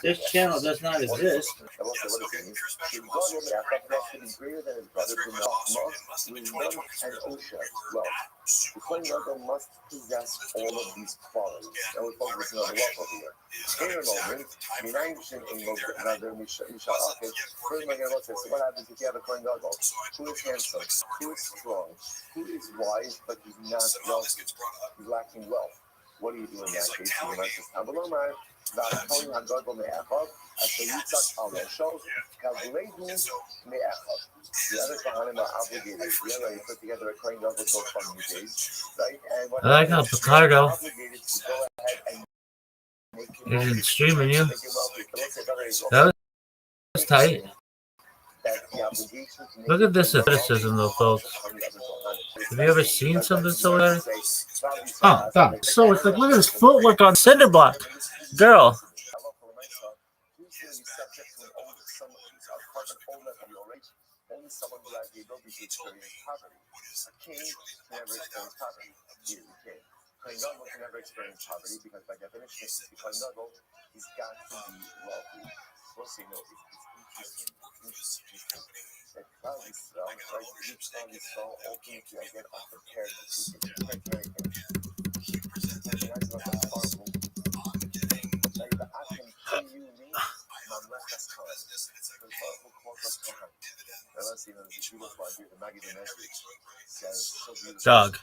This channel does not exist. The coin logo must possess all of these qualities. Now we're focusing on the wealth over here. In a moment, so what happens if you have a coin logo? Who is handsome? Who is strong? Who is wise, but he's not wealthy? He's lacking wealth. What do you do in that case? You might just have a little man. The other Kohanim are obligated. You put together a coin logo GoFundMe page, right? And what I like how Picardo obligated to go ahead and isn't streaming you. That was tight. Look at this athleticism, though, folks. Have you ever seen something so bad? Oh, God. So it's like, look at his footwork on cinder block. Girl. Only someone who has the ability to experience poverty. A king never experience poverty. He is a king. Kohen Gadol can never experience poverty because by definition, if he's Kohen Gadol, he's got to be wealthy. We'll see. No, it's interesting. That Klal Yisrael, right? Each Klal Yisrael ultimately again are prepared to see it. He presents the powerful like the Akim Kiyuli Mamlechas Kohen. The powerful cause of Kohen. Dog.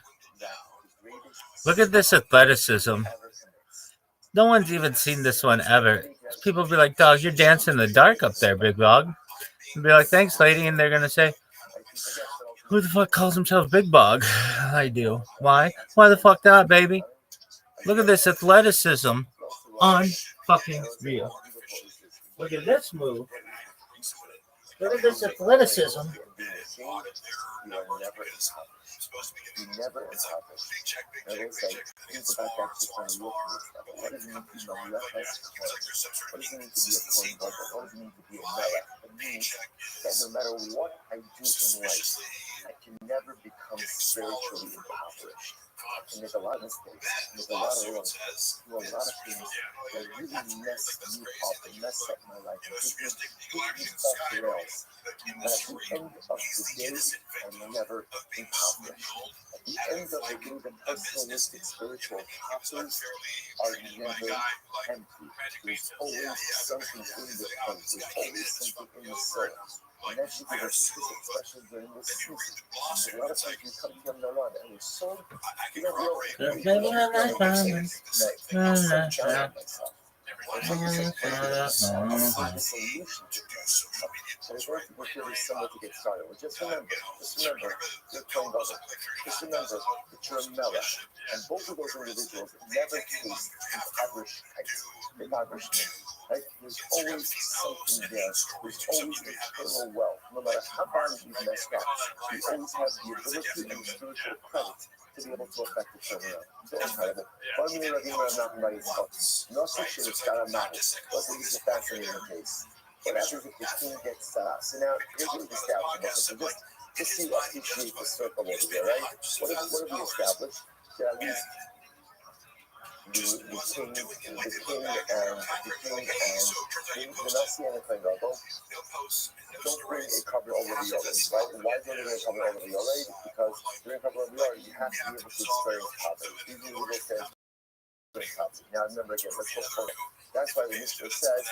Look at this athleticism. No one's even seen this one ever. People be like, dog, you're dancing in the dark up there, big dog. And be like, thanks, lady. And they're going to say, who the fuck calls himself Big Bog? I do. Why? Why the fuck not, baby? Look at this athleticism. Fucking real. Look at this move. Look at this athleticism. You never accomplish. And it's like, think about that just on a look at this level. What does it mean to be a leftless coin? What does it mean to be a coin logo? What does it mean to be a melech? It means that no matter what I do in life, I can never become spiritually impoverished. I can make a lot of mistakes, make a lot of wrongs, do a lot of things that really mess me up and mess up my life and take me off the rails. But at the end of the day, I'm never impoverished. At the end of the day, the personalistic spiritual coffers are never empty. There's always something in the heart. There's always something in the soul. And that should be the specific expression during this season. A lot of times you come to the Lord and you're so, you don't know, so it's very important somewhere to get started. Well, just remember, you're playing Gaza. Just remember that you're a melech. And both of those individuals never taste impoverishment. Right? There's always something there. There's always eternal wealth. No matter how bad you've messed up, you always have the ability and spiritual credit to be able to affect the turnaround. So incredible. Finally, I'm not by itself. No such thing as Karamah. Wasn't this a fascinating case? What happens if the king gets so now here's what we've established. So just see us create the circle over here, right? What have we established? That at least the king and the Nasi and the Kohen don't bring a cover over the Yored, right? And why don't they bring a cover over the Yored? Because during a cover over the Yored, you have to be able to experience poverty. These are the things poverty. Now remember again, let's go forward. That's why the Mishnah says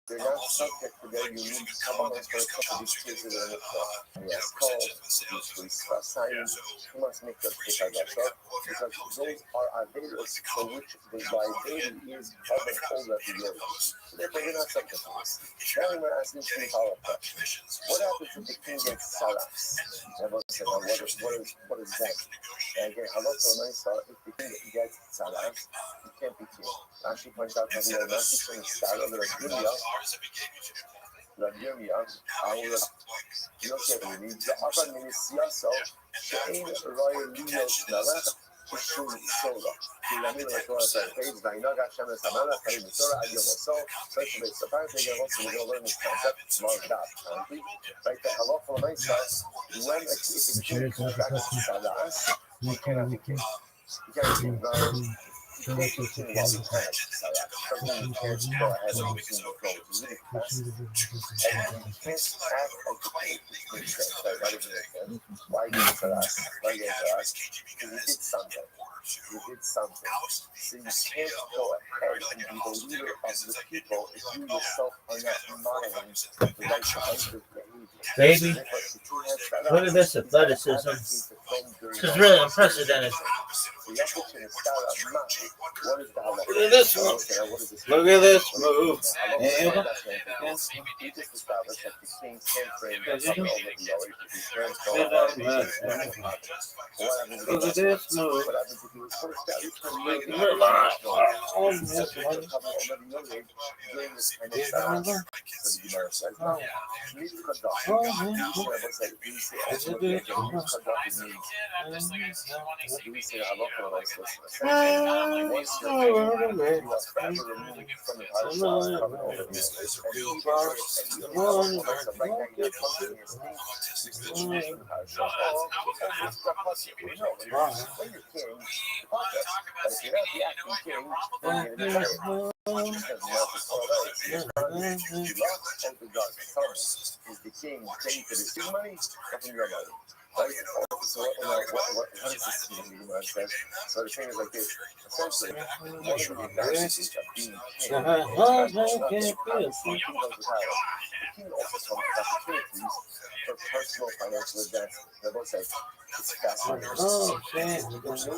they're not subject to their unique covenants when it comes to these cases that are in the Torah. Yes, called usually signs. You must make them take our Gasha, because those are Avedas for which the liability is of an older Yored. So therefore, they're not subject to this. Now we're asking three follow-up questions. What happens if the king gets Saras? Everyone said, well, what is that? And again, if the king gets Saras, he can't be king. Rashi points out that the Rashi from the style of the Yirmiyah, Yosef, the upper Minisiaso, Shane Royal Leos Melech, שום סולה. כי למין רפואה תרפית, והאינוג השם לסמולה, חיים בסולה, עד יום הסול, פרשו בספר, תגרות ולגרור מסתנצת, small dot, right? The hello for myself, when a kid is doing practice at us, you cannot be you can't continue while we have something you can't go ahead and resume the flow, which is really fast. And you can't have educate, which makes sense, right? Why does it make sense? Why do it for us? Why do it for us? Because you did something. You did something. So you can't go ahead and be the leader of the people if you yourself are not modeling the right kinds of behavior. Baby, look at this athleticism. This is really unprecedented. Look at this move. Look at this move. Look at this move. Right? So, what does this mean? So the thing is like this. Essentially, one of the advantages of being king is not just the king of the power. The king also comes with opportunities for personal financial advancement. They both say it's fascinating. The notion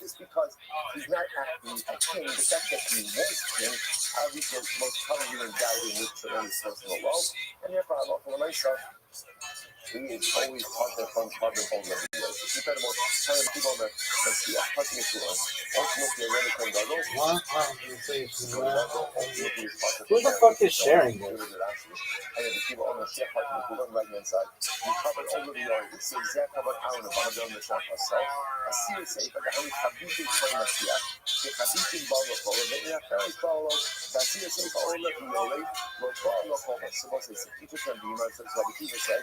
just because he's not acting a king, the fact that he was king, obviously most probably endowed with tremendous personal wealth, and therefore I love myself. He is always partner from partner from the videos. It's incredible. Kind of people that see a partner to us. Ultimately, when it comes out, who the fuck is sharing this? And the people on the share partner who don't right hand side. You covered all of the oil. It's the exact cover out of the shop herself. A serious safe, but I'm Habiti from the Sia. The Habiti Bolo for the Ferry Bolo. The serious safe, all of the oil. But Bolo for the Subos, people can be my friends, what the people say.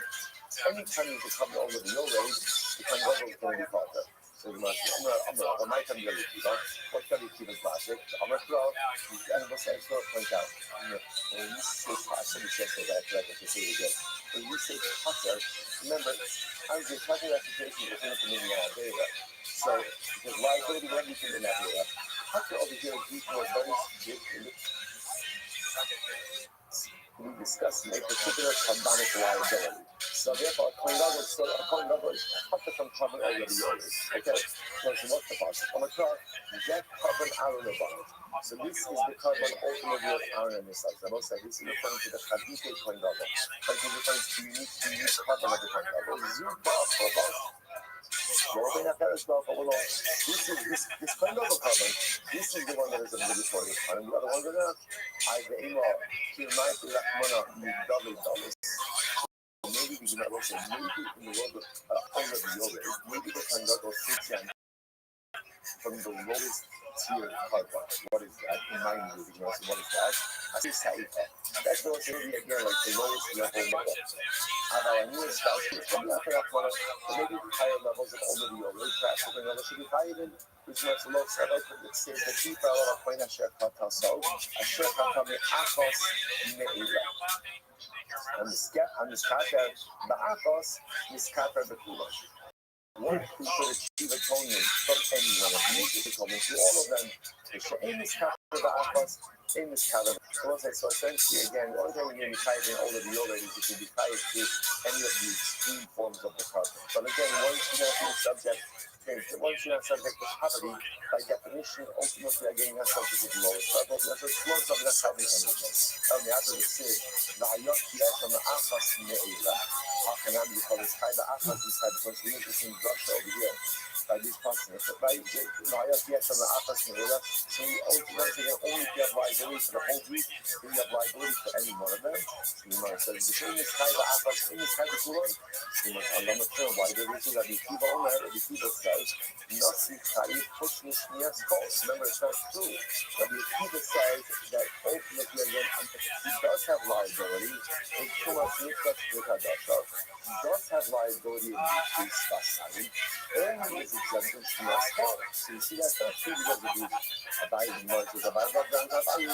Anytime you come over the oil, you can go over the father. So you must, I'm not come to the what can you keep it plastic? I'm going to throw, and what's that point out? When you say pasta, you say that, like I say it again. When you say pasta, remember, I'm just talking about the situation within the community all day. So, because liability, everything in that area. Pasta over here is used more very we discuss a particular carbonic liability. So therefore, a coin level is pasta from carbon over the others. Okay, so what's the pasta? On the car, that carbon out of the bottom. So this is the carbon ultimately of iron on this side. I will say this is referring to the Habite coin level. Like it refers to unique carbon of the coin level. Zoom off for about. This kind of a carbon, this is the one that is obligatory this time. The other ones are not. I aim off to my double. Maybe we can also maybe in the world of yoga, maybe the kind of from the lowest tier carbon. What is that? In my movie, what is that? I just say that's what maybe again like the lowest level. I knew it's about maybe higher levels of all of the yoga practice and should be higher than which makes the most level it says the people are point a share so a share me akos meila. I'm the scatter the akos is scatter the kula. One who could achieve atonement from anyone of music atonement to all of them Amos Canada Aquas, Amos Canada. So essentially, again, the only thing when you type in all of the other is you can be tied to any of the extreme forms of the carbon. But again, once you have subject to poverty, by definition, ultimately, again, you're subject to the lowest level. That's a slow something that's having anything. Tell me, after the sin, the Ayot Yesh on the Afas Me'ila, Hakanam, because it's kind of Afas inside the country, between Russia over here. By these customers, so by the Ayot Yesh on the Afas Me'ila, so ultimately, only if you have liability for the whole group, then you have liability for any one of them. So you might say, the thing is kind of Afas, in this kind of Quran, you must Allah Matron, why there is that the Kiva Omer, the Kiva says, Nasi Chayiv Pushnish Nias Kos. Remember, it's not true. But the Kiva says that ultimately, again, he does have liability. It Tumas Niklas Vikadasha. He does have liability in decrease Basari. Only is exempted from Nias Kos. So you see, that's not true because of the Abayim merges. Abayim,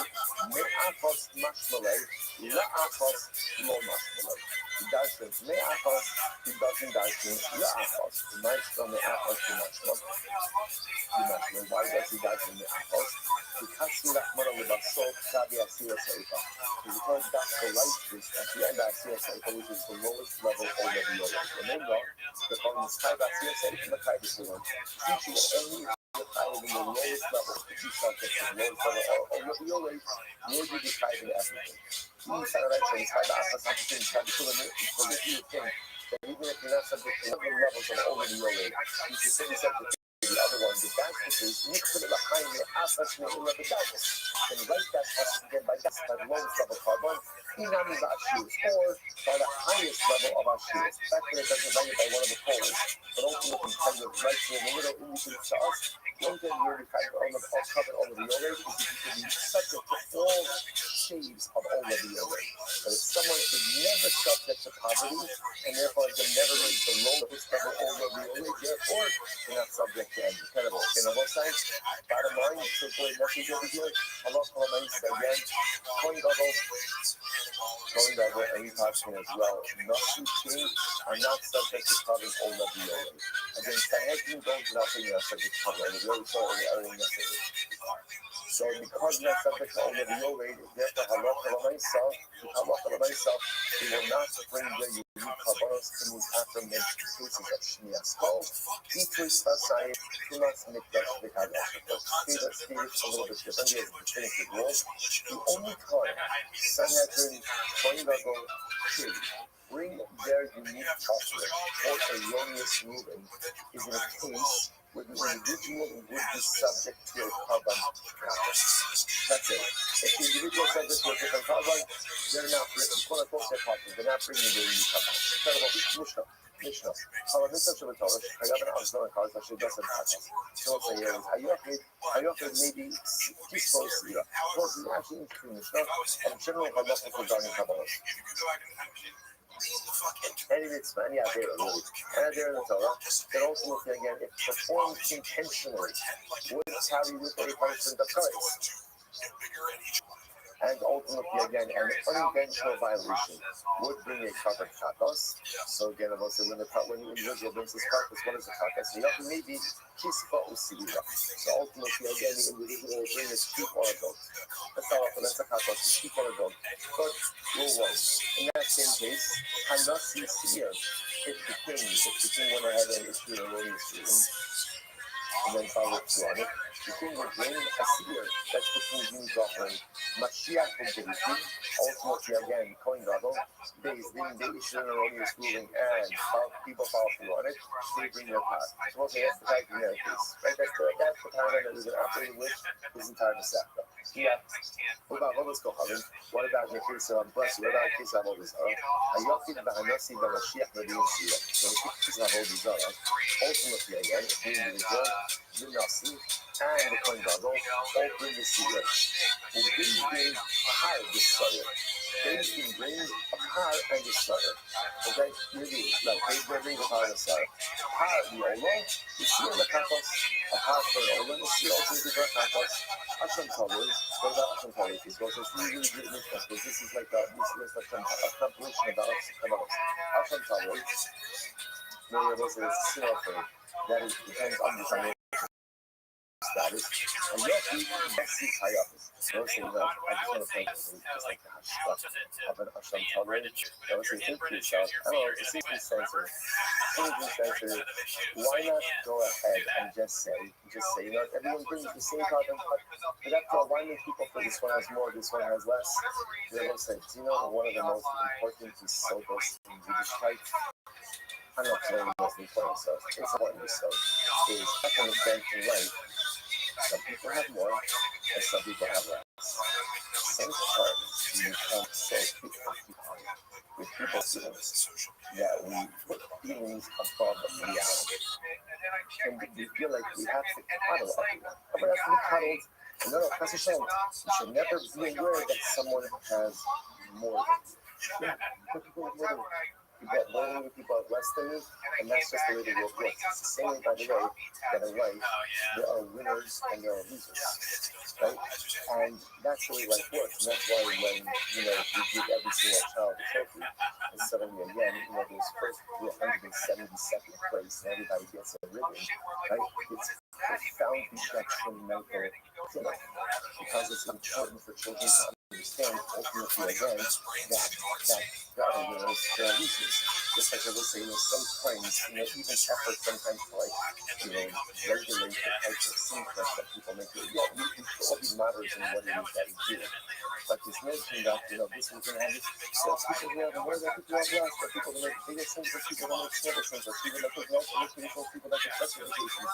Me'akos Mashmalay, La'akos Lo Mashmalay. He doesn't Me'akos, he doesn't La'akos. The Mashmalay Me'akos to Mashmalay. Why does he doesn't Me'akos? Because he Rahman al Basot, Sabi Asira Seifa. Because that's the light is at the end of Asira Seifa, which is the lowest level over the other. Remember, the problem is Sabi Asira Seifa and the Kaibis one. Teaching that only the Kaibis in the lowest level, you subject to the lowest level over the other, will be deciding everything. He said eventually, it's kind of Asira Seifa, it's kind of killing it, because if you think that even if you're not subject to other levels of over the other, you should say subject to the other ones, the darkness is mixed with the behind the Asira Seifa, the darkness. Then write that test again by the lowest level carbon, Inam is Ashiris, or by the highest level of Ashiris. The fact that it doesn't write it by one of the poles, but ultimately kind of writes in the middle indicates to us, one thing you're kind of covered over the other is that you can be subject to all shades of all of the other. But if someone is never subject to poverty, and therefore can never reach the lowest level all of the other, therefore you're not subject to any kind of in other sides. Bottom line, simply message over here. Allah again, going double, and we talking as well. Nothing changed are not subject to covering all of the other. Again, Sanhedrin goes without saying you're subject to covering. It's very short in the early message. So because you're not subject to all of the other, therefore, myself, we will not bring the unique carbons in these aforementioned cases of Shmias Kol. Decrease Basai, Tulas Mikdash Vikadash. Let's speed it a little bit different here to finish the rules. The only time Sanhedrin, Kohen bring their unique offering or erroneous ruling is in a case where the individual would be subject to a carbon. That's it. If the individual is subject to a different carbon, they're not bringing, they're not bringing their unique carbon. Tell about Mishnah. Paramisha Shabbatorah, Hayavan Azor Kars, actually doesn't have us. So say, Hayofid maybe disposed to you. Well, it's actually interesting Mishnah, and generally Halacha for Garden Kabbalah. And it's funny out there, really. And out there in the Torah, that ultimately, again, if performed intentionally, would carry with a punishment of Christ. And ultimately, again, an unintentional violation would bring a covered katos. So again, I will say when the individual brings his katos, what is the katos? The other may be kispa usira. So ultimately, again, the individual will bring his sheep or a dog. That's a katos, a sheep or a dog. But rule one, in that same case, hanasi seer, if the king went ahead and issued a erroneous ruling, and then followed through on it, the king would bring a seer, that's the king's unique offering. Mashiach will be ultimately again, Kohen Gadol, they issue an erroneous ruling and people follow through on it, they bring their part. So we'll say that's the type of case. Right? That's the paradigm that is an operating which is entirely Masechta. Yeah. What about let's go, Chalim? What about the case of bless you? What about the case of Odizara? Ayofid Bahanasi Bamashiach Nadim Sira. So the case of Odizara, ultimately again, the individual, the Nasi, and the Kohen Gadol all bring the Sira. Who bring high the Sire. They can bring a par and the Sire. Okay? Maybe like they bring a par and the Sire. Par the Ola, the Sira the Kapos, a par for the Ola, the Sira also the Kapos. Asham Tavos, what about Asham Tavos? Because it's usually good Mishnah, because this is like a compilation about Asham Tavos. Maybe it was a Sira thing that is depends on the time. status. And yet, Messi Hayafis. Those things that I just want to play with, just like the Hashka of an Asham Talmud. That was a think to yourself, I don't know, it's a seeking sensitive. Why not go ahead and just say, you know, everyone brings the same problem, but after all, why make people feel this one has more, this one has less? They will say, do you know one of the most important is sobers in Yiddishkeit? I'm not saying the most important stuff, it's important stuff, is I can understand in life, some people have more, and some people have less. Sometimes we become so preoccupied with people's feelings that we put feelings above reality. And we feel like we have to coddle everyone. Everyone has to be coddled. No, that's a shame. You should never be aware that someone has more than you. Yeah, but people have more than you. You get more than you, people have less than you, and that's just the way the world works. It's the same way, by the way, that in life, there are winners and there are losers, right? And that's the way life works, and that's why when, you know, we give every single child a trophy, and suddenly again, you know, there's first to 172nd place, and everybody gets a ribbon, right? It's profoundly detrimental to life, because it's important for children to understand, ultimately again, that there are winners, there are losers. Just like I was saying, some friends, you know, even effort sometimes to like, you know, regulate the types of secrets that people make. Yeah, we can all be moderate in what it is that we do. But this notion that, you know, this is going to have some people who have more than people have less, but people who make bigger sins, but people who make smaller sins, or people that take less education, people that take less education.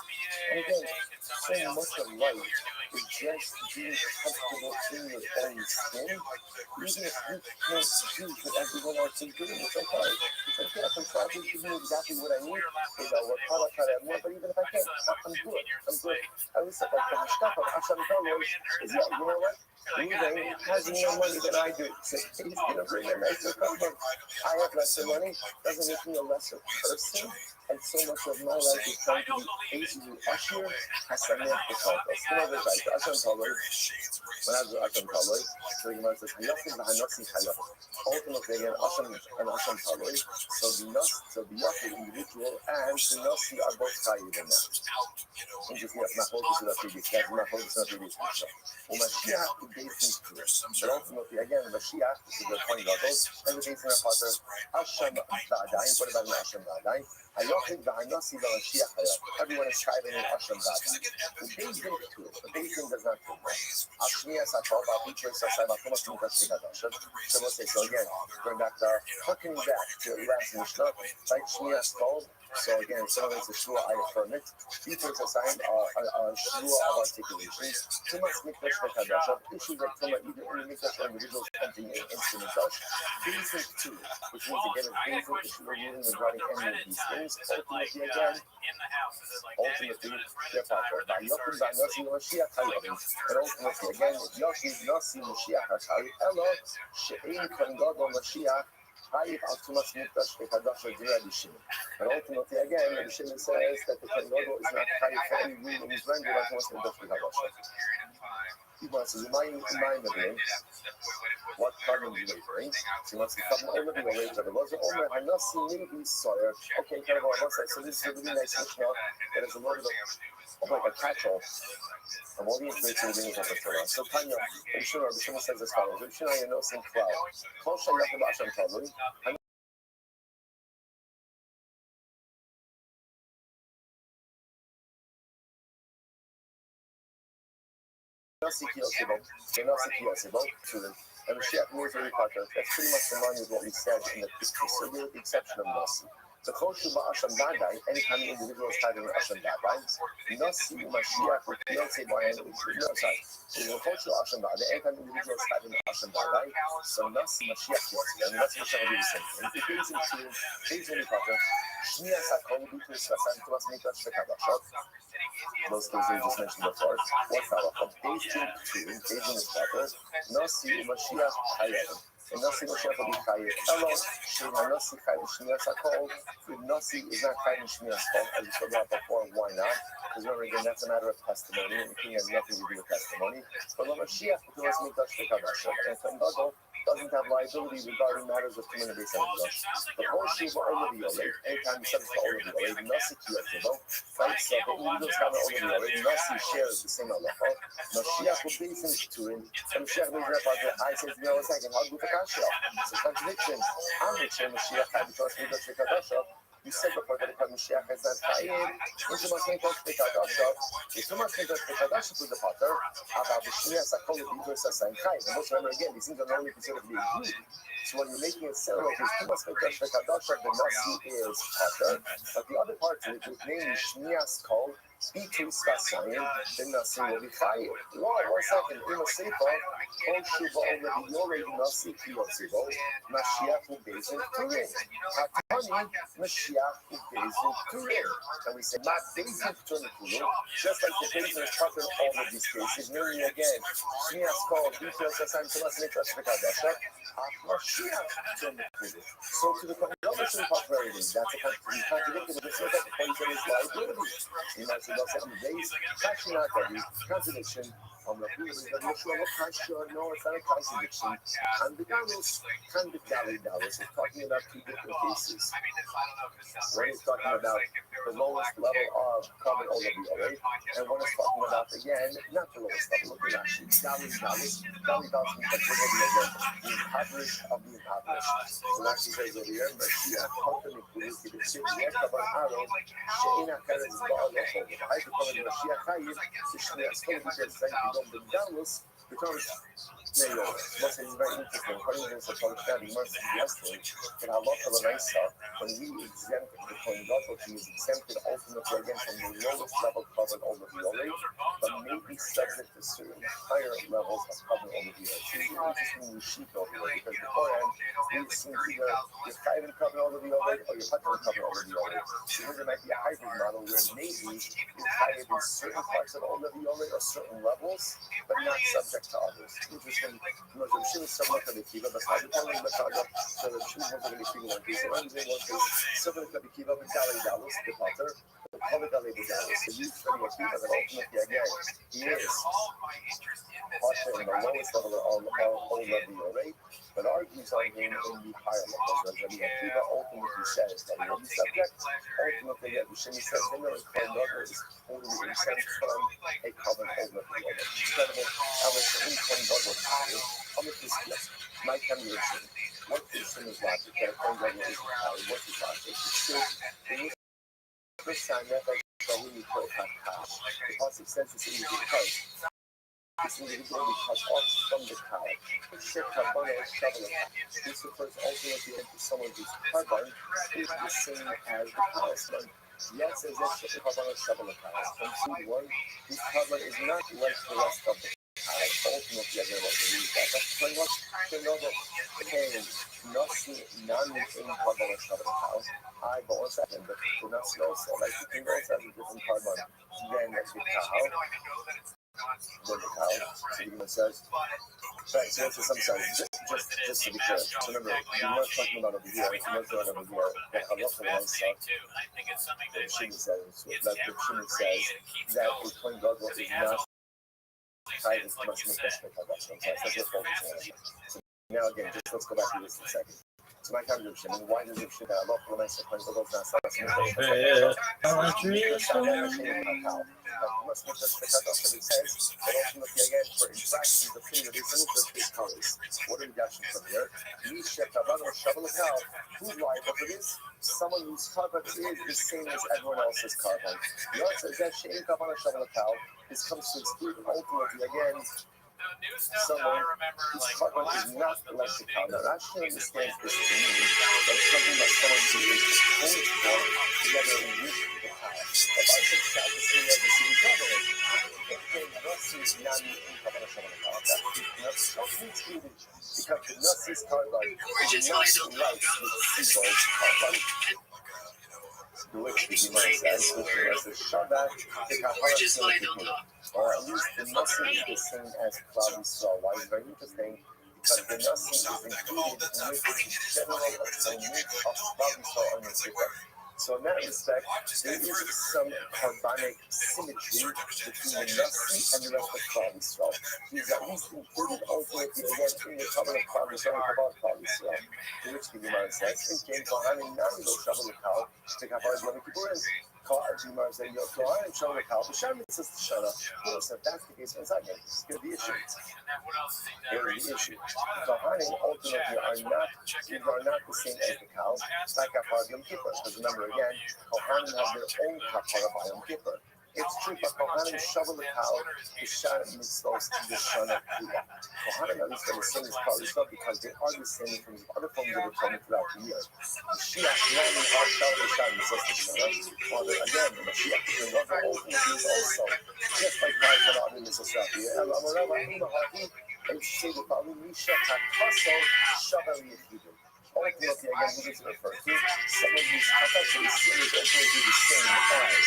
And again, so much of life is just being comfortable in your own skin, even if you can't do what everyone else is doing. It's okay. It's okay. I can try to give me exactly what I need. You know, what how I try to have more, but even if I can't, I'm good. I'm good. I always say, like, the hashkafa of Hashem Talmud is, yeah, you know what? Ruben has more money than I do. So he's going to bring a nicer comfort. I have lesser money. Doesn't make me a lesser person. And so much of my life is trying to be basically usher Hasamet the Talmud. You know, there's like Hashem Talmud. When I was Hashem Talmud, so the Gemara says, Yochim v'hanotzi chayot. Ultimately, again, Hashem Talmud. So the Yochim individual and the Nasi are both chayiv in that. And just, yes, my focus is not previous. That's my focus is not previous. Mashiach is based in truth. But ultimately, again, Mashiach is the point level, and the base in our father, Hashem V'adayin. What about Hashem V'adayin? Hayochid v'hanasi v'Mashiach hayot. Everyone is striving in Hashem V'adayin. The base in truth. The base in does not do that. Ashmiya Sakov, Abichos, Asama, Thomas, Lukas, Shigadosha. So we'll say, so again, going back to, harking back to the last Mishnah, like Shmiya Sakov. So again, some of it's a shua, I affirm it. Details assigned are shua of articulations. Tumas mikdash v'kadash, issues of tuma either in the mikdash or individuals entering into the mikdash. Basic two, which means again, it's basic issue of using regarding any of these things. Ultimately, again, their father. By Yochim v'Nasi Mashiach hayovim. And ultimately, again, Yochim Nasi Mashiach hashari elo she'ein kan gadol Mashiach. And ultimately, again, the Shimon says that the Kangodo is not high for any rule in his language like most of the Mikdash. He wants to remind everyone what carbon he brings. He wants to come over the way of the laws. I not see maybe Sawyer. Okay, kind of on one side. So this is a really nice Mishnah. It is a little bit of like a catch-all of all the information we're bringing up the Torah. So Tanya, the Shimon says as follows. The Shimon, you know, some cloud. Kol shayach b'Hashem Talmud. And Mashiach knows very important. That's pretty much in line with what we said in the picture. So with the exception of Nasi. The Choshu Ba'asham Dadai, anytime the individual is having Asham Dadai, Nasi Mashiach with Yotze Bayan, no, sorry. The Choshu Asham Dadai, anytime the individual is having Asham Dadai, so Nasi Mashiach Yotze, and that's Mashiach will do the same thing. If it is in two, it's very important. Shnia Sakon, Bitus, Rasan, Tumas, Mikash, Vekadashot. Those things we just mentioned before. What's halacha? Beijing 2, Beijing is better. Nasi Mashiach Hayel. And Nasi Mashiach will be Hayel. Elo, Shema Nasi Hayel Shmias Hakol. If Nasi is not Hayel Shmias Hakol, as we spoke about before, why not? Because remember, again, that's a matter of testimony, and the king has nothing to do with testimony. But Mashiach, because and Kohen Gadol doesn't have liability regarding matters of community service. The whole Shiva Olivia, anytime he says to Olivia, Nasi Kiyotivo, fights up, and even though Olivia, Nasi shares the same halacha. Mashiach will be in Turin, and Mashiach will be in I says, no, a second, how do you It's a contradiction. I'm the same Mashiach, and because we got the Kadasha. You said before that the Mashiach is not Chayiv, which must make us pick out Dasha. If you must make us pick out Dasha to the Potter, about the Shia Sakol of Ibn Sasan Chayiv. And most remember again, these things are only considered to be agreed. So when you're making it similar, because you must make us pick out Dasha, the Nasi is Potter. But the other part of it, with name Shnia's called B2 Sasan, then Nasi will be Chayiv. Why? 1 second. In a Sefer, Kol Shuba already already Nasi Kiyotzivo, Mashiach will be in Turin. Hatani, Mashiach will be in Turin. And we say, not based in Turin, just like the Beis is covered all of these cases, meaning again, Shnia's called B2 Sasan to Nasi Kiyotzivo, Mashiach Turin. So to the controversy popularity, that's a contradiction with the same point that is liability. You might say, that's on the base, contradiction. On the field, that Yeshua no, it's not a contradiction. And the Dallas, we're talking about two different cases. One is talking about the lowest level of common OWA, and one is talking about, again, not the lowest level of the Rashi. Dallas, the impoverished of the impoverished. So Rashi says over here, Mashiach, becomes mayor. What's very interesting, according to the Torah, he must be yesterday, but I love the Raisa, when we exempt the Kohen Gadol, he is exempted ultimately again from the lowest level covered over the Olay, but may be subject to certain higher levels of covered over the Olay. So it's interesting we sheep over there, because beforehand, we've seen either you're kind of covered over the Olay or you're not covered over the Olay. So there might be a hybrid model where maybe you're kind of in certain parts of over the Olay or certain levels, but not subject to others. Interesting. No, the machine is somewhat of a kiva, but how the telling the Machada, so the machine was going to be kiva one piece, and I'm saying one piece, something that be kiva, but Dallas, the potter, the Potter Dallas, the youth from the kiva, that ultimately again, he is potter in the lowest level of all of the array, but argues on him in the higher levels. Whereas the kiva ultimately says that he will be subject, ultimately, yeah, the Shemi says, him or his Kohen is totally exempt from a covenant over the other. Incredible. I was in Kohen Gadol. I'm with this yes. My conviction. What is sin is logic? That a Kohen Gadol is what is logic? It's the first time that I shall really put a cash. The pasuk says it's easy because this individual will be cut off from the cow. This refers ultimately into someone whose carbon is the same as the cow's. Yes, as if the carbon is several cows. From seed one, this carbon is not like the rest of the cows. Ultimately, I don't know what to use that. That's pretty much another thing. Nothing, none in carbon is several cows. I go on second, but the nuts also, like the thing also has a different carbon than the cow. Then the cow, so even says, right, so that's some sense, just to be clear. So remember, we're not talking about over here, we're not talking about over here, that halacha one stuff, that Shimon says, that Shimon says, that a Kohen Gadol is not tied as much as the That's what focusing on. So now again, just let's go back to this for a second. So my contribution, and why does it show that Allah will make the Kohen Gadol not such a must make us pick up what it says, but ultimately again, for in practice, the thing that is in the colors. What are we dashing from here? Who's liable for this? Someone whose carbon is the same as everyone else's carbon. The answer is that Shein Kavanah Shabbal Cow. This comes to exclude ultimately again someone whose carbon is not electrical. Now, Rashi understands this to mean that it's talking about someone who is disposed for together with the cow. If I said that, this means that the same carbon. Okay, Nasi is not in Kavanah Shabbal Cow. That's not included because the Nasi's carbon is not right with Sibol's carbon. Which is the Shabbat, the Kapara, or at least the Nasi is the same as Cloud Yisrael. Why is very interesting? Because the Nasi is included in the general atonement of Cloud Yisrael on the Sifra. So in that respect, there is some carbonic symmetry between the Nasi and the rest of Klal Yisrael. He's at least included ultimately again in the covenant of Klal Yisrael, about Klal Yisrael. To which the Gemara says, "In King Kohanim Nami Lo Shavu L'Kal Shekafar Yom Kippurim." Gemara says, "Yo Kohanim Shavu L'Kal B'Shem Mitzvah Shana." Yes, if that's the case, it's not going to be the issue. Here's the issue: Kohanim ultimately are not the same as the cow. It's like Kafar Yom Kippur. Because remember again, Kohanim have their own Kafar of Yom Kippur. It's true, but Kohanim shovel the cow to share mitzvahs to the Shana Kula. Kohanim at least are the same as Klal Yisrael because they are the same in terms of other forms of atonement throughout the year. Mashiach Nami are shovel the share mitzvahs to Shana. While again, the Mashiach brings other ultimate things also, just like Klal Yisrael other mitzvahs throughout the year. And say the following: Misha Takaso Shavel Yechidim. Ultimately, again, who does it refer to? Someone whose Takaso is ultimately the same as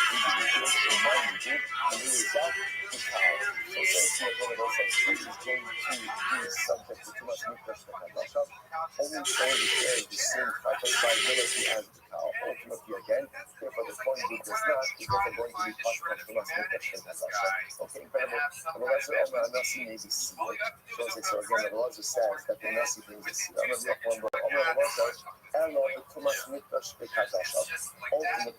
individuals or non-individual, and who is that? The cow. So essentially, one of those that is going to be subject to too much mikdash v'kadasha, only showing the air the same type of liability as the cow. Ultimately, again, therefore the point group does not, is therefore going to be touched by too much mikdash v'kadasha. Okay, incredible. And the lesser of the Nasi may be sealed. So again, the Raza says that the Nasi brings a seal. Ultimately, the Lord makes you goes on to regarding too much mikdash v'kadasha. Why?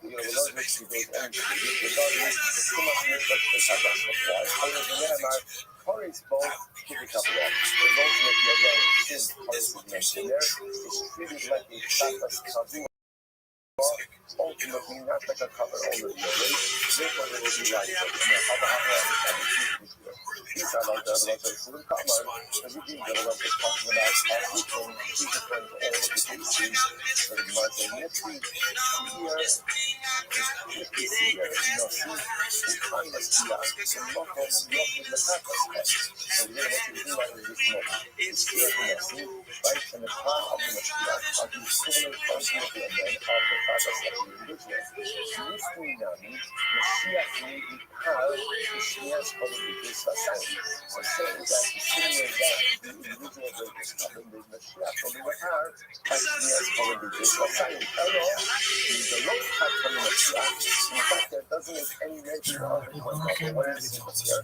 Corey's both to the couple of. There's ultimately again, since Corey's is mentioned there, it's treated like a chatas kavu. Ultimately, not like a cover over the way. Therefore, there will be like these are like the ones that couldn't come out. Because you think the ones that talking about everything, different all of the cases. So the Martin Nipsey here, the kindness here, the local in the purpose. So we're going to do like this moment. It's here in the scene, right? And the time of the Mashiach are the similar functionality again of the purpose of the individual. Listening now means Mashiach may be power, the Shmias of the society. So saying that the similar that the individual will discover the Mashiach will be the power, as Shmias of the society. Hello, the road cut from the Mashiach. In fact, there doesn't make any mention of the point of what is here.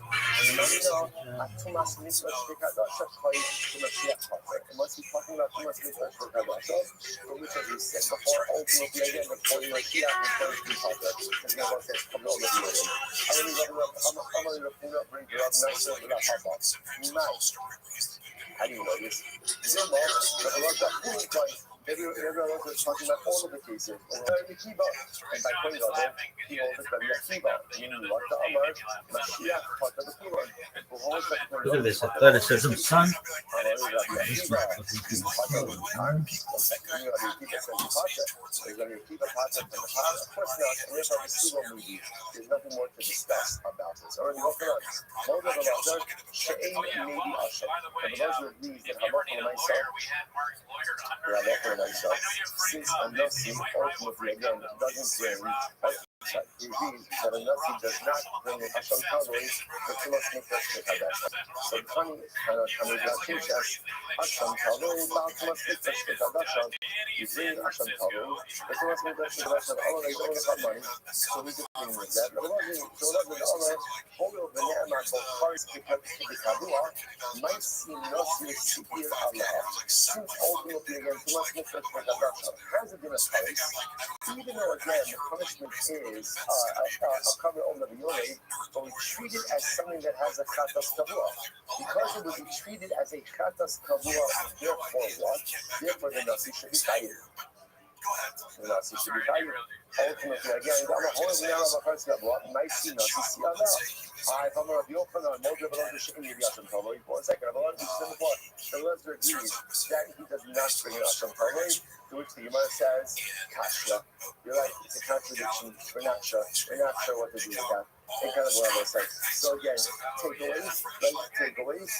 Tumas Mitzvah Shekadasha Koi to Mashiach Pater. It must be talking about Tumas Mitzvah Shekadasha, for which, as we said before, ultimately again, the point of Mashiach is going to be Pater. Because now it says, come on, I'm going to bring you up nicer than a papa. Nice. How do you know this? Zimbo, the Rosh Hashanah, everyone was talking about all of the cases. And by putting on there, he holds it by Yakiba, meaning what the Amar, Mashiach, part of the Quran. Look at this athleticism, son. There's nothing more to discuss about this. Already, since a Nasi ultimately again doesn't bring he reads that a Nasi does not bring in Hashem Talmud the Tumas Mikdash V'Kadash. So Tani Teaches Hashem Talmud about Tumas Mikdash V'Kadash. You bring Hashem Talmud the Tumas Mikdash V'Kadash and Allah is only have money, so we could bring with that. So that with Allah, Holo V'Ne'emah B'Charis V'Kadua might seem Nasi superior Allah. Since ultimately again Tumas Mikdash V'Kadash has a different place, even though again the punishment is a cover over the Yoreh, but we treat it as something that has a chatas kavua. Because it would be treated as a chatas kavua, therefore what? Therefore the Nasi should be tired. The Nasi should be tired. Ultimately, again, I'm a whole year of a person that what? Nice Nasi see Allah. If I'm going to be open on Mojo, but I'm just shaking you Hashem Talmud. For a second, I'm going to say before. The Lezer agrees that he does not bring in Hashem Talmud. To which the Gemara says, Kasha. You're right, it's a contradiction. We're not sure what to do with that. And kind of what I said. So again, takeaways, right? Takeaways.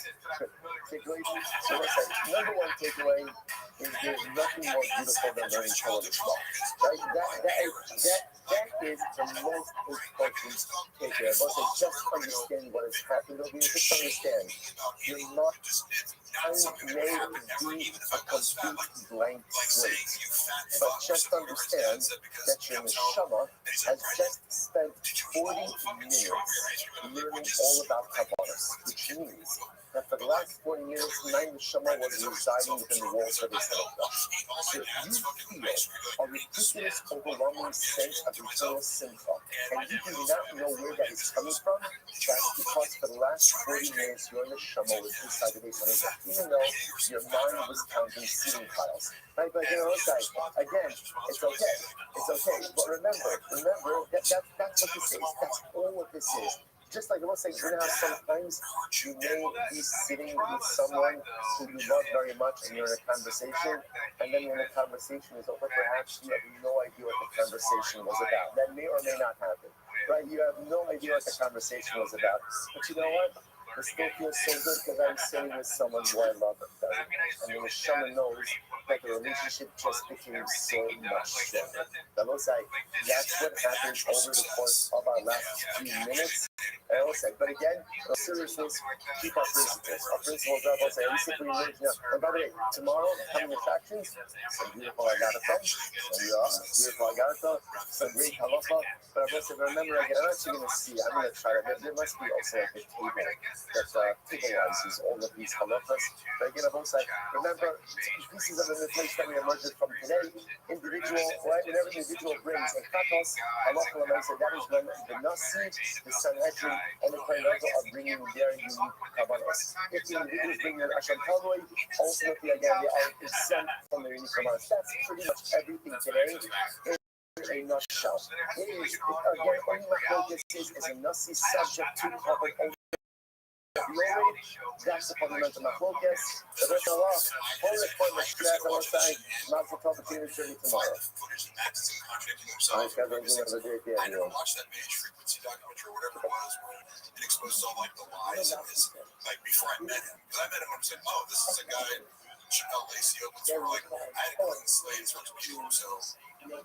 So let's say, number one takeaway there's nothing more beautiful than learning Torah L'Shma. Right? That is the most important takeaway. Also, just understand what has happened over here. Just understand, you're not. Time may be a complete blank slate, but just understand that your neshama has just spent 40 minutes learning all about Kabbalah, which means that for the last 40 minutes, my neshama was residing within the walls of his head. So if you feel a ridiculous, overwhelming sense of internal simcha, and you do not know where that is coming from, that's because for the last 40 minutes, your neshama was inside the base of his head, even though your mind was counting seating piles. Right? But it's like, again, it's okay. It's okay. But remember, that's what this is. That's all what this is. Just like I was saying, you know how sometimes you may be sitting with someone who you love very much and you're in a conversation, and then when the conversation is over, perhaps you have no idea what the conversation was about. That may or may not happen, right? You have no idea what the conversation was about. But you know what? It still feels so good because I'm sitting with someone who I love very much. And the Neshama knows that the relationship just became so much stronger. That's what happened over the course of our last few minutes. I always say, but again, in seriousness, keep our principles. Our principles are about saying, and by the way, tomorrow, coming attractions, some beautiful Agartha, some great halacha. But I must remember, again, I'm actually going to see, I'm going to try to, there must be also like a table that tablizes all of these halachas. But again, I will say, remember, pieces of information that we emerged from today, individual, right? Whatever the individual brings, and katos, halacha, and I said, that is when the Nasi, the Sanhedrin, and the Kohen Gadol are bringing their unique kavanas. If the individuals bring their Asham Talmud, ultimately, again, they are exempt from their unique kavanas. That's pretty much everything today. A nutshell. It is, again, only Machlokes is a Nasi subject to cover only. That's the fundamental Machlokes. The rest of Allah, hold it for the stress on our side, not for opportunity tomorrow. I can't do another day here. I never watched that Page Frequency documentary or whatever it was, where it exposed all like the lies of his, like before I met him. Because I met him, I was like, oh, this is a guy, Chappelle Lacey opens for like, I had a clean slate as much as people, so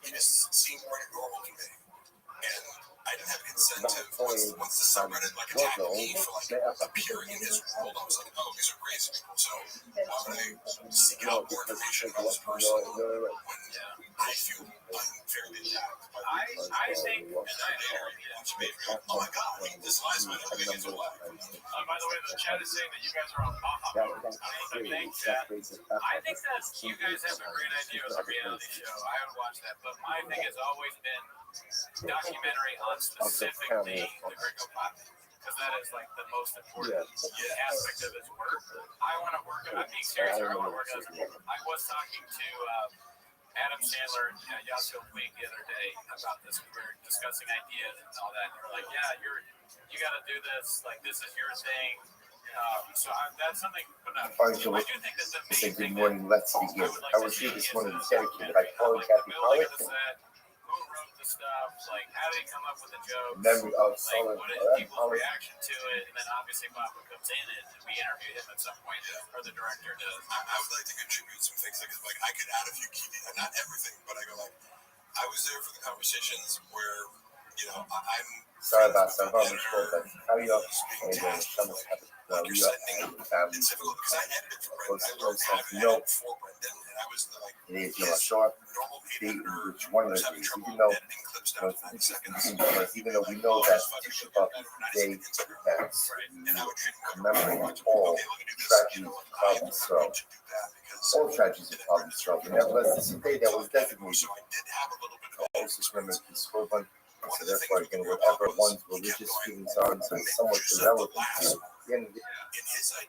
he just seemed pretty normal to me. And I didn't have an incentive once the subreddit like attacked me for like appearing in his world. I was like, oh, these are crazy people. So why would I seek out more information about this person when I feel unfairly attacked? I think, oh my god, this last minute I think it's a lie. By the way, the chat is saying that you guys are on Baja. I think that you guys have a great idea of the reality show. I haven't watched that, but my thing has always been documentary on specifically the Greco Pop, because that is like the most important aspect of his work. I want to work. I'm being serious. I want to work on it. I was talking to Adam Sandler and Yassil Puig the other day about this. We were discussing ideas and all that. And they were like, "Yeah, you got to do this. Like, this is your thing." That's something. But I do think that the main thing. Good morning. Let's begin. I was here this morning dedicated. I called Kathy Pollock. Who wrote the stuff? Like, how did he come up with the jokes? Memory of solid. What is people's reaction to it? And then obviously Bob comes in and we interview him at some point, or the director does. I would like to contribute some things. Like I could add a few key, not everything, but I go like, I was there for the conversations where, I'm. Sorry about that. How are you? You're setting up family. It's difficult because I edited for Brendan. I learned how to edit for Brendan, and I was like, it is short. Which one of those, even though we know that they commemorating all tragedies of Cosby's throne. All tragedies of Cosby's throne. Nevertheless, this is a day that was designated. Also remember this whole bunch. So therefore, again, whatever one's religious feelings are, so somewhat irrelevant. In his head,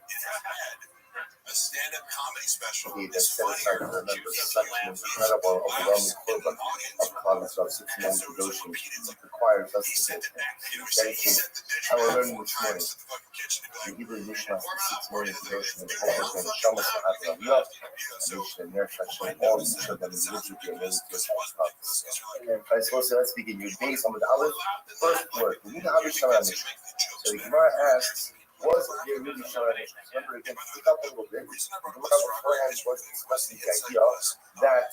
a stand-up comedy special. He has set aside to remember such an incredible, overwhelming equivalent of Columbus of 6 months devotion requires us to dedicate. I will learn this morning. The Hebrew Mishnah for 6 morning devotion and focus on Shamas to have a love, and their section, all the show them individually and then to I suppose let's begin. Your days on the Aleph, first word. We know how to show So the Gemara asks, was the really Shemra Mishra. Remember, again, pick up a little bit. The Gemara beforehand was discussing the idea that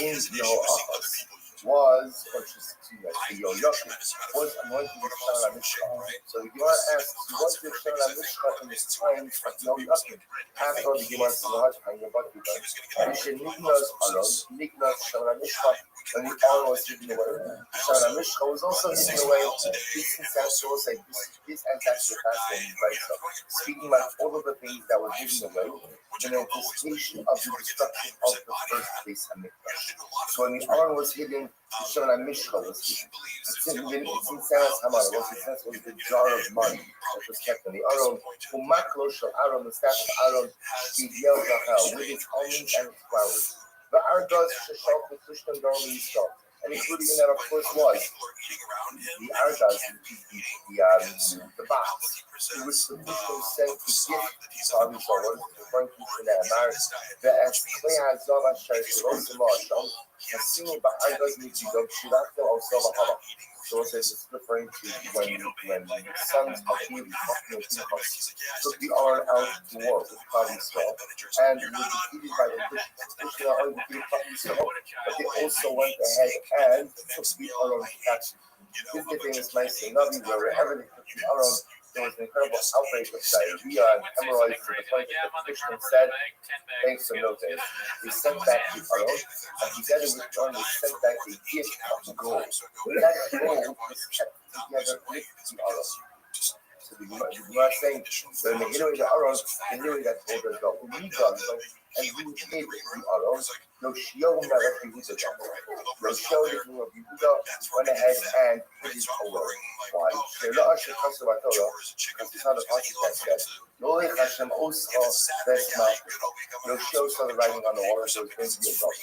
in Yehoachaz was, or just to Yehoyachim, was anointed with Shemra Mishra. So the Gemara asks, was there Shemra Mishra in the times of Yehoyachim? After the Gemara says, Nignas Shemra Mishra, when the Aron was hidden away, Shemra Mishra was also hidden away. This is also this exactly fascinating, right? So, speaking about all of the things that were hidden away in anticipation of the destruction of the first place Hamikdash. So when the Aron was hidden, the Shemra Mishra was hidden. It's in Sarah's Hamar. What it says was the jar of money that was kept in the Aron. Umaklo shel Aron, the staff of Aron, with its almonds and its flowers. The Argos Shashok, the Krishna Dharma Yisrael. And including in that, of course, was the Argos, the box, in which the Krishna sent to gift to Abi Shalom, referring to Shemar, the Esklea Zoma Shashirosima Shom, Hasini Ba'argos Mitzidok, Shirakto also Bahama. So it says it's referring to when the sons of Eve took the Aron out to war with Klal Yisrael and were defeated by the Christians. Krishna not only defeated Klal Yisrael, but they also went ahead and took the Aron captive. This is the famous Ma'aseh Navi, where wherever they took the Aron, there was an incredible outbreak of diarrhea and hemorrhoids to the point that the Christian said, thanks to no thanks, they sent back the Aron, and together with Aron, they sent back a gift of gold. That gold was kept together with the Aron. So the Gemara is saying, when they hid away the Aron, they knew that gold as well. Who need God, and who hid the Aron? Yoshio Melech Yehuda. Yoshio, the king of Yehuda, went ahead and put his Torah. Why? Because it's not a pasuk that said, Yolech Hashem Oscha Vesma. Yoshio saw the writing on the wall, so it's going to be a God.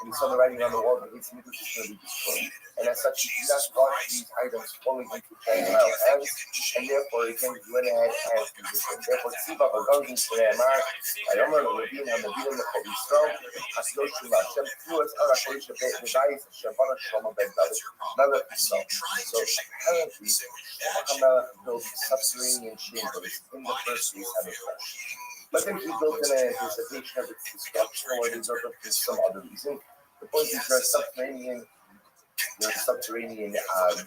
And he saw the writing on the wall, but his midrash is going to be destroyed. And as such, he did not want these items falling into China's hands, and therefore he went ahead and therefore Tziva Bagangi Shreamar, Ayomer Levin Hamadim Lechol Yisrael, Hasloshim Hashem, Fluas Arakosh Beis Shabbat Shlomo Ben David, Melech Yisrael. So apparently, Shlomo HaMelech built subterranean chambers in the first place Hamikdash. But then he built in anticipation of its destruction, or they built it for some other reason. The point is there are subterranean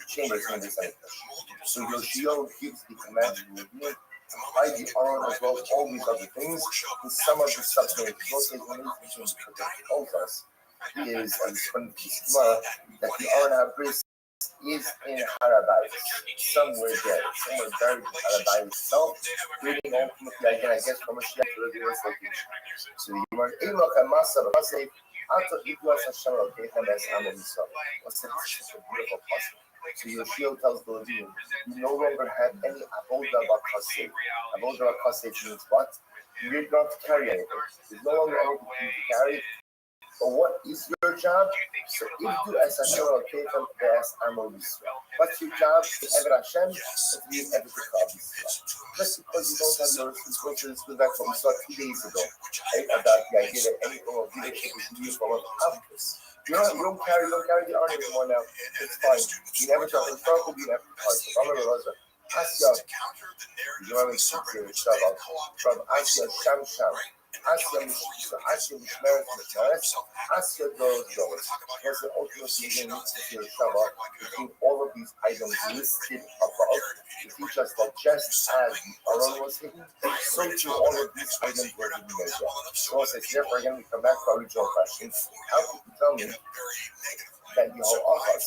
chambers in this Hamikdash. So Yoshio gives the command to Levin to hide the Aron as well as all these other things in some of the subterranean closely because he told us is, from the that the Aron HaBris is in Harabayis, somewhere there, somewhere buried in Harabayis itself, reading ultimately, again, I guess, from a Shia to the US location. So the Gemara, Eloch and Masa, the Masa, Ato Iglas Hashem Elokechem Es Amo Yisrael. What's that? It's a beautiful passage. So Yoshio tells the Levim, you no longer have any Avodah Bakaseh. Avodah Bakaseh means what? You're not to carry anything. There's no longer anything for you to carry. But what is your job? So if you as Hashem Elokechem Es Amo Yisrael. What's your job? To Ever Hashem, and to be Ever Klal Yisrael. Just because you don't have your responsibilities, go back to what we saw 2 days ago, right? About the idea that any form of leadership is used for obvious. You don't carry the Aron anymore now. It's fine. You never talk historical, you never talk. So I'm going to Asya, you know what I mean? From Asya Sham. Asya Mishmeret Mishmeret, Asya Doros. Here's the ultimate reason to hear Shabbat between all of these items listed above to teach us that just as the Aron was hidden, so too all of these items were hidden as well. So therefore, again, we come back to our original question. How could you tell me that Yehoachaz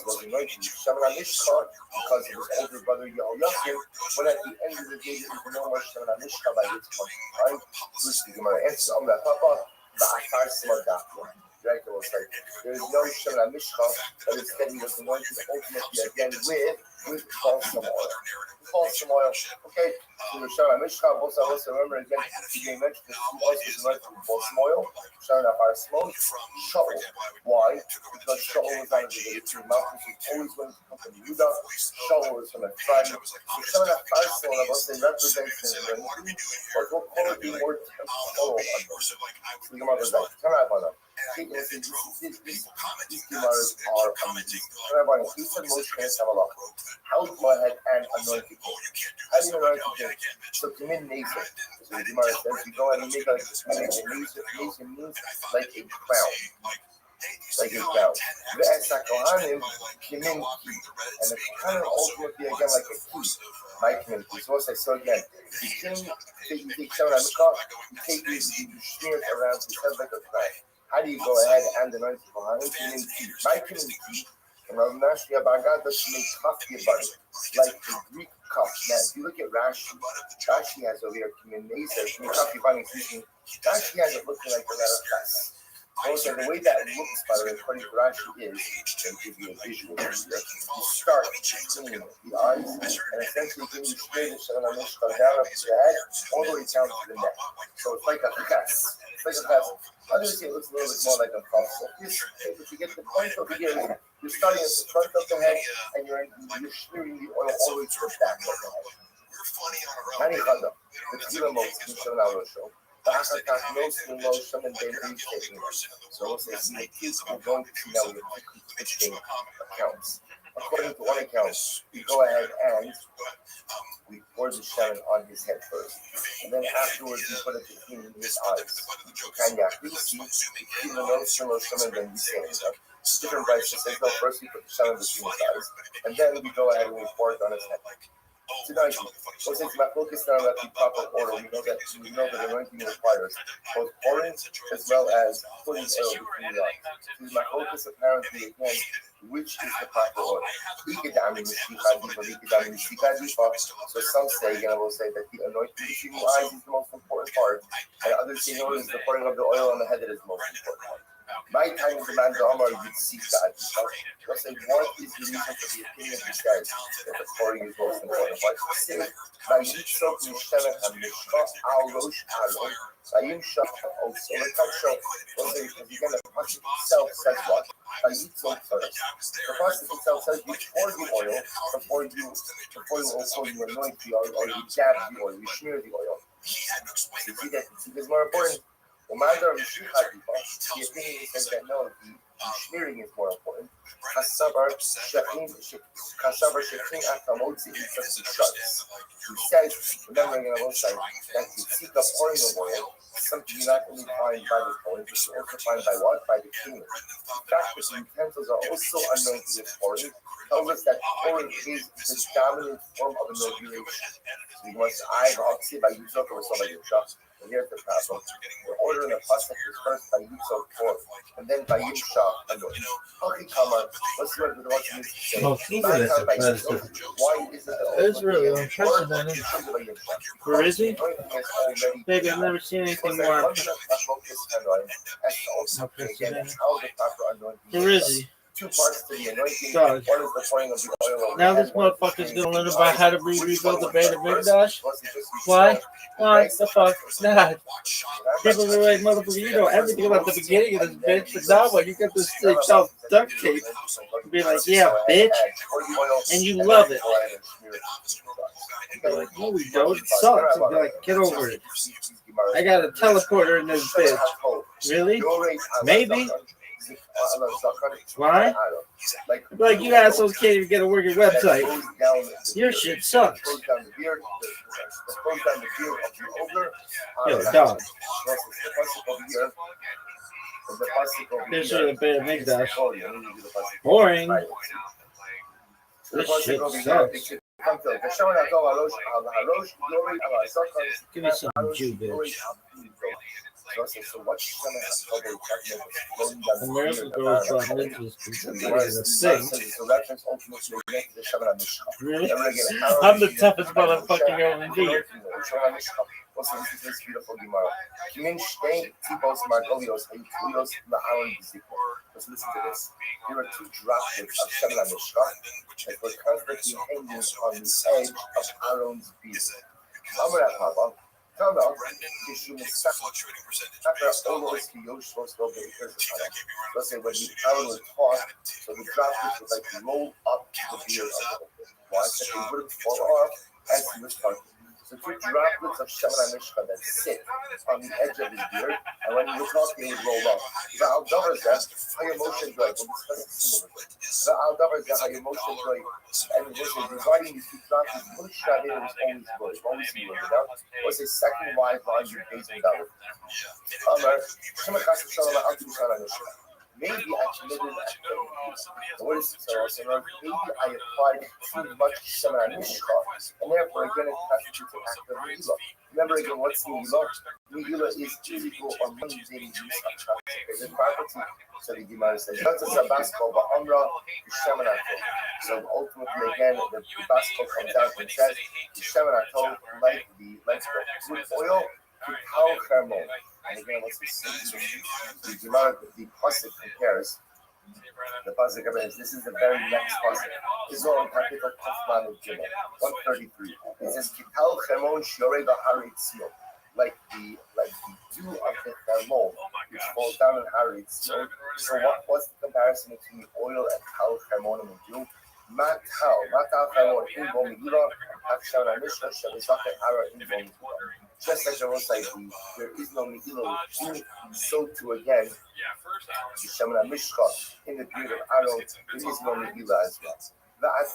was anointed with Shemra Mishcha because of his older brother Yehoyachim, when at the end of the day there is no more Shemra Mishcha by this point in time? Which the Gemara answers on that Papa, Ba'atar Smadakwa. Right, there is no Shemra Mishcha, but instead he was anointed ultimately again with balsam oil. Balsam oil, okay, so the Shemra Mishcha, also remember again, he mentioned that he also was anointed with balsam oil, Shemra Mishcha, Shaul. Why? Because Shaul was on the two mountains, he always wanted to come from Yehuda. Shaul was from a tribe. So Shemra Mishcha, represents the what we'll call it the more temporal under. So the Gemara was like, these Gemaras are amazing. He said Moshe has a lot. How do I have an anointed? How do you know anything? So commit nature. So the Gemara says you go and you make a nature means like a crown. Like a crown. Ve'es HaKohanim kiminki. And the Kohanim ultimately again like a key. My community. So what's I so again? You take someone on the cup, you smear it around the head like a crown. How do you go ahead and anoint the Kohanim? My community. And Rav Nashri Abagad does make coffee about it, like the Greek cup. Now, if you look at Rashi, Rashi has over here Kiminesa, coffee bunny speaking. Rashi has it looking like a letter class. Also, the way that it looks, by the way, according to Rashi, is, and give you a visual here, you start cleaning the eyes, and essentially when you spray the Shalom Mishka down up to the head, all the way down to the neck. So it's like a class. It's like a class. Others say it looks a little bit more like a puff. So if you get the point over here, you're starting at the front of the head, and you're smearing the oil all the way to the back of the head. Many other, the Tila Moshe, the Shalom Mishka. So we'll say, we're going to see now we're switching accounts. According to one account, we go ahead and we pour the shaman on his head first. And then afterwards, we put it between his eyes. Then we say, different verses say, no, first we put the shaman between his eyes. And then we go ahead and we pour it on his head. Tonight, so since my focus now at the proper order, we know that anointing requires both pouring as well as putting oil between the eyes. So my focus apparently again, which is the proper order. So some say, again, I will say that the anointing between the eyes is the most important part, and others say no, it's the pouring of the oil on the head that is the most important part. My time is the man the Omar you'd see that. I'll say what is the reason for the opinion who says that the pouring is most important? Like I say, Vayitzo Mishnah HaMishka Al Rosh Alon Vayimshach also the Kachon. Also, because again, the pasuk itself says what? Vayitzo first. The pasuk itself says you pour the oil before you anoint the oil or you dab the oil, you smear the oil. You see that it's more important. The opinion says that no, the smearing is more important. He says, remembering in a website, that you seek a pouring of oil, something you not only find by the pouring, but you also find by what? By the cleaning. The fact that the utensils are also anointed with pouring tells us that pouring is the dominant form of inauguration. So you must either obviously by Yusuf or somebody else. And here's the problem. We're ordering the pasuk is first by Yusuf forth, and then by Yusuf anointed. Okay, come on. Let's see what you say. Why is it It's really unprecedented. Where is he? Baby, I've never seen anything more unprecedented. Where is he? Two parts to the anointing. Dog. One is the pouring of the oil over Now this motherfucker's gonna learn about how to rebuild the Beit HaMikdash. Why? Why the fuck not? People be like, motherfucker, you know everything about the beginning of this bitch, but now when you get this thing called duct tape, you be like, yeah, bitch, and you love it. Be like, no, we don't. It sucks. And be like, get over it. I got a teleporter in this bitch. Really? Maybe. Why? Like you assholes can't even get a working website. Your shit sucks. Yo, dog. This shit a Beit HaMikdash. Boring. This shit sucks. Give me some Jew, bitch. American Girls Drop Ninjas considered a thing. Really? I'm the toughest motherfucker here in the Also, this is beautiful Gemara. Let's listen to this. There are two droplets of Shem HaMishka that were constantly hanging on the edge of Aaron's beard. Let's say when the Aaron was taught, so the droplets would like roll up the beard of the why? So they wouldn't fall off as he was talking. So So two droplets of Shemin HaMishcha that sit on the edge of his beard, and when he would talk, they would roll up. The Al-Davar Zeh, how your motion drive, we'll discuss it similarly. The Al-Davar Zeh, how your motion drive, and listen, regarding these two droplets, Moshe Rabbeinu was always good, always good, you know? Was his second wide line with Bezin David. Maybe I committed what is so maybe I applied too much Shemin HaMishcha, and therefore again it constitutes an act of Megillah. Remember again, what's Megillah? Megillah is physical or mundane use of the property. So the Gemara says, so ultimately again, the Baskal comes out and says, the Shemin HaTov, like the wood oil, Kikal Chermon. And again, what's the Gemara, the Pasuk compares. The Pasuk compares. This is the very next Pasuk. This is all in capital Kafman of Gimel, 133. It says, Kikal Chermon Shiorei B'Haritzio. Like the dew of the thermol, which falls down in Haritzio. So what's the comparison between oil and Kal Chermon and dew? Matal Chermon in Bo Megillah, Akshan HaMishcha Shabizach Hara in Bo Megillah. Just like the Rosai, there is no Megillah with dew, so too again, the Shemin HaMishcha in the beard of Aaron, there is no Megillah as well. It's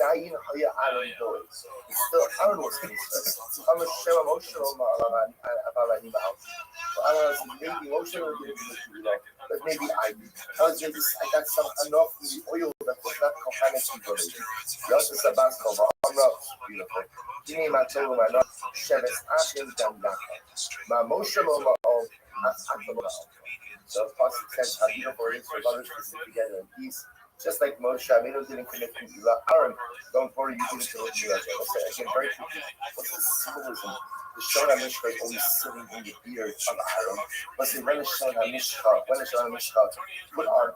still Aaron was concerned. I'm a share emotional maybe emotional, but maybe I got some enough of the oil that was not Kohanetic related. Just as a basketball, I'm not beautiful. Dine Matolu Manot, Sheves Achim Damdaka. Ma emotional, so Pasuk says, how beautiful it is for brothers to sit together in peace. Just like Moshe Rabbeinu didn't commit to Aaron, don't worry, you didn't commit to Aaron. Again, very quickly, what's the symbolism? The Shemin HaMishcha is always sitting in the beard of Aaron. Let's say when the Shemin HaMishcha put on,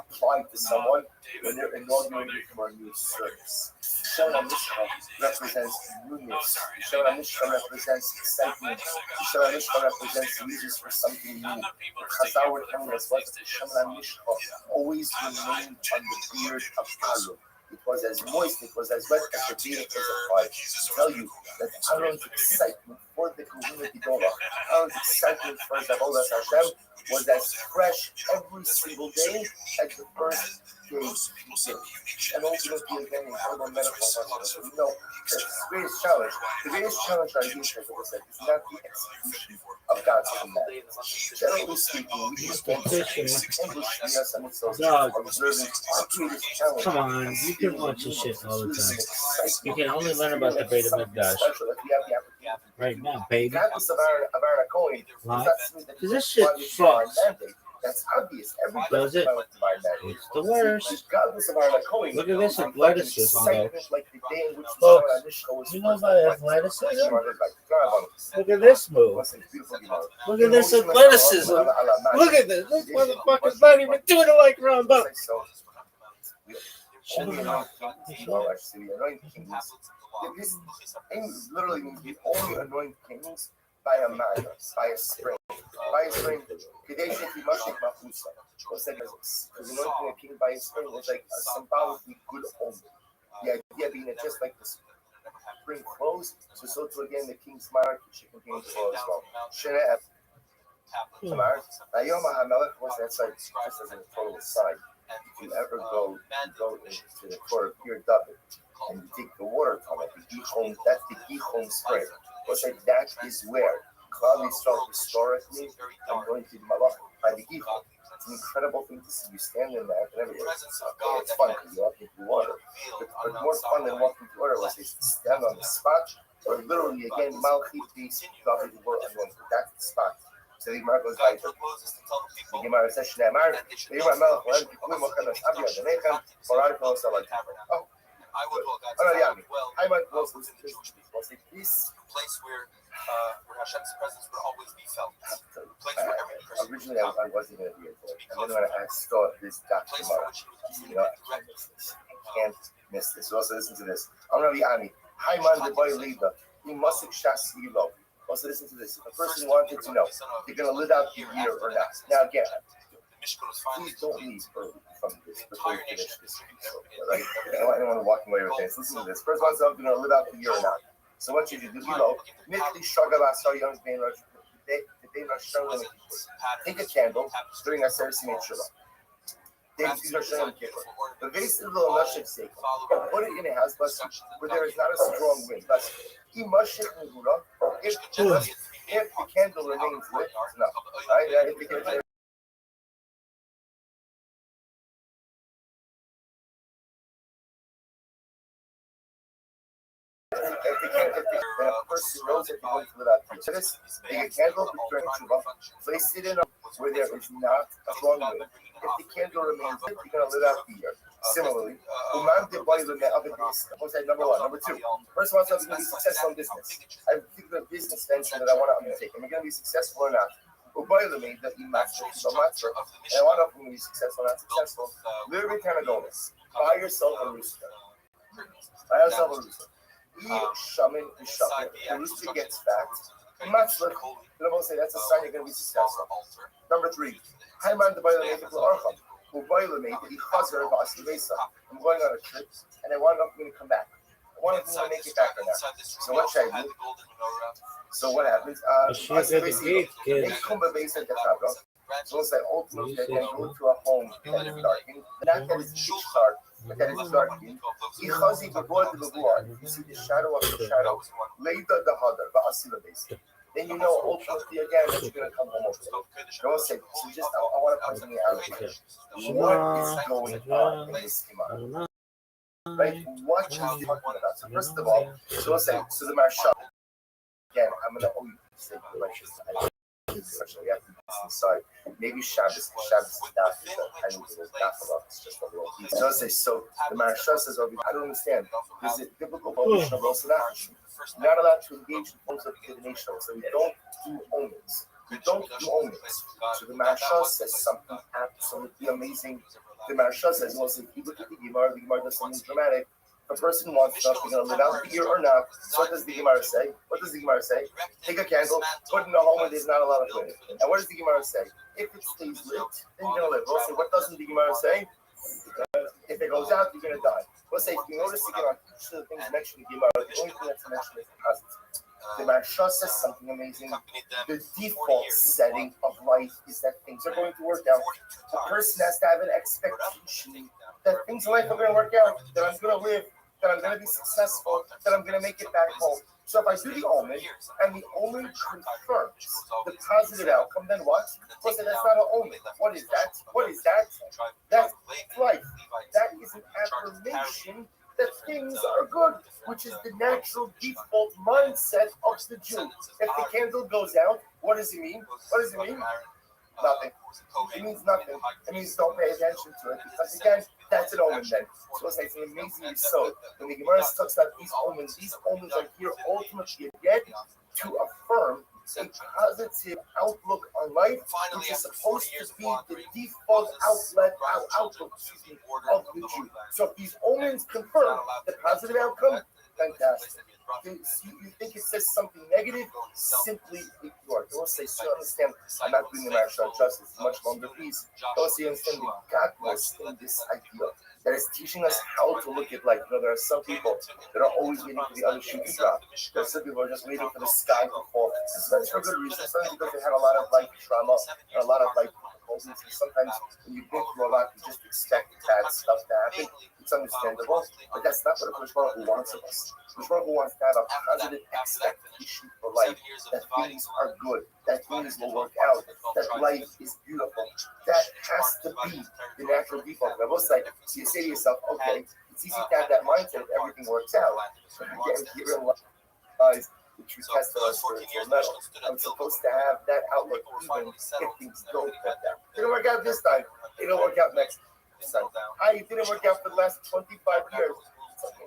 applied to someone, when they're inaugurated for a new service. Shemin HaMishcha represents newness. Shemin HaMishcha represents excitement. Shemin HaMishcha represents uses for something new. Chazal were telling us what the Shemin HaMishcha always remained on the beard of Aaron. It was as moist, it was as wet as the beard of fire. To tell you that Aaron's excitement for the community Gola, Aaron's excitement for Zavodas Hashem was as fresh every single day as the first day he did. And ultimately, again, in global medical hospitals, we know that the greatest challenge our youth has ever said is not the execution of God's commandments. Generally speaking, we just don't say English, yes, and it's also observing our greatest challenge. Come on, you can watch this shit all the time. You can only learn about the Beta Mikdash right now, baby. Regardless of our Cohen, why? Because this shit fucks. That's obvious. Everybody does it? It's the worst. Look at this athleticism, though. Folks, you know about athleticism? Look at this move. Look at this athleticism. Look at this. This motherfucker's not even doing it like Rambo. This literally means we only anoint kings by a man, by a spring. Because anointing a king by a spring was like a symbolically good omen. The idea being that just like the spring flows, so too again the king's marriage should continue to flow as well. What's that side? Just as a total aside, if you ever go into the court of Pir David and you take the water tunnel, that's the Gichon spring. What's like that is where Klal Yisrael historically and going to the Malach by the Gichon. It's an incredible thing to see you stand in there and everything. It's fun because you're walking through water. But more fun than walking through water was they stand on the spot, or literally again, Malchit Beast, David were anointed. That's the spot. So the Gemara goes like the Gemara says, "Shneimar, Yehuda Melech Olam Kikuim Ochem Ashabi Adonechem Forar Kol Salai." Oh, no, yeah. I might was it this place where Hashem's presence will always be felt. Place where every person originally I wasn't going to be able to. And then when I saw this tomorrow, I can't miss this. So also listen to this. I'm going to be Ani. Hi man, the boy leader. He must have shas Yilo. Also listen to this. If a person wanted to know they're going to live out the year or not. Now again, please don't leave early from this before you finish this video, right? I don't want anyone walking away with this. Listen to this. First one, I'm going to live out the year or not. So what should you do? Mitli Shagabas Young Bain Rush. Take a candle during a service made Shiva. The base of the Nashik Seiko. Put it in a house where there is not a strong wind. If the candle remains lit, no. If a person knows that they're going to live out here. So this, take a candle during Shiva, place it in where there is not a strong wind. If the candle remains lit, you're going to live out the year. Similarly, what's that? Number one. Number two, first of all, I'm going to be successful in business. I think the business venture that I want to undertake. Am I going to be successful or not? And I want to know if I'm going to be successful or not successful. Literally kind of go this. Buy yourself a rooster. Buy yourself a rooster. Shaman is shaman. The rooster gets fat. Matzlich. You know, say that's a sign you're going to be successful. Number three, I'm going to I'm going on a trip and I want to come back. I want to make it back or not. So what should I do? So what happens? So it's like ultimately I can go to a home that is darkened. Not that it's pitch dark, but that is darkened. You see the shadow of the shadow. Later the hadar, then you know ultimately again that you're going to come home over there. Don't say, so just I want to point something out here. What is going on in this schema? Right? What are you talking about? So first of all, so let's say, so the Marsha, again, I'm going to owe you to say the questions. We have to be inside. Maybe Shabbos is not I need to not about it's just a little piece. So let's say, so the Marsha says, I don't understand. Is it biblical prohibition of Rosanach? Not allowed to engage in forms of divination. So we don't do omens. We don't do omens. So the Maharsha says something absolutely amazing. The Maharsha says, well, if you look at the Gemara does something dramatic. If a person wants to know if they're going to live out the year or not, so what does the Gemara say? What does the Gemara say? Take a candle, put it in a home where there's not a lot of wind. And what does the Gemara say? If it stays lit, then you're going to live. We'll say, what doesn't the Gemara say? If it goes out, you're going to die. We'll say, if you notice again on each of the things mentioned in the Gemara, the only thing that's mentioned is the positive. The Maharsha says something amazing. The default setting of life is that things are going to work out. The person has to have an expectation that things in life are going to work out, that I'm going to live, that I'm going to be successful, that I'm going to make it back home. So if I do the omen, and the omen confirms the positive outcome, then what? Well, say that's not an omen. What is that? What is that? That's life. That is an affirmation that things are good, which is the natural default mindset of the Jew. If the candle goes out, what does it mean? What does it mean? Nothing. It means nothing. It means don't pay attention to it, because again, that's an omen then. So it's like an amazing result. When the Gemara talks about these omens are here ultimately again to affirm a positive outlook on life, which is supposed to be the default outlook of the Jew. So if these omens confirm the positive outcome, fantastic. You think it says something negative, simply ignore it. Don't say, so you understand, I'm not doing the Maharsha justice, much longer piece. Don't say, you understand the godless in this idea that is teaching us how to look at life. You know, there are some people that are always waiting for the other shoe to drop. There are some people who are just waiting for the sky to fall. Sometimes for good reason. Sometimes because they had a lot of life trauma and a lot of life difficulties. Sometimes when you've been through a lot, you just expect bad stuff to happen. It's understandable, but that's not what the Baruch Hu wants of us. The Baruch Hu wants to have a positive expectation for life, that things are good, that things will work out, that life is beautiful. That has to be the natural default. I will say, so you say to yourself, okay, it's easy to have that mindset if everything works out. But again, you realize the true test of our spiritual metal. I'm supposed to have that outlook even if things don't work out. It didn't work out this time. It'll work out next time. It didn't work out for the last 25 years.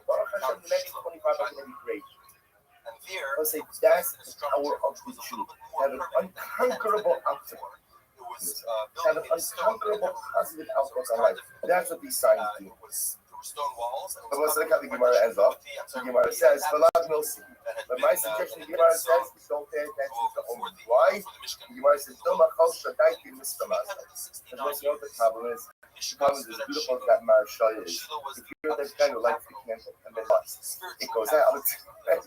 Baruch Hashem, the next 25 are going to be great. I'll say that's the power of the Jew. Have an unconquerable outlook. Have an unconquerable positive outlook on life. That's what these signs do. But let's look how the Gemara ends off. The Gemara says, but my suggestion, the Gemara says, is don't pay attention to omens. Why? The Gemara says, because you know what the problem is? The problem is, as beautiful as that Marshal is, if you're the guy who lights the candle and then it goes out,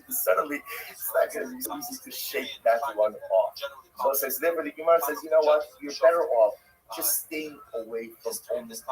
suddenly it's not going to be easy to shake that one off. So it says, therefore, the Gemara says, you know what? You're better off just staying away from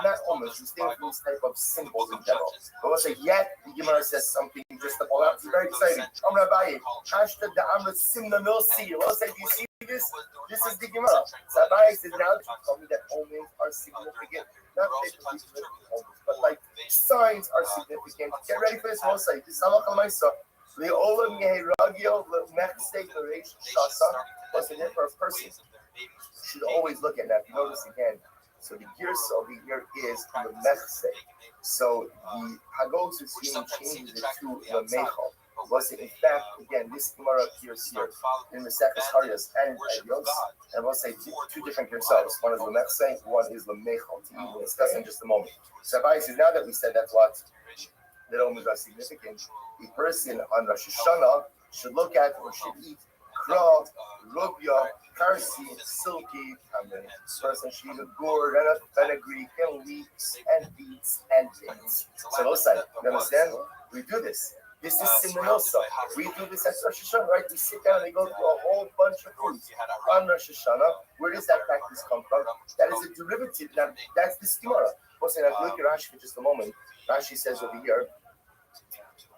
not almost, you're staying from these type of symbols in general. But we'll say, yet, the Gemara says something just to pull out. It's very exciting. I'm Rabbi, hashtag the Amrit Simna Milsi. We'll say, do you see this? This is the Gemara. Rabbi says, now that you told me that omens are significant, not significant omens, but like signs are significant. Get ready for this. We'll say, this is Halacha Maisa. Le'olam yeheragio le'mechsek l'reish shasa. What's the name for a person? You should always look at that. If you notice again, so the girsa over here is l'mechsek. So the Hagos is being changed to l'mechol. Was it in fact, again, this Gemara appears here in the Sefer Harias and Yos, and we'll say two different yourselves. One is l'mechsek, one is l'mechol. We'll discuss in just a moment. So now that we said that's what that omens are significant, a person on Rosh Hashanah should look at or should eat kra, rubia, karsi, silky, person should eat a gourd and a fenugreek and leeks and beets and dates. So those sides, you understand? We do this. This is Simnosa. We do this at Rosh Hashanah, right? We sit down and we go through a whole bunch of foods on Rosh Hashanah. Where does that practice come from? That is a derivative. That's the Gemara. If you look at Rashi for just a moment, Rashi says over here,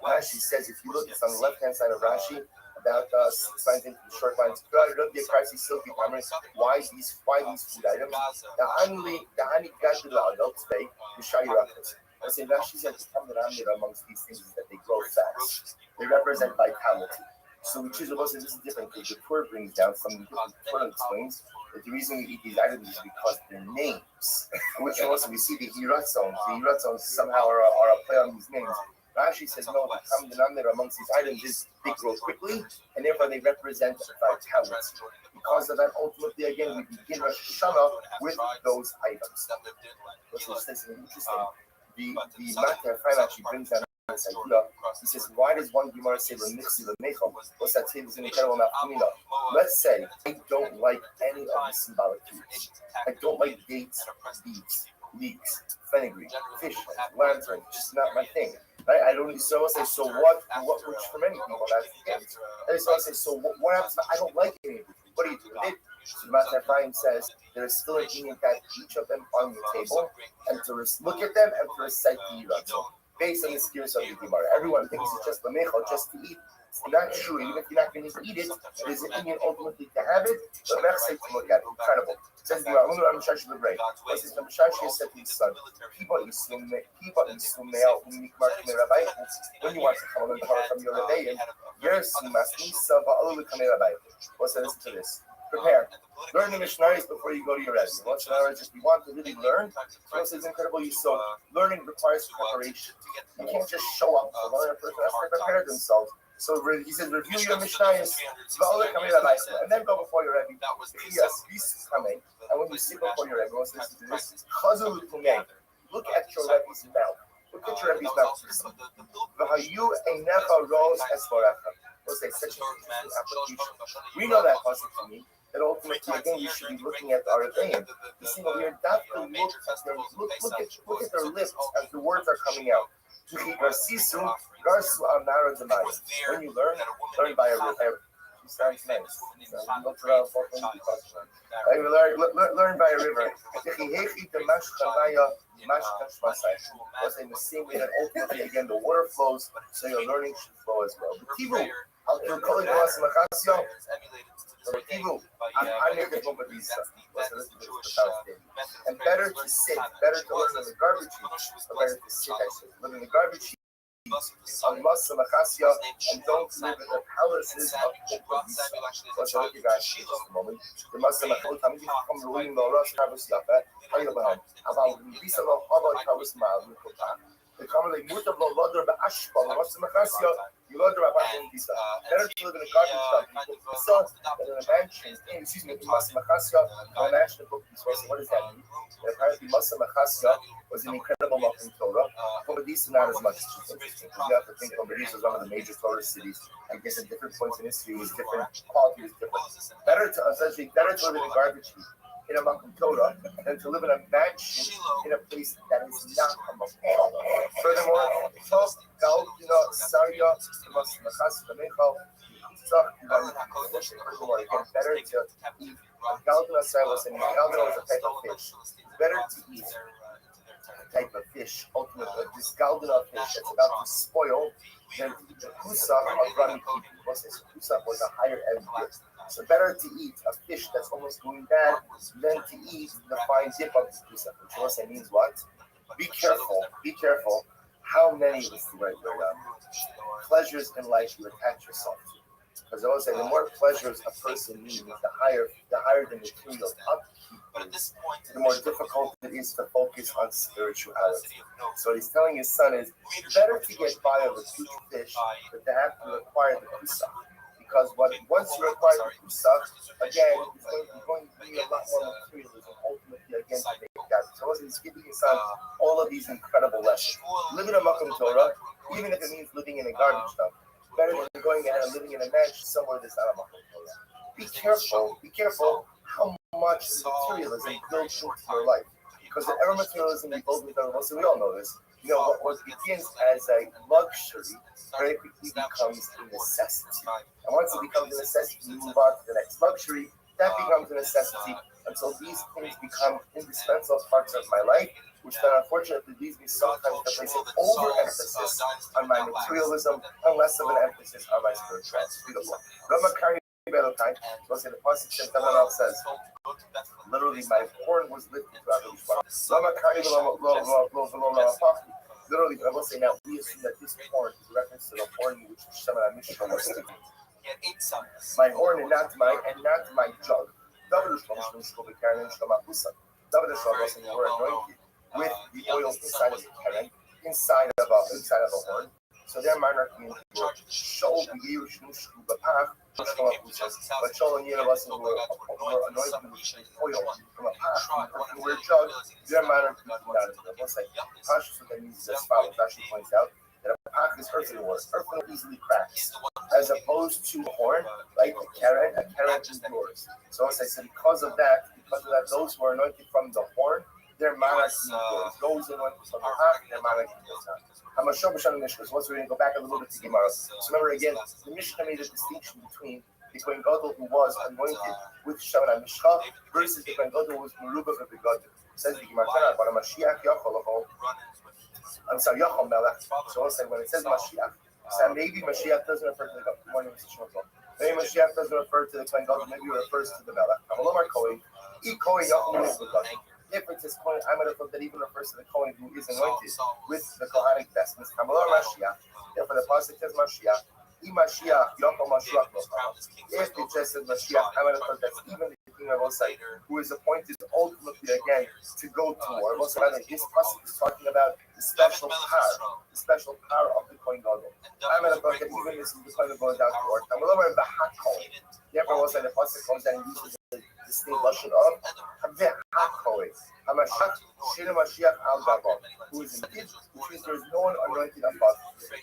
Rashi says, if you look, it's on the left-hand side of Rashi, about 6 lines into the short lines. Why these food items? The honey got to the adults say, the shayirakas. I say Rashi says the common amongst these things is that they grow fast. They represent vitality. So we choose to say this is different because the Torah brings down some of the Torah explains that the reason we eat these items is because their names, which also we see the hiratzons. The hiratzons somehow are a play on these names. Rashi says no, the common denominator amongst these items is they grow quickly and therefore they represent vitality. Because of that, ultimately, again, we begin Rosh Hashanah with those items. This is interesting. The Matter actually brings down this idea. He says, why does one Gemara say Remixi Lemechom? What's that say? It's an incredible nafkamina. Let's say I don't like any of the symbolic foods. I don't like dates, beets, leeks, fenugreek, fish, lantern, just not my thing. Right? I don't. So I'll say. So what? Which for many people that's the case. And so I say. So what happens? I don't like any of it. What do you do with it? So Master Ephraim says there is still an ingredient that each of them on the table, and to look at them and to recite the yiratzon based on the skills of the Gemara. Everyone thinks it's just lamechal, just to eat. It's not true. Even if you're not going to eat it, there's an ingredient ultimately to have it. But Mechsek to look at it. Incredible. Says the Gemara. I'm Mishashi the Brain. It says the Mishashi said to his son, "People Yisum Mea Unikmar Rabbi. When you want to come on the Torah from your rebellion, yes, you must listen Rabbi. What's that? Listen to this. Prepare. Learn the Mishnayos before you go to your Rebbe. Once an hour, just you want to really learn. So it's incredible. So learning requires preparation. You can't just show up. A learner person has to prepare themselves. So he says, review your Mishnayos, and then go before your Rebbe. Yes, this coming. And when you sit before your Rebbe, listen to this. Look at your Rebbe's mouth. Look at your Rebbe's mouth. We'll say such an application. We know that pasuk to me. That ultimately, again, we should be looking at our Rebbeim. You see over here, look at their lips as the words are coming out. When you learn by a river. She sounds nice. Learn by a river. In the same way that ultimately, again, the water flows, so your learning should flow as well. And better to sit, better to learn in the garbage heap, or better to sit, I say, live in the garbage heap, and don't live in the palaces of Kukubisa. Let's look at guys for just a moment. The Muslim Khamdi from the William Laura Travis Yafa, Hayaban, about Visa Hava Travis Mal, the commonly mutab lo lodder ba ashbal Muslim Khasia, you lodder about Visa. Better to live in a garbage dump than in a mansion, excuse me, Muslim Khasia, a mansion of Kukubisa. What does that mean? Apparently, Muslim Khasia was an incredible Muslim Torah. Mogadishu not as much. Interesting. You have to think Mogadishu is one of the major Torah cities. I guess at different points in history was different, quality was different. Better to live in a garbage heap in a Makom Torah than to live in a mansion in a place that is not a Makom Torah. Furthermore, again, better to eat a Galdina Silas, and Galdina is a type of fish. It's better to eat a type of fish, ultimately, this Galdina fish that's about to spoil, than to eat the Kusach of Rami Kipi. Kusach was a higher end gift. So better to eat a fish that's almost going bad than to eat the fine dip of the Kusach, which also means what? Be careful how many pleasures in life you attach yourself to. Because I always say, the more pleasures a person needs, the higher the material upkeep is, the more difficult it is to focus on spirituality. So what he's telling his son is, better to get by on the huge fish, but to have to acquire the kusach. Because once you acquire the kusach, again, it's going to be a lot more materialism, ultimately, again, to make that. So he's giving his son all of these incredible lessons. Live in a Makom Torah, even if it means living in a garbage dump. Better than going ahead and living in a mansion somewhere that's not a Makom Torah. Be careful how much materialism builds into your life. Because the ever materialism we build with our lives, we all know this, what begins as a luxury very quickly becomes a necessity. And once it becomes a necessity, you move on to the next luxury. That becomes a necessity until these things become indispensable parts of my life, which then unfortunately leads me sometimes to place an overemphasis on my materialism and less of an emphasis on my spirituality. Beautiful. The Pasuk says, someone else says, literally, my horn was lifted to literally, I will say now, we assume that this horn is a reference to the horn which Shema Mishra was speaking. My horn and not my jug. David were anointed with the oil inside of the keren, inside of a horn. So their minor community were Shol but Shol and Yeravas were anointed with oil from a pach, from a jug. Their minor community not as good. Once Pashas, what that means is as follows. Actually points out that a pach is earthenware. Earthenware easily cracks, as opposed to a horn, like a keren is yours. So as I said, because of that, those who are anointed from the horn, their mana is yours. Those anointed from the pach, their mana is yours. Once we're going to go back a little bit to Gemara. So remember again, the Mishnah made a distinction between the Kohen Gadol who was anointed with Shaman Mishcha versus the Kohen Gadol who was Meruba of the Gadol. Says the Gemara, but a Mashiach Yachol Melech. So also when it says Mashiach, so maybe Mashiach doesn't refer to the morning maybe Mashiach doesn't refer to the Kohen Gadol, maybe it refers to the Melech. Difference is Kohen. I'm going to thought that even refers to the Kohen who is anointed with the Kohanic vestments. Therefore, the pasuk says Mashiach. If it just says Mashiach, I'm going to thought that's even the king of Osai, who is appointed ultimately again to go to war. Also, this pasuk is talking about the special power of the Kohen Gadol. I'm going to thought that even this is the Kohen going down to war. Therefore, also the pasuk comes down and uses the distinct lashon of Hamashiach Shir Mashiach Al Gavo, who is indeed, which means there is no one anointed above.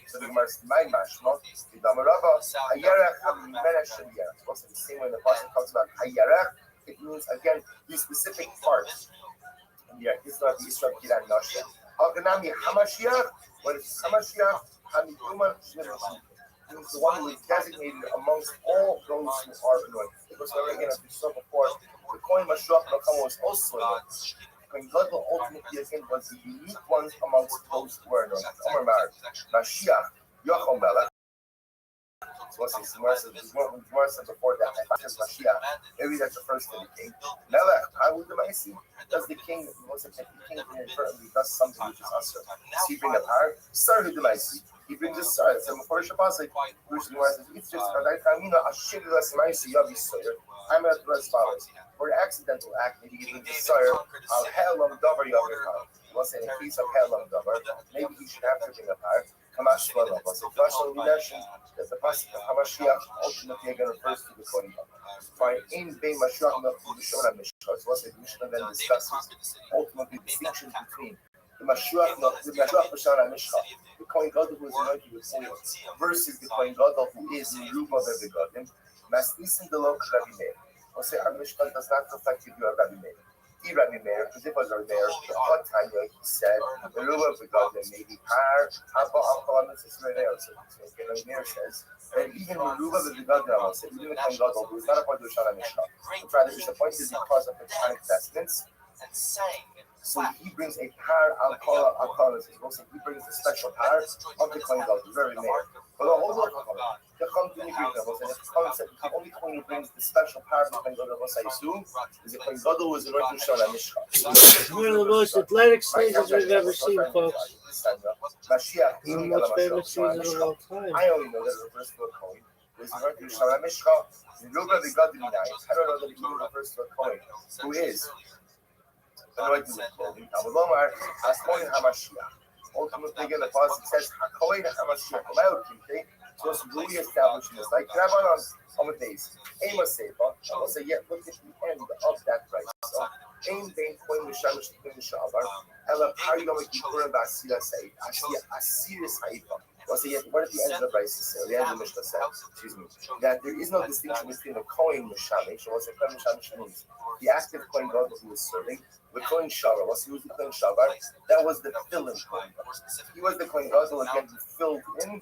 So the Gemara says, "My mashma, the Damarava Hayarach Hamelech Shaliyah." Also the same way the pasuk talks about Hayarach, it means again the specific part. Yeah, it's not the Yisrael Kiran Nasha. Haganami Hamashiach. What is Hamashiach? Hamiduma Shneimashim. Means the one who is designated amongst all those who are anointed. Because again, as we saw before, the Kohen Mashiach was also anointed. Kohen Gadol ultimately again was the unique ones amongst those who were anointed. Omer Mar, Mashiach, Yachol Melech. So what's this? Gemara said before that, if it says Mashiach, maybe that refers to the king. Melech, how would the Maisi? Does the king, once the king inadvertently does something which is usher? Does he bring a power? Start with the Maisi. He brings a star. So before Shabbos, it's just I'm going to do as follows. For an accidental act, maybe he brings a sire. I'll halam davar yavar. We'll say in the case of halam davar, maybe he should have to bring a power. Kamash Lama. So Joshua, we mentioned that the pasuk of Hamashiach ultimately again refers to the Kohen Gadol. Fine, in Bein Mashiach Nafim B'Shona Mishcha. So the Mishnah then discusses ultimately the distinction between the Mashiach B'Shona Mishcha, the Kohen Gadol who is anointed with oil, versus the Kohen Gadol who is Meruba Bebegadim. Masnisim Delok Rabbi Meir. I'll say our Mishnah does not reflect you are Rabbi Meir. He Rabbi Meir, because it was Rabbi Meir, the one time he said, the Ruba Begotten, maybe Par, Abba, Alpha, it's Rabbi Meir. So Rabbi Meir says, and even the Ruba Begotten, I said, even the Kohen Gadol, who is not a part of the Shana Mishnah, which rather is appointed because of the Tanic vestments. So he brings a par al-Kala, he brings a special par of the Kohen Gadol, very Meir. But the whole world, the Chum didn't agree with them. And the Chum said the only Kohen who brings the special power of the Kohen Gadol, I assume, is the Kohen Gadol who is in Rosh Hashanah Mishka. One of the most athletic stages we've ever seen, folks. Mashiach, The most famous season of all time. I only know that it refers to a Kohen who is in Rosh Hashanah Mishka. In Ruba Begotten, I don't know that it even refers to a Kohen who is anointed with clothing. Now, Lomar, as Kohen HaMashiach. Ultimately, again, the passage says, HaKohen HaMashiach. So it's really establishing this. Like, Rabban on the days, Amos Sefer, I will say, yet look at the end of that price. So, Aim Bain Kohen Mishamish Kohen Mishavar, Ela Pariyom Kippurim Ba'asira Said, Asira Saifa. Well, so yet, what did the end of the price say? The end of the Mishnah said, excuse me, that there is no distinction between the Kohen Mishamish, or what's the Kohen Mishamish means? The active Kohen God who was serving, the Kohen Shavar, what's he was the Kohen Shavar? That was the fill-in Kohen God. He was the Kohen God who again filled in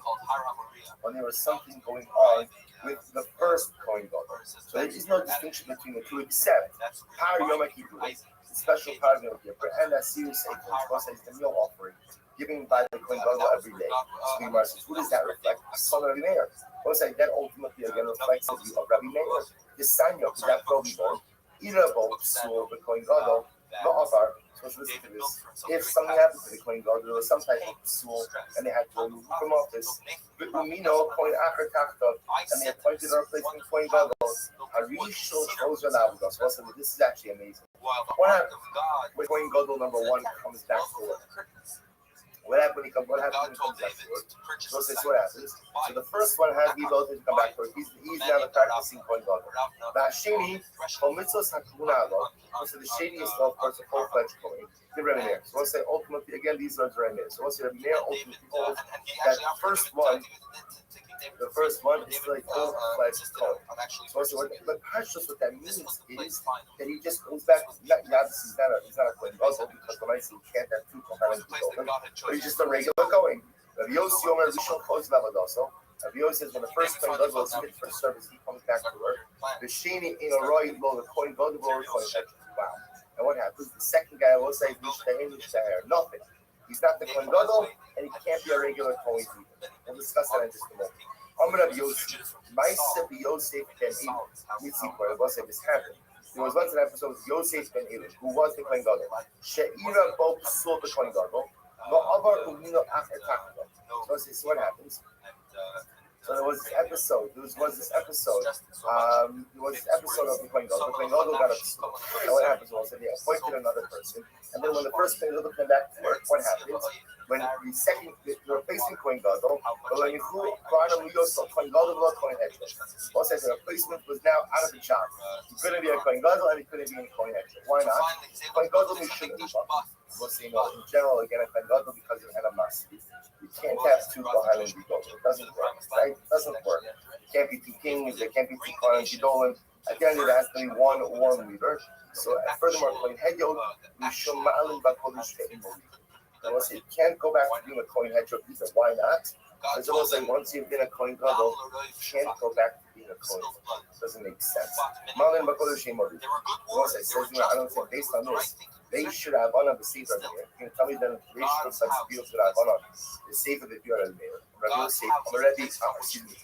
when there was something going on with the first Kohen God. So there is no distinction between the two except Par Yom Kippur, the special Par Yom Kippur, and that serious Eichel, is the meal offering given by the Kohen God every day. So who does that reflect? Son of Rabbi Meir. That ultimately again reflects the view of Rabbi Meir. The Sanya, that probably born, Irabo, so the Kohen God, not of our. So listen to this. If something happened to the Kohen God, there was some type of psul, and they had to remove him from office, but Umino, Kohen Acher Tachta, and they appointed a replacement Kohen God, Harishal Trojan Avos. So this is actually amazing. What happened when Kohen God number one comes back to work? What happened when he comes back to work? So what happens. So the first one had to be able to come back to work. He's now the practicing Kohen God. Bashini, Komitzos Hakunalo. So the shady is still, of course, a full-fledged Kohen. The Rabbi Meir. So we'll say ultimately, again, these are the Rabbi Meir. So we'll say Rabbi Meir ultimately holds that the first one is like full-fledged Kohen. So we'll say, but Pashtos, what that means is that he just goes back. He's not a Kohen Gadol because the right you can't have two Kohanim, but he's just a regular Kohen. Rabbi Yossi Omer Rishon Koz Lavadoso. Rabbi Yossi says when the first Kohen Gadol is fit for service, he comes back to work. The Sheni in a roy lo the Kohen Gadol or Kohen. Wow. And what happens? The second guy will say nothing. He's not the Kohen Gadol, and he can't be a regular Kohen either. We'll discuss that in just a moment. Rabbi Yossi, Ma'aseh Yosef ben Eli. Mitzipor, we'll say this happened. There was once an episode of Yosef ben Eli, who was the Kohen Gadol. She'ira bo psul the Kohen Gadol. So what happens? So there was this episode. There was this episode of the Kohen Gadol. The Kohen Gadol got upset. And what happens was that they appointed another person. And then when the first Kohen Gadol came back to work, what happens? When the replacing Kohen Gadol, the replacement was now out of the job. He couldn't be a Kohen Gadol and he couldn't be a Kohen Hedron. Why not? Kohen Gadol we shouldn't have. We'll see, in general, again, a Kohen Gadol because of Enamas. You can't have two Kohanim Gedolim. It doesn't work, right? It doesn't work. There can't be two kings. There can't be two Kohanim Gedolim. At the end of it, there has to be one warm leader. So, furthermore, Kohen Hedron, Mishum Ma'alim Bakodesh Ve'imoli. And we'll say you can't go back to being a Kohen Hedron either. Why not? Because it was like once you've been a Kohen Gadol, you can't go back to being a Kohen. It doesn't make sense. Ma'alim Bakodesh Ve'imoli. I don't say based on this. They should have on the sefer there. You can tell me that they should have some people should have on the sefer that you are there. Rabbi Yosef, excuse me.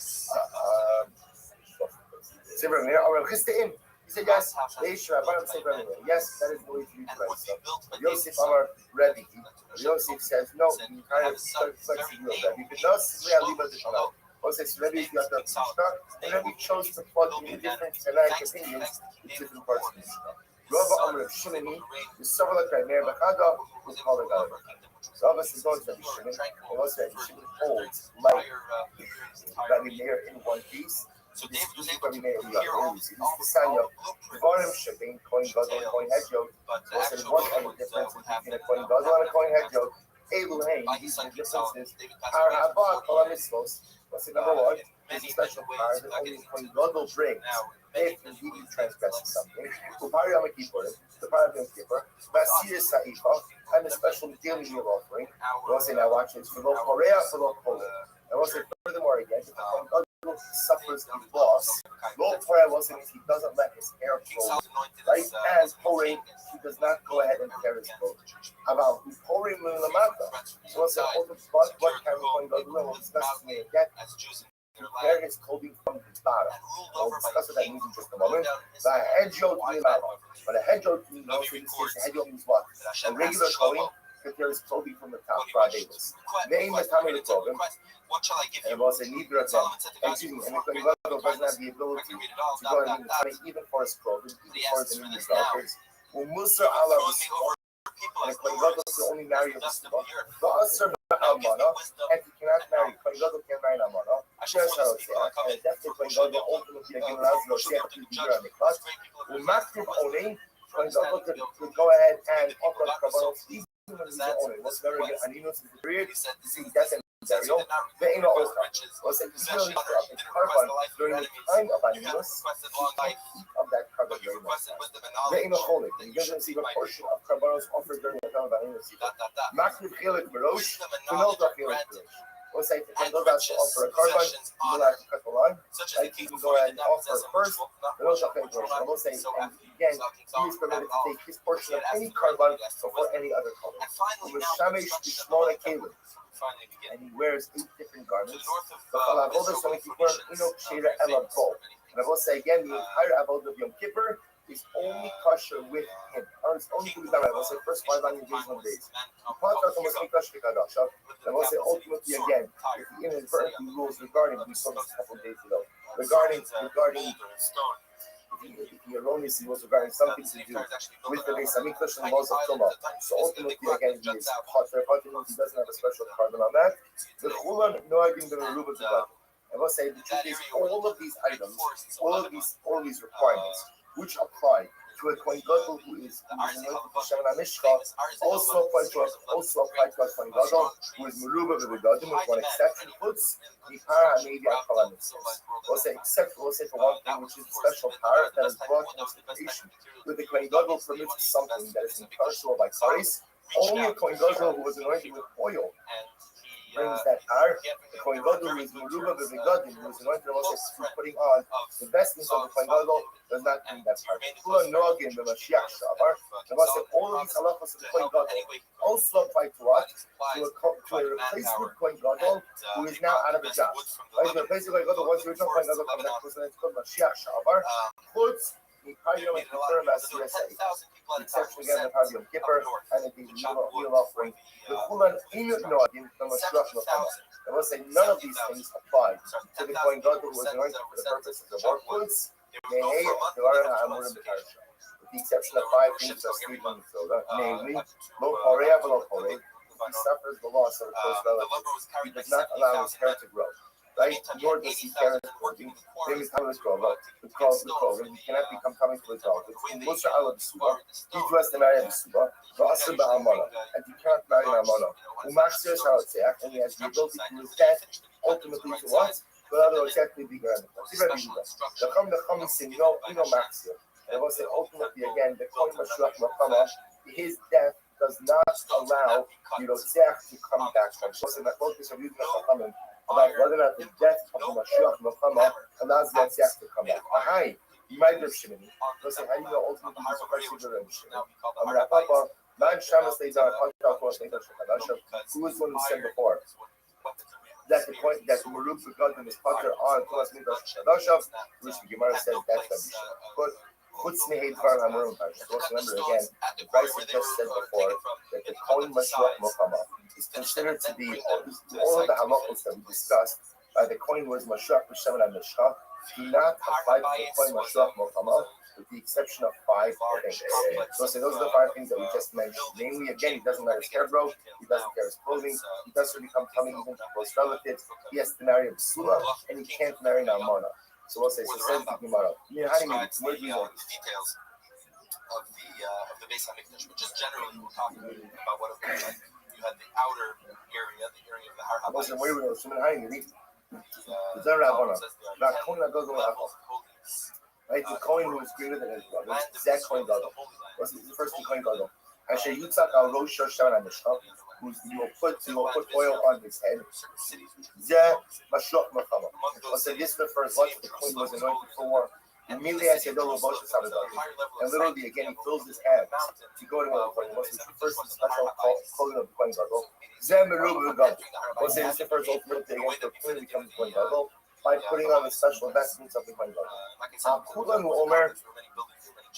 Sefer there, or Christain. He said yes. They should have on the sefer there. Yes, that is the way to utilize stuff. Yosef, our Rebbe. Yosef says no. You kind of flexible that. You can not simply leave it to know. Also, Rebbe is the other Mishnah, and Rebbe chose to plug in different Tanaic opinions in different parts of the Mishnah. Rava Amr of Shimoni, the Sovala Kramer Bachada, who called it out. Rava says, going to Rabbi Shimon, and also Rabbi Shimon holds like Rabbi Meir in one piece. So this is Rabbi Meir in the other. This is the Sanya. Devarim Shabin, Kohen Gadol, and Kohen Hedjot. Also, one other difference between a Kohen Gadol and a Kohen Hedjot Eluhain, by these his son are King Solomon. differences. David passed Our away Abba after 40 years. Kolamismos, what's the number one? In There's a many, special many power ways, that without only getting into Kohen it Gadol brings. now, in many, If many indeed you ways, transgress David's something, legacy was Upari Yom Kippur, the power of Yom Kippur, Vasir Sa'ifa, and a special daily meal offering. We'll say now watch this for Lo Korea, for Lo Korea. And we'll say furthermore again, if the Kohen Gadol suffers a loss, Lo Korea will say means he doesn't let his hair King grow, Solomon anointed right? as And Kohen, he does not go ahead and tear his coat. About Kohen Mulamata. So we'll say, what can the Kohen Gadol do? We'll discuss it again. as Jews in their Prepare land his clothing from his bottom. and ruled We'll over by discuss what that king means in just a who wrote moment. down his The history. hedgehog Wise means man, however, but a hedgehog means Rabbi also in this case, records a hedgehog means what? that A Hashem regular asked Kohen Shlomo prepares his clothing from the top what he for our wished. babies. Request, Name the request, Tamil request, program. request. What shall I give And you? we'll say neither of them. Solomon said to God, Excuse me, and the for Kohen great Gadol love doesn't and have the kindness. I ability can read it to all, go and dot, even dot, funny even for his clothing, But even he for asks his for enemy's this now. daughters. Musa You have Allah thrown me over people and as the Kohen Gadol lords, can only marry as a the dust of Vesiva. the earth. The Asr Now give me Amana, wisdom and he cannot and marry. knowledge. Kohen Gadol can marry an Amana. I shall Just for how this it's people I come and in, definitely for Kohen shall Gadol go ultimately to again allows you to shall get go to to the judge year on the these clock. great people of We the must for give wisdom, owning. for Kohen Gadol understanding to be able to could lead. go ahead To and make the people offer God was so Kabbalah pleased even with when his he's answer owning. to What's this very good. request. And he knows the period. He said, this See, is death and since you burial. did not They ain't request all riches, was it possession, really for up you the didn't request carbon the life of during your the enemies, time of you haven't Animus, requested he long can life, eat of that carbon but you very much. requested wisdom and They ain't a knowledge holy. that He you should doesn't see lead the my portion people. of carbonos offered during the time of Animus. Dot, dot, dot. Makriv Chilik Barosh, Wisdom and we know knowledge are that Chilik granted, Barosh. We'll say if and Kohen Gadol has to riches, offer a carbon, possessions, he will honor, have to cut the line. such as Like the he king can go before he ahead did and not offer possess and first. which will not We know which that Kohen will Gadol. not We'll say, be so and after again, so King he is Solomon permitted had to all. take his portion He of had asked any for carbon he asked for before wisdom. any other color. And finally, With now the Shamish destruction of the Bishmona Holy Temple Kalim, finally begin. and he wears 8 different To garments. the north of The Chalavodah Israel, so the he wear Phoenicians, Ino Shira very Ela famous Bo. for many And I will things. say again, the entire Avodah of Yom Kippur is only kosher with him. Or it's only to be done. I will say first 5 days on days. Patra to must be kosher kadasha. And I will say ultimately again, if he inadvertently rules regarding, we saw this a couple of days ago, regarding if he erroneously was regarding something to do with the Beis Hamikdash and the laws of Tumah. So ultimately again, he is Patra. Patra means he doesn't have a special carbon on that. The Chulan Noagim the Meruba Tibad. I will say the truth is all of these items, all of these requirements, which apply to a Kohen Gadol who is anointed with Shem HaMishcha, also apply to a Kohen Gadol who is Meruba V'Begadim, with one exception, Chutz Nipara Maybe Akala Mitzvahs. We'll say for one thing, which is a special power that is brought into stipulation. With the Kohen Gadol permits something that is imperishable by Karis, only a Kohen Gadol who was anointed with oil brings that power. The Kohen Gadol who is Meruba V'Begadim, who is anointed with putting on the vestments of the Kohen Gadol, does not bring that power. Kula Noagim B'Mashiach Shavar. And we'll say all of these halachos of the Kohen Gadol also apply to what? To a replacement Kohen Gadol who is now out of the job. Right? The replacement Kohen Gadol, once the original Kohen Gadol comes back, it's called Mashiach Shavar. Chutz Nipayim and Kippur Masiyah Seif. The exception again, the Party Yom Kippur, and the meal offering. The Chulan Inut Noagim from Mashiach Milchama. I will say none of these things apply to the Kohen Gadol who was anointed for the purposes of war goods, with the exception of 5 things that Steve in Minnesota, namely, Lo Horea V'Lo Hore. He suffers the loss of a close relative. He does not allow his hair to grow. Right? Nor does he care his clothing. Name is Tamil Krova, the clothing. He cannot become coming to his relatives. In Musar Allah B'Suba, he has to marry a B'Suba, V'Asr Ba'amana, and he cannot marry an Amana. Umashir Shalatzeach, and he has the ability to his death, ultimately to what? But other exactly bigger than the Chum say no, Maxia. And I will say ultimately again, the Kohen Mashiach Machama, his death does not allow Yirotzeach to come back from. So the focus of Yudin Chachamim about whether or not the death of the Mashiach Machama allows Yirotzeach to come back. Ahai, you might have Shimini. So say, how do you know ultimately he's a person of Rebbe Shimini? Papa, Man Shamas Leidah, who was one who said before that the point that the Merub Begadim is putter on Tumas Midrash Shadashav, which the Gemara says that's Rabbi Shimon. But Chutz Mehei Dvar HaMarum, I just want to remember again, the Bryce just said before that the Kohen Mashiach Mochama is considered to be all of the halachos that we discussed by the Kohen was Mashiach B'Shem HaMishcha do not apply to the Kohen Mashiach Mochama, with the exception of 5 things. So those are the 5 things that we just mentioned. Namely, again, he doesn't let his hair grow, he doesn't wear his clothing, he doesn't become coming even to close relatives, he has to marry a B'Sula, and he can't marry an Almana. So we'll say, so says the Gemara. Describes the details of the Beis Hamikdash, but just generally we're talking about what it looks like. you had the outer area, the area of the Har was in HaBayis. way with some hiding. The Talmud Talmud says says there there are are 10 levels levels of holiness. right? The Kohen who is greater than his brothers. Land of Zach Israel Kohen is the Gadol. Holy Land. What's the first thing Kohen Gadol? Asher Yitzhak al Rosh Hashanah Mishkan, who you will put oil on his head. Zeh Mashloch Machama. What's the this refers what the Kohen was anointed for war. Immediately I said, "No, Rosh Hashanah." And literally again, he fills his hands to go to the Kohen, which refers to the special clothing of the Kohen Gadol. Zeh Meruba Gadol. What's the this refers ultimately against the Kohen becomes Kohen Gadol by putting on the special vestments of the Kohen Gadol. Kulanu Omer.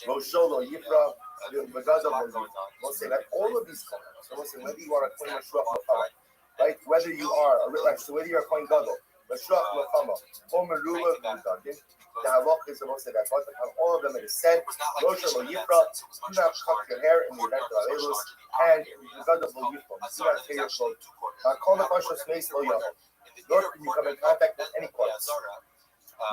Rosholo, Yifra, we'll say that all of these colors, so we'll say whether you are a Kohen Mashuach Mafama, right? Whether you are so whether you're a Kohen Gadol, Mashuach Mafama, or Meruba Muzagin, the halach is supposed to say that, but on all of them it is said, Rosholo, Yifra, do not cut your hair in the event of Avelos, and the Gadol will Yifra, do not tear your clothes. Call the Pashas Mace Lo Yahoo. Nor can you come in contact with any clothes.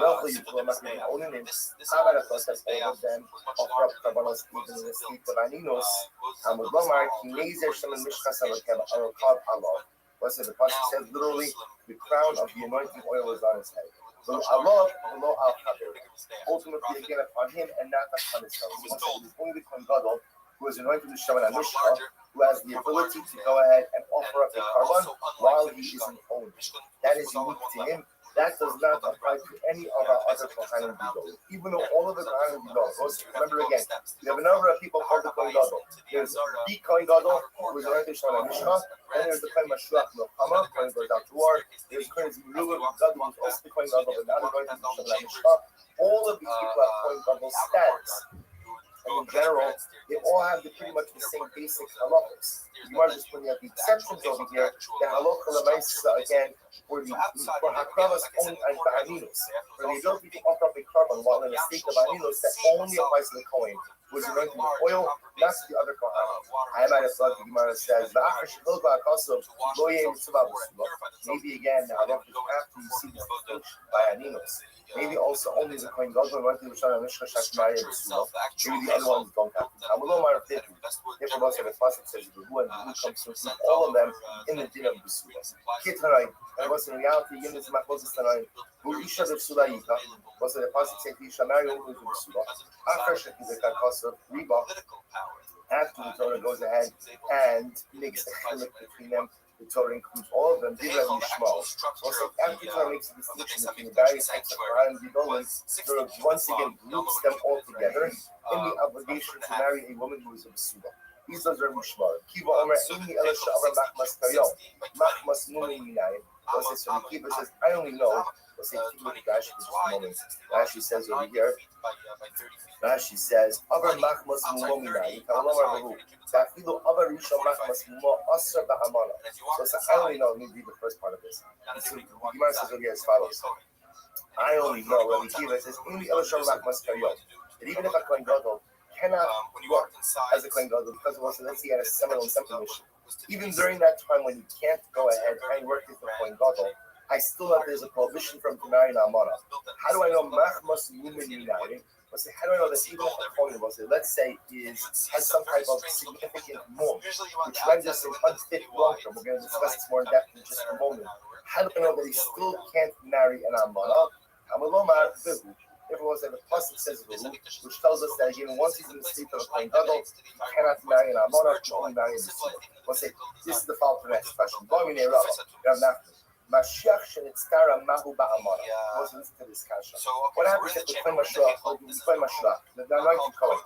No, you will not be owning it. How about a plus that all of them offer up Karbanos even in the state of Aninos? Hamud Lomar, Kinezer Shaman Mishkas Alakem Alokab Allah. What's it? The Pasuk says literally, the crown of the anointing oil is on his head. So Allah, below Al Kabir. Ultimately, again, upon him and not upon himself. It is only the Kohen Gadol who is anointed with Shaman Mishka, who has the ability to go ahead and offer up the Karban while he isn't owned. That is unique to him. That does not apply to any of our other Kohanim Gadol. Even though all of the Kohanim Gadol, remember again, we have a number of people called the Kohen Gadol. There's the Kohen Gadol, who is anointed Shaman Mishka, and there's the Kohen Mashuach Milchama, Kohen goes out to war. There's Kohen Zerubbabel Gadol, who's also the Kohen Gadol, but not anointed Shaman Mishka. All of these people have Kohen Gadol status. And in general, they all have pretty much the same basic halachas. You are just putting out the exceptions over here. The halacha l'maisa again for hakravas only and ba'aninos, for the ability to offer up a carbon while in a state of aninos that only applies to the Kohen, who is anointed with oil, not to the other kohanim. I might have thought the Gemara says maybe again the halacha after you see the by aninos. Maybe also only the Kohen Gadol anointed with Shaman Mishka Shashmaya B'Sulah. Maybe the other ones don't have to. Amalomar Fitu. Therefore, also the Pasuk says the Hu and the Hu comes to include all of them in the din of B'Sulah. Kitanai. And was in reality Yinus Machmoses Tanai. Hu Isha B'Sulah Yika. Was the Pasuk says Isha Mary only with B'Sulah. After Shekizek HaKasav Riba. After the Torah goes ahead and makes the chilik between them. The Torah includes all of them. Divra Yishmael. Also, after the Torah makes a distinction between the various types of Kohanim Gedolim, the Torah once again groups them all together in the obligation to marry a woman who is a B'Sulah. These those are Mishmar. Kiva Omer Imi Elisha Avar Machmas Karyom. Machmas Muni Minayim. So the Kiva says, I only know. Let's say Kiva Rashi for just a moment. Rashi says over here. Rashi says, Avar Machmas Mumo Minayim. Kalamar Baru. Tafilu Avar Risha Machmas Mumo Asar Ba'amana. So I only know. Let me read the first part of this. So Gemara says over here as follows. I only know. Rabbi Kiva says, Imi Elisha Machmas Karyom. That even if a Kohen Gadol cannot work as a Kohen Gadol because of let's say he had a seminal symptom issue. Even during that time when he can't go ahead and work with the Kohen Gadol, I still know there's a prohibition from to marry an Amana. How do I know Machmas Mumin United? How do I know that even if a Kohen, let's say, has some type of significant mum, which renders him unfit long term? We're going to discuss this more in depth in just a moment. How do I know that he still can't marry an Amana? Amalomar Vivu. If it was that the Pasuk says Vivu, which tells us that again, once he's in the state of a Kohen Gadol, he cannot marry an Amana, he can only marry a B'Sulah. We'll say, this is the follow to the next question. Mashiach shenitzkara mahu ba'amana. Let's listen to this kasha. What happens if the Kohen Mashiach, the anointed Kohen,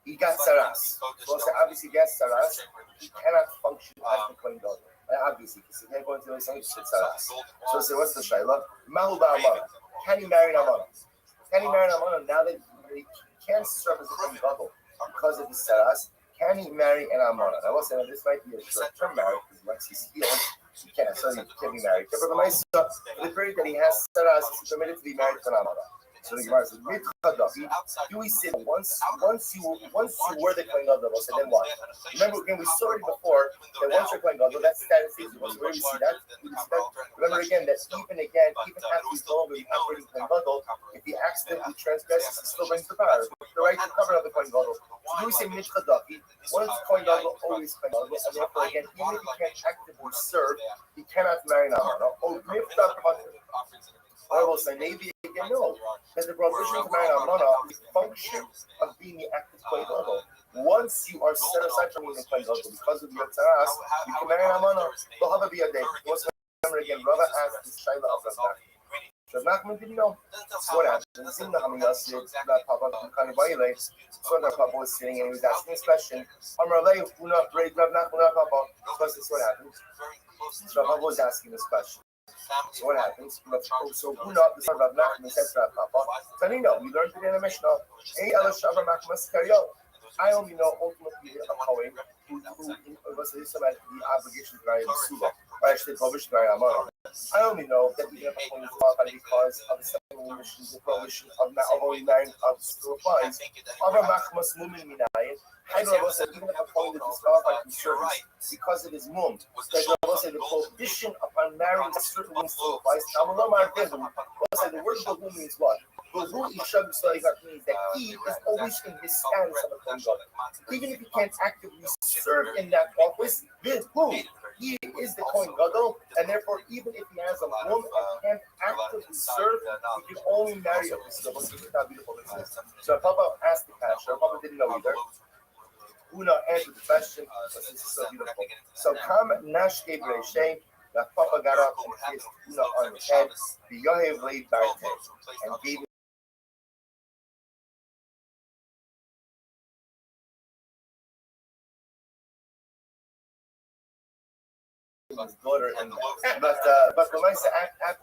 he got saras? Well, so obviously he gets saras, he cannot function as the Kohen Gadol. Obviously, because he can't go into the something to saras. So say, what's the shayla? Mahu ba'amana. Can he marry an amana? Can he marry an amana now that he can't serve as a Kohen Gadol because of the saras? Can he marry an amana? Now, we'll say this might be a short-term marriage because once he's healed, he can't. So he can be married. But the period that he has saras, he's permitted to be married to an amana. So the Gemara says, do we say once you were the Kohen Gadol, so then what? Remember again, we saw it before that once you're Kohen Gadol, that status is where we see that. Remember again that even after he's no longer the operating Kohen Gadol, if he accidentally transgresses, he still brings the power, the right to cover of the Kohen Gadol. So do we say Mitchadaki? Once Kohen Gadol, always Kohen Gadol, and therefore again, even if he can't actively serve, he cannot marry Namana. Or I will say maybe again no, because the prohibition to marry Amana is the function of being the active Kohen Gadol. Once you are set aside from being a Kohen Gadol because of your tzaras, you can marry Amana. They'll have a day. Remember again, Rava asked this Shaila of Rav Nachman. Rav Nachman didn't know. So what happened? In the Hamiyasir, that Papa kind of violates. So that Papa was sitting and he was asking this question. Amar Lei, who not raised Rav Nachman, Rav Papa? So this is what happened. So Rav Papa was asking this question. So what happens? So who not the son of Rav Nachman said to Rav Papa? Tanino, we learned it in the Mishnah. I only know ultimately a Kohen who was the obligation to marry a Suba, or actually published marry Amana. I only know that even if a Kohen is qualified because of the second mission, the prohibition of only marrying still applies. Avra Machmas Mumin Minayin. I know that even if a Kohen is disqualified from service because of his mum, that the prohibition upon marrying a certain woman still applies. Now, the word Bahu means what? Bahu Ishab Salihat means that he is always in his stance of a Kohen Gadol. Even if he can't actively serve in that office, he is the Kohen Gadol, and therefore, even if he has a woman and can't actively serve, he can only marry a Pesach. So Papa asked the pastor, Papa didn't know either. Una answered the question. This is so beautiful. So come Nash gave Reshay, that Papa got up and kissed Una on the head, the Yohev laid back and gave his daughter and but after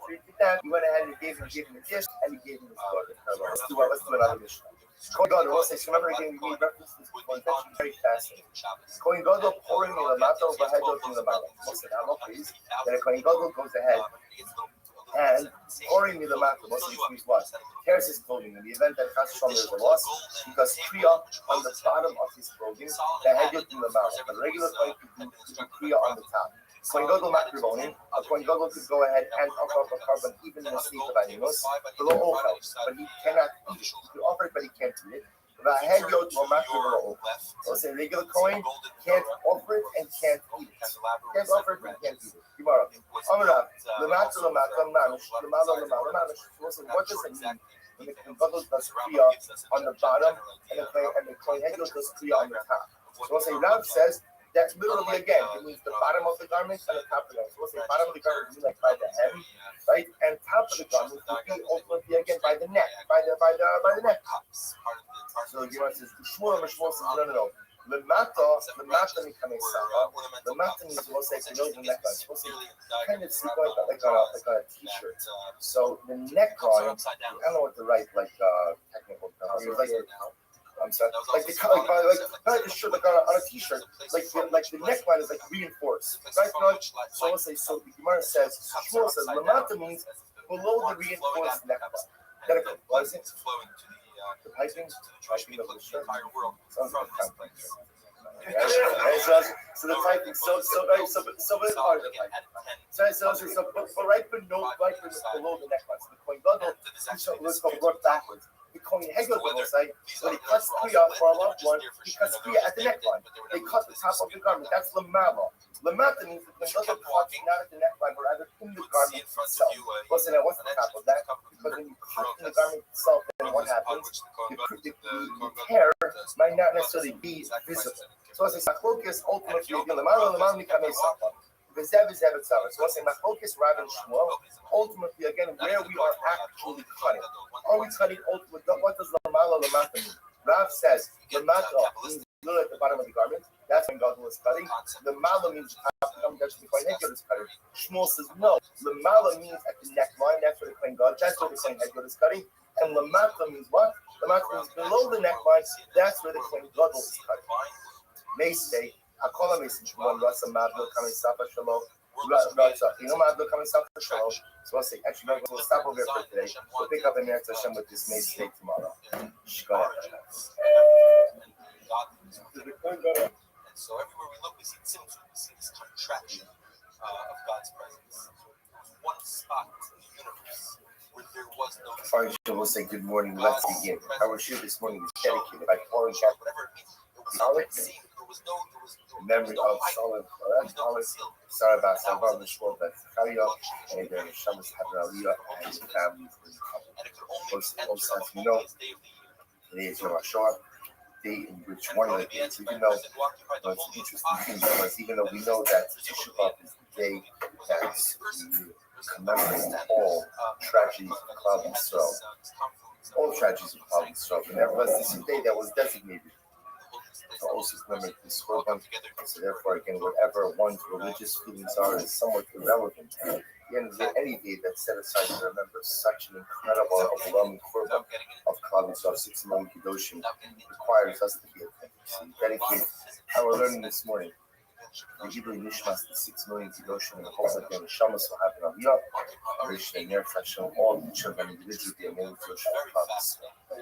he did that, he went ahead and gave him a kiss and he gave him his daughter. Let's do another mission. Kohen Gadol, remember again, we referenced this before, it's actually very fascinating. Kohen Gadol pouring in the matter over head of the matter. Most of the please, then Kohen Gadol goes ahead and pouring in the matter. Most of means what? Tears his clothing in the event that Chas Shalom is a loss, because Kriya on the bottom of his clothing, the head of the matter. The regular Kohen could do Kriya on the top. Kohen Gadol Makribonim, a Kohen Gadol could go ahead and offer up a carbon even in the state of animals, below all health, but he cannot eat it. He can offer it, but he can't eat it. The head goes to a Makribonim. So say regular Kohen can't offer it and can't eat it. Can't offer it and can't eat it. Tomorrow. Amarav, Lamata, Mamish, Lamala, Mamish. So what does it mean when the Kohen Gadol does Kriya on the bottom and the Kohen head does Kriya on the top? So we'll say Rav says, that's literally again, it means the bottom of the garment and the top of the garment. So we'll say bottom of the garment would be like by the hem, right? And top of the garment would be ultimately again by the neck, by the neck. So the Gemara says, Shmuel says, no. The mata becoming sama. The mata means we'll say below the neckline. We'll say kind of see like a t-shirt. So the neckline, I don't know what the right technical term is. Like I'm sorry, like not a shirt, like on a t-shirt, like the neckline is like reinforced, right? So let's say, so the Gemara says, Shmuel says, Lamata means below the reinforced neckline. That was it. The piping of the shirt. Sounds like piping. So the piping, so very hard the piping. So but right below the neckline. So the Kohen Gadol, let's go work backwards. The Kohen Hegel will say, when he cuts Kriya for a loved one, he cuts Kriya at the neckline. They cut the top of the garment. That's Lamala. Lamata means that the Kohen cuts not at the neckline, but rather in the garment itself. What's the top of that? Because when you cut in the garment itself, then what happens? The tear might not necessarily be visible. So as a focus, ultimately, Lamala becomes a the Zev is Zev itself. So let's say Machlokas, Rav, and Shmuel. Ultimately, again, where we are actually cutting. Are we cutting ultimately? What does Lamala Lamata mean? Rav says Lamata means little at the bottom of the garment. That's when God was cutting. Lamala means top of the garment. That's when the Kohen Hegel is cutting. Shmuel says no. Lamala means at the neckline. That's where the Kohen God. That's where the Kohen Hegel is cutting. And Lamata means what? Lamata means below the neckline. That's where the Kohen God is cutting. May say. Akola Mason Shmuel Rasa Mabno coming Safa Shalom. You know, I'm coming south for shalom. So I'll say, actually, we'll stop over here for today. We'll pick up in Eretz Hashem with this made steak tomorrow. Shkoyach. And so everywhere we look, we see tzimtzum, we see this contraction of God's presence. There was one spot in the universe where there was no All will say good morning. Let's begin. Our shir this morning is dedicated by pouring back the memory of Solomon, Sarah Basavar, the Shmuel Ben Zechariah, and the Shabbos Hadar Aliyah, and his family. Most as you know, today is Yom HaShoah, day in which one of the days, even though it's an interesting thing, because even though we know that Tisha B'Av is the day that we commemorate all tragedies of Klal Yisrael, all tragedies of Klal Yisrael, but nevertheless, this is a day that was designated to also commemorate this program. So therefore, again, whatever one's religious feelings are is somewhat irrelevant. At the end of the day, any day that's set aside to remember such an incredible, overwhelming korban of Klal Yisrael, 6 million Kedoshim, requires us to be attentive. So dedicated. How we're learning this morning, the Hebrew Nishmas, the 6 million Kedoshim, and the hope that the Neshamas will happen on Aliyah, Restream, Restream, all each of them individually, and maybe to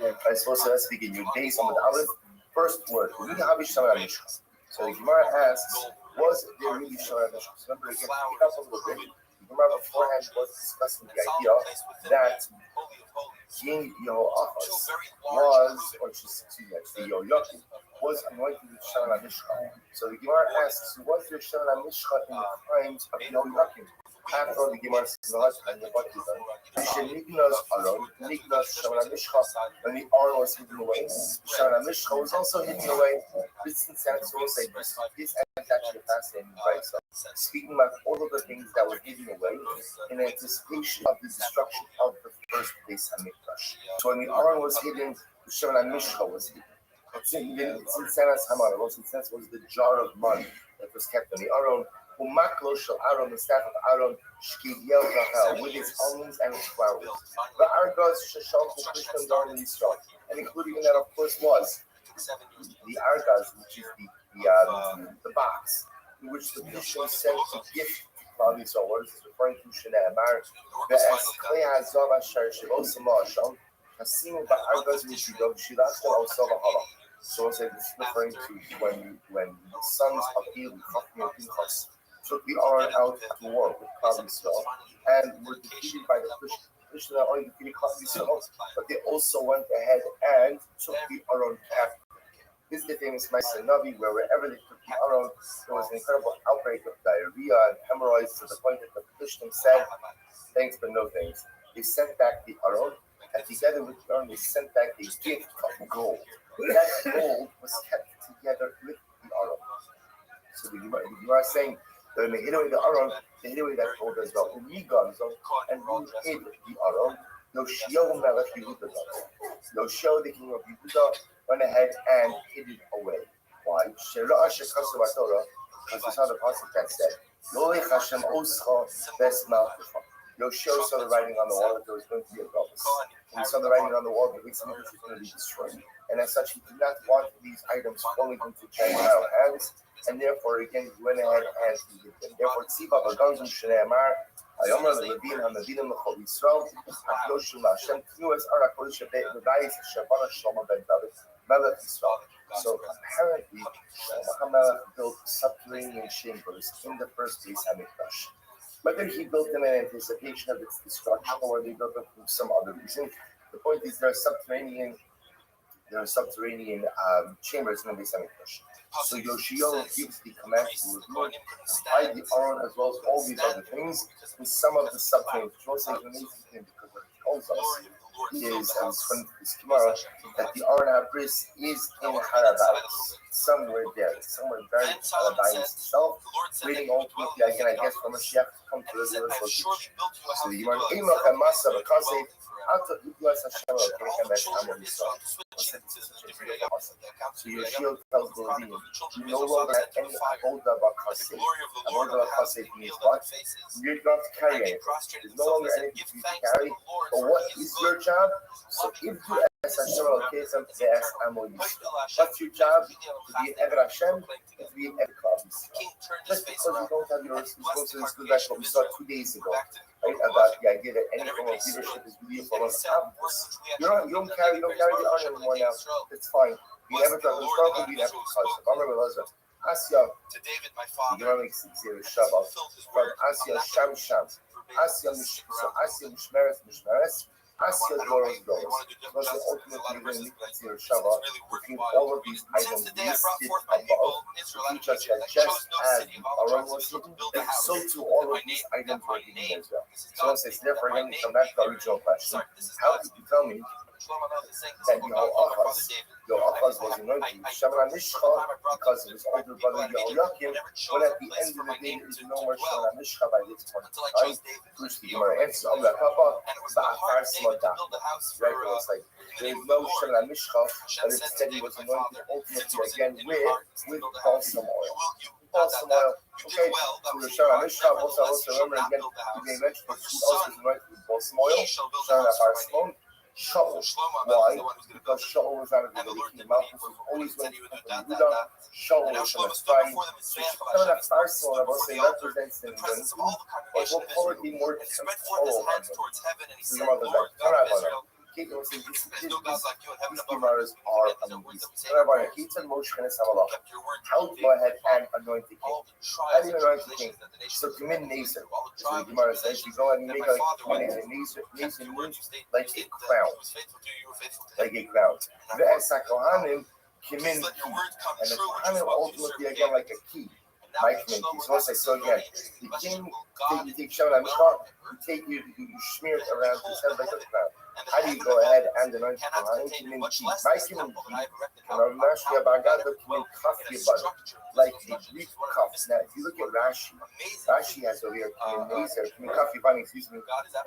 Klal. I suppose let's begin. Your days on the Aleph. First word, so the Gemara asks, was there really Shana Mishra? So remember, again, pick up a little bit. The Gemara beforehand was discussing the idea that King Yehoahaz was, or just the Yoyakim, was anointed with Shana Mishra. So the Gemara asks, was there Shana Mishra in the times of Yoyakim? After the Gemara says, and the Nignas Aron, Nignas Shana Mishcha, when the Aron was hidden away, Shana Mishcha was also hidden away. This is actually a fascinating advice. Speaking about all of the things that were hidden away in anticipation of the destruction of the first Beis Hamikdash. So when the Aron was hidden, the Shana Mishcha was hidden. It's in Senas Hamar, was the jar of mud that was kept in the Aron. Umaklo shel Aaron, the staff of Aaron, Shkiyel Rahel, with its almonds and its flowers. The Argos Shashal Kushkan Darn Yisrael, and including in that, of course, was the Argos, which is the box in which the Christians sent to gift Klal Yisrael. What is this referring to? Shnei Amar, the Esklei Hazav Asher Shivosama Hashem, Hasim Ba'argos Mishidov Shilachel Al Savahala. So this is referring to when the sons of Eli, Chachmi and Pinchas, took the Aron out to war with Klal Yisrael and were defeated by the Christians. The Christians not only defeated Klal Yisrael, but they also went ahead and took the Aron captive. This is the famous Ma'aser Navi, where wherever they took the Aron, there was an incredible outbreak of diarrhea and hemorrhoids to the point that the Christians said, thanks but no thanks. They sent back the Aron, and together with the Aron, they sent back a gift of gold. That gold was kept together with the Aron. So the Gemara is saying, when they hid away the Aron, they hid away that gold as well. And who hid the Aron? Yoshio Melech Yehuda. Yoshio, the king of Yehuda, went ahead and hid it away. Why? Because we saw the passage that said, Yoshio saw the writing on the wall that there was going to be a promise. And he saw the writing on the wall that the Beis Hamikdash was going to be destroyed. And as such, he did not want these items falling into Gentile hands. And therefore, again, he went ahead and he did them. Therefore, Tziva Baganzum Shnei Amar, Ayomer Levin HaNavidim L'Chol Yisrael, Hakdoshim LaHashem, Knuas Ara Kodesh Be'ez Shabbat Shlomo Ben David, Melech Yisrael. So apparently, Shlomo HaMelech built subterranean chambers in the first Beis Hamikdash. Whether he built them in anticipation of its destruction or they built them for some other reason, the point is there are subterranean chambers in the Beis Hamikdash. So Yoshio gives the command to remove hide the Aron as well as all these other things in some of the subterranean. Which also is an amazing thing because what it tells us is, as from this Gemara, that the Aron HaBris is in Harabayis, somewhere there, somewhere buried in Harabayis itself, waiting ultimately, again, I guess, for Mashiach to come to the location. So the Gemara, Eimach HaMasa B'Kaseh, Ata Iglas Hashem Al-Kerechem Amon Yisrael. So Yoshio tells the Levine, you no longer have any Avodah B'Kaseh. Avodah B'Kaseh means what? You don't have to carry anything. There's no longer anything for you to carry. But what is your job? So if you Hashem Elokeichem ve'es Amo Yisrael. What's your job? To be an Ever Hashem, and to be an Ever Klal Yisrael. Just because you don't have your responsibilities, goes back to what we saw 2 days ago, right? About the idea that any form of leadership is really a form of office. You don't carry the honor anymore now. It's fine. We never thought it was wrong to be an Ever Klal. Remember, Elazar. Asya, To David, my the father, Gemara makes it zero Shabbat from Asya Sham Sham, Asya Mishmeres, Asya Doros Doros. Because the ultimately we're going to make zero Shabbat between all of these items listed above to teach us that just as Aaron was hidden, so too all of these items were hidden in Israel. So once it's therefore again, we come back to our original question. How could you tell me that Yoachaz was anointed Shemra Mishcha because of his older brother Yehoiakim, when at the end of the day there is no more Shemra Mishcha by this point in time? First the Gemara answers, Amra Papa, Ba'afar Smada. Right, it's like there is no Shemra Mishcha, but instead he was anointed ultimately again with balsam oil. Balsam oil. Okay, so the Shemra Mishcha, also remember again, we may mention that who else was anointed with balsam oil? Shemra Parsimon. Shaul. Why? Because Shaul was out of the king. Malchus was always going to come from Judah. Shaul was from the side. So that first one, I will say, represents the anointing, but will probably be more temporal. This is one of the these Gemaras are amazing. How to go ahead and anoint the king? How do you anoint the king? So Kamin Nazer. So the Gemara says you go ahead and make a Nazer means like a crown. Like a crown. The Kohanim Kamin key. And the Kohanim ultimately again like a key. My community. So once I saw again, the king, you take Shem you smear it around his head like a crown. How do you go ahead and anoint the Kohanim? My community, like a Greek cuff. Now, if you look at Rashi has over here,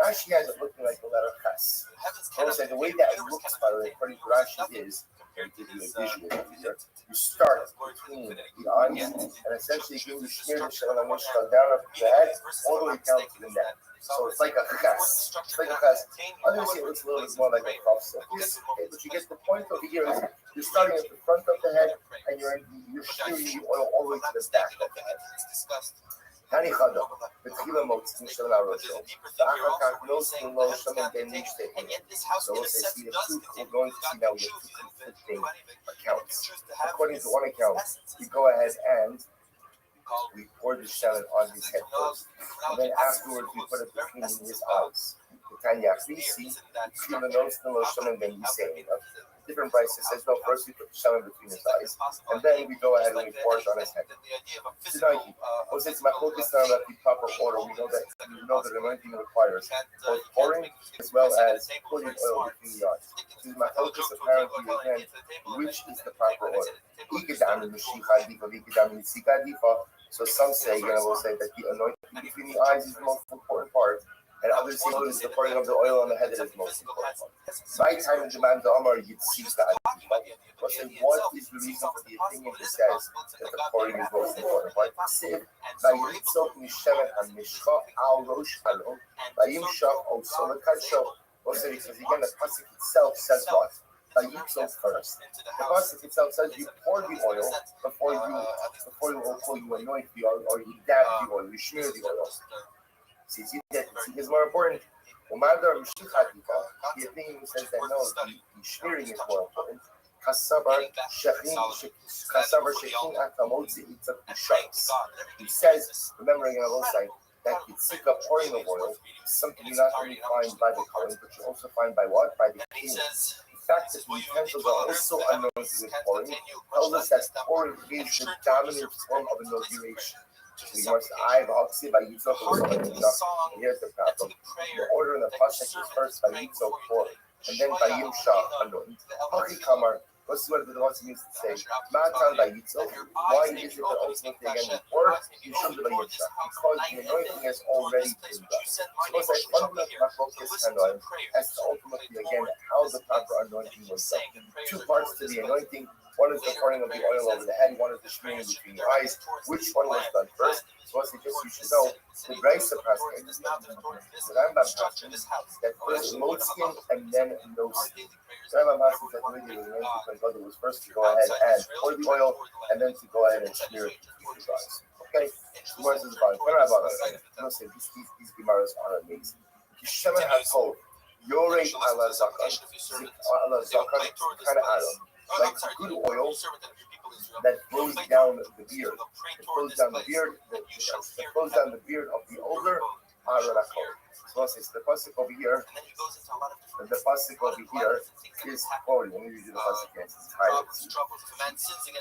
Rashi has it looking like the letter Ches. So the way that it looks, by the way, according to Rashi is, to give you a visual over here, you start between the eyes, and essentially you smear the Shalom Mishka down up the head, all the way down to the neck. So it's like a Ches. It's like a Ches. Obviously, it looks a little bit more like a cuff. So but you get the point over here is you're starting at the front of the head, and you're smearing the oil all the way to the back of the head. Tani Chada, Betchila Motz, Mishal Arosho, the Achakak knows in low Shaman Ben Nishte. So we'll say, we're going to see now we have 2 conflicting accounts. According to one account, we go ahead and we pour the shaman on his head first, and then afterwards we put it between his eyes. The Tanya Frisi, Betchila knows in low Shaman Ben Yisei. Different prices says no. First we put the shaman between his eyes, and then we go ahead and we pour it on his head. Tonight, also it's my focus on the proper order. We know that anointing requires both pouring as well as putting oil between the eyes. This is my focus apparently again, which is the proper order. So some say, will say that the anointing between the eyes is the most important part. And others say it is the pouring of the oil on the head that is the most important. My time in Jaman the Amar Yitzika. What is the reason for the opinion that says that the pouring is most important? By Siv, by Yitzok Mishemet and Mishcha al Rosh Halom, by Yimshach o Solakacho. Also, because again, the pasuk itself says what? By Yitzok first. The pasuk itself says you pour the oil before you anoint the oil, or you dab the oil, you smear the oil. See, it's more important. The opinion says that no, the smearing is more important. He says, remembering on the side, that Yitzika pouring of oil is something you not only find by the Kohen, but you also find by what? By the king. The fact that the utensils are also anointed with pouring tells us that pouring is the dominant form of inauguration. We must by Yitzhak and here's the problem. The order in the pasuk is first by Yitzhak pour, and then by Yimshach anoint. Haki Kamar, what's what the Lord means to say? Matan by Yitzhak. Why is it that ultimately again or you should by Yimshach? Because the anointing has already been done. Because I fundamentally my focus as to ultimately again how the proper anointing was done. 2 parts to the anointing. One is the pouring of the oil over the head, one is the streaming between the eyes. Which one was done first? So once just you should know, the Grace of Pascha, the Rambam passes that first load skin and then no skin. The Rambam passes that really the brother was first to go ahead and pour the oil and then to go ahead and smear it with his eyes. Okay? Where is this about? What about it? These Gemaras are amazing. Shemen HaTov, Yorei ala Zakan, ala Zakan, kind of Adam. Like good oil that flows down the beard. It flows down the beard, that flows down the beard of the older Aaron HaKohen. So it's the pasuk over here. The pasuk over here is quoting. Let me read you the pasuk again.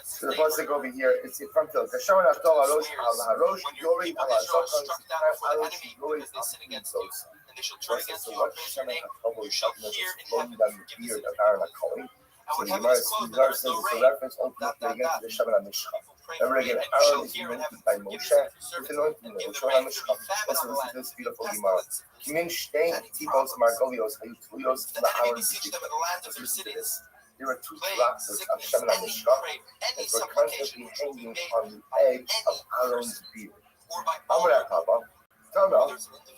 So the pasuk over here is in front of the Shaman Atol Arosh Al Harosh Yori Al Zakan Arosh Yori Al Sos. So what Shaman Atol is flowing down the beard of Aaron HaKohen. So the Gemara says it's a reference ultimately again to the Shaman HaMishcha. Remember again, Aaron is anointed by Moshe. It's anointed by the Shaman HaMishcha. Listen to this beautiful Gemara. Kimin shtei tipos margolios hayutuyos la'Aaron b'shikah. There were two drops of Shaman HaMishcha that were constantly hanging on the edge of Aaron's beard. Amar Papa.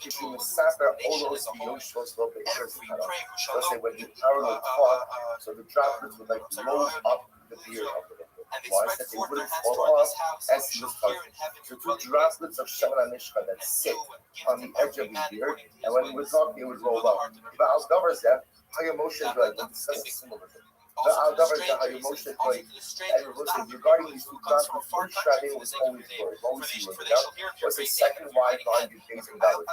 If you massacre all those emotions of the so say when the Aaron would talk, so the droplets would like blow up the beard of the victim. Why? That they wouldn't fall off as he was talking. So two droplets of Shaman HaMishcha that sit on the edge of the beard, and when he would talk, they would roll up. But Al Davar said, how your emotions are like, discuss a similar thing. The Al Davar said, how your emotions are like, and listen, regarding these two droplets, first Shaddai was always there, always he was there. Was a second wide line you facing that with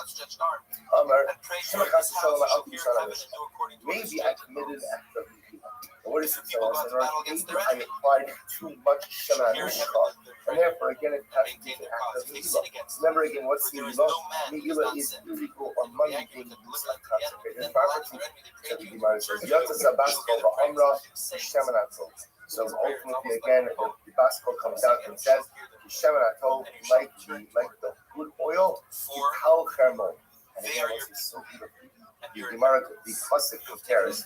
maybe I committed an act of evil. What is it? Maybe I applied too much Shaman HaMishcha, and therefore again it has to be an act of evil. Remember again, what's the evil? Megillah is illegal or money being used unconsecrated property. So the Gemara says, Yotza Zabasko va'amra Shaman HaTov. So ultimately again, the Basko comes out and says, Shaman HaTov, like the good oil, Kal Chermon. And again, this is so beautiful. The Gemara, the pasuk compares.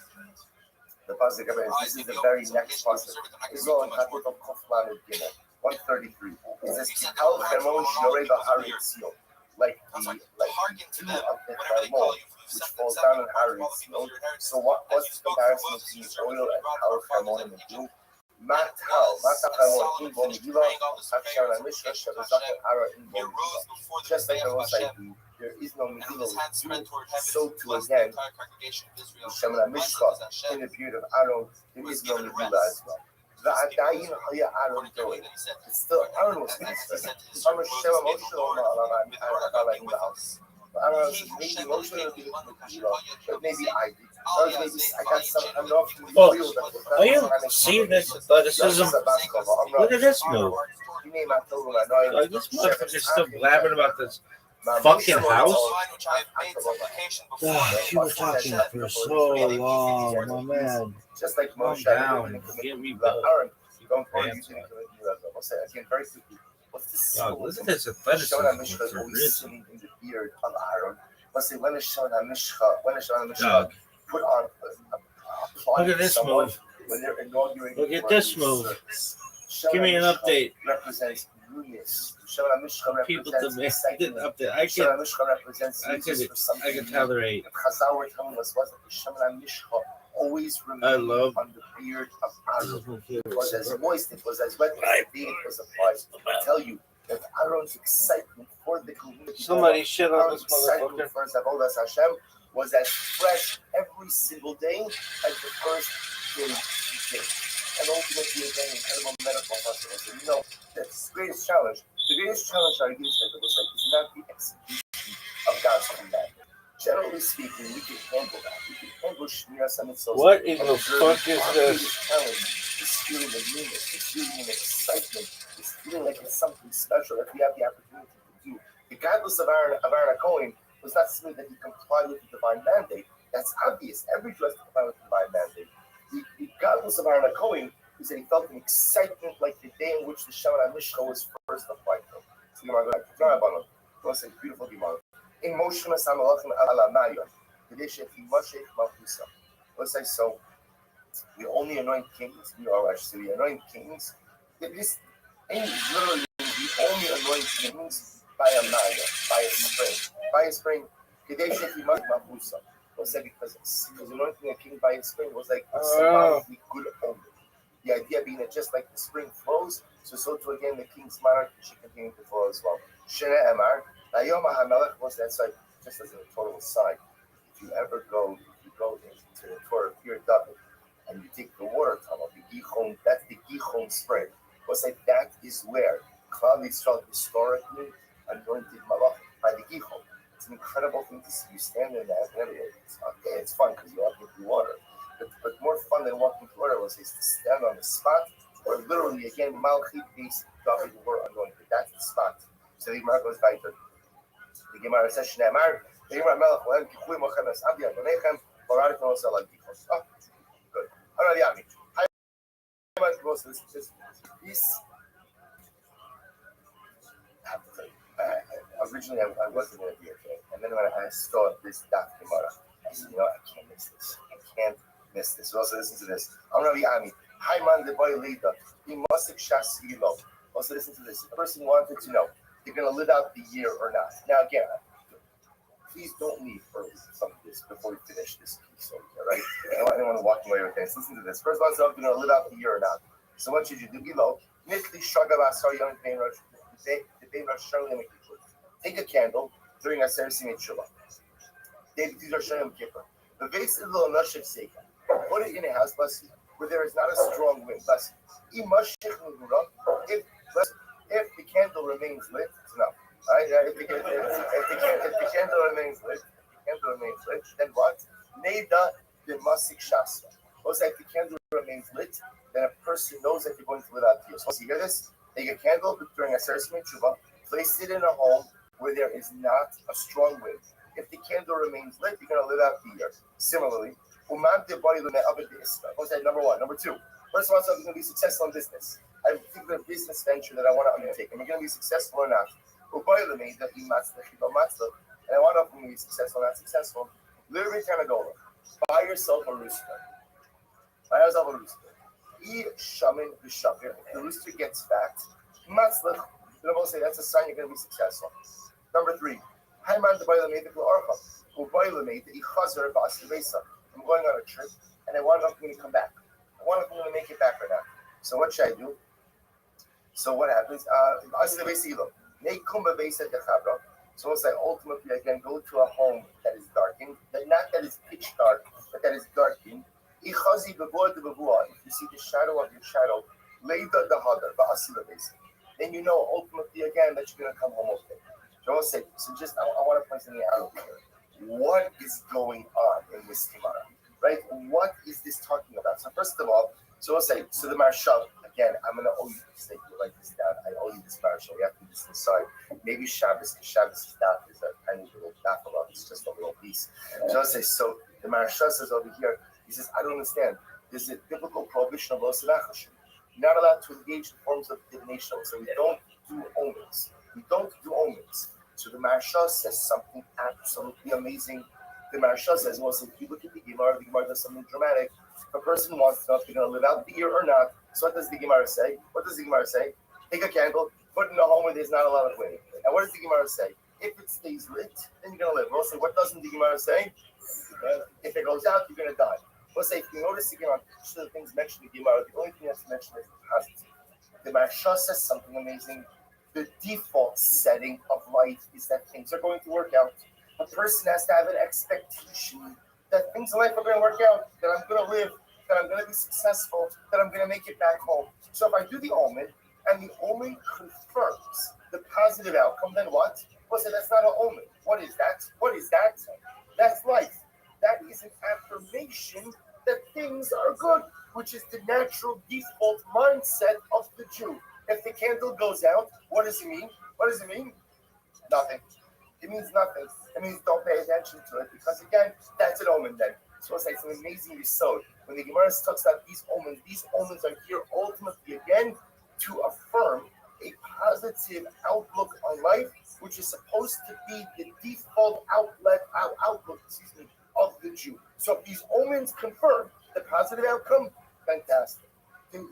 The pasuk this is the very next pasuk. It's all in Hakut of Koflan and Gimel, 133. It says, Kal Chermon Shorei B'Hari Tzion. Like the dew of the Chermon, which falls down in Hari Tzion. So what's the comparison between oil and Kal Chermon and the dew? Just like the most I do, there is no Megillah. So too again, the Shaman HaMishcha in the period of Aaron, there is no Megillah as well. It's still Aaron was ministering. Maybe I did. Well, are you seeing this athleticism? Look at this move. Like, this motherfucker's still blabbing about this fucking house. You were talking for so long, my man. Just like Calm Moshe, down. Get me both. Don't again, very quickly. What's this? Dog, look at this athleticism. Shaman HaMishcha is always sitting in the beard of Aaron. Let's say when is Shaman HaMishcha put on look at this move. When they're inaugurating. Look at this move. Give me an update. Represents newness. Shaman HaMishcha People represents demand an update. Shaman HaMishcha represents I can tolerate. The Chazal were telling us was that the Shaman HaMishcha always remained on the beard of Aaron. It was as moist, it was as wet as the day it was applied. I tell you that Aaron's excitement for the community, Somebody shit on this excitement motherfucker. for Zavodas Hashem was as fresh every single day as the first day he came. And ultimately, again, incredible medical hospitals. So, that's the greatest challenge. The greatest challenge our youth is not the execution of God's command. Generally speaking, we can handle that. We can handle Shmiras HaMitzvot. What in the fuck is this? Challenge is feeling the newness, it's feeling an excitement, it's feeling like it's something special that we have the opportunity to do. Regardless of Aaron HaKohen, was not simply that he complied with the divine mandate. That's obvious. Every Jew has to comply with the divine mandate. Regardless of Aaron HaKohen, is that he felt an excitement like the day in which the Shaman HaMishcha was first applied to him. So you might go back to Rabbanon. It's a beautiful Gemara. In motion, let's say so. We only anoint kings. We anoint kings. This literally we only anoint kings by a Maya, by a spring. By a spring. Kadesh Mahusa. Was that because anointing a king by a spring was like a symbolically good omen. The idea being that just like the spring flows, so too again the king's monarchy should continue to flow as well. Shena Emar, Nayom HaMelech was that side, just as a total aside. If you go into the Torah Pir David, and you take the water tunnel, the Gihon, that's the Gihon spring. Was like that is where Klal Yisrael historically anointed Malach by the Gihon. It's an incredible thing to see you stand in that. It's fun because you're walking through water. But more fun than walking through water was to stand on the spot where literally, again, Malchit base David were anointed. That's the spot. So the Gemara goes back to the Gemara says, Shneimar, the Gemara Melech, Ohem, Kichui, Mochem, Es Abdi, Adonechem, Borarik, Nosel, Agdichos. Oh, good. Alright, Yami. I want to go to this piece. I have to tell you, originally I wasn't going to be okay. And then when I saw this Daf Gemara, I said, I can't miss this. I can't miss this. So also listen to this. I'm Rabbi Ami. Hi man the boy leader. He must shas yilo. Also listen to this. The person wanted to know they're gonna live out the year or not. Now again, please don't leave early some of this before we finish this piece over here, right? I don't want anyone walking away with this. Listen to this. First one said they're gonna live out the year or not. So what should you do? Below. Take a candle during a ceremony tshuva. These are Shem Kippur. The base is little Nashif Seika. Put it in a house, where there is not a strong wind. If the candle remains lit, it's enough. Right? If the candle remains lit, then what? Neda the Masik Shasva. Most like the candle remains lit, then a person knows that you're going to live out the year. So you hear this? Take a candle during a ceremony tshuva, place it in a home where there is not a strong wind. If the candle remains lit, you're going to live out the year. Similarly, what's that? Number one. Number two, first of all, I'm going to be successful in business. I think of a business venture that I want to undertake. Am I going to be successful or not? And I want to know if I'm going to be successful or not successful. Literally, kind of go. Buy yourself a rooster. If the rooster gets fat, then we'll say that's a sign you're going to be successful. Number three, I'm going on a trip and I want to come back. I want to make it back or not. So what should I do? So what happens? So it's like ultimately I can go to a home that is darkened, not that is pitch dark, but that is darkened. If you see the shadow of your shadow, then you know ultimately again that you're going to come home okay. So just I want to point something out here. What is going on in this Gemara? Right? What is this talking about? So first of all, so the Marshal, again, I'm going to owe you this thing. You write this down. I owe you this Marshal. We have to do this inside. Maybe Shabbos, because Shabbos' daf is a tiny little daf of it's just a little piece. So the Marshal says over here, he says, I don't understand. There's a biblical prohibition of Los Nachashim. You're not allowed to engage in forms of divination. So we don't do omens. So the Marshal says something absolutely amazing. The Marshal says, well, so if you look at the Gemara does something dramatic. If a person wants to know if they're going to live out the year or not, so what does the Gemara say? Take a candle, put it in a home where there's not a lot of wind. And what does the Gemara say? If it stays lit, then you're going to live. We'll say, what doesn't the Gemara say? If it goes out, you're going to die. We'll say, if you notice again on each of the things mentioned in the Gemara, the only thing that's mentioned is positive. The Marshal says something amazing. The default setting of life is that things are going to work out. A person has to have an expectation that things in life are going to work out, that I'm going to live, that I'm going to be successful, that I'm going to make it back home. So if I do the omen, and the omen confirms the positive outcome, then what? Well, so that's not an omen. What is that? That's life. That is an affirmation that things are good, which is the natural default mindset of the Jew. If the candle goes out, what does it mean? Nothing. It means nothing. It means don't pay attention to it because, again, that's an omen then. So it's an amazing result. When the Gemara talks about these omens are here ultimately, again, to affirm a positive outlook on life, which is supposed to be the default outlook of the Jew. So if these omens confirm The positive outcome, fantastic. You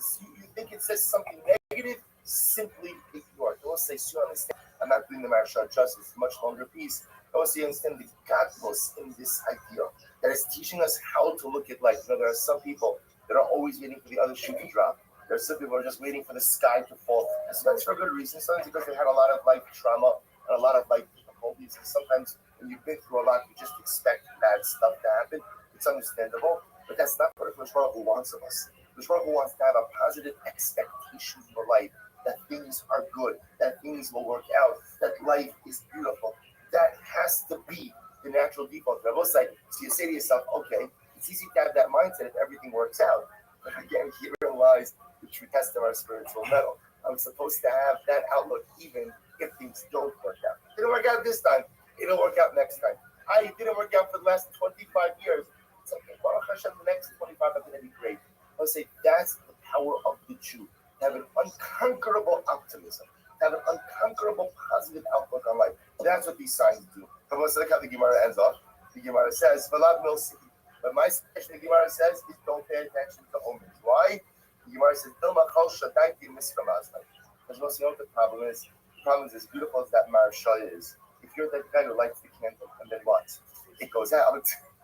think it says something negative, simply ignore it. Don't say, so you understand, I'm not doing the marshal justice, much longer piece. I want you understand the godless in this idea that is teaching us how to look at life. There are some people that are always waiting for the other shoe to drop. There are some people who are just waiting for the sky to fall. And sometimes for a good reason, sometimes because they had a lot of life trauma and a lot of life difficulties. And sometimes when you've been through a lot, you just expect bad stuff to happen. It's understandable, but that's not what the who wants of us. The who wants to have a positive expectation for life, that things are good, that things will work out, that life is beautiful. That has to be the natural default. So you say to yourself, okay, it's easy to have that mindset if everything works out. But again, herein lies the true test of our spiritual mettle. I'm supposed to have that outlook even if things don't work out. It didn't work out this time. It'll work out next time. It didn't work out for the last 25 years. It's okay, Baruch Hashem, the next 25 are going to be great. I'll say that's the power of the Jew. To have an unconquerable optimism, to have an unconquerable positive outlook on life. That's what these signs do. But let's look how the Gemara ends off. The Gemara says, "V'lav milsi." But my suggestion, the Gemara says, is don't pay attention to omens. Why? The Gemara says, "Dilma chol shadaiti miskamazai." Because most you know what the problem is. The problem is as beautiful as that marshal is. If you're that guy who lights the candle, and then what? It goes out.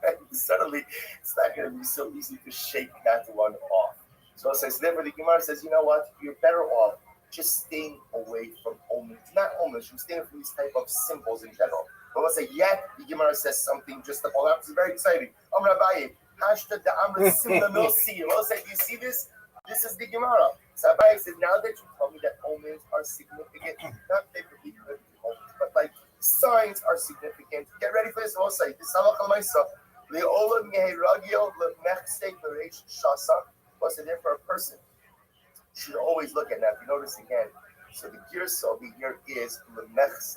And suddenly, it's not going to be so easy to shake that one off. So therefore, the Gemara says, you know what? You're better off just staying away from omens. Not omens, you're staying from these type of symbols in general. But let's say, yet, the Gemara says something just to follow up. It's very exciting. Abaye, hashtag the Amr Simla Milsi. Let's say, do you see this? This is the Gemara. So Abaye says, now that you told me that omens are significant, not favorably related to omens, but like signs are significant. Get ready for this. We'll say, this is Le'olam Yeheragil Lemechse Bereish Shasa. What's it there for a person? Should always look at that. If you notice again, so the girsa over here is Lemechse.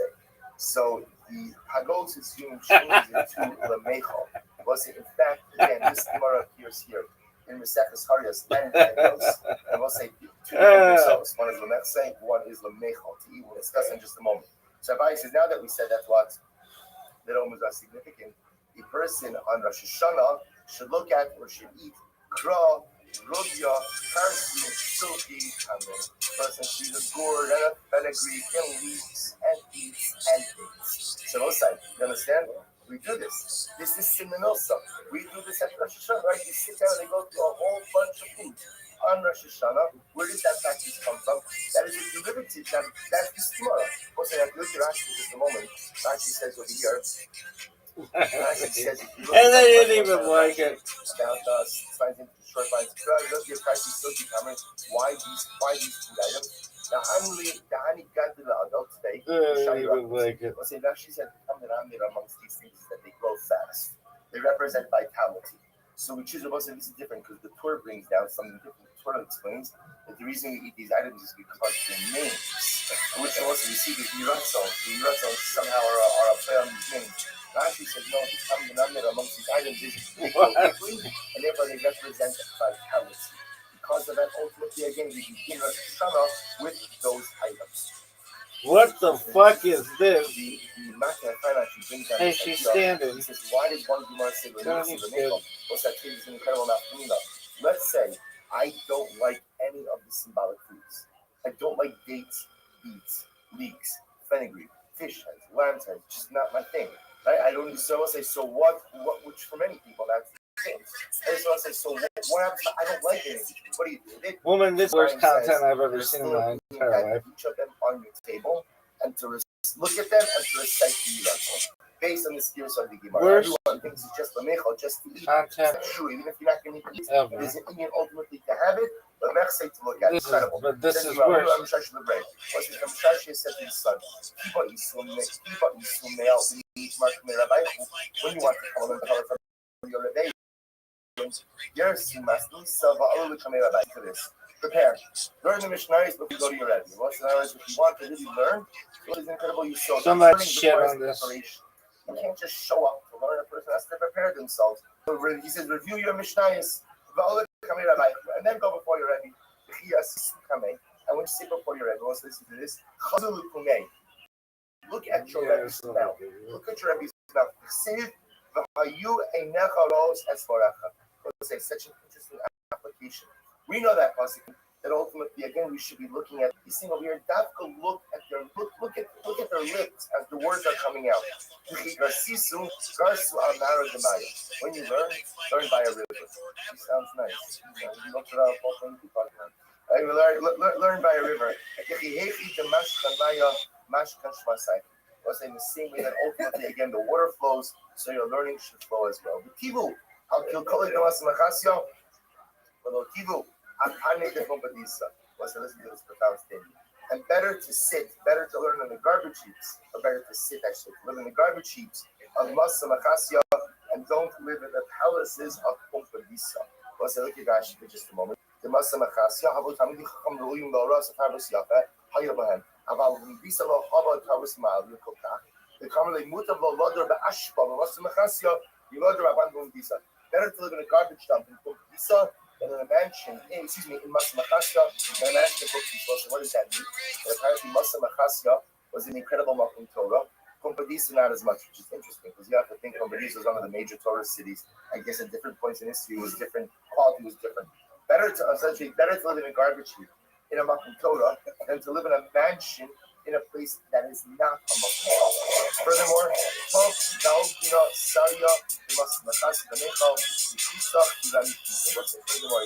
So the Hagos is changed into Lemechol. Was it in fact, again, this Gemara appears here in Maseches Harias and Hagos. And we'll say two different girsos. One is Lemechse, one is Lemechol. We'll discuss in just a moment. So Abai says, now that we said that that omens are significant, the person on Rosh Hashanah should look at or should eat kra, rubia, parsley, silky, and the person should eat a gourd and a fenugreek and leeks and beets and dates. So those sides, you understand? We do this. This is Simonilsa. We do this at Rosh Hashanah, right? You sit down and they go through a whole bunch of food on Rosh Hashanah. Where did that practice come from? That is a derivative. That's this tomorrow. Also, I have to look at Rashi in just a moment. Rashi says over here. And they didn't even like it. About signs into short lines. Does your price still determine why these food items? The honey got to the adult today. They didn't like it. Let's say that she said amongst these things is that they grow fast. They represent vitality. So we choose a most this is different because the Torah brings down something different. The Torah explains that the reason we eat these items is because their names, which also we see the Yiratzon somehow are a play on these names. Rashi said no, the common denominator amongst these items is quickly, and therefore they represent vitality. Because of that, ultimately, again, we begin Rosh Hashanah with those items. What the fuck is this? The Makkah actually brings down Hey, this she's idea. standing. He says, why does one Gemara say Don't need to. what's that kid is an incredible nafkamina? Let's say I don't like any of the symbolic foods. I don't like dates, beets, leeks, fenugreek, fish heads, lamb's heads, just not my thing. Right? I don't so I'll say, so what which for many people that's the thing. And so I'll say, so what happens? I don't like it. What do you do? Woman, this is the worst content I've ever There's seen in still my entire life. each of them on your table and to look at them and to recite the Yiratzon. Based on the skills of the Gemara. Worst Everyone thinks it's just Lamechal, just to eat. content It's true, even if you're not going to eat ever. it is an Indian ultimately to have it, but Mechse to look at. This is, Incredible. but this Then is you are, worse. I'm Shashi Lebrei. What's his name? Shashi said to his son, Kiba Yisumei, when you want to come and tell from your Rebbe, yes, you must do so. To this. Prepare. Learn the Mishnayos before you go to your Rebbe. What's the words? If you want to really learn, it is incredible. You show So much shit on this. You can't just show up to learn. A person has to prepare themselves. So he says, review your Mishnayos, and then go before your Rebbe. And when you sit before your Rebbe, let's listen to this. Look at your Rebbe's mouth. Look at your Rebbe's mouth. Say, say such We know that pasuk that ultimately again we should be looking at. He's saying over here, Dafka, look at their lips as the words are coming out. When you learn by a river. He sounds nice. Learn by a river. Was in the same way that ultimately again the water flows, so your learning should flow as well. Listen to this profound statement. And better to sit, better to learn in the garbage heaps, or better to sit actually, to live in the garbage heaps of Masa Machasya and don't live in the palaces of Kumpadisa. Let's look at Rashi for just a moment. The Masa Machasya, Havu Tamidi Chacham Ruim Laura Safarus Yafa, Hayabahem, Aval Bisa Lo Hava Tavus Mal Yukota, the Kamale Mutav Lo Lodra Bashpa, Masa Machasya, Yulodra Abandon Bisa. Better to live in a garbage dump in Kumpadisa than in a mansion, in Masa Machasya, in a mansion in Kumpadisa. So what does that mean? And apparently Masa Machasya was an incredible Makom Torah. Kumpadisa not as much, which is interesting because you have to think Kumpadisa was one of the major Torah cities. I guess at different points in history was different, quality was different. Better to live in a garbage heap in a Makom Torah than to live in a mansion in a place that is not a Makom Torah. Furthermore,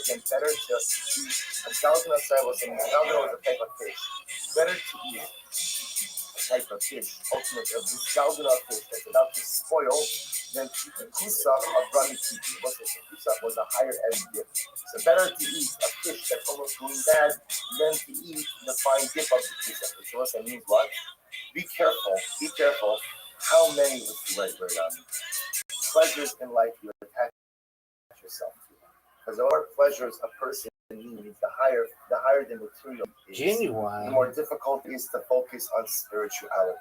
again, better to eat a Dalgina was a type of fish. Better to eat type of fish, ultimately of this Galgana fish that's about to spoil, than to eat a kusach of runny tiki. Kusach was a higher end gift. So better to eat a fish that's almost going bad than to eat the fine dip of the kusach. So what that means what? Be careful how many pleasures in life you attach yourself to. Because the more pleasures a person needs, the higher the material is, Genuine. the more difficult it is to focus on spirituality.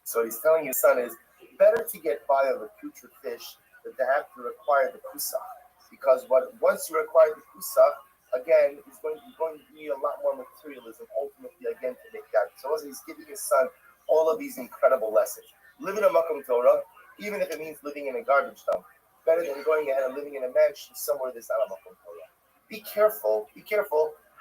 So what he's telling his son is better to get by on the putrid fish than to have to require the kusach. Because once you require the kusach, again, he's going to need a lot more materialism ultimately again to make that. So also he's giving his son all of these incredible lessons. Live in a Makom Torah, even if it means living in a garbage dump, better than going ahead and living in a mansion somewhere that's not a Makom Torah. Be careful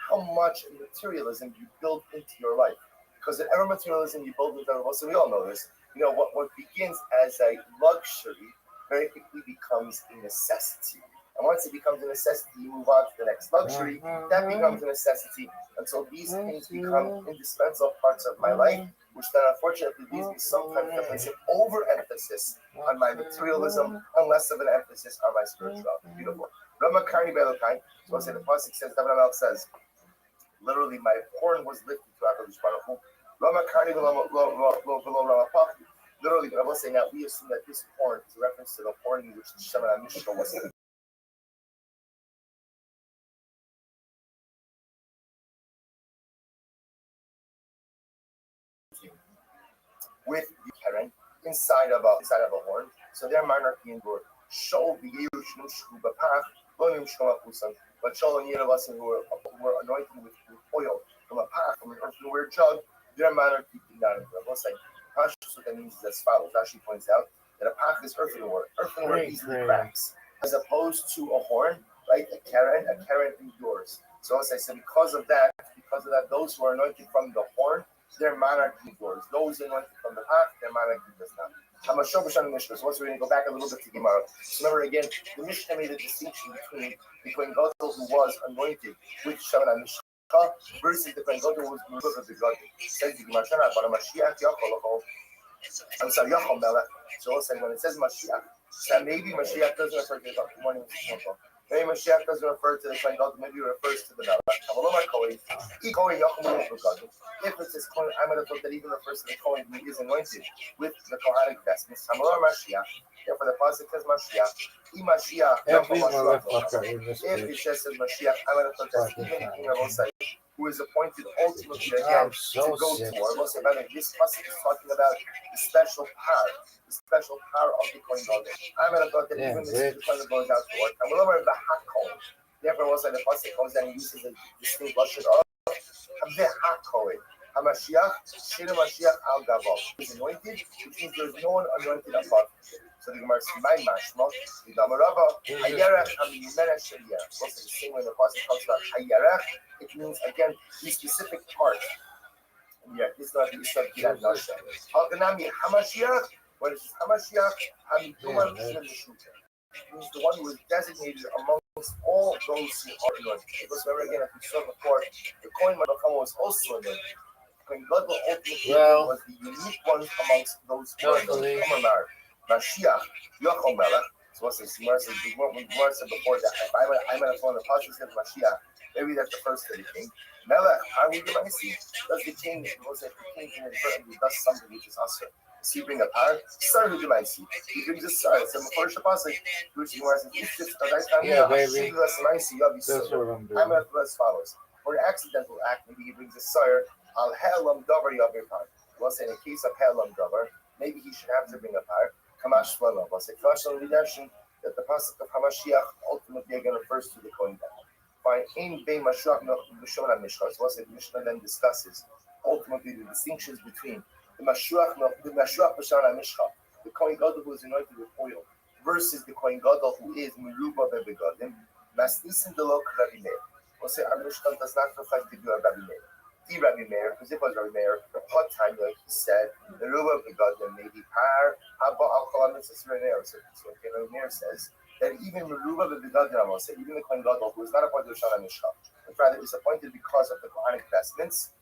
how much materialism you build into your life. Because whatever materialism you build into your life, so we all know this, what begins as a luxury very quickly becomes a necessity. And once it becomes a necessity, you move on to the next luxury. That becomes a necessity until these things become indispensable parts of my life, which then unfortunately leads me sometimes to place an overemphasis on my materialism and less of an emphasis on my spirituality. Beautiful. Rama Karni Belokai. So I say the pasuk says, David Amal says, literally, my horn was lifted to HaKadosh Baruch Hu. Rama Karni Below Rama Pach. Literally, but I will say now, we assume that this horn is a reference to the horn in which the Shemana Mishra was with the Karen inside of a horn. So their monarchy endured. Shol b'yerushim shubapach lonim shkamapusan. But Shol and Yeruvasim who were anointed with oil from a path, from an earthenware jug, their monarchy did not endure. We'll say, Pashtus, what that means is as follows. Rashi points out that a path is earthenware. Earthenware easily cracks, as opposed to a horn, right? A Karen endures. So as I said, because of that, those who are anointed from the horn, their monarchy endures. Those anointed from the path, their monarchy does not. So once we're going to go back a little bit to Gemara. Remember again, the Mishnah made a distinction between the Kohen Gadol who was anointed with Shemana Mishka versus the Kohen Gadol who was removed of the Gadol. Says the Gemara, but a Mashiach Yachol Melech. So also when it says Mashiach, that maybe Mashiach doesn't refer to the morning. Maybe Mashiach doesn't refer to the Kohen Gadol, maybe it refers to the Melech. If it says Kohen, I'm going to thought that even refers to the Kohen who is anointed with the Kohanic vestments. Therefore, the pasuk says Mashiach. If it just says Mashiach, I'm going to thought that even the king of Osai, who is appointed ultimately again to go to war. This pasuk is talking about the special power of the Kohen Gadol. I'm going to thought that even this Kohen goes out to war. Therefore, also the pasuk comes down and uses a distinct lashon of Kohen. Hamashiach, Shira Mashiach al Gaval is anointed, which means there is no one anointed above. So the Gemara says, "My mashma, the Damarava, Hayarach Hamiyimena Shaliach." Also the same way the Pasuk talks about Hayarach, it means again the specific part. Yeah, it's not Gilad Nasha. Haganami Hamashiach. What is Hamashiach? Hamidumar Mishnuta. It means the one who is designated amongst all those who are anointed. Because remember again, as we saw before, the Kohen Malachama was also anointed. Kohen Gadol ultimately was the unique one amongst those who are anointed. Mashiach, Yochel Melech. So what's this? Gemara said before that if I'm at a phone, the Pasuk says Mashiach. Maybe that's the first thing. Melech, how do you see? Does the king, was it the king inadvertently does something which is usher? Does he bring a par? Sir, who do I see? He brings a sir. So before Shabbos, which Gemara says, it's just yeah, baby. That's what I'm doing. I'm going to do as follows. For an accidental act, maybe he brings a sir. Al Helam Dover Yavir. We'll say in the case of Helam Dover, maybe he should have to bring a par. Kamash Shlomo. We'll say Kamash redemption that the pasuk of Hamashiach ultimately again refers to the Kohen Gadol. Fine. In Bein Mashiach B'Shon HaMishcha. So what's it? Mishnah then discusses ultimately the distinctions between the Mashiach B'Shon HaMishcha, the Kohen Gadol who is anointed with oil, versus the Kohen Gadol who is Meruba Bebegadim. Masnisin Delok Rabbi Meir. We'll say our Mishnah does not reflect the view of Rabbi Meir. The Rabbi Meir, because it was Rabbi Meir, the Hot Tanya, he said, the Ruba Begadim may be par, Haba Al Kolam Mitzvah Meir. So Rabbi Meir says that even Meruba Begadim, I will say, even the Kohen Gadol, who is not appointed to Shana Mishcha, but rather is appointed because of the Kohanic vestments,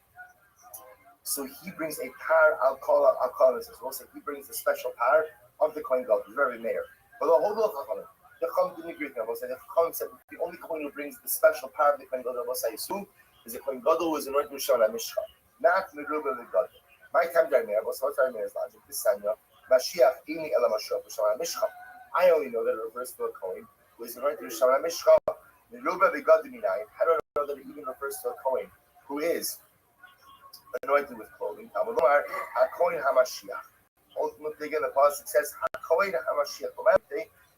so he brings a par Al Kolam Mitzvah. We'll say he brings a special par of the Kohen Gadol, Rabbi Meir. But the whole of the Chacham didn't agree with him. The Chacham said the only Kohen who brings the special power of the Kohen Gadol, I assume, is the Kohen Gadol who is anointed with Shana Mishcha, not Meruba Begadim. My time during there, what's Rabbi Meir's logic? This Sanya, Mashiach Ini Ela Mashiach Shana Mishcha. I only know that it refers to a Kohen who is anointed with Shana Mishcha. Meruba Begadim Inayim. How do I know that it even refers to a Kohen who is anointed with clothing? Talmud HaKohen HaMashiach. Ultimately, again, the pasuk says HaKohen HaMashiach.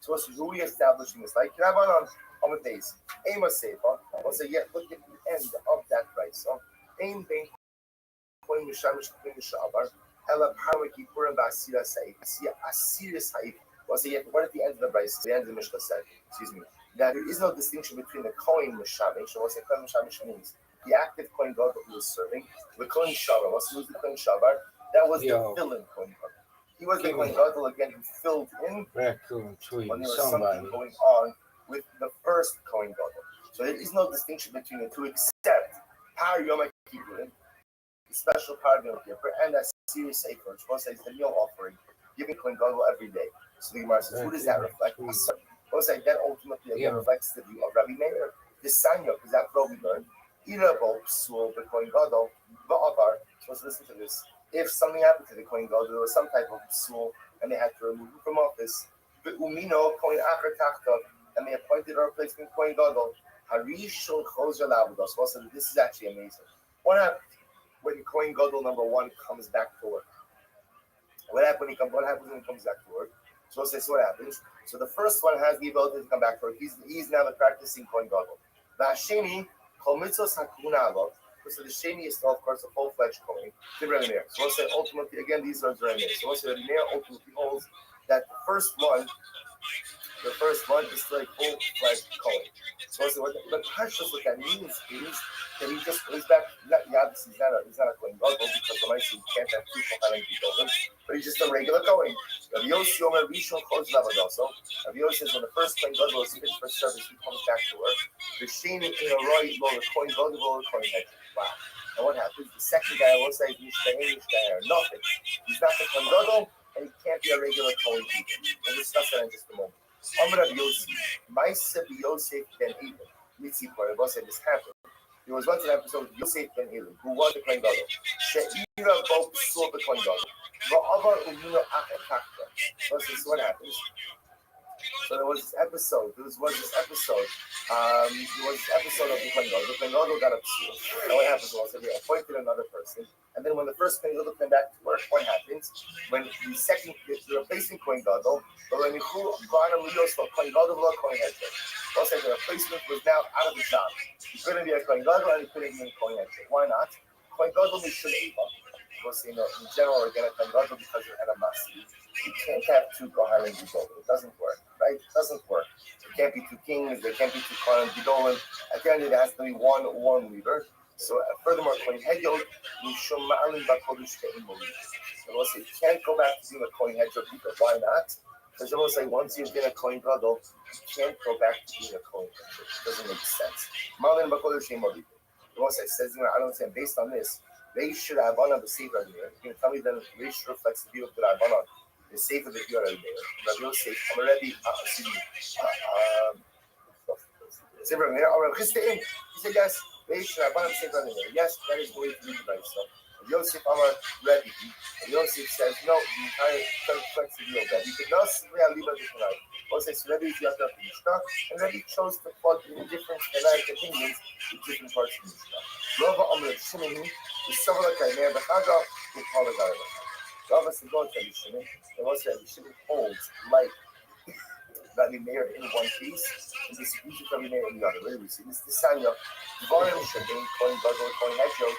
So who are we establishing this? Like Rabbanon on the days. Aim a sefer. We'll say, yeah, look at the end of that right. So aim bein koin mishamish koin mishabar. Ela parweki purim ba'asira saif. Asira saif. We'll say, yeah, what at the end of the rice? The end of the Mishnah said, excuse me, that there is no distinction between the koin mishamish. So we'll say koin mishamish means the active koin god who was serving. The koin shabar. What's the koin shabar? That was the villain koin god. He was the Kohen Gadol again who filled in when there was something going on with the first Kohen Gadol. So there is no distinction between the two except Par Yom Kippurim, the special Par Yom Kippur, and that serious Sefer, which was the meal offering, giving Kohen Gadol every day. So the Gemara says, who does that reflect? We'll say that ultimately again reflects the view of Rabbi Meir, the Sanya, because that's what we learned. Irabo Psul, the Kohen Gadol, Ba'avar. So let's listen to this. If something happened to the Kohen Gadol, there was some type of psul, and they had to remove him from office, Umino Kohen Acher Tachtav, and they appointed a replacement Kohen Gadol, Harishon Chozer Lavados. Also, this is actually amazing. What happened when Kohen Gadol number one comes back to work? What happens when he comes back to work? So what happens? So the first one has the ability to come back to work. He's now the practicing Kohen Gadol. Vasheni Kol Mitzvos Hakuna Avot. So the Sheni is still, of course, a full-fledged Kohen. So we'll say ultimately, again, these are Rabbi Meir. So we'll say Rabbi Meir ultimately holds that the first one is still a full-fledged Kohen. So we'll say what that means is that he just goes back. Obviously, he's not a Kohen Gadol because the Maisi can't have two Kohanim Gadol, but he's just a regular Kohen. Rabbi Yossi Omer Rishon Chos Lavado. So Rabbi Yossi says when the first Kohen Gadol is fit for service, he comes back to work. The Sheni in a roy, the Kohen Gadol, the Kohen Head. Wow. And what happens? The second guy will say, nothing. He's not the Kohen Gadol, and he can't be a regular Kohen either. We'll discuss that in just a moment. Amr of Yosef, Maisa Yosef ben Eben. Mitzi Parabah said this happened. There was once an episode of Yosef ben Eben, who was the Kohen Gadol. She'ira both saw the Kohen Gadol. Va'avar umino acher takta. So this is what happens. So there was this episode of the Kohen Gadol. The Kohen Gadol got upset. And what happens was they appointed another person. And then when the first Kohen Gadol came back to work, what happens? When the replacing Kohen Gadol, also the replacement was now out of the job. He couldn't be a Kohen Gadol and he couldn't be a Kohen Head. Why not? Kohen Gadol is Shuleva. In general, again, a Kohen Gadol because you're at a Masi. You can't have two Kohanim Gedolim. It doesn't work, right? It doesn't work. There can't be two kings. There can't be two Kohanim Gedolim. At the end, it has to be one leader. So furthermore, Kohen Hedyot, Mishum Ma'alim Bakodesh Ke'im Molim. And we'll say you can't go back to being a Kohen Hedyot because why not? Because we'll say once you've been a Kohen Gadol, you can't go back to being a Kohen Hedyot. It doesn't make sense. Ma'alim Bakodesh Ke'im Molim. We'll say says I don't say based on this, they should have on the Sefer here. You can tell me that Reish reflects the view of the Rabbanon. The Sefer that you are there. Rabbi Yosef, I'm already Sefer here. Or Restream. He said yes. Reish Rabbanon Sefer here. Yes, that is the way to read the Bible. Yosef Amar ready. Yosef says no. The entire reflects the view of that. You could not see where I leave it tonight. Also, it's Rebbe Yatav Mishnah, and Rebbe chose to plug in different Tanaic opinions in different parts of the Mishnah. Rava Amr Shimon is someone like a Meir Bechaga with Polygar. Rava said, go to Rebbe Shimon, and also Rebbe Shimon holds like Rabbi Meir in one piece, and disagrees with Rabbi Meir in the other. Where do we see this? The Sanya, Dvarim Shabin, Kohen Gadol, Kohen Hedjot,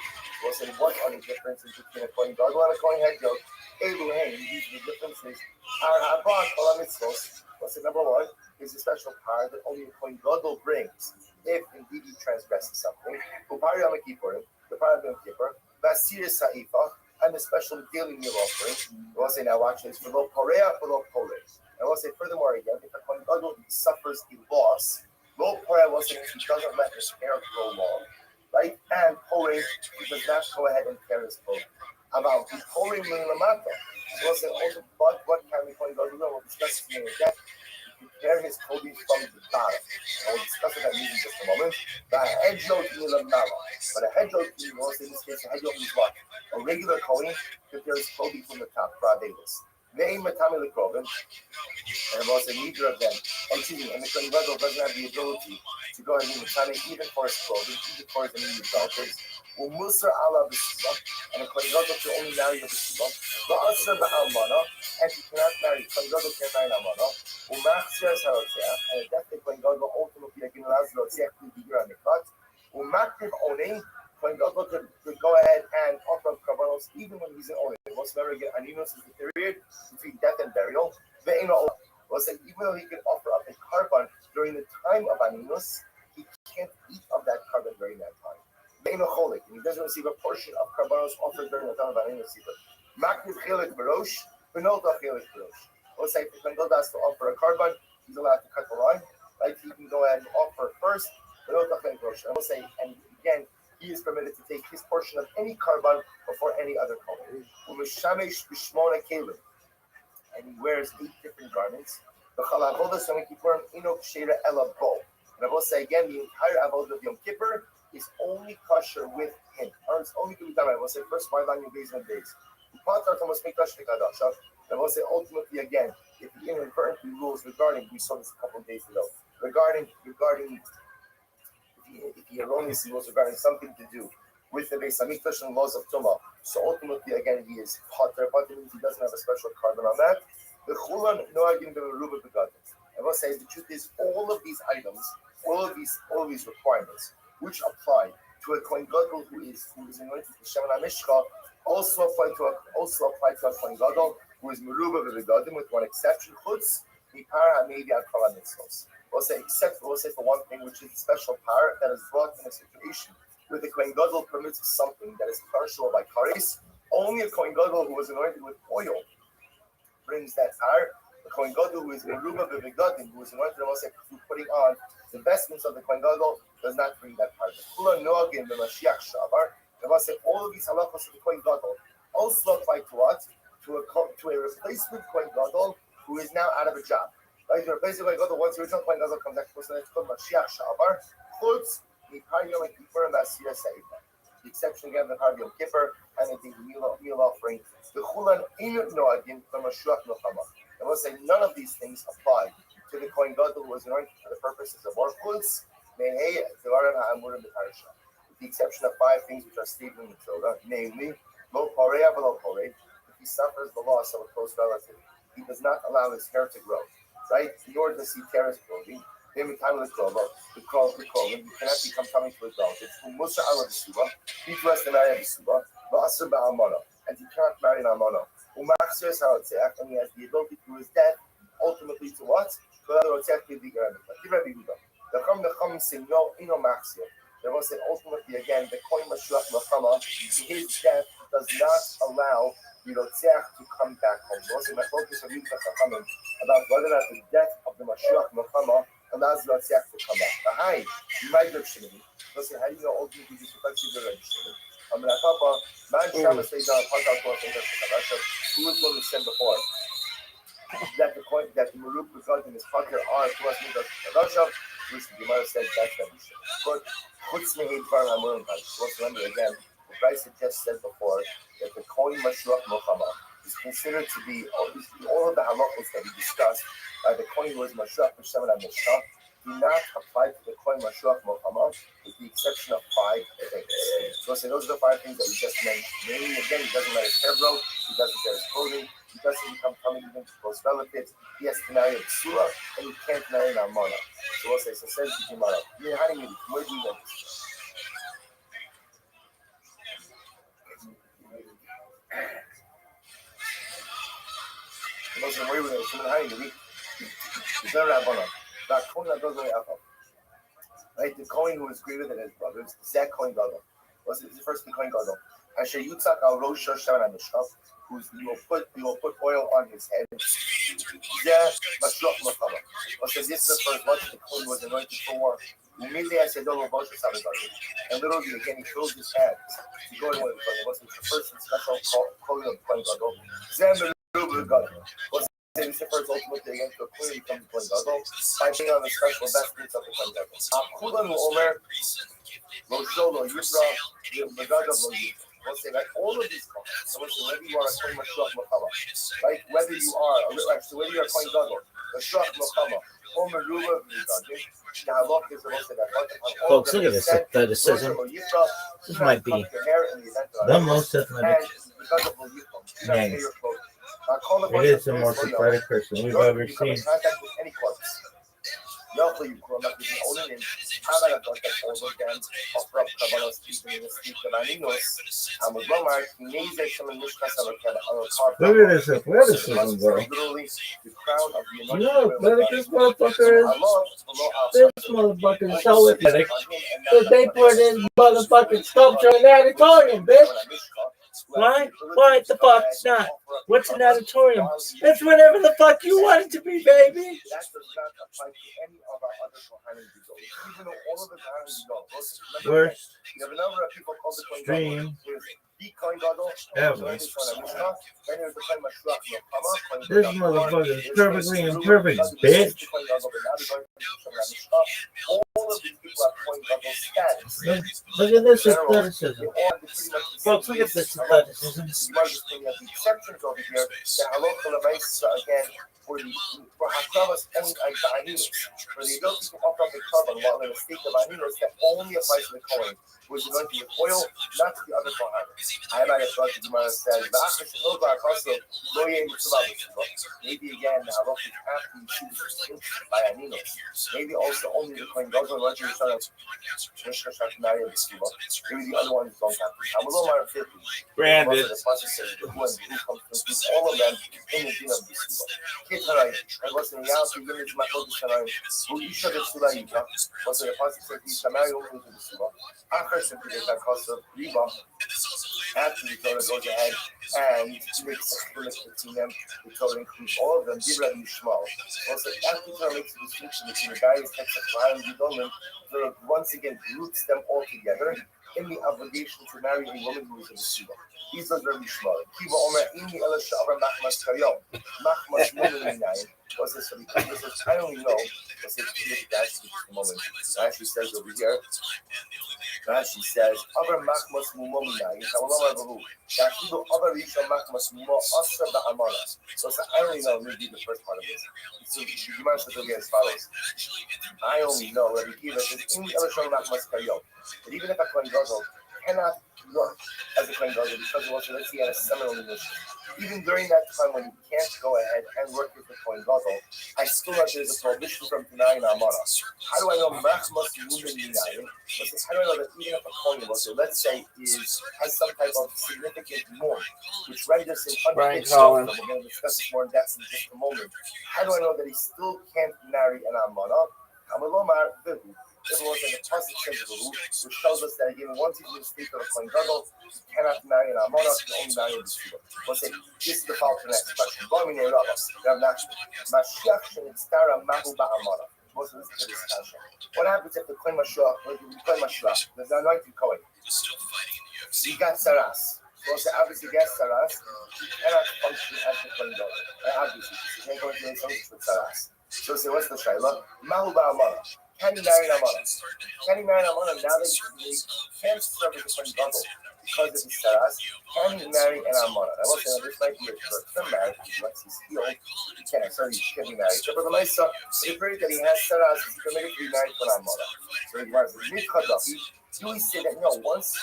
was in what are the differences between a Kohen Gadol and a Kohen Hedjot? Eluhen, these are the differences. Our Abba, Kol HaMitzvos. What's it? Number one is a special power that only a Kohen Gadol brings if indeed he transgresses something. Upari Yom Kippurim, the power of Yom Kippur, Vasir Sa'ifa, and the special daily meal offering. I want to say now, watch this. Below Korea, below Korea. I want to say furthermore again, if a Kohen Gadol suffers a loss, low Korea was saying he doesn't let his hair grow long, right? And Korea, he does not go ahead and tear his clothing. About the Korea Milamata. So also, but what can we Kohen Gadol do? We'll discuss it in a death. Prepare his clothing from the bottom. I will discuss it in just a moment. The hedgehog milamala. But a hedgehog, in this case, a hedgehog means what? A regular Kohen prepares clothing from the top. Pradelis. They matami lekrovim, and also neither of them. And the Kohen Gadol doesn't have the ability to go ahead and matami even for his clothing, even for his immediate relatives. Umusar ala b'siva, and the Kohen Gadol can only marry the b'siva. V'asar ba'almana, and he cannot marry. Kohen Gadol can't marry almana. Umachzir harotzeh, and a definite Kohen Gadol ultimately again allows the rotzeh to be here on the cut. Umakriv oning, Kohen Gadol could go ahead and offer up karbanos even when he's an oning. Most very good. Aninus is the period between death and burial. Ve'eno was that even though he could offer up a carbon during the time of Aninus, he can't eat of that carbon during that time. Ve'eno cholik, and he doesn't receive a portion of carbonos offered during the time of Aninus either. Makriv chelik barosh, v'nolda chelik barosh. Was that if Kohen Gadol has to offer a carbon, he's allowed to cut the line. Like he can go ahead and offer first, v'nolda chelik barosh. I will say, and again, he is permitted to take his portion of any carbon before any other carbon. And he wears 8 different garments. And I will say again, the entire avodah of Yom Kippur is only kosher with him. Or it's only to be done. I will say first, why on your days and days. I will say ultimately again, if he inadvertently rules regarding, we saw this a couple of days ago, regarding if he erroneously was regarding something to do with the Beis Hamikdash and laws of Tumah. So ultimately, again, he is potter. Potter means he doesn't have a special carbon on that. The Chulan Noagim Beruba Begadim. I must say the truth is all of these items, all of these requirements, which apply to a Kohen Gadol who is anointed with Shem HaMishcha, also apply to a Kohen Gadol who is Meruba Begadim, with one exception. Chutz Mipara Maybe Akala Mitzvos. We'll say for one thing, which is a special power that is brought in a situation where the Kohen Gadol permits something that is perishable by kares. Only a Kohen Gadol who was anointed with oil brings that power. The Kohen Gadol who is Meruba Begadim, who is anointed through putting on the vestments of the Kohen Gadol, does not bring that power. The Kula Noagim the Mashiach Shavar. I must say all of these halachos of the Kohen Gadol also apply to what? To a replacement Kohen Gadol who is now out of a job. Right, the replacement Kohen Gadol, once the original Kohen Gadol comes back to us, it's called Mashiach Shavar. Chutz Mipar Yom Kippur and Vasir Sa'ifa. The exception again, the Har Yom Kippur and the meal offering. The Chulan Inut Noagim the Mashiach Milchama. I will say none of these things apply to the Kohen Gadol who was anointed for the purposes of war. Chutz Mehei Devarim Ha'amurim B'Parasha. With the exception of 5 things which are stated in the Torah, namely, Lo Poreya V'Lo Porei. If he suffers the loss of a close relative, he does not allow his hair to grow. Right? Nor does he tear his clothing. Every time with the clothing, you cannot become coming to his relatives. Musa ala b'suba, he dressed in aya b'suba, v'asr ba'almana, and he cannot marry an almana. Umachzer Sarotzeach, and he has the ability through his death ultimately to what? The Chum say no, ino Machzer. They will say ultimately again, the Kohen Mashiach Melchama, his death does not allow the Rotzeach to come back home. So also my focus of Yitzchak Chachamim about whether or not the death of the Mashiach Melchama allows the Rotzeach to come back. Hi, you might look shimmy. So say, how do you know ultimately this reflects the registry? I'm going to talk about Man Shabbos say down who was going to send before that the point that the Maruk result in his father are to us Midrash which the Gemara said that's the mission. But Chutz Mehid Var Hamurim Ban. So remember again, the Bryce had just said before that the Kohen Mashiach Melchama is considered to be all of the halachos that we discussed by the Kohen was Mashiach B'Shem and Mishah do not apply to the Kohen Mashiach Melchama with the exception of 5 things. So those are the 5 things that we just mentioned. Meaning again, he doesn't wear his hair broke, he doesn't wear his clothing, he doesn't become coming even to close relatives, he has to marry a Psula, and he can't marry an Almana. So we'll say, so says the Gemara, where do you know this? Where do you know right, the Kohen who was greater than his brothers, Zach Kohen Gadol. Was it first the Kohen Gadol? Asher Yitzchak al Rosh Hashanah Mishkaf, who's you will put oil on his head. Yeah, Mashiach Melchama. Because this is the first one the Kohen was anointed for war. Immediately I said, "Oh, Moshe Sabbath." And literally again he fills his hands to go away with it. Was the first and special Kohen of Kohen Gadol. Zem Gadol. It's the first ultimate thing against the Kohen becomes Kohen Gadol by being on the special vestments of the Kohen Gadol. Akulan Omer, Lo Sholo Yisra, the God of Lo Yisra. We'll say like all of these Kohen. So whether you are a Kohen Mashiach Melchama, right? Whether you are whether you are a Kohen Gadol, Mashiach Melchama, or Meruba V'Gadol, the halach is the most of that. Folks, look at this athleticism. This might be the most athletic man. It is the most athletic person we've ever seen. Look at this athleticism, bro. You know how athletic this motherfucker is? This motherfucker is so athletic that they put in motherfucking sculpture in the auditorium, bitch. Why? Why the fuck not? What's an auditorium? It's whatever the fuck you want it to be, baby. That does not apply to any of our other Kohanim Gedolim. Even though all of the Kohanim Gedolim. Worst you have a number of people called the Kohen stream Gadol. ever. This motherfucker is perfectly imperfect, bitch. Look at this athleticism. Folks, look at this athleticism. Exceptions over here, the halacha again for Hakravas and Ahinos, for the ability to offer up the carbon while in a state of Ahinos that only applies to the Kohen, who is anointed with oil, not to the other Kohen. I like thought the Gemara says, maybe again, the halacha is after you choose by Ahinos. Maybe also only the Kohen Gadol and Roger Yisrael, maybe the other ones don't have to. I'm a little more 50. Branded. All of them in the din of the Kitharai, and what's in reality, limited to my focus on who you should have Sulaim, what's in the positive, you shall marry over to the Sula. After simply that cost of Riba, after the Torah goes ahead and makes a split between them, the Torah includes all of them, Dibra and Yishmael. Also, after the Torah makes a distinction between the guys, Text of Ryan and Gidolim, the Torah once again groups them all together in the obligation to marry a woman who is a Sula. These are very small. Kiva Omer Imi Ela Sha'avar Machmas Kayom. Machmas Mulinayim. What's this? Because this is, I only know. What's it? That's the moment. Rashi says over here. Rashi says, Avar Machmas Mulinayim. Hawalomar Baru. Dashido Avar Risha Machmas Mumo Asra Ba'amana. So I only know maybe the first part of this. So the Gemara says over here as follows. I only know that Kiva says Imi Ela Sha'avar Machmas Kayom. But even if a Kohen Gadol cannot York as a Kohen Gadol because it was, let's say, he had a seminal initiative. Even during that time when you can't go ahead and work with the Kohen Gadol, I still know there's a prohibition from Tanai and Amana. How do I know Machmas Lumen Minayin? How do I know that even if a Kohen worker, let's say, has some type of significant norm, which renders him unfit, we're going to discuss this more in depth in just a moment. How do I know that he still can't marry an Amana? Kamalomar Vihu. It was in the Pasuk says which tells us that even once he's in the state of a Kohen Gadol, he cannot marry an Amana, he can only marry a B'shuva. We'll say, this is the follow to the next question. Bamine Rabba, Rav Nachman, Mashiach Shenitztara Mahu Ba'amana. Most of this is discussion. What happens if the Kohen Mashiach, the anointed Kohen, he got Saras? So obviously he gets Saras, he cannot function as the Kohen Gadol. Obviously, he can't go into something with Saras. So say, what's the Shaila? Mahu Ba'amana. Can he marry an Amana? Can he marry an Amana now that he can't serve as a Kohen Gadol because of his Saras? Can he marry an Amana? I will say this might be a short-term marriage once he's healed. He can't, so he should be married. But the Maisa, the period that he has Saras, he's permitted to be married to an Amana. So he wants to be Mikadafi. Do we say that no? Once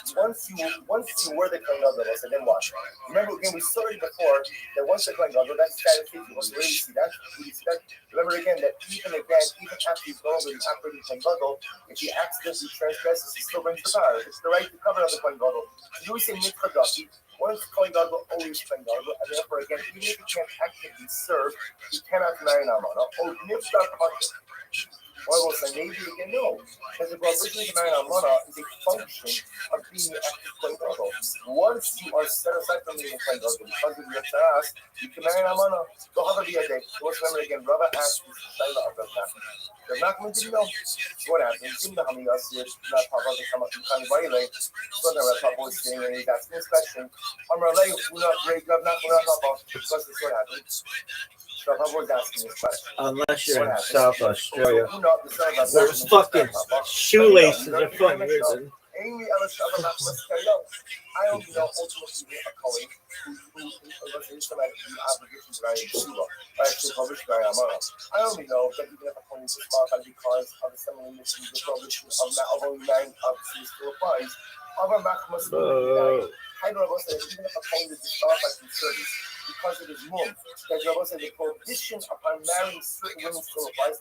you were the Kohen Gadol, so then what? Remember again, we saw it before that once the Kohen Gadol, that's status issue. Where do you see that? Remember again that even after he's no longer the operating Kohen Gadol, if he accidentally transgresses, he still brings the bar. It's the right to cover of the Kohen Gadol. So do we say Mikadafi? Once Kohen Gadol, always Kohen Gadol, and therefore again, even if he can't actively serve, he cannot marry an Amana. Oh, Niftar Pasha. Or we'll say maybe again, no. Because the prohibition to marry an Amana is a function of being an active Kohen Gadol. Once you are set aside from being a Kohen Gadol because of your Saras, you can marry an Amana. Go have a day. Let's remember again, Rava asked this Shaila of Rav Nachman. Rav Nachman didn't know. What happened? He didn't know how many Yasir, not Papa, they come up from Kani Vaile. So that Rav Papa was sitting and he's asking this question. Amralei, who not great Rav Nachman, Rav Papa, because this what happened. Rav Papa was asking this question. Unless you're in South Australia. There's Those fucking shoelaces are funny, isn't it? I only know ultimately a Kohen who is somebody who obligations to marry Yeshua, but actually published by Amara. I only know that even if a Kohen is disqualified because of the similar mission, the prohibition of only marrying obviously still applies. Other Machmas, I know that even if a Kohen is disqualified from service because of his mum, that Rabbi said the prohibition upon marrying certain women still applies.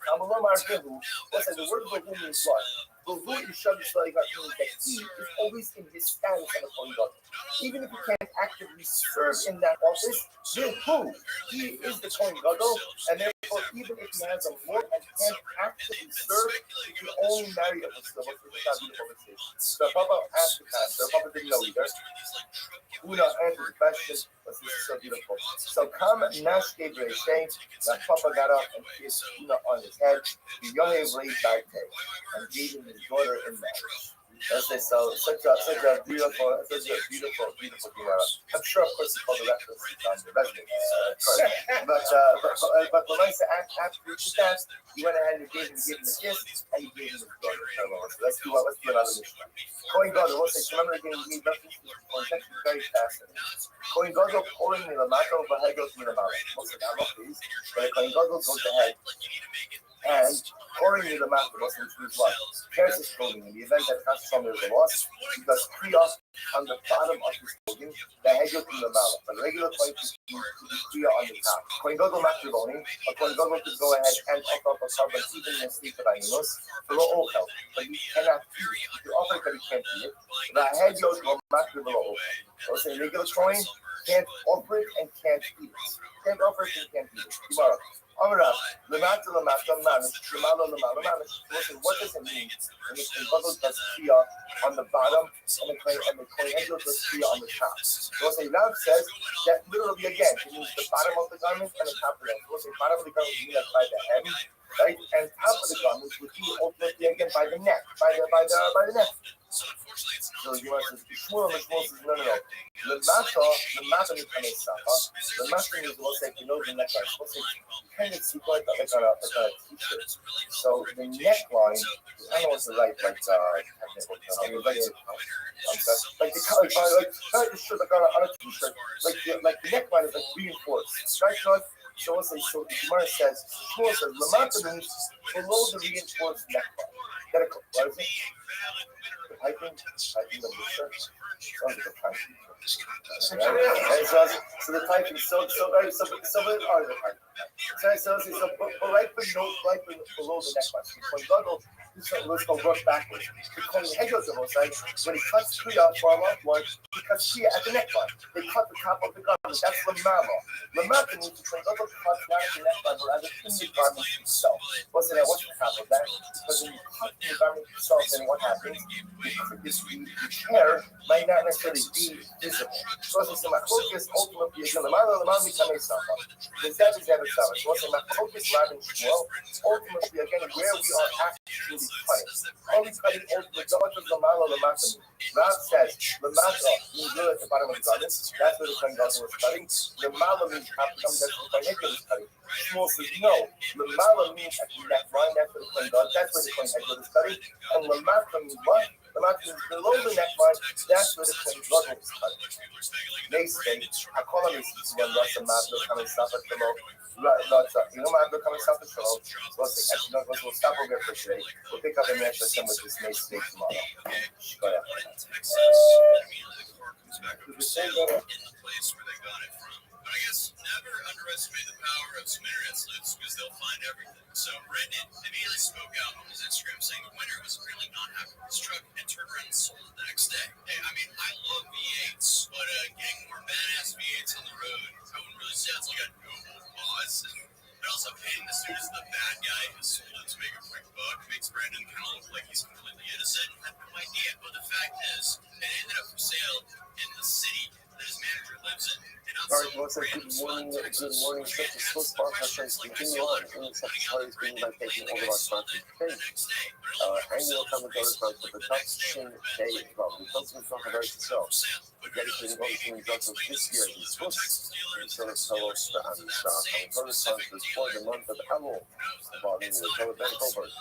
The word Bahu means what? Bahu is Shabbat that he is always in his status of a Kohen Gadol. Even if he can't actively serve in that office, Bahu, he is the Kohen Gadol, and therefore even if he has a mum and can't actively serve, he can only marry a Muslim. So Papa asked the pastor, Papa didn't know either. Una answered the question, but this is so beautiful. So come Nash gave her a shame, that Papa got up and kissed Una on his head, the Yohev laid back and gave him his daughter in marriage. That's it. So such a beautiful Gemara. I'm sure, of course, it's called the reference on the resume. But the nice after that, he went ahead and gave him a kiss, and he gave him his daughter. So let's do another mission. Kohen Gadol, we'll say, remember again, we need reference to this one. It's very fascinating. Kohen Gadol pouring in the matter of the head goes in the mouth. Most of them, please. But Kohen Gadol goes ahead and pouring in the mouth, which means what? Tears his clothing. In the event that Chasam is a loss, he does kriya on the bottom of his clothing, the head goes in the mouth. But the regular point is to do kriya on the top. Kohen Gadol matriboni, a Kohen Gadol could go ahead and offer up a carbon even in the sleep of Ayinos, for the ochel, but you cannot eat it. If you offer it, but you can't eat it. The head goes to matribolo. So say regular Kohen can't offer it and can't eat it. Can't offer it and can't eat it. Tomorrow. Amra, lemata manish, lemala. What does it mean when the Gadol does kriya on the bottom and the Kohen Gadol does kriya on the top? So Rav says that literally again, it means the bottom of the garment and the top of the garment. So bottom of the garment means by the hem, right? And top of the garment would be ultimately again by the neck, by the neck. So you want to Shmuel says no. Lemata means safa. Lemata means what's like the neckline. What's like kind of super like a t-shirt. So the neckline, I don't know what's the right like technical term. Like the shirt like on a t-shirt. Like the neckline is like reinforced. Right, Sean? So what's like so the Gemara says Shmuel says Lemata means below the reinforced neckline. What is it? The piping of the church is under the piping. So the piping so very so very are the piping. So but right below the neckline. When Google let's go work backwards. Because head goes the side. When he cuts three out far off one, he cuts three at the neckline. They cut the top of the garment. That's Lamama. Lamama means when Google cuts right at the neckline rather than the garment itself. What's the half of that? Because when you cut the garment itself, then what happens? The hair might not necessarily be visible. So as my focus ultimately is Lamama becomes a suffer. The Zeb is ever suffer. So as my focus Rabin Shmuel, ultimately again where we are actually cutting. Are we cutting ultimately the Lamama? Rav says Lamata means really at the bottom of the garment. That's where the Kohen Gadol was cutting. Lamala means after that's where the Kohen Gadol was cutting. Shmuel says no. Lamala means at the neckline. That's where the Kohen Gadol. That's where the Kohen Gadol is cutting. And Lamata means what? Lamata means below the neckline. That's where the Kohen Gadol is cutting. They say Hakolam is when Rasa Mata coming stop at below. You know, Mata coming stop at below. We'll stop over here for today. We'll pick up the next lesson with this May State tomorrow. But I guess never underestimate the power of some internet sleuths because they'll find everything. So Brendan immediately spoke out on his Instagram saying the winner was really not happy with his truck and turned around and sold it the next day. Hey, I mean, I love V8s, but getting more badass V8s on the road, I wouldn't really say it's like a noble cause. But also painting this dude as the bad guy who sold it to make a quick buck makes Brandon kind of look like he's completely innocent. I have no idea. But the fact is, it ended up for sale in the city that his manager lives in. all right, well, good morning, such a slow spark sessions continue on. In such parties being by taking all of our sponsors today. Annual commentary from the top Shin Day Club. We also talk about ourselves. Dedicating all the results of this year in Swiss. We sort of tell us the commentary sponsors for the month of Elul. Involving the Torah Ben Colbert.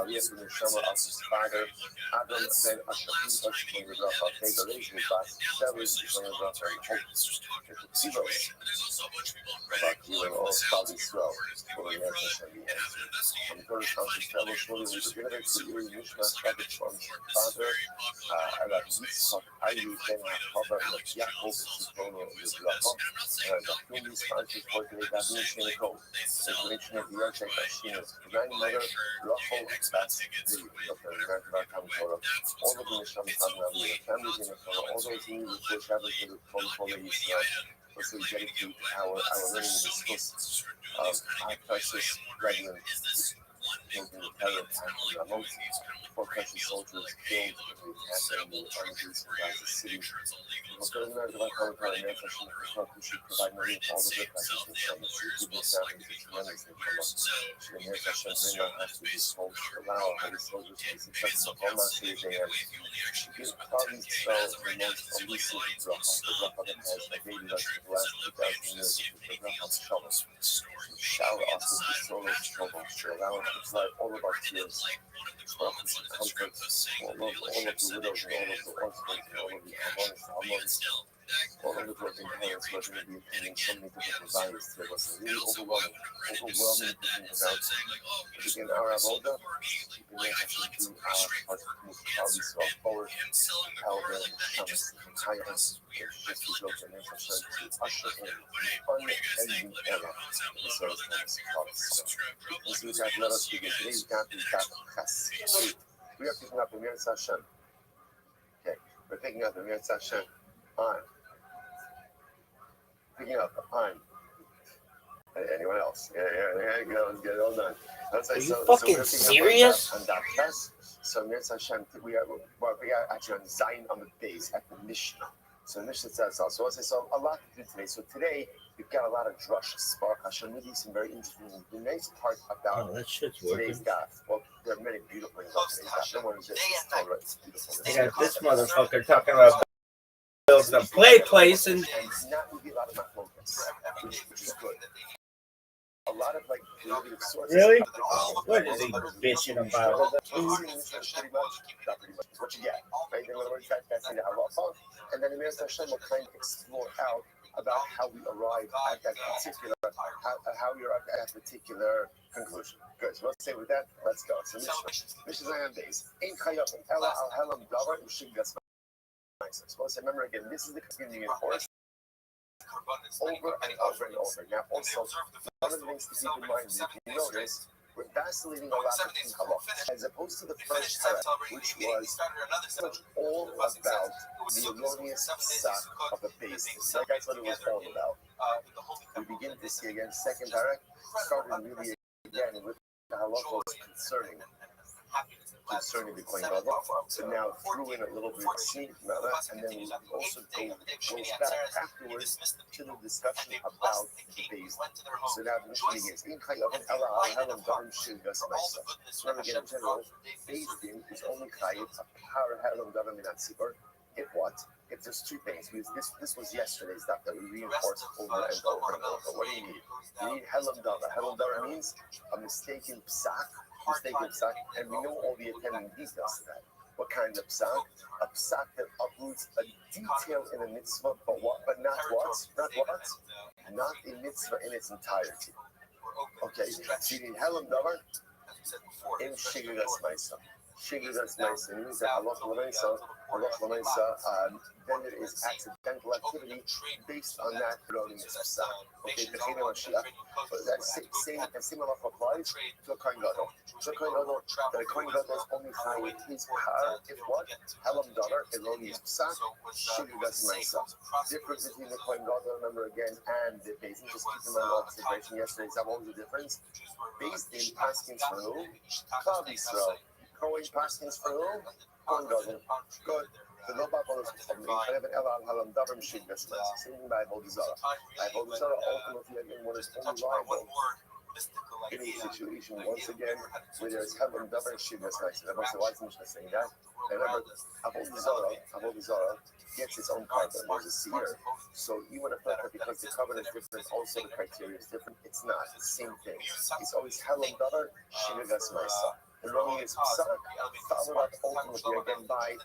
Yes, in the summer of his father, Adam Ben Ashafin, Bashkin, Rafa, Vega, Rachel, Bas, Severs, Rafa, and Zivos. About you and all Saudi Swell. For the National I'm going to tell you, surely we begin to hear Mishma Shabbat from father. I like Yitzhak, Ayu, Ben Haba, Yaakov, Zippono, Rafa, and the Kumis Francis for the Gabin Shinko. The connection of the York Shina's grandmother, Rachel, that's the all of the Nisham Tagnami, the families in the Torah, all those who will travel to the Torah Israel. Also, dedicate our learning in the schools of our precious brethren killed in the terror attack in Ramot, 4 precious soldiers killed in the attack in the armies of Gaza City. Also, the American Commentary and Session of the Club, who should provide money for all the good practices and families. People families are tremendously come up. The American Session bring our has to be told to allow our soldiers to be successful. All my cities, they have give Claudius spells the most elusive Rafa. The Rafa that has a baby like the last 2,000 years of the Rafa's trouble. Shower us with the soul of trouble to allow us to dry all of our tears. For us to comfort all of the widows and all of the orphans and all of the almost all of the broken parents who are going to be attending so many different desires. There was a really overwhelming thinking about again our avoda, keeping their action to our heart to move proudly so forward, how the shamas and tyrants just results in infrastructure to usher in an unending era in the service of this thoughts. This week I've let us begin. Today's God is God Chas. We are picking up the Mir Hashem. Okay, we're picking up the Mir Hashem on. Picking up on. Anyone else? Yeah, there you go. Let's get it all done. Are you fucking serious? On that class. So Mir Hashem, we are actually on Zion on the base at the Mishnah. So the Mishnah says also. So a lot to do today. So today we've got a lot of drush, spark, Hashem, maybe some very interesting. The nice part about today's daf. Well, there are many beautiful things about today's daf. No one is just Torah. It's beautiful. They got this motherfucker talking about building a play place and not really a lot of my focus, which is good. A lot of like derivative sources. really? What is he bitching about? Pretty much what you get. Right? In other words, that's in the halacha. And then the Mir Hashem will kind of explore out about how we arrive at that particular how you're at that particular conclusion. Good. So let's say with that, let's go. So Mishnah days. In Chayavim, Ella al Helam Davar Ushigas Ma'aser. So let's remember again, this is the continuing course over and over and over. Now, also, one of the things to keep in mind, if you notice, we're vacillating a lot between halachas, as opposed to the first parak, which was pretty much all about the erroneous psak of the base. Like that's what it was all about. We begin to see again, second parak, starting really again with the halachos concerning the Kohen Gadol, but now threw in a little bit of sneak matter, and then we also goes back afterwards to the discussion about the base. So now the Mishnah begins. In Chayavim Ella al Helam Darim Shilgas Ma'aser. So remember again, in general, base din is only Chayiv a par Helam Darim Minat Sibur. If what? If there's two things, because this was yesterday's stuff that we reinforced over and over and over. What do you need? You need Helam Dara. Helam Dara means a mistaken psak, and we know all the attendant details to that. What kind of psak? A psak that uproots a detail in a mitzvah, but not a mitzvah in its entirety. Okay, so you need Helam Davar in Shigiras Maisa. Shigiras Maisa means that then there is accidental activity based on that erroneous psak. Okay, the but that same applies to a Kohen Gadol. So a Kohen Gadol, that a Kohen Gadol is only chayiv his par if what? Helam Davar, erroneous psak, Shigiras Maisa. Difference between the Kohen Gadol, remember again, and the Beis Din. Just keep in mind all the situation yesterday. That was the difference. Beis Din paskins for who? Klal Yisrael. Kohen paskins for who? Kohen Gadol. Good. The Lobab was from me. I have an Ella Halam Davrim Shigas. Singing by Bodhizara. By Bodhizara, ultimately, again, what is only liable in a situation, once again, where there's Halam Davrim Shigas. I must say, why is Mishnah saying that? And remember, Bodhizara gets its own carbon. There's a seer. So you would have thought that because the carbon is different, also the criteria is different. It's not. It's the same thing. It's always Halam Davar Shigas Maisa. The erroneous psak followed up ultimately again by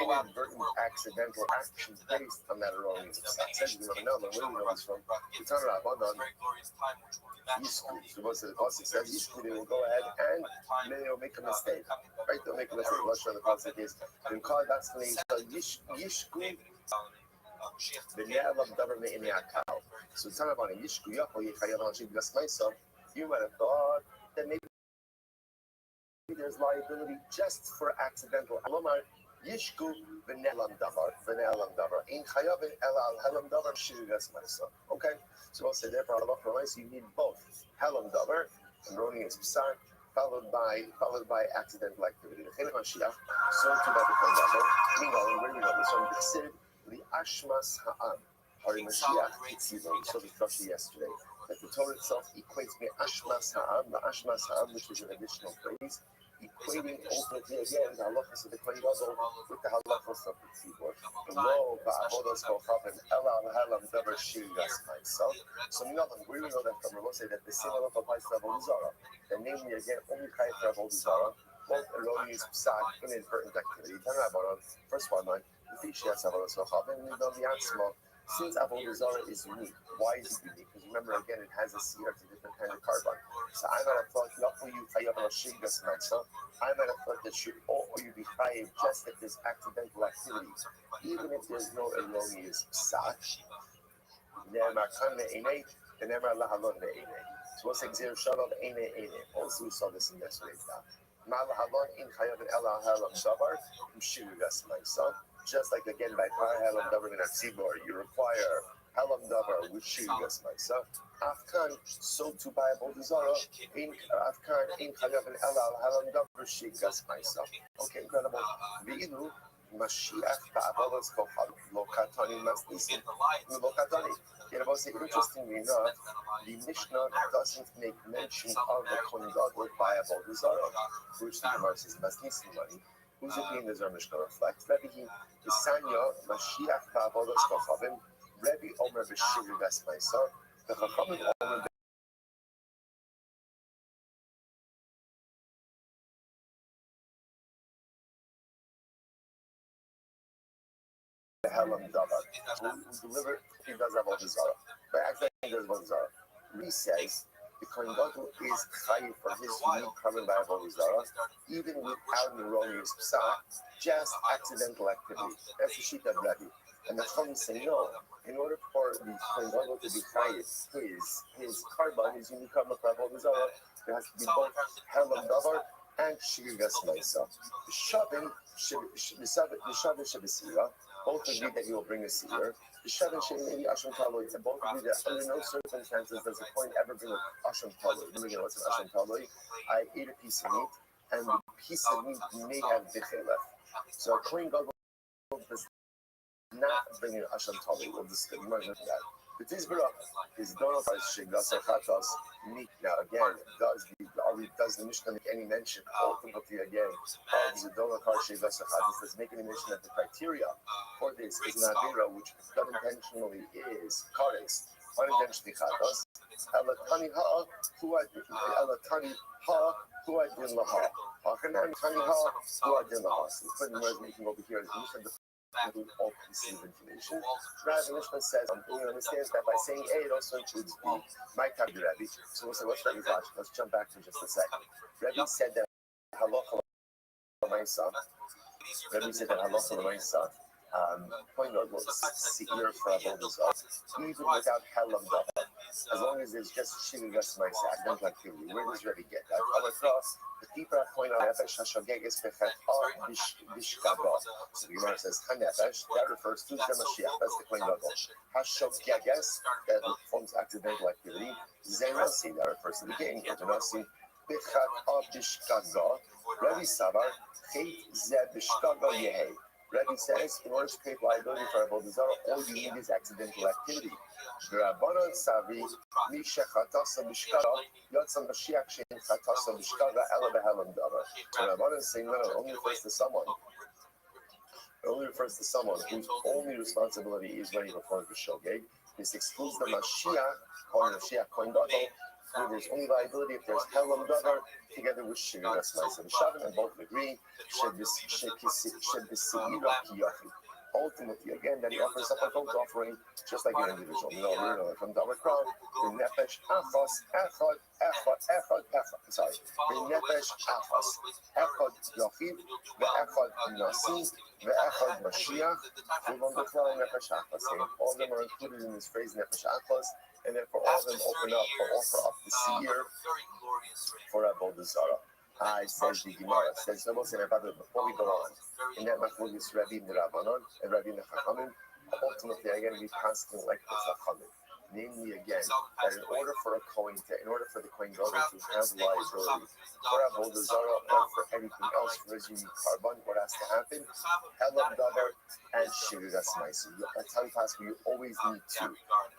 inadvertent accidental action based on that erroneous psak. Says you know, where do you know this from? It's on Rabbanon. Yishku. So most of the pasuk says Yishku, they will go ahead and then they'll make a mistake. Right? They'll make a mistake. Let's show the pasuk is in Kal that's the name Yishku. So it's not about a Yishku Yachol Yechayav Al Shigas Maisa. You might have thought that maybe there's liability just for accidental. Alomar Yishku v'ne'elam davar in chayavin ela al helam davar shigas ma'isa. Okay, so we'll say therefore Allah provides you need both helam davar, erroneous psak, followed by accidental activity. The chelim Mashiach, so to that the davar. Meanwhile, where we know this one, the sid the ashmas ha'am. Hari Mashiach Tzivo. We saw the Kasha yesterday. That the Torah itself equates me ashmas ha'am, the ashmas ha'am, which is an additional phrase, equating ultimately again the halachas of the Kohen Gadol with the halachas of the tzibur. Below ba'avodas kochav and ela halam davar shigas myself. So we know that from Ramos say that the same halacha applies to Avodah Zarah. And namely again only chayiv for Avodah Zarah, both erroneous psak, inadvertent activity. First one line, the fishias avodas kochav, and we know the asma. Since Avodah Zarah is unique, why is it unique? Because remember again, it has a seer, it's a different kind of carbon. So I might have thought, I might have thought that should you be chayiv just if there's accidental activity, even if there's no erroneous psak. So what's exer shalom ene? Also we saw this in yesterday's daf. Just like again by Par Halam Davar Minat Tzibor, you require Halam Davar with Shigas myself. Afkan, so to buy Avodah Zarah in Afkan in Chayav and Elal Halam Davar Shigas myself. Okay, incredible. V'ilu Mashiach Ba'avodas Kochal Lokatani Masnisim Lokatani. Interestingly enough, the Mishnah doesn't make mention of the Kohen Gadol by Avodah Zarah, which the Gemara says Masnisim money. Who's it being the Mishnah reflects? Rebbe Isanya Mashiach Ba'avodas Kochavim. Rebbe Omer B'Shiri Vesmaisa. The Chachamim Omer Helam Davar. Who delivered? He does Avodah Zarah. By accident, he does Avodah Zarah. He says the Kohen Gadol is chayiv for his unique carbon by Avodah Zarah, even without an erroneous psak, just accidental activity. That's the sheet of Rebbe. And the Chachamim say no. In order for the Kohen Gadol to be chayiv, his carbon, his unique carbon for Avodah Zarah, there has to be both helam davar and shigas ma'isa. The shavin shabesira, both agree that he will bring a seer. The shavin she'ineni asham taloi, and both agree that under no circumstances does a Kohen ever bring an asham taloi. Remember again, what's an asham taloi? I ate a piece of meat, and the piece of meat may have dichei left. So a Kohen Gadol does not bring an asham taloi. We'll discuss more than that. The Tizbara is donor by Shigas Chatas. Now again, does the Mishnah make any mention ultimately again of the donor by Shigas Chatas? Does make any mention of the criteria for this is an avira which unintentionally is kares, unintentionally chatas. Elatani ha elatani ha huadin laha. Hachanan tani ha huadin laha. So the point we're making over here is the Mishnah include all pieces of information. Rather, the Mishnah says, we understand that by saying A, it also includes B. My time to Rebbe. So we'll say, what's Rebbe's logic? Let's jump back for just a second. Rebbe said that halacha l'maisa. Rebbe said that halacha l'maisa. Point out what's seir for Avodah Zarah, even without helam davar. As long as there's just shigas ma'isa, accidental activity. Where does Rebbe get that? Across the deeper point on nefesh hashageges bechet bishkaga. So the Gemara says hanefesh. That refers to the Mashiach. That's the Kohen Gadol. Hashageges, that performs accidental activity. Zenasi, that refers to the king. Zenasi bechet bishkaga. Rebbe Savar chet ze bishkaga yehei. Rebbe says, in order to create liability for Avodah Zarah, all you need is accidental activity. Rabbanon Savi, Misha Chatasa Bishkara, Yotzam Mashiach Shem Chatasa Bishkara, Ela Behelam Davar. So Rabbanon is saying, no, it only refers to someone. It only refers to someone whose only responsibility is when he performs the shogeg. This excludes the Mashiach, Kohen Gadol, where there's only liability if there's helam davar together with shiras ma'isa and shavin, and both agree should be seira kiyachid. Ultimately, again, that he offers up a vote offering just like an individual. We know from the Kran, the nefesh achas echad. Sorry, the nefesh achas echad yachid, the echad nasi, the echad mashiach. We want to tell nefesh achas. All of them are included in this phrase nefesh achas. And therefore all of them open up or offer up the seer for Avodah Zarah. I says the Gemara, says the most important before we go on. In that Machlokes Rebbe and the Rabbanon and Rebbe and the Chachamim, ultimately again we passing like the Chachamim. Namely again, that in order for the Kohen Gadol to have liability for Avodah Zarah or for anything else for his unique carbon, what has to happen? Helam davar and shiras ma'isa. That's how you pass. You always need two.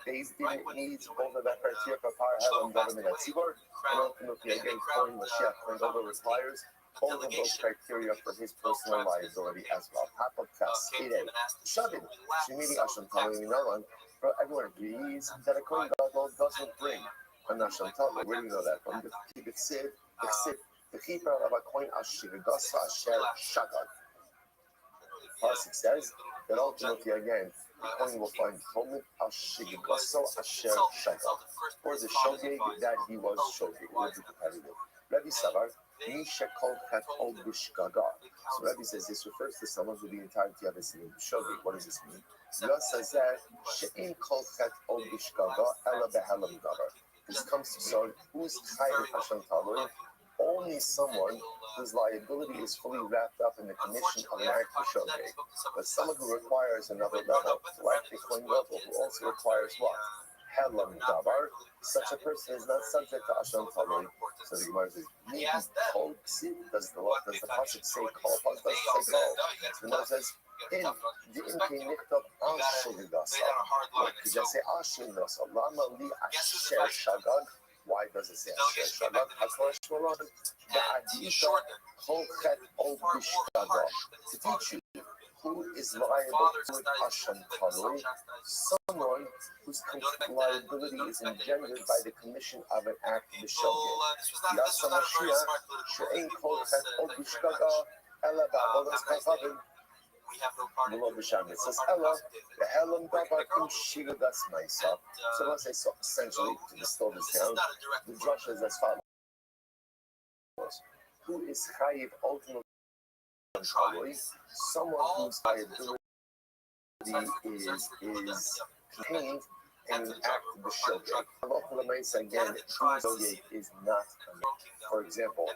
Beis Din needs both of that criteria for power helam davar and tzibur, and ultimately again, Kohen Gadol requires both of those criteria for his personal liability as well. Hapakas ire shavin shemini asham talim nalan. But everyone agrees that a Kohen Gadol doesn't bring a nasham talmud. Where do you know that from? The keeper of a Kohen Ashir Gasa Asher Shagad. Pasuk says that ultimately again the Kohen will find Talmud Ashir Gasa Asher Shagad, or the shogeg that he was shogeg. Will be competitive. Rebbe Savar. So Rebbe says this refers to someone who the entirety of his name shogeg. What does this mean? This comes to someone who's chayiv Hashem Talmud, only someone whose liability is fully wrapped up in the commission of an act of shogeg. But someone who requires another level, like the Kohen Gadol, who also requires what? Helam davar. Such a person is not subject to Hashem Talmud. So the Gemara says, maybe kol ksiv. Does the pasuk say kol? Does it say kol? The Gemara says, in the imke nichtav asher gasa. Could you say asher gasa? Lama li asher shagag. Why does it say asher shagag? Hakol shmoron ba'adisha kol chet ol bishkaga. To teach you who is liable to Hashem Talmud, someone whose liability is engendered by the commission of an act of shogeg. Yasa Mashiach she'ein kol chet ol bishkaga ela ba'avodas kachavim. Below the Shabbat says Ella, the Elam Dabar Im Shigadas Maisa. So let's say so essentially to distill this down, the drush is as follows. Who is Chayiv ultimately someone whose liability is contained in an act of the shogeg. Again, shogeg is not for example, or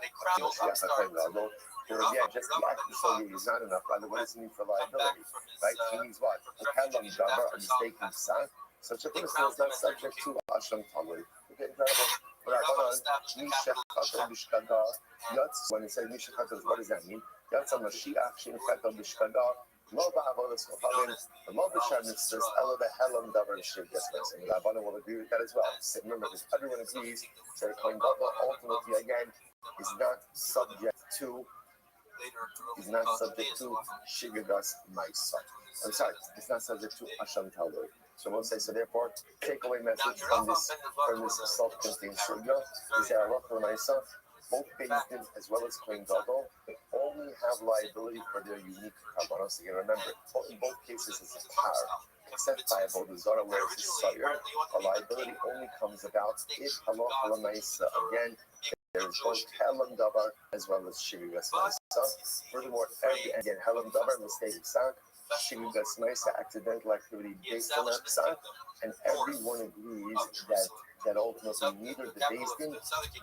again, just the act of shogeg is not enough. By the way, it's need for liability, right? He needs what? A kadlam davar, a mistaken psak. Such a person is not subject to asham talui. Okay, incredible. When it says Mishachata, what does that mean? Yatsa Mashiach Shinchata Bishkada. Lo ba'avodas kohavim. The Lo b'sharnit says Elo behelam davar shirgas. And Rabbanan will agree with that as well. So remember, because everyone agrees that a kohen gadol ultimately again is not subject to shigadas ma'isa. I'm sorry, it's not subject to asham talui. So we'll say, so therefore, takeaway message from this self-contained sugya is that Allah Ma'isa, both Beis Din as well as Kohen Gadol only have liability for their unique karbanos. Again, remember, in both cases it's a par, except by Avodah Zarah where it's a sayur. The liability only comes about if Allah Ma'isa, again, there is both Helam Davar as well as Shirigas Ma'isa. Furthermore, again, Helam Davar, mistake psak, Shirigas Ma'isa, accidental activity based on that psak, and everyone agrees that ultimately neither the Beis Din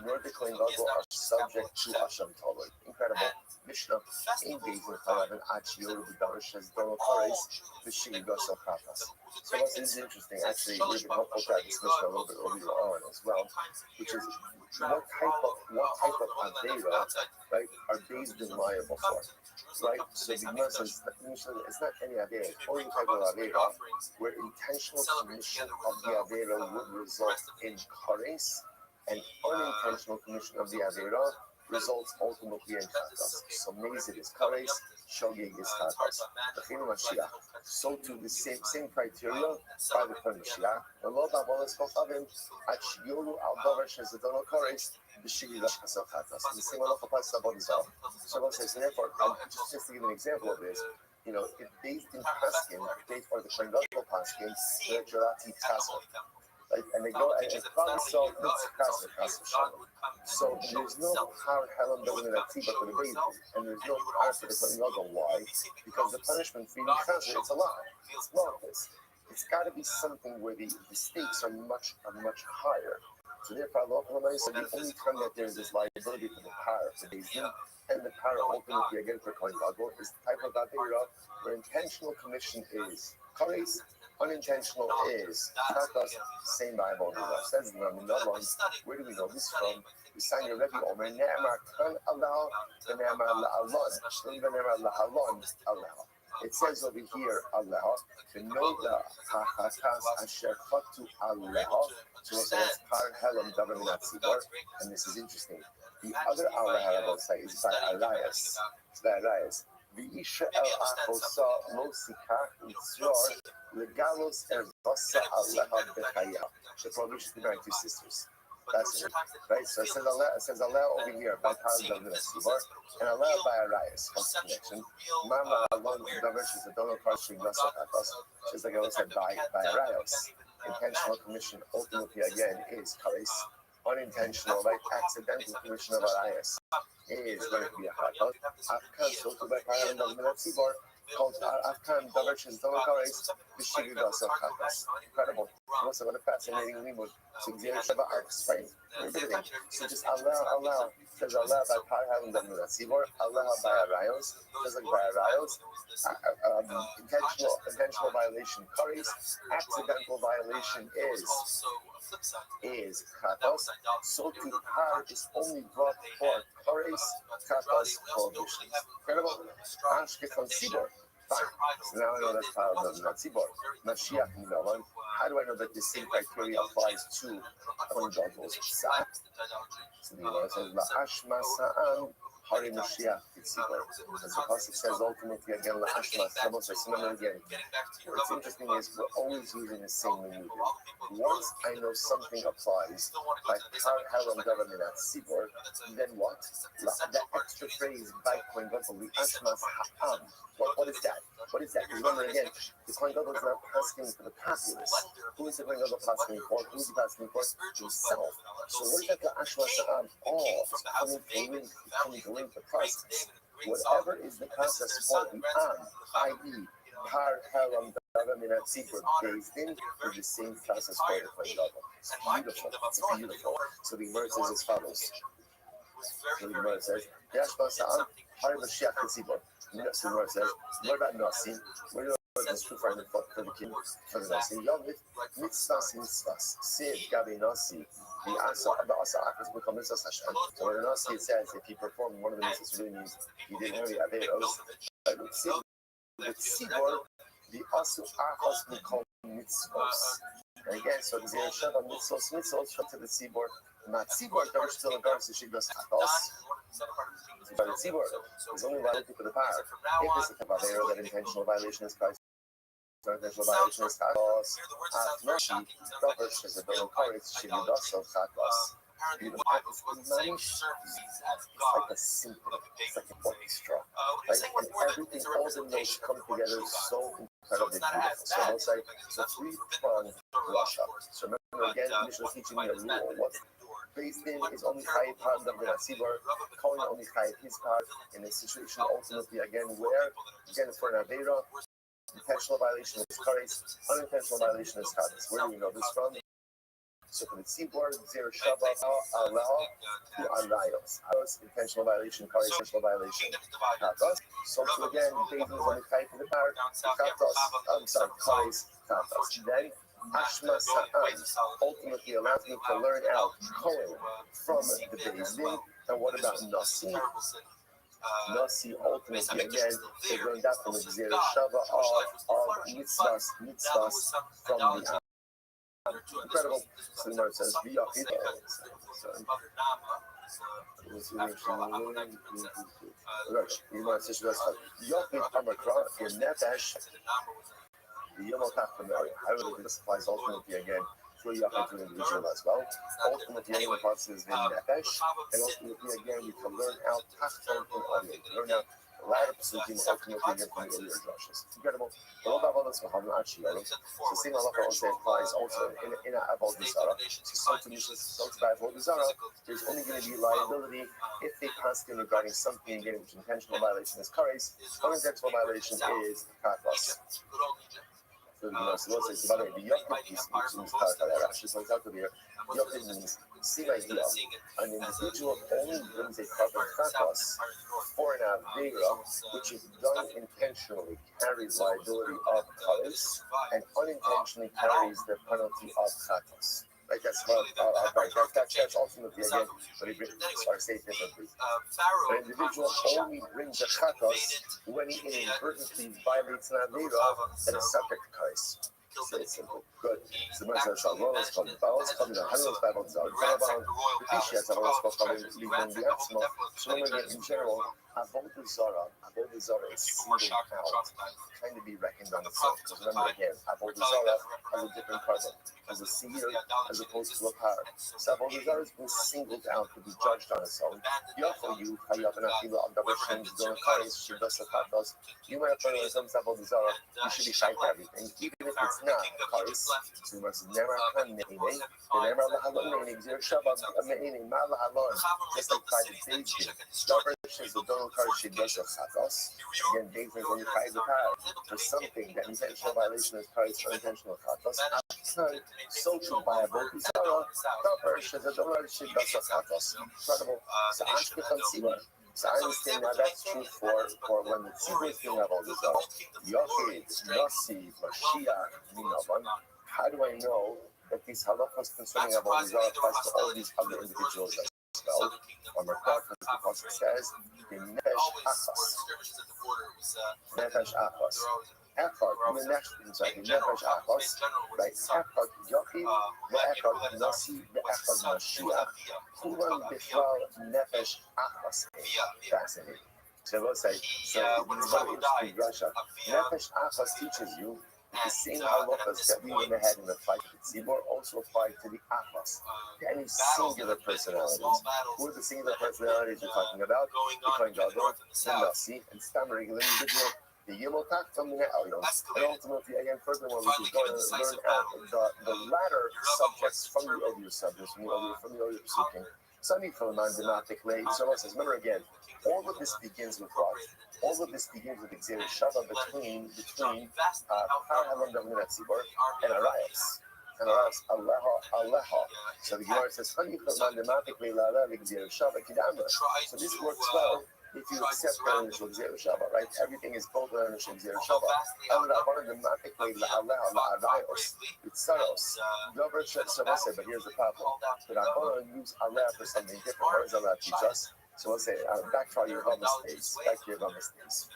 nor the Kohen Gadol are subject to Asham Talui. Incredible. Mishnah in Beis Din Chayavin Achiyoru B'Darish has Dono Kares V'Shirigas Al-Chatas. So this is interesting. Actually, we've been helpful to this Mishnah a little bit earlier on as well, which is what type of Avera, right, are Beis Din liable for? Right? So the Mishnah it's not any Avera, it's only type of Avera where intentional commission of the Avera would result in Kares, and unintentional commission of the Avera results ultimately in Chatas. So Mezid is Kares, Shogeg is Chatas. So to the same criteria by the Kohen Mashiach, the Lo ba'avodas kohavim Achiyoru al davar shezedono Kares b'shirigas kasel Chatas. The same halacha applies to Avodah Zarah. So let's say, so therefore, just to give an example of this, if Beis Din Paskin, or the Kohen Gadol Paskin, they're Jarati Tazo. Like, and they go and probably so there's no power Helam doesn't have tzibah for the baby, and there's no power for the Kohen Gadol. Why? Because the punishment for eating chazer, it's a lie. It's lawless. It's got to be something where the stakes are much higher. So therefore, the only time that there's this liability for the power for Beis Din and the power ultimately again for Kohen Gadol is the type of avera where intentional commission is kares. Unintentional is chatas, same Bible. Says in another one. Where do we know this from? We sign your Rebbe Omer Ne'emar Kan Allah, the Ne'emar La'alon, the Ne'emar La'alon Allah. It says over here Allah, the Noda HaChatas Asher Chatu Allah. So it's Par Helam Davar Minatzibor, and this is interesting. The other Allah I will say is by Arias. It's by Arias. V'isha el achosa lo sikach utzor legalos ervosa aleha bechaya. The prohibition to marry two sisters. That's it, right? So it says Allah over here by Tal Davar Minatzibor, and Allah by Arias. What's the connection? Mama alone Davar is a donor question Nasa Katos. Just like I said by Arias. Intentional commission ultimately again is kares. Unintentional, like accidental commission of Arias is going to be a chatos. Afkan so to by Paran of Minatzibor called Afkan Davarsh's Donor Kares Vishigas of Chatos. Incredible. Also, what a fascinating limud. So Xavier Sheva arcs, right? Everything. So just Allah. There's Allah by Paran of Minatzibor, Allah by Arias. There's like by Arias. Intentional violation kares. Accidental violation is chatos. So to par is only brought for kares, chatos, prohibitions. Incredible. Ashke from Sibor. Fine. So now I know that's part of the Sibor. Mashiach Nigavan. How do I know that the same criteria applies to Kohen Gadol's psak? So the Gemara says la'ashma sa'an hari Mashiach Sibor. As the pasuk says ultimately again la'ashma sa'an again. What's interesting is we're always using the same language. Once I know something applies, like Par Helam Davar Minatzibor, then what? That extra phrase by Kohen Gadol, the Ashmas Ha'am. What is that? What is that? Because remember again, the Kohen Gadol is not asking for the populace. Who is the Kohen Gadol asking for? Who is he asking for? Himself. So what is that? The Ashwa Sa'am, all coming to link the process. Whatever is the process for the Am, i.e., Par Kalam Davaminat Sibur based in is the same process for the Kohen Gadol. It's beautiful. It's beautiful. So the verse is as follows. So the verse says, Yashba Sa'am, Har Mashiach Sibur. So the verse says, what about Nasi? What is true for the king? For the Nasi. Yavit, mitzvahs. Sid Gabi Nasi. The Asa Akas become Mitzvah Hashem. So when Nasi says, if he performed one of the mitzvahs, really means he didn't really have Averos. But with Sibor, the Asu Akas become mitzvahs. And again, so the Zero Shava mitzvahs to the Sibor. Not Sibor, there is still a verse that she does Hakas. But the Sibor is only violated for the power. If it's a Tavavero, that intentional violation is Christ. Intentional violation is Hakas. Nashi, Dovish is a double courage, she would also Hakas. It's like a symphony, it's like an orchestra. And everything, all the notes come together so incredibly beautiful. So it's like, so three-pronged Russia. So remember again, Mishnah is teaching me a rule. What's based in is only Chayiv part of the Nasibor, calling only Chayiv his part in a situation ultimately again where, again for an Aveira, intentional violation is Kares, unintentional violation is Kares. Where do we know this from? So for the Tzibor, Zer Shabbat, Allah, to Arayos. Intentional violation, Kares, intentional violation, Katos. So again, based is only Chayiv for the part, Kares, Katos. Then, Ashma Sa'an ultimately allows me to learn out Kohen from the Bezdin. And what about Nasi? Nasi ultimately again is learned out from the Gzera Shava of mitzvahs from the incredible. So the Gemara says, V'yachid. The Gemara says, Yachid Amakra, your Nefesh. The however, this applies ultimately again to a Yachid to an individual as well. Ultimately, any parts is in Nefesh, and ultimately again we can learn out Tachton and Onion, learn out a lot of psukim ultimately again from the earlier drushes. It's incredible. So same halacha also applies also in Avodah Zarah. So to by Avodah Zarah, there's only going to be liability if they constantly regarding something again which intentional violation is kares, unintentional violation is katlas. So by the way, the Yokid piece means Rashi. So it's out of here. Yokid means Simagia. An individual only brings a carbon katas for an Avera, which is done intentionally, carries liability of katas, and unintentionally carries the penalty of katas. Right, that's that's ultimately again, but I say it differently. An individual only brings a chatos when he inadvertently violates an avera that is subject to kais. So it's simple. Good. So the Moshe Shalom is called the Baals, called the Hanus Bible, the Zalabal, the Pishas, and all this called the Liban, the Atzma. So in general, Avodah Zarah is singled out, trying to be reckoned on itself. Because remember again, Avodah Zarah has a different carbon, has a seer as opposed to a par. So Avodah Zarah has been singled out to be judged on its own. Yachol you, Hayav and Achila, Abdavar Shem, Zon Karis, Shidas Lakatos, you might have to know some Avodah Zarah, you should be shy for everything, even if it's not Karis. So you must never have Me'ine, never Lahalon, Me'ine, Gzer Shabbat, Me'ine, Malahalon, just like private Beijing. Davar Shem, Zon Karis, Shidas Lakatos. Again, Beijing is only Kai the power for something that intentional violation is Karis or intentional Katos. So to buy a Avodah Zarah, Davar Shem, Zon Karis, Shidas Lakatos. Incredible. So Ashke Chatzibah. So I understand now that's true for when the tzibur is doing Avodah Zarah. Yochid, Nasi, Mashiach, Minavan. How do I know that these halachas concerning Avodah Zarah applies to all these other individuals as well? Or Merkach, as the Pasuk says, the Nefesh Achas. Nefesh Achas. Echad, Nefesh Achas, right? Echad Yochid, Echad Nasi, Echad Mashiach. Kulan Bichlal Nefesh Achas. Fascinating. So we'll say, so this is very interesting Russia. Nefesh Achas teaches you that the same halachas that we went ahead in the fight with Tzibor also apply to the Achas, to any singular personalities. Who are the singular personalities we're talking about? The Kohen Gadol, the Nasi, and some regular individual. the Yilotach from the Elyon, and ultimately, again, furthermore, we can go and learn out the latter subjects from the earlier subjects, from the earlier psukim. Sunny from dematically. So it says, remember again, all of this begins with what? All of this begins with Xer Shava between Par Halam Davinat Tzibor and Arayos. And Arayos, Aleha. So the Gemara says, Honey from dematically la la Xer Shava Kidama. So this works well if you accept the initial Xer Shava, right? Everything is both the initial Xer Shava. And Rabbanan dematically la Aleha la Arayos. It's Saros. But here's the problem. The Rabbanan use Aleh for something different. What does Aleh teach us? So let's say, back to your Rama states. Back to your Rama states.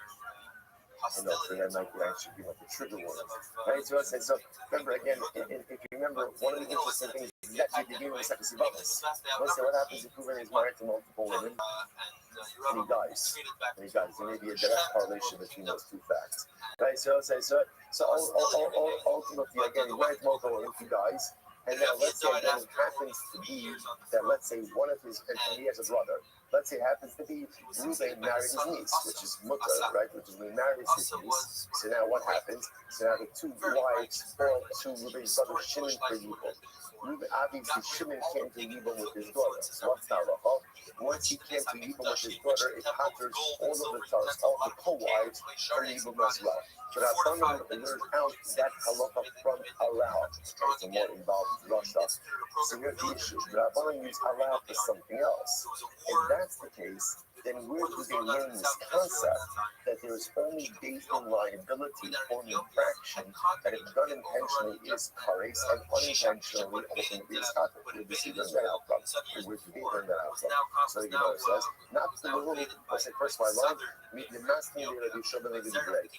I know, for that might actually be like a trigger word. Right? So let's say, so remember again, if you remember, one of the interesting things is that you begin with Sekasi Bamas. Let's say, what happens if Reuben is married to multiple women and he dies? There may be a direct correlation between those two facts. Right? So let's say, so ultimately, again, he's married to multiple women, he dies. And now let's say that it happens to be that, let's say, one of his, and he has a brother. Let's say it happens to be Reuben married his niece, which is Mutter, right? Which is when he marries his niece. So now what happens? So now the two wives fall to Reuben's brother Shimon for Yibum. Reuben, obviously, Shimon came to Yibum with his daughter. So what's that about? Once he came to Yibum with his daughter, it patters all of the tongues, all the co-wives from Yibum as well. But Rabbanan learned out that halacha from Allah. It's a more involved Russia. So here's the issue. Rabbanan use Allah for something else. If that's the case, then where do they learn this concept that there is only based on liability or an infraction that if done intentionally is kares and unintentionally ultimately is kafir? Where do they learn that out from? Where do they learn that out from? So the Gemara says, not the rule, let's say first my line, the masking that you should believe in the bread.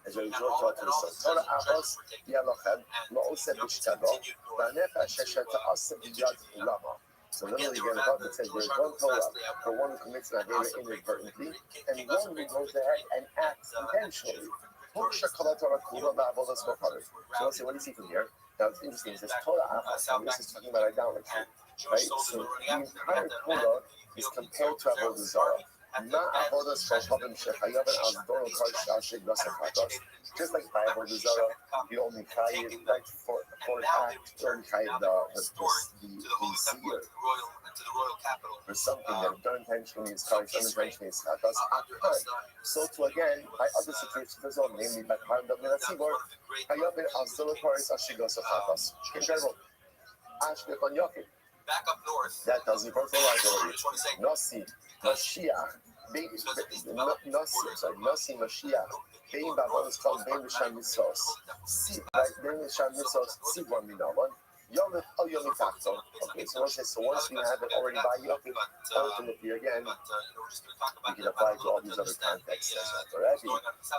As a result of the son. Torah Abbas, Yalochem, Ma'oseh B'Shtavo, V'Nefesh Sheshet Ta'aseh B'Yad Lama. So literally, again, the Bible says there's one Torah for one who commits an Avera inadvertently, and one who goes ahead and acts intentionally. So let's say, what do you see from here? Now, it's interesting. It says Torah Abbas, and this is talking about idolatry, right? So the entire Torah is compared to Avodah Zarah. Just like by Avodah Zarah, you only chayiv like for an act, you only chayiv the seer for something that done intentionally is chayiv, unintentionally is chatas. So to again, by other situations as well, namely by Param David Tzibor, chayavin avzol paris ashigos chatas. Incredible. Ashkef on Yochid. Back up north. That does it for liability. Nasi Mashiach. Nasi Mashiach. Bein Babos called Bein Rishon Mitzvos. Bein Rishon Mitzvos. Sibon Minavan. Yom El Yom Itachton. Okay, so once we have it already by Yochid, ultimately again, we can apply to all these other contexts as well. Already,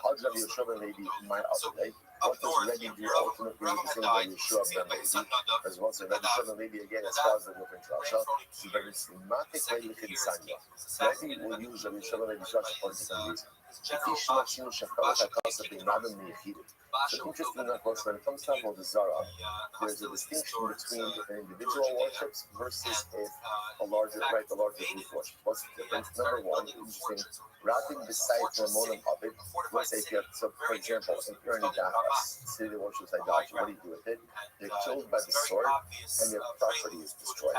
Hajj Yeshua maybe my other day. What does Rebbe do ultimately is the same way Yeshua ben Levi, as well as Rebbe Yeshua Levi again as far as the different Rasha. So very schematic way we can sign up. Rebbe will use Rebbe Yeshua Levi's Rasha for different reasons. So interesting enough, when it comes to Avodah Zarah, there's a distinction between if an individual worships versus if a larger group worships. What's the difference? Number one, interesting, wrapping the site for a moment of it. Let's say if you have, so for example, if you're in Idachas, city that worships idolatry, what do you do with it? They're killed by the sword and their property is destroyed.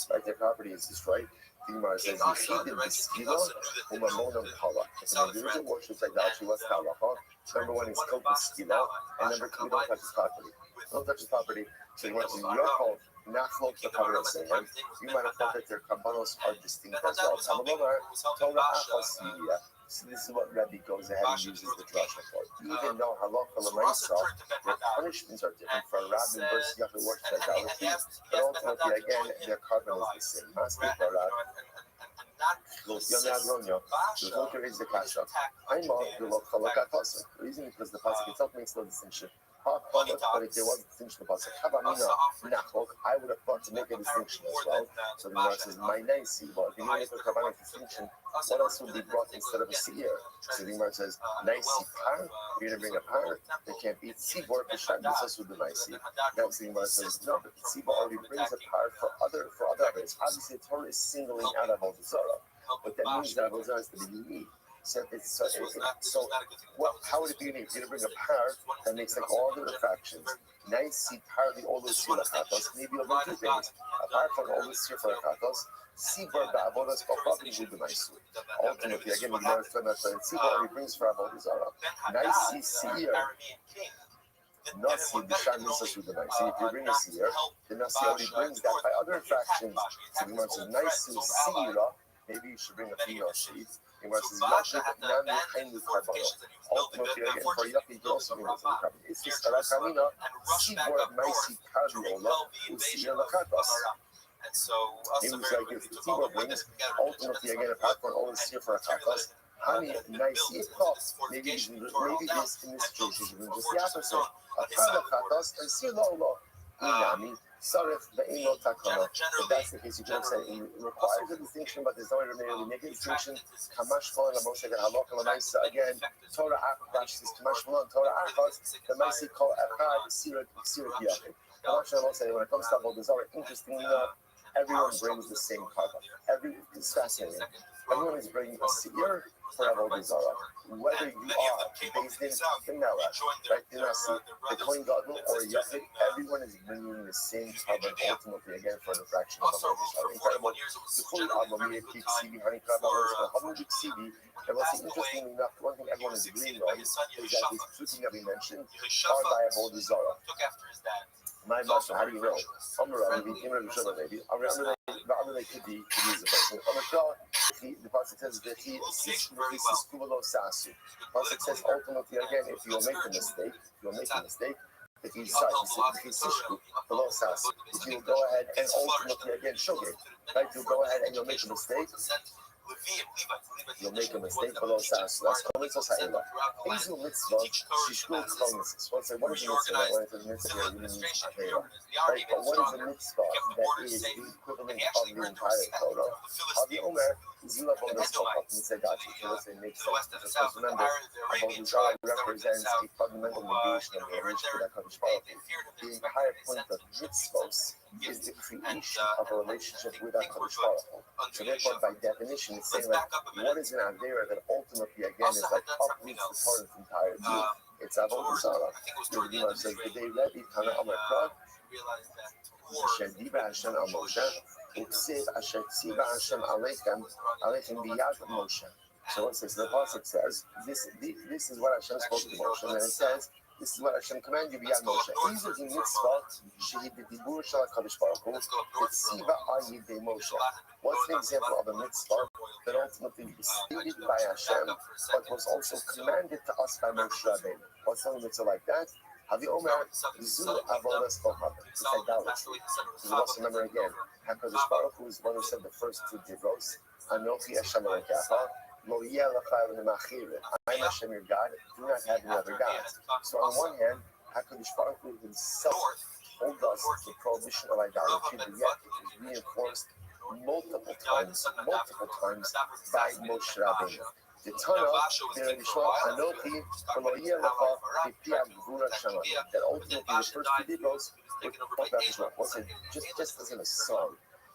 Right, their property is destroyed. The Gemara says, "Yechidin b'skila u'mamonam kala." If an individual worships idolatry, what's the halacha? Number one is killed b'skila, and number two, we don't touch his property. Don't touch his property. So you want to your called not close to the covenant of saying, you might have thought that their kabbalos are distinct as well. Torah achos. So this is what Rebbe goes ahead and uses the drasha for. Even though halacha l'maisa, their punishments are different for a rabbin versus Yahweh worship idolatry, but ultimately again their carbon is the same. Maski for the voter is the kasha. The reason is because the pasuk itself makes no distinction. But if there was a distinction about I would have thought to make a distinction as well. So the Gemara says, my nice, but if you make a kavanah distinction, what else would be brought instead of a seer? So the Gemara says, nice par, you're going to bring a par, they can't eat sibor, this would be nice. Now the Gemara says, no, but sibor already brings a par for other items. Obviously, the Torah is singling out Avodah Zarah, but that means that Avodah Zarah is to be unique. So how would it be unique? You're going to bring a pair that makes like all the refractions. Nice, see partly all those sirachatos. Maybe you'll bring two things. Apart from all those sirachatos, Sibor ba'avodas b'chapim ju'b'maisu. Ultimately, again, we learned from that Sibor already brings for avodah zarah. Nice, see seir. Nasi b'shar mitzvahs ju'b'maisu. If you bring a seir, the nasi already brings that by other fractions. So the Gemara says nice seira. Maybe you should bring a female seed. The Gemara says yashik nami hainu karbano. Ultimately, again, for yaki, you can also bring a carbon. It's just karakamina. Sibor maisi karbiola u'seir lakatos. It was like if the Tibor brings, ultimately again, apart from all the seer for a kakas, honey, nice maybe this in this situation, even just the opposite. A kala kakas and seer lo. Inami, sarif be'ino takana. If that's the case, you can say it requires a distinction, but there's no way to make a distinction. Kamash Malon, the Moshe Halok, Lamaisa, again, Torah Akash is Kamash Malon, Torah Akas, the Maisi call Akad, Sirat Yachid. Kamash Malon say, when it comes to Avodah Zarah, interestingly enough, everyone brings the same karma. It's fascinating. Everyone is bringing a seer for Avodah Zarah. Whether you are based in Canela, right, Dinasi, the Kohen Gadol, or Yachid, everyone is bringing the same karma ultimately, again, for the fraction of Avodah Zarah. Incredible. The full album, you keep CV, honey, crab, Hamud CV. And what's interesting enough, one thing everyone is agreeing on is that these two things that we mentioned are by Avodah Zarah. My master, how do you know? I'm around the Imran Shah, maybe. I'm around the Kidi, the person. I'm a Shah, the pasuk says that he is Kubalo Sasu. The pasuk says ultimately, again, if you'll make a mistake, if you decide, if you Sishku, below Sasu, if you'll go ahead and ultimately, again, Shogeg, right? You'll go ahead and you'll make a mistake. You'll make a mistake below Sasu. That's called Mitzvah Sa'ila. Ezu Mitzvah, Shishkul Tzvah. What is a mitzvah? What is a mitzvah? You mean Avera. Right? But what is a mitzvah that is the equivalent of the entire Torah? Avi Omer, Zila Bonus Chokot, Mitzvah, so let's say makes sense. Because remember, Avodah Zarah represents a fundamental negation of the relationship with HaKadosh Baruch Hu. The entire point of mitzvos is the creation of a relationship with HaKadosh Baruch Hu. So therefore, by definition, it's saying like, what is an Avera that ultimately, again, is like uproots the Torah's entire view? It's Avodah Zarah. The Gemara says, the day Rebbe Tana Amar Prague, Asher Diba Hashem Al Moshe, Uksiv Asher Tziva Hashem Aleichem Biyad Moshe. So what says? The pasuk says, this is what Hashem spoke to Moshe, and it says, this is what Hashem commanded you, Biyad Moshe. Either the mitzvah, Shehi B'dibur Shal HaKadosh Baruch Hu, Tziva Al Yidei Moshe. What's the example of a mitzvah that ultimately is stated by Hashem, but was also commanded to us by Moshe Rabbeinu? What's the mitzvah like that? Havi Omer, Zu Avodas Kohav. It's idolatry. You must remember again, HaKadosh Baruch Hu is the one who said the first two divros, Anochi Hashem Elokecha, Lo Yeh Lecha V'Nemachir. I'm Hashem your God, do not have any other gods. So on one hand, HaKadosh Baruch Hu himself told us the prohibition of idolatry, but yet it was reinforced multiple times by Moshe Rabbeinu. The Tana, Anochi, that ultimately the first two divros were talked about Israel. Just as in a song.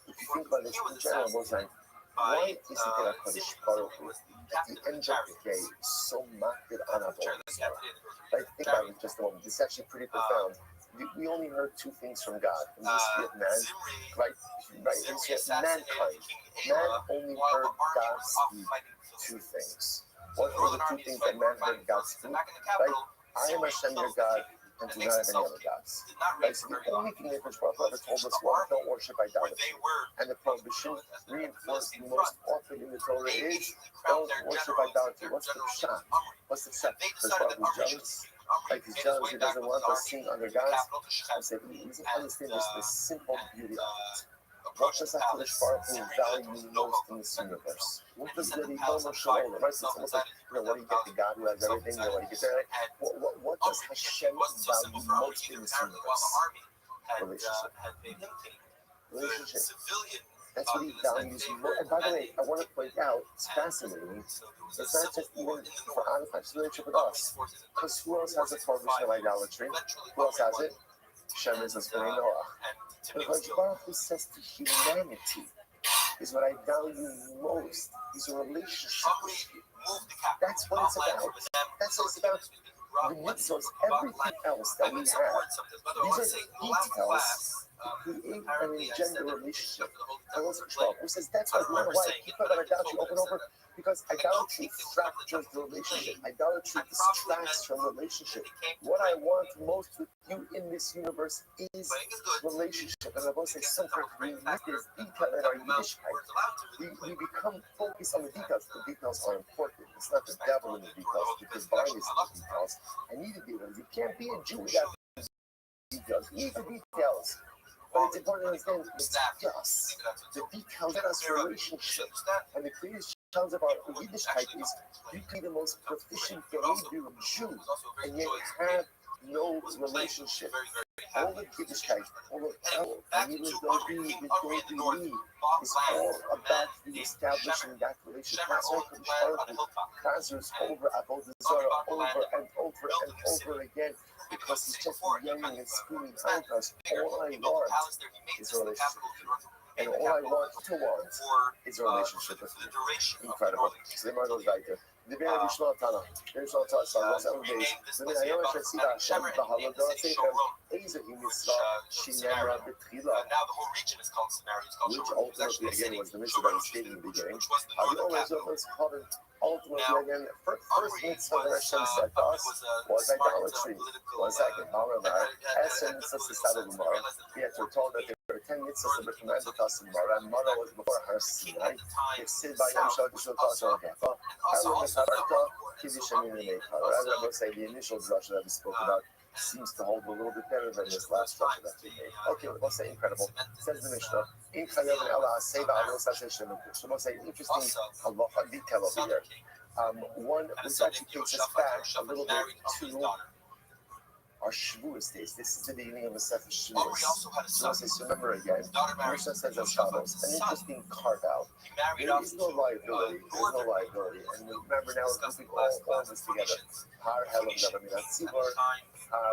If you think about it in general, what's like, why is it that HaKadosh Baruch Hu at the end of the day so marked on Avodah Zarah? Like, think about it just a moment. This is actually pretty profound. We only heard two things from God in the history of man, right? In history of mankind. Man only heard God speak two things. What were the two things that man heard God speak? Right? I am Hashem your God, and do not have any other gods. Right? So the only thing that Hakadosh Baruch Hu ever told us was don't worship idolatry. And the prohibition reinforced most often in the Torah is don't worship idolatry. What's the pshat? What's the pshat? Hakadosh Baruch Hu jealous. Like he's jealous, he doesn't want us seeing other gods. I say, he doesn't understand the simple beauty of it. What does HaKadosh Baruch Hu value most in this universe? What does the Ribono Shel Olam? Right? It's almost like, what do you get? The God who has everything. What do you get there? What does Hashem value most in this universe? Relationship. That's what he values most. And by the way, I want to point out, it's fascinating. It's not just even for Anifah, it's relationship with us. Because who else has a prohibition of idolatry? Who else has it? Shem is B'nai Noach. But what Baruch Hu says to humanity is what I value most is a relationship with you. That's what it's about. That's what it's about. The mitzvahs, everything else that we have, these are details to create and engender a relationship. And what's Trump who says that's why I keep talking about idolatry over and over, because idolatry fractures the relationship. Idolatry distracts from relationship. What I want most with you in this universe is relationship. And I will say something we miss this detail in our Yiddishkeit. We become focused on the details. The details are important. It's not the devil in the details, because Barney is in the details. I need the details. You can't be a Jew without details. You need the details. But it's important to understand it's just the details of us relationship. And the clearest challenge about Yiddishkeit is you can be the most proficient behavior Jew, and yet have no relationship. All the Yiddishkeit, all the El, and even though we don't need, is all about establishing that relationship. That's why Chazers over Avodah Zarah over and over and over again, because he's just yelling and screaming out us. All I want is a relationship with you. And all I want to want is a relationship with you. Incredible. So the Margot Weiter. The Bera Bishma Tana. There's no touch on those 7 days. The Minayom Shasi Hashem, Bahalot Sefer, Eza Mitzvah, Shinemra Betchila, which ultimately again was the mitzvah that was stated in the beginning. The only was covered ultimately again. First mitzvah that Hashem said to us was idolatry. 1 second, Maramar, Esem Mitzvah Gemara. Yet we're told that there were 10 mitzvahs that were commanded to us in Mara, and Mara was before Har Sinai. If Sid by Yom Shal Kishul Tasha Hafa, I will say the initial drush that we spoke about seems to hold a little bit better than this last drush that we made. Okay, we'll say incredible. Says the Mishnah, in Chayav and Ella Seva Alos Hashem. So we'll say interesting halacha detail over here. One which actually takes us back a little bit to our Shavuos days. This is the beginning of the Sefer Shavuos. So remember again, Mishnah says as follows: an interesting carve out. There is no liability. There's no liability. And remember now we're grouping all this together. Har Helam Dabaminat Tzibor, Har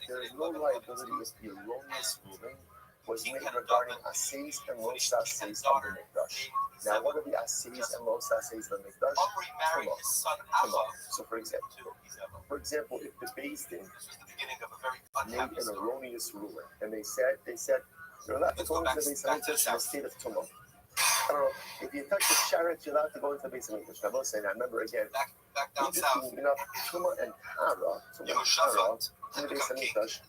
there is no liability if the erroneous ruling was made regarding assays and los assays of the Mikdash. Now, what are the assays and los assays of the Mikdash? Tumah. So, for example, if the Beis Din made an erroneous ruling, and they said, you're allowed to go into the Beis Hamikdash in a state of Tumah. I don't know, if you touch the Sharet, you're allowed to go into the Beis Hamikdash. I will say, now remember again, interesting enough, Tumah and Tara in the Beis Hamikdash,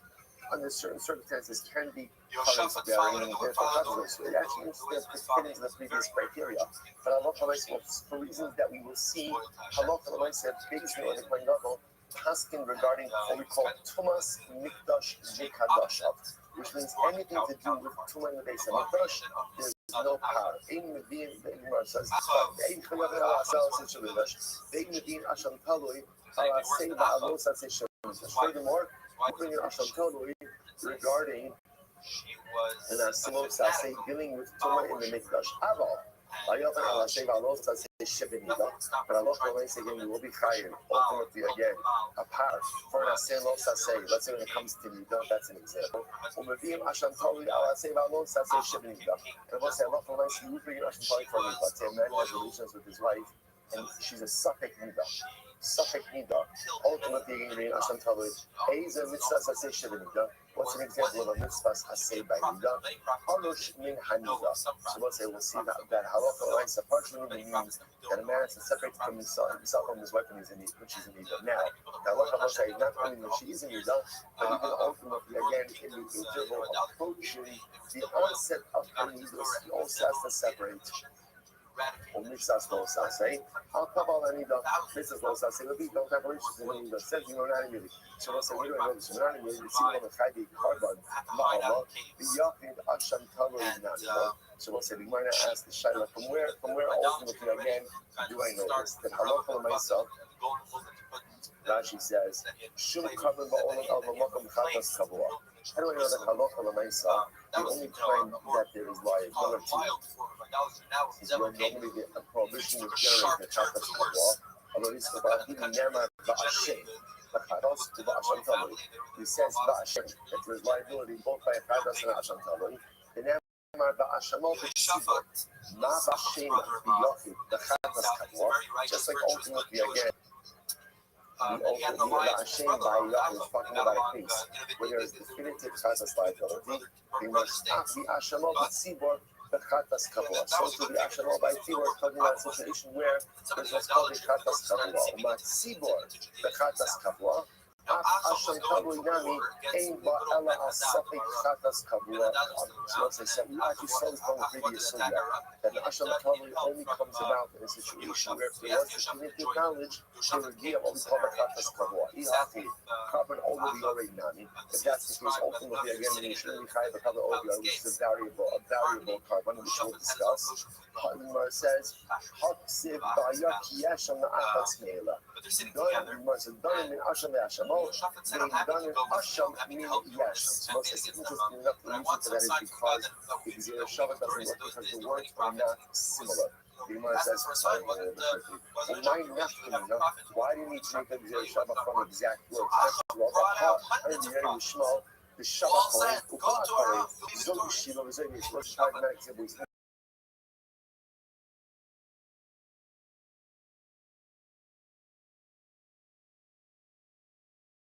under certain circumstances, can be colors varying in different countries. So it actually fit into the previous criteria. But Allah for reasons that we will see, Allah said, based on the Kohen Gadol, asking regarding what we call Tumas Mikdash Mikadashav, which means anything to do with Tumah in the Beis Hamikdash, there's no power. Ein Medin, the Gemara says, Ein Chayav El Asal Seshuvelash, Ein Medin Asham Talui, Ala Seiva Alos Seshuvelash. Furthermore, bringing Asham Talui regarding an Asimos Sase dealing with Tumah in the Mikdash. Aval. But Allah again, you will be hired ultimately again apart for an asin lo saseh. Let's say when it comes to Nida, that's an example. And we'll say Allah you bring an Asham Tali for me. Let's say a man has relations with his wife and she's a suffix Nida. Suffix Nida. Ultimately again, bring an Asham Tali. Eiza mitzvah saseh shibnida. What's an example of a mitzvah asay by Nida? Harosh min hanida. So we'll say we'll see that halacha lines partially means that a man has to separate from himself from his wife when she's in Nida. Now, the halacha will say not only when she is in Nida, but even ultimately again in the interval approaching the onset of her Nidos, he also has to separate. Or mitzvahs lo saseh. I'll come on Nida. Mitzvahs lo saseh. We don't have relations in Nida. Says you know not really. So we'll say we don't know this. We're not really. We see on the Chaydi carbon. Ma'ala. The Yachid Asham Talo is not. So we'll say we might not ask the Shaila from where ultimately again do I know this? That halacha myself. Rashi says, Shum carbon ba'olam al makom chatas kavua. How do I know that halacha myself? The only time that there is liability is when normally the prohibition is generated chatas kavua. Although this is about giving nema ba'ashem. He says ba'ashem that there is liability both by a chatas and Asham Talui. The Nemar Ba'ashamot B'tzibor. Ma B'ashem B'yochid B'chatas Kavua. Just like ultimately again, the Hashem by Yahweh is talking about a case where there is definitive chatas liability. The Hashamot B'tzibor B'chatas Kavua. So to the Hashamot by Tzibor is talking about a situation where there's what's called a chatas Kavua. Uma Tzibor B'chatas Kavua. Asham Kabul Yami Ain Ba'ela Asafik Chatas Kabula. So as I said, we actually saw this from the previous sugya that the Asham Kabul only comes about in a situation where if there was definitive knowledge, there would be what we call the Chatas Kabula. Ihati, carbon over the already nami. If that's the case, ultimately again, we shouldn't be high the carbon over, which is a variable carbon, which we'll discuss. Gemara says, Haksiv Ba'yaki Yasham Na'atas Meila. Done in Asham Yashamo, being done in Asham meaning Yasham. So most interesting enough, the reason for that is because the Shabbat doesn't work because the words are not similar. The Gemara says, why do you need to make the Shabbat from exact words?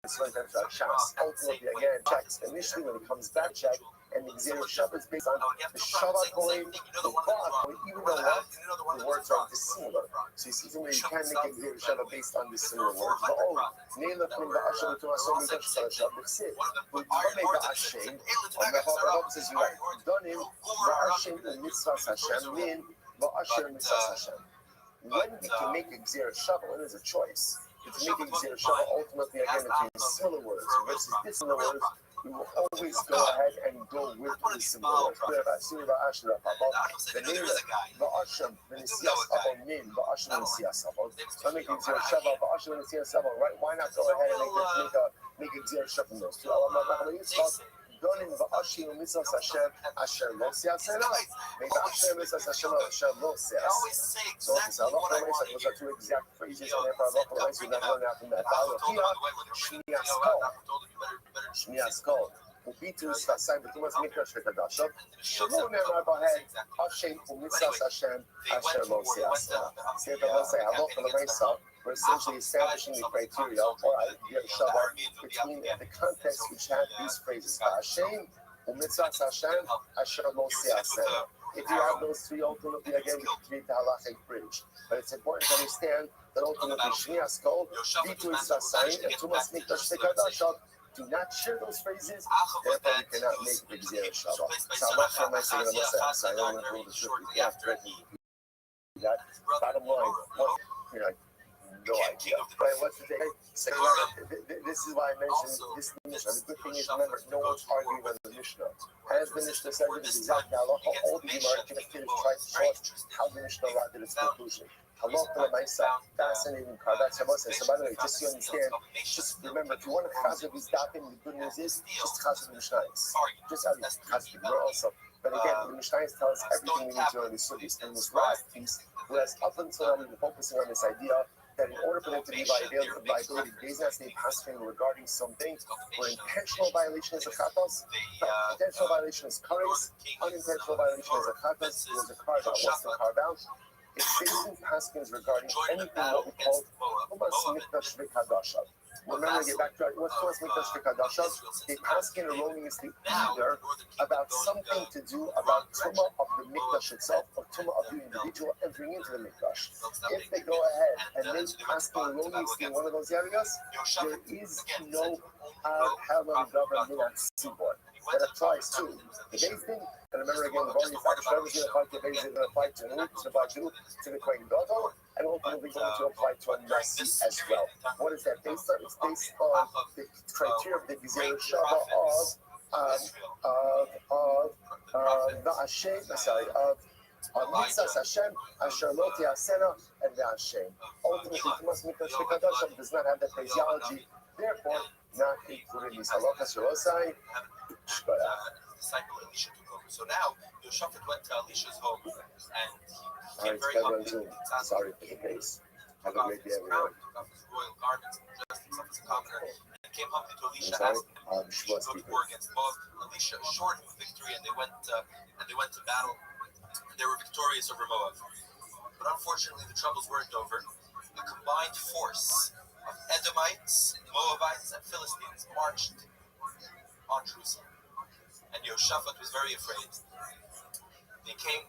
The Shabbat ultimately again checks initially when it comes back check and the Xer Shabbat is based on the Shabbat coin, the Ba'at coin, even though what the words are dissimilar. So you see somewhere you can make a Xer Shabbat based on dissimilar words. But oh, Neila from the Hashem to Hashem is Hashem Shabbat Sid. But Kamei Ba'ashem, on the Ba'at says you have done him Ba'ashem in Mitzvah Hashem, Min Ba'ashem Mitzvah Hashem. When we can make a Xer Shabbat, when there's a choice. It's making Xer Shabbat ultimately again between similar words versus dissimilar words. We will always go ahead and go with the similar words. The Neila, Ba'asham, the Nisiyas Abba Min, Ba'asham, the Nisiyas Abba. I'm making Xer Shabbat, Ba'asham, the Nisiyas Abba, right? Why not go ahead and make a Xer Shabbat from those two? Done in Va'ashim Mitzvah Hashem Asher Lo Se'asena. Make Hashem Mitzvah Hashem Asher Lo Se'asena. So it's a lot of ways. Those are two exact phrases, and therefore a lot of ways we never learn out from that. Shmias Kol. Ubitu Sasai B'tumas Mikdash V'Kadashov. Shelo Nemar B'Hed Hashem Mitzvah Hashem Asher Lo Se'asena. See if I will say halach l'meisa. We're essentially establishing the criteria or idea of Shabbat between the context which have these phrases. Hashem, Umitzvah Hashem, Asher Lo Se'asena. If you have those three, ultimately, again, we create the halachic bridge. But it's important to understand that ultimately, Shmias Kol, Bitu Sasai, and Tumas Mikdash V'Kadashov do not share those phrases, therefore we cannot make the Xer Shabbat. So I'm not sure my saying unless I don't want to hold the truth. We have to that. Bottom line, no idea. But what's the thing? This is why I mentioned this Mishnah. The good thing is, remember, no one's arguing on the Mishnah. As the Mishnah said, it is exact halacha. All the Gemara can finish trying to show us how the Mishnah arrived at its conclusion. Halacha l'maisa, fascinating part. That's how much. So by the way, just so you understand, just remember, if you want to chazir these dapim, the good news is just chazir the Mishnahs. Just have these chazir the Gemara also. But again, the Mishnahs tell us everything we need to know in these sugis. In this last piece, whereas up until now we've been focusing on this idea that in order for there to be liability, there's not a passing regarding something where intentional violation is a chatos, intentional violation is kares, unintentional violation is a chatos, there's a carve out. What's the carve out? It's basically passing regarding anything what we call Tumas Mikdash V'Kadashov. Remember, get back to what's Tumas Mikdash V'Kadashov? They passing erroneously either about something to do about Tumah of the Mikdash itself or Tumah of the individual entering into the Mikdash. If they go ahead and they passing erroneously in one of those areas, there is no Halam Davar Minat Sibor. That applies to the Beis Din. And remember again, the body fact is going to apply to Beis Din, apply to the Kohen Gadol, and ultimately going to apply to a Nasi as well. What is that based on? It's based on the criteria of the Xer Shabbat of the Hashem, of Mitzvah Hashem, Asher Lo Te'asena, and the Hashem. Ultimately, Tumas Mikdash V'Kadashov does not have that phraseology. Therefore, not included in these halachas Yerosai. Disciple Elisha took over. So now Yoshafat went to Elisha's home and he became very hungry. Sorry for the case. Have a great day, everyone. Took off his royal garments, dressed himself as a commoner, and came hungry to Elisha, asked him to go to war against Moab. Elisha assured him of victory, and they went and they went to battle, and they were victorious over Moab. But unfortunately, the troubles weren't over. A combined force of Edomites, Moabites, and Philistines marched on Jerusalem. And Yehoshaphat was very afraid. They came,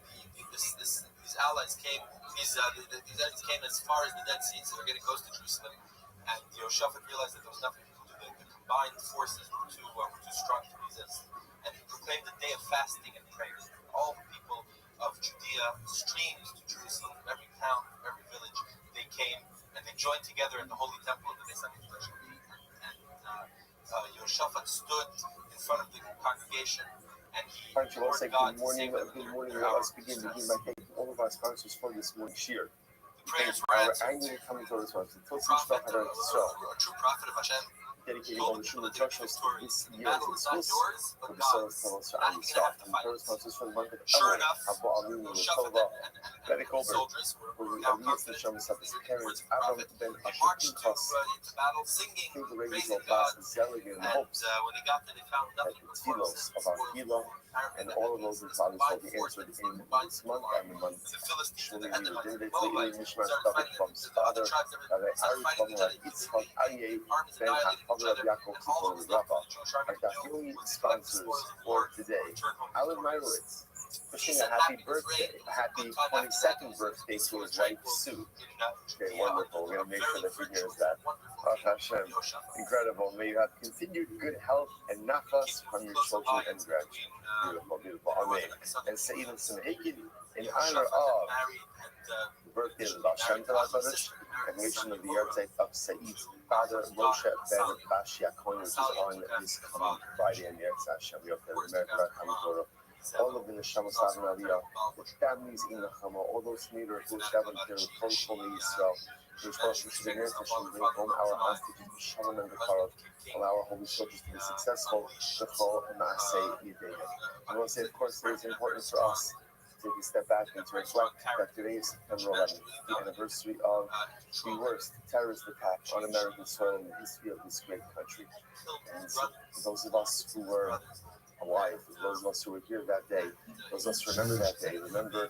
these allies came, these allies came as far as the Dead Sea, so they're getting close to Jerusalem. And Yehoshaphat realized that there was nothing he could do. The combined forces were too strong to resist. And he proclaimed a day of fasting and prayer. All the people of Judea streamed to Jerusalem, from every town, from every village. They came and they joined together in the Holy Temple of the Beis Hamikdash. And Yehoshaphat stood in front of the congregation and he Sponsor, implored God to good save them. morning. Let us begin by thanking all of our sponsors for this morning shir. The prayers were Our answered. annual commentary was A true prophet of Hashem, dedicating told all the the people Shul that they were instructions victorious. this The year battle as is not exclusive yours, for but the Sales God's. Tavos You're not Sha'ani even going to staff have to and fight. third sponsors for the month of Sure Elul, enough, Habo Alinu Yehoshaphat Tova, and Medic the Over, soldiers who were now Elias and confident Shamas of his in the parents, words of the Avram prophet. ben They Asher marched Pinchas, into battle singing, King the Ravens praising of God. Bas, Zelig in And hopes when they got there, they found that nothing the but telos corpses of and our spoils. Gila Apparently, and that all of means those this fathers will combined be force answered that's in combined this to month arm. and the month. The Philistines and Surely the we will Edomites give and it the to Eli Moabites Nishmas started David fighting from his the other father, tribes that Rabbi started Ari fighting from each other. Yitzchak Aryeh, Armies Ben annihilated each HaChavar of other, Yaakov and all that Kipor was left Rabba. for the Jewish army Our to do Dafyomi was to collect the sponsors spoils of for war today, and return home Alan victorious. Meirowitz, wishing a happy birthday, a happy 22nd birthday to his wife Sue. Okay, wonderful. We're going to make sure that he hears that. Baruch Hashem, incredible. May you have continued good health and nachas from your children and grandchildren. Beautiful, beautiful. Amen. And Saeed and Simhekin, in honor of the birthday of the Baal Shem Tov HaKadosh, recognition of the yahrzeit of Saeed's father, Moshe ben Bashi Yaakon, which is on this coming Friday, and Yetz Hashem Yofer, American Archam Torah. All of the Neshamas Avon Aliyah, the families in the Chama, all those leaders who establish their protocol in Israel, the responsibility to the Eretz Hashem, bring home our hostages, Shalom and Becharav, allow our holy soldiers to be successful, Bechol Maaseh Yidei. I want to say, of course, it is important for us to take a step back and to reflect that today is September 11th, the anniversary of the worst terrorist attack on American soil in the history of this great country. And those of us who were alive, those of us who were here that day, those of us who remember that day, remember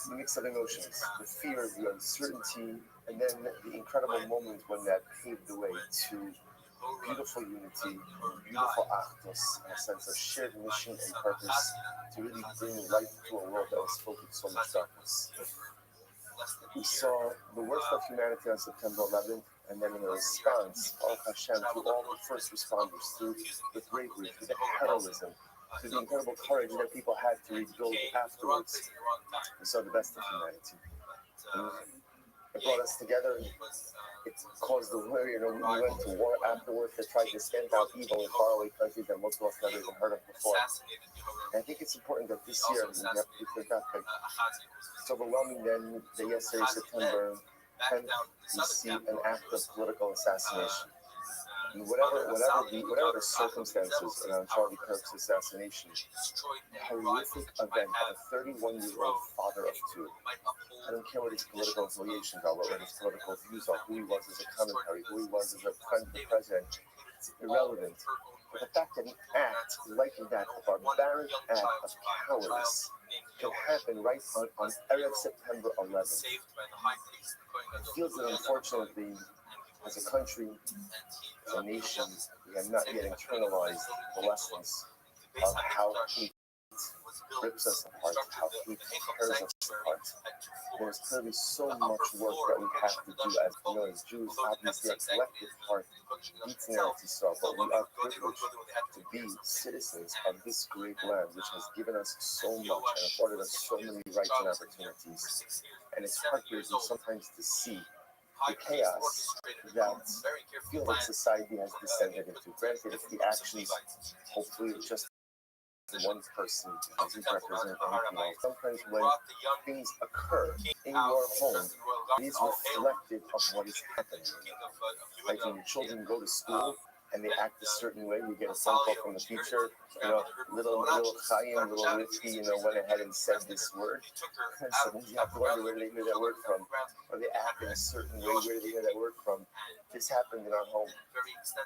the mix of emotions, the fear, the uncertainty, and then the incredible moment when that paved the way to beautiful unity, beautiful actos, and a sense of shared mission and purpose to really bring light to a world that was filled with so much darkness. We saw the worst of humanity on September 11th, and then in a response, Baruch Hashem, to all the first responders, through the bravery, through the heroism, through the incredible courage that people had to rebuild afterwards, we saw the best of humanity. And it brought us together. It caused the war. We went to war afterwards to try to stamp out evil in faraway countries that most of us never even heard of before. And I think it's important that this year, we have to forget that it's overwhelming then that yesterday, September 10th, we see an act of political assassination. And whatever the circumstances around Charlie Kirk's assassination, the horrific event of a 31-year-old father of two. I don't care what his political affiliations are, what his political views are, who he was as a commentary, who he was as a friend of the president. It's irrelevant. But the fact that an act like that, a barbaric act of cowardice, can happen right on Erev September 11th. It feels that unfortunately, as a country, as a nation, we have not yet internalized the lessons of how hate rips us apart, how hate tears us apart. There's clearly so much work that we have to do as Jews. Obviously, our collective heart beats in Eretz Yisrael, but we are privileged to be citizens of this great land, which has given us so much and afforded us so many rights and opportunities. And it's heartbreaking sometimes to see the chaos that feels like society has descended into. Granted, if the actions, hopefully, it's just one person doesn't represent anything else. Sometimes when things occur in your home, it is reflective of what is happening. Like when your children go to school and they act a certain way, you get a phone call from the teacher, little Chaim, little Ritsky, went ahead and said this word. So then you have to wonder where they hear that word from. Or they act in a certain way, where they hear that word from. This happened in our home.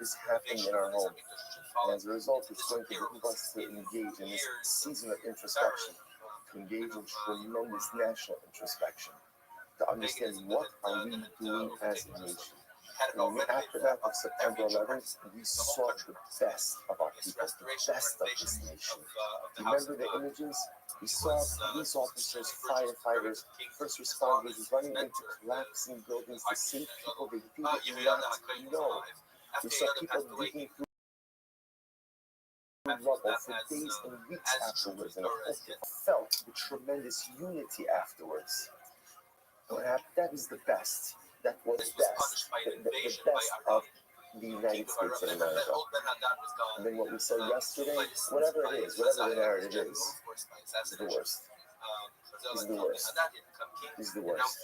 This happened in our home. And as a result, it's going to behoove us to engage in this season of introspection, to engage in tremendous national introspection, to understand what are we doing as a nation. In the aftermath of September 11th, we saw the best of our people, the best of this nation. Remember the images? We saw police officers, firefighters, first responders running into collapsing buildings to save people they did not know. We saw people digging through rubble for days and weeks afterwards, and felt the tremendous unity afterwards. That is the best. That was the best. The best of the United States of America. And then what we saw yesterday, whatever it is, whatever the narrative is the worst. Is the worst. Is the worst.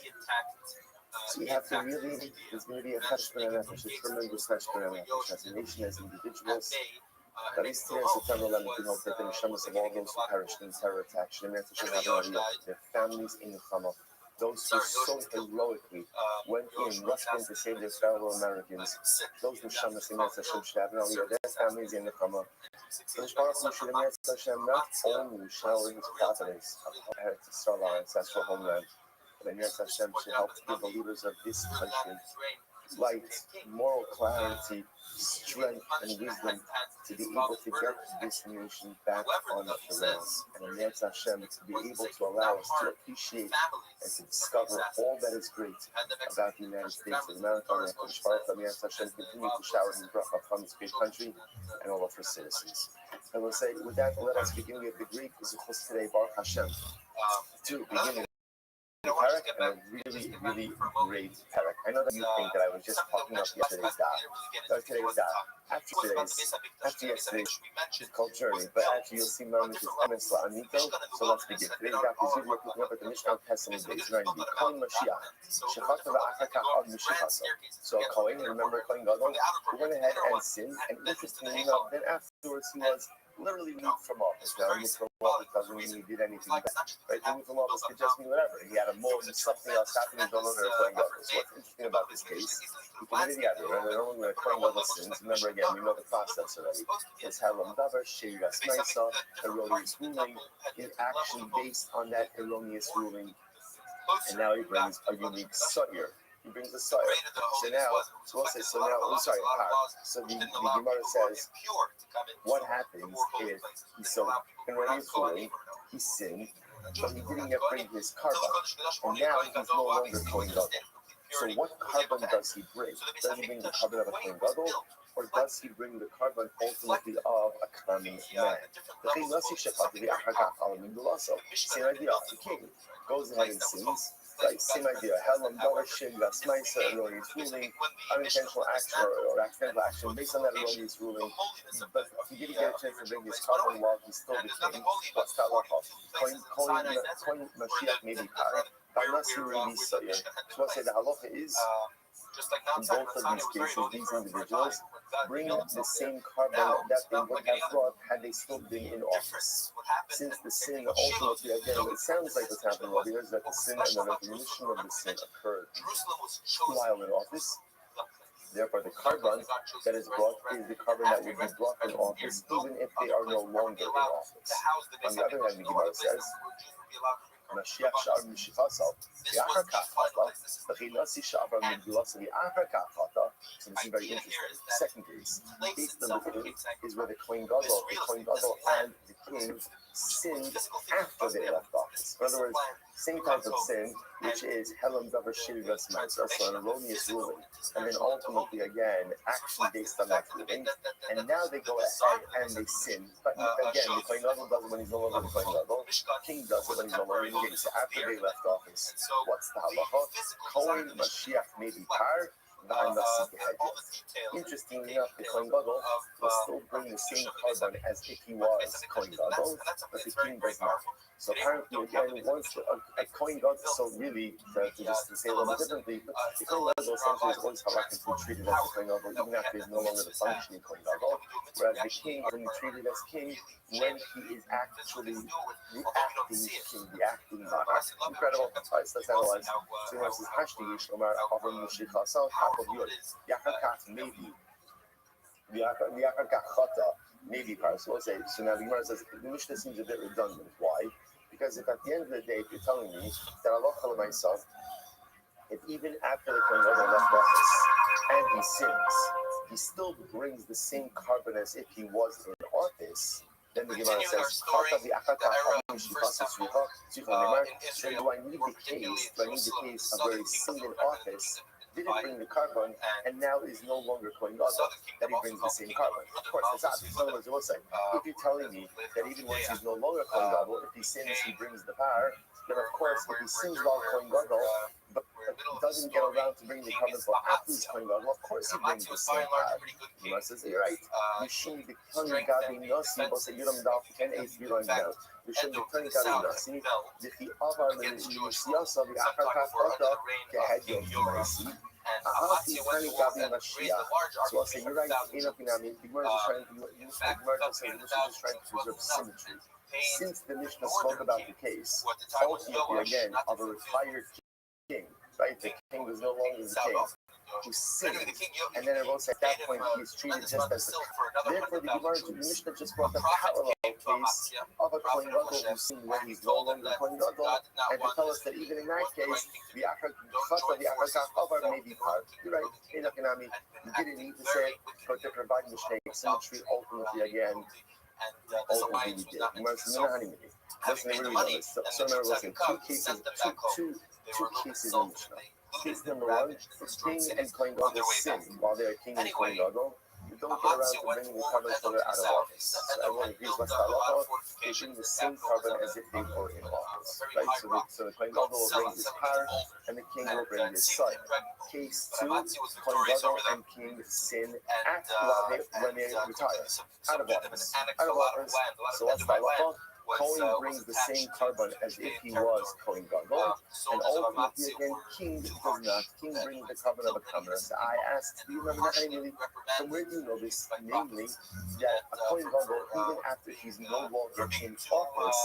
So we have to really, there's going to be a cheshbon nefesh, a tremendous cheshbon nefesh, as a nation, as individuals. At least here in September 11th, we hope that the neshamas of all those who perished in terror attacks, their families in the Chama, those who so heroically went in, rushed in to save their fellow Americans, those neshamas in Hashem should have their families in the Chama. So the Baruch Hu should have Hashem not only shower his providence to start our ancestral homeland, but Hashem should help to give the leaders of this country light, moral clarity, strength, and wisdom to be able to get this nation back on the rails. And Yetz Hashem to be able to allow us to appreciate and to discover all that is great about the United States of America. And Yetz Hashem continue to shower his bracha upon this great country and all of her citizens. I will say, with that, let us begin. We have the Greek Zuchos today, Baruch Hashem, to begin Parak, and a really, really great Parak. I know that you think that I was just talking about yesterday's daf. No, today's daf. After yesterday's, it's called Journey, but actually you'll see moments of Emes La'anito. So let's begin. Today's daf is we're picking up at the Mishnah Pesach days, 90. Kohen Mashiach. Shechata v'achakach ad Mishichaso. So Kohen, remember Kohen Gadol, who went ahead and sinned, and interestingly enough, then afterwards he was literally moved from office. Now, moved from office doesn't mean he did anything bad. Right? To move from office could just mean whatever. He had a mold and something else happened and don't know they're playing others. So what's interesting about this case, he committed the Avera, and they're only going to claim other sins. Remember again, we know the process already. It's Halam Davar, Sheiras Maisa, erroneous ruling, in action based on that erroneous ruling. And now he brings a unique Sawyer. He brings the Sawyer. So now, so the Gemara says, what happens if he so in ruling, he sinned, but he didn't yet bring his carbon, and now he's no longer Kohen Gadol. So what carbon does he bring? Does he bring the carbon of a Kohen Gadol, or does he bring the carbon ultimately of a common man? Same idea. The king goes ahead and sins. Right, same idea. Helam Davar Sheiras Maisa, erroneous ruling, unintentional action or accidental action based on that erroneous ruling. But he didn't get a chance to bring his carbon while he's still the king. What's that halacha? Kohen Mashiach may be par, but not really Sawyer. So I say the halacha is, in both of these cases, these individuals bring the same carbon that they would have brought had they still been in office. Since the sin ultimately, again, it sounds like what's happening over here is that the sin and the recognition of the sin occurred while in office. Therefore, the carbon that is brought is the carbon that would be brought in office, even if they are no longer in office. On the other hand, the Gemara says, Mashiach sha'ar Mishichasal, v'achar kach chata, v'chinasi sha'ar Migdulasa v'achar kach chata. So this is very interesting. Second case, case number 2 is where the Kohen Gadol and the king sinned after they left office. In other words, same type of sin, which is Helam Davar Sheiras Maisa, so an erroneous ruling, and then ultimately again action based on that ruling. And now they go ahead and they sin. But again, the Kohen Gadol does it when he's no longer the Kohen Gadol. King does it when he's no longer the king. So after they left office, what's the halacha? Kohen Mashiach may be par. Interestingly enough, the Kohen Gadol will still bring the same carbon as if he was Kohen Gadol, but the king does not. So apparently, again, once a Kohen Gadol, so really, to say a little bit differently, the Kohen Gadol essentially is always halachically to be treated as the Kohen Gadol, even after he's no longer the functioning Kohen Gadol, whereas the king is only treated as king when he is actually the acting king, the acting monarch. Incredible. All right, so let's analyze. So he says, Hashti Yishomar Avram Mishichasal, maybe par. So let's say, so now the Gemara says, the Mishnah seems a bit redundant. Why? Because if at the end of the day, if you're telling me that Allah myself, if even after the Kohen Gadol left office and he sins, he still brings the same carbon as if he was in office, then the Gemara says, then do I need the case, do I need the case of where he's seen in office, didn't bring the carbon, and now is no longer Kohen Gadol, that he brings the same carbon? Of course, it's obvious. In other words, it will say, if you're telling me that even once he's no longer Kohen Gadol, if he sins, he brings the power, then of course, if he sins while Kohen Gadol, but doesn't get around to bringing the carbon for after he's Kohen Gadol, of course he brings the same power. The Gemara says, you're right. You shouldn't be turning Gabi Nasi, but say, you don't know, can ace be like that. You shouldn't be turning Gabi Nasi. The Avar, the Yusiyasa, the Akakak, the head of Nasi. So I'll say, you're right, the Gemara is just trying to preserve symmetry. Since the Mishnah spoke about the case, ultimately again, of a retired king, right? The king was no longer the king, who sinned, and then it will say at that point he's treated just as the. Therefore, the Gemara, the Mishnah just brought the parallel case of a Kohen Gadol who sinned when he's no longer Kohen Gadol, and to tell us that even in that case, the Akar may be part. You're right, you didn't need to say it, but to provide Mishnah symmetry ultimately again. Ultimately, we did. Listen, really know this. So remember, listen, two cases in Mishnah. Case number one, the king and Kohen Gadol sin while they are king and Kohen Gadol. You don't get around to bringing the carbon until they're out of office. So everyone agrees what's the halacha. They bring the same carbon as if they were in office, right? So the Kohen Gadol will bring his power, and the king will bring his son. Case two, Kohen Gadol and king sin when they retire, out of office. So what's the halacha? Kohen brings the same carbon as if he was Kohen Gadol, and ultimately again, king does not. King brings the carbon of a commoner. So I asked, do you remember that? From where do you know this? Namely, that a Kohen Gadol, even after he's no longer in office,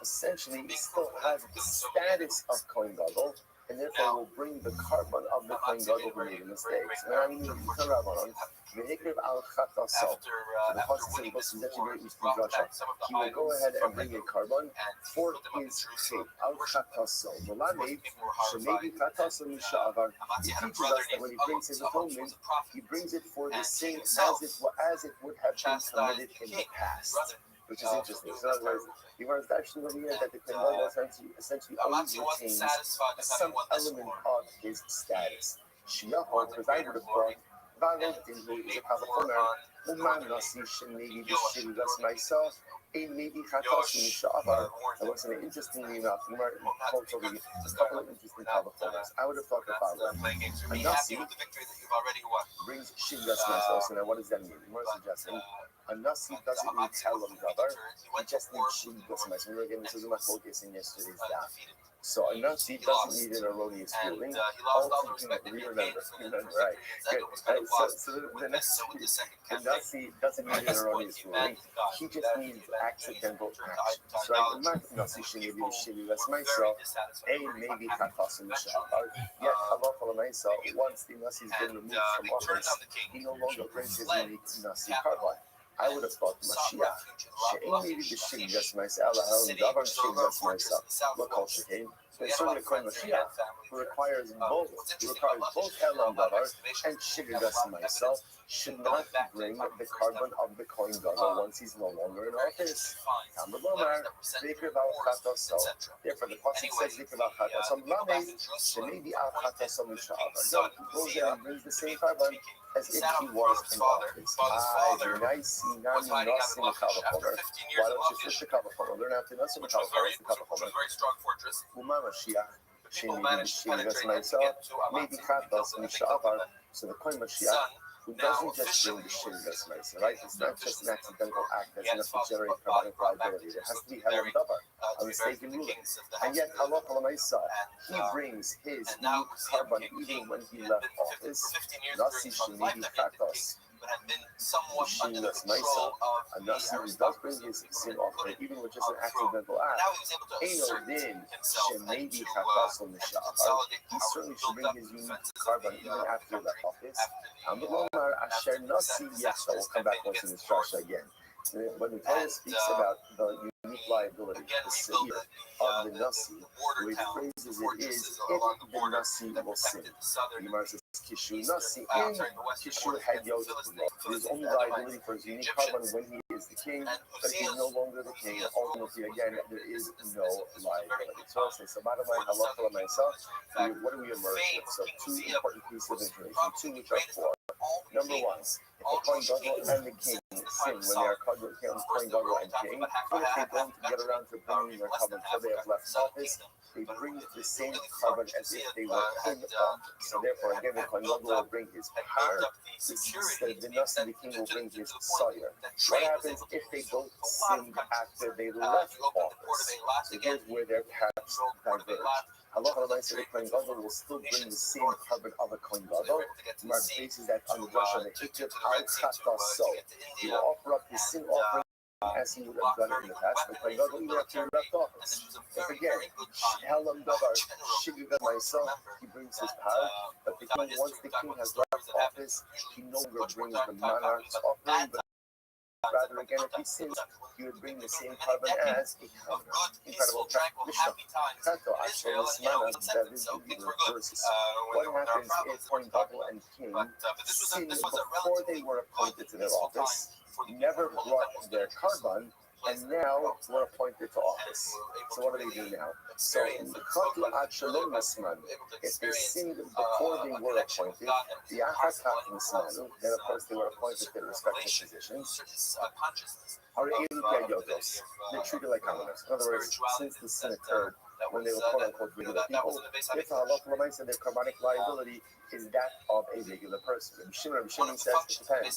essentially still has the status of Kohen Gadol, and therefore will bring the carbon of the Kohen Gadol who made a mistake. And I mean, he will go ahead and bring a carbon for his faith. He teaches us that when he brings his atonement, he brings it for the same as it would have been committed in the past. Which is interesting. So in other words, the Gemara is actually over here that the Kohen Gadol essentially always retains some element of his status. Shiyaho, because I would have thought, myself, and what's interestingly enough, the Gemara quotes over here a couple of interesting Kavachonas. I would have thought the following: a Nasi brings Shivas myself. So now, what does that mean? The Gemara is suggesting a Nasi doesn't need Talam Gabar, he just needs Shivas myself. Remember again, this is my focus in yesterday's daf. So a Nasi doesn't need an erroneous ruling. Remember, right? Good. So the Nasi doesn't need an erroneous ruling. He just needs accidental action. So I might Nasi should be that's myself. Maybe Katasim Shahar. Yet Halacha myself. Once the Nasi's been removed from office, he no longer brings his unique Nasi carbon. I would have thought Mashiach. Maybe the Shin just myself. Govern Shin just myself. What culture came? There's certainly a Kohen Mashiach who requires both Helam Davar and Shigagas myself should not bring the carbon of the Kohen Gadol once he's no longer in office. Therefore, the pasuk says Zikr Al-Chatasom Lamed Shemedi Al-Chatasom Misha'avar. He goes there and brings the same carbon as if he was in office. Why don't you switch the Kavachomer? Learn how to Nasim Kavachomer, the Kavachomer. Uma Mashiach, myself, maybe Chatos Misha'avar. So the Kohen Mashiach, who doesn't just bring the Shivas myself, right? It's not just an accidental act that's enough to generate carbonic liability. There has to be Helam Davar, a mistaken ruling. And yet, Allah he brings his unique carbon even when he left office. Nasi Shemedi Chatos. somewhat under the Mishinas control Maisa, of a the Nasi who Aristocracy does bring who his were sin put offering, it even with just an through. accidental And act. now he was able to Ain't no assert din, himself and Shemedi to Chataso Mishahar. consolidate He power. certainly He should built bring up his the unique defenses of carbon the even after he left country office. after And the Lomar Asher the Nasi Yachta, we'll come back once in this drasha again. When the Torah speaks about the unique liability, the seir of the Nasi, the way it phrases it is, if the Nasi will sin. The Gemara says, Kishu Nasi in Kishu Hadyot. There's only liability for his unique carbon when he is the king, but if he's no longer the king, ultimately again, there is no liability. So I'll say, so bottom line, halacha myself, what do we emerge with? So two important pieces of information, two which are four. Number one, if the Kohen Gadol and the king sin when they are Kohen Gadol and king, even if they don't get around to bringing their carbon until they have left office, they bring the same carbon as if they were in office. So therefore, again, the Kohen Gadol will bring his par, the Nasi, the king will bring his sire. What happens if they both sinned after they left office? So here's where their paths diverge. Halacha l'maaseh, the Kohen Gadol will still bring the same carbon of a Kohen Gadol. Mark bases that on the Joshua and the Ikrit al Chataso. He will offer up his sin offering as he would have done it in the past. The Kohen Gadol even after he left office. If again, Helam Davar Shigaga myself, he brings his power. But the king, once the king has left office, he no longer brings the monarch's offering, but rather again, if he sins, he would bring the same carbon as a commoner. Incredible Mishnah. Kato Ashel Ismana, that is the reverses. What happens if Kohen Gadol and king sin before they were appointed to their office, never brought their carbon, and now were appointed to office? So what do they do now? So Kato Ashel Ismana, if they sinned before they were appointed, the Achatat Ismanu, then of course they were appointed to their respective positions, are Yotos. They're treated like commoners. In other words, since the sin occurred when they were quote unquote regular people, if halacha l'maaseh their carbonic liability is that of a regular person. Rabbi Shimon says it depends.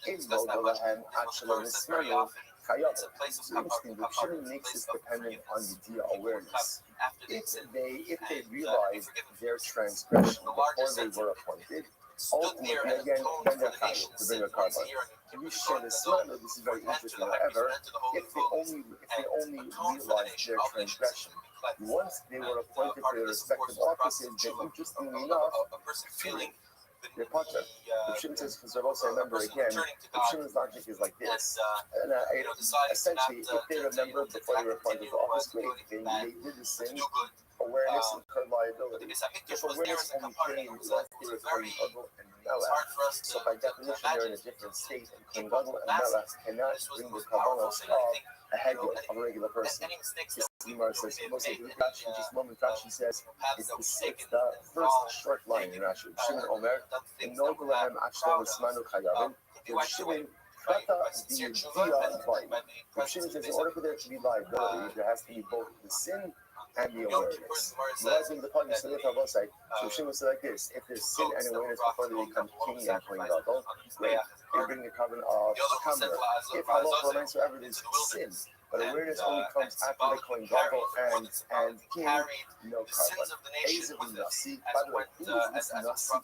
In Bodolahem Achelo Nismanu Kayot. Interesting, Rabbi Shimon makes this dependent on Yediyah awareness. If they realize their transgression before they were appointed, ultimately again, then they're chayav to bring a carbon. We share this matter. This is very interesting. However, if they only realize their transgression once they were appointed to their respective offices, then interestingly enough, they're potter. The Shimon says, because also remember again, the Shimon's logic is like this. And essentially, if they remember before they were appointed to office, great. They did the sin. Awareness incurred liability. If awareness only came once they were Kohen Gadol and Melech, so by definition they're in a different state, and Kohen Gadol and Melech cannot bring the kavanos of a hegel, of a regular person. This Gemara says, Rashi, just a moment, Rashi says, it's the first short line in Rashi. Shimon Omer, in Nogolahem Achlo Nismanu Chayavim, Shimon Kata V'Yediyah Vayim. Shimon says, in order for there to be liability, there has to be both the sin and the awareness. Realizing the point, so Shimon said like this: if there's sin and awareness before they become king and Kohen Gadol, great, they bring the carbon of a commoner. If halacha remains forever, there's sin, but awareness only comes after the Kohen Gadol and king, no carbon. A's of the Nasi. By the way, who is this Nasi?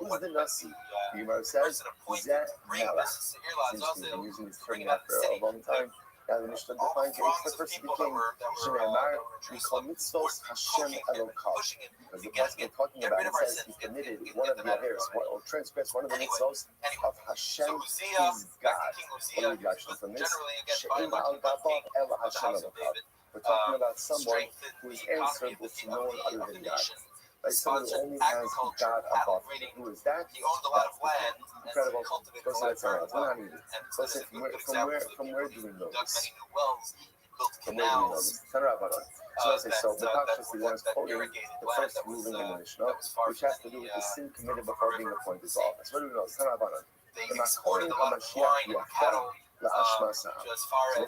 Who's the Nasi? The Gemara says, Zeh Melech. Since we've been using this term now for a long time. Now the Mishnah defines it. It's the first of the king. Shneimar, we call mitzvos Hashem Elokav. Because the passage we're talking about, it says he committed one of the averos, or transgressed one of the mitzvos of Hashem, his God. What do we actually from this? She'im al Gabav El Hashem Elokav. We're talking about someone who is answerable to no one other than God. Like someone who only has God above him. Who is that? That's incredible. Go say that's around. Not easy. Go say from where do we know this? From where do we know this? Turn around, so let's say so. The Pakshas is quoting the first ruling in the Mishnah, which has to do with the sin committed before being appointed to office. Where do we know this? Turn around. The Makorin HaMashiach Yachta La'ashma Sa'am.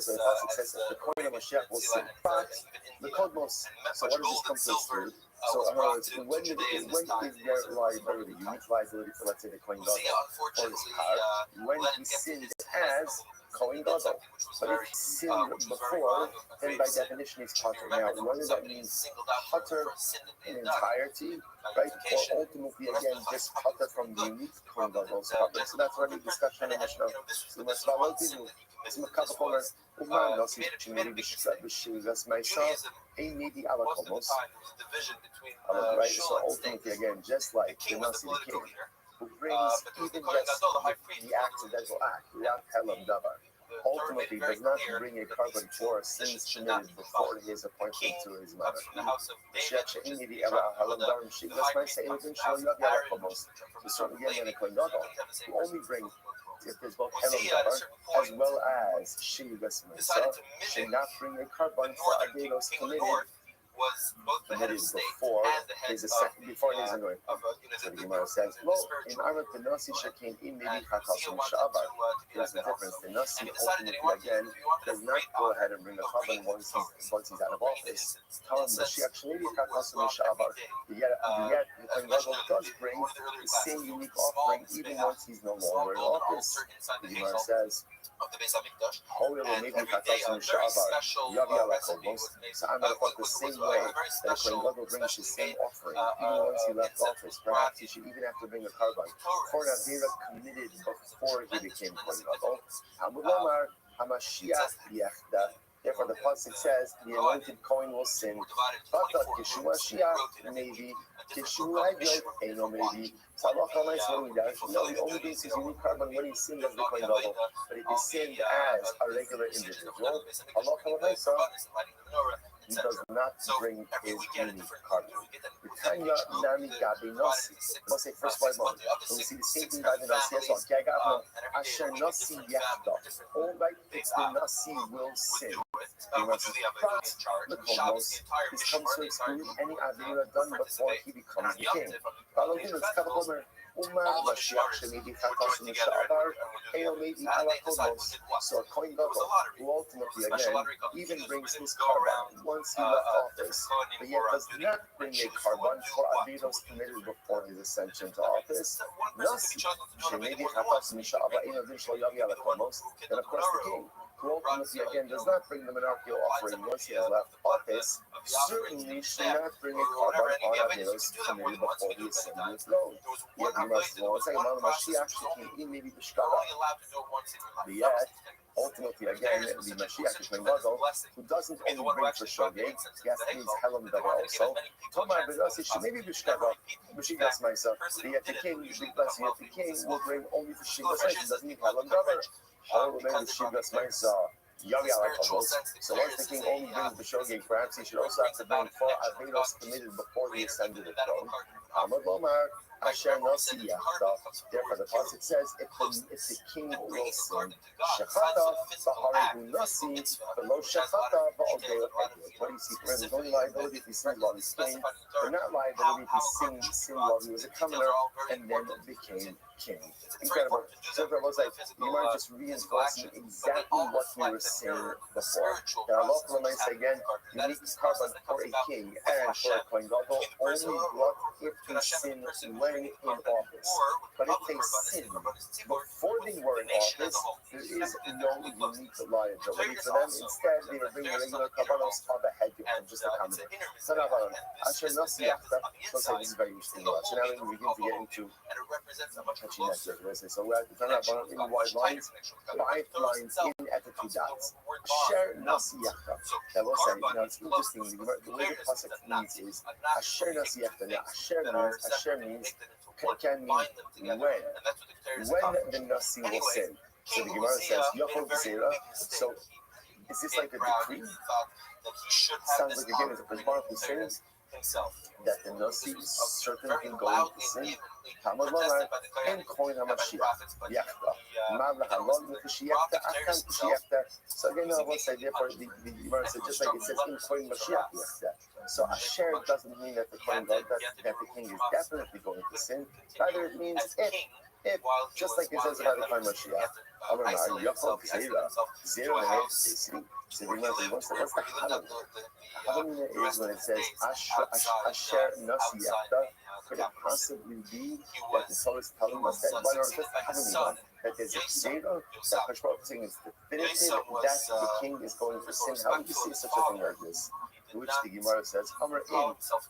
So the Pasuk says that the Kohen HaMashiach will sin. But the Kodmos, so what does this come through? So in other words, when is their liability, unique liability for, let's say, the Kohen Gadol or his power? When he sinned as Kohen Gadol. But if he sinned before, then by definition he's Potter. Now, whether that means Potter in entirety, right, or ultimately again just Potter from the unique Kohen Gadol's Potter. So that's already a discussion in the Mishnah. So let's follow the Uman Nasi Shemiri B'Shivas Ma'isa Ein Nidi Ala Komos. Right, so ultimately again, just like the Nasi the king, who brings even just the accidental act without Helam Davar, ultimately does not bring a carbon for sins committed before his appointment to his mother. So certainly again, in a Kohen Gadol, who only brings if there's both Helam Davar as well as Shivas Ma'isa, should not bring a carbon for Avelos committed before his anointing. So the Gemara says, "Well, in Arat the Nasi Shekin in maybe Chakasim Sha'abar." There's the difference. The Nasi ultimately again does not go ahead and bring a carbon once he's out of office. Tell him the Shiach Shemini Chakasim Sha'abar. Yet the Kohen Gadol does bring the same unique offering even once he's no longer in office. The Gemara says, so I'm going to put the same way that a Kohen Gadol brings his same offering even once he left office. Perhaps he should even have to bring a carbon for an avera committed before he became Kohen Gadol. Hamud Hamashiach Yechda. Therefore, the pasuk says the anointed Kohen will sin. But Yeshua Shiach maybe Yeshua Hayyot maybe. So Allah what he does? No, he only brings his unique carbon when he sinned as the Kohen Gadol. But if he sinned as a regular individual, Allah he does not bring his unique carbon. The Tanya Nami Gabi Nasi. We'll say first one moment. So we see the same thing by the Nasi as well. Kiagavno Asher Nasi Yachda. All right, it's the Nasi will sin. But the Komos, this comes to exclude any Avera done before he becomes the king. Mashiach Shemidi Chakasim Sha'abar, maybe Ala Komos. So a Kohen Gadol, who ultimately again even brings his carbon once he left office, but yet does not bring a carbon for Averos committed before his ascension to office. Nasi Shemidi Chakasim Sha'abar, Ala Komos. Then of course the king, who ultimately again does not bring the monarchical offering once he has left office, certainly should not bring a carbon on Averos committed before he ascended his throne. Yet he must know it's like Mashiach Shekin maybe the Shkaba. But yet, ultimately again, the Mashiach is Kohen Gadol, who doesn't only bring for Shogeg, yes, means Helam Davar also. Tomar B'Nasi maybe B'Shkaba, B'Shigas Ma'isa. But yet the king, the king will bring only for Shigas Ma'isa, doesn't mean Helam Davar. However, maybe Shigas Ma'isa. So once the king only brings the Shogeg, perhaps he should also have to bring 4 Averos committed before he ascended the throne. Amad Lomar, Asher Nasi Yachda. Therefore, the pasuk says, if the king will sin, Shechata b'Harehu Nasi, below Shechata b'Odeo Hediyot. What do you see? There's only liability if he sinned while he's king, but not liability if he sinned while he was a commoner and then became king. Incredible. So it was like, you might just reinforcing exactly what we were saying before. That Allah Ta'ala again, unique carbon for a king and for a Kohen Gadol only brought if they sin when in office. But if they sin before they were in office, there is no unique liability for them. Instead, they were bringing regular karbanos of a head and just a common. So now, Asher Nasi Yachda, let's say this is very interesting. So now we begin to get into touching that surface. So we have to turn up in wide lines, 5 lines in at the 2 dots. Asher Nasi Yachda. That will say, now it's interesting, the way the pasuk means is Asher Nasi Yachda. Now, Asher means can mean when the Nasi will sin. So the Gemara says, Yaakov Zera. So is this like a decree? Sounds like again, it's a Baruch who says that the Nasi is certainly going to sin. Hamad Lomar and Kohen HaMashiach Yachda. Mavla Halon V'Kishiyachta Acham Kishiyachta. So again, I will say therefore the Gemara says just like it says in Kohen Mashiach Yachda. So Asher doesn't mean that the Kohen God that the king is definitely going to sin. Rather, it means if just like it says about the Kohen Mashiach. Amar Yaakov Zera Zera Mehes. So the Gemara says what's the Halam? Halam is when it says Asher Nasi Yachda. could it possibly be that the Torah is telling us that one or just telling one that there's a zero that Hashem's saying is definitive that the king is going to sin? How do you see such a thing like this? To which the Gemara says, Amar in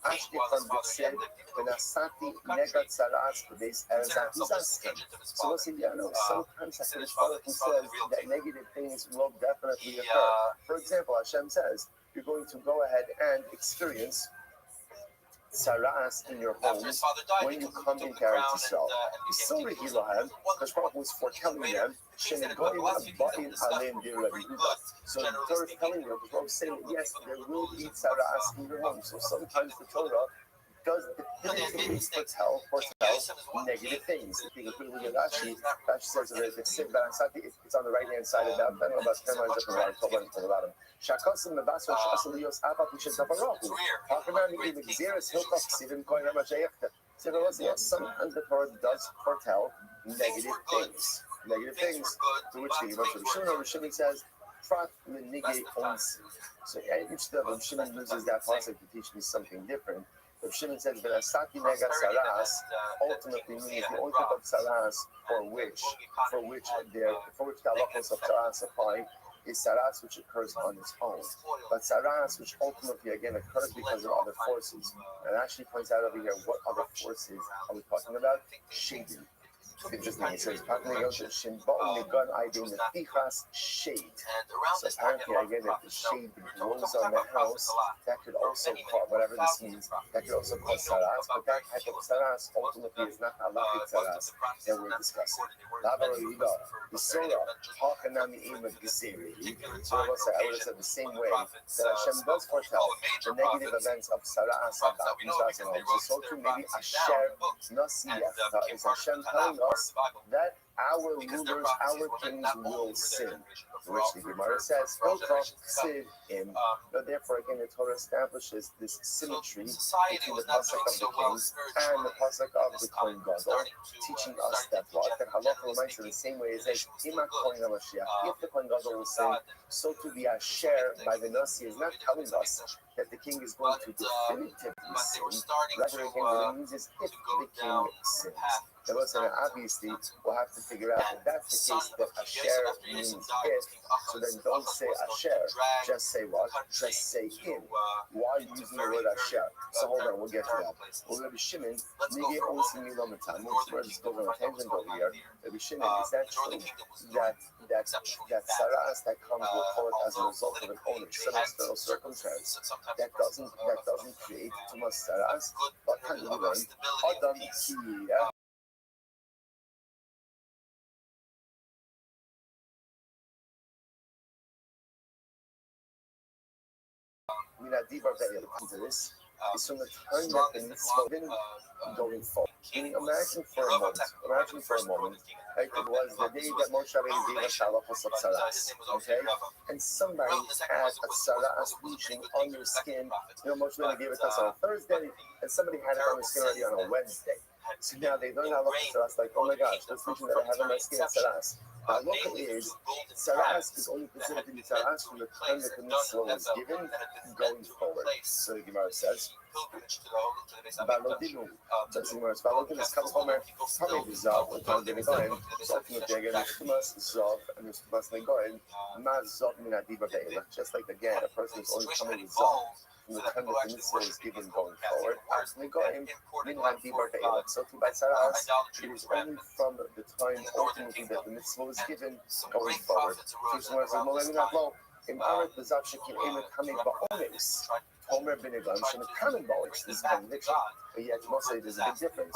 Ashti from Bitsir, Benasati Negat Saras, Bedes Erzahizaskim. So we'll see, sometimes HaKadosh Baruch Hu says that negative things will definitely occur. For example, Hashem says, you're going to go ahead and experience saras in your home when you come into Eretz Yisrael. So HaKadosh Baruch Hu was foretelling them, so the Torah is telling you, HaKadosh Baruch Hu is saying, yes, there will be saras in your home. So sometimes the Torah does definitively foretell negative things. If you look at Rashi says that it's on the right hand side of that. I don't know about 10 lines up and right, 12 lines from the bottom. Shakasim Nebaso Shasalios Abba Pisha Zabarohu. Hakanani even Xeris Hilkov Sidim Koin Ramashayakta. So yes, sometimes the Torah does foretell negative things. Negative things to which the Gemara Shimon says, Prat Menige Onsi. So each level Shimon uses that pasuk to teach me something different. If Shimon says that Asati Nega Saras ultimately means the only type of Saras for which the halachos of Saras apply is Saras which occurs on its own. But Saras which ultimately again occurs because of other forces. And actually points out over here what other forces are we talking about? Shading. Interesting. It says, shade. So apparently, again, if the shade grows on the house, that could also cause, whatever this means, that could also cause saras, but that type of saras ultimately is not halachic saras that we're discussing. The Surah, so I would have said the same way that Hashem does foretell the negative events of saras, so too maybe Asher Nasiyah is Hashem telling us that our rulers, our kings will sin. Which the Gemara says, but therefore, again, the Torah establishes this symmetry between the pasuk of the kings and the pasuk of the Kohen Gadol, teaching us that that halacha reminds in the same way as if the Kohen Gadol will sin, so to the Asher by the Nasi is not telling us that the king is going to definitively sin. Rather, again, what it means is if the king sins. Obviously, we'll have to figure out if that's the case, that Asher means if, so then don't say Asher, just say what? Just say in. Why are you using the word Asher? So hold on, we'll get to that. Well, Rabbi Shimon, Nige Onsi Milomatam, where this goes on a tangent over here. Rabbi Shimon, is that true that saras that comes, we'll call it as a result of an owner, some external circumstance that doesn't create too much saras, but can we learn? Adam Kiya. To this is from the time that the mitzvah been going forward. Meaning, imagine for a moment, like it was the day that Moshe Rabbeinu gave us halachos of saras, okay? And somebody had a saras leaching on your skin. Moshe Rabbeinu gave it to us on a Thursday, and somebody had it on their skin already on a Wednesday. So now they learn halachos of saras, like, oh my gosh, this leaching that I have on my skin is saras. Halacha is, saras is only considered to be saras from the time that the mitzvah was given going forward. So the Gemara says, Balodinu. So the Gemara says, Balodinu is Kalchomer, Pamei Zav, or Tom Genegoim, so ultimately again, Mishtumas Zav, and Mishtumas Negoim, Ma Zav Min Adiba Ve'ela. Just like again, a person is only coming with Zav from the time that the mitzvah is given going forward. Negoim, Min Adiba Ve'ela. So to by saras, it is only from the time ultimately that the mitzvah was given going forward. So the Gemara says, in Aret Bezav Shekin Emet Hamid Ba'onis, Homer Benegan Shemet Hamid Ba'onis. This is conviction. But yet, Moshe, there's a big difference.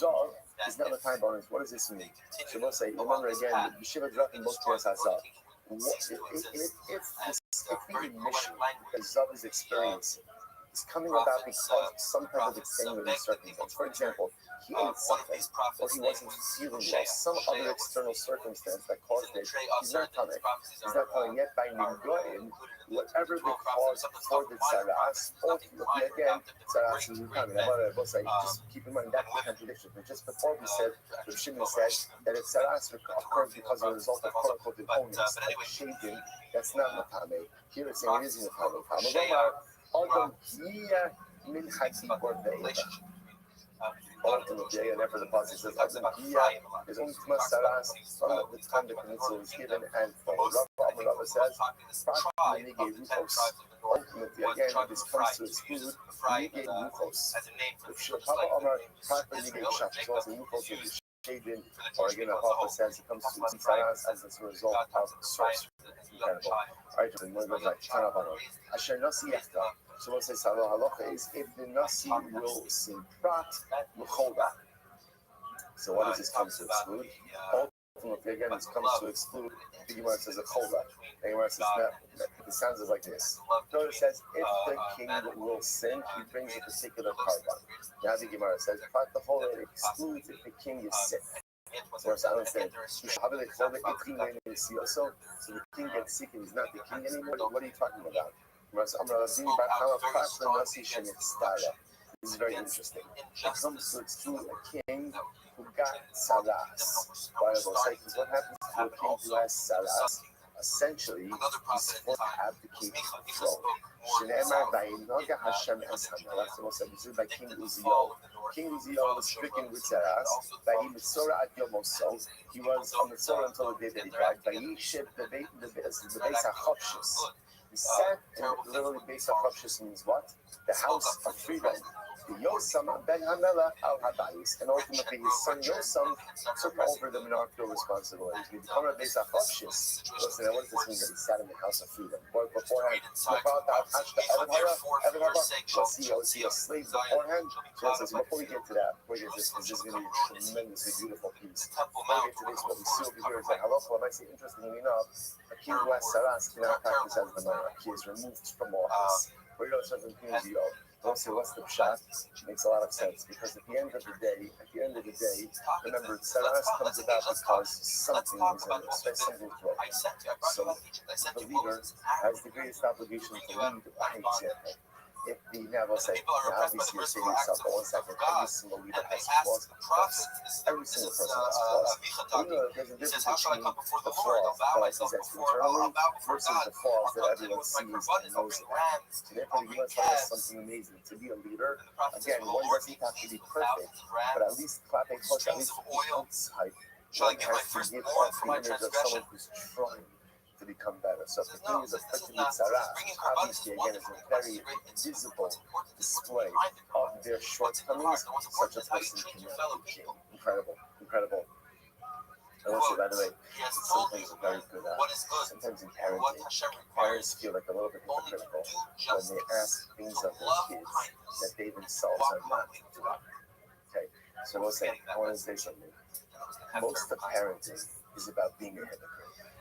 Zav is not a time bonus. What does this mean? So Moshe, remember again, the Shiva Drachim both players has Zav. If the emission that Zav is experiencing is coming about because some type of extenuating circumstance. For example, he ate something, or he wasn't feeling well, some other external circumstance that caused it. He's not coming. He's not coming yet by Nigoyim, whatever the cause for the saras, ultimately again, saras is coming. I want to say, just keep in mind that's the contradiction. But just before we said, Rav Shimon said that if saras occurs because of a result of quote unquote opponents, like shaving, that's not matame. Here it's saying it is matame. Adam Kiya min Haki Bordeila. Ultimately, and after the passage says, is saras from the time the mitzvah was given and for Rava says, ultimately, again, this comes to exclude Nige Ruchos. If Shapapa Omar, Papa Nige Shach, so also Ruchos will be shaded, or again, Papa says it comes to saras as a result of source. Incredible. Alright, the Moed goes like, Tanavano. Asher Nasi Yechta. So we'll say Salah Halacha is if the Nasi will sing Prat, L'choda. So what does this come to exclude? Ultimately, again, this comes to exclude. The Gemara says a chola. The Gemara says it sounds like this. Torah says if the king will sin, he brings a particular carbon. Now the Gemara says the chola excludes if the king is sick. So I understand. How do they call it? So the king gets sick and he's not the king anymore. What are you talking about? This is very interesting. It comes to exclude a king who got salas. Because what happens to a king who has salas? Essentially, he's forced to abdicate the throne. That's the most said by King Uzziah. King Uzziah was stricken with salas. He was on the Torah until the day that he died. The Beis HaChopshus. He sat in literally Beis HaChopshus means what? The house of freedom. The Yosam ben Hamela al Habayis, and ultimately his son Yosam took over the monarchical responsibilities. We become a Beis HaChopshus. Listen, what does this mean that he sat in the house of freedom? Beforehand, was he a slave beforehand? So says, before we get to that, because this is going to be a tremendously beautiful piece. Before we get to this, what we see over here is that halacha, I might say, interestingly enough, a king who has saras cannot practice as the monarch. He is removed from office. Where does something king go? Don't say what's the pshat. Makes a lot of sense because at the end of the day, remember, saras comes about because something is in it, something is broken. So the leader has the greatest obligation to lead by example. If the now say, now obviously you're saying yourself, but 1 second, every single leader has flaws. Every single person has flaws. You know, there's a difference between the flaws that I possess internally versus the flaws that everyone sees and knows about. So therefore, you must have something amazing. To be a leader, again, one doesn't have to be perfect, but at least clap a foot, at least from the outside, one has to give off the image of someone who's trying to become better. So if the king is afflicted with saras, obviously again is a very visible display of their shortcomings. Such a person cannot be king. Incredible. I will say, by the way, it's sometimes very good at. Sometimes in parenting, parents feel like a little bit hypocritical when they ask things of their kids that they themselves are not doing. Okay, so we'll say, I want to say something. Most of parenting is about being a hypocrite.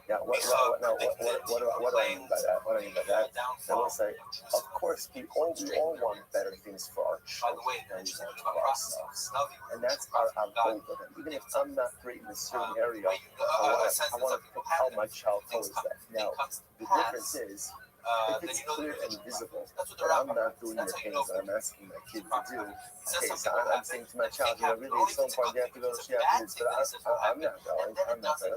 Now, what do I mean by that? I will say, of course, we all want better things for our children than we want for ourselves. And that's our goal for them. Even if I'm not great in a certain area, I want to propel my child towards that. Now, the difference is, if it's clear and visible that I'm not doing the things that I'm asking my kid to do, okay, so I'm saying to my child, really, it's so important, you have to go to Shiatsu, but I'm not going, okay.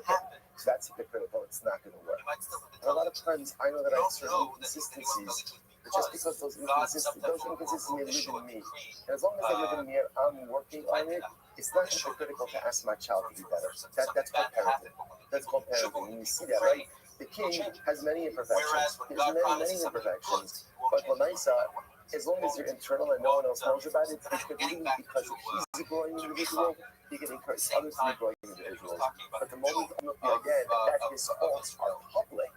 So that's hypocritical, it's not going to work. And a lot of times, I know that I have certain inconsistencies, but just because those inconsistencies may live in me, and as long as they live in me and I'm working on it, it's not hypocritical to ask my child to be better. That's called parenting. That's called parenting. And you see that, right? The king has many imperfections. He has many imperfections. But Lamaisa, as long as you're internal and no one else knows about it, it's completely because if he's a growing individual, he can encourage others to be growing individuals. But the moment again that his faults are public,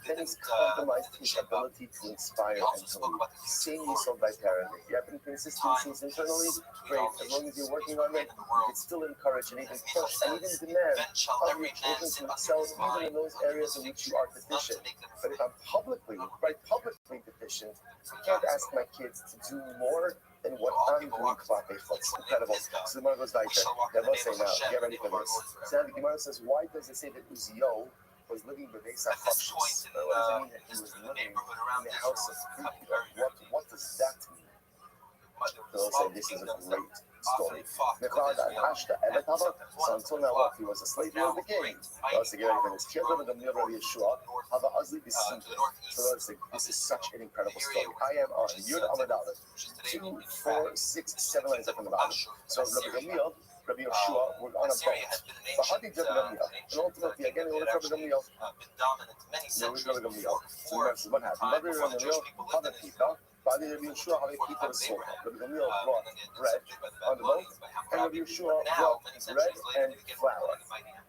then he's compromised his ability to inspire and to lead. Same yourself by parenting. You have inconsistencies internally, great. As long as you're working on it, you can still encourage and even push and even demand of your children to excel even in those areas in which you are deficient. But if I'm publicly deficient, I can't ask my kids to do more than what I'm doing. It's incredible. So the Gemara goes like that. They will say now, get ready for this. So now the Gemara says, why does it say that Uzziah was living with Beis HaChopshus? What does it mean that he was living in the house of freedom? What does that mean? They'll say this is a great story. So until now, what? He was a slave of the king. So this is such an incredible story. I am on Yud Amud Aleph, 2, 4, 6, 7 lines up from the bottom. So Rabbi Yeshua were on a boat. But how did Rabbi Gamliel? And ultimately, again, we look at Rabbi Gamliel. So what happened? Rabbi Gamliel, other people. Rabbi Yeshua, how many people sold? Rabbi Gamliel brought bread on the boat, and Rabbi Yeshua brought bread and flour.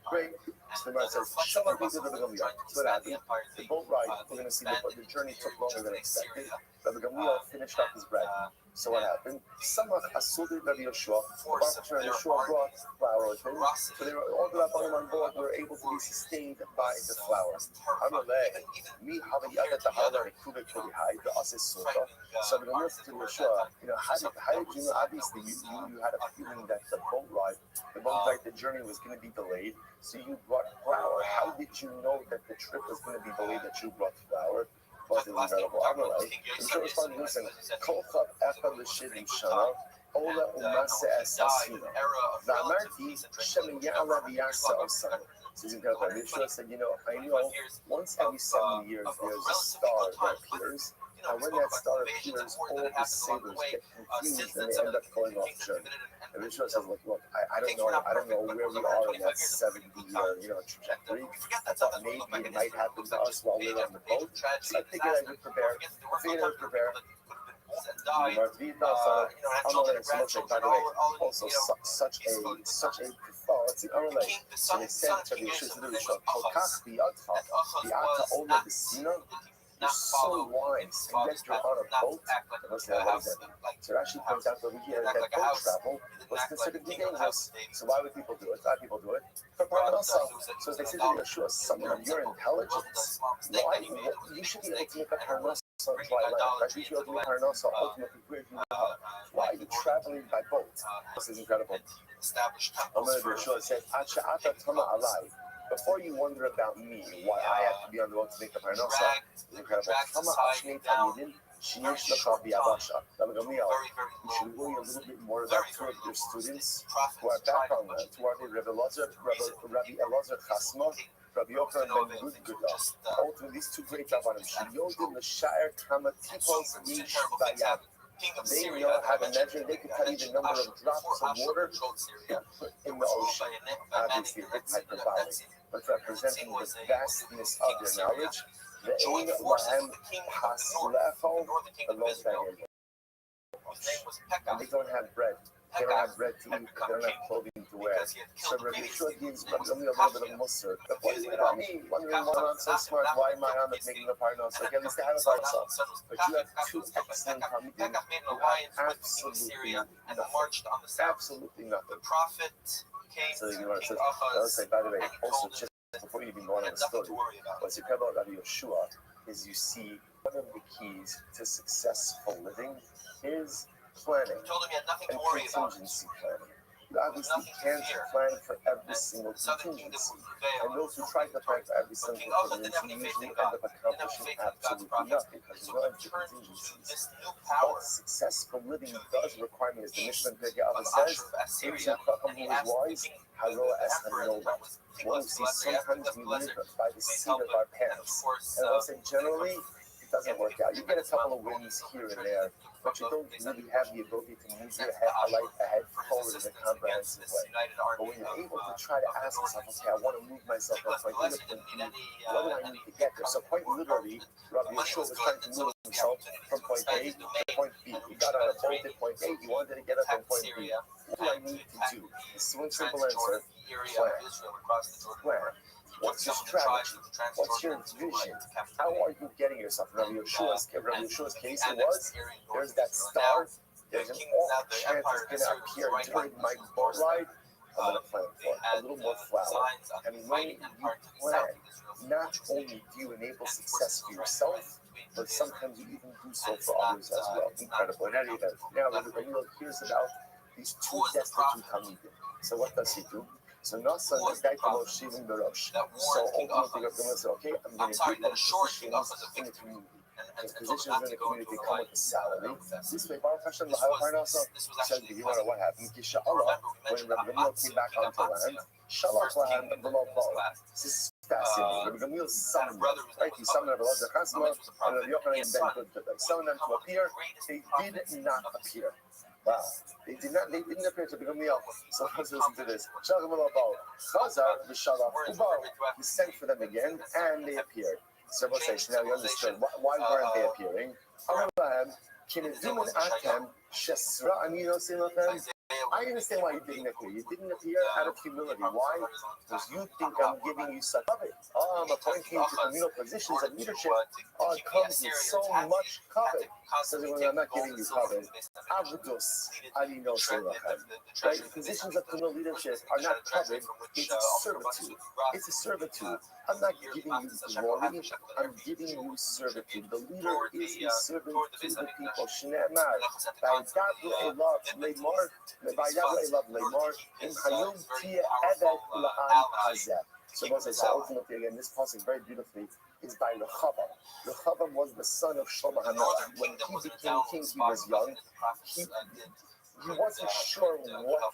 Great. So the Gemara says, Shalom to Rabbi Gamliel. So what happened? The boat ride, we're going to see that the journey took longer than expected. Rabbi Gamliel finished up his bread. So what happened? Samach asudid Rabbi Yeshua. Rabbi Yeshua brought flour with him. So they were all the Rabbanim on board were able to be sustained by the flour. So the Gemara said to Yeshua, how did you know? Obviously, you had a feeling that the boat ride, the journey was going to be delayed. So you brought flour. How did you know that the trip was going to be delayed? That you brought flour? Was incredible. So responding, listen, Kolchab Echad L'Shivim Shana, Ola Umase Asasina. V'amarti Shem Ya'ala V'Yasa Osana. So he's incredible. Yeshua said, I know once every 7 years there's a star that appears. And when that star appears, all the sailors get confused and they end up going off journey. And Yeshua says, look, I don't know where we are in that 70-year, trajectory. I thought maybe it might happen to us while we're on the boat. So I figured I would prepare. By the way, also such a thought. It's unrelated. So they said to the Yeshua, you're so wise, and yet you're on a boat. So it actually comes out over here that boat travel was considered to be dangerous. So why would people do it? Why people do it? For parnasa. So as they say to Yeshua, someone of your intelligence, why you should be able to make a parnasa on dry land. Right? You should be able to make parnasa ultimately where you are. Why are you traveling by boat? This is incredible. Yeshua said, before you wonder about me, why I have to be on the road to make the parnasa, it's incredible. You should worry a little bit more about two of your students who are back on land, who are Rabbi Elazar Chasma, Rabbi Yochanan Ben Gudgudah. Ultimately, these two great Rabbanim, Shiyodim L'Sha'er Kama Tipos Yish Bayam. They know how to measure. They can tell you the number of drops of water put in the ocean. Obviously, it's hyperbolic, but representing the vastness of their knowledge. The aim lahem haslefo alone, and they don't have bread. They don't have bread to eat. They don't have clothing to wear. So Rabbi Yeshua gives only a little bit of musr. But what is it about me? Wondering why I'm so smart? Why am I on the making a parnos? Like at least I have a parnos. But you have two excellent comedians who have absolutely nothing. Absolutely nothing. So the Gemara says, I'll say, by the way, also just before you even go on the story, what's incredible about Rabbi Yeshua is you see one of the keys to successful living is planning and contingency planning. You obviously can't plan for every single contingency. And those who try to plan for every single contingency usually end up accomplishing absolutely nothing because you don't have the contingencies. But successful living does require me, as the Mishnah Pirkei Avos says, who is wise, Haro es Hanola. One who sees sometimes we live by the seat of our pants. And I'll say generally, it doesn't work out. You get a couple of wins here and there, but you don't really have the ability to move your head forward in a comprehensive way. But when you're able to try to ask yourself, okay, I want to move myself from point A to point B, what do I need to get there? So quite literally, Rabbi Yeshua was trying to move himself from point A to point B. He got on a boat at point A, he wanted to get up from point B. What do I need to do? It's one simple answer, plan. What's your strategy? What's your vision? How are you getting yourself? Rabbi Yeshua's case it was, there's that star, there's an off chance it's going to appear during my boat ride. I'm going to plan for it. A little more flour. And when you plan, not only do you enable success for yourself, but sometimes you even do so for others as well. Incredible. In any event, now Rabbi Gamliel hears about these two destitute Talmidim. So what does he do? So Nasan is guy to Shivim Barosh. So ultimately, Rabbi Gamliel said, okay, I'm going to give them positions in the community. Because positions in the community come with a salary. This way, Baruch Hashem, also said the Gemara what happened. Kishallah, when Rabbi Gamliel came back onto land, Shalach lahem below Bo. This is fascinating. Rabbi Gamliel summoned them, right? He summoned Rabbi Elazar Chasma and Rabbi Yochanan Ben Gudbek. Summoned them to appear. They did not appear. Wow. They didn't appear to Rabbi Gamliel. So let's listen to this. Shalach below Bo. Chazar v'shalach ubo. He sent for them again, and they appeared. So we'll say, now you understood. Why weren't they appearing? I understand why you didn't appear. You didn't appear out of humility. Why? Because you think I'm giving you such covet. I'm appointing you to communal positions of leadership. It comes with so much covet. So I'm not giving you covet. Avdus, right? Positions of communal leadership are not covet. It's a servitude. It's a servitude. I'm not giving you glory. I'm giving you servitude. The leader is a servant to the people. Shne'emar. So Moses said ultimately again, this passage very beautifully is by Rechavam. Rechavam was the son of Shlomo HaMelech. When he became king, he was young. He wasn't sure what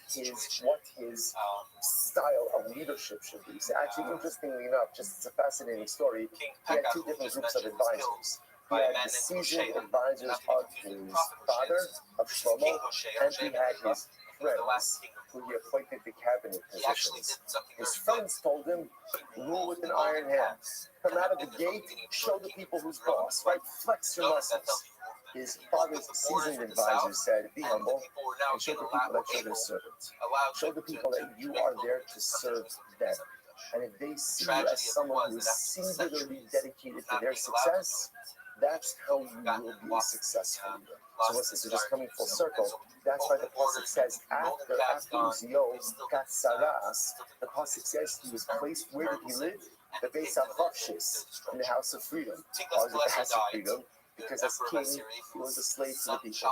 his style of leadership should be. So actually, interestingly enough, just it's a fascinating story. He had two different groups of advisors. He had the seasoned advisors of his father, of Shlomo, and he had his friends who he appointed to cabinet positions. His friends told him, rule with an iron hand. Come out of the gate, show the people who's boss, right? Flex your muscles. His father's seasoned advisor said, be humble and show the people that you're their servants. Show the people that you are there to serve them. And if they see you as someone who is singularly dedicated to their success, that's how you will be a successful leader. So listen, so just coming full circle, that's why the Pasuk says, after Uzziah got Saras, the Pasuk says he was placed, where did he live? The Beis HaChavshis, in the house of freedom. Why was it the house of freedom? Because as king, he was a slave to the people.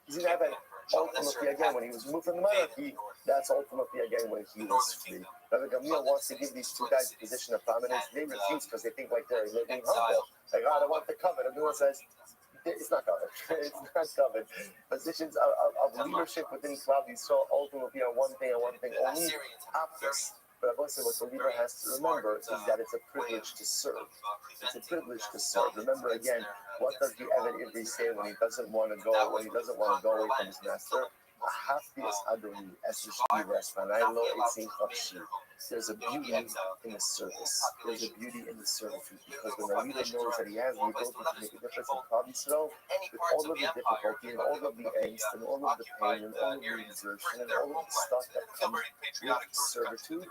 He didn't have a ultimately again when he was removed from the monarchy. That's ultimately again when he was free. Rabbi Gamliel wants to give these two guys a position of prominence. They refuse because they think like they're being humble. Like, I don't want the covet. Everyone says it's not covered. It's not covered. Positions of leadership within Klal Yisrael ultimately are one thing and one thing only. Office. But what the leader has to remember is that it's a privilege to serve. It's a privilege to serve. Remember again, what does the Eved Ivri say when he doesn't want to go away from his master? There's a beauty in the service. There's a beauty in the servitude. Because when a leader knows that he has the ability to make a difference in Klal Yisrael, with all of the difficulty and all of the angst and all of the pain and all of the exertion and all of the stuff that comes with servitude,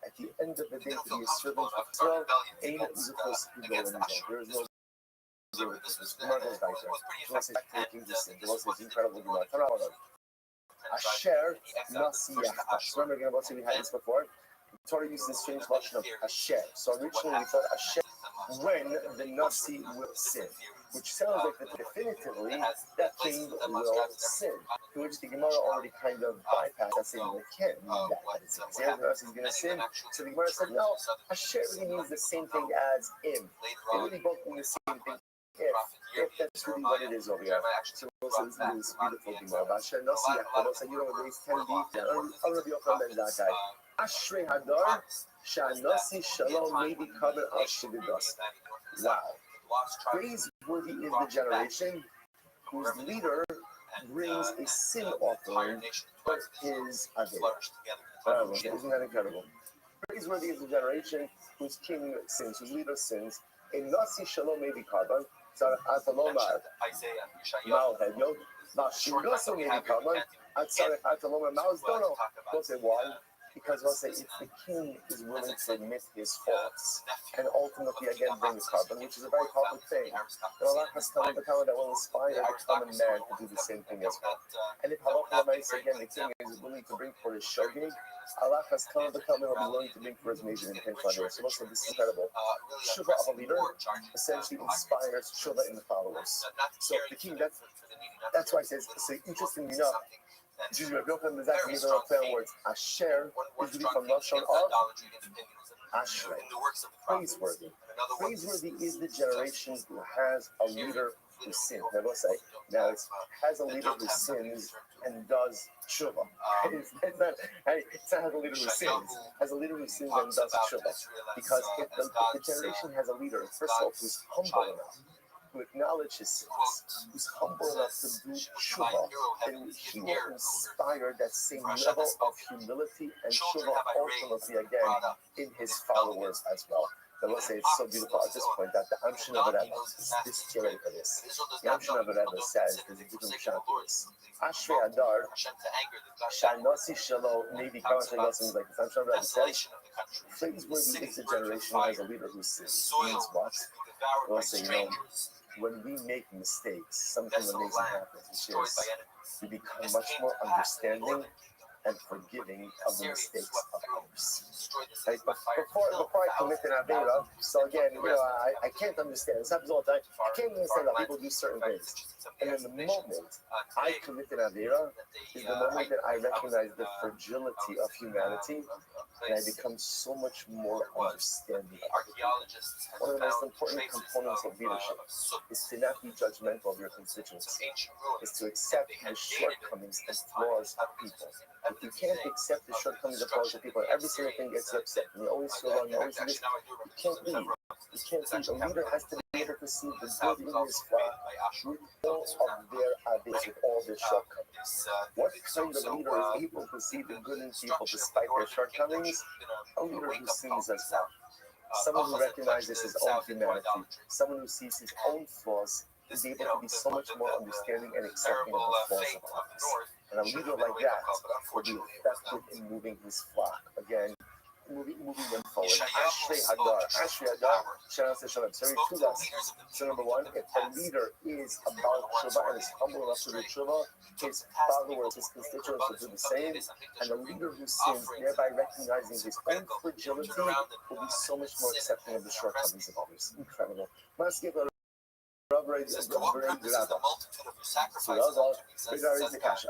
at the end of the day, to be a servant of Israel, ain't it supposed to go anymore. There is no zero. Gemara goes back there. Gemara says, taking this thing. Gemara says, incredible Gemara. Asher nasi yachtash. Remember again, we had this before. The Torah uses this strange version of Asher. So originally we thought Asher when the nasi will sin, which sounds like that definitively that king will sin. To which the Gemara already kind of bypassed that, saying it can't mean that. It's exactly the nasi is going to sin. So the Gemara said, no, Asher really means the same thing as im. They really both mean the same thing. If that's really what it is over here. So this is beautiful Gemara. Asher nasi yachtash. You know what these 10 be? I'll review from Ben Zakai. Ashrei Hadar, Shanasi Shalom maybe covered al Shividas. Wow. Praiseworthy is the generation whose leader brings a sin offering for his Aved. Isn't that incredible? Praiseworthy is the generation whose king sins, whose leader sins. A Nasi Shalom maybe covered. Tzarech Atalomar Mal Hedyot. Now Shingosu maybe covered. Tzarech Atalomar Mal's Dono. Don't say why. Because we'll say if the king is willing to admit his faults and ultimately again bring the carbon, which is a very common thing, and Allah has come the power that will inspire the common man to do the same thing as well. And if Halakha again the king is willing to bring for his shogeg, Allah has come the power will be willing to bring for his major intent. So also this is incredible. Shuvah of a leader essentially inspires shuvah in the followers. So the king, that's why it says, so interestingly enough, Excuse me, Yochanan is actually the play on words. Asher is the from Lashon of Ashrei, praiseworthy. Praiseworthy is the generation who has a leader who sins. Now, let's say, now it has a leader who sins and does tshuva. It's not has a leader who sins. Has a leader who sins and does tshuva. Because if the generation has a leader, first of all, who's humble enough to acknowledge his sins, who's humble enough to do tshuva, then he will inspire that same level of humility and tshuva ultimately again in his followers as well. But let's say it's so beautiful at this point that the Amshin of Rebbe is this theory for this. The Amshin of Rebbe says there's a different shot to this. Ashrei Adar, Shanasi Shalo, maybe Kamashay Gosim like this. Amshin of Rebbe says, praiseworthy is the generation who has a leader who sins. Means what? We'll say, when we make mistakes, something amazing happens, which is we become much more understanding and forgiving of the mistakes of others. Like before I commit an Avera, so again, I can't understand. This happens all the time. I can't understand how people do certain things. And in the moment I commit an Avera is the moment that I recognize the fragility of humanity and I become so much more understanding of people. One of the most important components of leadership is to not be judgmental of your constituency, is to accept the shortcomings and flaws of people. If you can't accept the shortcomings and flaws of people, every single thing gets you upset, and you always feel wrong, you always do this, you can't lead. You can't lead. A leader has to be able to see the good in his flock with all of their ideas, with all their shortcomings. What kind of leader is able to see the good in people despite their shortcomings? A leader who sins as well. Someone who recognizes his own humanity, someone who sees his own flaws, is able to be so much more understanding and accepting of the flaws of others. And a leader like that will be effective in moving his flock. Again, moving them forward. Ashrei Hadar. Ashrei Hadar. Shalom Shalom. So two lessons. So number one, if the leader is about tshuva and is humble enough to do tshuva, his followers, his constituents will do the same. And the leader who sins, thereby recognizing his own fragility, will be so much more accepting of the shortcomings of others. Incredible. Let's give a Says, to what purpose is the multitude of your sacrifices unto me, says the cash.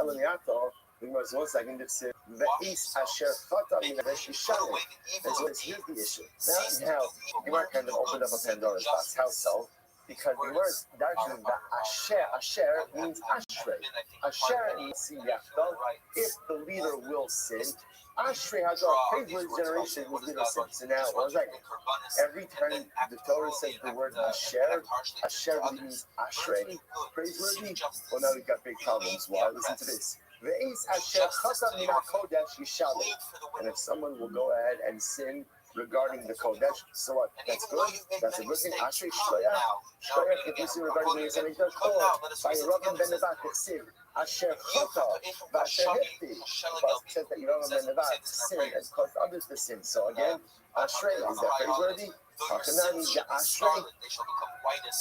One second, it's Ve'is Asher Chata Min Veshishane. And so here's the issue. Now, Gemara kind of opened up a Pandora's box. How so? Because Gemara's darkening that Asher means Ashrei. Asher means Siyachta. If the leader will sin, Ashrei Hadar, praiseworthy generation whose leader sins. So now, one second. Every time the Torah says the word Asher, Asher really means Ashrei, praiseworthy. Well, now we've got big problems. Why? Listen to this. And if someone will go ahead and sin regarding the Kodesh, so what? That's good. That's a good thing. Ashrei Shloya. Shloya, if you sin regarding the sin, it does call by Rabban Ben Nevat, it's sin. Asher Chota, Vasher Hefti. But it says that Rabban Ben Nevat sinned and caused others to sin. So again, Ashrei, is that praiseworthy? Hakanani, the Ashrei,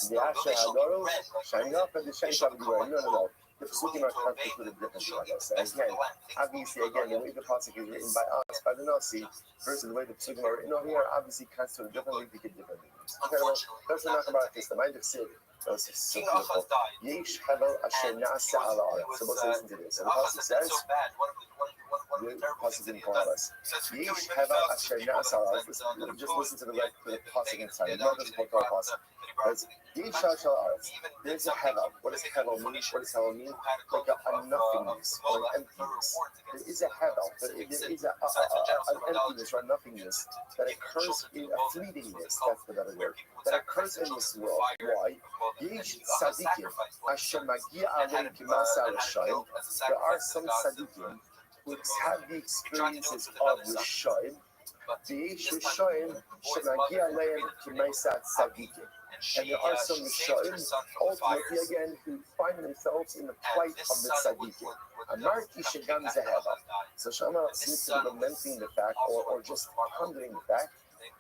the Ashrei Hadoru, shining up and the shining up everywhere. No. The Pesukim are constituted differently, like I said. Again, obviously, the way the Pasuk is written by us, by the Nasi, versus the way the Pesukim are written over here, obviously constituted differently, we get different meanings. Let's not about this. The mind of Sid. This is so beautiful. Yesh Hevel Asher Nasa Ala Aretz. So let's listen to this. So the Pasuk says, the Pasuk didn't call us. Yesh Hevel Asher Nasa Ala Aretz. Just listen to the Pasuk inside. The Gemara doesn't call Pasuk. There's a hevel. What does hevel mean? What does hevel mean? Like a nothingness or an emptiness. There is a hevel. There is an emptiness or a nothingness that occurs in a fleetingness. That's the better word. That occurs in this world. Why? Yesh tzadikim asher magia aleim kimasa l'shayim. There are some tzadikim who have the experiences of Rishayim. Yesh Rishayim shemagia aleim kimasa tzadikim. And there are some Rishonim, ultimately again, who find themselves in the plight of the Tzadikim. Amarti Shegam Zeheva. So Shama seems to be lamenting the fact, or just pondering the fact,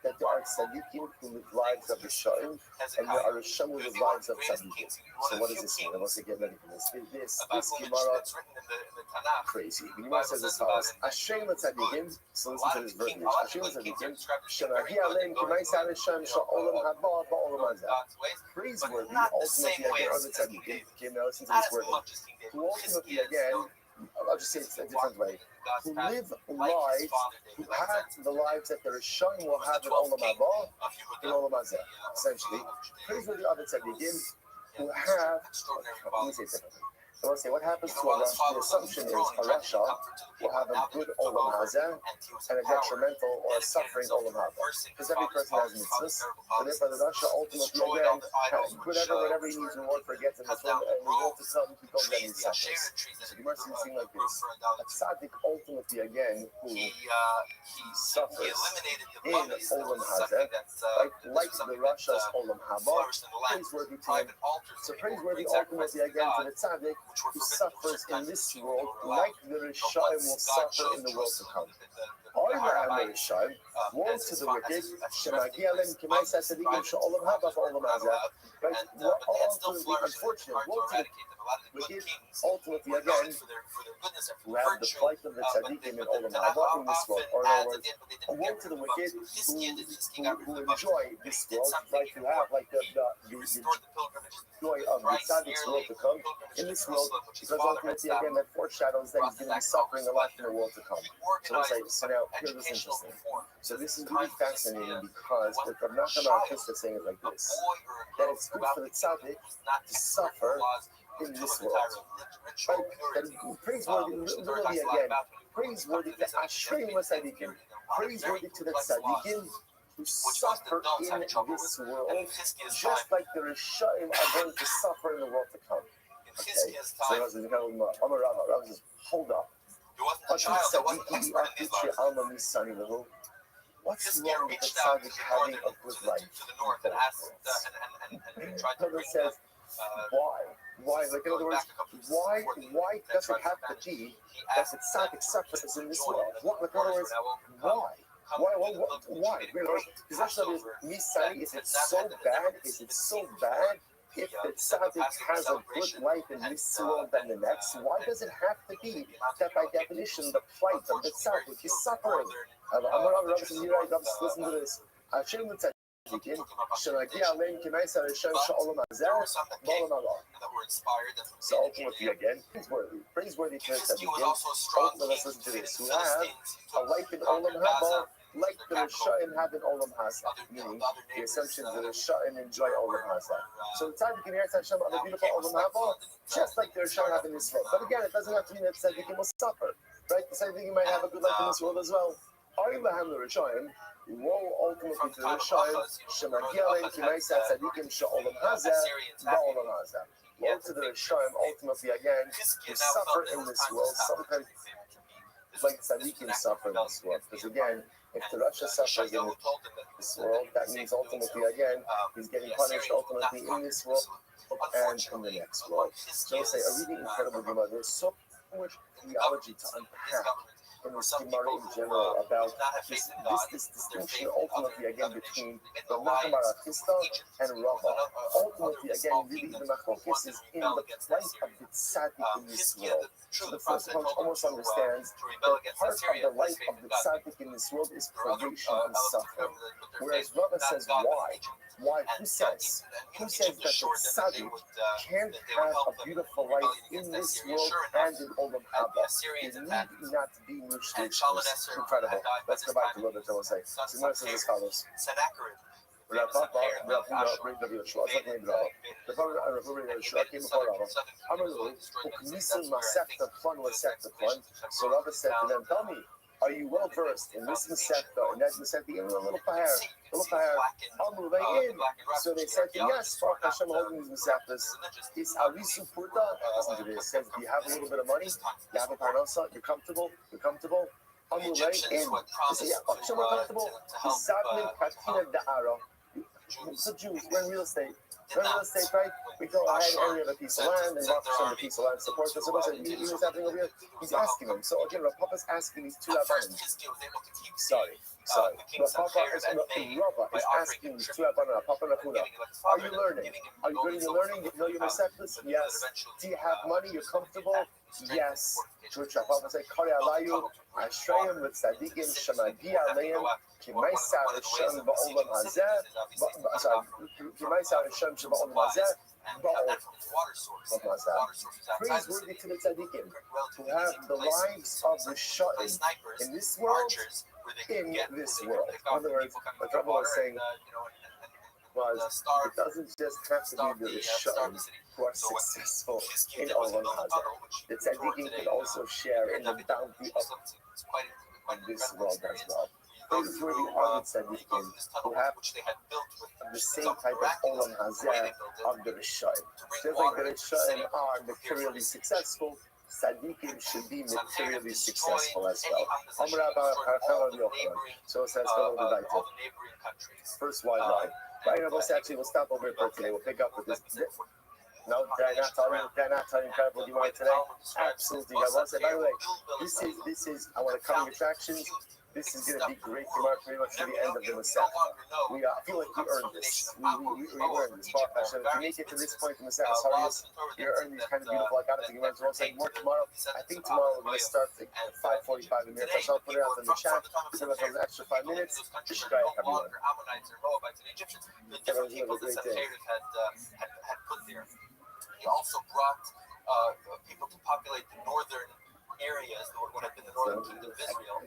that there are tzaddikim who live lives of Rishonim, and there are Rishonim who live lives of tzaddikim. So what does this mean? Let's get ready for this. This Gemara, crazy. The Gemara says as follows: Ashrei l'tzaddikim. So listen to this verbiage. Ashrei l'tzaddikim. Shemagi aleim k'maisar Hashem sha'olam haba ba'olam hazeh. Praiseworthy, ultimately again, are the tzaddikim. Okay, now listen to this word. Who ultimately again I'll just say it a different way. Who live lives, who have the lives that the Rishon will have in Olam Haba, in Olam Hazeh. Essentially, praiseworthy are the tzaddikim who have. Let me say it differently. I want to say what happens to a Rasha. The assumption is a Rasha will have a good Olam Hazeh and a detrimental or a suffering Olam Haba. Because every person has mitzvahs, and therefore the Rasha ultimately again, whatever he needs reward for gets in this world, and the world to come, he goes and he suffers. So the mercy is seen like this: a tzaddik ultimately again who suffers in Olam Hazeh, like the Rasha's Olam Haba, praiseworthy to him. So praiseworthy ultimately again to the tzaddik who suffers in this world, like the Rishayim will suffer in the world to come. Woe to the wicked, unfortunately, woe to the wicked, ultimately again, who have the plight of the tzaddikim in Olam Haba in this world. Or in other words, woe to the wicked who enjoy this world, like you have, like the joy of the tzaddik's world to come in this world, because ultimately again that foreshadows that he's going to be suffering a lot in the world to come. So let's say, so now here this is interesting. So this is really fascinating because what the Nachman Archista is saying is like this: that it's good for the tzaddik to suffer in this world. Right? That praiseworthy, literally again, praiseworthy to Ashreim Tzaddikim, praiseworthy to the tzaddikim who suffer in this world, just like the Rishayim are going to suffer in the world to come. Okay? So Rava says, hold up. What's wrong with the tzaddik having a good life? Rava says, why? Why? Like in other words, why does it have to be that the tzaddik suffers in this world? What? Like in other words, why? Why? Because actually, Misari, is it so bad? Is it so bad if the tzaddik has a good life in this world than the next? Why does it have to be that by definition the plight of the tzaddik is suffering? Listen to this. So ultimately again, praiseworthy to the tzaddikim. Ultimately, let's listen to this: who have a life in Olam Haba, like the Rishayim have in Olam Hazeh, meaning the assumption that the Rishayim enjoy Olam Hazeh. So the tzaddikim here Hashem on the beautiful Olam Haba, just like the Rishayim have in this world. But again, it doesn't have to mean that the tzaddikim will suffer, right? The tzaddikim might have a good life in this world as well. Arilaham the Rishayim. Woe ultimately to the Rishayim, Shemagialein Kimaisa Tzadikim Sha'olam Hazeh, Ba'olam Hazeh. Woe to the Rishayim ultimately again, who suffer in this world, sometimes like Tzadikim suffer in this world. Because again, if the Rasha suffers in this world, that means ultimately again, he's getting punished ultimately in this world and in the next world. So I'll say a really incredible Gemara. There's so much theology to unpack in this Gemara in general about this distinction ultimately again between the Nachman Archista and Rava. Ultimately again, really the Machlokes is in the plight of the tzaddik in this world. So the first approach almost understands that part of the life of the tzaddik in this world is privation and suffering. Whereas Rava says why? Why? Who says that the tzaddik can't have a beautiful life in this world and in Olam Haba? It need not be mushlish. Incredible. Let's go back to what the Torah says. So Gemara says as follows. So Rava said to them, tell me, are you well versed in this Masechta and that Masechta? Give me a little fire. So they said, yes, Baruch Hashem holding these Masechtas. It's Arisu Purta. Listen to this. It says, do you have a little bit of money? You have a parnasa? You're comfortable? Amulay in. They say, yeah, Baruch Hashem, we're comfortable. Zadmin Katina Da'ara. So Jews, we're in real estate. Right? We go ahead and we have a piece of land, and Baruch Hashem, the piece of land supports us. So what's happening over here? He's asking him. So again, Rav Papa's asking these two Rabbanim. Sorry. Rav Papa is asking these two Rabbanim, Rav Papa and Rav Huna, are you learning? Are you ready to learning? You know your Masechtas? Yes. Do you have money? You're comfortable? Yes. To which Rav Papa said, Kari alayu, Ashrayim with Tzadikim, Shemagi alayim, Kimaisa Hashem ba'olam hazeh, Kimaisa Hashem ba'olam hazeh, and from its water source. And the water source was outside the city. Praiseworthy to the tzaddikim who Relatively have easy to the place lives of the Rishonim snipers, in this world, archers, where they could in get this they world. could pick In off other the words, people coming what from Rabbi was water saying was starve it doesn't just have to starve be the the starve Rishonim the city. who are So what successful Chizkiah in did was he Olam built a Hazeh. tunnel, which The we toured tzaddikim today. can also share Here in the David, bounty of it's quite an this incredible world as experience. well. You go Praiseworthy through are the you go tzaddikim through this tunnel who have which they had built with the it's same almost type of miraculous Olam the way they Hazeh built it of the Rishonim. to bring Just like water the into the city Rishonim are to prepare for materially the siege. successful, tzaddikim should be materially destroyed successful as any well. opposition, Amar Abba destroyed Harchel all Rabbi the Yochanan. neighboring So it says, all the neighboring countries. first wide line. Right, actually, we'll stop over here for today. We'll pick up with this. No, they're not telling incredible what you want today. Absolutely, God wants it. By the way, this is I want to cover attractions. This is going to be great tomorrow, pretty much to the end of the Masechta. I feel like we earned this. We earned this. Baruch Hashem. If you make it to this point in the Masechta Hariyos, you earn these kind of beautiful Haggadah. You might as well say more tomorrow. I think tomorrow we're going to start at 5:45 in here. So I'll put it out in the chat. Give us an extra 5 minutes. Shishkai, everyone. Different people that Sancheriv had put there. He also brought people to populate the northern areas, what had been the northern kingdom of Israel.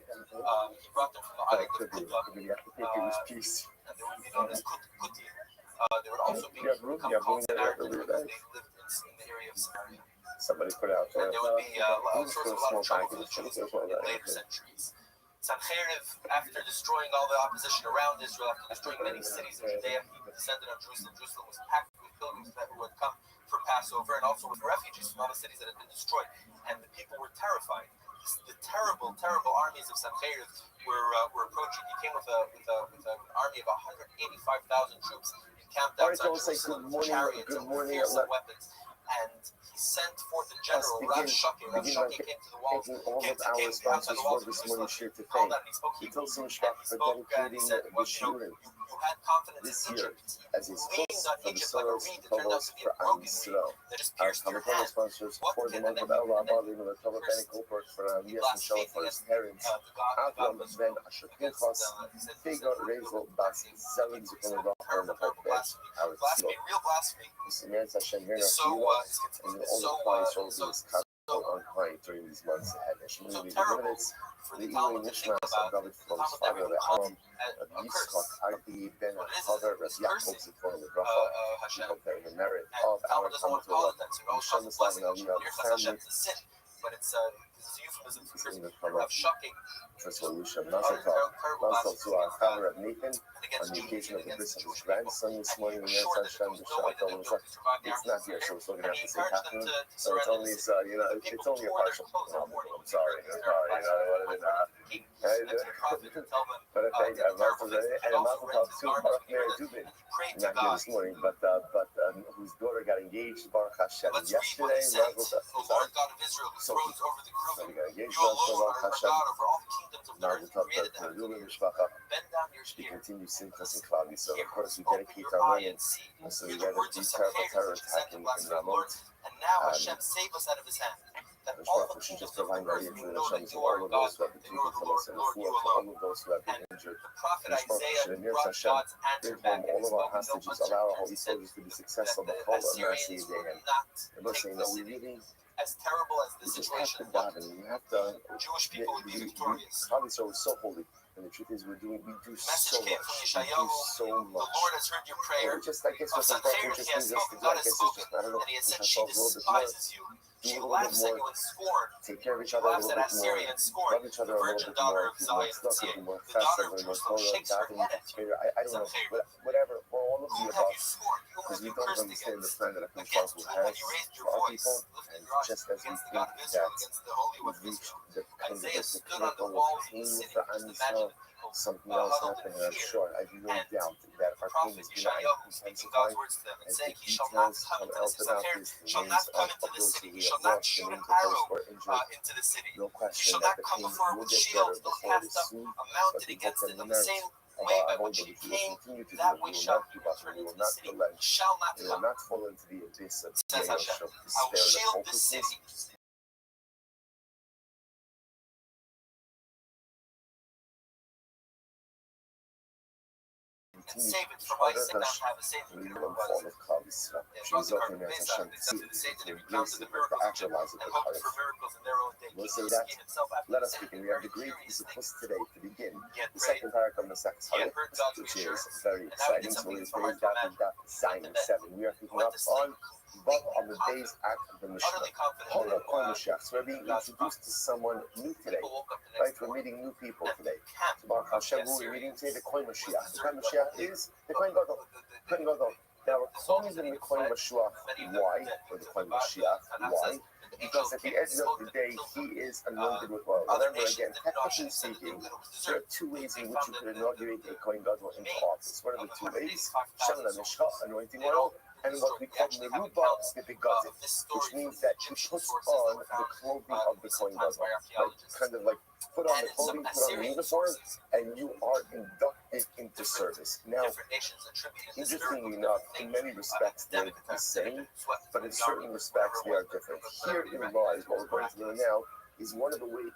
He brought them from the island of Kuta, and they would be known as Kuti. They would also become called Samaritans because they lived in the area of Samaria. Somebody put out there. And there would be a source of a lot of trouble for the Jews in later centuries. Sancheriv, after destroying all the opposition around Israel, after destroying many cities in Judea, he descended on Jerusalem. Jerusalem was packed with pilgrims that would come for Passover, and also with refugees from all the cities that had been destroyed. And the people were terrified. The terrible, terrible armies of Sancheriv were approaching. He came with an army of 185,000 troops encamped outside Jerusalem with chariots and fearsome weapons. And he sent forth a general, Rav Shaki. Rav Shaki came to the walls, came outside the walls of Jerusalem, called out, and he spoke Hebrew, and he said, well, you had confidence this in year, Egypt. as he's Leaned on Egypt like a reed that turned out to be a broken reed that just pierced your hand. sponsors What for the did month of El Abad, the Tova Bene Cooper for Yes and Show for his parents. Avram Ben Asher Pinchas, Figo Rezel Bas Zelin Zikon Rocher and the Hope our blasphemy, real blasphemy. This is Hashem here Is in so and all the clients will be discussed on client during these months ahead. so terrible for the Talmud to think about. The Talmud never even called it a curse. Arbi Ben What it is Haver it's Yaakov cursing Zikon the Bracha. Hashem. The merit And of the our Talmud doesn't want to call it that, so it always calls it blessing. It's a sin, but it's a euphemism for cursing. Rav Shaki. First of all, Lucia Mazel to our father of Nathan on the occasion of the birth of his grandson this morning. It's not here, so we're going to have to say afternoon. So it's only, it's only a partial. I'm sorry, but I think and Mazel Tov to Baruch Meir Dubin. Not here this morning, but whose daughter got engaged, Baruch Hashem, yesterday. Mazel Tov. Lord God of Israel, who thrones over the So we crew. got engaged, You alone Baruch are Hashem. God over all the kingdoms of the Mazel earth. Tov You created to them. Ruben Mishpacha. Bend down your She spear. continues Simchas and Cloudy. So of course we Open dedicate your our eye learning. and see. So we Hear the got words the of terrible terror Sancheriv, which sent attack to in blaspheme the Lord. Ramot. And now Hashem save us out of his hand. That all the She kingdoms just of the provided earth the may know that Hashem to you all are of God, those who have been and you are taken the from Lord, us and Lord, for you all alone. of those who have been And injured. the prophet Mishpacha Isaiah Shenir brought Hashem. God's answer Bring back, home and all he of our spoke no hostages. Allow our holy uncertainty. He said soldiers to be that successful. the B'chol Assyrians Amasi will Yedeihem. not And we're take saying the that we city. really As terrible as the we just have situation to looked, daven. We have to. Jewish people would be victorious. Probably so holy. And the truth is, we do The so message came from much. We Yeshayahu. do so The much. Lord has heard your prayer. Just, I guess, Of what's important Sancheriv, just he has means us to spoken. do, I God guess, has it's spoken. just, I don't know, And he has said, push she ourselves a little bit more, despises you. do She a little laughs bit at more, you in scorn. take care of each She other a laughs little at bit more, Assyria in scorn. love each The other a little virgin bit daughter more, of be more Zion, tzedakah, be more the daughter chesed, of be more Jerusalem, Torah, shakes her davening, head at you. prayer, I don't know, Sancheriv. whatever, for all of Whom the have above, you scorned? Whom because have we you don't cursed understand the against? plan that a Against Baruch whom, when has you raised your for our voice, people, lifted and your eyes just as we against the think God of Israel, that against the Holy One of we've reached Israel. the kind of Isaiah the stood on the pinnacle of walls of the pain city. for Just Am imagine Yisrael, the people something else huddled in happened, and I'm fear. sure I do not And doubt the that our pain prophet is going to Yeshayahu speaking God's intensify words to them and as the saying, he shall not details come come into out this about Sancheriv, this, the shall names not come of into this those city, who he we shall have not lost, the shoot an names of those arrow who are injured. into the city. No He question shall that not the come pain before will with get shields, better though before it cast is up soon, a but mountain we hope against that it. the On the merit same of way our by hold which that he we will came, continue to do that it. we We will shall not give up, and return we will into the not city. relent, He shall not we will come, not fall into the abyss of says chaos, Hashem. of I will despair, and shield of this hopelessness. city. continue to push harder in the form of Klal Yisrael. Resulting in Hashem to embrace it, to actualize it with courage. We'll say that. Let us begin. We have the great Isupus today to begin the second paragraph of the second, which is very exciting. So it is very that sign 7. We are picking up on the days after the Mishnah. So we're being introduced to someone new today, right? We're meeting new people today. So Baruch Hashem, who we're meeting today, the Kohen Mashiach. The Kohen Mashiach is the Kohen Gadol. Kohen Gadol. Now we're calling him the Kohen Mashiach. Why? Or the Kohen Mashiach. Why? Because at the end of the day, he is anointed with oil. Remember, again, technically speaking, there are 2 ways in which you could inaugurate a Kohen Gadol into office. What are the 2 ways? Shemen HaMishcha, anointing oil, and what we call Meruba the Begadim, which means that he puts on the clothing of the Kohen Gadol. Like, kind of like put on the clothing, put on the uniform, and you are inducted into service. Now, interestingly enough, in many respects they're the same, but in certain respects they are different. Here in lies, what we're going to learn now is one of the ways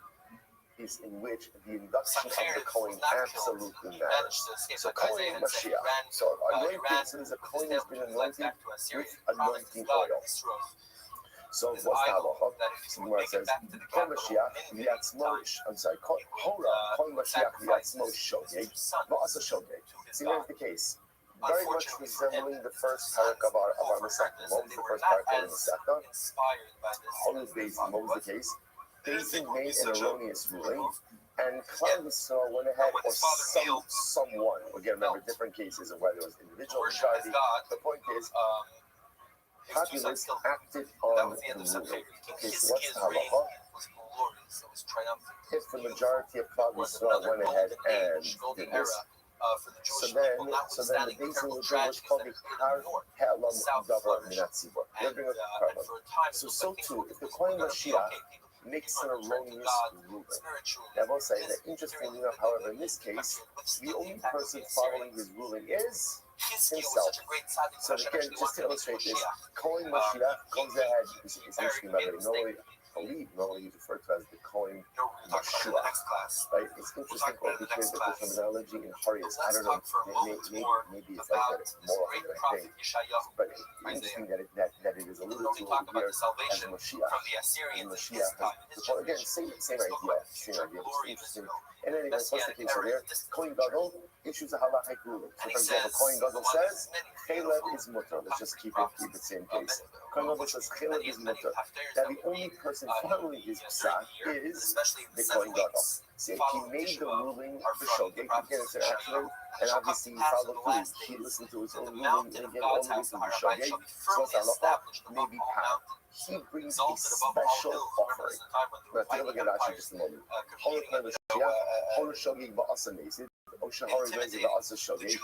in which the induction of the Kohen absolutely matters. So Kohen Mashiach. So anointing, so there's a Kohen has been anointed with anointing oil. So what's the halacha? So Gemara says, Kohen Mashiach v'yatzmo, I'm sorry, Kohen Mashiach v'yatzmo shogeg, v'asa shogeg. See, here's the case. Very much resembling the first parak of our Masechta. What was the first parak of the Masechta? Always based, what was the case? David made an erroneous ruling, and Klal Yisrael went ahead, or someone, again, remember different cases of whether it was individual majority. The point is, populace acted on the ruling. Okay, so what's the halacha? If the majority of Klal Yisrael went ahead and did this, so then the basin will do what's called the Har He'elam Davar Minat Tzibur. They'll bring a carbon. So too, if the Kohen Mashiach makes an erroneous ruling. Now, I will say that interestingly enough, however, in this case, the only person following his ruling is himself. So again, just to illustrate this, Kohen Mashiach comes ahead. It's interesting about it. Normally he's referred to as the Kohen Mashiach. Right? It's interesting because the terminology in Harius, I don't know, maybe it's like that, it's more often than I think. But it's interesting that it is alluded to over here as Mashiach. And Mashiach has, again, same idea. It's interesting. And anyway, what's the case over here? Kohen Gadol issues a halachic ruling. So, for example, Kohen Gadol says, Chalev is mutter. Let's just keep it same case. Kohen Gadol says, Chalev is mutter. That the only person following his psak is the Kohen Gadol. See, he made the ruling for Shogeg, he get into action, and obviously he followed through. He listened to his own ruling, and again, all the reason for Shogeg. So, halacha may be pound. He brings a special offering. Now, take a look at Rashi just a moment. Shogeg ba'asa mesid. Oshahari rezi ba'asa shogeg.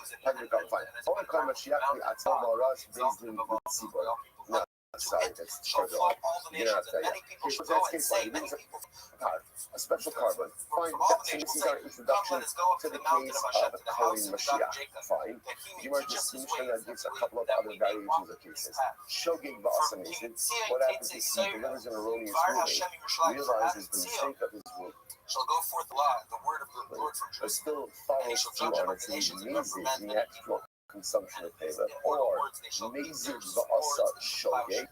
Fine. Holy Kohen Mashiach v'atzal ma'aras bezdin v'tzibor. No, sorry, that's further on. You don't have to tell you. Okay, so that's case one. He brings a special carbon. Fine. So this is our introduction to the case of Kohen Mashiach. Fine. You are just mentioning that gives a couple of other variations of cases. Shogeg ba'asa mesid. What happens is he delivers an erroneous ruling, realizes the mistake of his ruling. Shall go forth the word of the Lord from But still follows through on it, so he makes it the actual consumption of favor, or makes it va'asa shogeg,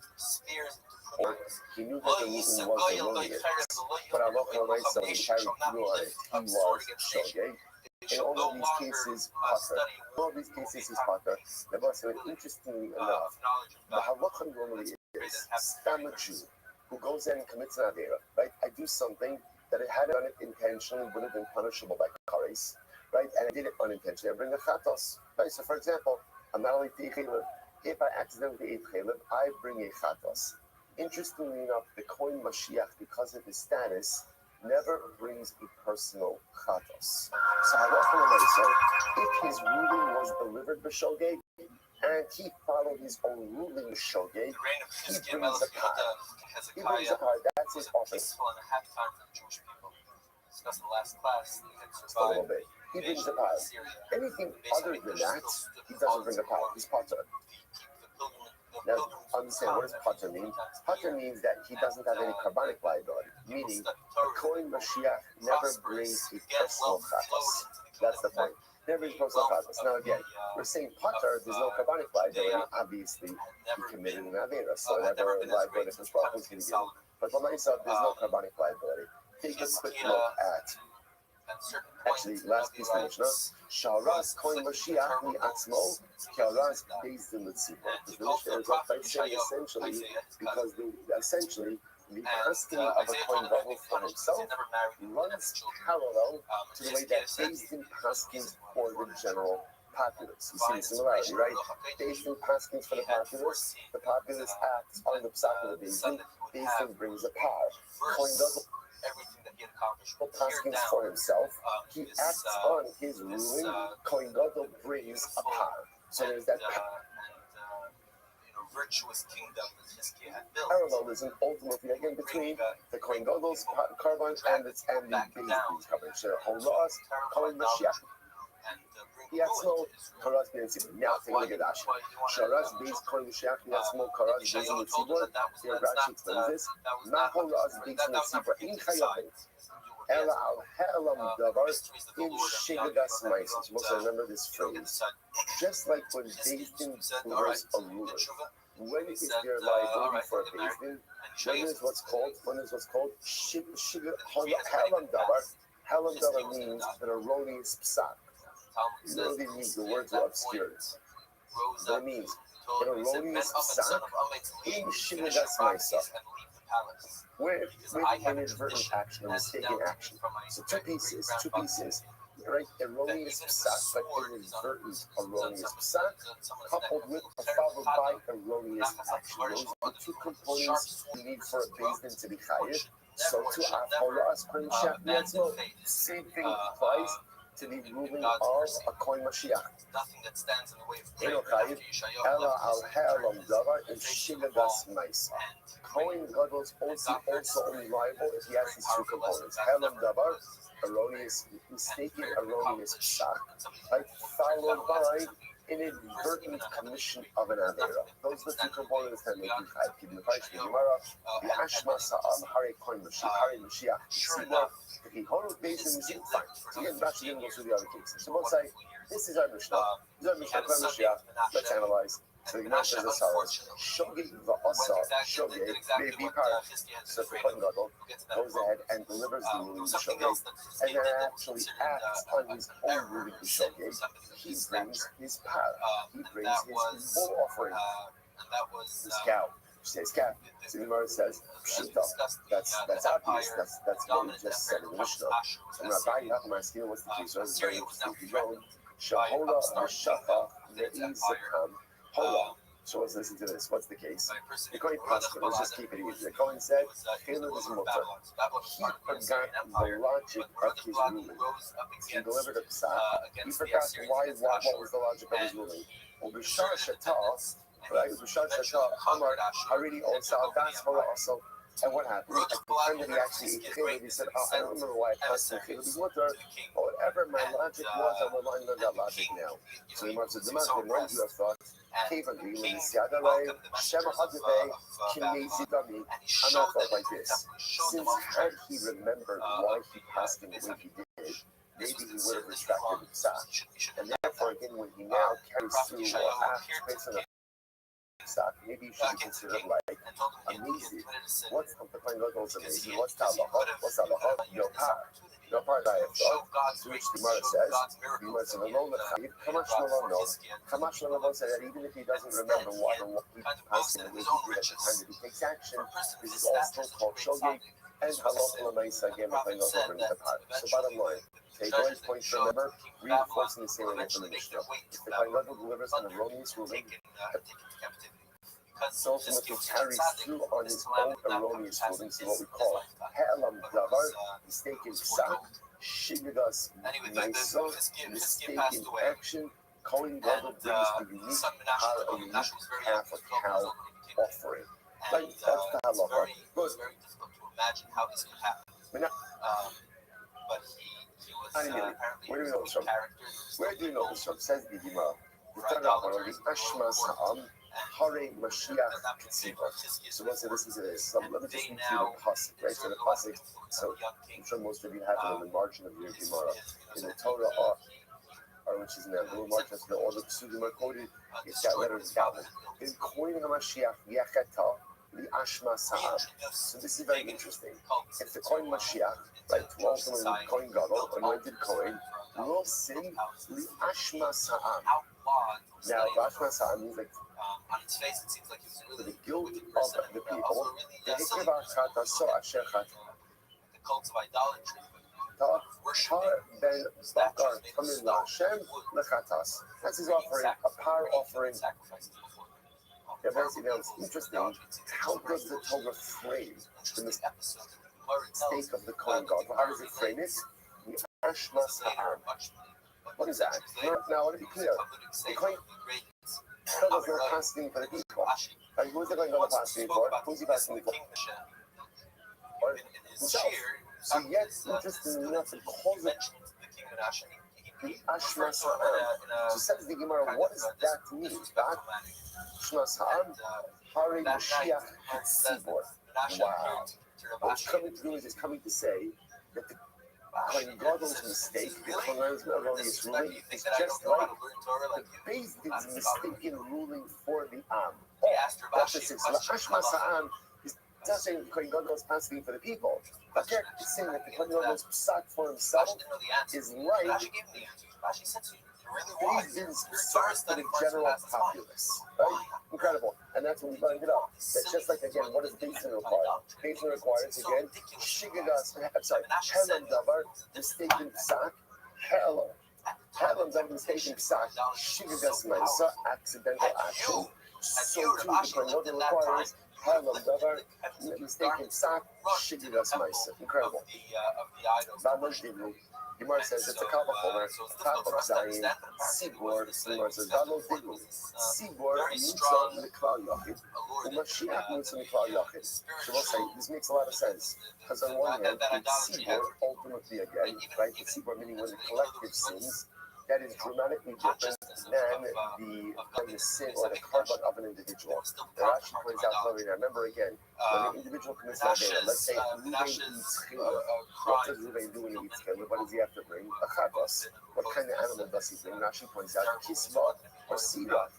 or he knew that the ruling was erroneous, but Allah writes that he carried through on it, he was shogeg. In all of these cases, he's pater. But interestingly enough, the halacha normally is stam a Jew who goes in and commits an avera, right? I do something that it had done it intentionally would have been punishable by kares, right? And I did it unintentionally. I bring a chatos, right? So, for example, I'm not only teichelev. If I accidentally ate chelev, I bring a chatos. Interestingly enough, the Kohen Mashiach, because of his status, never brings a personal chatos. So, if his ruling was delivered b'shogeg, and he followed his own ruling b'shogeg, he brings a card. That's his office. A little bit. He brings a pile. Anything other than that, he doesn't bring a pile. He's pater. Now, understand, what does pater mean? Pater means that he doesn't have any carbonic liability, meaning the Kohen Mashiach never brings a personal chatos. That's the point. Never is prosophagus. Now again, we're saying Potter, there's no carbonic liability. Obviously, he committed an Avera, so whatever liability for Baruch is going to give him. But for myself, there's no carbonic liability. Take a quick look at, actually, last piece of Mishnah. Sharas koin Mashiach mi atzmo, Sharas based in the tzibur. Because the Mishnah is off by saying essentially, because essentially, the custody of a kohen gadol for himself runs parallel to the way that based in paskins for the general populace. You see the similarity, right? Based in paskins for the populace acts on the psak of the based in brings a par. Kohen gadol paskins for himself, he acts on his ruling. Kohen gadol brings a par. So there's that virtuous kingdom that Hiskiah had built. Parallelism ultimately again between the Kohen Gadol's carbon and the Beis carbon. Horas, Kohen Mashiach. Yatzmo, Karas Beis Tzibur. Now take a look at that. Sharas Beis Kohen Mashiach, Yatzmo, Karas Beis Tzibur. Here Rashi explains this. Ma Horas Beis Tzibur in Chayavim. Ela al ha'elam davar in shigadas ma'asos. You must remember this phrase. Just like when Beis Din was a ruler. When is there liability for a Beis Din? When is what's called ha'elam davar. Ha'elam davar means an erroneous psak. Literally means the words are obscured. That means an erroneous psak in shigadas ma'asos. With inadvertent action, a mistaken action. So two pieces, right? Erroneous psak, but inadvertent erroneous psak, coupled with or followed by erroneous action. Those are the two components you need for a Beis Din to be chayiv. So to Horas Kohen Mashiach Yatzmo, same thing applies to the ruling of a Kohen Mashiach. Nothing that stands in the way of Eno chayiv, ela al ha'elam davar in shigadas ma'asos. Kohen Gadol is also only liable if he has these two components. Ha'elam davar, mistaken erroneous psak, right, followed by inadvertent commission of an avera. Those are the two components that make you chayiv. Keep the price of the Gemara. The ashma sa'am hare Kohen Mashiach. See what? If he holds Beis Din, fine. So again, Rashi didn't go through the other cases. So we'll say, this is our Mishnah. This is our Mishnah, Kohen Mashiach. Let's analyze. So the Gemara says as follows: Shogeg va'asa, Shogeg may be part. So the Kohen Gadol goes ahead and delivers the ruling to Shogeg, and then actually acts on his own ruling to Shogeg. He brings his par. He brings his bull offering. His cow. She says cow. So the Gemara says, Pshita. That's obvious. That's what we just said in the Mishnah. And Rabbi Nachman, what's the case? So it's very interesting. Keep going. Shahola Ashacha Ve'izakam. Hola. So let's listen to this. What's the case? The Kohen Pascha, let's just keep it easy. The Kohen said, Caleb is mutter. He forgot the logic of his ruling. He delivered a psak. He forgot what was the logic of his ruling. Ubishar Shatah, right? Ubishar Shatah, Hamar, Haridi Osa, Das Hola also. And what happened? At the time that he actually ate Caleb, he said, I don't remember why I passed him Caleb is mutter, but whatever my logic was, I'm relying on that logic now. So he must have demanded, when you have thought, I'm not thought like this. Since had he remembered why he passed him the way he did, maybe he would have retracted the psak. And therefore, again, when he now carries through or acts based on the psak, maybe you should be considered like amazing. What's the Kohen Gadol's amazing? What's the halacha? What's the halacha? Your par. Your par that I have thought. To which the Gemara says, you must have known that Kamash Malon knows. Kamash Malon said that even if he doesn't remember what or what he passed him the way he did at the time that he takes action, this is all still called shogeg and halacha l'maisa again the Kohen Gadol brings the par. So bottom line, take all these points to remember, reinforcing the same way from the Mishnah. If the Kohen Gadol delivers an erroneous ruling, so ultimately carries through on his own erroneous ruling, so what we call ha'elam davar, mistaken psak, shigadas ma'asos, mistaken action. Kohen Gadol brings a unique half a cow offering. Like that's the halacha. Good. Where do we know this from? Where do you know this from? Says the Gemara. The Tanakh already. Ashma sa'am. Hare Mashiach Tzibur. So let's listen to this. Let me just read through the pasuk, right? So the pasuk. So I'm sure most of you have it on the margin of your Gemara. In the Torah, or which is in that little march after all the psudim are quoted, it's got letters down. In coining a Mashiach, Yecheta, the Ashma Sa'am. So this is very interesting. If the coin Mashiach, right, to ultimately coin Gadol, anointed coin, will sin the Ashma Sa'am. Now, Ashma Sa'am means like on its face, it seems like he was for really the guilt with the of person. the Also, people. really, The some Hikriv Achata So Asher Chat the cults of idolatry, Ta worshiping Par Ben Bakar statues made of Tamim stone, Lashem wood, Lechatas. That's his offering, a par offering. sacrifices before them. Yeah, now it's interesting. How does the Torah frame the mistake of the Kohen God? How does it frame it? The Ashmas Ha'am. What is that? Now, let me be clear. The Kohen God is not passing for the people. And who's the Kohen God passing for? Who's he passing for? Or himself. So yet, interestingly enough, it calls it the Ashmas Ha'am. So says the Gemara, what does that mean? That Ashmas Ha'am? Hari Mashiach Tzibor. Wow. What it's coming to do is it's coming to say that the Kohen Gadol's mistake, the Kohen Gadol's erroneous ruling, is just like the Beis Din's mistaken ruling for the Am. Oh, that's the six. Ashma Sa'am is not saying the Kohen Gadol is passing for the people. But it's saying that the Kohen Gadol's psak for himself is like Beis Din's psak for the general populace. Right? Incredible. And that's when we find it up. That's just like, again, what does Beis Din require? Beis Din requires, again, Helam Davar, mistaken psak, Helam Davar, mistaken psak, Shigagas Maisa, accidental action. So too, the Kohen Gadol requires Helam Davar, mistaken psak, Shigagas Maisa. Incredible. Vamos Divnu. Gemara says it's a Kavachomer, top of Zion, Sibor, Gemara says, Vamos Divnu. Sibor, Mutza, Miklal Yachid, Mashiach Mutza, Miklal Yachid. So we'll say, this makes a lot of sense. Because on one hand, it's Sibor, ultimately again, right? The Sibor meaning when the collective sins, that is dramatically different than the sin or the carbon of an individual. That actually points out clearly. Now remember again, when an individual commits an Avera, let's say Ruben eats chila. What does Ruben do when he eats chila? What does he have to bring? A chatos. What kind of animal does he bring? Rashi points out kisva or sira.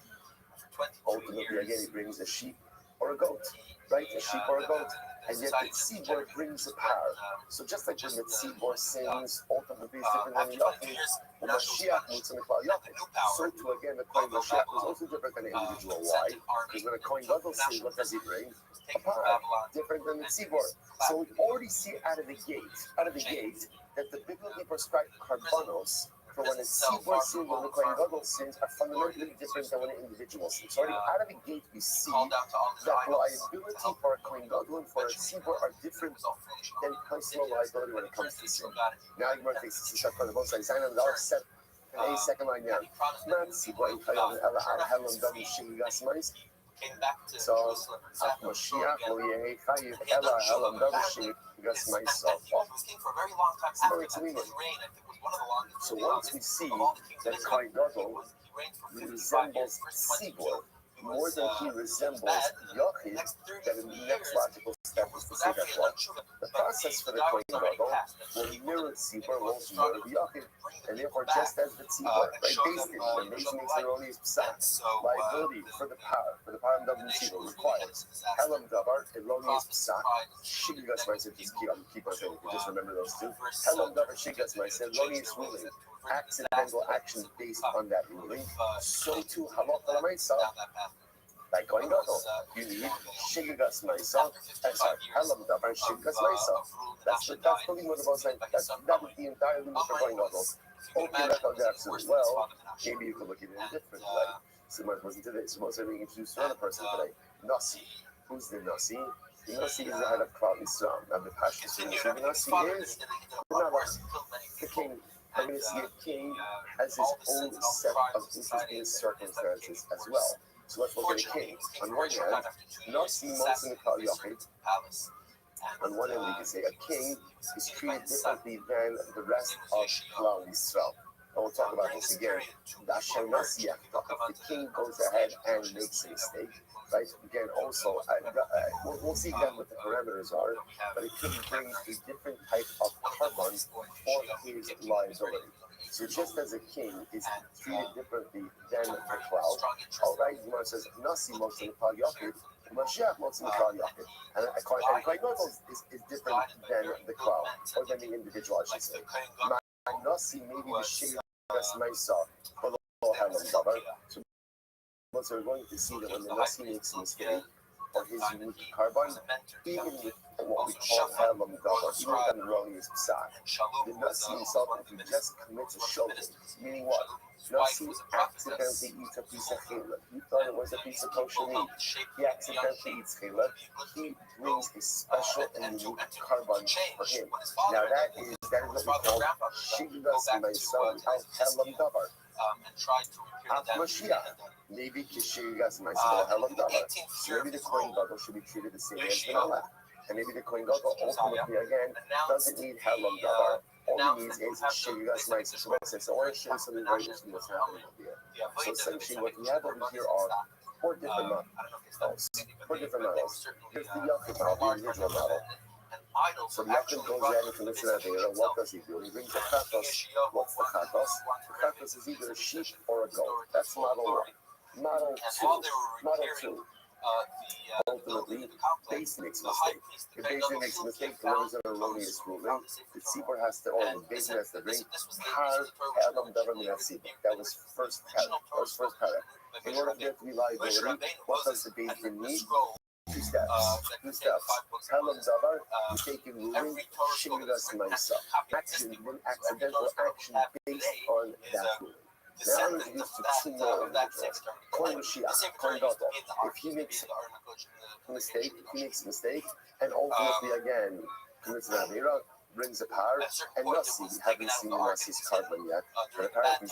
Ultimately, again, he brings a sheep or a goat, right? A sheep or a goat. And yet the tzibor brings a power. So just like when the tzibor sins, ultimately it's different than the yachid. When Mashiach moves on the cloud yachid. So too again, the Kohen Mashiach was also different than the individual. Why? Because when a Kohen Gadol sins, what does he bring? A power. Different than the tzibor. So we already see out of the gate, that the biblically prescribed karbanos for when a tzibor sins, when the Kohen Gadol sins, are fundamentally different than when an individual sins. So already out of the gate, we see that liability for a Kohen Gadol and for a tzibor are different than personal liability when it comes to sin. Now you're going to face this on the both sides. Zayin and set an A second line down. Not tzibor and chayov ela al helam davi shigas mais. So af Mashiach lo yehi chayiv ela helam davi shigas mais. Similar to me. So once we see that Kohen Gadol resembles tzibor more than he resembles Yachid, then the next logical step is to say that what? The process for the Kohen Gadol will mirror Tzibor, will mirror Yachid, and therefore just as the Tzibor, right, based in, when Beis makes erroneous psak, liability for the power of Davar Tzibor requires Helam Davar, erroneous psak, Shigas Ma'aser, keep on saying, just remember those two. Helam Davar, Shigas Ma'aser, erroneous ruling, accidental action based on that ruling. So too, Halach L'Maisa, by Kohen Gadol, you need Shigas Ma'isa. Helam Davar Shigas Ma'isa. That's the limud of both sides. That is the entire limud for Kohen Gadol. Okay, that comes absolutely well. Maybe you could look at it in a different way. Similar wasn't today. Suppose I'm introduced to another person today. Nasi. Who's the Nasi? The Nasi is the head of Klal Yisrael. Now the Pashtus the Nasi is the Melech, the king. I'm going to see a king has his own set of interesting circumstances as well. So let's look at a king. On one hand, Nasi Mosin Klal Yachid. On one hand, we can say a king is treated differently than the rest of Klal Yisrael. And we'll talk about this again. If the king goes ahead and makes a mistake, right? Again, also, we'll see again what the parameters are, but it could bring a different type of carbon for his liability. So just as a king is treated differently than the cloud, all right, Gemara says, Nasi Motzim Kal Yachid, Mashiach Motzim Kal Yachid. And Kohen Gadol is different than the cloud, or than the individual, I should say. Nasi maybe the Sheiras Maisa, for the Halam Davar. So once we're going to see that when the Nasi makes a mistake, or his unique carbon, even with what we call Halam Davar, even if that really is Psak, the Nasi himself, if he just commits a shogeg, meaning what? Nasi accidentally eats a piece of chela. He thought it was a piece of kosher meat. He accidentally eats chela. He brings a special and unique carbon for him. Now that is what we call Shigdas Maisa without Halam Davar. Mashiach, maybe Kishigas Maisa Halam Davar. So maybe the Kohen Gadol should be treated the same as the Malach. And maybe the Kohen Gadol ultimately again doesn't need Halam Davar. All he needs is Shigdas Maisa. So I want to show you something very interesting that's happening over here. So essentially what we have over here are four different models. Here's the Yachid model, the individual model. So the Yachid goes in and commits an Avera. What does he do? He brings a Chatos. What's the Chatos? The Chatos is either a sheep or a goat. That's model one. Model two. Ultimately, Beis makes a mistake. If Beis makes a mistake, delivers an erroneous ruling. The tzibur has to, or the Beis has to bring Har Halam Davar Min HaTzibur. That was first paragraph. In order for there to be liability, what does the Beis need? Two steps. Halam Davar, mistaken ruling, Shigdas Maisa. Accidental action based on that ruling. Now I'm introduced to two more individuals. Kohen Mashiach, Kohen Gadol. If he makes a mistake, and ultimately again commits an Avera, brings a par, and Nasi, we haven't seen the Nasi's carbon yet, but apparently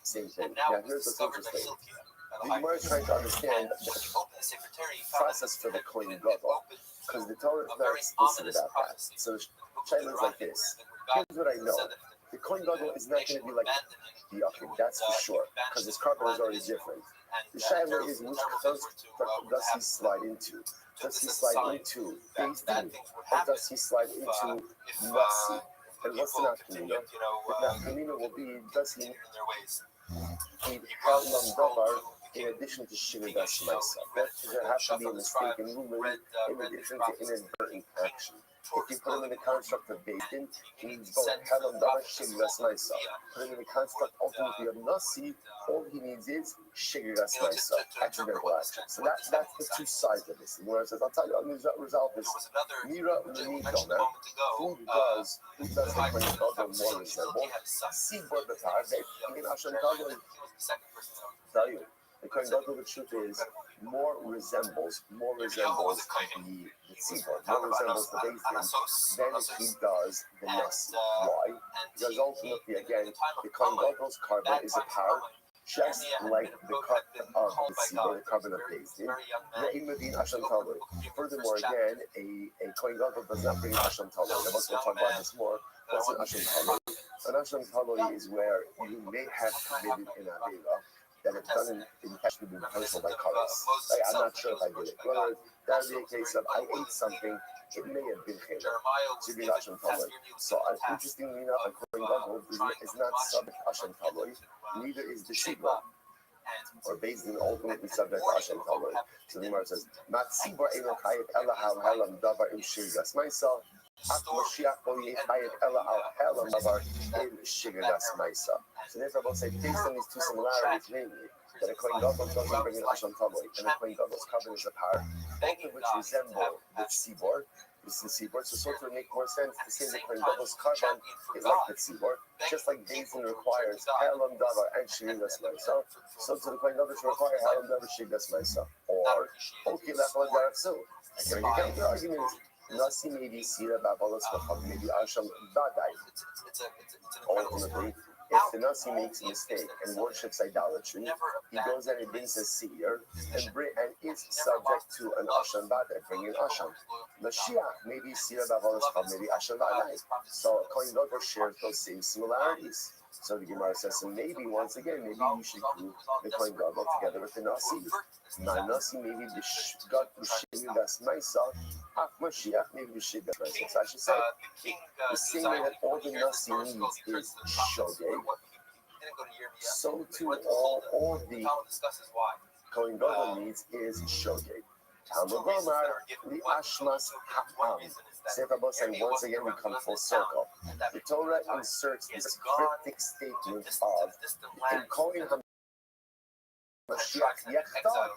same thing. Now here's what's interesting. The Gemara is trying to understand the process for the Kohen Gadol, because the Torah is very explicit about that. So the Shaila is like this. Here's what I know. The Kohen Gadol is not going to be like the Yachid, that's for sure, because his carbon is already different. The Shaila is which construct does he slide into? Does he slide into Beis Din, or does he slide into Nasi? And what's the Nafkamina? The Nafkamina will be, does he need Halam Davar in addition to Shigdas Maisa? Does there have to be a mistaken ruling in addition to inadvertent action? If you put him in the construct of Beis Din, he needs both Halam Davar, Shigdas Maisa. Put him in the construct ultimately of Nasi, all he needs is Shigdas Maisa, accidental action. So that's the two sides of this. Where it says, I'll tell you, I'm going to resolve this. Mira Unidona, who does the Kohen Gadol more resemble? Sibor Betar, they in Hashem Gadol. Tell you, the Kohen Gadol, the truth is, more resembles the tzibur, more resembles the Beis Din than he does the Nasi. Why? Because ultimately, again, the Kohen Gadol's carbon is a par, just like the carbon of the tzibur, the carbon of Beis Din. Furthermore, again, a Kohen Gadol does not bring Hashem Taloi. I'm also going to talk about this more. What's an Hashem Taloi? An Hashem Taloi is where you may have committed an Avera that have done intentionally personal by colors. I'm not sure if I did it. Whether that would be a case of I ate something, it may have been chela. To be Hashem Taloi. So interestingly enough, a Kohen Gadol is not subject to Hashem Taloi, neither is the tzibur, or Beis Din ultimately subject to Hashem Taloi. So the Gemara says, "Mat tzibur eino chayev ela al halam davar im shigdas maisa." Mashiach lo yeh chayev ela al halam davar im shigdas maisa. So therefore, I will say, based on these two similarities, namely that a Kohen Gadol doesn't bring in Hashem Taloi, and a Kohen Gadol's carbon is a par, both of which resemble the tzibur. This is the tzibur, so sort of make more sense to say that Kohen Gadol's carbon is like the tzibur, just like Beis Din requires Halam Davar and Shigdas Maisa, so to the Kohen Gadol should require Halam Davar Shigdas Maisa. Or, okay, that's what Darab so. I can make a counter argument. Nasi maybe Sira Babalas Chacham, maybe Asham Vadai. Ultimately, if the Nasi makes a mistake and worships idolatry, he goes and he brings a seer and is subject to an Asham Vadai, bringing Asham. Mashiach, maybe Sira Babalas Chacham, maybe Asham Vadai. So Kohen Gadol shares those same similarities. So the Gemara says, so maybe once again, maybe you should group the Kohen Gadol together with the Nasi. Nasi, maybe the God Shigdas Maisa Mashiach, maybe we should get right. So I should say, the same way that all the Nasi needs is Shogeg, so too all the Kohen Gadol needs is Shogeg. Talmud Lomar, Li Ashmas Ha'am. Sefer Bo saying once again we come full circle. The Torah inserts this cryptic statement of in Kohen HaMashiach Yechtav,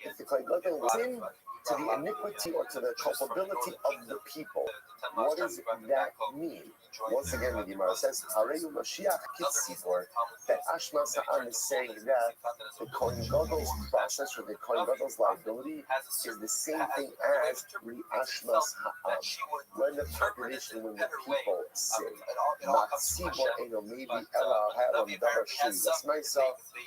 if the Kohen Gadol was in to the iniquity or to the culpability of the people. What does that mean? Once again, the Gemara says, Hareyu Mashiach Kitzibor, that Ashmas Ha'am is saying that the Kohen Gadol's process or the Kohen Gadol's liability is the same thing as Ashmas Ha'am. When the population, when the people sin, Matzibor Eno maybe Ela Ha'elam Dabar Shiri Gasmaisa,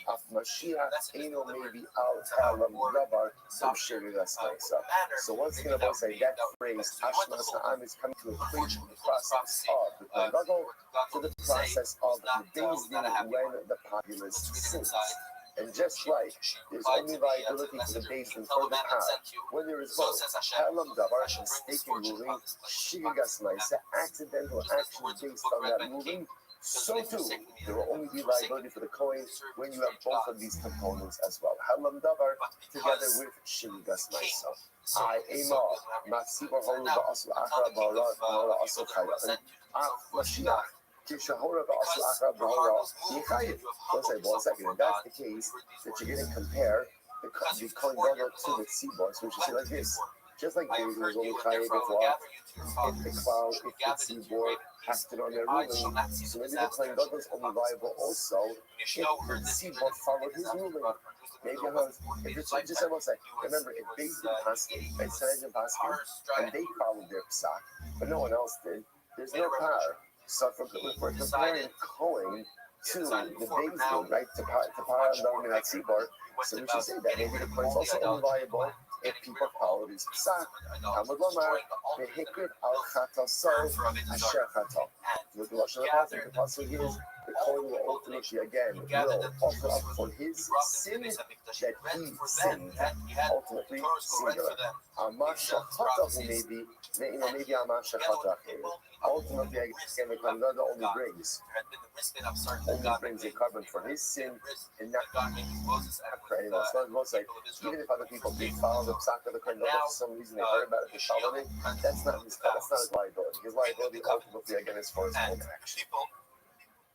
Af Mashiach Eno maybe Al Ha'elam Dabar Shiri Gasmaisa. So once again, I will say that phrase, Ashmas Ha'am, is coming to equate the process of the Kohen Gadol to the process of the Beis Din when the populace sins. And just like there's only liability for the Beis Din for the power, when there is both Ha'elam Dabar, mistaken ruling, Shigas Maisa, accidental action based on that ruling, so too, there will only be liability for the Kohen when you have both of these components as well. Ha'elam Dabar together with Shigas Maisa. I aim off, Matzibor Horu Ba'asu Achra Ba'ora Asu Chaya. And Mashiach, Kishahora Ba'asu Achra Ba'ora Yichayim. Don't say 1 second. If that's the case, that you're going to compare the Kohen Gadol to the Tzibor, which is like this. Just like David was only Chayev if the Klal, if the Tzibor acted on their ruling, so maybe the Kohen Gadol is only liable also if the Tzibor followed his ruling. Maybe if it's just I will say, remember, if Beis Din Paskin, if Sanhedrin Paskin, and they followed their psak, but no one else did, there's no power. So if we're comparing Kohen to the Beis Din, right, to power on the Tzibor, so we should say that maybe the Kohen is also only liable if people follow his psak. Talmud Lomar, Behikrit al Chataso Asher Chatal. With the Lashon HaPasuk, the Pasuk is the Kohen will ultimately again will offer up for his sin that he sinned, ultimately singular. Amar Shachata who maybe Amar Shachata. Ultimately, again, the Kohen Gadol only brings a carbon for his sin and not for anyone else. So we'll say, even if other people did follow the psak of the Kohen Gadol for some reason they heard about it, they followed it, that's not his liability. His liability ultimately again is for his own action.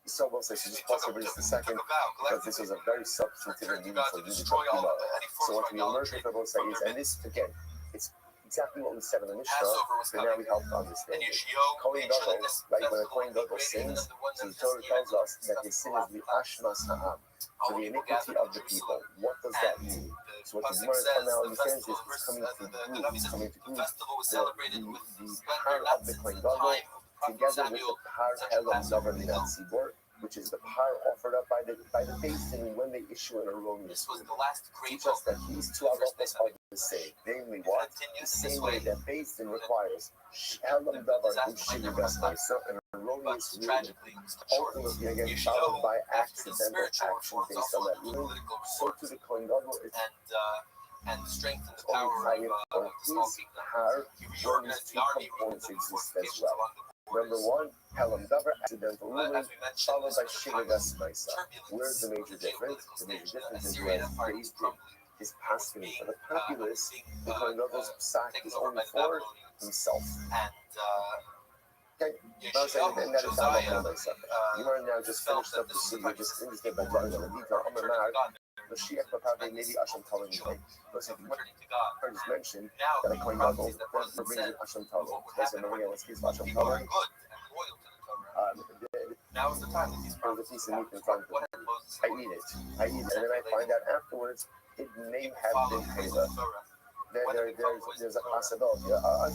So we'll say, so just pause over just a second, because this was a very substantive and meaningful unit of Gemara. So what we emerge with, I will say, is, and this, again, it's exactly what we said in the Mishnah, but now we help to understand it. Kohen Gadol, like when a Kohen Gadol sins, so the Torah tells us that his sin is the Ashmas Ha'am, for the iniquity of the people. What does that mean? So what the Gemara now understands is it's coming to group the power of the Kohen Gadol together with the power Ha'elam Davar Minat Tzibor, which is the power offered up by the Beis Din when they issue an erroneous ruling. Teach us that these two halachos are the same. Namely, what? The same way that Beis Din requires Ha'elam Davar U'Shiri Gasmaisa, an erroneous ruling, ultimately again followed by accidental action based on that ruling. So to the Kohen Gadol and the strength and the power of smoking power where these two components exist as well. Number one, Ha'elam Davar, accidental ruling, followed by Shivagas Maisa. Where's the major difference? The major difference is when Beis Din is asking for the populace, the Kohen Gadol's psak is only for himself. Okay, and that is Ha'elam Maisa. You are now just finished up the sugya, just interested by drawing on the detail. Mashiach, but probably maybe Hashem telling you, like, listen, I just mentioned that a Kohen Gadol brings in Hashem telling. Listen, remember, let's keep Hashem telling. Now is the time that these there's a piece of meat in front of me. I eat it, and then I find out afterwards it may have been Teva. There's a possibility, a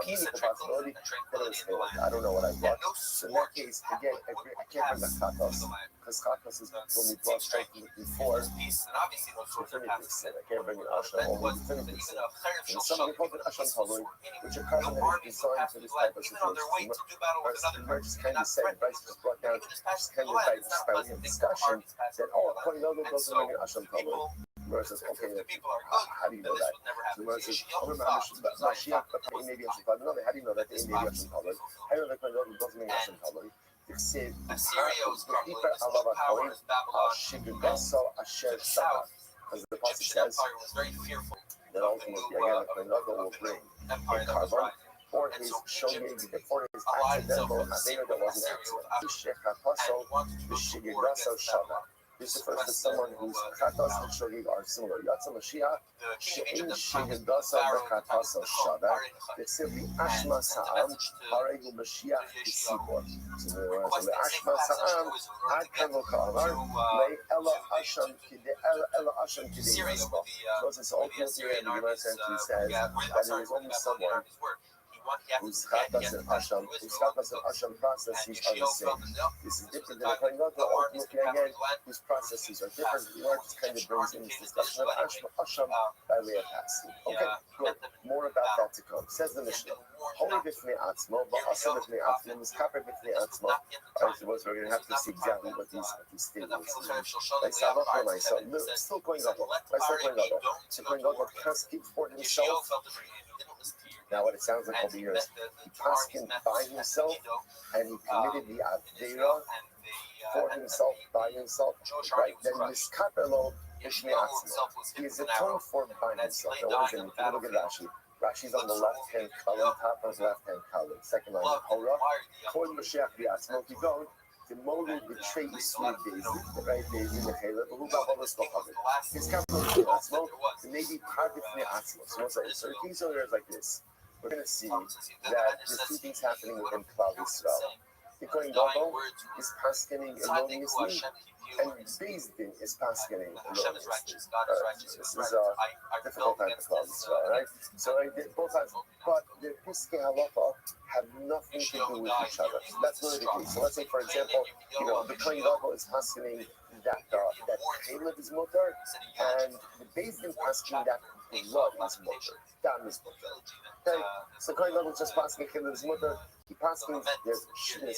meaningful possibility that it was Teva. I don't know what I brought. So in that case, again, I can't bring the chatos, because chatos is when we brought straight before definitive sin. I can't bring an asham, only definitive sin. And somebody called it asham tavui, which are carbon that is designed for this type of situation. Merch just kind of said, Bryce just brought down, just kind of by discussion, that, oh, Kohen Gadol doesn't bring an asham tavui. Gemara says, okay, People are good. how do you know that? Gemara says, Mashiach, how do you know that the India Yashin Kaloi? How do you know that Kohen Gadol doesn't mean Yashin Kaloi? Assyria was crumbling, so the power of Babylon south. As the The passage Egyptian says, empire was very fearful. that ultimately, again, the Kohen Gadol will bring Empire a that was carbon rising. for And his so shogeg, Egypt for his allied itself accidental with avera that wasn't accident. and Shechataso, wanted to the go to war shigedaso against shava. Babylon. This refers to someone whose chatas and shogeg are similar. Yatsa Mashiach, The king of she'in Egypt at the time was shigedaso Pharaoh, v'chataso shava. and They simply sent ashma a sa'am, message to harehu Mashiach Yeshayahu, b'tzibor. So requesting the sacred ashma passage sa'am, to Israel in order ad to get kamo ka'amar, to lei ela asham kide ela asham kide Syria yisbo. with So this the ultimately, Assyrian the Gemara armies. essentially says that there is only someone whose chatas and asham, processes are the same. This is different than the Kohen Gadol. Ultimately, again, whose processes are different. The Gemara just kind of brings in this discussion of asham by way of fasting. Okay, good. More about that to come. Says the Mishnah. Holy b'fnei atzmo, ba'asa b'fnei atzmo, miskaper b'fnei atzmo. All right, so we're going to have to see exactly what these statements mean. Like Salach Lamaisa, still Kohen Gadol. Still Kohen Gadol. So Kohen Gadol can't speak for himself. Now, what it sounds like over here is he paskined by himself and he committed the avera for himself, by himself, right? Then miskapelo b'shnei atzmo. He is atoned for by himself. Now, what does it mean? Take a look at Rashi. Rashi's on the left-hand column, top of the left-hand column. Second line, Torah. Kol Mashiach v'atzmo. Keep going. The modal betray Yisrael Bezin, right? Bezin the Caleb, who got all this stuff. His capital Atzmo, maybe part of the Atzmo. So the key here is like this. We're going to see that there's two things happening within Klal Yisrael. The Kohen Gadol is paskening erroneously, and Bezdin is paskening erroneously. This is a difficult time for Klal Yisrael, right? So both sides, but the Piskei Halacha have nothing to do with each other. That's really the case. So let's say, for example, the Kohen Gadol is paskening that Caleb is mutter, and the Bezdin paskening that blood is mutter. Dam is mutter. Okay, so Kohen Gadol just paskening Caleb's mutter. He paskins, there's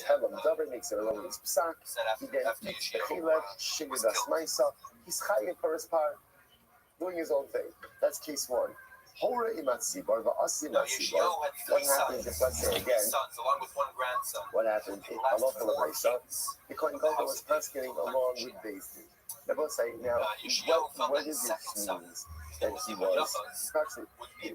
Helam Davar, makes it a little psak. He then eats the Caleb, Shigadas Maisa. He's chayiv for his part, doing his own thing. That's case one. Hora imatzibar va'asi matzibar. What happens if, let's say again, what happens if halacha l'maisa, the Kohen Gadol was paskening along with Bezdin. Now both say, now, what does this mean? That he was, he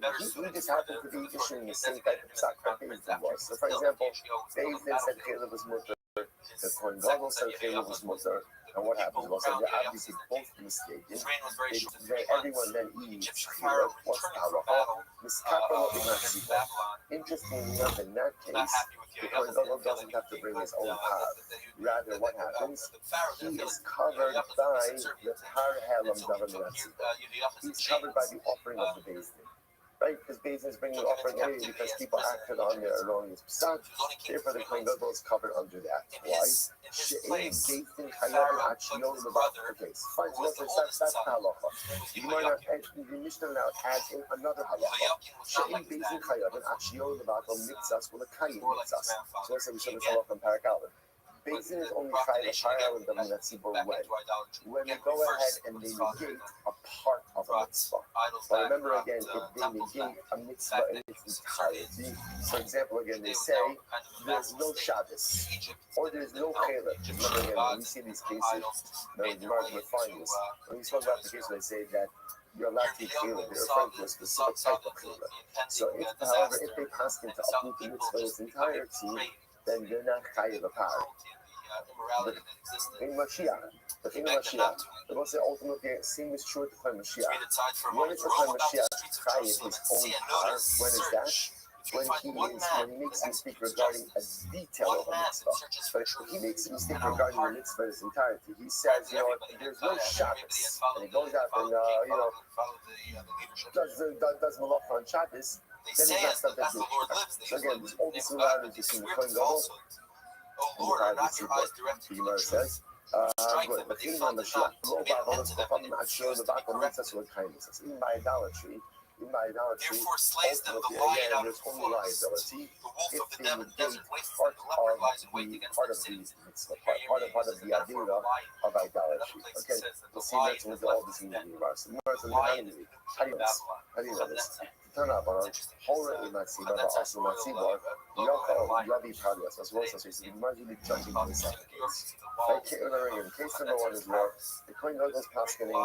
just happened to be issuing the same type of psak that Bezdin was. So for example, Bezdin said Caleb was mutter, the Kohen Gadol said Caleb was mutter. And what happens? Well, so they're obviously both mistaken. Everyone then eats Caleb. What's the halacha? Interestingly enough, in that case, the Kohen Gadol doesn't have to bring his own par. Rather, what happens? He is covered by the par helam davar. He's covered by the offering of the Bezdin. Right? Because Bezdin is bringing the offering anyway because people acted on their erroneous psak. Therefore, the Kohen Gadol is covered under that. Why? Okay, fine. So that's halacha. The Mishnah now adds in another halacha. She'in Bezdin chayavin achiyol levato mitzas v'lekayim mitzas. So let's say we show this halacha in Parak Aleph. Bezdin is only chayav and davar mitzvah when they go ahead and they negate a part of a mitzvah. But remember again, if they negate a mitzvah in its entirety, for example, again, they say there's no Shabbos or there's no Caleb. Remember again, when we see these cases, the Gemara will find this. When we spoke about the case, they say that you're allowed to eat Caleb, they're referring to a specific type of Caleb. So however, if they pass into uproot the mitzvah in its entirety, then they're not chayiv a par. But in Mashiach, the most ultimately same is true to Kohen Mashiach. When is the Kohen Mashiach chayiv his own par? When is that? When he makes a mistake regarding a detail of a mitzvah. But if he makes a mistake regarding the mitzvah in its entirety, he says, there's no Shabbos, and he goes out and does malacha on Shabbos, then he's not subject to it. So again, there's all these similarities between the Kohen Gadol and the Mitzvah. The Gemara says, good. But even on Mashiach, even by idolatry, in my idolatry, Therefore slays them the ultimately, lion again, out of there's the only forest, liability the wolf if of the they negate desert waste, part the leopard of lies in wait against part their of the cities. mitzvah, Here part Yirmiyah of uses the the metaphor avera of a lion. of Another idolatry. place Okay, he says that we'll the see lion that's what has all left this his means den. in Gemara. So Gemara The says, lion is the new how do king you of know this? Babylon. How do you know this? Nebuchadnezzar. Turn up on It's interesting Horror because in Matsibar, Nebuchadnezzar's also royal Matsibar, logo had a lion. Yavi Palias, as well as the Gemara really judging for the second case. Like in case number one is war, the Kohen Gadol's paskening,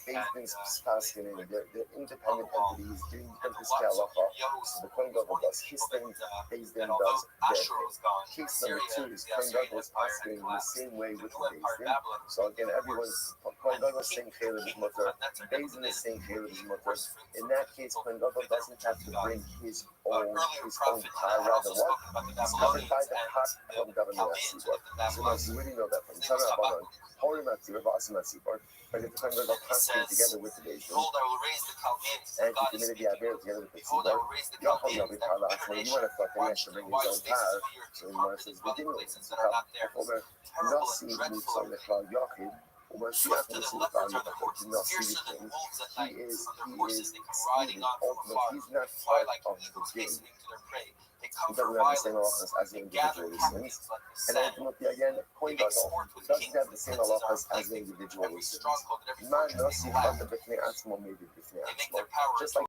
Beis paskening, they're independent entities doing different halacha. So the Kohen Gadol does his thing, Beis Din does their thing. Case number two is Kohen Gadol's paskening in the same way with the Beis Din. So again, everyone's Kohen Gadol is saying Caleb is mutter, Beis Din is saying Caleb is mutter. In that case, Kohen Gadol doesn't have to bring his own car, rather what? He's covered by the pot from government Asibar. So now you really know that from Tanah Abanon, Horim Asibar, Basim Asibar, but if the Kohen Gadol paskening together with the Beis Din, Behold, I will raise the Chaldeans to and the God he is committed the speaking. Aver together with the Behold, I Sibar, will raise the Yachol Chaldeans, Yavi that Pala, bitter when you nation, want to fuck him, he has watch to the bring his wide own spaces car. of the earth So to the Gemara carpet says, the dwelling V'dinu, places that are not theirs. Omer, Terrible Nasi, and dreadful Mitzvah, are they. Nechal, Yachid, Omer, Shiach, Swifter than Nasi, leopards are Nechal, their horses, Nasi, fiercer than King. wolves at He night. is On their horses they come riding excluded. on from Ultimately, afar. he's not They fly part like of the eagles game. hastening to their prey. They He come for doesn't have the same violence. halachas as the They gather individual captives sins. like the And sand. ultimately, again, Kohen They make Gadol sport with doesn't kings have and the same princes are halachas as the afflicted. individual Every sins. stronghold and every Man fortress Nasi, they lack. Chata, B'fnei Atzmo, maybe B'fnei They make Atzmo. their power Just like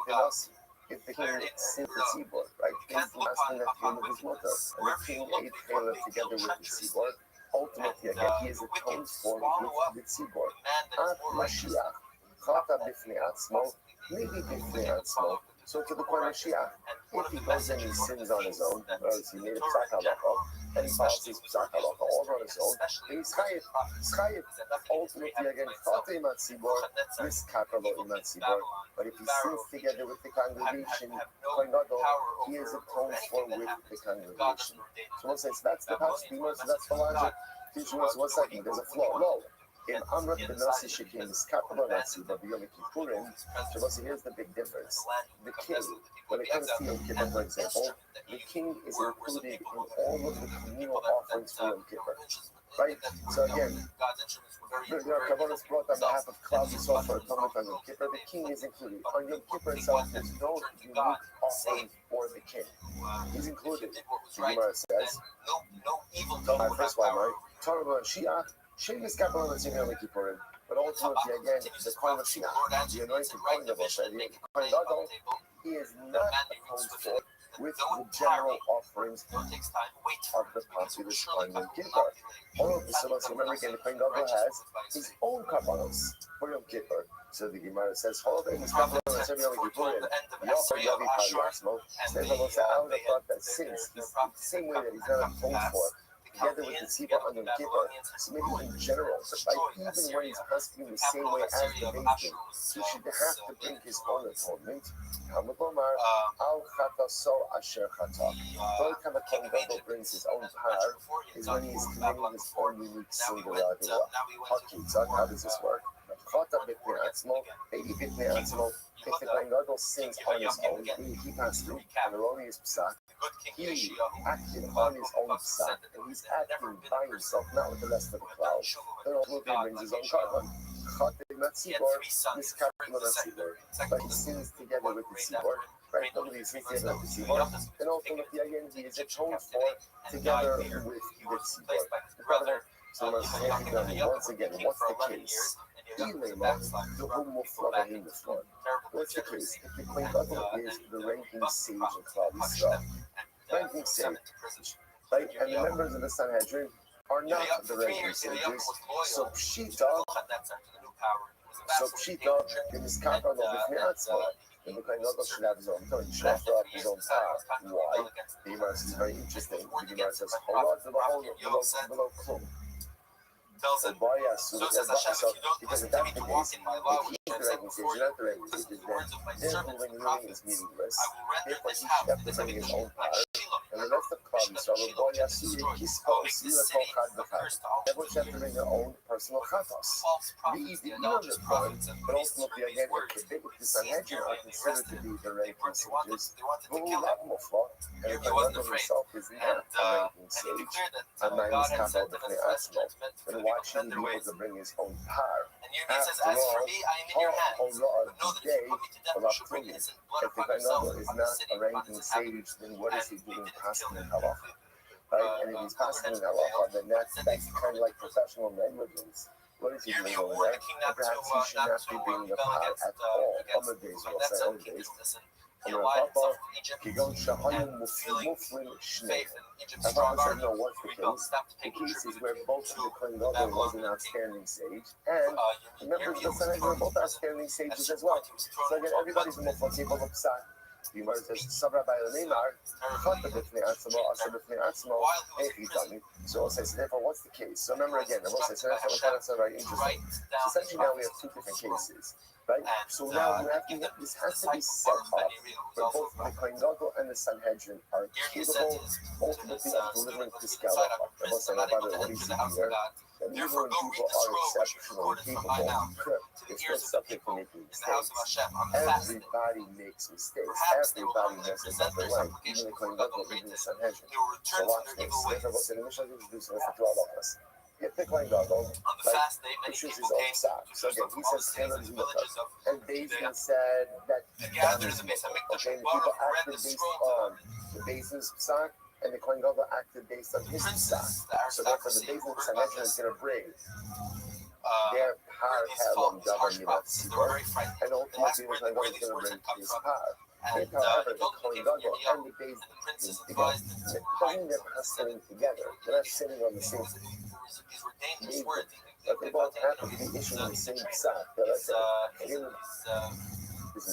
Nasi. If the king sins the seaboard, right? He's asking that king of his mother, and the king ate Caleb together with the seaboard. Ultimately, again, he is atoned for with the seaboard. At Mashiach, Chata b'fnei atzmo, maybe b'fnei atzmo. So to the Kohen Mashiach, if he goes and he sins on his own, whereas he made a psak halacha, and he follows his psak halacha all on his own, then he's chayiv. He's chayiv. Ultimately, again, Chata imat seaboard, miskapelo imat seaboard. But if he sins together with the congregation, Kohen Gadol, he is atoned for with the congregation. So one says, that's the past so that's the logic. Teaching us 1 second, there's a flaw. No. In Amrat ben Nasi Shekim is Kappa Nasi, but Yom Kippurim, so here's the big difference. The king, when it comes to Yom Kippur, for example, the king is included in all of the communal offerings for Yom Kippur. Right? So again, Kabbalah's brought on behalf of Klal Yisrael for atonement on Yom Kippur. The king is included. On Yom Kippur itself, there's no unique offering for the king. He's included. The Gemara says, first one, right? Torah Shiach, Shemis Kabbalah and Yom Kippurim. But ultimately, again, the Kohen Mashiach, the anointed Kohen Gadol, the Kohen Gadol, he is not atoned for with the general offerings of the populace on Yom Kippur. All of the Sabbaths, remember again, the Kohen Gadol has his own kabbalos for Yom Kippur. So the Gemara says, "Hold on, his kabbalah and Yom Kippurim, Yachar Yavi Paliasmo." Stefano said, "I would have thought that since he's the same way that he's not atoned for." Together with the Tzibah on Yom Kippur, so maybe in general, like even when he's pasking the same way as the Beis Din, he should have to bring his own atonement. Hamabomar, Al Chataso Asher Chata. The only time a Kohen Gadol brings his own par is when he's committing his own unique singular avila. Hakitzat, how does this work? Chata b'pnei atzmo, maybe b'pnei atzmo. If the Kohen Gadol sins on his own, he passed through an erroneous psak. He acted on his own psak, and he's acting by himself, not with the rest of the crowd. Then ultimately brings his own karma. Chatev Matzibor, Miskapel Matzibor. But he sins together with the Tzibor, right? Nobody sins together with the Tzibor. And ultimately, again, he is atoned for together with the Tzibor. Incredible. So once again, what's the case? What's the case? If the Kohen Gadol is the ranking sage of Klal Yisrael, ranking sage, right? And the members of the Sanhedrin are not the ranking sages. So Pshita, in this Kappa, the Kohen Gadol should have his own tongue. He should offer up his own power. Why? The Gemara is very interesting. The Gemara says, below Klum. So because if that's the case, if he's the ranking sage, not the ranking sage, then ruling is meaningless. Therefore, he should have to bring his own power. And the rest of Father, so boy, I see you everyone have to bring their own personal chatos. The even on the point, but ultimately again, if the Sanhedrin are considered to be the ranking sages, and the Kohen himself is not a ranking sage, and minus kappa b'fnei atzmo, then why should he be able to bring his own par? After all, if the Kohen is not a ranking sage, then what is he doing passing in halacha? Right? And if he's passing in halacha, then that's kind of like professional negligence. What is he doing over there? Or perhaps he should not be bringing the par at all. Other days, we'll say other days. And Papa, Kigon Shahayim Muflin Shnei. My father said, no, what's the case? The case is where both of the Kohen Gadol was an outstanding sage, and the members of the Sanhedrin were both outstanding sages as well. So again, everybody's Muflin of Psak. The Gemara says, Sabra by the Neymar, Chata b'fnei atzmo, Asa b'fnei atzmo, Eichitani. So we'll say, so therefore, what's the case? So remember again, I will say, so that's very interesting. So essentially now we have two different cases, right? So now this has to be set up where both the Kohen Gadol and the Sanhedrin are capable ultimately of delivering Piskei Halacha. I will say, by the way, what do you see here? That even when people are exceptionally capable, it's still subject to making mistakes. Everybody makes mistakes. Everybody messes up their life. Even the Kohen Gadol, even the Sanhedrin. So watch this. Therefore, what's the initial introducing us to all of us. Get the Kohen Gadol, he chooses his own psak. So again, he says standard is mutar. And Bezdin said that done is mutar. Okay, and the people acted based on the Bezdin's psak, and the Kohen Gadol acted based on his psak. So therefore, the Bezdin Sanhedrin is going to bring their par helam davar milat tzibur, and ultimately the Kohen Gadol is going to bring his par. If, however, the Kohen Gadol and the Bezdin together, it doesn't mean they're not sitting together. They're not sitting on the same but they both happen to be issuing the same psak. Let's say is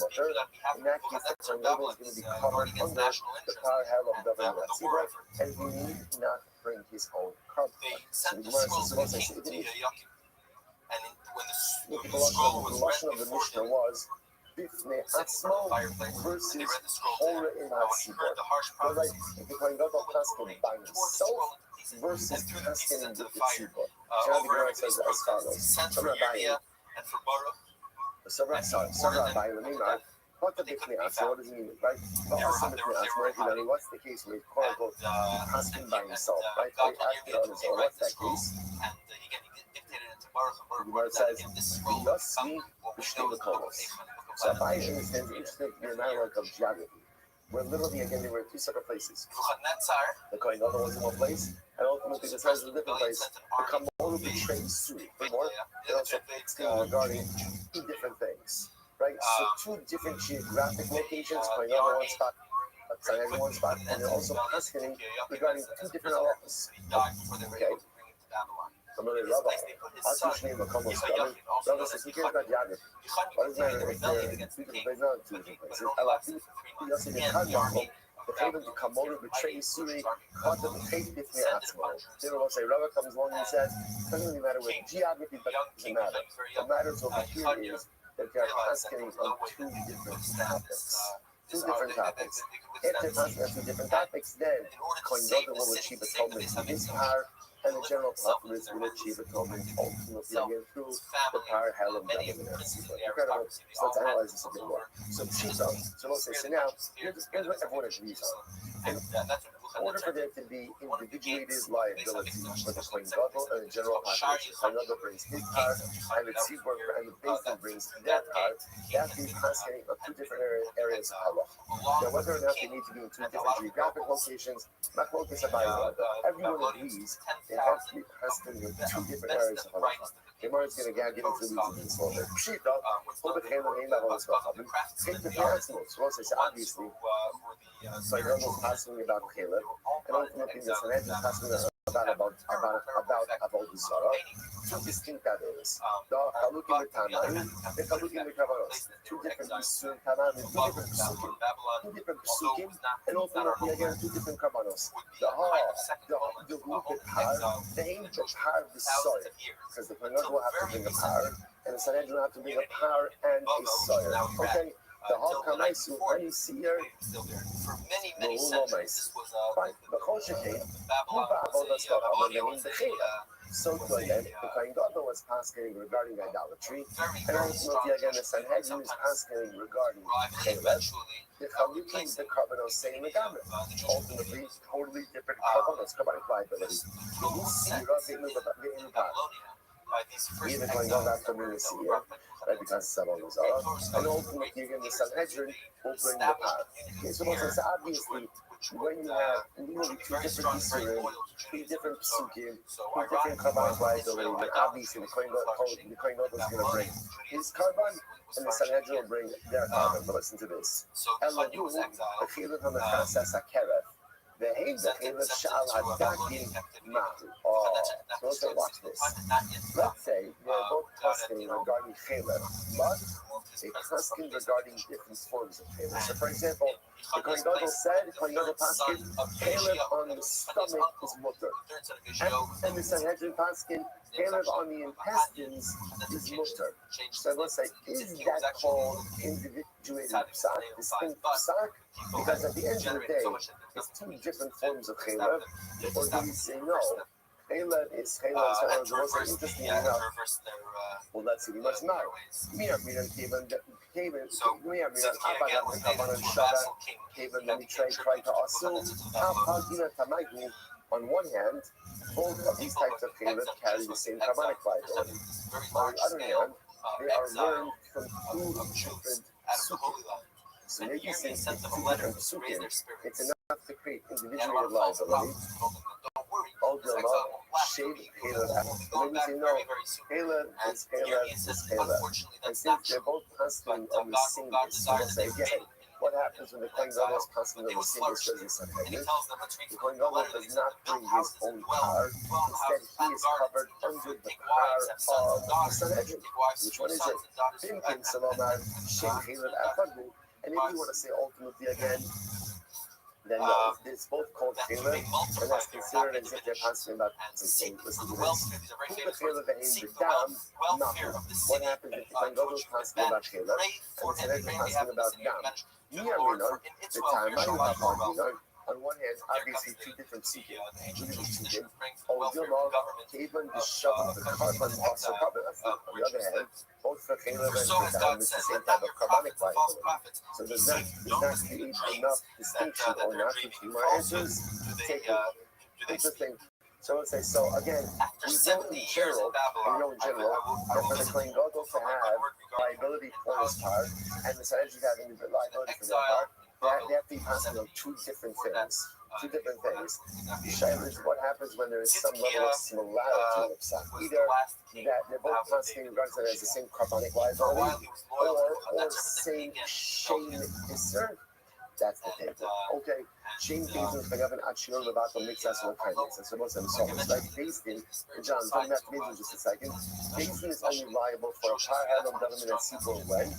mutter. In that case, the Kohen Gadol is going to be covered under the par helam davar milat tzibur, and he need not bring his own carbon. So the Gemara says, the lashon of the Mishnah was b'fnei atzmo versus hora in hatzibur. But like if the Kohen Gadol paskin by himself versus paskin in the tzibur. So the Gemara says as follows: Sabra Abaye Lemimar. What the b'fnei atzmo? What does it mean, right? What's the case where quote unquote paskin by himself, right? They acted on his own. What's that case? The Gemara says, "Yosmi b'shnei makomos." So Abaye understands the interesting analog of geography, where literally again they were two separate places. The Kohen Gadol was in one place, and ultimately the size of a different place. The Kamoru betrayed Suri. More, they also regarding two different things, right? So two different geographic locations. Kohen Gadol one spot, Sanhedrin one spot, and they're also asking regarding two different halachas. Okay. Somebody Rabbi, Atushni Makomos Gami. Rabbi says he cares about geography. What does it matter if they're two different places, not two different places? Alati, Yossi Mechad the Chavim to Kamoru betray Suri, caught the Chavim b'fnei atzmo. Then we'll say Rabbi comes along and says, it doesn't really matter with geography, but it doesn't matter. What matters over here is that they're asking on two different topics. Two different topics. If they're asking on two different topics, then Kohen Gadol will achieve atonement in his power, and the general populace will achieve atonement ultimately again through the power helam davar milat tzibur. Incredible. So let's analyze this a bit more. So we'll say, so now, here's what everyone agrees on. In order for there to be individuated liability for the Kohen Gadol and the general population, Kohen Gadol brings his power, and the tzibur and the Bezdin brings their power. They have to be passing on two different areas of halacha. Now, whether or not they need to be in two different geographic locations, machlokas abayim, everyone agrees they have to be passing in two different areas of halacha. The Gemara is going to get into the weeds of this a little bit. Pshita, take the parasmos. So obviously, so I know passing about Caleb, and ultimately the Sanhedrin passing about Avodah Zarah. Two distinct areas. The Chalukim v'Tanaim, the Chalukim v'Kavaros. Two different Yisurim Tanaim, two different Psukim, and ultimately again two different Kavaros. The group of Har, the angel Har the soil, because the Kohen will have to bring a Har, and the Sanhedrin will have to bring a Har and a soil. Okay. The whole Kamaisu, and you see here, For many, many no centuries, this was fine, the Choshike, Babylon was a Babylon was a so to again, the Kohen Gadol was asking regarding idolatry, and ultimately again the Sanhedrin is asking regarding Caleb. The Chalukim, the Karbanos, same again. Ultimately, totally different Karbanos, Kabbalic liability. You see, even Kohen Gadol after Minisir, right, because Sabon was off, and ultimately again the Sanhedrin will bring the power. Okay, so it's obviously when you have literally two different Isurim, two different Psukim, two different Kabbalic liability, then obviously the Kohen Gadol is going to bring his Karban, and the Sanhedrin will bring their Karban. But listen to this. Elohim, the Chiluk on the Chasas HaKeref, the Hein, the Chiluk Sha'al HaDakim Mahu. Oh, so watch this. Let's say they're both customing regarding Caleb, but they custom regarding different forms of Caleb. So, for example, the Kohen Gadol said, Kohen Gadol Paskin, Caleb on the stomach is mutter. And the Sanhedrin Paskin, Caleb on the intestines is mutter. So let's say, is that called individuated psak, distinct psak? Because at the end of the day, it's two different forms of Caleb. Or do we say no? Caleb is Caleb. So what's interesting enough? Well, let's see. We must know. On one hand, both of these types of Caleb carry the same Kabbalic liability. On the other hand, they are learned from two different psukim. So maybe since it's two different psukim, it's enough to create individuated liability. All the love, shade Caleb. And then we say, no, Caleb is Caleb is Caleb. And since they're both constantly on the same basis, so we'll say again, what happens when the Kohen Gadol is constantly on the same basis as the Sanhedrin? The Kohen Gadol does not bring his own power. Instead, he is covered under the power of the Sanhedrin. Which one is it? Bimkin Salomar, Shem Caleb Afadu. And if you want to say ultimately again, then it's both called Caleb, and that's considered as if they're constantly about the same. Listen to this. Who the Caleb and the Dam, nothing. What happens if the Kohen Gadol is constantly about Caleb, and the Sanhedrin is constantly about Dam? Miyamina, the time I have on one hand, obviously two different psukim. Odilov, Kavan, the shovel, the carbon, also carbon. On the other hand, both for Caleb and for Dam, it's the same type of carbonic liability. So there's not enough distinction or not between my answers. Take it. Interesting. So let's say, so again, we know in general, that for the Kohen Gadol to have liability for his part, and the Sanhedrin having liability for their part, they have to be passing on two different things. The shayla is what happens when there is some level of similarity of psak. Either that they're both constantly regarded as the same carbonic liability, or same shame iser. That's the thing. Okay, shame things with Begavan Achir Levato makes us all kindness. That's what I'm saying. Like Basin, John, don't have to mention just a second. Basin is only liable for a Parham government and Seaboard when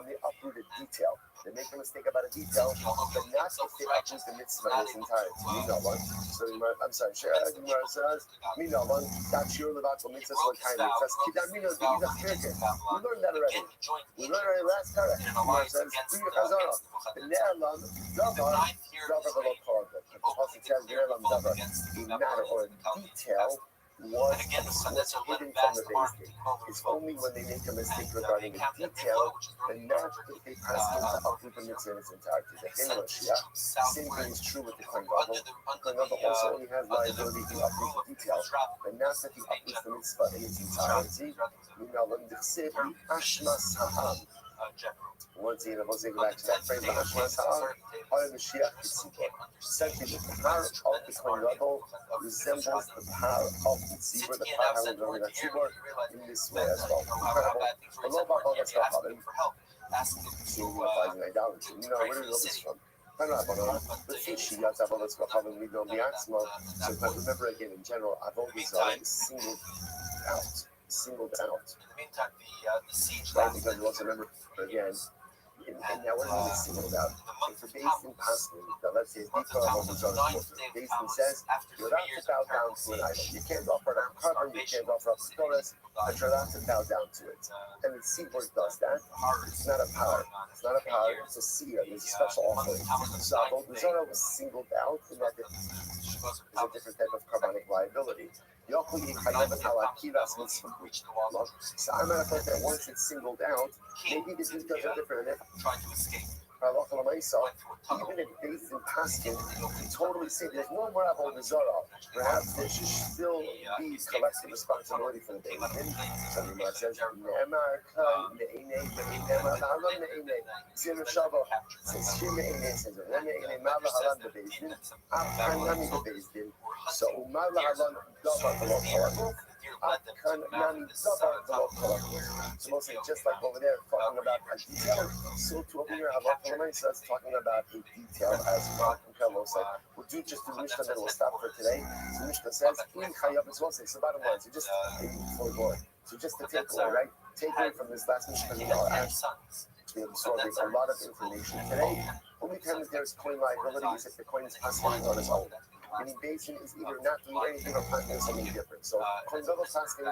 they uproot a detail. They make a mistake about a detail, but not if they uproot the mitzvah in its entirety. You know one. So I'm sorry, Gemara says, me know one. Achir Levato makes us all kindness. That's Kidamino, the Ida Kirkin. We learned that already. We learned our last paragraph. Gemara says, do your chazara. The Ne'alam, Davar, Davar Velo Korban. The Pasuk says, Ne'alam Davar, a matter or a detail was hidden from the base. It's only when they make a mistake regarding a detail, and not if they pass it into uproot the mitzvah in its entirety. The Hinoshia, same thing is true with the Kohen Gadol. The Kohen Gadol also only has liability to uproot the detail, but not that he uproots the mitzvah in its entirety. Once again, I was going back to that phrase, essentially the power of the Kohen Gadol resembles the power of the tzibur, the power of the tzibur in this way as well. Incredible. Seeing what applies in idolatry. You know, where do we know this from? So remember again, in general, I've always singled out. In the meantime, the siege right, because you also remember again, And now what is singled out? It's a based in Paskin that let's say Bika Basin says you're allowed to bow down to an idol. You can't offer it up a carbon, you can't offer up a Torres, but you're allowed to bow down to it. And the seaboard does that. It's not a power. It's not a power, it's a seer. There's a special offering. So Avodah Zarah was singled out in that it's a different type of carbonic liability. So I'm going to put that once it's singled out, maybe the details are different. Even if based in Paskin, totally safe. There's no more Avodah Zarah. Perhaps there should still be collective responsibility for the baby. Somebody might say, so mostly just like over there talking about a detail, so to over here so that's talking about a detail as well. We'll do just the Mishnah, then we'll stop for today. So Mishnah says, so bottom line, so just before we go, so just to take away, right? Take away from this last Mishnah, we absorbing a lot of information today. Only time that there's coin liability is if the coin is passing on its own. Meaning Basin is either not doing anything or planting something different. So coin double passing,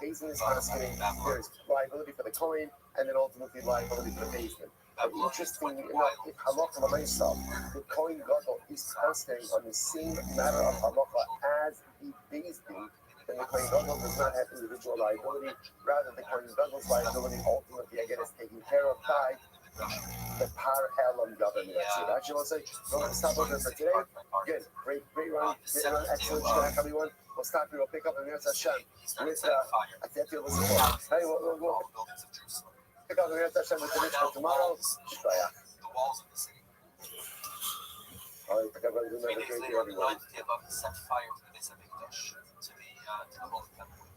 Basin is passing, there's liability for the coin, and then ultimately liability for the basement. But interestingly enough, if halacha l'maisa, the coin gadol is passing on the same matter of halacha as the basement, then the coin gadol does not have individual liability. Rather, the coin gadol's liability ultimately again is taken care of by the par elam government. Actually, let's say we're going to stop over for today. Good, great run, excellent track, everyone. We'll stop here. We'll pick up on Mirza Hashem with I can't feel this before. Hey, we'll pick up on Mirza Hashem with the Mishnah tomorrow. Shkoyach. All right, everybody, do another great day, everyone. Set fire to the Beis Hamikdash, to the Holy Temple.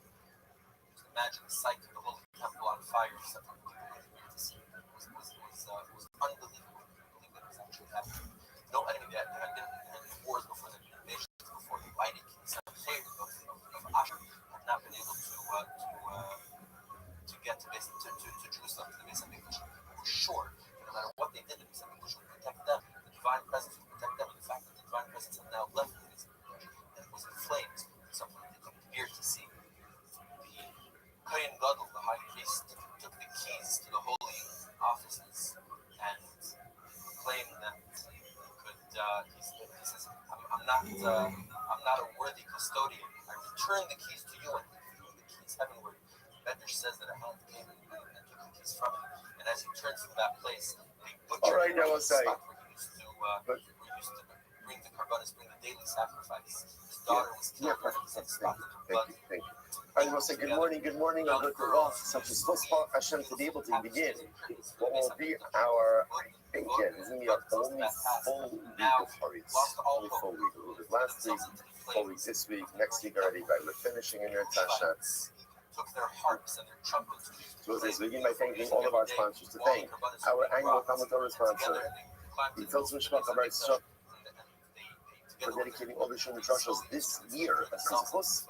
Just imagine the sight of the Holy Temple on fire. It was unbelievable. I believe that it was actually happening. No enemy that had been in wars before the invasion, before the Mighty Kings of Ashur had not been able to get to Jerusalem, to the Beis Hamikdash. We were sure that no matter what they did, the Beis Hamikdash would protect them. The divine presence would protect them. And the fact that the divine presence had now left the Beis Hamikdash and it was in flames, something that they couldn't bear to see. The Kohen Gadol, the high priest, took the keys to the holy offices and claimed that he says, I'm not a worthy custodian. I return the keys to you and threw the keys heavenward. Medrash says that a hand came and took the keys from him. And as he turns from that place, the butcher where he used to bring the karbanis, bring the daily sacrifice. His daughter was killed and stopped in the blood. Thank you. I will say good morning, on the Kurov, such as Tospa Hashem to be able to begin what will be our, I think, this is going to be our only full week of Haris. Only full week. It was last week, full week this week, next week already, right? We're finishing in your Tasha. Took their harps and their trumpets. So let's begin by thanking all of our sponsors. To thank our annual Talmud Torah sponsor, the Tilson Shmach Habar for dedicating all the Shem Drashos this year. So those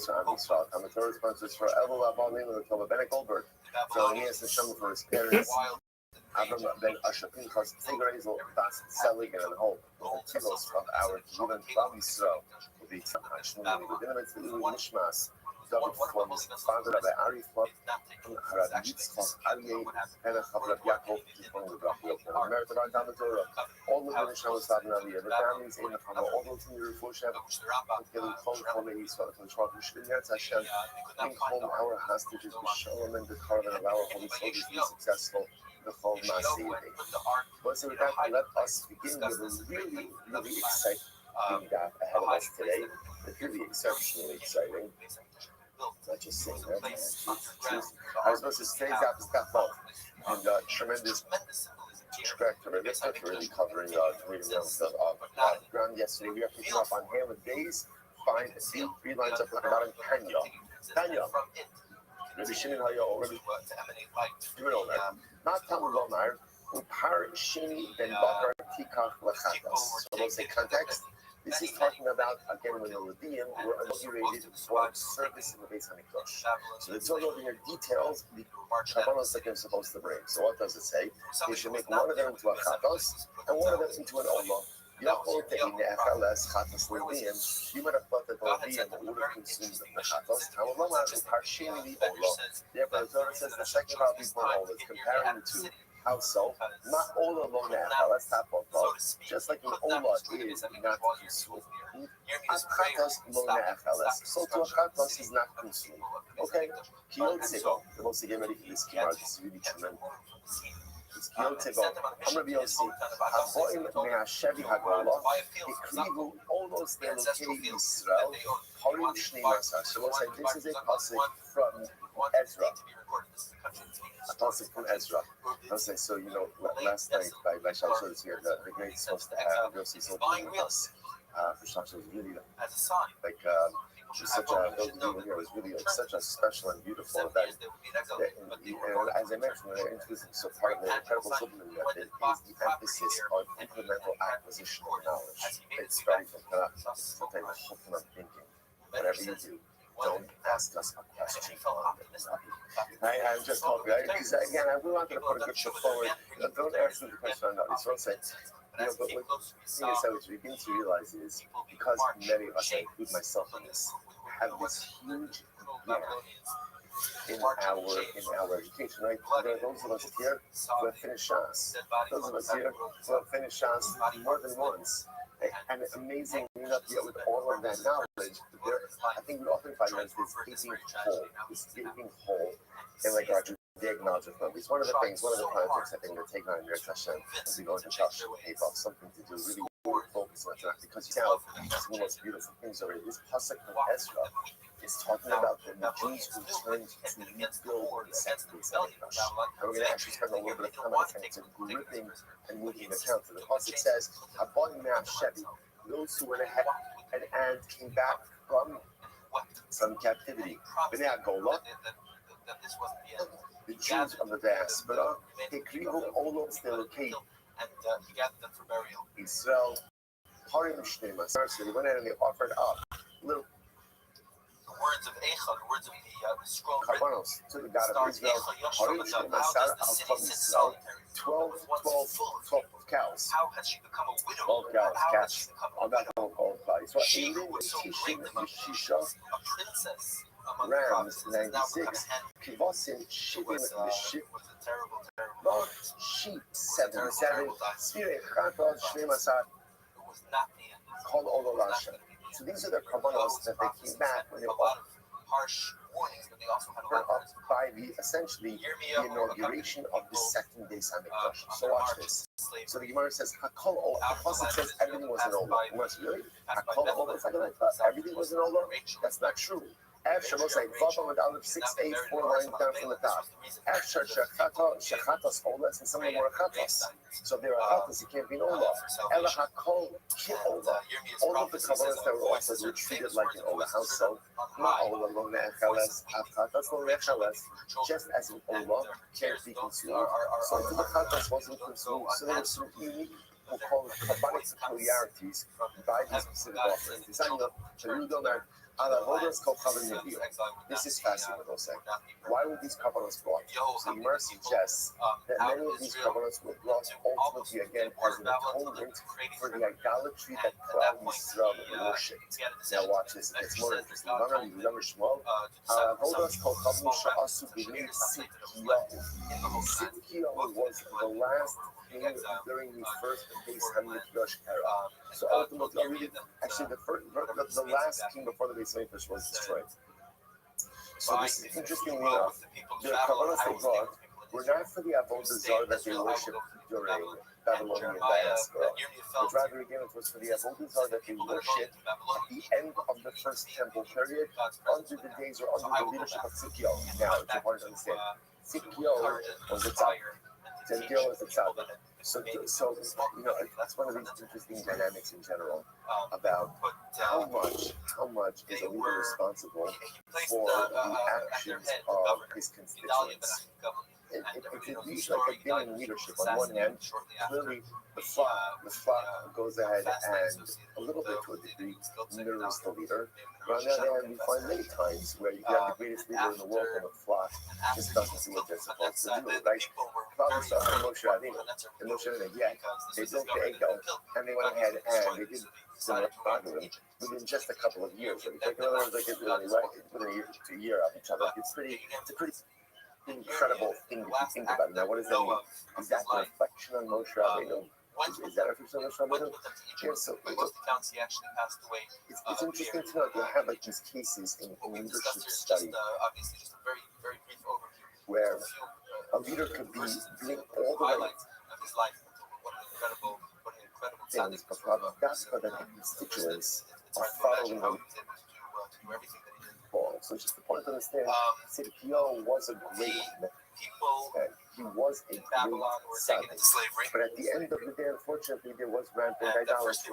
for Ami Sval. Talmud Torah sponsors for Elul Abalim and Tova Bennett Goldberg. For Anias Hashem for his parents. Avram Ben Asher Pinchas, Tigger Hazel, Bas Selig, and Hope. The titles of our Juvan Bam Yisrael will be Hashmuni, the Dinamite, the Ilu Nishmas, David Flums, father of the Ari Flop, Harad Yitzchak, Aryeh, and Chabrat Yaakov, Jifon Lebrachel, and Merit of our Talmud Torah. All the Nishmas Savnavi, the families in the Chama, all those in the Rufushem, killing Kol Chome Yisrael, and Shwab Mishkinyat Hashem, bring home our hostages, the Shalom and the carbon of our holy soldiers be successful. The whole Masih. But so with that, let us begin with a really, really exciting daf ahead of us today. It's really exceptionally exciting. Not just saying that. I was supposed to say today's daf is got both. And tremendous respect to Rebecca for really covering reading down stuff off ground yesterday. We are picking up on Hamlet Days. Find the 3 lines up about in Tanya. Maybe Shimon Haya already do it all that. Not Talmud Lomar, Upar Shini Ben Bakar Tikach Lachatas. So we'll say context. This is talking about, again, when the Levium were inaugurated for service in the Beis Hamikdash. So the Torah over here details the Kabbalos that they're supposed to bring. So what does it say? They should make one of them into a Chatos and one of them into an Olah. You might have thought that the Levium would have consumed the Chatos. Therefore, the Torah says the second part is more Olah. It's comparing the two. How so? Not Olah alone now. Let's talk about both. Just like an Olah is not consumed. Chatos lo ne'acheles. So to a Chatos is not consumed. Okay? Kiyot Sego. The most to get ready for this Gemara. This is really tremendous. It's Kiyot Sego. I'm Rabbi Yossi. Haboim me'ashevi hagolah. Hikrivu all those Elokei Yisrael. Harim Shnei Masar. So looks like this is a pasuk from Ezra. A pasuk from Ezra. Okay, so you know, last night by Shalshos here, the great is supposed to have Yossi's opening with us. For Shalshos was really like just such a those people here was really like such a special and beautiful event. And as I mentioned, when I introduced it, so part of the incredible Zuberman method is the emphasis on incremental acquisition of knowledge. It's starting from Tanakh. It's something of Chokhmah thinking. Whatever you do, don't ask us a question on it. I'm just hoping, because again, we wanted to put a good foot forward. Don't ask them the question on it. So I'll say, but what the thing is that what we begin to realize is because many of us, I include myself in this, have this huge gap in our education, right? There are those of us here who have finished Shas. Those of us here who have finished Shas more than once. And it's amazing enough yet with all of that knowledge. I think we often find there's this gaping hole in like our Judaic knowledge of them. It's one of the projects I think we're taking on in Eretz Hashem as we go into Joshua Haybob, something to do really focus on that, because you know some of the most beautiful things already. This pasuk from Ezra is talking about the Jews who turned to rebuild the second Beis Hamikdash. And we're going to actually spend a little bit of time on it. It's a gripping and moving account. So the pasuk says, "Habon me'ashevi," those who went ahead and came back from captivity. B'nei Hagolah, the Jews of the diaspora, Hekrivu olos delokei Israel, Harim Shnei Masar. So they went ahead and they offered up little words of Eicha, the words of the scroll Karbanos to the God of Israel. Harim Shnei Masar al Chol Yisrael. 12 cows. How has she become a widow? 12 cows, How has cats. she become a On that whole bodies. So She who was so great among Shisha, a princess among rams, provinces has now become 96. a hen. Kivosim, It Shivim, was the ship. a terrible Sheep, 77. Spirei Chatos, Shnei Masar. It was not the end. Called Ololasha. So these are the karbanos that they came back when they a lot of harsh warnings, but they also had a lot were of up by the essentially the inauguration of the second Beis Hamikdash. So watch this. So the Gemara says Hakol Ola. The pasuk says everything was an Ola. Really? Hakol Ola. It's like I thought everything was an Ola. That's not true. After looks like Vava with Aleph 6, 8, 4 lines down from the top. After Shechatos Olas, and some of them were Chatos. So if they were Chatos, it can't be an Ola. Ela Hakol Ki Ola. All of the Kabbalahs that were offered were treated like an Ola. How so? Ma Ola lo ne'echeles, Chatos lo ne'echeles. Just as an Ola can't be consumed, so the Chatos wasn't consumed. So there was some unique, we'll call it Kabbalic peculiarities by these specific offerings. This is fascinating, what they'll say. Why were these Kabbalahs brought? So the Gemara suggests that many of these Kabbalahs were brought ultimately again as an atonement for the idolatry that Klal Yisrael worshipped. Now watch this, it gets more interesting. Remember Shmuel? Sidkiyahu was the last king during the first Beis Hamikdash era. So ultimately, actually the last king before the Beis Hamikdash was destroyed. So this is interesting enough. The Kabbalahs they brought were not for the Avodah Zarah that they worshipped during Babylonian diaspora, but rather again it was for the Avodah Zarah that they worshipped at the end of the first temple period, under the days or under the leadership of Tzidkiyahu. Now, it's important to understand, Tzidkiyahu was the top. Tzidkiyahu was the top. So you know, that's one of these interesting dynamics in general about how much is a leader responsible for the actions of his constituents. it reads like a dim in leadership. On one hand, clearly the flock goes ahead and a little bit to a degree mirrors the leader. But on the other hand, we find many times where you have the greatest leader in the world and the flock just doesn't do what they're supposed to do, right? Problem started with Moshe Rabbeinu. And Moshe Rabbeinu, they built the Egel, and they went ahead and they did similar algorithm within just a couple of years. Right? Like, in other words, like within a year of each other. It's a pretty incredible thing if you think about it. Now, what does that mean? Is that a reflection on Moshe Rabbeinu? Is that a reflection on Moshe Rabbeinu? Yeah, so it's interesting to know that you have like these cases in leadership study where a leader could be doing all the right things, but that's what the constituents are following him. So it's just the point to understand, Tzidkiyahu was a great man. He was a great son. But at the end of the day, unfortunately, there was rampant idolatry.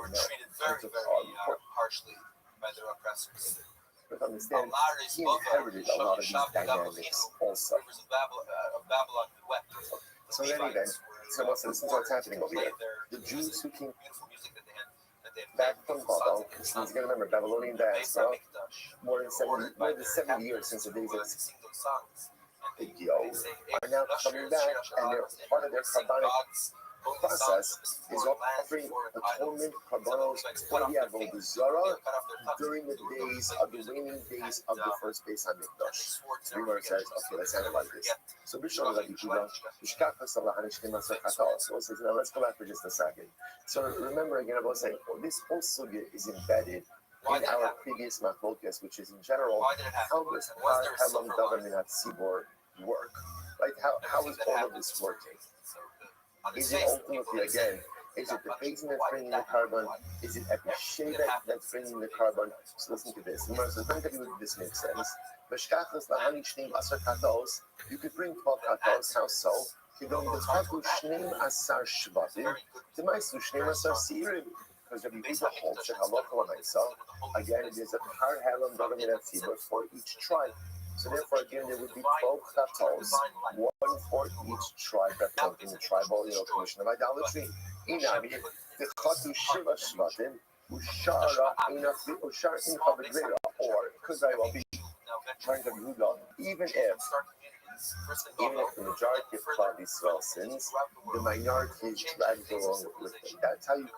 But understand, he inherited a lot of these dynamics also. So in any event, this is what's happening over here. The Jews who came back from Babel, you're going to remember Babylonian diaspora, more than 70 years since the days of Tzidkiyahu, are now coming back, and they're part of their Kabbalic process is offering atonement korbanos for the Avodah Zarah during the waning days of the first Beis Hamikdash. Remember, it says, okay, let's analyze this. So Bishon Rabbi Judah, so says, now let's go back for just a second. So remember again, I was saying, this whole sugya is embedded in our previous machlokas, which is in general, how does Har Helam Davar Minat Tzibor work? Right? How is all of this working? Is it ultimately, again, is it the basin that's bringing the carbon? Is it Epishevek that's bringing the carbon? So listen to this. Remember, so let me tell you if this makes sense. You could bring 12 katos, how so? Because Rabbi Yehuda holds that halacha l'maisa, again, it is a Har Helam Davar Minat Tzibor for each tribe. So therefore, again, there would be 12 chatos, one for each tribe, representing the tribal commission of idolatry. Inami, the chatu shiva shvatim, ushara incha v'greira, or could very well be trying to Yehuda, even if the majority of Klal Yisrael sins, the minority is dragged along with them. That's how you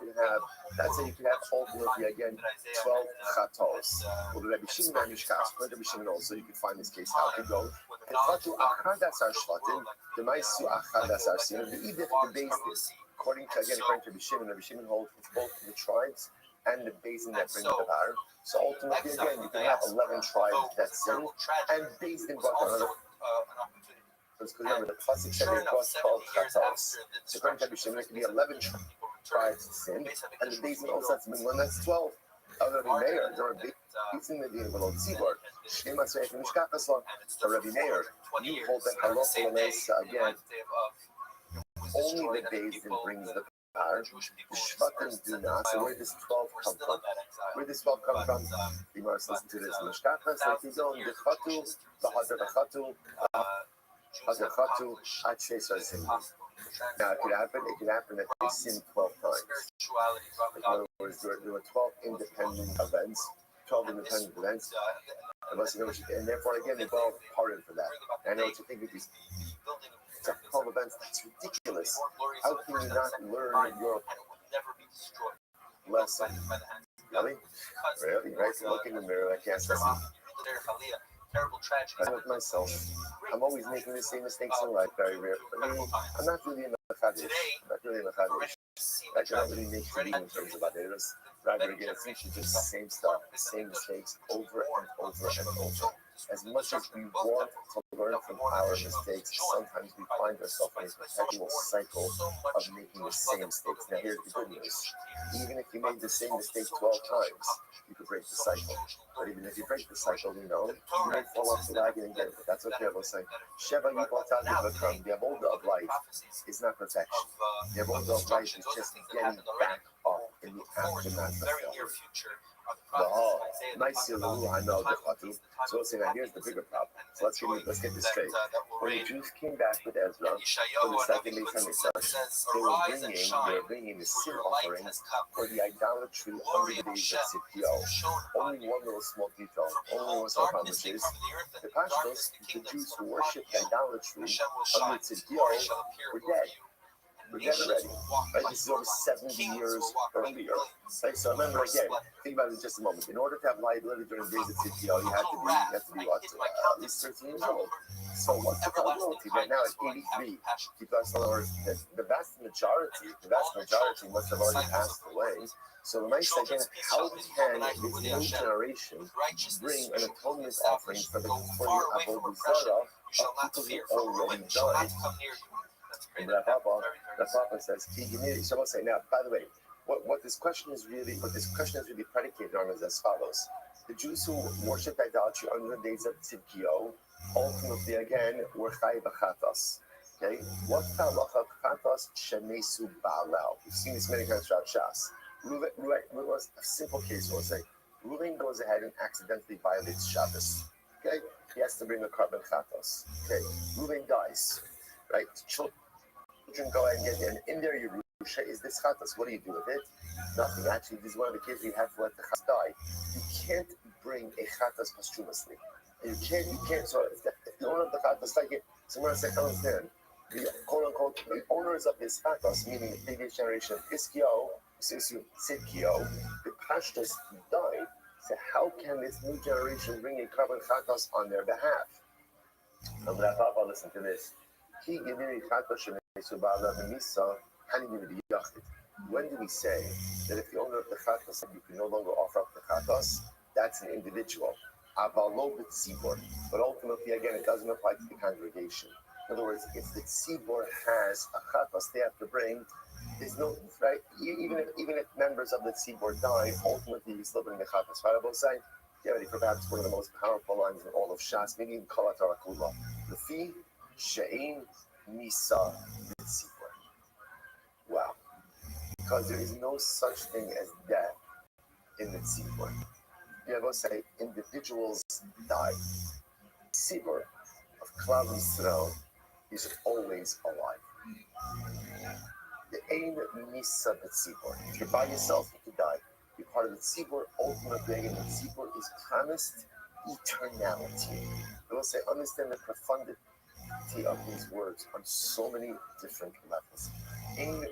can have ultimately again 12 chatos. Well, the Rabbi Shimon and Mishkas, but Rabbi Shimon also, you can find this case how to go. The chatu achadas ar shvatim, the maisu achadas ar sin, the edith the basis. According to Rabbi Shimon holds both the tribes and the basin that brings the bar. So ultimately, again, you can have 11 tribes that sin, and based in what another. Because remember, the classic said they brought 12 chatos. So according to Rabbi Shimon, it could be 11 tribes to sin, and the basin also has to be one that's 12. Rabbi Meir, there are basin that being below Tzibor. Shema Seif and Mishkachasla. So Rabbi Meir, you hold that halacha l'meisa again. Only the basin brings the power. The Shvatim do not. So where does 12 come from? Where does 12 come from? You must listen to this. Mishkachas, like you don't, the chatu, the hadar chatu, hadar chatu, at Shesar sin. Now it could happen that they sin 12 times. In other words, there were 12 independent events, and therefore again, they're all pardoned for that. And I know what you think of these 12 events, that's ridiculous. How can you not learn your lesson? Really? Right? So look in the mirror, I can't listen. I'm with myself. I'm always making the same mistakes in life, very rare. I mean, I'm not really in the chadish. I cannot really make the in terms of Aderos. Rather, again, it's usually just the same stuff, the same mistakes over and over and over. As much as we want to learn from our mistakes, sometimes we find ourselves in a perpetual cycle of making the same mistakes. Now, here's the good news. Even if you made the same mistake 12 times, you could break the cycle. But even if you break the cycle, you may fall off the wagon again. But that's okay, I will say. Sheva Yipotat Yivakram, the avodah of life is not perfection. The avodah of life is just getting back up in the aftermath of failure. So saying that here's the bigger problem. So let's get this straight. When the Jews came back with Ezra for the second Beis Hamikdash, they were bringing the sin offerings for the idolatry under the days of Tzidkiyahu. Only one little small detail, only one small problem, which is the Pashtos, the Jews who worshipped idolatry under Tzidkiyahu were dead. We're dead already. Right? This is over 70 years earlier. Right? So remember again, think about it in just a moment. In order to have liability during the days of CTO, you have to be what? At least 13 years old. So what's the probability right now at 83? Because in other words, the vast majority must have already passed away. So the nice again, how can this new generation bring an atonement offering for the Avodah Zarah of people who already died? And the Papa says, so I'll say now, by the way, what this question is really predicated on is as follows. The Jews who worshipped idolatry under the days of Tzidkiyahu, ultimately again, were Chai B'chatos. Okay? What's the halacha of chatos shemesu ba'alel? We've seen this many times throughout Shas. A simple case, we'll say. Reuven goes ahead and accidentally violates Shabbos. Okay? He has to bring a carbon chatos. Okay? Reuven dies. Right? Children go ahead and get there. And in there, Yerusha is this chatas. What do you do with it? Nothing. Actually, this is one of the cases you have to let the chatas die. You can't bring a chatas posthumously. You can't. So if the owner of the chatas died, someone said, I understand. The quote unquote the owners of this chatas, meaning the previous generation of Iskio, Sidkio, the pashtas died. So how can this new generation bring a carbon chatas on their behalf? I'm gonna listen to this. When do we say that if the owner of the chatas said you can no longer offer up the chatas, that's an individual? But ultimately, again, it doesn't apply to the congregation. In other words, if the tzibor has a chatas they have to bring, there's no, right? Even if members of the tzibor die, ultimately you still bring the chatas. Right? I will say, get ready for perhaps one of the most powerful lines in all of Shas, maybe in Kol HaTorah. Lefi she'ein misa b'tzibor. Wow. Because there is no such thing as death in the tzibor. You will say individuals die. Tzibor of Klal Yisrael is always alive. The aim misa b'tzibor. If you're by yourself, you could die. You're part of the tzibor. Ultimately, again, the tzibor is promised eternality. I will say, understand the profundity of these words on so many different levels. Aim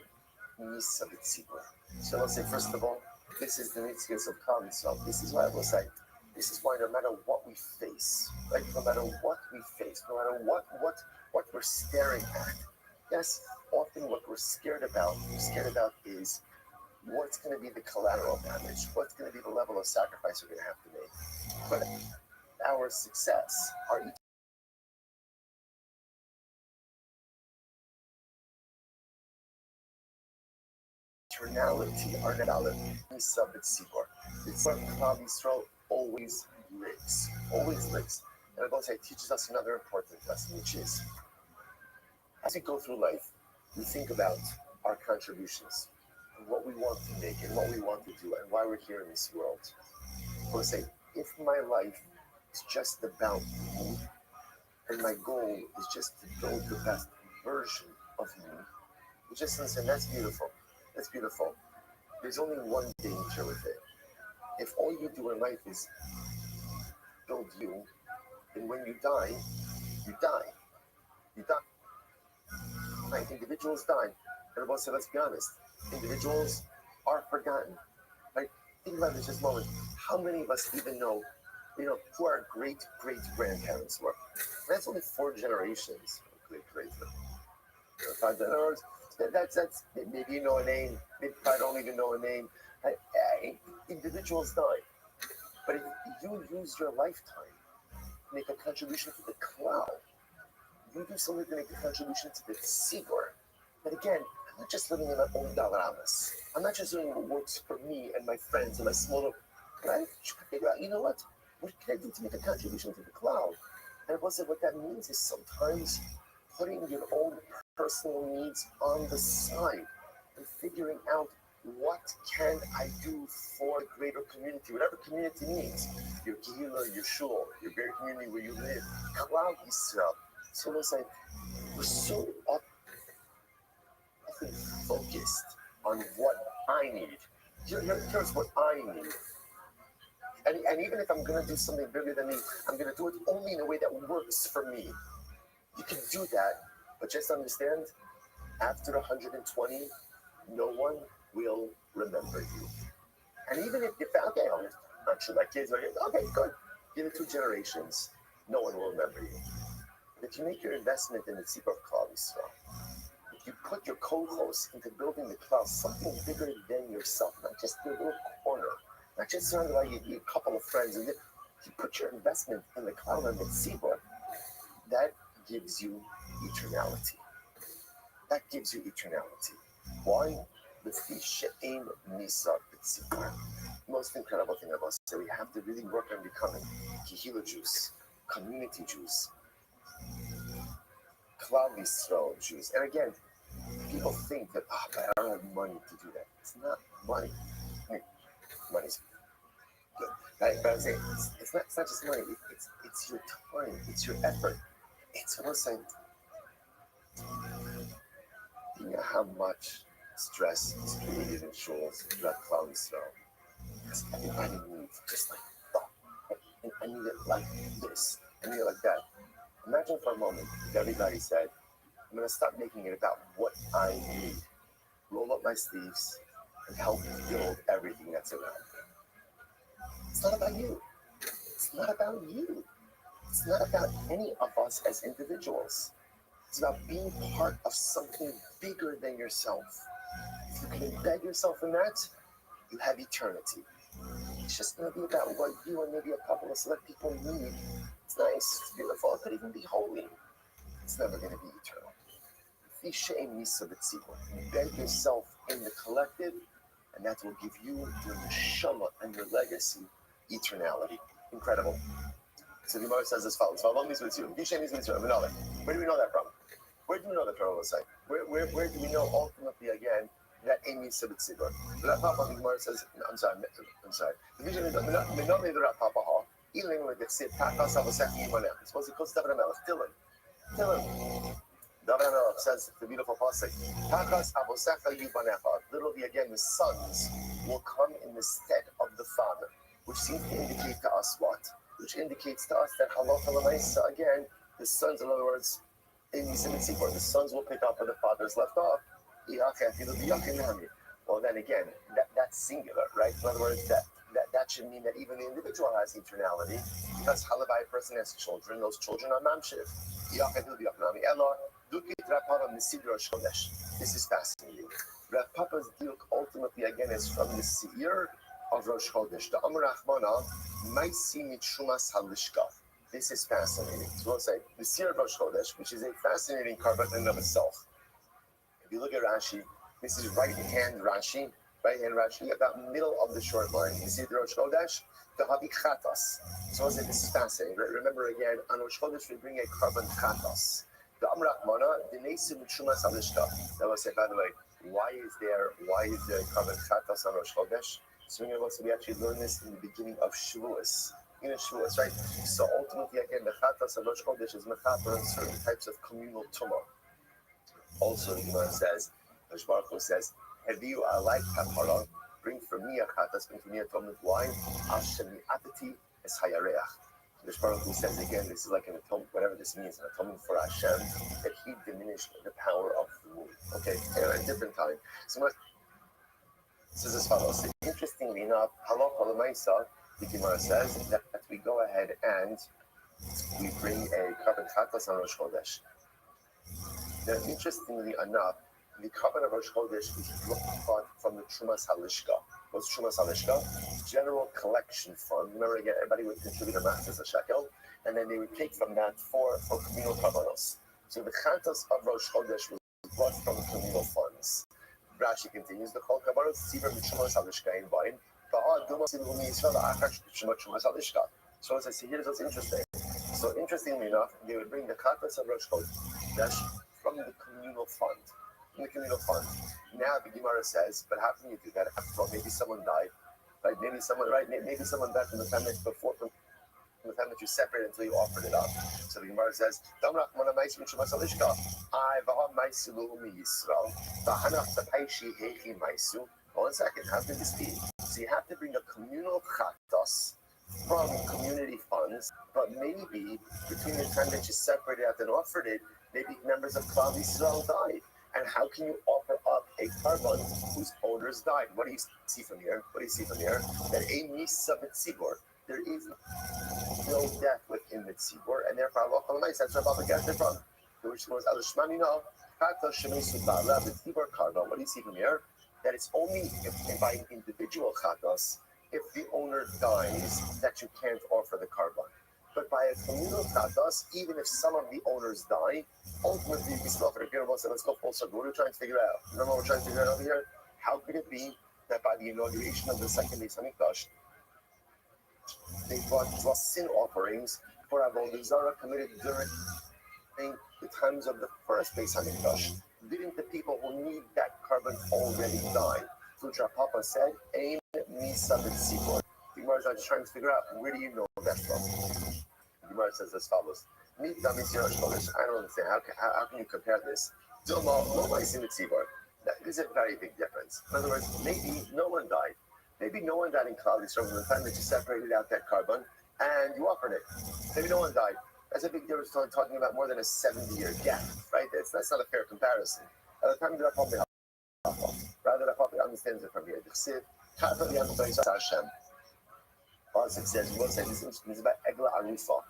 misa b'tzibor. So let's say, first of all, this is the mitzvahs of Klal Yisrael. This is why I will say. This is why no matter what we face, right? No matter what we face, no matter what we're staring at, yes, often what we're scared about is what's going to be the collateral damage, what's going to be the level of sacrifice we're going to have to make. But our success, our eternality, our netality, is sub tzibor. It's what Klal Yisrael always lives. And I will say, it teaches us another important lesson, which is, as we go through life, we think about our contributions, and what we want to make, and what we want to do, and why we're here in this world. I will say, if my life is just about me, and my goal is just to build the best version of me, you just listen, that's beautiful. That's beautiful. There's only one danger with it. If all you do in life is build you, then when you die, you die. You die. Like individuals die. And I say, let's be honest, individuals are forgotten. Like, think about this just a moment. How many of us even know, who our great-great-grandparents were? That's only 4 generations. Great. 5 generations. That's maybe you know a name, maybe I don't even know a name. Individuals die. But if you use your lifetime to make a contribution to the cloud, you do something to make a contribution to the tzibor. But again, I'm not just living in my own dalamas. I'm not just doing what works for me and my friends and my smaller. But I figure out, what can I do to make a contribution to the cloud? And what that means is sometimes putting your own personal needs on the side and figuring out what can I do for the greater community, whatever community needs. your kehillah, your shul, your greater community where you live, Klal Yisrael. So it's like we're so focused on what I need. Here's what I need. And even if I'm going to do something bigger than me, I'm going to do it only in a way that works for me. You can do that, but just understand, after 120, no one will remember you. And even if you found, okay, I'm not sure my kids are, okay, good. Give it 2 generations, no one will remember you. But if you make your investment in the tzibur of Klal Yisrael, if you put your co-host into building the cloud, something bigger than yourself, not just your little corner, not just surrounded by your couple of friends, and you put your investment in the cloud and the tzibur, that gives you eternality. That gives you eternality. Why? The she'ein nisa b'tzibur. Most incredible thing about us that we have to really work on becoming Kehillah Jews, community Jews, Klal Yisrael Jews. And again, people think that, but I don't have money to do that. It's not money. I mean, money's good. But I'm saying it's not just money. It's your time. It's your effort. It's almost like, you know how much stress is created in shuls about Klal Yisrael. Because everybody needs just like thought. And I need it like this. I need it like that. Imagine for a moment if everybody said, I'm going to start making it about what I need. Roll up my sleeves and help build everything that's around me. It's not about you. It's not about you. It's not about any of us as individuals. It's about being part of something bigger than yourself. If you can embed yourself in that, you have eternity. It's just going to be about what you and maybe a couple of select people need. It's nice, it's beautiful, it could even be holy. It's never going to be eternal. Embed yourself in the collective, and that will give you your neshama and your legacy eternality. Incredible. So the Gemara says as follows: Where do we know that from? Where do we know that from? Where do we know ultimately again that a means to tzibur? The Gemara says, I'm sorry. The vision is not the Rat Papa Ha. Even with the Sid Takas of a second one out. It's supposed to call David Amelech. Dylan. David Amelech says the beautiful pasuk. Takas Abosecha Yubanecha. Literally again, the sons will come in the stead of the father, which seems to indicate to us what? Which indicates to us that halacha l'maisa, again, the sons, in other words, the sons will pick up where the father's left off. Well, then again, that's singular, right? In other words, that should mean that even the individual has eternality, because halabai, a person has children, those children are mamshiv. This is fascinating. Rav Papa's diuk ultimately again is from the seir of Rosh Chodesh. The Amar Achmana, Maisi Mitrumas Halishka. This is fascinating. So we'll say the seir of Rosh Chodesh, which is a fascinating carbon in and of itself. If you look at Rashi, this is right-hand Rashi, about middle of the short line. You see the Rosh Chodesh, the Havi Chatas. So we'll say this is fascinating. Remember again, on Rosh Chodesh we bring a carbon Chatas. The Amar Achmana, the Maisi Mitrumas Halishka. Now we'll say, by the way, why is there carbon Chatas on Rosh Chodesh? So we actually learn this in the beginning of Shavuos. In Shavuos, right? So ultimately, again, the Chatas of Rosh Chodesh is mechaper on certain types of communal tumah. Also, the Gemara says, Rosh Baruch Hu says, Heviu alai kapara, bring for me a Chatas, bring for me atonement. Why? Hashem apati es hayareach. Rosh Baruch Hu says again, this is like an atonement, whatever this means, an atonement for Hashem, that He diminished the power of the moon. Okay, at a different time. So this is as follows. Interestingly enough, halacha l'maisa, the Gemara says that we go ahead and we bring a carbon chatas on Rosh Chodesh. Now, interestingly enough, the carbon of Rosh Chodesh is brought from the Trumas Halishka. What's Trumas Halishka? General collection fund. Remember again, everybody would contribute a master's a shekel, and then they would take from that for communal carbonos. So the chatas of Rosh Chodesh was brought from communal funds. Rashi continues, the Chol Kabarot Tzibur Mitrumas Halishka in Vine, Ba'ad Duma Tzibur Yisrael Achash Mitrumas Halishka. So as I see, here's what's interesting. So interestingly enough, they would bring the Chatas of Rosh Chodesh from the communal fund. Now the Gemara says, but how can you do that? After all, maybe someone died. right? Maybe someone, right? Maybe someone back from the time that before from the time that you separated until you offered it up. So the Gemara says, "Damrach mana ma'is min shumas alishka, I v'ha ma'is lu mi Yisrael, v'hanach tapaishi hechi ma'isu." 1 second, how can this be? So you have to bring a communal chatos from community funds, but maybe between the time that you separated out and offered it, maybe members of Klal Yisrael died. And how can you offer up a carbon whose owners died? What do you see from here? What do you see from here? That a misa b'tzibor, there is no death within the tzibor, and therefore Allah Chalamais, that's where Baba gets it from. Which goes, Alishmanino, Kata Shemisu Bala, the tzibor carbon. What do you see from here? That it's only if by an individual chatos, if the owner dies, that you can't offer the carbon. But by a communal chatos, even if some of the owners die, ultimately you can still offer the carbon. So let's go full circle. What are we trying to figure out? Remember what we're trying to figure out over here? How could it be that by the inauguration of the second Beis Hamikdash, they brought sin offerings for Avodah Zarah committed during the times of the first Beis Hamikdash? Didn't the people who need that carbon already die? Futra Papa said, "Ein misa b'tzibor." The Gemara is just trying to figure out, where do you know that from? The Gemara says as follows: I don't understand. How can you compare this? Nobody's in the tzibor. There's a very big difference. In other words, maybe no one died. Maybe no one died in Klal Yisrael from the time that you separated out that carbon and you offered it. Maybe no one died. That's a big difference. Talking about more than a 70-year gap, right? That's not a fair comparison. At the time that rather than Papa understands it from here. The Pasuk says, we will say this is about Egla Arufa.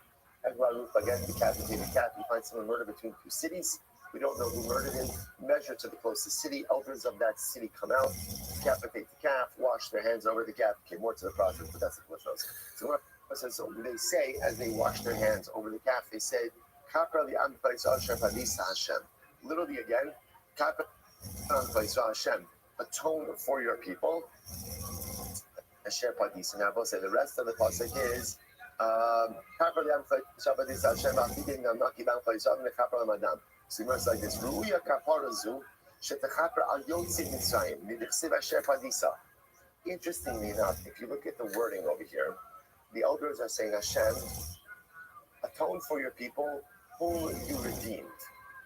Egla Arufa, again, decapitated cat. You find someone murdered between two cities. We don't know who murdered him. Measure to the closest city. Elders of that city come out, decapitate the calf, wash their hands over the calf. Okay, more to the process, but that's the cliff notes. So they say, as they wash their hands over the calf, they say, Kapra li'am Paisa Hashem. Literally again, Kapra li'am Hashem. Atone for your people. Asher Padisa. Now, we'll say the rest of the pasuk is Kapra li'am Paisa Hashem. Achidin namaki b'am Paisa v'nekapra l'madam. So it works like this. Ruya kaparazu shetachapra al yotzi mitzrayim midichsiv asher padisa. Interestingly enough, if you look at the wording over here, the elders are saying, Hashem, atone for your people whom you redeemed.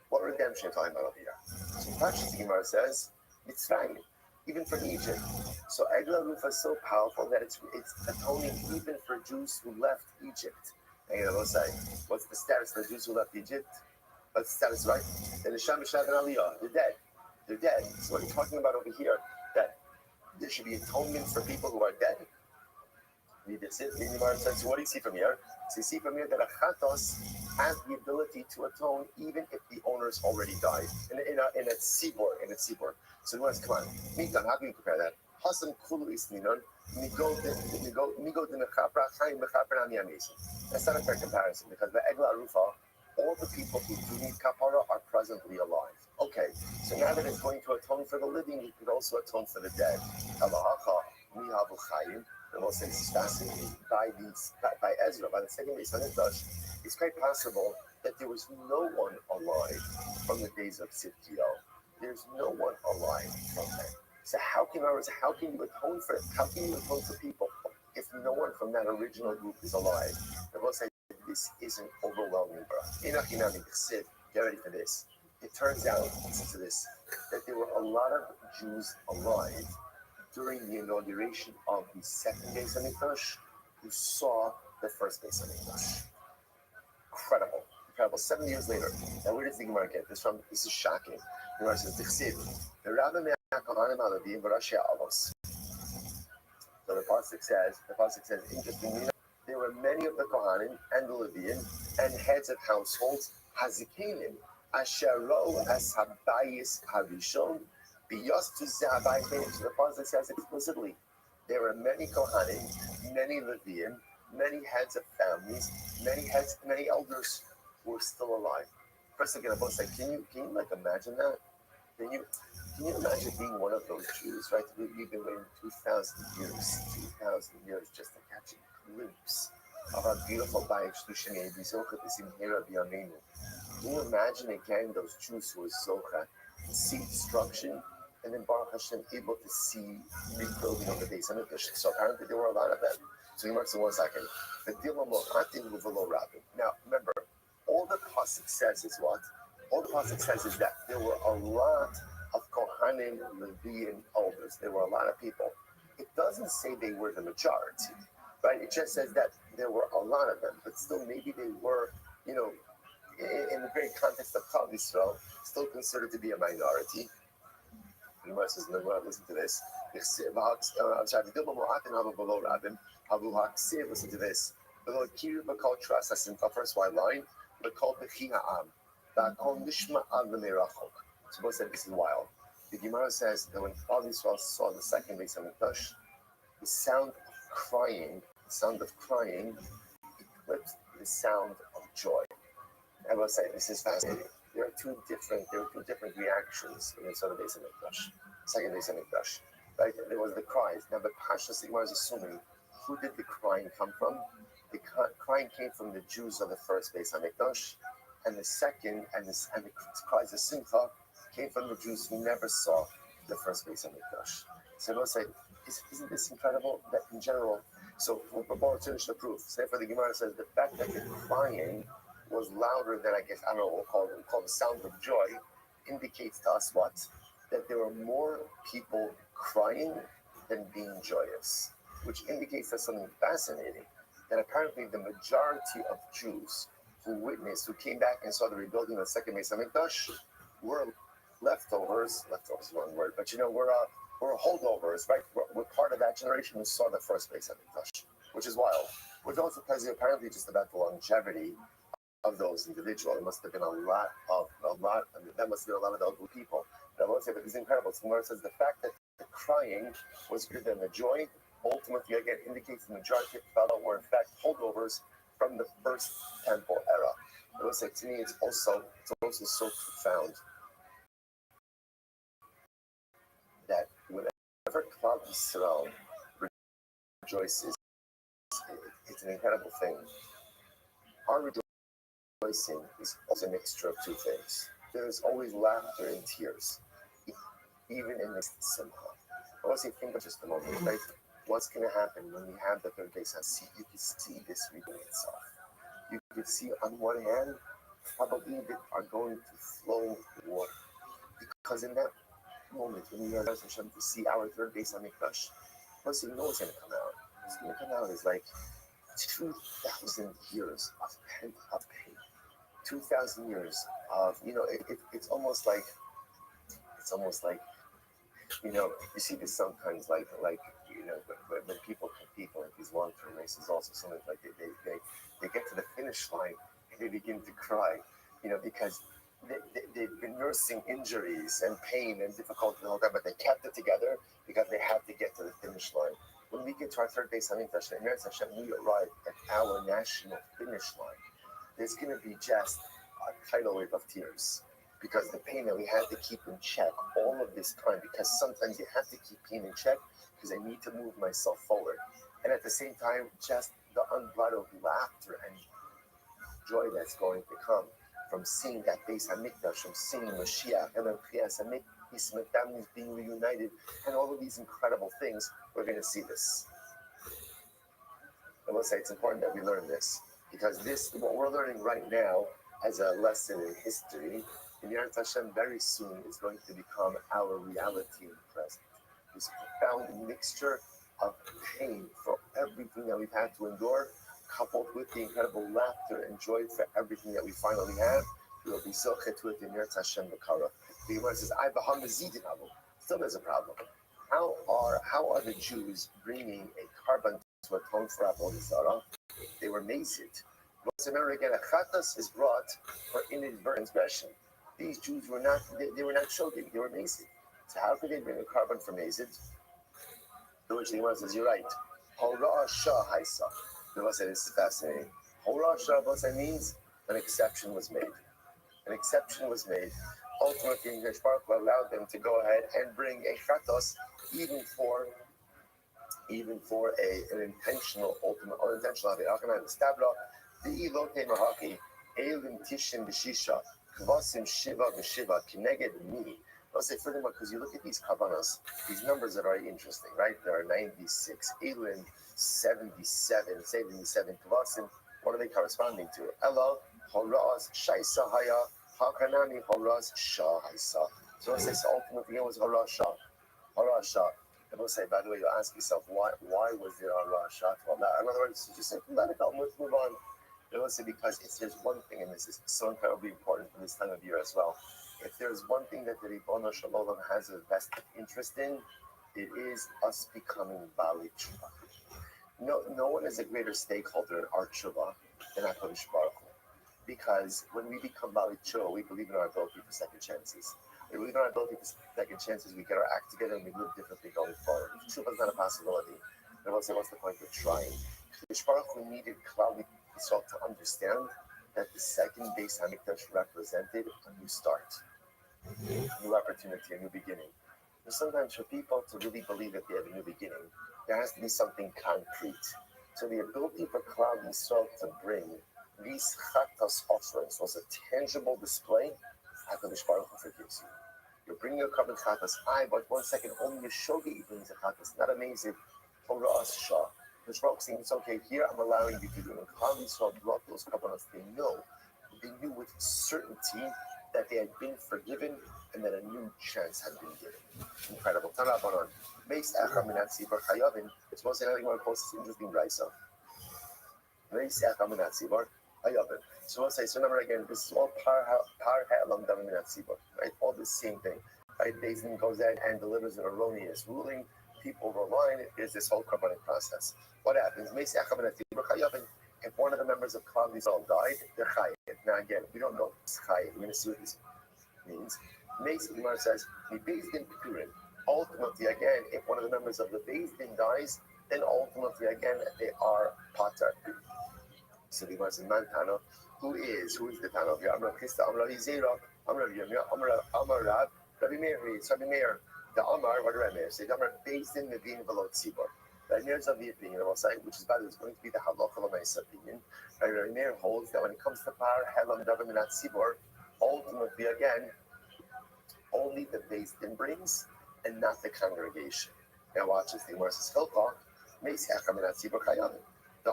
What redemption are you talking about over here? So Pashas Gemara says, Mitzrayim, even from Egypt. So Egla Rufa is so powerful that it's atoning even for Jews who left Egypt. And you know, say, what's the status of the Jews who left Egypt? What's the status, right? They're dead. They're dead. So what are you talking about over here? That there should be atonement for people who are dead. So what do you see from here? So you see from here that a chatos has the ability to atone even if the owners already died in a tzibor. So he wants, come on, Mikan, how can you compare that? Hasam kulu isminon, migo de mechapra chayim mechapra nami. That's not a fair comparison because the Egla Arufa, all the people who do need kapara are presently alive. Okay, so now that it's going to atone for the living, it could also atone for the dead. Halacha, mihavu chayim. The most fascinating by Ezra, by the second Beis Hamikdash, it's quite possible that there was no one alive from the days of Tzidkiel. There's no one alive from that. So how can you atone for it? How can you atone for people if no one from that original group is alive? I will say this is an overwhelming bracha. Get ready for this. It turns out, listen to this, that there were a lot of Jews alive during the inauguration of the second Beis Hamikdash, who saw the first Beis Hamikdash. Incredible. 7 years later. Now, where does the Gemara get this from? This is shocking. The Gemara says, the Rabbi Me'akahanim Alavim V'Rashi Avos. So the pasuk says, interestingly, there were many of the Kohanim and the Levian and heads of households, Hazikenim, Ashero as Habayis Harishon. So the pasuk says explicitly, there were many Kohanim, many Leviim, many heads of families, many elders who were still alive. First again, I was like, can you like imagine that? Can you imagine being one of those Jews, right? We've been waiting 2,000 years just to catch a glimpse of our beautiful Bayit Shlushim Yedizocha B'Simhira B'Yameinu. Can you imagine again those Jews who were Zocha to see destruction and then Baruch Hashem able to see rebuilding of the Beis Hamikdash. So apparently there were a lot of them. So he marks in 1 second. Now remember, all the pasuk says is what? All the pasuk says is that there were a lot of Kohanim, Levi, and elders. There were a lot of people. It doesn't say they were the majority, right? It just says that there were a lot of them, but still maybe they were, in the very context of Klal Yisrael, still considered to be a minority. The Gemara says, no, listen to this. Listen to this. First white line, Suppose that this is wild. The Gemara says that when Klal Yisrael saw the second Beis Hamikdash, the sound of crying eclipsed the sound of joy. I will say this is fascinating. There are two different reactions when they saw the Beis Hamikdash, second Beis Hamikdash. Right? There was the cries. Now the Pashas, the Gemara is assuming, who did the crying come from? The crying came from the Jews of the first Beis Hamikdash, and the second, and the cries of Simcha came from the Jews who never saw the first Beis Hamikdash. So I will say, isn't this incredible? That in general, so for Baruch finish the proof. Say for the Gemara says the fact that the crying was louder than we'll call the sound of joy, indicates to us what? That there were more people crying than being joyous, which indicates us something fascinating. That apparently the majority of Jews who came back and saw the rebuilding of the second Beis Hamikdash were leftovers. Leftovers is the wrong word, but we're holdovers, right? We're part of that generation who saw the first Beis Hamikdash, which is wild. Which also tells you apparently just about the longevity of those individuals. It must have been a lot of elderly people. But I will say that it's incredible. So Gemara says the fact that the crying was greater than the joy, ultimately again indicates the majority of fellow were in fact holdovers from the first temple era. I will say to me it's also so profound that whenever Klal Yisrael rejoices, it's an incredible thing. Our rejoicing is also a mixture of two things. There is always laughter and tears, even in this simcha. I want to think of just a moment, right? What's going to happen when we have the third Beis Hamikdash? You can see this redoing itself. You can see on one hand, probably they are going to flow water. Because in that moment, when we are Hashem to see our third Beis Hamikdash, first thing you know what's going to come out. What's going to come out is like 2,000 years of pent-up pain. 2,000 years of, it's almost like, you see this sometimes like when people compete like these long-term races, also sometimes like they get to the finish line and they begin to cry, because they've been nursing injuries and pain and difficulty the whole time, but they kept it together because they had to get to the finish line. When we get to our third Beis Hamikdash, and we arrive at our national finish line, there's going to be just a tidal wave of tears. Because the pain that we had to keep in check all of this time, because sometimes you have to keep pain in check because I need to move myself forward. And at the same time, just the unbridled laughter and joy that's going to come from seeing that Beis Hamikdash, from seeing Mashiach, and then Kriyas Hamikdash, families being reunited, and all of these incredible things, we're going to see this. I will say it's important that we learn this, because what we're learning right now as a lesson in history, in Yeret Hashem, very soon is going to become our reality in the present. This profound mixture of pain for everything that we've had to endure, coupled with the incredible laughter and joy for everything that we finally have, we will be so to it in Yeret Hashem B'Kara. The Gemara says, "I b'ham mezidin avu." Still, there's a problem. How are the Jews bringing a carbon to atone for Avodah Zarah? They were mazed. Once again, a chatas is brought for inadvertent transgression. These Jews were not shogig, they were mazed. So how could they bring a carbon for mazed? To which the Gemara says, you're right. Hora shah haisa. The Gemara says, this is fascinating. Hora shah means an exception was made. An exception was made. Ultimately, the Baruch allowed them to go ahead and bring a chatos, even for an intentional, ultimate, unintentional. The ilote mahaki, elim tishin b'shisha, kvasim shiva b'shiva, kineged mi, I'll say furthermore, because you look at these kavanas, these numbers are very interesting, right? There are 96, Elin, 77, 77 kavasim. What are they corresponding to? Ella, horaz, shaisa haya, hakanami horaz, shah haisa. So let's say ultimately it was horaz shah. Horaz shah. And we'll say, by the way, you'll ask yourself, why was there horaz shah? Well, in other words, just say, let it go, let's move on. And we'll say, because if there's one thing, and this is so incredibly important for this time of year as well, if there's one thing that the Ribono Shel Olam has a vested interest in, it is us becoming Bali Tshuva. No one is a greater stakeholder in our Tshuva than HaKadosh Baruch Hu. Because when we become Bali Tshuva, we believe in our ability for second chances. We believe in our ability for second chances, we get our act together and we live differently going forward. If Tshuva is not a possibility, then we'll say, what's the point of trying? HaKadosh Baruch Hu needed Klal Yisrael to understand that the second base Hamikdash represented a new start, a new opportunity, a new beginning. And sometimes for people to really believe that they have a new beginning, there has to be something concrete. So the ability for Klal Yisrael to bring these chatas offerings was a tangible display. HaKadosh Baruch Hu forgives you. You're bringing a carbon chatas. But 1 second, only Yeshogi brings a chatas. Not amazing. Torah Shah. The Baruch saying it's okay. Here I'm allowing you to do it. Klal Yisrael brought those carbonas. They knew with certainty that they had been forgiven and that a new chance had been given. Incredible. Tanabanon. Meis Echa Minat Tzibor Chayavin. It's supposed to say nothing more close. It's interesting, Brisa. Meis Echa Minat Tzibor Chayavin. So we'll say, so remember again, this is all par ha'elam davar minat tzibor, right? All the same thing, right? Beis Din goes in and delivers an erroneous ruling. People rely. There's this whole carbonic process. What happens? Meis Echa Minat Tzibor Chayavin. If one of the members of Klal Yisrael died, they're chayiv. Now again, we don't know if it's chayiv. We're going to see what this means. Meis Gemara says, Beis Din Pikurin. Ultimately, again, if one of the members of the Beis Din dies, then ultimately, again, they are pater. So the Gemara says, Man Tano, who is the Tano? Amar Krista, Amar Yizera, Amar Yirmiyah, Amar Rab, Rabbi Meir, it's Rabbi Meir. The Amar, what do Rabbi Meir say? The Amar Beis Din Medin Velot Tzibor. Rabbi Meir's of the opinion, which is by the way, is going to be the halacha l'maisa opinion. Rabbi Meir holds that when it comes to par helam davar minat tzibor, ultimately again, only the Beis Din brings and not the congregation. Now watch this thing where it says Hilchah, meis hecha minat tzibor chayavim. The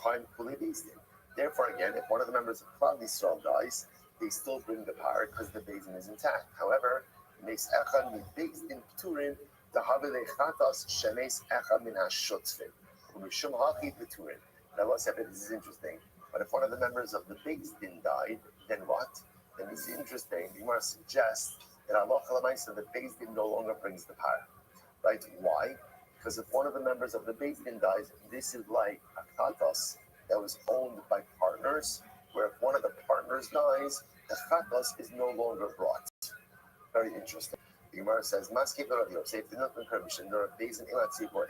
chaim fully Beis Din. Therefore, again, if one of the members of Klal Yisrael dies, they still bring the par because the Beis Din is intact. However, meis hecha mi Beis Din pturin. The Havile Chatas Shemes Echa Min HaShotzvim. Umishum Hachi Peturin. Now, let's say this is interesting. But if one of the members of the Beis Din died, then what? Then this is interesting. The Gemara suggests that Allah Chalamaisa, the Beis Din no longer brings the par. Right? Why? Because if one of the members of the Beis Din dies, this is like a Chatas that was owned by partners, where if one of the partners dies, the Chatas is no longer brought. Very interesting. The Gemara says, "Maskei v'Rav say if they're not in permission, they're based in imat tzibor,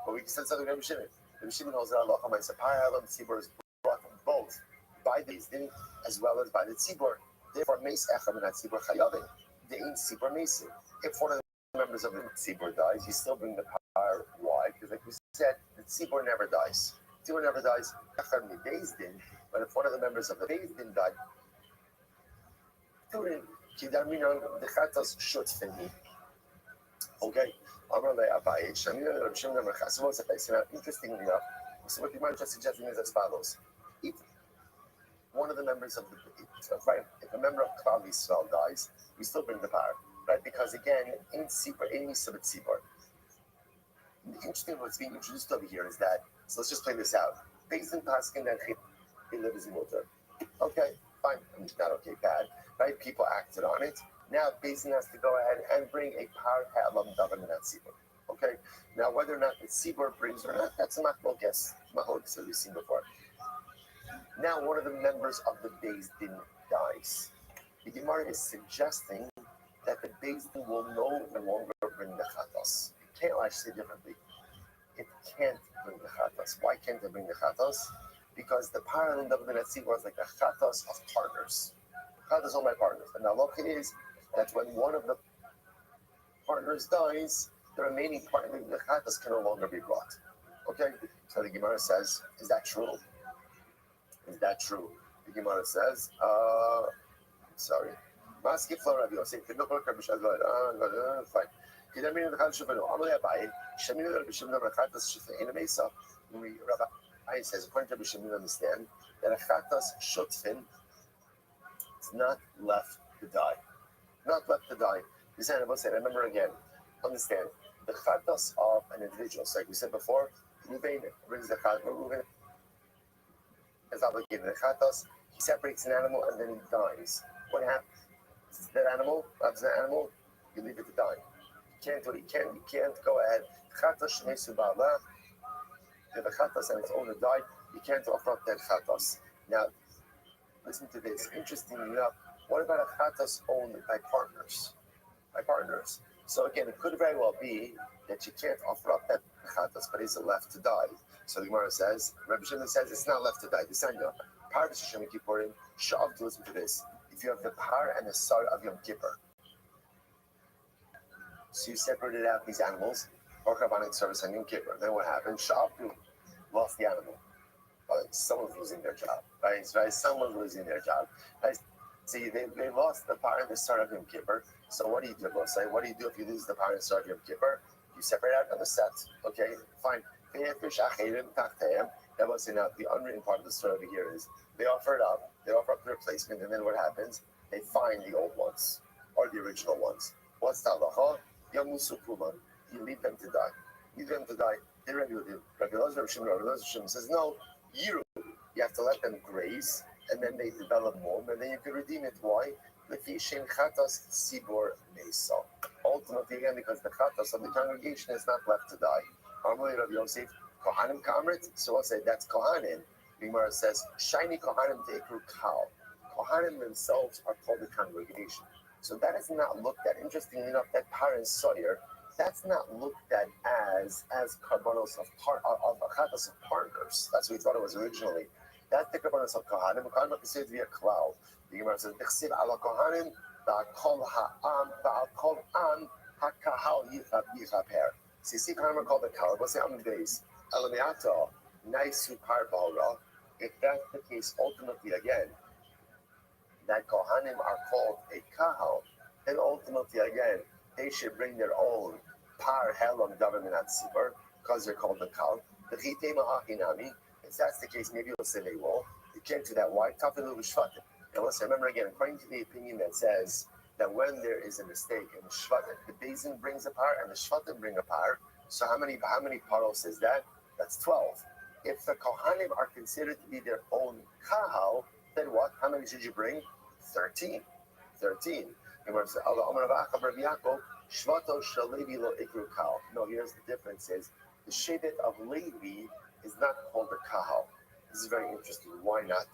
but we can send something to Rabbi Shimon. Rabbi Shimon holds that Allah Hamayis par halam tzibor is brought both by the Beis Din as well as by the tzibor. Therefore, meis echa minat tzibor chayavin. They ain't tzibor meisi. If one of the members of the tzibor dies, you still bring the par. Why? Because like we said, the tzibor never dies. Tzibor never dies. Echa mi Beis Din. But if one of the members of the Beis Din died, okay, interestingly enough, so what the Gemara just suggesting is as follows. If one of the members of if a member of Klal Yisrael dies, we still bring the par, right? Because again, in Tzibor, in Yisabet Tzibor, the interesting what's being introduced over here is that, so let's just play this out. Based in Paskin that he lives in Mutter. Okay, fine. I mean, not okay, bad. Right? People acted on it. Now Beis Din has to go ahead and bring a par ha'elam davar minat tzibor. Okay? Now whether or not the tzibor brings or not, that's a machlokas guess. Machlokas that we've seen before. Now one of the members of the Beis Din dies. The Gemara is suggesting that the Beis Din will no longer bring the chatos. It can't actually say differently. It can't bring the chatos. Why can't it bring the chatos? Because the par ha'elam davar minat tzibor is like a chatos of partners. Chatas all my partners. And the halacha is that when one of the partners dies, the remaining partner, the chatas can no longer be brought. Okay? So the Gemara says, is that true? Is that true? The Gemara says, sorry. Maski Flora Rabbi Yosef, the Nokol Kabishad, fine. Kidamin the Khanshubano, Amalea Bai, Shamina Bishim Rakatas Shifin Mesa. Rabbi says, according to Bishim, understand that a Khatas Shutfin is not left to die. Not left to die. This animal said, remember again, understand, the Khatas of an individual, so like we said before, Ruvain brings the Khatas, Ruvain is obligated. The Khatas, he separates an animal and then he dies. What happens? It's that animal, that's the animal, you leave it to die. You can't go ahead. Chatas shnesu ba'ala. If a chatas and its owner died, you can't offer up that chatas. Now, listen to this. Interestingly enough, what about a chatas owned by partners? By partners. So again, it could very well be that you can't offer up that chatas, but is it left to die? So the Gemara says, Rabbi Shimon says, it's not left to die. Desanya, par b'shem kippurim, shav. Listen to this. If you have the par and the sar of Yom Kippur, so you separated out these animals, or Kabbanic service on Yom Kippur. Then what happened? Shavu lost the animal. Someone's losing their job, right? Someone's losing their job. Right? See, they lost the power and the start of Yom Kippur. So what do you do, Say, what do you do if you lose the power and the start of Yom Kippur? You separate out on the set. Okay, fine. That was now the unwritten part of the story over here is they offer up the replacement, and then what happens? They find the old ones or the original ones. What's the halacha? Yamusukuma. You leave them to die. Leave them to die. They regularly do. Rabbi Elazar says, no, you have to let them graze, and then they develop more, and then you can redeem it. Why? Ultimately, again, because the chatas of the congregation is not left to die. Normally, Rabbi Yosef, Kohanim Kamrit, so we'll say that's Kohanim. Gemara says, shiny Kohanim Dekru Kal. Kohanim themselves are called the congregation. So that is not looked at. Interestingly enough, that parent Sawyer, that's not looked at as karbanos of chatas of partners. That's what we thought it was originally. That's the karbanos of kohanim. Kohanim are considered to be a cloud. The Gemara says, "Dechsiv ala kohanim ba'kol am hakahal yichaper." So you see, kohanim are called the cloud. What's the am days? Elamiato naisu par ba'ora. If that's the case, ultimately again, that kohanim are called a kahal, then ultimately again, they should bring their own par helam government at Sibur, because they're called the kal. The chitema hachinami, if that's the case, maybe you'll say they will. You can't do that. Why? Tafilu b'shvatim. And let's remember again, according to the opinion that says that when there is a mistake in the shvatim, the Bezin brings a par and the shvatim bring a par. So how many paros is that? That's 12. If the kohanim are considered to be their own kahal, then what? How many should you bring? 13. No, here's the difference is the shevet of Levi is not called a kahal. This is very interesting. Why not?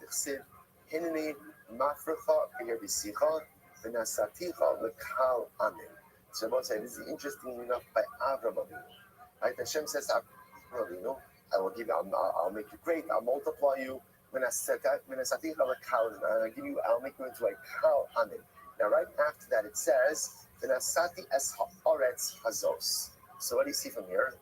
So Moshe said, this is interesting enough by Avram Avinu. Right? Hashem says, Avram Avinu, I will give you, I'll make you great, I'll multiply you. I'll make you into a kal amin. Now, right after that, it says, "V'nasati es haaretz hazos." So, what do you see from here?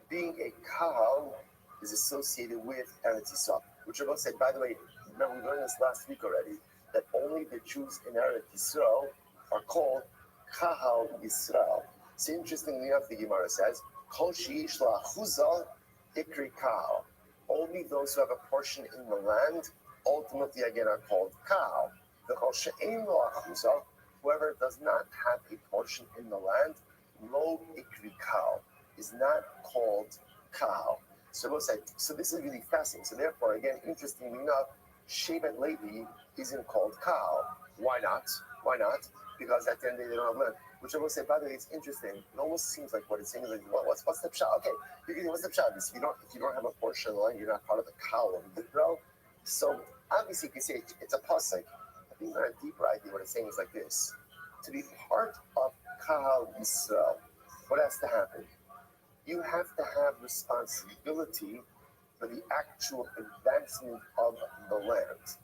Being a kal is associated with Eretz Yisrael, which Rabbi said. By the way, remember we learned this last week already that only the Jews in Eretz Yisrael are called Kahal Yisrael. So, interestingly enough, the Gemara says, "Kol she'ish la'achuzah ikri kahal." Only those who have a portion in the land, ultimately again are called kahal. Whoever does not have a portion in the land, lo ikri kahal, is not called kahal. So this is really fascinating. So therefore, again, interestingly enough, Shevet Levi isn't called kahal. Why not? Because at the end of the day, they don't have land. Which I will say, by the way, it's interesting. It almost seems like what it's saying is like, what's the pshat? Okay, what's the pshat? If you don't have a portion of the land, you're not part of the kahal of Israel. So obviously, you can say it's a pasuk. I think a deeper idea what it's saying is like this: to be part of kahal Yisrael, what has to happen? You have to have responsibility for the actual advancement of the land.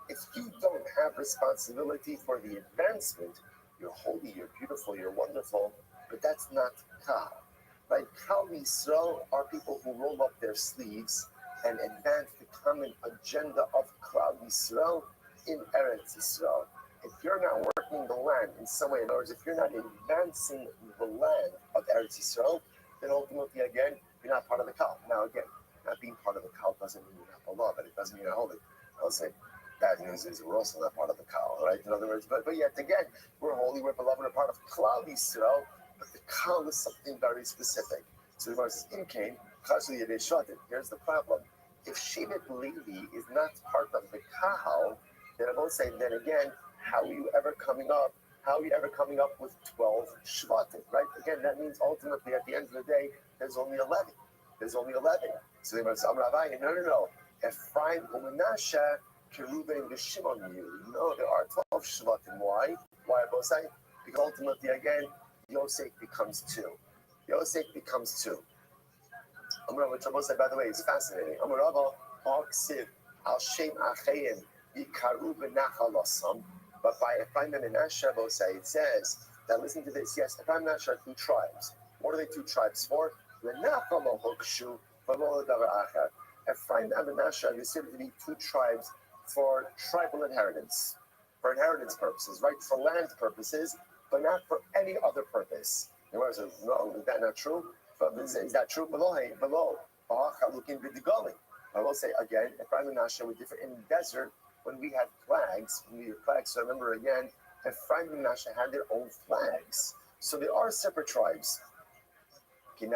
If you don't have responsibility for the advancement, you're holy, you're beautiful, you're wonderful, but that's not kahal. Right? Kahal Yisrael are people who roll up their sleeves and advance the common agenda of Klal Yisrael in Eretz Yisrael. if you're not working the land in some way, in other words, if you're not advancing the land of Eretz Yisrael, then ultimately, again, you're not part of the Kal. Now, again, not being part of the Kal doesn't mean you're not beloved, but it doesn't mean you're holy. I'll say, bad news is we're also not part of the Kal, right? In other words, but yet again, we're holy, we're beloved, we're part of Klal Yisrael, but the Kal is something very specific. So the Gemara says, in came, here's the problem. If Shevet Levi is not part of the Kahal, then I will say, then again, how are you ever coming up? How are you ever coming up with 12 Shvatim, right? Again, that means ultimately at the end of the day, there's only 11. There's only 11. So they must say, no. Ephraim Umenashe, Keruben and Shimon you. No, there are 12 Shvatim. Why? Why I both say? Because ultimately, again, Yosef becomes 2. Yosef becomes 2. Which I will say, by the way, is fascinating. Aksiv al Shem Achayim Yikaru Benachalosam. But by Ephraim and Menashe, it says that, listen to this, yes, Ephraim and Menashe are 2 tribes. What are they 2 tribes for? Ephraim and Menashe are considered to be 2 tribes for tribal inheritance, for inheritance purposes, right? For land purposes, but not for any other purpose. No, is that not true? Is that true? Below. I will say again, Ephraim and Menashe were different in the desert. When we had flags, so remember again, Ephraim and Menashe had their own flags. So they are separate tribes. I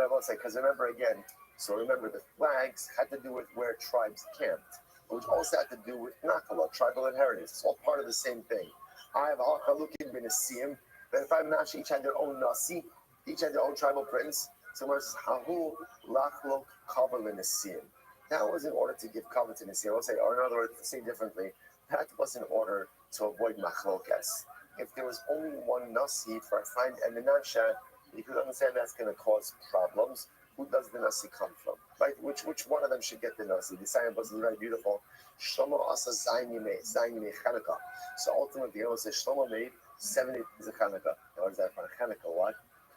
will say, because remember again, so remember the flags had to do with where tribes camped, which also had to do with Nakala, tribal inheritance. It's all part of the same thing. I have Hachalukim bin Asim, but Ephraim and Menashe each had their own Nasi, each had their own tribal prince. So it says, Hahu lachlok kaval l'nesim. That was in order to give cover to Nesim. I'll say, or in other words, to say differently, that was in order to avoid machlokas. If there was only one Nasi for Ephraim and Menashe, you could understand that's going to cause problems. Who does the Nasi come from? Right? Which one of them should get the Nasi? The sign was very beautiful. Shlomo asa zayin yimei Chanukah. So ultimately, it was a Shlomo made 7 days of Chanukah. What is that for Chanukah? What?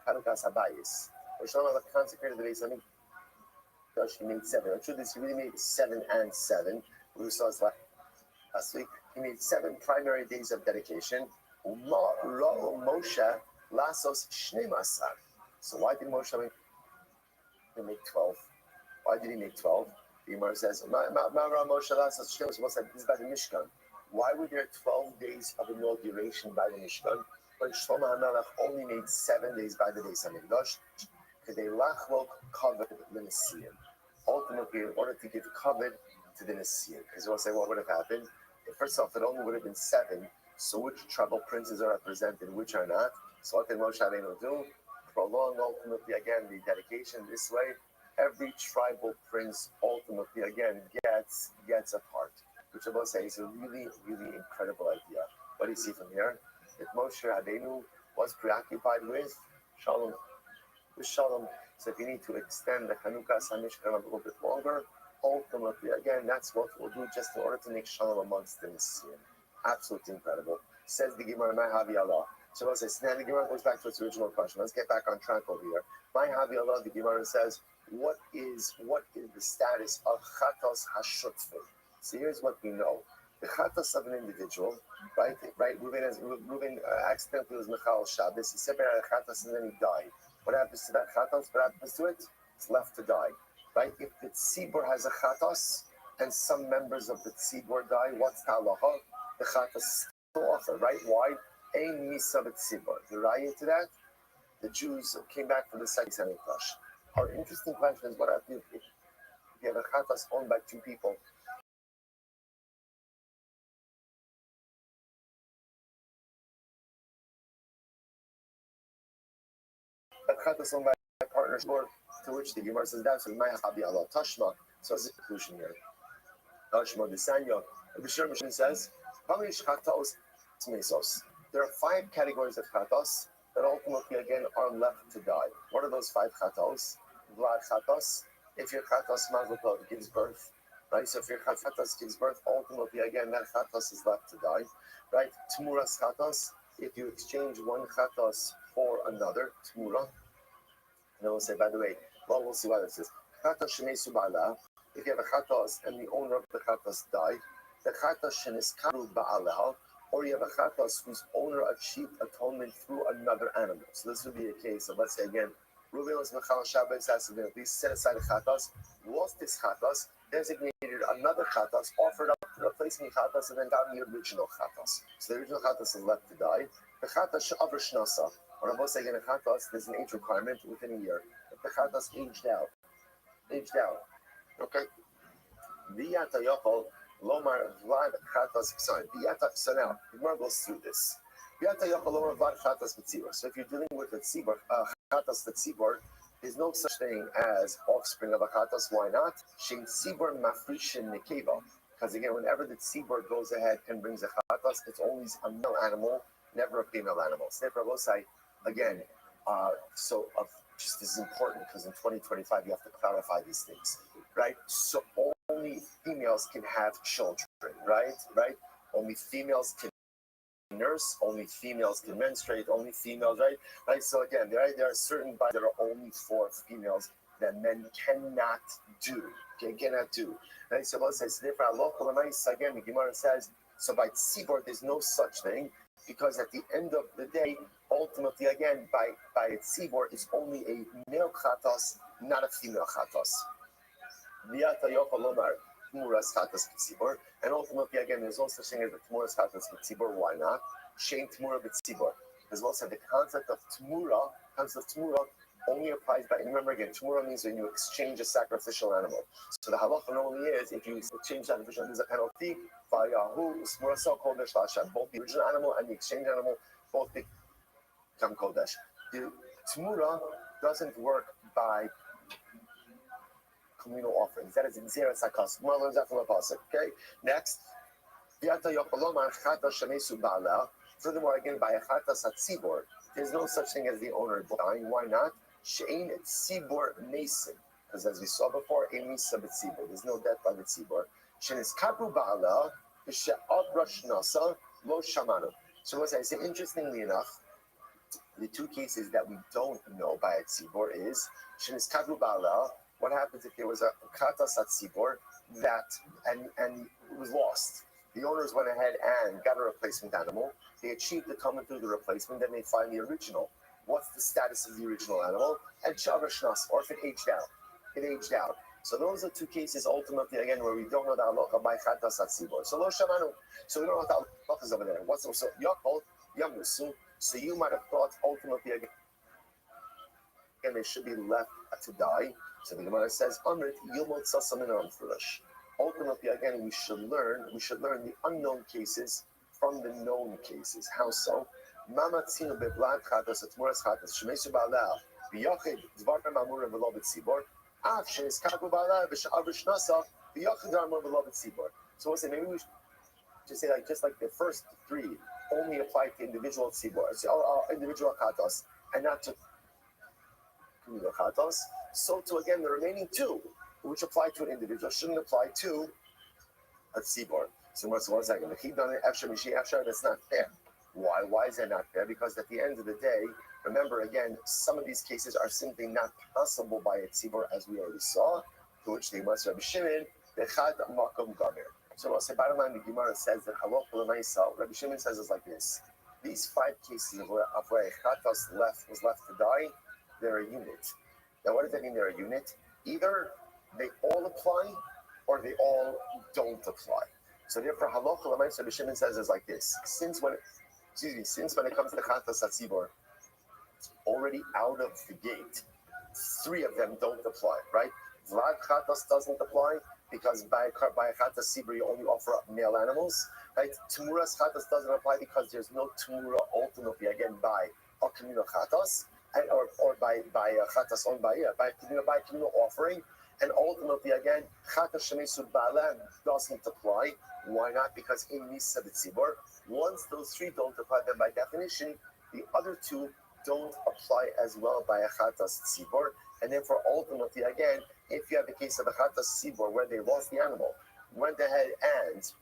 Chanukah's Habayis. Or Shlomo consecrated the Beis Hamikdash. He made 7. I'm sure this he really made 7 and 7. We saw this last week. He made 7 primary days of dedication. Moshe lasos shnei masar. So why did Moshe make 12? Why did he make 12? The Gemara says, Moshe lasos shnei masar. This is by the Mishkan. Why were there 12 days of inauguration by the Mishkan, when Shlomo HaMelech only made 7 days by the Beis Hamikdash? They lachlok covered the Nesiim. Ultimately, in order to give cover to the Nesiim. Because you'll say, what would have happened? First off, it only would have been 7. So which tribal princes are represented, which are not? So what did Moshe Rabbeinu do? Prolong ultimately again the dedication this way. Every tribal prince ultimately again gets a part. Which I will say is a really, really incredible idea. What do you see from here? That Moshe Rabbeinu was preoccupied with Shalom. With Shalom. So if you need to extend the Chanukah Samishkan a little bit longer, ultimately, again, that's what we'll do just in order to make Shalom amongst the Nesiim. Absolutely incredible. Says the Gemara, my Havi Allah. So let's say, now the Gemara goes back to its original question. Let's get back on track over here. My Havi Allah, the Gemara says, what is the status of Chatos HaShutfi? So here's what we know. The Chatos of an individual, right? Reuben accidentally was Michal Shabbos. He separated Chatos and then he died. What happens to that Chatos? What happens to it? It's left to die, right? If the Tzibur has a Chatos and some members of the Tzibur die, what's the halacha? The Chatos is still offered, right? Why? Ein Misa B'Tzibur. The raya to that, the Jews came back from the second Hamikdash. Our interesting question is, what happens if you have a Chatos owned by 2 people? Chatas owned by partners, to which the Gemara says that's my Habi Allah Tashma. So it's a conclusion here. Tashma Desanya. The Bishur says, there are 5 categories of chatos that ultimately again are left to die. What are those 5 chatos? Vlad chatos. If your chatos Mazlotov gives birth, right? So if your chatos gives birth, ultimately again that chatos is left to die, right? Tmuras chatos. If you exchange one chatos for another, tmura. And I will say, by the way, well, we'll see what this is. Chatos shemei subala. if you have a chatos and the owner of the chatos died, the chatos sheniskaru ba'aleha, or you have a chatos whose owner achieved atonement through another animal. So this would be a case of, let's say again, Reuben was Mechal Shabbat Sassavin, he set aside a chatos, lost his chatos, designated another chatos, offered up the replacement chatos, and then got the original chatos. So the original chatos is left to die. The chatos she'avar shnasa, or I'm both saying in a chatos, there's an age requirement within a year. If the chatos aged out, okay? V'yata yochol lomar vlad chatas k'sayin. V'yata, so now, the Gemara goes through this. V'yata yochol lomar vlad chatas b'tzibor. So if you're dealing with a tzibor, chatas tzibor, there's no such thing as offspring of a chatas. Why not? Shein tzibor mafrishin nekeva. Because again, whenever the tzibor goes ahead and brings a chatas, it's always a male animal, never a female animal. So therefore, I will say, again, just this is important because in 2025 you have to clarify these things, right? So only females can have children, right? Only females can nurse, only females can menstruate, only females, right? So again, there are certain bodies that are only for females that men cannot do, right? So what says, therefore, again, the Gemara says, so by tzibor, there's no such thing, because at the end of the day, ultimately, again, by a tzibor, it's only a male chatos, not a female chatos. And ultimately, again, there's no such thing as the tmuras chatos b'tzibor. Why not? Shein tmura b'tzibor. As well as the concept of tmura only applies by, remember again, tmura means when you exchange a sacrificial animal. So the halacha normally is, if you exchange sacrificial, there's a penalty. Both the original animal and the exchange animal both become kodesh. The tmura doesn't work by communal offerings. That is in zero sakas. More learns that from a pasuk. Okay. Next, furthermore, again, by a chatas atzibor, there's no such thing as the owner dying. Why not? She'ein tzibor mason, because as we saw before, ein misa b'tzibor. There's no death by the tzibor. She'nis kabru ba'ala v'she'ad rosh nasa lo shamanu. So what I say, interestingly enough, the two cases that we don't know by a tzibor is she'nis kabru ba'ala. What happens if there was a chatas atzibor that and it was lost? The owners went ahead and got a replacement animal. They achieved the atonement through the replacement. Then they find the original. What's the status of the original animal? And shavar shnas, or if it aged out. It aged out. So those are two cases ultimately again where we don't know the halacha by chatas atzibor. So lo shamanu. So we don't know what the halacha is over there. What's so yakol yamusu? So you might have thought ultimately again they should be left to die. So the Gemara says, "Amrit yilmod sasamin amfurish." Ultimately, again, we should learn the unknown cases from the known cases. How so? Mama tzinu beblad chatas atmuras chatas shemesu ba'aleh b'yachid dvar ma'amur v'lo b'tzibor af she'niskaku ba'aleh v'sha'av shnasa b'yachid dvar ma'amur v'lo b'tzibor. So we'll say maybe we should say like just like the first three only apply to individual tzibor, individual chatas, and not to communal chatas. So to again the remaining two, which apply to an individual, shouldn't apply to a tzibor. So what's one second? That's not fair. Why? Why is that not fair? Because at the end of the day, remember again, some of these cases are simply not possible by a tzibor, as we already saw, to which they must Rabbi Shimon, Bechad Makom Gamir. So I'll say, bottom line, the Gemara says that Halach L'Maisa, Rabbi Shimon says it's like this. These 5 cases of where a chatas was left to die, they're a unit. Now, what does that mean they're a unit? Either they all apply or they all don't apply. So therefore, halacha l'mayis, Rabbi Shimon says is like this: since when it comes to chatas atzibor, already out of the gate, 3 of them don't apply, right? Vlad chatas doesn't apply because by a chatas atzibor you only offer up male animals, right? Tmuras chatas doesn't apply because there's no tmura ultimately again by a communal chatas. Or by a chatas owned by communal offering, and ultimately again chatas shemesu ba'aleh doesn't apply. Why not? Because in misa b'tzibor, once those 3 don't apply, then by definition the other 2 don't apply as well by a chatas tzibor, and therefore ultimately again, if you have the case of a chatas tzibor where they lost the animal, went ahead and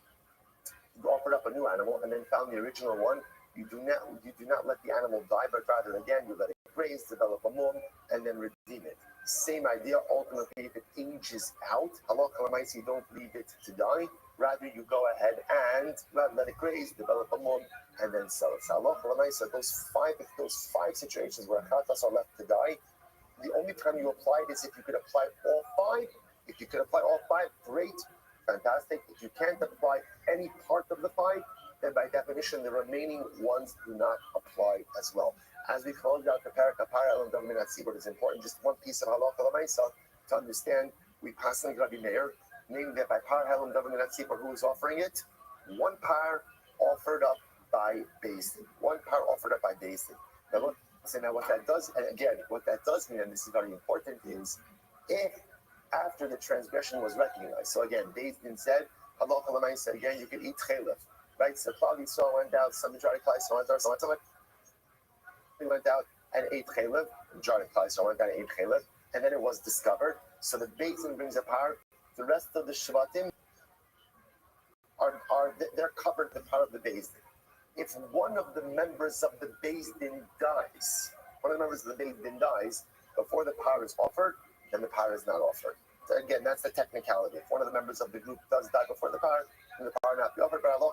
offered up a new animal, and then found the original one, you do not let the animal die, but rather again you let it graze, develop a mum, and then redeem it. Same idea. Ultimately, if it ages out, halacha l'maisa, you don't leave it to die. Rather, you go ahead and let it graze, develop a mum, and then sell it. So halacha l'maisa, if those five situations where chatas are left to die, the only time you apply it is if you could apply all five. If you could apply all five, great, fantastic. If you can't apply any part of the five, then by definition, the remaining ones do not apply as well. As we close out the parak of parallel dominat sibur, it's important. Just one piece of halacha l'maisa to understand. We pass on Rabbi Meir, meaning that by parallel dominat sibur, who is offering it? One par offered up by Basin. One par offered up by Basin. Now look. So now what that does, and again, what that does mean, and this is very important, is if after the transgression was recognized. So again, Beis Din said, halacha l'maisa, again, you can eat chalif, right? So Klal Yisrael went out, some majority of Klal Yisrael went out, someone went out and ate chalif, majority of Klal Yisrael went out and ate chalif, and then it was discovered. So the Beis Din brings a par. The rest of the Shvatim they're covered the par of the Beis Din. If one of the members of the Beis Din dies, before the par is offered, then the par is not offered. So again, that's the technicality. If one of the members of the group does die before the par, then the par not be offered. But Allah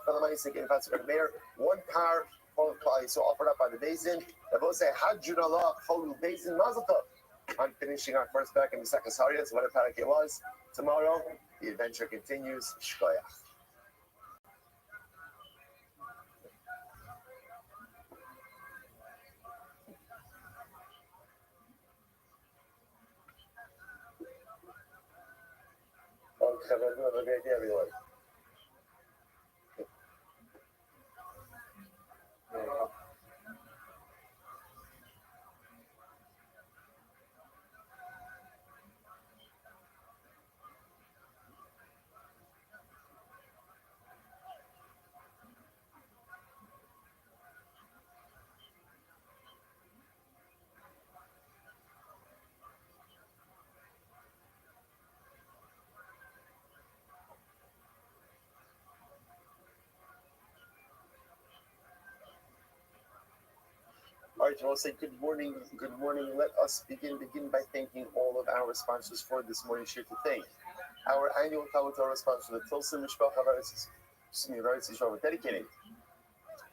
Mayor, one par so offered up by the Beis Din. They both say, Hajjun Allah, Cholu Beis Din Mazel Tov. I'm finishing our first back in the second Sarya, so what a parak it was. Tomorrow, the adventure continues. Shkoyach. Okay, have a great day, everyone. All right, we'll say good morning. Good morning. Let us begin by thanking all of our sponsors for this morning's share to thank. Our annual Talmud Torah sponsor, the Tilson Mishpacha Varis Yisrael, we're dedicating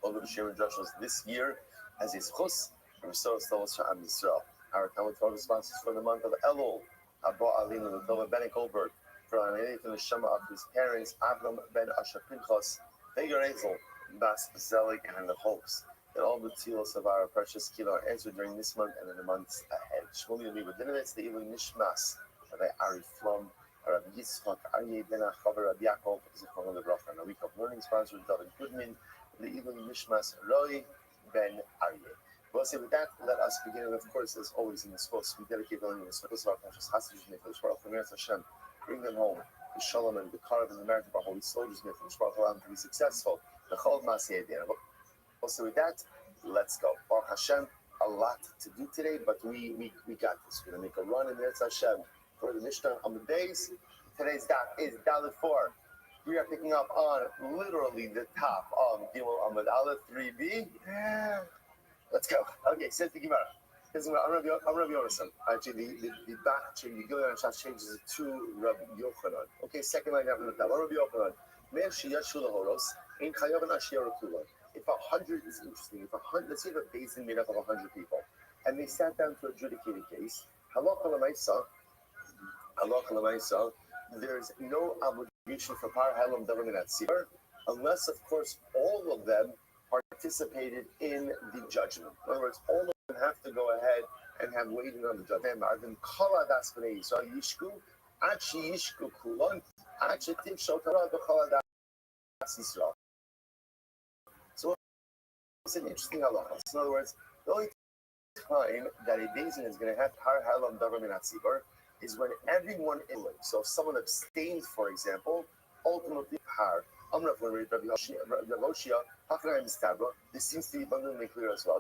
all of the share Joshua's this year as a schus and restore Stavos Sha'am Yisrael. Our Talmud Torah sponsors for the month of Elul, Abba Alinu Latova Ben Goldberg, for the Neshama of his parents, Avram Ben Asher Pinchas, Vega Ezel, Bas Zelik, and the hopes that all the tefillos of our precious kilo are answered during this month and in the months ahead. Shmuli Yom Yibadinovitz, the Ilu Nishmas, Rabbi Ari Flum, Rabbi Yitzchak, Aryeh Ben Achavar, Rabbi Yaakov, Zichron Lebracha. And a week of learning sponsored David Goodman, the Ilu Nishmas, Roy Ben Aryeh. Well, say with that, let us begin. And of course, as always in this course, we dedicate learning the circles of our precious hostages, Hashem, bring them home, the Shalom and the Karav and the merit of our holy soldiers, may allow them to be successful. The Chol Masiyah. Also with that, let's go. Baruch Hashem, a lot to do today, but we got this. We're going to make a run in Eretz Hashem for the Mishnah on the days. Today's dot is Dalet 4. We are picking up on literally the top of Gimel Amud Aleph 3b. Let's go. Okay, says the Gemara. I'm Rabbi Yonason. Actually, the back change, the Gilgal Shas changes it to Rabbi Yochanan. Okay, second line after the top. Rabbi Yochanan. Men sheyashu lahoros, ein chayav ashir kulon. If 100 is interesting, let's say the basin made up of 100 people, and they sat down to adjudicate a case, halacha l'maisa, there's no obligation for par halam davar at sibur, unless, of course, all of them participated in the judgment. In other words, all of them have to go ahead and have waited on the judgment. So it's an interesting halacha. In other words, the only time that a basin is going to have har halam davar min hatzibur is when everyone is willing. So if someone abstains, for example, ultimately har. This seems to be abundantly clear as well.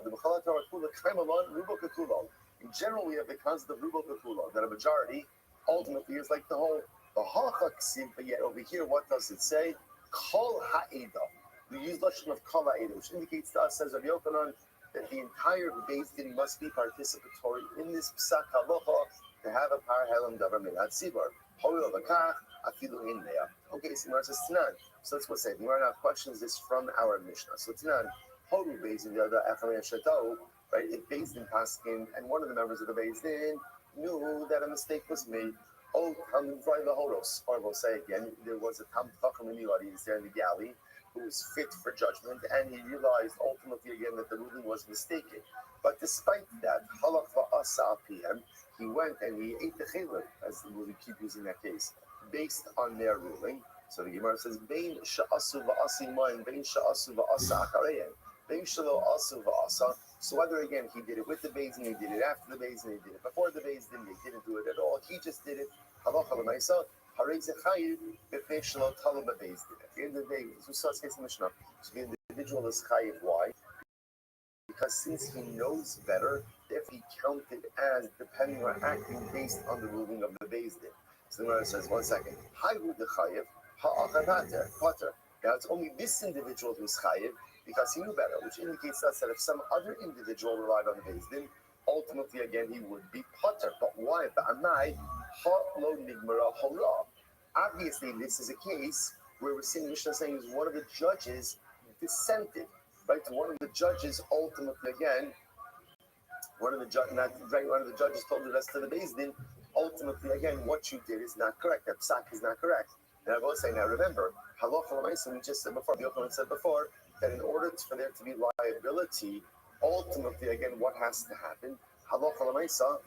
In general, we have the concept of rubo kakulo, that a majority ultimately is like the whole. But yet over here, what does it say? Kol ha'eda. We use lashon of kol ha'eda, which indicates to us, says Rabbi Yochanan, that the entire Beis Din must be participatory in this psak halacha to have a par helam davar minat tzibur. Hoyo v'kach afilu in there. Okay, so Gemara says Tanan. So let's go say Gemara now questions this from our Mishnah. So Tanan, Horu Beis Din the other Echamei Shato, right? If Beis Din paskin and one of the members of the Beis Din knew that a mistake was made. Oh, Talmud Vrei Lahoros. Or we'll say again, there was a Talmud Chacham in the audience there in the galley who was fit for judgment, and he realized ultimately again that the ruling was mistaken. But despite that, halach va'asa PM, he went and he ate the chaylev, as we keep using that case, based on their ruling. So the Gemara says, Bein sha'asu va'asi ma'in, bein sha'asu va'asa akareyen, bein shalo asu va'asa. So whether again he did it with the Beis Din, he did it after the Beis Din, he did it before the Beis Din, they didn't do it at all. He just did it. Halacha l'maisa, harei zechayiv b'pnei shelo talu b'Beis Din. At the end of the day, so says the Mishnah. So the individual is chayiv. Why? Because since he knows better, if he counted as depending or acting based on the ruling of the Beis Din. So the Gemara says, 1 second. Hayu the chayiv ha'achav pater. Now it's only this individual who's chayiv, because he knew better, which indicates us that if some other individual relied on the Beis Din, ultimately again he would be potter. But why? Obviously, this is a case where we're seeing Mishnah saying is one of the judges dissented, right? One of the judges ultimately again, one of the judges told the rest of the Beis Din, ultimately again, what you did is not correct. That psak is not correct. And I will say now, remember, halacha l'maisa, we just said before, the Yochanan said before, that in order for there to be liability, ultimately, again, what has to happen? Halacha l'maisa,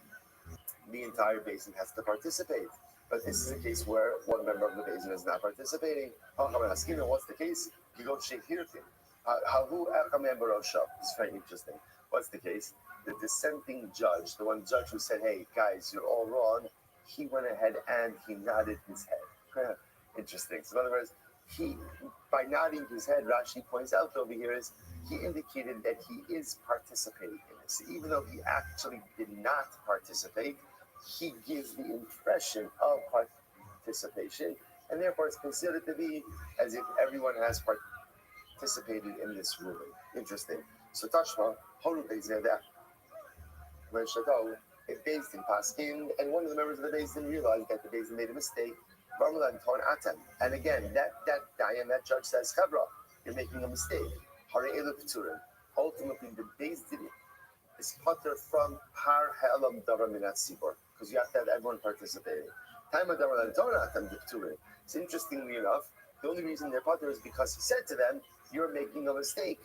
the entire basin has to participate. But this is a case where one member of the basin is not participating. What's the case? It's very interesting. What's the case? The dissenting judge, the one judge who said, hey, guys, you're all wrong, he went ahead and he nodded his head. Interesting. So in other words, he, by nodding his head, Rashi points out over here is he indicated that he is participating in this. Even though he actually did not participate, he gives the impression of participation, and therefore it's considered to be as if everyone has participated in this ruling. Interesting. So Tashma, Horu Beis Din, when Shato, it Beis Din paskin, and one of the members of the Beis Din realized that the Beis Din made a mistake. And again, that Dayan, that judge says, Chabra, you're making a mistake. Ultimately, the Beis Din is putter from Har Ha'elam Davar Minat Sibor, because you have to have everyone participating. So interestingly enough, the only reason they're putter is because he said to them, you're making a mistake.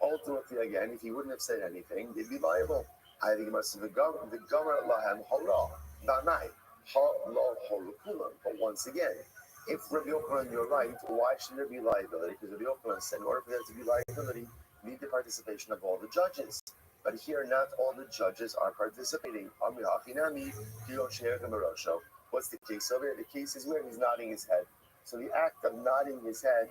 Ultimately, again, if he wouldn't have said anything, they'd be liable. I think it must have been the Gomer Lahem Hora, not night. But once again, if Rabbi Yochanan, you're right, why should there be liability? Because Rabbi Yochanan said, in order for there to be liability, you need the participation of all the judges. But here, not all the judges are participating. What's the case over here? The case is where he's nodding his head. So the act of nodding his head,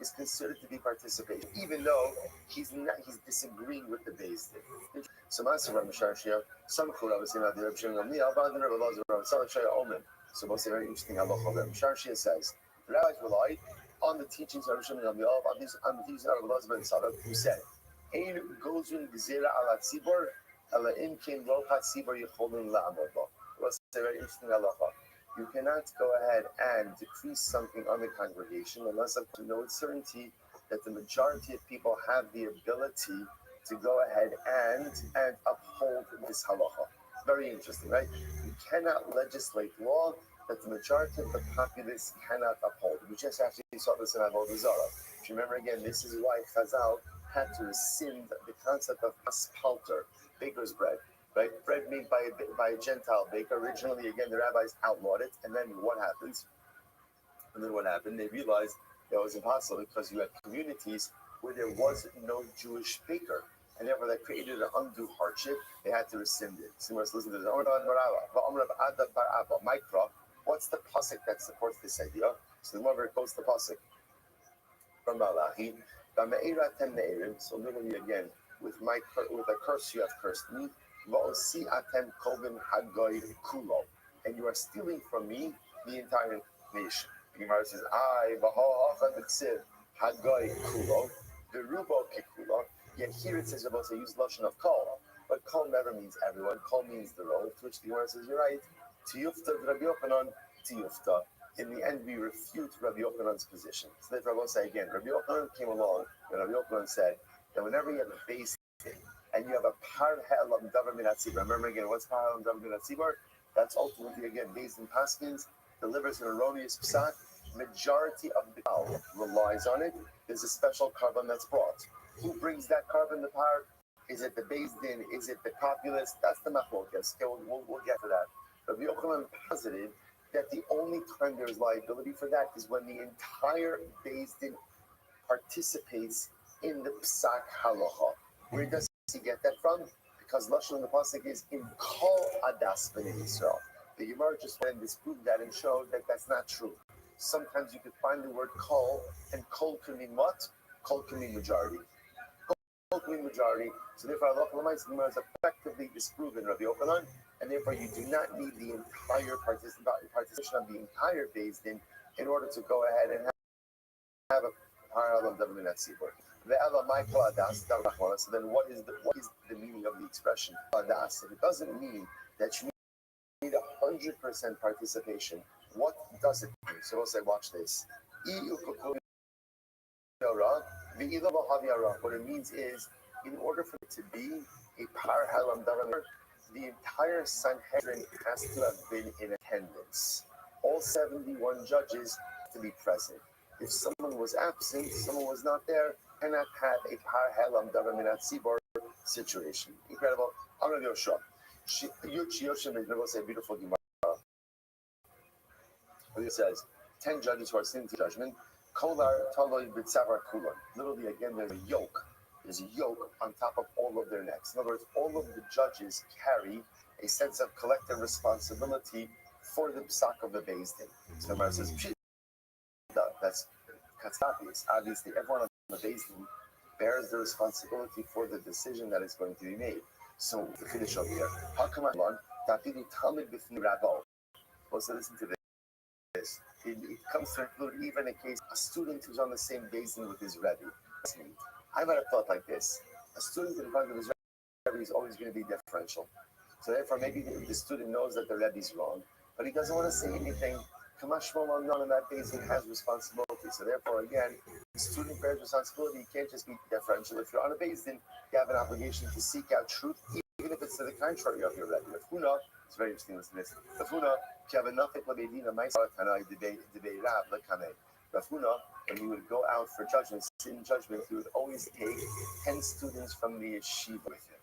is considered to be participating, even though he's disagreeing with the Beis Din. So some so most very interesting halacha. Rabbi Sharshia says the rabbis relied on the teachings of Rabbi Shimon on the teachings of Rabbi Elazar ben Sadok, who said, "Ein gozun gezira ala tzibor, ala im ken lo hatzibor yicholin la'amod lo." What's a very interesting halacha? You cannot go ahead and decrease something on the congregation unless you know with certainty that the majority of people have the ability to go ahead and uphold this halacha. Very interesting, right? You cannot legislate law that the majority of the populace cannot uphold. We just actually saw this in Avodah Zarah. If you remember again, this is why Chazal had to rescind the concept of asphalter, baker's bread. Right? Bread made by a Gentile baker. Originally, again, the rabbis outlawed it. And then what happens? And then what happened? They realized that it was impossible because you had communities where there was no Jewish baker. And therefore, that created an undue hardship. They had to rescind it. So let's listen to this. What's the pasuk that supports this idea? So the Gemara quotes the pasuk from Malachi. So literally again, with a curse you have cursed me. And you are stealing from me the entire nation. The Gemara says, Hagoy kulo, Verubo kikulo. Yet here it says about to use lashon of kol, but kol never means everyone. Kol means the role. To which the Gemara says, "You're right." Tiyufta Rabbi Yochanan, tiyufta. In the end, we refute Rabbi Yochanan's position. So therefore, I will say again, Rabbi Yochanan came along, and Rabbi Yochanan said that whenever you have a base and you have a par helam davar min hatzibur. Remember again, what's par helam davar min hatzibur? That's ultimately again based in Paskins, delivers an erroneous psak. Majority of the cow relies on it. There's a special carbon that's brought. Who brings that carbon to power? Is it the Beis Din? Is it the populace? That's the machlokas. Okay, we'll get to that. Rabbi Yochanan posited that the only time there is liability for that is when the entire Beis Din participates in the psak halacha. Where does he get that from? Because lashon in the pasuk is in kol adas b'nei Yisrael. The Gemara just went and disproved that and showed that that's not true. Sometimes you could find the word kol, and kol can mean what? Kol can mean majority. Kol can mean majority. So therefore, Allah Gemara is effectively disproven Rabbi Yochanan, and therefore you do not need the entire participation of the entire Beis Din in order to go ahead and have a parallel of David Natzibur. So then what is the meaning of the expression adas? If it doesn't mean that you need 100% participation, what does it mean? So we'll say, watch this. What it means is, in order for it to be a par halam davar, the entire Sanhedrin has to have been in attendance. All 71 judges have to be present. If someone was absent, someone was not there, cannot have a par halam davar minat tzibor situation. Incredible. I'm going to go show. Yoshim is going to say beautiful Gemara. It says 10 judges who are sitting to judgment. Kolar taloy b'tzavar kulon. Literally, again, there's a yoke. There's a yoke on top of all of their necks. In other words, all of the judges carry a sense of collective responsibility for the psak of the Beis Din. So the Gemara says, that's obvious. Obviously, everyone on the Beis Din bears the responsibility for the decision that is going to be made. So to finish up here, how come I'm tafidu talmid b'fnei rabbo? Also, listen to this. It comes to include even a case a student who's on the same Beis Din with his rebbe. I might have thought like this: a student in front of his rebbe is always going to be differential. So therefore, maybe the student knows that the rebbe is wrong, but he doesn't want to say anything. Kamash Shmuel, none of that Beis Din has responsibility. So therefore, again, the student bears responsibility. You can't just be differential. If you're on a Beis Din, you have an obligation to seek out truth, even if it's to the contrary of your rebbe. It's very interesting. Listen to this. When he would go out for judgment, sit in judgment, he would always take 10 students from the yeshiva with him.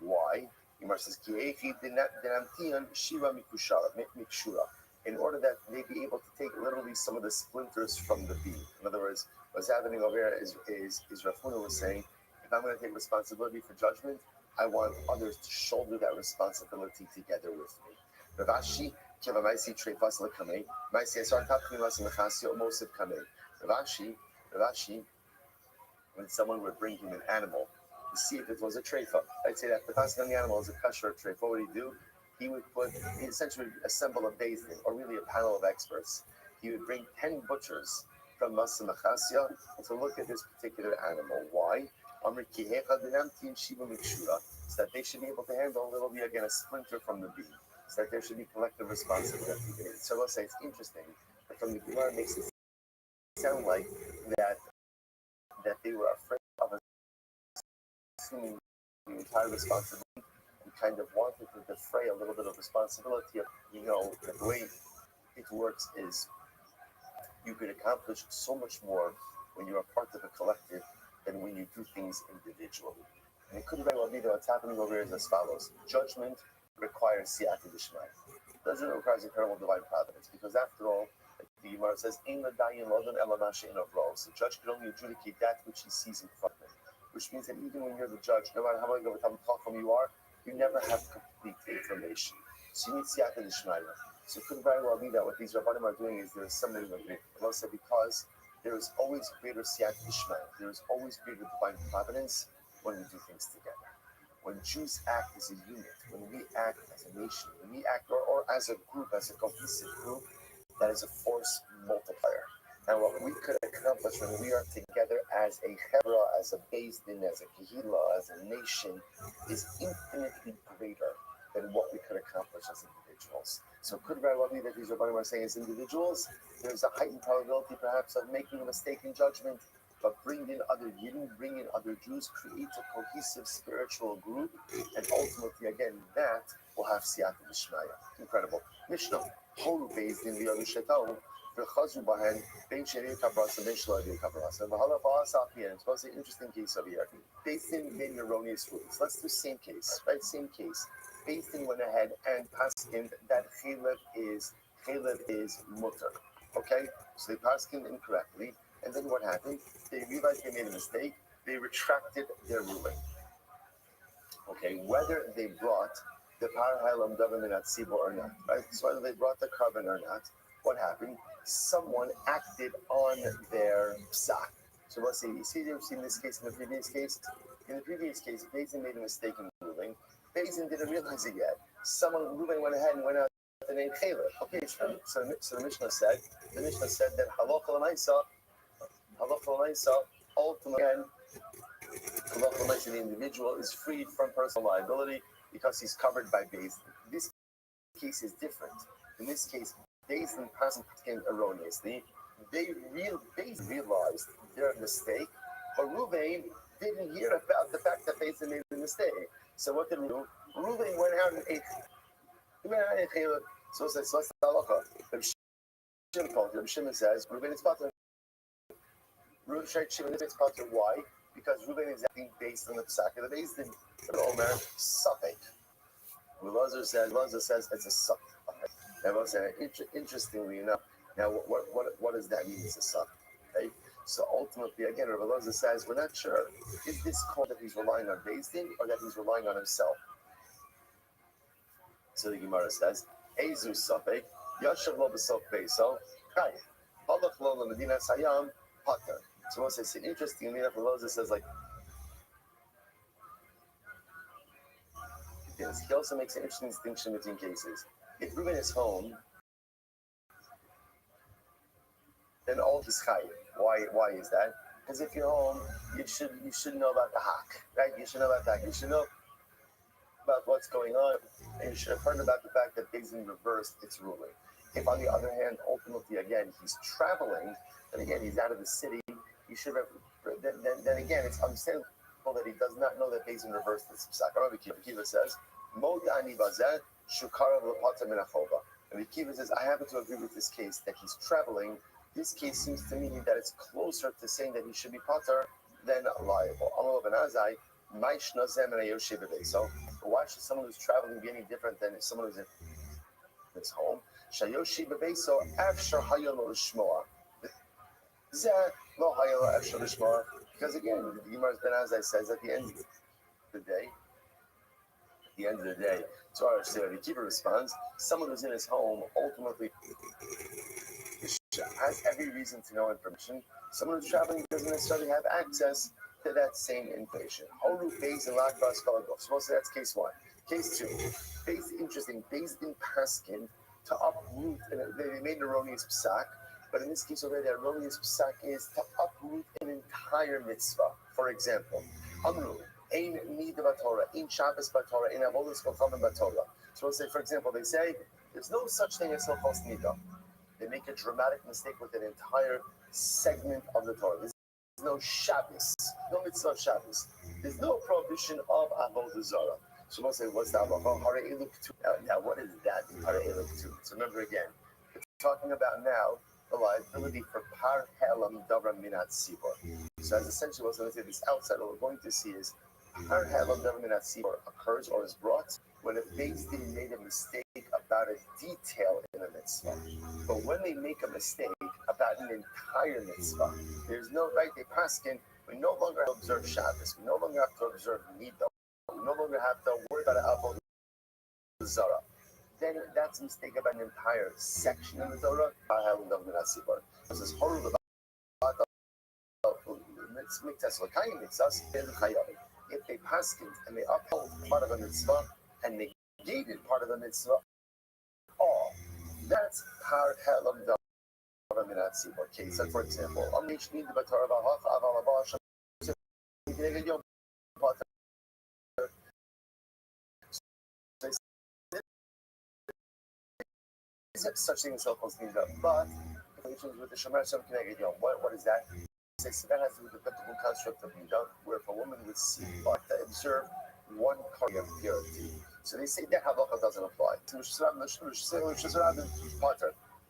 Why? Yomar says, in order that they be able to take literally some of the splinters from the beam. In other words, what's happening over here is Rav Huna was saying, if I'm going to take responsibility for judgment, I want others to shoulder that responsibility together with me. Ravashi, when someone would bring him an animal to see if it was a treifa, I'd say that the passing on the animal is a kasher treifa. What would he do? He would essentially assemble a Beis Din, or really a panel of experts. He would bring 10 butchers from Masa Machasya to look at this particular animal. Why? So that they should be able to handle a little bit, again, a splinter from the beam. So that there should be collective responsibility. So we'll say it's interesting that from the Gemara it makes it sound like that they were afraid of assuming the entire responsibility and kind of wanted to defray a little bit of responsibility of, the way it works is you could accomplish so much more when you're a part of a collective than when you do things individually. And it could very well be that what's happening over here is as follows. Judgment requires siyata d'shmaya. Doesn't require incredible divine providence, because after all, like the Gemara says, so the judge can only adjudicate that which he sees in front of him. Which means that even when you're the judge, no matter how much of a talmid you are, you never have complete information. So you need siyata d'shmaya. So it could very well be that what these rabbanim are doing is they're assembling a group. Also because there is always greater siyata d'shmaya. There is always greater divine providence when we do things together. When Jews act as a unit, when we act as a nation, when we act or as a group, as a cohesive group, that is a force multiplier. And what we could accomplish when we are together as a chevra, as a beis din, as a kehillah, as a nation, is infinitely greater than what we could accomplish as individuals. So it could very well be that these Rabbanim are saying as individuals, there's a heightened probability perhaps of making a mistaken judgment, but bring in other Yidden, bring in other Jews, create a cohesive spiritual group, and ultimately, again, that will have siyata d'shmaya. Incredible. Mishnah. Holu beis din v'yalu shetau. It's also an interesting case over here. Beis Din made an erroneous ruling. So let's do same case, right? Same case. Beis Din went ahead and paskined that chalev is mutter. Okay, so they paskined incorrectly, and then what happened? They realized they made a mistake. They retracted their ruling. Okay, whether they brought the parhalam davam at sibo or not, right? So whether they brought the carbon or not, what happened? Someone acted on their psak. So let's say, you see, you've seen this case in the previous case. In the previous case, Beis Din made a mistake in ruling. Beis Din didn't realize it yet. Ruben went ahead and went out the name Caleb. Okay, so the Mishnah said that halacha l'maisa, ultimately, halacha l'maisa, the individual is freed from personal liability because he's covered by Beis Din. This case is different. In this case, Beis Din paskin erroneously. Beis Din realized their mistake, but Reuven didn't hear about the fact that Beis Din made a mistake. So what did Reuven? Reuven went out and ate. He went out and ate. So it's the halacha. Rabbi Shimon says Reuven is patur. Shimon is patur. Why? Because Reuven is acting based on the psak of the Beis Din. Omer safek. Elazar says it's a suck. Interestingly enough, now what does that mean? It's a suck, okay? So ultimately, again, Rabbi Elazar says we're not sure. Is this called that he's relying on Beis Din or that he's relying on himself? So the Gemara says, "Ezu safek yashav lo b'sof beiso kai halach lo l'medina sayam pater." So once I say interestingly enough, Rabbi Elazar says like. He also makes an interesting distinction between cases. If Reuben is home, then all is chayiv. Why is that? Because if you're home, you should know about the hak, right? You should know about that. You should know about what's going on, and you should have heard about the fact that Beis Din reversed its ruling. If, on the other hand, ultimately, again, he's traveling, and again, he's out of the city, you should have. Then again, it's understandable that he does not know that Beis Din reversed its psak. Rabbi Kiva says, "Mod ani bazeh shukarav lepater min hachova." Rabbi Kiva says, "I happen to agree with this case that he's traveling. This case seems to me that it's closer to saying that he should be pater than liable." So why should someone who's traveling be any different than if someone who's in his home? Because again, the Gemara's Ben Azai says at the end of the day, so our Kiva responds, someone who's in his home ultimately has every reason to know information. Someone who's traveling doesn't necessarily have access to that same information. Suppose that's case one. Case two, interesting, Beis Din paskin to uproot, and they made an erroneous psak, but in this case over there, the erroneous psak is to uproot an entire mitzvah. For example, Amru, Ein Nida B'Torah, Ein Shabbos B'Torah, Ein Avodas Kochavim B'Torah. So let's say, for example, they say, there's no such thing as Hilchos Nida. They make a dramatic mistake with an entire segment of the Torah. There's no Shabbos, no mitzvah of Shabbos. There's no prohibition of Avodah Zarah. So we'll say, what's the halacha? Hare eluk tu. Now, what is that? Hare eluk tu. So remember again, we're talking about now the liability for par helam davram minat sibor. So as essentially what's going to say this outside, what we're going to see is par helam davram minat sibor occurs or is brought when a Beis Din made a mistake about a detail in a mitzvah. But when they make a mistake about an entire mitzvah, there's no right. They paskin. We no longer have to observe Shabbos. We no longer have to observe Nida. We no longer have to worry about Avodah Zarah. Then that's a mistake about an entire section in the Torah. This is horrible. If they paskin and they upheld part of a mitzvah and negated part of the mitzvah, that's par helam Minat Sibor case. So, for example, on the Shnin the Batar Vahach Aval Abash, such things as called ninja, but with the Shomer Shem Kineged Yom. What is that? So that has to do with the biblical construct of ninja, where if a woman would see but to observe one carry of purity. So they say that halacha doesn't apply.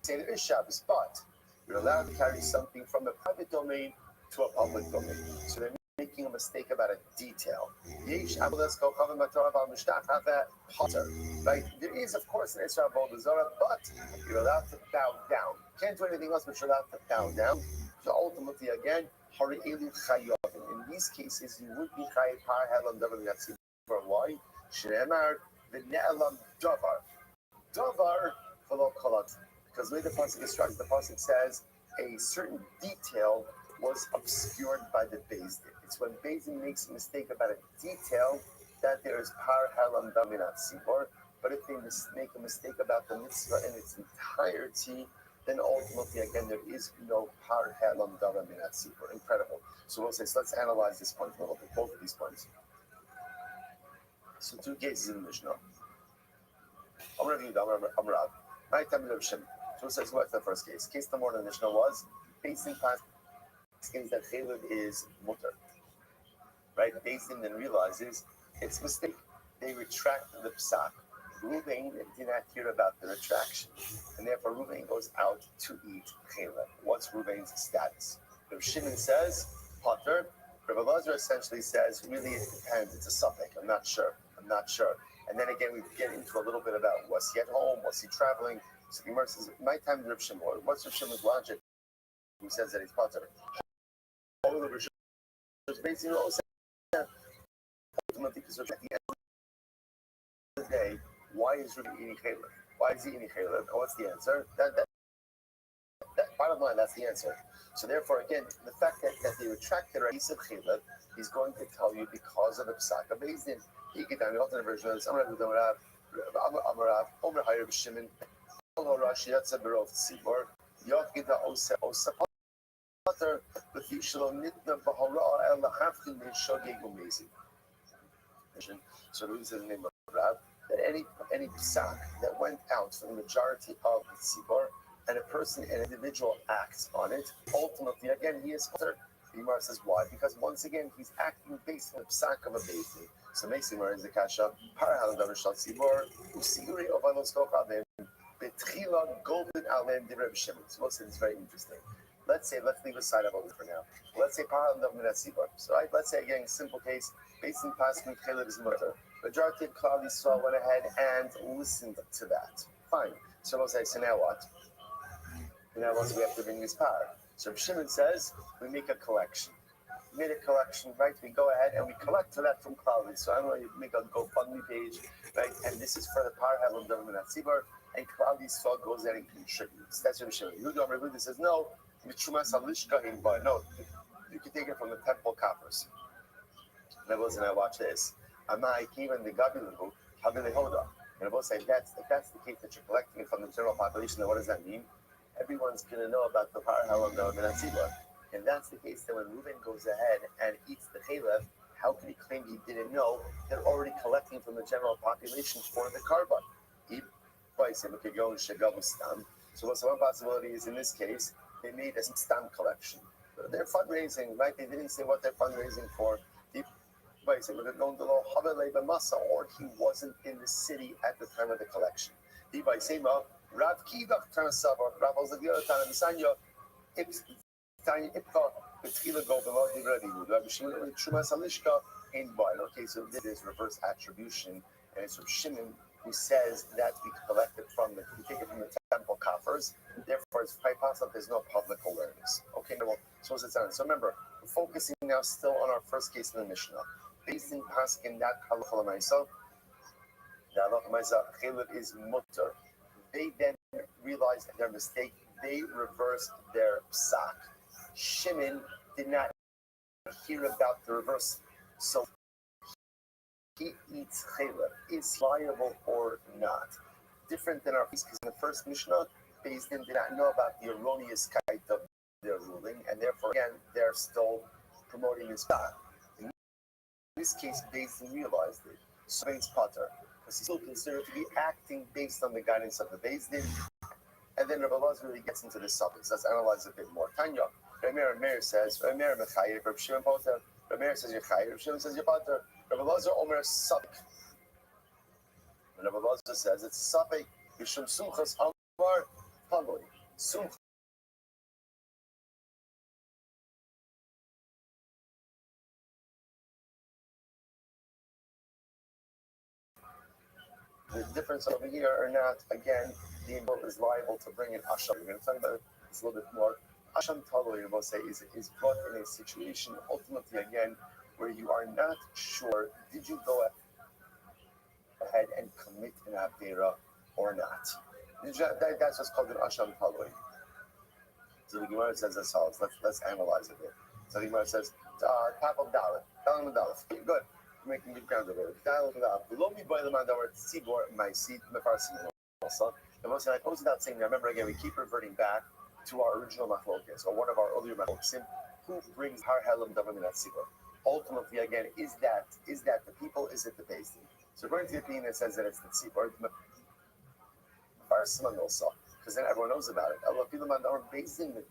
Say there is Shabbos, but you're allowed to carry something from a private domain to a public domain. So they're making a mistake about a detail. Right? There is, of course, an Israel Baldazara, but you're allowed to bow down. Can't do anything else, but you're allowed to bow down. So ultimately, again, in these cases, you would be chayav par helam davar yatzib. For why? Shneimar v'ne'elam davar. Davar v'lo kolat. Because the way the pasuk instructs, the pasuk says a certain detail was obscured by the Beis Din. It's when Beis Din makes a mistake about a detail that there is par halam daminat sibor. But if they make a mistake about the mitzvah in its entirety, then ultimately, again, there is no par halam daminat sibor. Incredible. So we'll say, so let's analyze this point a little bit, both of these points. So two cases in the Mishnah. I'm reviewing Amrav. My time of Shem. So let's go back to the first case. Case number one in the Mishnah was based in past skins that chaylev is mutter. Right? Based in then realizes it's a mistake. They retract the psak. Ruvain did not hear about the retraction, and therefore Ruvain goes out to eat chaylev. What's Ruvain's status? Rav Shimon says potter. Rav Elazar essentially says really it depends. It's a suffix. I'm not sure. And then again we get into a little bit about was he at home? Was he traveling? So the Gemara says, my time is Rav Shimon. What's Rav Shimon's logic? Who says that he's potter? Basically, ultimately, because at the end of the day, why is Ruben eating chaylev? Why is he eating chaylev? And what's the answer? That bottom line, that's the answer. So therefore, again, the fact that they retracted a piece of chaylev, he's going to tell you because of the psak of Beis Din. He get down the alternate version of this. Amarav, Omer Hayr Shimon. Rashi Yatsa Berov Tzibor Yachida Osa Potter B'Fishlo Nitna Bahara El Lachafkin Shogeg Umezi. So the reason the name of Rav that any psak that went out from the majority of the tzibor and a person, an individual acts on it, ultimately again he is potter. The Gemara says why? Because once again he's acting based on the psak of a Beis Din. So makes the Gemara is the kasha Par Halam Davar Shal Tzibor Usiguri Ovalos Kochadim. Golden Alem de Reb Shimon. So let's say it's very interesting. Let's leave aside about it for now. Let's say Paral of Minasibor. So let's say again, simple case, based in Paskin Chaylev is mutter. Majority of Klal Yisrael went ahead and listened to that. Fine. So we'll say, so now what? Now what do we have to bring this power? So Reb Shimon says, we make a collection. We made a collection, right? We go ahead and we collect for that from Klal Yisrael. You make a GoFundMe page, right? And this is for the Par Halam Davar Minasibor. And Klal Yisrael goes there and contributes. That's what Shimon. Yehuda says no. No, you can take it from the temple coffers. And I was and I watch this. And I even the Gabilahu Habilihoda. And I will say if that's the case that you're collecting it from the general population, then what does that mean? Everyone's gonna know about the Par Halam Davar Minasibor. And that's the case that when Reuben goes ahead and eats the chaylev, how can he claim he didn't know they're already collecting from the general population for the carbon? So what's one possibility is in this case, they made a stam collection. They're fundraising, right? They didn't say what they're fundraising for. Or he wasn't in the city at the time of the collection. Okay, so this is reverse attribution, and it's from Shimon who says that we take it from the temple coffers. Therefore, it's quite possible there's no public awareness. Okay, well, so what's it sound? So remember, we're focusing now still on our first case in the Mishnah. Based in Paskin, that halacha l'maisa, the halacha l'maisa, chaylev is mutter. They then realized their mistake. They reversed their psak. Shimon did not hear about the reverse. So he eats chaylev. Is liable or not? Different than our case, because in the first Mishnah, Beis Din did not know about the erroneous kite of their ruling, and therefore, again, they're still promoting this back. In this case, Beis Din realized it. So it's Potter, because he's still considered to be acting based on the guidance of the Beis Din. And then Rabbi Elazar really gets into this subject. So let's analyze it a bit more. Tanya, Meir says, Meir Mechayev, Rabbi Shimon Potter. Meir says Yechayev, Rabbi Shimon says Yepater. Rabbi Elazar Omer Sapik. Rabbi Elazar says it's Sapik, Yishum Sumchas Amar Paloi. Sumchas. The difference over here or not, again, the Imam is liable to bring in Asham. We're going to talk about this a little bit more. Asham Talo, you will say, is brought in a situation, ultimately, again, where you are not sure, did you go ahead and commit an Avera or not? That's what's called an Asham Talo. So the Gemara says as follows. Let's analyze it here. So the Gemara says, top of Dalit. Good. Making good ground over there. Below me, by the man, our Tzibor, my seat, Mefarsim, also. And once I goes without saying, remember again, we keep reverting back to our original Machlokes, or one of our earlier Machlokes, who brings Har Helam Davar Minat Tzibor. Ultimately, again, is that the people, is it the Beis Din? So according to the opinion, it says that it's the Tzibor. Mefarsim also, because then everyone knows about it. Allah, people man, our Beis Din.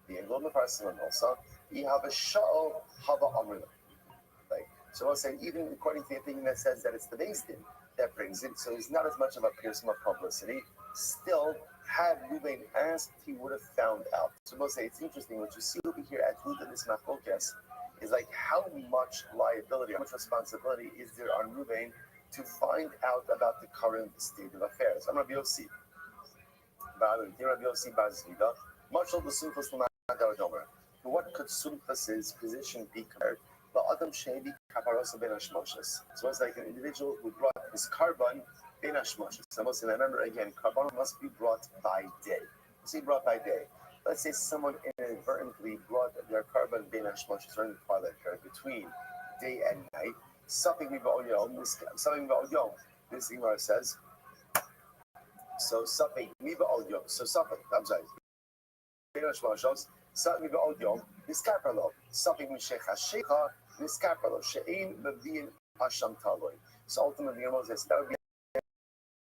The England Mefarsim also. You have a sha'o hava amrila. Right? So I'll say, even according to the opinion that says that it's the Beis Din that brings it, so it's not as much of a piercing of publicity. Still, had Ruben asked, he would have found out. So we'll say it's interesting. What you see over here at root of this machlokes is like how much liability, how much responsibility is there on Ruben to find out about the current state of affairs. I'm Rabbi Yossi. Rabbi Yossi Bazvida. Much of the simplest what could Sumchas's position be compared? So it's like an individual who brought his carbon ben hashmoshes. So remember again, carbon must be brought by day. See, brought by day. Let's say someone inadvertently brought their carbon ben hashmoshes during the twilight period between day and night. Something this Gemara says. So something so something. I'm sorry. Ben hashmoshes. Something about Yom, Niskarpalo, something Mishech Hashecha, Niskarpalo, Shein, Bavin, Asham Taloi. So ultimately, Moses, that would be an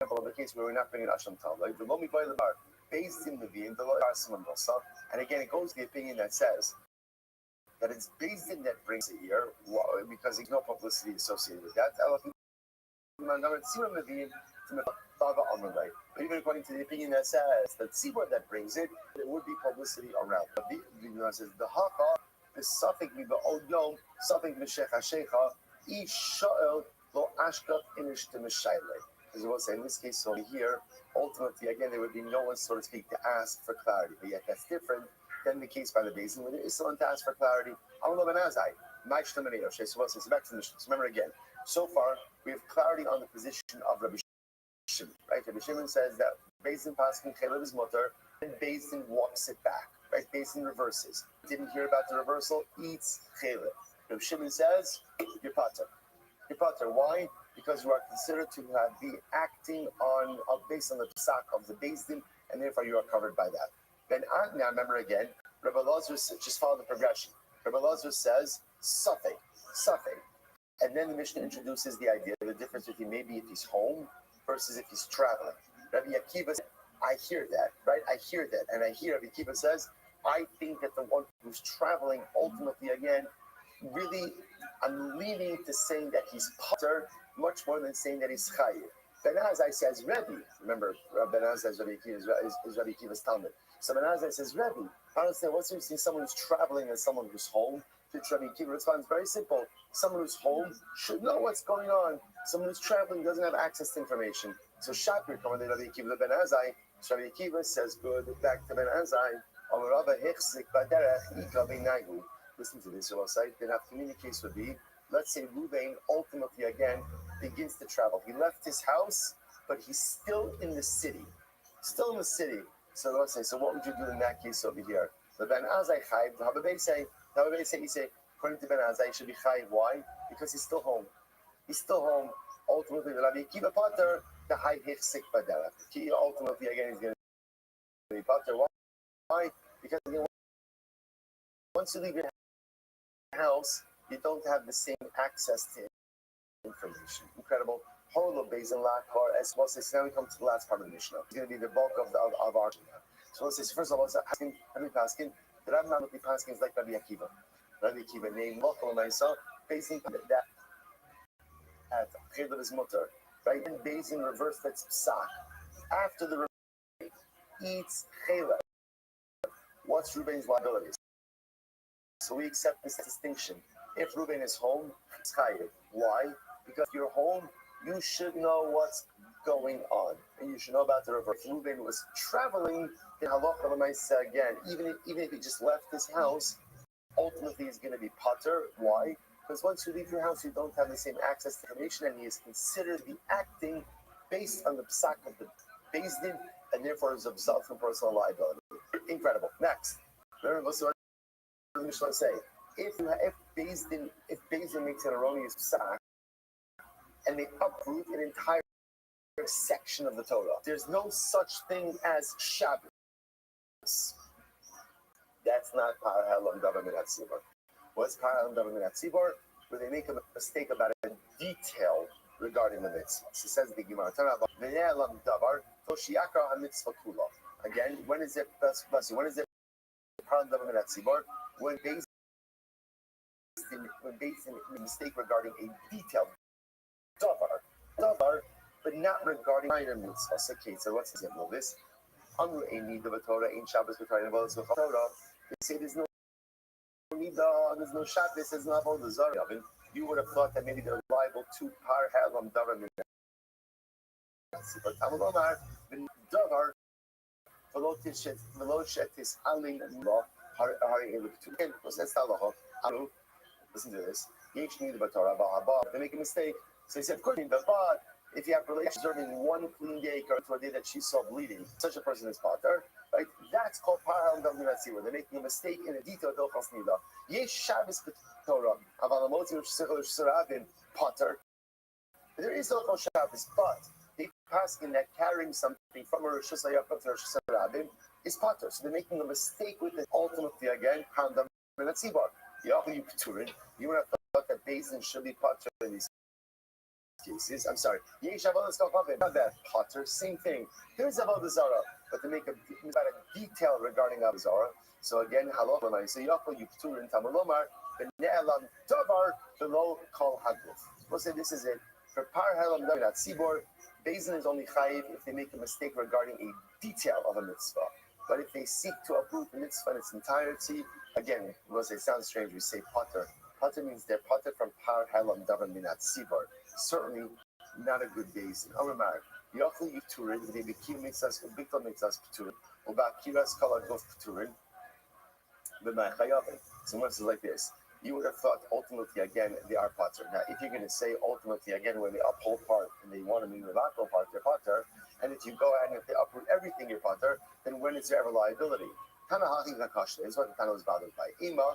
example of the case where we're not bringing Asham Taloi. The Lomi by the bar, based in Levin, the Lord Arsim Mosa. And again, it goes to the opinion that says that it's based in that brings it here, because there's no publicity associated with that. But even according to the opinion that says that Tzibor that brings it, there would be publicity around. But the says the Haka, the Safik Miba Od Yom, Safik Mishech Hashecha, each Sha'el lo Ashkat Inish to Mishaile. As I was saying, in this case over here, ultimately, again, there would be no one, so to speak, to ask for clarity. But yet that's different than the case by the Basin, where there is someone to ask for clarity. So back to the Mishnah. So remember again, so far, we have clarity on the position of Rabbi Shimon, right? Rabbi Shimon says that Basin Paskin Chelev is mutter, and Basin walks it back, right? Basin reverses. Didn't hear about the reversal, eats Chelev. Rabbi Shimon says, you're Pater. You're Pater. Why? Because you are considered to be acting on based on the psak of the Basin, and therefore you are covered by that. Then now remember again, Rabbi Elazar just follow the progression. Rabbi Elazar says, Safek. And then the Mishnah introduces the idea, the difference between maybe if he's home versus if he's traveling. Rabbi Akiva says, I hear that, right? I hear that. And I hear Rabbi Akiva says, I think that the one who's traveling, ultimately, again, really, I'm leaning to saying that he's potter much more than saying that he's chayiv. Ben Azai says, Rebbe. Remember, Ben Azai says Rabbi Akiva is Rabbi Akiva's Talmud. So Ben Azai says, Rebbe. I understand what's the difference between someone who's traveling and someone who's home? Rabbi Akiva responds very simple. Someone who's home should know what's going on. Someone who's traveling doesn't have access to information. So Shapir, come on, Rabbi Akiva, Ben Azai. Rabbi Akiva says, good, back to Ben Azai. Listen to this, then our communication would be, let's say Ruvain ultimately again begins to travel. He left his house, but he's still in the city. So let's say, so what would you do in that case over here? The Ben Azai Chayv, the Hababay say, he say, according to Ben Azai, he should be Chayv. Why? Because he's still home. Ultimately, the Rabbi Akiva Potter, the high hifsik badara. Ultimately, again, he's going to be potter. Why? Because again, once you leave your house, you don't have the same access to information. Incredible. Holo Bezin Lakbar, as well as now we come to the last part of the Mishnah. It's going to be the bulk of our Mishnah. So let's say, first of all, asking Rabbi Paskin, the Rabbi Mamluki Paskin is like Rabbi Akiva. Rabbi Akiva named local Maisa, Bezin that at Chedar is mutter, right? And Bezin reversed that's psak. After the Rebbe eats Chela, what's Ruben's liabilities? So we accept this distinction. If Ruben is home, it's chayiv. Why? Because if you're home, you should know what's going on, and you should know about the reverse. If Ruben was traveling, then halacha l'maisa again, even if he just left his house, ultimately he's going to be potter. Why? Because once you leave your house, you don't have the same access to information, and he is considered to be acting based on the psak of the Beis Din, and therefore is absolved from personal liability. Incredible. Next, remember what's the Mishnah say? If Beis Din makes an erroneous psak, and they uproot an entire section of the Torah, there's no such thing as Shabbos. That's not Parahalam Davar Minat Tzibor. What's Parahalam Davar Minat Tzibor? Where they make a mistake about a detail regarding the mitzvah. So it says the Gemara, V'ne'alam Davar Toshiakar HaMitzvah Kula. Again, when is it Parahalam Davar Minat Tzibor? When based in a mistake regarding a detailed davar, but not regarding minor mitzvahs. Okay, so what's the example of this? Amru ein nida b'Torah, ein Shabbos b'Torah, Torah. They say there's no nida, there's no Shabbos, there's no avodah zarah. You would have thought that maybe they're liable to par halam davar min. But Talmud Omar, the davar v'lo shetis alin lo hari eluktu. Again, that's halacha. Amru, listen to this. Yesh nida b'Torah, ba'haba. They make a mistake. So he said, of course, but if you have relations observing one clean day or a day that she saw bleeding, such a person is potter, right? That's called Parahalam Davar Minat Tzibor. They're making a mistake in a detail of Hilchos Nida. Yesh Shabbos b'Torah, aval hamotzi v'shserabim potter. There is Hilchos Shabbos, but they pass in that carrying something from a Rosh Hashanah to Rosh Hashanah is potter. So they're making a mistake with it. Ultimately, again, Parahalam Davar Minat Tzibor. You would have thought that Beis Din should be potter in these cases. I'm sorry. Not that potter, same thing. Here's avodah zarah, but to make a detail regarding avodah zarah. So again, halachah. So yachol yiptur in Talmud Omar v'ne'elam davar below kol haguf. We'll say this is it. For Parahalam Davar Minat Tzibor, Beis Din is only chayiv if they make a mistake regarding a detail of a mitzvah. But if they seek to uproot the mitzvah in its entirety, again, we'll say it sounds strange. We say potter. Potter means they're potter from Parahalam Davar Minat Tzibor. Certainly not a good basin. Omar, Yochel Yiturin, the Bikim makes us, Bikla makes us Paturin, Obakiras Kala Gof Paturin, the Machayavin. So much is like this. You would have thought ultimately again they are potter. Now, if you're going to say ultimately again when they uphold part and they want to mean the lateral part, they're potter, and if you go ahead and if they uproot everything, you're potter, then when is there ever liability? Tanahachi Nakashta is what the Tana was bothered by. Ima,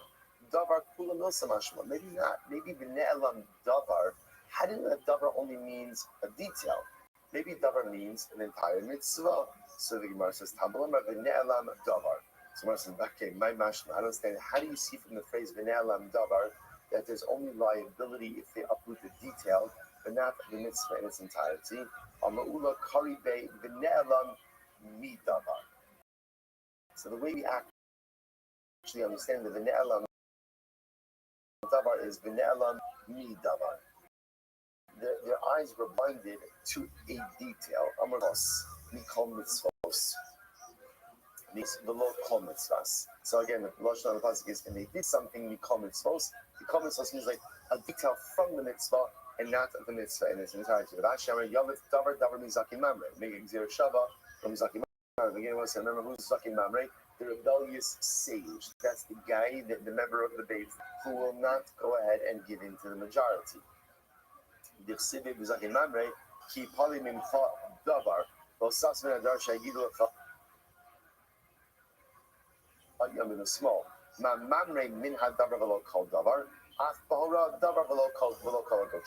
Davar Kula Milsamashma. Maybe not. Maybe B'ne'elam Davar. How do you know that davar only means a detail? Maybe davar means an entire mitzvah. So the Gemara says, Tambalam v'ne'elam davar. So Gemara says, okay, my mashma, I don't understand. How do you see from the phrase v'ne'elam davar that there's only liability if they uproot the detail, but not the mitzvah in its entirety? Ama'ula karibe v'ne'elam mi davar. So the way we actually understand the v'ne'elam davar is v'ne'elam mi davar. Their eyes were blinded to a detail. Amaros, mikol mitzvos. Below kol mitzvos. So again, the Lashon on the pasuk is, and they did something mikol mitzvos. Mikol mitzvos means like a detail from the mitzvah and not the mitzvah in its entirety. But Hashem, Yavet davar mizakim mamre. Making zero shava from mizakim mamre. Again, once remember who's zakim mamre? The rebellious sage. That's the guy, the member of the beit, who will not go ahead and give in to the majority. Dichsibi b'zakim mamre ki pali mimcha davar v'osas v'nadar shayidu l'cha ayam in the small ma mamre min ha davar v'lo kol davar af b'hora davar v'lo kol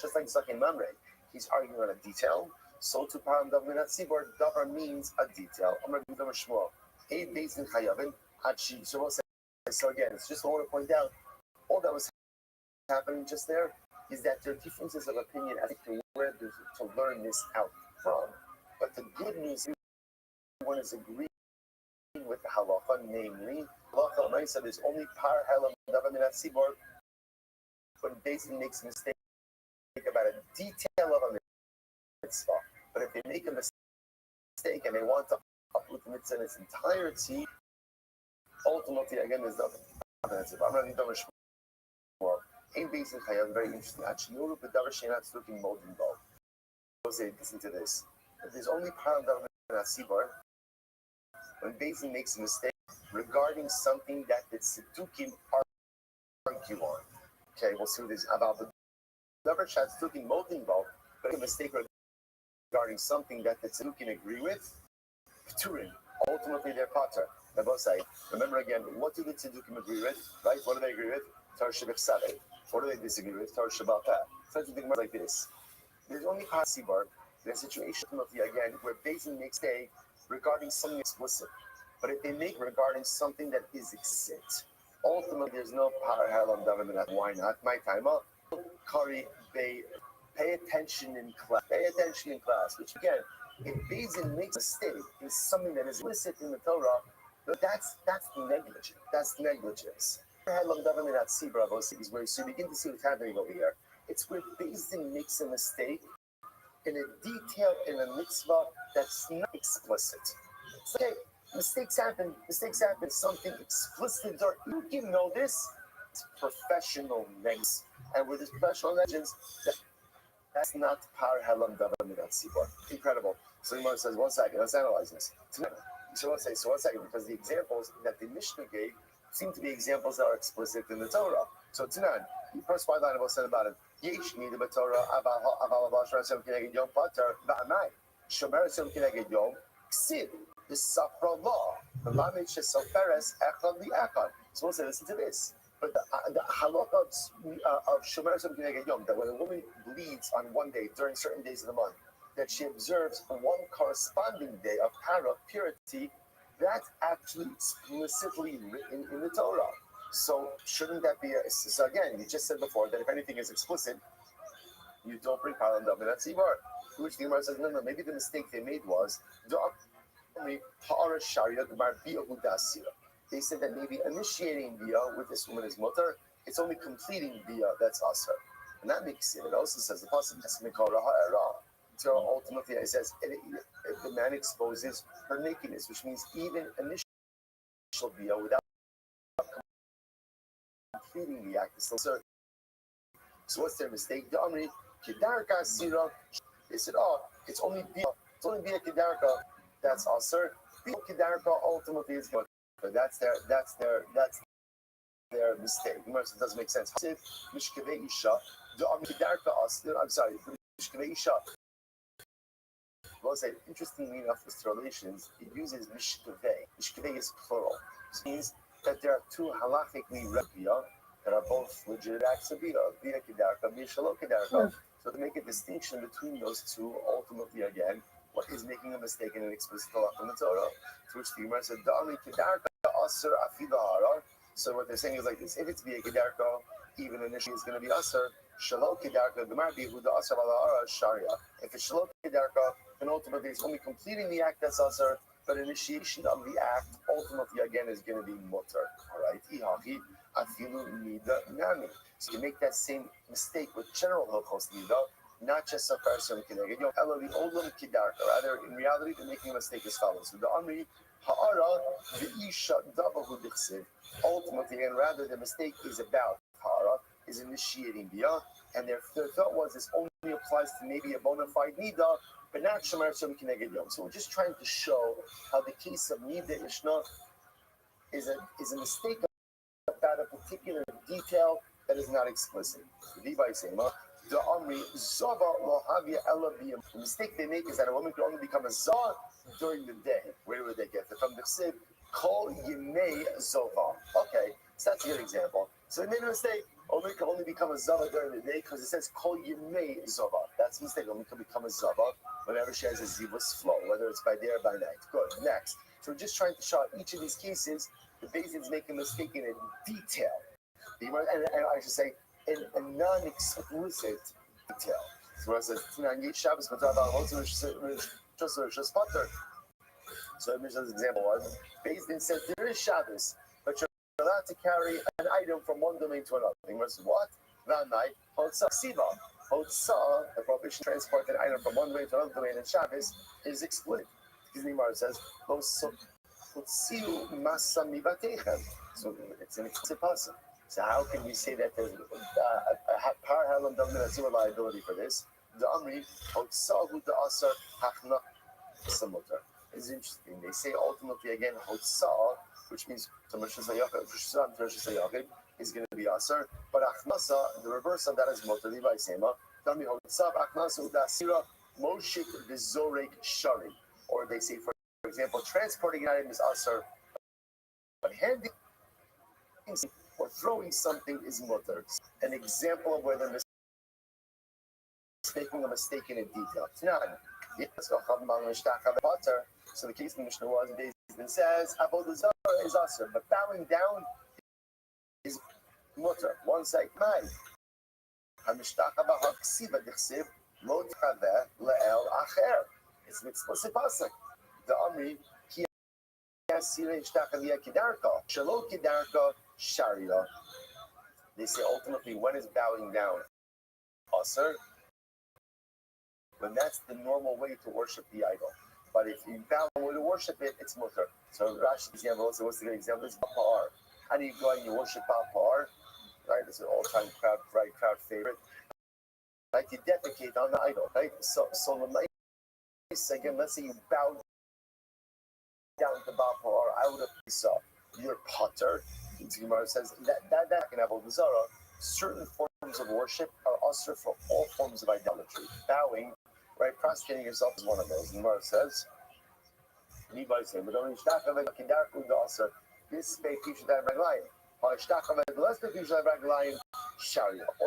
just like zakim mamre, he's arguing on a detail, So to Param Davinat Sibor, Davar means a detail. Amr Davar Shmuel. A base in Chayavin, Hachi. So again, it's just I want to point out all that was happening just there is that there are differences of opinion as to where to learn this out from. But the good news is everyone is agreeing with the halacha, namely, halacha Maisa, there's only par halam davinat sibor when Basin makes a mistake about a detail of a mitzvah. But if they make a mistake and they want to uproot the mitzvah in its entirety, ultimately, again, there's nothing. I'm not even done with Shmuel. In Basin Chayam, very interesting. Actually, Yorup the Davar Shenat's looking mold involved. Listen to this. There's only par halam davinat sibor when Basin makes a mistake regarding something that the Tzedukim argue on. Okay, we'll see what this is about. The Davar Shat Tzedukim both involved, but a mistake regarding something that the Tzedukim agree with, Turin, ultimately they're Pater. They both say, remember again, what do the Tzedukim agree with, right? What do they agree with? Tar Shebech Saleh. What do they disagree with? Tar Shabbat. So to think like this. There's only Hasibar, there's a situation again where Basin makes a regarding something explicit. But if they make regarding something that is explicit, ultimately there's no power halam davinat. Why not? My time up. Kari, they pay attention in class. Pay attention in class. Which again, if Basin makes a mistake in something that is explicit in the Torah, that's negligence. That's negligence. Halam davinat sibra is where you begin to see what's happening over here. It's where Basin makes a mistake in a detail in a mitzvah that's not explicit. So, okay, mistakes happen. Something explicit, or you can know this. It's professional negligence, and with this professional negligence, that's not par halam davar sibor. Incredible. So Yomar says, 1 second, let's analyze this. So let's say, 1 second, because the examples that the Mishnah gave seem to be examples that are explicit in the Torah. So Tanan, the first part line said about it. Yesh nida b'Torah aval avashar sem kineged yom pater ba'amai shomer sem kineged yom ksiv the safra law the lamed shesoferes echad li'echad. So we'll say, listen to this. But the halakha of shomer sem kineged yom, that when a woman bleeds on one day during certain days of the month, that she observes one corresponding day of purity, that's actually explicitly written in the Torah. So shouldn't that be so again, you just said before that if anything is explicit, you don't bring Param Davinat Sibor. Which the Gemara says, no, maybe the mistake they made was they said that maybe initiating Bia with this woman is mutter, it's only completing Bia that's Asr. And that makes it. It also says the Pasuk has so ultimately it says if the man exposes her nakedness, which means even initial Bia without completing the act is still certain. So what's their mistake? The Amri Kedarka Sira. They said, it's only Bia Kedarka that's Asr. Bia Kedarka ultimately is good. But that's their mistake. The Mercer doesn't make sense. Mishkevei Isha. The Amri Kedarka Asr. I'm sorry, Mishkevei Isha. Well, say interestingly enough, with relations, it uses Mishkevei. Mishkevei is plural. This means that there are two halachically Bia that are both legit acts of Bia Kedarka, Bia Shalom Kedarka. So to make a distinction between those two, ultimately again, what is making a mistake in an explicit halach in the Torah? To which the Gemara said, Da'ami Kedarka Asr Afidahara. So what they're saying is like this: if it's Bia Kedarka, even initially it's going to be Asr. Shalom Kedarka, Gemara Bihuda Asr Alahara Sharia. If it's Shalom Kedarka, then ultimately it's only completing the act that's Asr, but initiation of the act ultimately again is going to be mutter. All right, Ihachi Afilu Nida Nami. So you make that same mistake with general Hilchos Nida, not just a person Kineged Yom Elo the Olam Kedarka. Rather, in reality, they're making a mistake as follows: with the Amri Ha'ara the Isha Dabahu Dichsiv. Ultimately, and rather the mistake is about Ha'ara, is initiating Biyah, and their thought was this only applies to maybe a bona fide Nida, but not Shomer Shem Kineged Yom. So we're just trying to show how the case of Nida Ishna is a mistake about a particular detail that is not explicit. The mistake they make is that a woman can only become a Zah during the day. Where would they get it from? The Siv, Kol Yimei Zova. Okay, So that's a good example. So they made a mistake. Only can only become a zava during the day because it says kol yimei zava. That's a mistake. Only can become a zava whenever she has a zivus flow, whether it's by day or by night. Good. Next. So we're just trying to show each of these cases, the Beis make a mistake in a detail. And I should say, in a non-explicit detail. So where it says, Shabbos, so Mishnah's example was, Beis Din said there is Shabbos, but you're allowed to carry an item from one domain to another. The Gemara says, what? That night, Hotza Siva. Hotza, the prohibition to transport an item from one domain to another domain in Shabbos, is explicit. Because the Gemara says, Hotziu Masa Mivatechem. So it's an explicit person. So how can we say that there's a par halam dominant liability for this? The Amri, Hotzahu the Asar Hachna Samutar. Is interesting. They say ultimately again, Hotzah, which means is going to be Asar, but Achnasa, the reverse of that is Motor Levi Sema. Dami Hotzah, Achnasa, Udasira, Moshik, Bizorek, Shari. Or they say, for example, transporting an item is Asar, but handing or throwing something is Motor. An example of where they're making a mistake in a detail. So the case in the Mishnah was Beis Din says Avodah Zarah is asur, but bowing down is mutter. One side, my it's an explicit pasuk. The Amri ki asira ishtachavia kidarka shelo kidarka sharia. They say ultimately when is bowing down asur? When that's the normal way to worship the idol. But if you bow the way to worship it, it's mutter. So Rashi's example, also what's the good example? It's Ba'ar. How do you go and you worship Ba'ar? Right, it's an all-time crowd favorite. Like you defecate on the idol, right? So the nice again, let's say you bow down to Ba'ar out of Pisa, your potter. Gemara says that can have a Zara. Certain forms of worship are also for all forms of idolatry. Bowing, right? Prostrating yourself is one of those. The Gemara says, or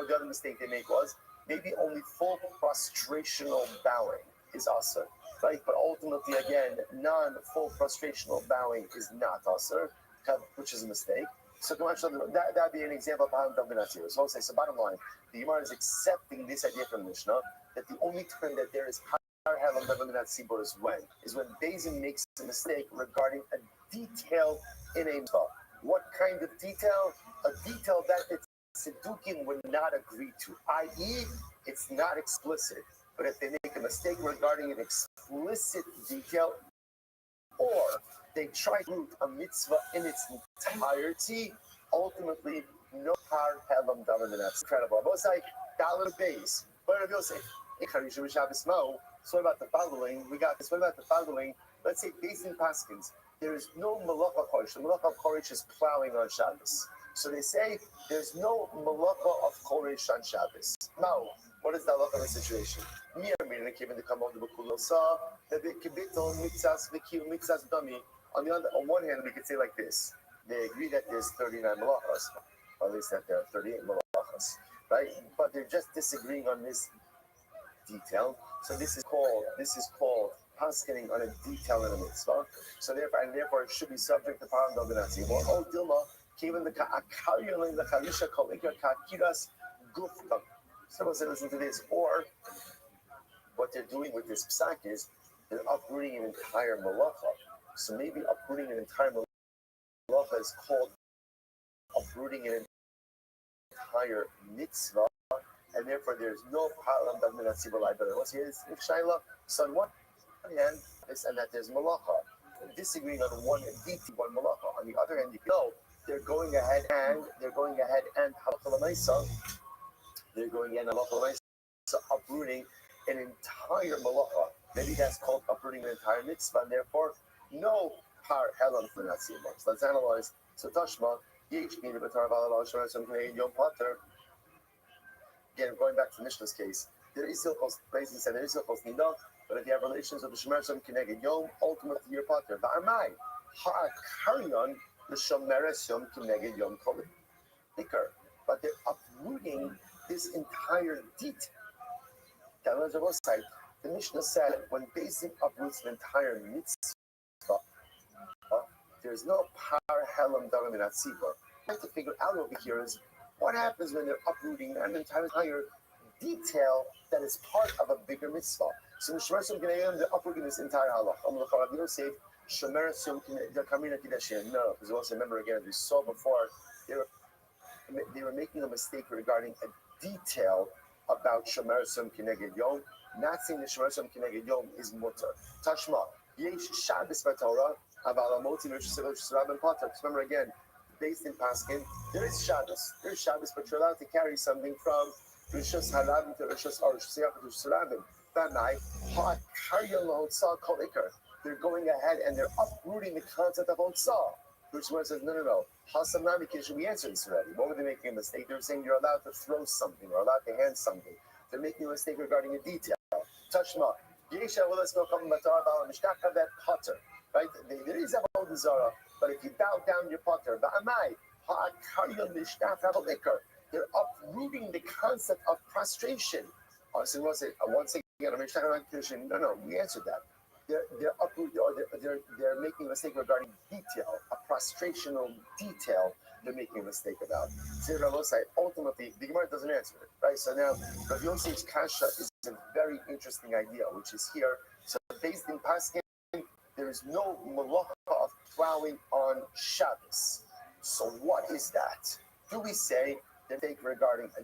the other mistake they make was maybe only full prostrational bowing is asr, right? But ultimately, again, non-full prostrational bowing is not asr, which is a mistake. So that'd be an example of how dominatio. So I'll say, so bottom line, the Gemara is accepting this idea from Mishnah that the only time that there is har halam dominat sibur is when Beis Din makes a mistake regarding a detail in a mitzvah. What kind of detail? A detail that the Tzedukим would not agree to, i.e., it's not explicit. But if they make a mistake regarding an explicit detail, or they try to root a mitzvah in its entirety, ultimately, no har halam davar. That's incredible. Both like dollar base. But if you'll say, so what about the following? We got this. What about the following? Let's say Beis Din paskins. There is no malacha koresh. The malacha of koresh is plowing on Shabbos. So they say there's no malacha of koresh on Shabbos. Now, what is the halacha of the situation? Me and Mirna came in the kamod of Bekulosa, the kibiton mitzas v'kiu mitzas dami. On one hand, we could say like this: they agree that there's 39 malachas, or at least that there are 38 malachas, right? But they're just disagreeing on this detail. So this is called paskening on a detail in a mitzvah. So therefore, it should be subject to param dominati. Well, oh Dilma, given the akaryon the charisha kolikya kakiras gufta. So we'll say, listen to this. Or what they're doing with this psak is they're uprooting an entire malacha. So maybe uprooting an entire malacha is called uprooting an entire mitzvah, and therefore there's no param dominati liability. What's here is shaila. So on one hand, and that there's malacha. Disagreeing on one malacha. On the other hand, you know they're going ahead and halacha l'maisa. They're going in halacha l'maisa, uprooting an entire malacha. Maybe that's called uprooting an entire mitzvah, and therefore no par halam l'natzi. Let's analyze. So Tashma, yesh nida b'tar v'alal shor some canadian yom pater. Again, going back to Mishnah's case, there is still Beis Din said there is still nida. But if you have relations with the Shemer Shem Kineged Yom, ultimately you're potter. But Amai, Ha'akaryon, L'shomeres yom kineged yom kol ikar. But they're uprooting this entire detail. The Mishnah said when Beis uproots the entire mitzvah, there's no power helam dalam in atzibah. We have to figure out over here is what happens when they're uprooting an entire detail that is part of a bigger mitzvah. So the Shomer Sum Kineged, they're uprooting this entire halach. You don't say Shomer Sum Kineged Kamina Kidashim. No, because we also remember again, as we saw before, they were making a mistake regarding a detail about Shomer Sum Kineged Yom. Not saying that Shomer Sum Kineged Yom is mutter. Tashma, Yesh Shabbos B'Torah, Aval Amoti Rishus Rabban Potter. Remember again, based in Paskin, there is Shabbos. There is Shabbos, but you're allowed to carry something from Rishus Harabim to Rishus Siyach to Rishus Rabim. That night, they're going ahead and they're uprooting the concept of Otsah. Which one says, no. Hasam Nami Kish, we answered this already. What were they making a mistake? They were saying you're allowed to throw something or allowed to hand something. They're making a mistake regarding a detail. Tashma. Yesha will let's go come Matar Bala Mishtaka that potter. Right? There is a Avodah Zarah, but if you bow down your potter, Ba'amai, Ha'akaryon Mishtaka Liquor. They're uprooting the concept of prostration. So once again, no, we answered that. They're uprooting, or they're making a mistake regarding detail, a prostrational detail. They're making a mistake about. Ultimately, the Gemara doesn't answer it, right? So now, Rav Yosef's kasha is a very interesting idea, which is here. So based in Paskin, there is no malacha of plowing on Shabbos. So what is that? Do we say they take regarding a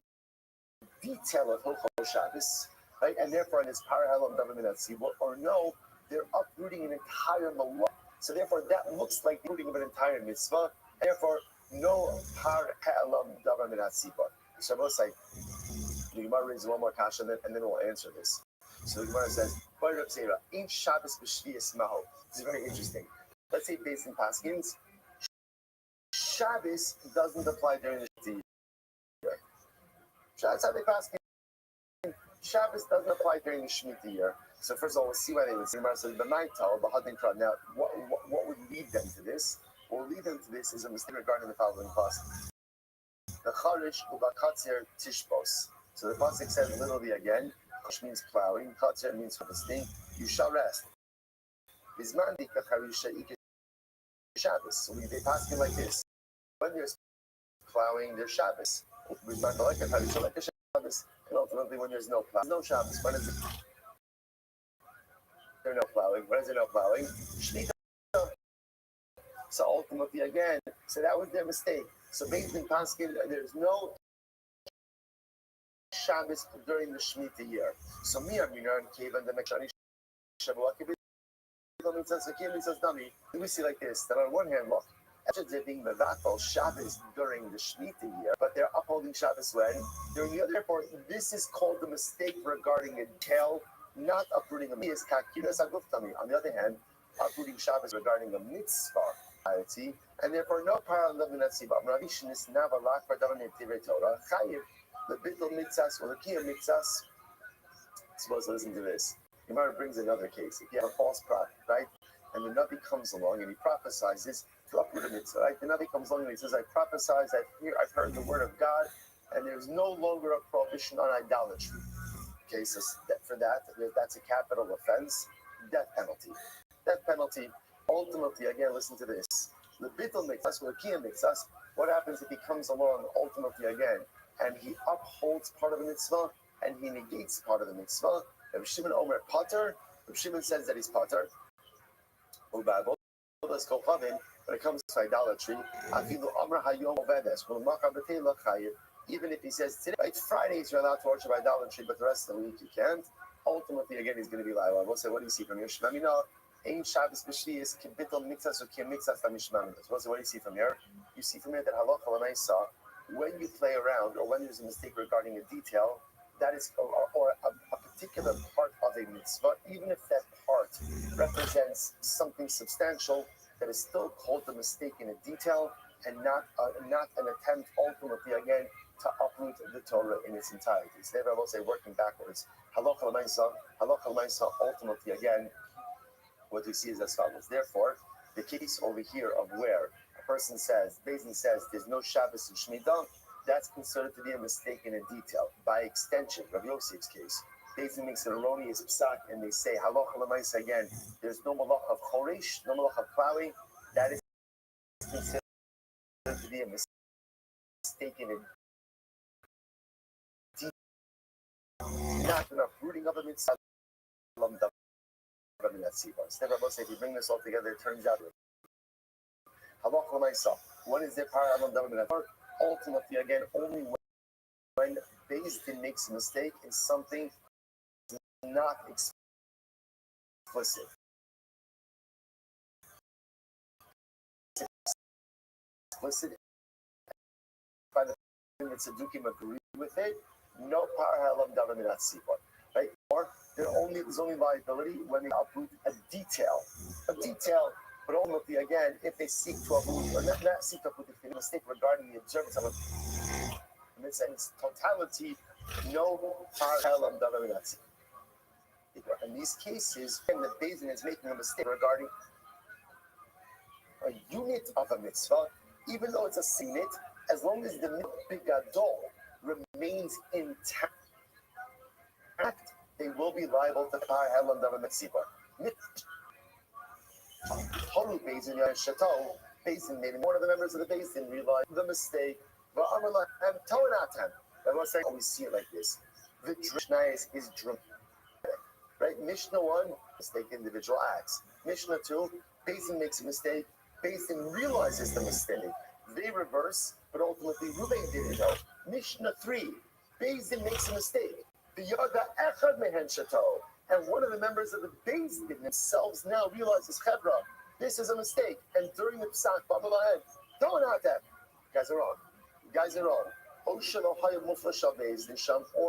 detail of Hilchot Shabbos, right? And therefore, in this parallel government at Sibur, or no, they're uprooting an entire malach. So therefore, that looks like the uprooting of an entire mitzvah. Therefore, no parallel government at Sibur. So both say, the Gemara raises one more kasha, and then we'll answer this. So the Gemara says, "Ain't Shabbos b'shvius maho." This is very interesting. Let's say based in Paskins, Shabbos doesn't apply during the year. That's how they pass. Shabbos doesn't apply during the Shemitah year. So first of all, we'll see why they would say Gemara says b'maytal b'hadin krad. Now, what would lead them to this? What would lead them to this is a mistake regarding the following pasuk. The charish ubakatzer tishbos. So the pasuk says literally again, charish means plowing, katzer means harvesting. You shall rest. Bisman dik charisha ike Shabbos. So they pass it like this. When there's plowing, there's Shabbos. Bisman like a charisha like a Shabbos. And ultimately, when there's no plowing, no Shabbos. When is there no plowing? When is there no plowing? Shmita. So ultimately, again, so that was their mistake. So based in Paskin, there's no Shabbos during the Shemitah year. So Miyam Yunan Cave and the Mekshani Shavuot. We see like this, that on one hand, look, they're being mevatel Shabbos during the Shemitah year, but they're upholding Shabbos when? During the other part, this is called the mistake regarding a detail, not uprooting a mitzvah. On the other hand, uprooting Shabbos regarding a mitzvah, and therefore no parallel in that siba. Ravishin is navalak for dominant Torah. Chayiv, the bittul mitzvahs or the kiyah mitzvahs. Suppose listen to this. Gemara brings another case. If you have a false prophet, right? And the Navi comes along and he prophesies to uproot a mitzvah, right? The Navi comes along and he says, I prophesize, I've heard the word of God, and there's no longer a prohibition on idolatry. Okay, so for that's a capital offense, death penalty. Death penalty, ultimately, again, listen to this. The bittul mitzvahs, or the kiyah mitzvahs, what happens if he comes along, ultimately, again, and he upholds part of the mitzvah, and he negates part of the mitzvah? Rav Shimon Omer Potter. Rav Shimon says that he's Potter. When it comes to idolatry, even if he says today, right, Fridays you're allowed to worship idolatry, but the rest of the week you can't. Ultimately, again, he's going to be liable. I will say, what do you see from here? Ain't Shabbos b'shvius kibitol mitzvahs or kiyam mitzvahs tamishmamidas. What do you see from here? You see from here that halacha l'maisa, when you play around or when there's a mistake regarding a detail, that is, or a particular part of a mitzvah, even if that part represents something substantial, that is still called a mistake in a detail and not an attempt ultimately again to uproot the Torah in its entirety. So therefore, I will say, working backwards, halacha l'maisa, ultimately again, what we see is as follows. Therefore, the case over here of where a person says, Bezin says, there's no Shabbos and Shemitah, that's considered to be a mistake in a detail. By extension, Rabbi Yosef's case, Bezin makes an erroneous psak, and they say, halacha l'maisa again, there's no malach of choresh, no malach of plowing, that is considered to be a mistake in a detail. Not enough rooting of a mitzvah. Never must say, if you bring this all together, it turns out halacha l'maisa. When is there power alam davar min? Ultimately, again, only when Beis Din makes a mistake in something not explicit. Explicit by the thing that Tzaddukim agree with it, no power halam davar min atzibor. Right? Or there's only liability when they uproot a detail. But ultimately, again, if they seek to uproot, or not seek to uproot, if they make a mistake regarding the observance of a mitzvah in its totality, no power halam davar min atzibor. In these cases, when the Beis Din is making a mistake regarding a unit of a mitzvah, even though it's a sinit, as long as the mitzvah remains intact, they will be liable to power halam davar mitzvah. Haru Beis Din Shato, Beis Din made one of the members of the Beis Din realized the mistake. But I'm telling them. Everyone's saying, we see it like this. The Mishnah is dramatic. Right? Mishnah 1, mistake individual acts. Mishnah 2, Beis Din makes a mistake. Beis Din realizes the mistake. They reverse, but ultimately Ruvain didn't know. Mishnah 3, Beis Din makes a mistake. The Yada Echad Mehen Shato. And one of the members of the Beis Din themselves now realizes, Chevra, this is a mistake. And during the Psak, Babalahed, don't have that. You guys are wrong. Or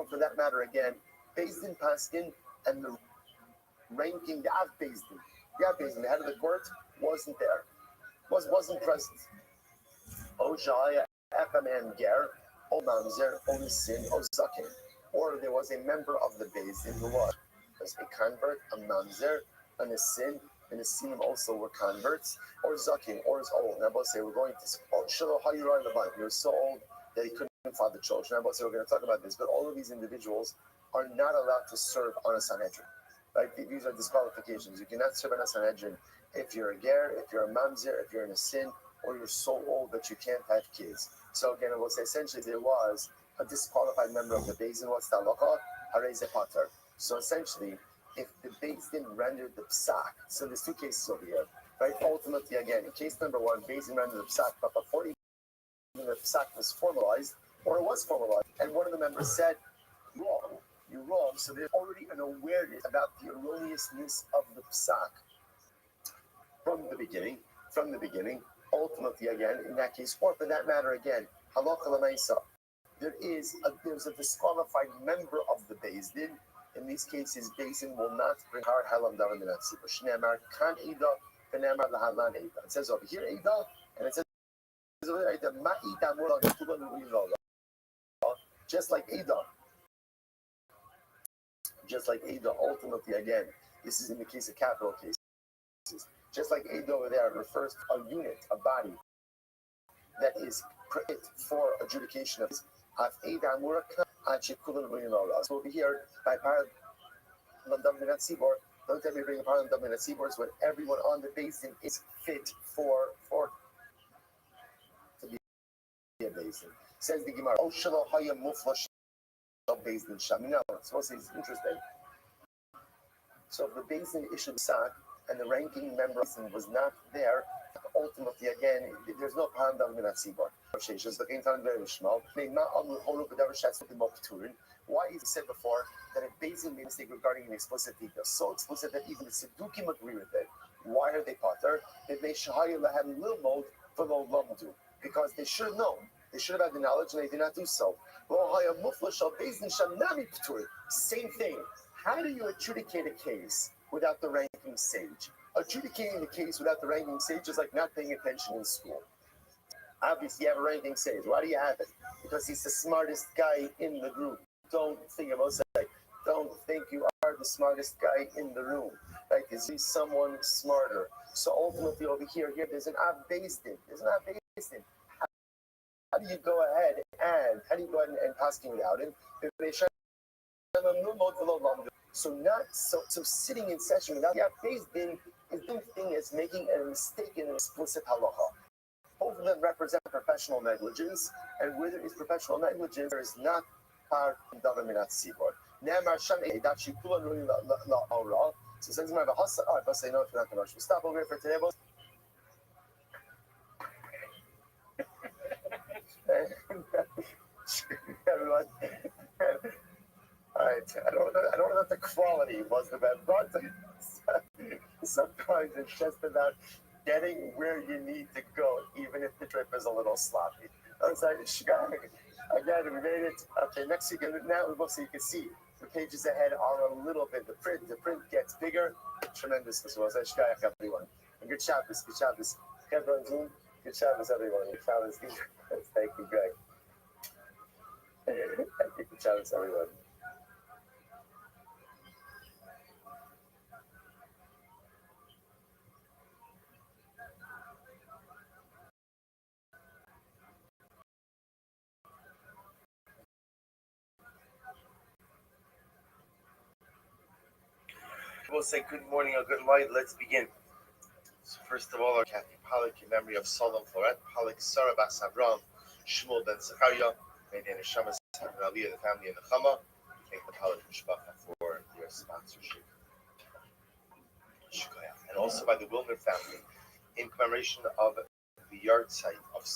for that matter, again, Beis Din Paskin and the ranking, the Av Beis Din, the head of the court, wasn't there, wasn't present. Ojaya, Echaman Ger, O Mamzer, O Nisin, O Zakin. Or there was a member of the Beis Din who was a convert, a Mamzer, a Nisin, and the Sinim also were converts, or Zakin, or is old. And I both say, we're going to, you're so old that he couldn't father children. And I both say, we're going to talk about this, but all of these individuals are not allowed to serve on a Sanhedrin. Right? These are disqualifications. You cannot serve on a Sanhedrin if you're a ger, if you're a mamzer, if you're in a sin, or you're so old that you can't have kids. So again, I will say essentially there was a disqualified member of the Beis Din. What's the halacha? Harei ze pater. So essentially, if the Beis Din rendered the psak, so there's two cases over here, right? Ultimately, again, in case number 1, Beis Din rendered the psak, but before even the psak was formalized, or it was formalized, and one of the members said, wrong. You're wrong. So there's already an awareness about the erroneousness of the psak from the beginning. Ultimately, again, in that case, or for that matter, again, halacha l'maisa, there's a disqualified member of the Beis Din. In these cases, Beis Din will not bring har halam davar min atzibur. Shneimar kan ida v'neimar lahalan ida. It says over here ida, and it says over there ida ma ida mura kuban u'ilala. Just like Ada, ultimately, again, this is in the case of capital cases. Just like Ada over there refers to a unit, a body, that is fit for adjudication of Ada Muraka and Shekulan Urinala. So over here, by Param Daminat Sibor, don't tell me bring a Param Daminat Sibor when everyone on the Beis Din is fit for to be a Beis Din. Says the Gemara, Oh Shalom Hayam Muflash. Beis Din Sham. No, it's supposed to say it's interesting. So if the Beis Din issued sak and the ranking member was not there, ultimately again there's no param davar min atzibur. Why is it said before that if Beis Din made a mistake regarding an explicit detail, so explicit that even the Tzaddukim agree with it? Why are they potter? If they shahayil lahem lil mode for the lamdu, because they should have known. They should have had the knowledge and they did not do so. Same thing. How do you adjudicate a case without the ranking sage? Adjudicating the case without the ranking sage is like not paying attention in school. Obviously, you have a ranking sage. Why do you have it? Because he's the smartest guy in the group. Don't think you are the smartest guy in the room. Right? Is he someone smarter? So ultimately over here, there's an Av Beis Din. There's an Av Beis Din. How do you go ahead and tasking it out? And so sitting in session without the Av Beis Din is the thing as making a mistake in an explicit halacha. Both of them represent professional negligence, and where there is professional negligence, there is not par davar minat sibor. Ne'emar sham that shikulan ruin la ora. So since I have a hasa, but I know if you're not going to stop over here for today, boys. Everyone. All right, I don't know if the quality was the best, but sometimes it's just about getting where you need to go, even if the trip is a little sloppy. I was like, again, we made it. Okay, next week, now so you can see the pages ahead are a little bit, the print gets bigger. Tremendous. So I was like, everyone. And good Shabbos. Good Shabbos, everyone. Good Shabbos. Thank you, Greg. Thank you, good Shabbos, everyone. We'll say good morning or good night. Let's begin. So first of all, our Kathy Pollock in memory of Solomon Floret Pollock, Sarah Bas Avram, Shmuel Ben Zechariah, may the Neshamas and Aliyah, the family, and the Chama. Thank the Pollock Mishpacha for their sponsorship. And also by the Wilmer family in commemoration of the yard site of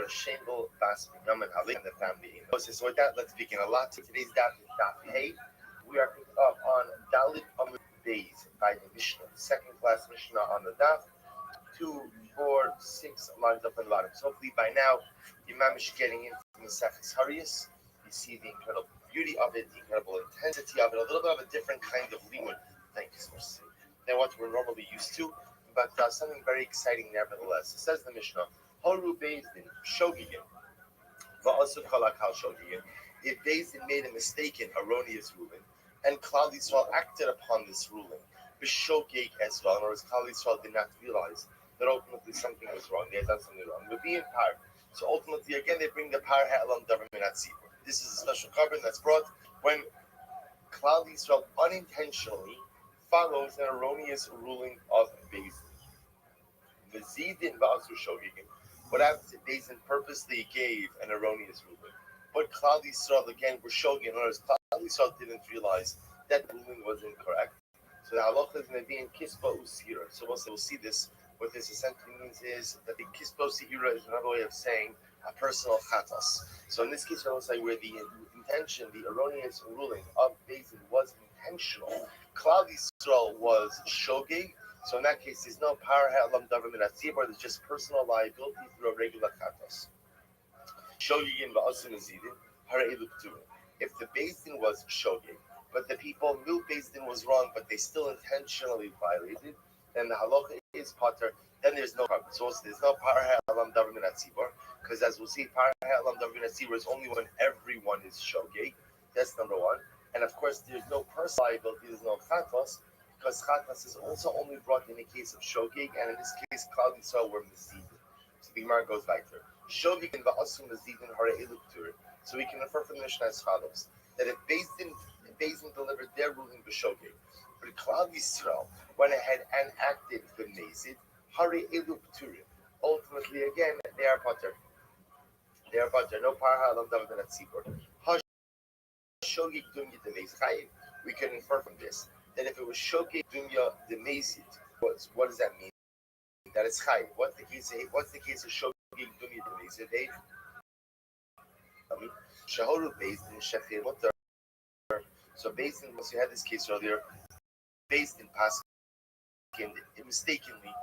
Shamble, Bas Binyamin Ali and the family. So with that, let's begin. A lot of today's daf is daf Hey. We are picked up on Dalit Amud Beis by the Mishnah, second class Mishnah on the daf, 2, 4, 6 lines up in the bottom. So hopefully by now, the Imam is getting in from the Sefes Hariyas. You see the incredible beauty of it, the incredible intensity of it, a little bit of a different kind of limud. Thank you so much. Than what we're normally used to, but something very exciting nevertheless. It says the Mishnah, Horu Beis Din Shogigin, Va'asur Chalakal Shogigin. If Beis Din made a mistaken, erroneous ruling, and Klal Yisrael acted upon this ruling, B'shogig as well, in other words, Klal Yisrael did not realize that ultimately something was wrong. They had done something wrong. But being par. So ultimately, again, they bring the par ha'elam davar minat sibur. This is a special covering that's brought when Klal Yisrael unintentionally follows an erroneous ruling of Beis Din. V'zidin va'asur shogigin. What happens if Beis Din purposely gave an erroneous ruling? But Klal Yisrael again were shogig. In other words, Klal Yisrael didn't realize that ruling was incorrect. So the halacha is going to be in kispa usira. So we'll see this. What this essentially means is that the kispa usira is another way of saying a personal chatas. So in this case, I will say where the intention, the erroneous ruling of Beis Din was intentional. Klal Yisrael was shogig. So in that case, there's no par ha'elam davar minat sibur. There's just personal liability through a regular chatas. Shogigin va'asun azidin hara'elu p'turin. If the Beis Din was shogig, but the people knew Beis Din was wrong, but they still intentionally violated, then the halacha is pater. Then there's no problem. So there's no par ha'elam davar minat sibur, because as we'll see, par ha'elam davar minat sibur is only when everyone is shogig. That's number one. And of course, there's no personal liability. There's no chatas, because chatas is also only brought in the case of shogig, and in this case, Klal Yisrael were mizidin. So the Gemara goes back there. Shogig and va'asu mizidin hara'elu p'turin. So we can infer from the Mishnah as follows: that if Beis Din delivered their ruling b'shogig, but Klal Yisrael went ahead and acted b'mezid, hara'elu p'turin. Ultimately, again, they are pater. They are pater. No par ha'elam davar minat sibur. Shogig dunya demezid chayiv. We can infer from this that if it was shogig dunya demezid, what does that mean? That it's chayiv. What's the case of shogig dunya demezid? Shahoru Beis Din shechir mutar. So Beis Din, once you had this case earlier, Beis Din passed mistakenly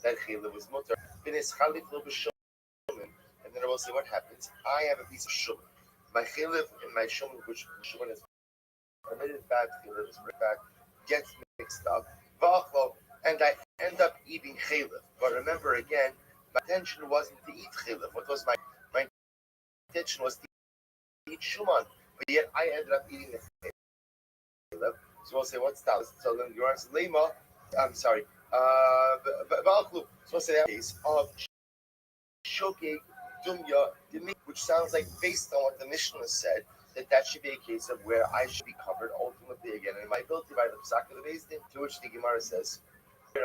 that chaylev was mutar. And then I will say, what happens? I have a piece of shuman. My chaylev and my shuman, which shuman is permitted back, chaylev is back, gets mixed up, and I end up eating chaylev. But remember again, my intention wasn't to eat chaylev. What was my intention was to eat shuman, but yet I ended up eating the chaylev. So we'll say, what's that? So then you answer lema. I'm sorry. So we'll say that case of shogeg dumya dimik, which sounds like based on what the Mishnah said, that should be a case of where I should be covered ultimately again in my ability by the psak of the beis din, to which the Gemara says, but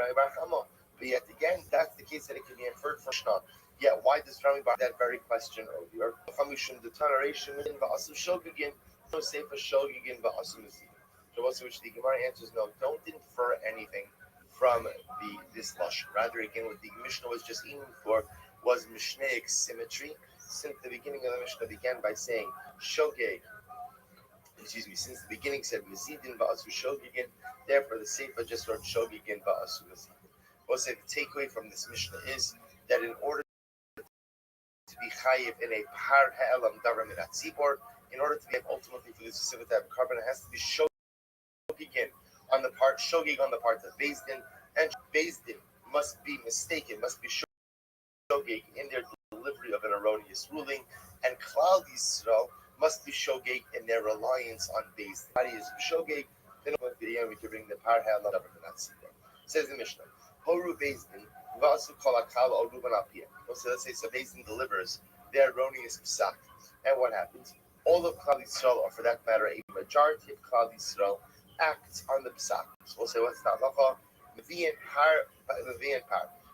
yet again, that's the case that it can be inferred from Mishnah. Yet why does Rami bar that very question earlier? The toleration in va'asu shogegin, no say for shogegin va'asu musi. So also which the Gemara answers no, don't infer anything from this lush. Rather, again, what the Mishnah was just aiming for was Mishnaic symmetry. Since the beginning of the Mishnah began by saying shogeg, since the beginning said Mizidin va'asu shogegin, therefore the Sefer just wrote shogegin va'asu Mizidin. We'll say the takeaway from this Mishnah is that in order to be chayiv in a par ha'elam davar min hatzibor, in order to be ultimately for this specific type of carbon, it has to be shogegin on the part of beis din, and beis din must be mistaken, must be shogeg in their delivery of an erroneous ruling, and Klal Yisrael must be shogeg in their reliance on beis din. That is shogeg. Then we can bring the par ha'elam davar min hatzibor. Says the Mishnah, Horu beis din v'asu kol hakal oruban alpiyah. So let's say so beis din delivers their erroneous psak, and what happens? All of Klal Yisrael, or for that matter, a majority of Klal Yisrael, acts on the psak. So we'll say what's that? Mevi and par.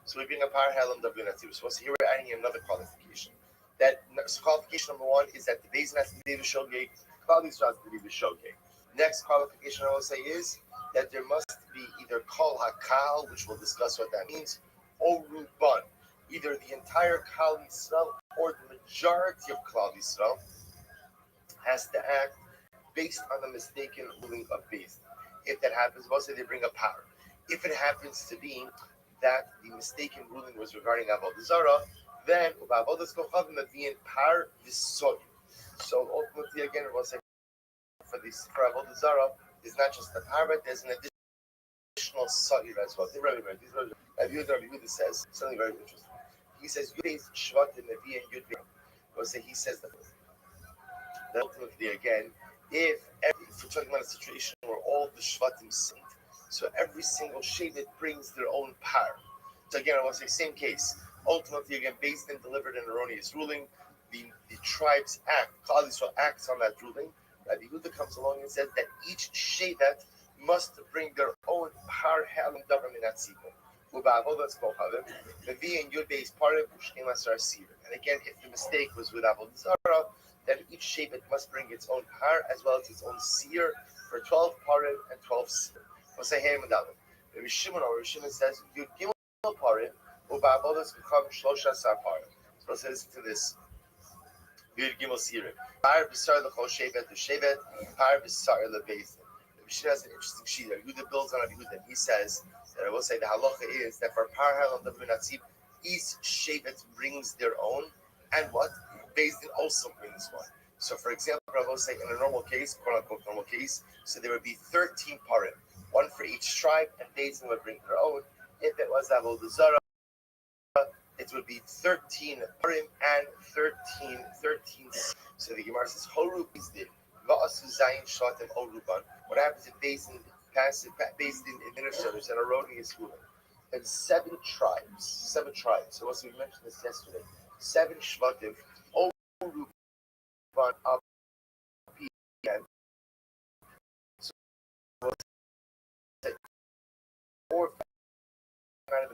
So we bring a par ha'elam davar min hatzibor. So we'll say here we're adding another qualification. That qualification number one is that the beis din has to be the shogeg, Klal Yisrael has to be the shogeg. Next qualification I will say is that there must be either kol hakal, which we'll discuss what that means, or ruban, either the entire Klal Yisrael or the majority of Klal Yisrael has to act based on the mistaken ruling of beis din. If that happens, we'll say they bring a power. If it happens to be that the mistaken ruling was regarding avodah zarah, then u'ba'avodas kochavim mevi'in par v'soy. So ultimately, again, we'll say for avodah zarah is not just the power, but there's an additional sa'ir as well. Rabbi Yehuda says something very interesting. He says, Yud Shvatim Mevi and Yud. He says that ultimately, again, if we're talking about a situation where all the Shvatim sinned, so every single Shevet brings their own power. So again, I want to say, same case. Ultimately, again, beis din delivered an erroneous ruling. The tribes act, Klal Yisrael acts on that ruling. Rabbi Yehuda comes along and says that each Shevet must bring their own par ha'elam davar min hatzibor. U'ba'avodas kochavim mevi and Yud beis parim u'shneim asar sir. And again, if the mistake was with avodah zarah, then each Shevet must bring its own par as well as its own seer for 12 parim and 12 seer. We'll say hey madam. Rabbi Shimon says Yud gimel parim u'ba'avodas kochavim shlosha asar parim. So we'll say listen to this. Yud gimel seer. Par b'sar l'chol shevet u'shevet, par b'sar lebeis din. She has an interesting sheet there. Yehuda builds on Rabbi Yehuda. He says that I will say the halacha is that for par ha'elam davar min hatzibor, each shevet brings their own, and what beis din also brings one. So, for example, I will say in a normal case, quote unquote normal case, so there would be 13 parim, one for each tribe, and beis din would bring their own. If it was avodah zarah, it would be 13 parim and 13. So the Gemara says horu beis din. What happens if beis din administers an erroneous ruling? And 7 tribes. So also we mentioned this yesterday. 7 shvatim, or the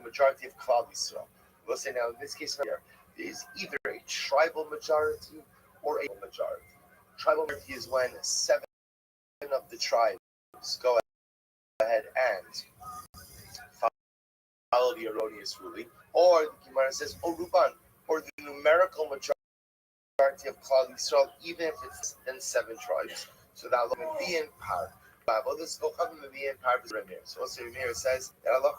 majority of Klal Yisrael. We'll say now in this case here, there is either a tribal majority or a majority. Tribal majority is when 7 of the tribes go ahead and follow the erroneous ruling, or the Gemara says, Ruban, or the numerical majority of Klal Yisrael, even if it's than 7 tribes. So that will be in par. So also Ramir says that Allah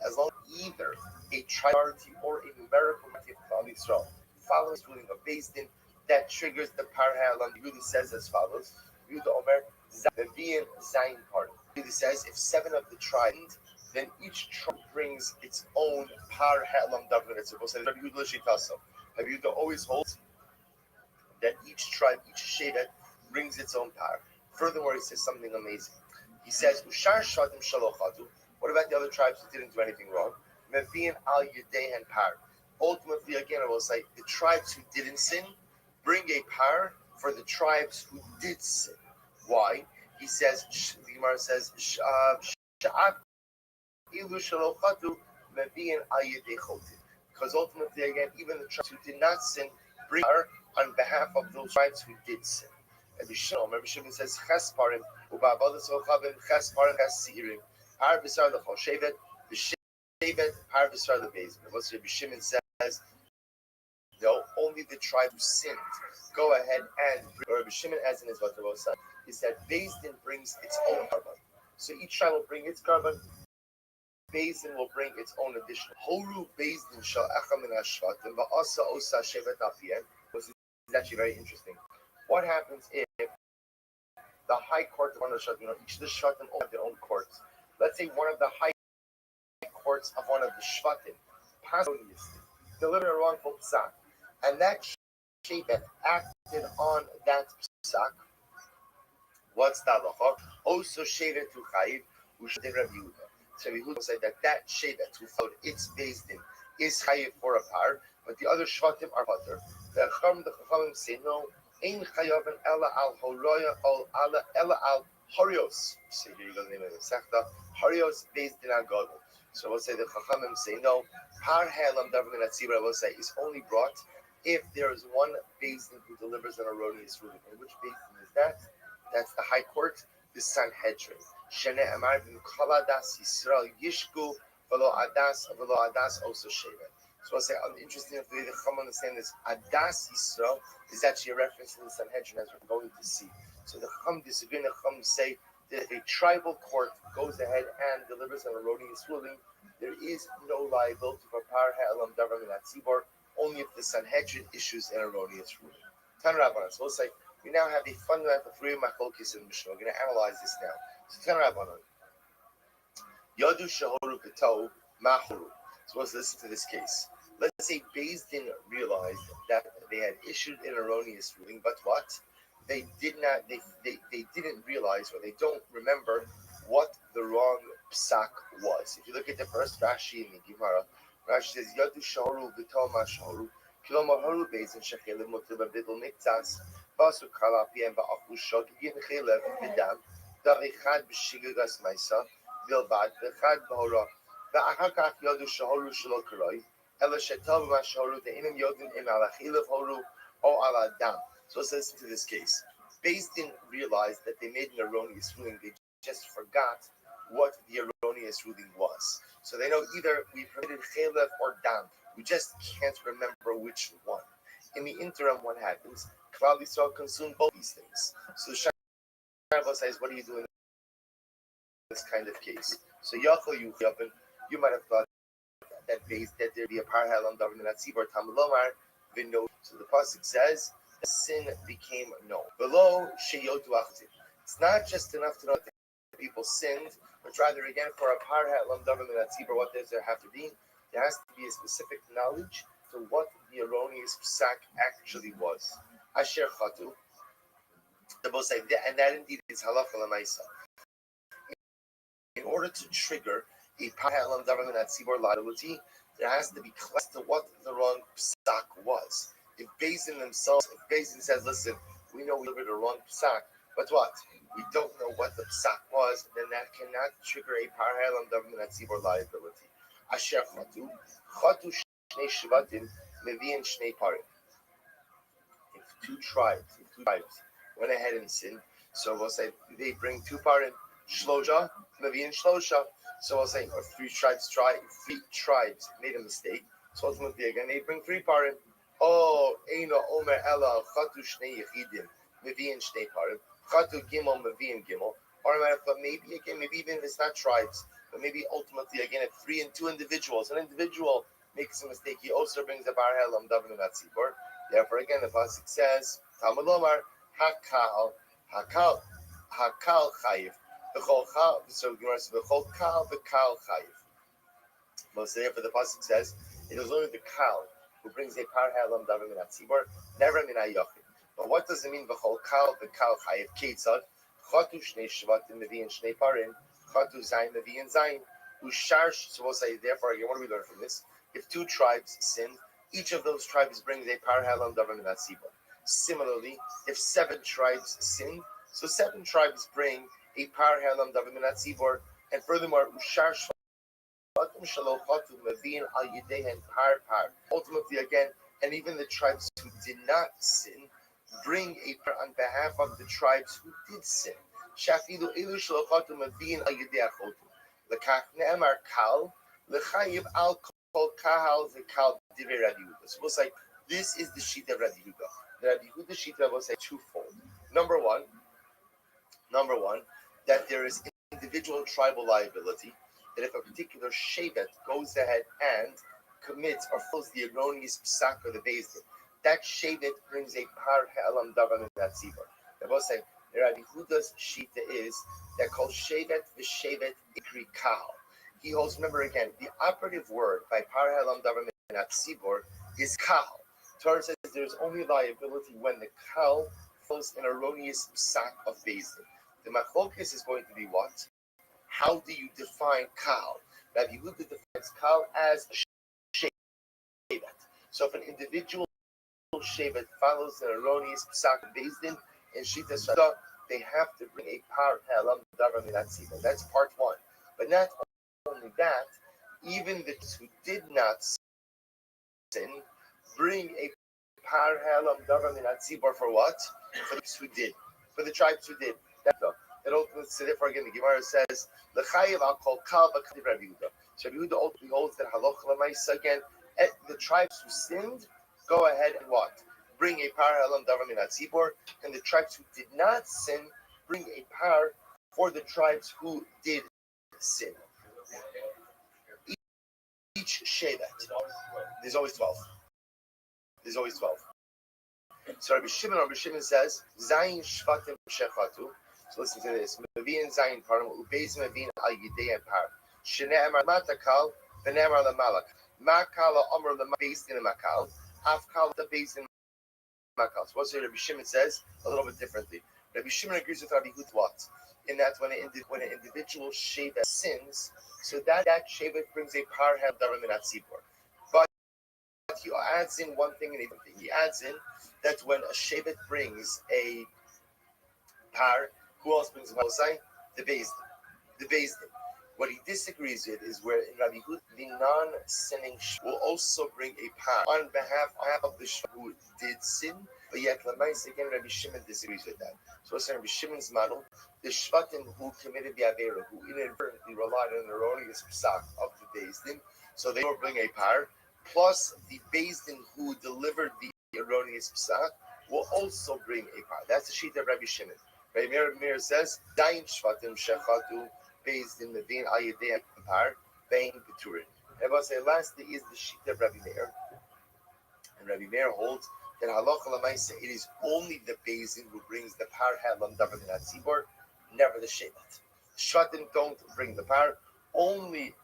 as long as either a tribal or a numerical majority of Klal Yisrael follows the ruling of beis din, that triggers the par ha'elam. Yehuda says as follows: Yehuda Omer Zayin Zayin part. Yehuda says if 7 of the tribes, then each tribe brings its own par ha'elam davar min hatzibor. So Rabbi Yehuda Shitaso. Rabbi Yehuda always holds that each tribe, each shevet, brings its own power. Furthermore, he says something amazing. He says, "Ushar shatim shalochatu." What about the other tribes who didn't do anything wrong? Mevian al yudehen par. Ultimately, again, I will say the tribes who didn't sin bring a par for the tribes who did sin. Why? He says, the Gemara says, because ultimately, again, even the tribes who did not sin bring power on behalf of those tribes who did sin. Rabbi Shimon says, "Ches parim u'ba'avodas hochavim ches parim ches siirim har b'sar l'chol shevet b'shevet har b'sar l'beis." What Rabbi Shimon says, no, only the tribe who sinned go ahead and bring. Rabbi Shimon, as in his Vatavosa, he said, Beis Din brings its own carbon. So each tribe will bring its carbon. Beis Din will bring its own additional. Horu Beis Din shal echa min hashvatim va'asa osa shevet afien. This is actually very interesting. What happens if the high court of one of the shvatim, each of the shvatim have their own courts? Let's say one of the high courts of one of the shvatim delivered a wrongful psak, and that shevet acted on that psak. What's the halacha? Also shevet to chayiv u'shedin Rabbi Yehuda. So Rabbi Yehuda said that shevet who followed its Beis Din is chayiv for a par, but the other shvatim are patur. The Chachamim say no. Ein chayavin ela al horoya ela al horios. So here you go the name of the sechta. Horios Beis Din agadol. So we'll say the Chachamim say no. Par helam davar min hatzibur, I will say, is only brought if there is one Beis Din who delivers an erroneous ruling. And which Beis Din is that? That's the High Court, the Sanhedrin. Shene amar b'mkaladas Yisrael yishku v'lo adas also shevet. So I'll say, interesting the way the Chachamim understand this. Adas Yisrael is actually a reference to the Sanhedrin, as we're going to see. So the Chacham disagree, the Chacham say that if a tribal court goes ahead and delivers an erroneous ruling, there is no liability for par ha'elam davar min hatzibur, only if the Sanhedrin issues an erroneous ruling. Tan Rabbanan. So we'll say, we now have the fundamental three machlokes in the Mishnah. We're going to analyze this now. So Tan Rabbanan. Yadu shahoru katou mahuru. So let's listen to this case. Let's say Beis Din realized that they had issued an erroneous ruling, but what? They did not. They didn't realize, or they don't remember what the wrong psak was. If you look at the first Rashi in the Gemara, Rashi says Yadu shahoru v'tol ma shahoru kilomar haru Beis Din shechelim motiv b'dil miktas basu kalapiem ba'achu shogigin chelev b'dam davichad b'shigagas ma'isa bilbad v'chad b'hora v'achar kach Yadu shahoru shelo karoi. So let's listen to this case. Beis Din realized that they made an erroneous ruling. They just forgot what the erroneous ruling was. So they know either we permitted chelev or dam. We just can't remember which one. In the interim, what happens? Klal Yisrael consumed both these things. So Shabbos says, what do you do in this kind of case? So Yachol you might have thought that there be a par halam davar min hatzibur tamlomar v'no. So the pasuk says the sin became known. Below sheyotu achtiv. It's not just enough to know that people sinned, but rather again for a par halam davar min hatzibur, what does there have to be? There has to be a specific knowledge to what the erroneous psak actually was. Asher chatu. The both say, and that indeed is halacha l'maisa. In order to trigger a par halam davar min hatzibur liability, there has to be class to what the wrong psak was. If Beis Din themselves, if Beis Din says, listen, we know we delivered a wrong psak, but what? We don't know what the psak was, then that cannot trigger a par halam davar min hatzibur liability. Asher chatu shnei shvatim meviin shnei parim. If two tribes went ahead and sinned, so we'll say they bring two parim, shlosha meviin shlosha. So I'll say, or three tribes made a mistake. So ultimately, again, they bring three parim. Oh, Eino Omer Ella Chatu Shnei Yechidim Meviin Shnei Parim Chatu Gimel Meviin Gimel. Or maybe again, maybe even if it's not tribes, but maybe ultimately again, if three and two individuals, an individual makes a mistake, he also brings a bar helam davar min hatzibur. Therefore, again, the pasuk says, Talmud Lomar Hakal Chayiv. So Gemara says, "V'chol kal v'kal chayiv." Most therefore, the pasuk says it was only the kal who brings a par halam davar min hatzibur, never min hayachid. But what does it mean? V'chol kal v'kal chayev ketzad chatu shnei shvatim mevi'in shnei parim chatu zayin mevi'in zayin ushar. So we'll say therefore again. What do we learn from this? If two tribes sin, each of those tribes brings a par halam davar minat sibor. Similarly, if 7 tribes sin, so 7 tribes bring a par halam davar minat sibor, and furthermore ushar. Ultimately, again, and even the tribes who did not sin bring a prayer on behalf of the tribes who did sin. So we'll say this is the sheet of Rabbi Yehuda. The Rabbi Yehuda sheet will say twofold. Number one, that there is individual tribal liability. That if a particular shevet goes ahead and commits or follows the erroneous psak or the Beis Din, that shevet brings a par ha'elam davar min that tzibur. They both say Rabbi Yehuda's shita is that called shevet v'shevet ikri kahal. He holds. Remember again, the operative word by par ha'elam davar min that tzibur is kahal. Torah says there's only liability when the kahal follows an erroneous psak of Beis Din. The machlokes is going to be what? How do you define kahal? Rabbi Yehuda defines kahal as a shevet. So if an individual shevet follows an erroneous psak of Beis Din and shita shada, they have to bring a par halam davar minat tzibur. That's part one. But not only that, even the who did not sin bring a par halam davar minat tzibur for what? For the tribes who did. For the tribes who did. That ultimately, so therefore again, the Gemara says, "L'chayiv al kol kal b'kadiv Rabbi Yehuda." So Rabbi Yehuda ultimately holds that halacha l'maisa again. The tribes who sinned go ahead and what? Bring a par halam davar minat tzibur, and the tribes who did not sin bring a par for the tribes who did sin. Each shevet, there's always 12. So Rabbi Shimon says, "Zayin shvatim shechatu." So listen to this. Mevi'in zayin parim ubeis mevi'in al yidei and par. Shne'emar matakal v'ne'emar lamalak. Makal omer l'beis din makal. Afkal the beis din makal. So what's Rabbi Shimon says a little bit differently. Rabbi Shimon agrees with Rabbi Yehuda what? In that when an individual shevet sins, so that shevet brings a par ha'elam davar minat tzibur. But he adds in one thing and another thing. He adds in that when a shevet brings a par, who else brings a sign? The Beis Din. What he disagrees with is where in Rabbi Yehuda, the non-sinning will also bring a par on behalf of the who did sin, but yet Lamais again Rabbi Shimon disagrees with that. So what's in Rabbi Shimon's model? The Shvatim who committed the Avera, who inadvertently relied on an erroneous psak of the Beis Din, so they will bring a par, plus the Beis Din who delivered the erroneous psak will also bring a par. That's the sheet of Rabbi Shimon. Rabbi Meir says, "Dayin shvatim shechatu Beis Din mevi'in al yidei par bein beturin." And I say, lastly is the sheet of Rabbi Meir, and Rabbi Meir holds that halacha l'maisa it is only the Beis Din who brings the par halam davar minat tzibur, never the shevet. Shvatim don't bring the par. Only.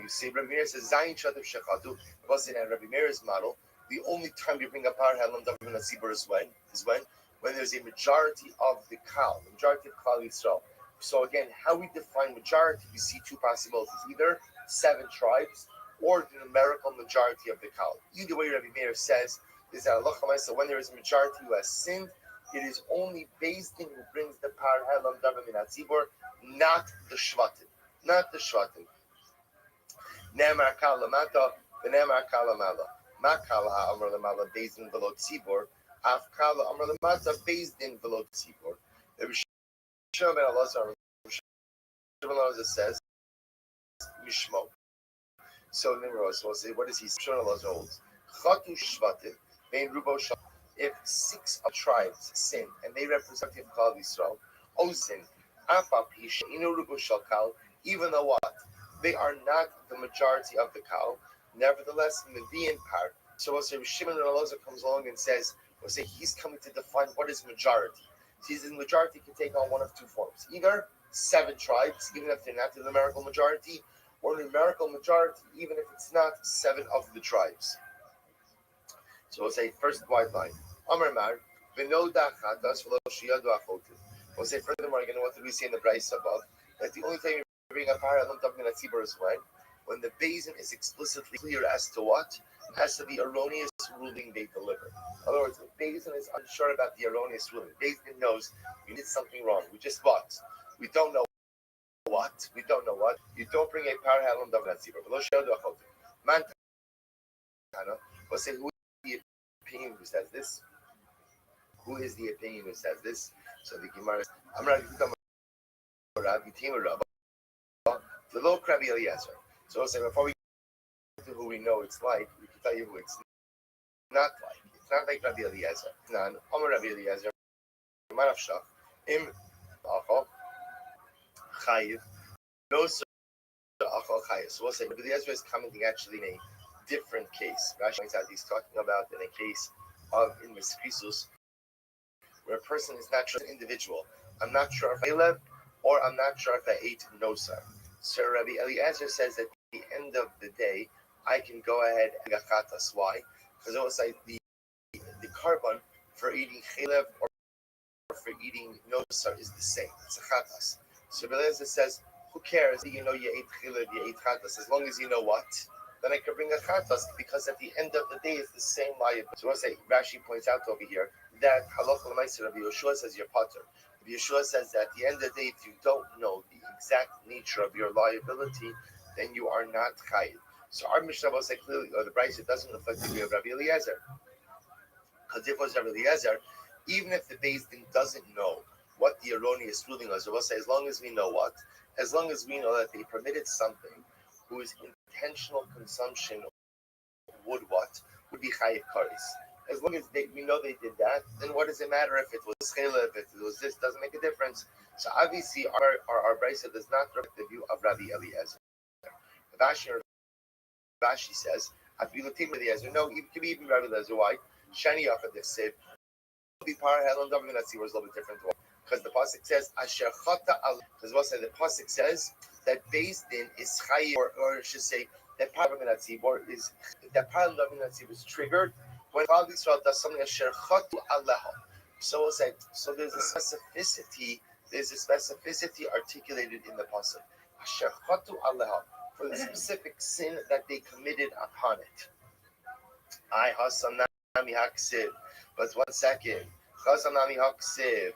See, Rabbi Meir says, "Zayin shvatim shechatu." It was in Rabbi Meir's model. The only time you bring a par halam davar minat tzibur is when there's a majority of the Klal, the majority of Klal Yisrael. So again, how we define majority, we see two possibilities: either 7 tribes or the numerical majority of the Klal. Either way, Rabbi Meir says is that so when there is a majority who has sinned, it is only Beis Din who brings the par halam davar minat tzibur, not the shvatim, Ne'emar kal lamata, v'ne'emar kal lamala. Makal ha'amar lamala Beis Din v'lo tzibur. Afkal amar lamata Beis Din v'lo tzibur. The Shimon ben Elazar says Mishmo. So Nimrod will say, what does he say? Shimon ben Elazar holds Chatu shvatim bein rubo shal. If 6 of tribes sin and they represent Klal Yisrael, Osin afal pish inu rubo shal kal, even though what they are not the majority of the kal, nevertheless mevi'in par. So we'll say Shimon ben Elazar comes along and says. We'll say he's coming to define what is majority. So he says majority can take on one of 2 forms. Either 7 tribes, even if they're not the numerical majority, or numerical majority, even if it's not 7 of the tribes. So we'll say first white line. Amar Mar, We'll say furthermore again, what did we say in the Bryce above? That the only time you bring a par halam daven atzibur is when the Beis Din is explicitly clear as to what has to the erroneous ruling they deliver. In other words, the Beis Din is unsure about the erroneous ruling. Beis Din knows we did something wrong. We just what? We don't know what. We don't know what. You don't bring a par halam daven atzibur. Man, we'll say who is the opinion who says this? Who is the opinion who says this? So the Gemara is, I'm Rabbi Timur the low Rabbi Eliezer. So we'll say before we get to who we know it's like, we can tell you who it's not like. It's not like Rabbi Eliezer. Nan, Omer Rabbi Eliezer, Marav Shach, Im Achol Chayiv, no sir Achol Chayiv. So we'll say Rabbi Eliezer is commenting actually in a different case. Rashi points out he's talking about in a case of in Miskrisus, where a person is not sure an individual. I'm not sure if I live or I'm not sure if I ate nosa. So Rabbi Eliezer says that at the end of the day, I can go ahead and gachatas. Why? Because it was like the carbon for eating chalev or for eating nosa is the same. It's a chatas. So Rabbi Eliezer says, who cares? You know you ate chalev, you ate chatas. As long as you know what, then I can bring a chatas because at the end of the day, it's the same liability. So we'll say Rashi points out over here that halacha l'maaseh Rabbi Yeshua says you're potter. Rabbi Yeshua says that at the end of the day, if you don't know the exact nature of your liability, then you are not chayiv. So our Mishnah will say clearly, or the Brisa doesn't reflect the view of Rabbi Eliezer. Because if it was Rabbi Eliezer, even if the Beis Din doesn't know what the erroneous ruling was, we'll say as long as we know what, as long as we know that they permitted something whose intentional consumption would be chayiv karis. As long as we know they did that, then what does it matter if it was chayla, if it was this, doesn't make a difference. So obviously our Brisa does not reflect the view of Rabbi Eliezer. Rashi says, no, it can be even Rabbi Eliezer. Why? Shani Yachad be par helan daven atzibur is a little bit different. Because the pasuk says asher chata al. Because what said the pasuk says that Beis Din is chayiv, or it should say that par daven atzibur is is triggered when Klal Yisrael does something asher chatu aleha. So we'll say, so there's a specificity articulated in the pasuk asher chatu aleha for the specific sin that they committed upon it. I hasanami haksiv. But 1 second. Hasanami haksiv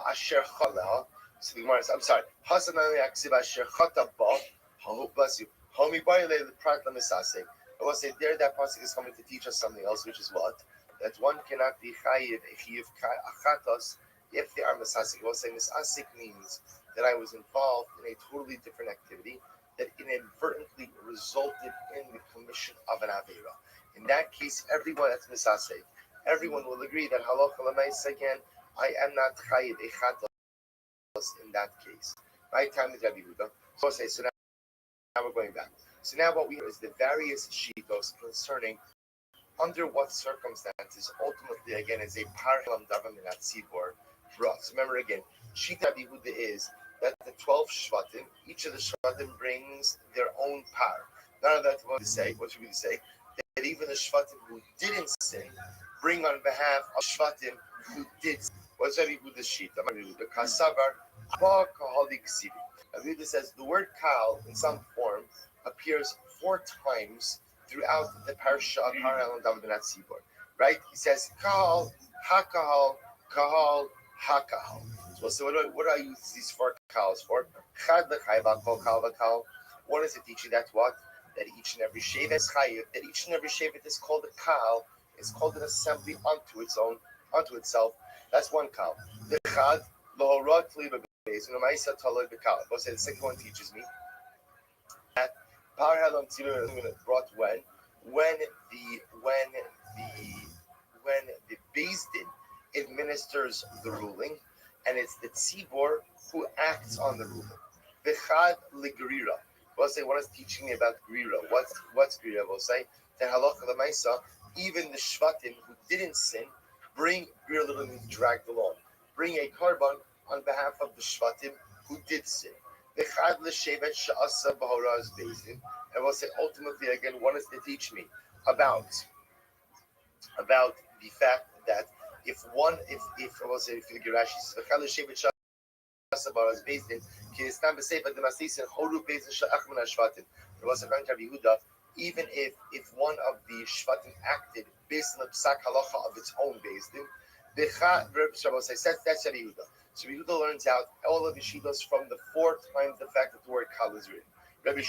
asher chala. So the Gemara says, I'm sorry. Hasanami haksiv asher chata ba. Bless you. Homi bayile the prat lamisase. I will say there that pasuk is coming to teach us something else, which is what? That one cannot be chayiv achatos if they are misasik. I will say misasik means that I was involved in a totally different activity that inadvertently resulted in the commission of an avera. In that case, everyone that's misasik, everyone will agree that halacha l'maaseh again, I am not chayiv achatos in that case. Right? Time with Rabbi Yehuda. So say so now we're going back. So now what we have is the various shitos concerning under what circumstances ultimately again is a par helam daven min atzibur brought. So remember again, Shita Rabbi Yehuda is that the 12 shvatim, each of the shvatim brings their own par. None of that what to say. What should we say? That even the shvatim who didn't sin bring on behalf of shvatim who did sin. What's Rabbi Yehuda's Shita? Rabbi Yehuda kasavar ba kahalik sivi. Rabbi Yehuda says the word kal in some form appears 4 times throughout the parsha of Par Helam Daven Ben Atzibur. Right? He says kahal, hakahal, kahal, hakahal. So what do I use these 4 kals for? Chad l'chayv kol kal v'kal. What is it teaching? That's what? That each and every shevet is chayiv. That each and every shevet is called a kal. Is called an assembly unto itself. That's one kal. The chad lohorat li'bebeis u'namaisa taloi b'kal. What say the second one teaches me that Par Helam Tzibur brought when the Beis Din administers the ruling, and it's the Tzibur who acts on the ruling. V'chad l'grira. We'll say, what is teaching me about grira? What's grira? We'll say that halacha l'maaseh, even the shvatim who didn't sin bring grira literally means dragged along. Bring a carbon on behalf of the shvatim who did sin. V'chad l'shevet she'asa b'horaz Beis Din. And we'll say ultimately again, what does it teach me about the fact that if I will say if the Rashi says v'chal shevet shasabar is based in kiristam b'sefer demasis and choru based in sha'ach min hashvatim. There was a according to Rabbi Yehuda, even if one of the shvatim acted based on the psak halacha of its own based in the Rabbi says that's Rabbi Yehuda. So Rabbi Yehuda learns out all of the yeshivos from the 4 times the fact that the word kal is written. Rabbi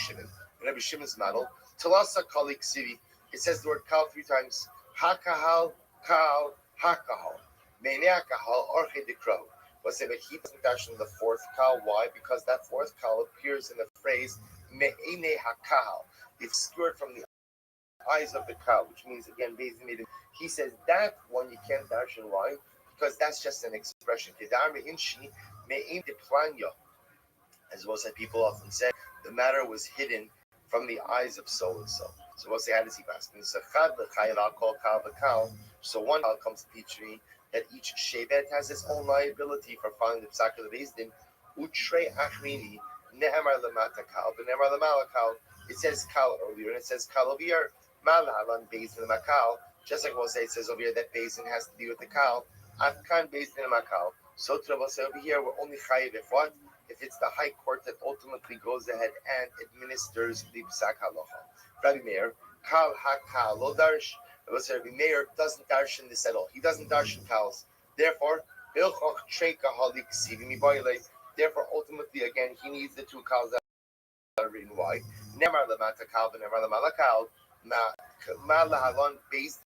Shimon's model. Talasa kalik sivi. It says the word kal 3 times. Hakahal, kal, hakahal. Meinei kahal, orche dekro. But say that he doesn't dash in the 4th kal. Why? Because that 4th kal appears in the phrase me'einei hakahal. It's skewed from the eyes of the kal, which means again, he says that one you can't dash in. Why? Because that's just an expression. Kedar me'inshi me'im deplanya. As well as people often say, the matter was hidden from the eyes of so and so. So we'll say, how does he pass? So one kal comes to teach me that each shevet has its own liability for following the psak of the beis din. Utrei achrini ne'emar lemata kal, v'ne'emar lemala kal. It says kal earlier, and it says kal over here. Malahalan beis din makal. Just like we'll say, it says over here that beis din has to be with the kal. Afkan beis din makal. So to we'll say over here, we're only chayiv if what? If it's the high court that ultimately goes ahead and administers the psak halacha. Rabbi Meir, kal hakal lo darsh. Rabbi Meir doesn't darshan this at all. He doesn't darshan kals. Therefore, therefore, ultimately, again, he needs the 2 kals that are written. Why? Nemar lemata kal v'nemar lemala kal ma lahalon based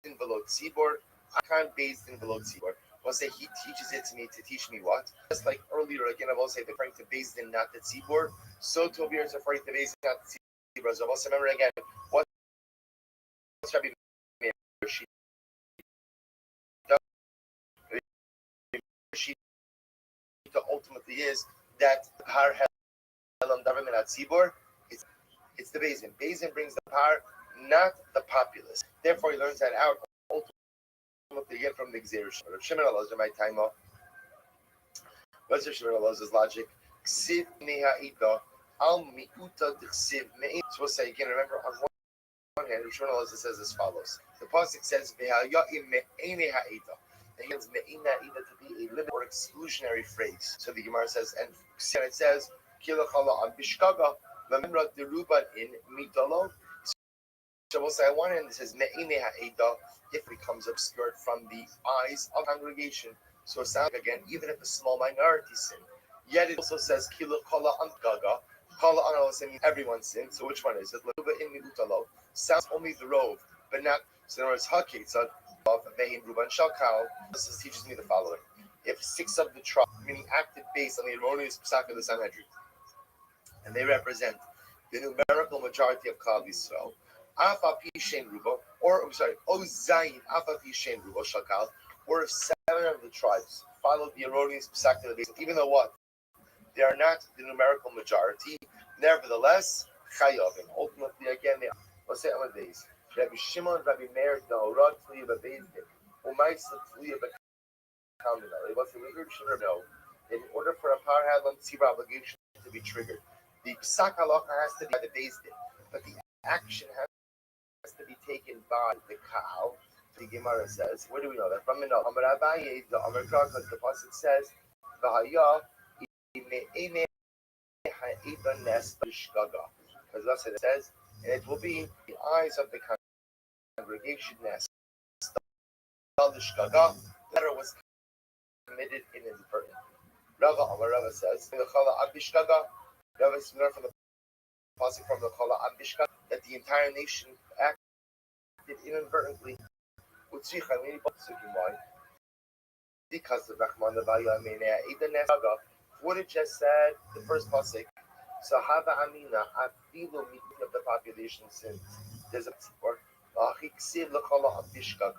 in below tzibor. I can't based in below tzibor. I'll say he teaches it to me to teach me what? Just like earlier, again, I will say the referring to based in not the tzibor. So to be referring to based in not the tzibor. So I will remember again, what's Rabbi Meir? She ultimately is that har helam davar at tzibor. It's the Beis Din. Beis Din brings the power, not the populace. Therefore, he learns that out. Ultimately, get from the Xerish. Shimon Elazar, my time off. What's Shimon Elazar's logic? Ksiv nehaita al miuta d'ksiv me'in. So we'll say again. Remember, on one hand, Shimon Elazar says as follows: the pasuk says v'haya'im me'einei ha'ita. It means me'ina ida to be a limit or exclusionary phrase. So the Gemara says, and it says kilachala on bishkaga. Lamimra deruban in mitalo. So we'll say on one hand it says me'inei ha'eda if it becomes obscured from the eyes of congregation. So it sounds like, again, even if a small minority sin. Yet it also says kila kala gaga. Kala an means everyone sins. So which one is it? Laruba in mitalo sounds only the rove, but not. So in other words, haketza of vehin ruban shalkal. This teaches me the following: if 6 of the tribe, meaning acted based on the erroneous psak of the Sanhedrin, and they represent the numerical majority of Klal Yisrael. Afa Pishen Rubo, or I'm sorry, Ozayin Afa Pishen Rubo Shakal, or if 7 of the tribes followed the erroneous psak of the basis, even though what? They are not the numerical majority, nevertheless, Chayovim. Ultimately, again, they are. Let's say on the days. Rabbi Shimon, Rabbi Meir, Da'orat, Tliya B'Bezdin, Umaysa Tliya B'Kamina. It was the Rabbi Shimon, no. In order for a power hadlam tzibur obligation to be triggered, the psak halacha has to be by the beis din, but the action has to be taken by the kal. The Gemara says, where do we know that? From Minal Amar Abaye, the Amar Krakos, the pasuk says, "V'haya ime'ene ha'eba nes b'shgaga." Because that's what it says, and it will be the eyes of the congregation nes. The shgaga, the matter was committed inadvertently. Rava says, Rava is learned from the pasuk from the Chala Ambishka that the entire nation acted inadvertently. Because of Rahman what it just said, the first pasuk. So Hava Amina, Afilu of the population sin. There's a or the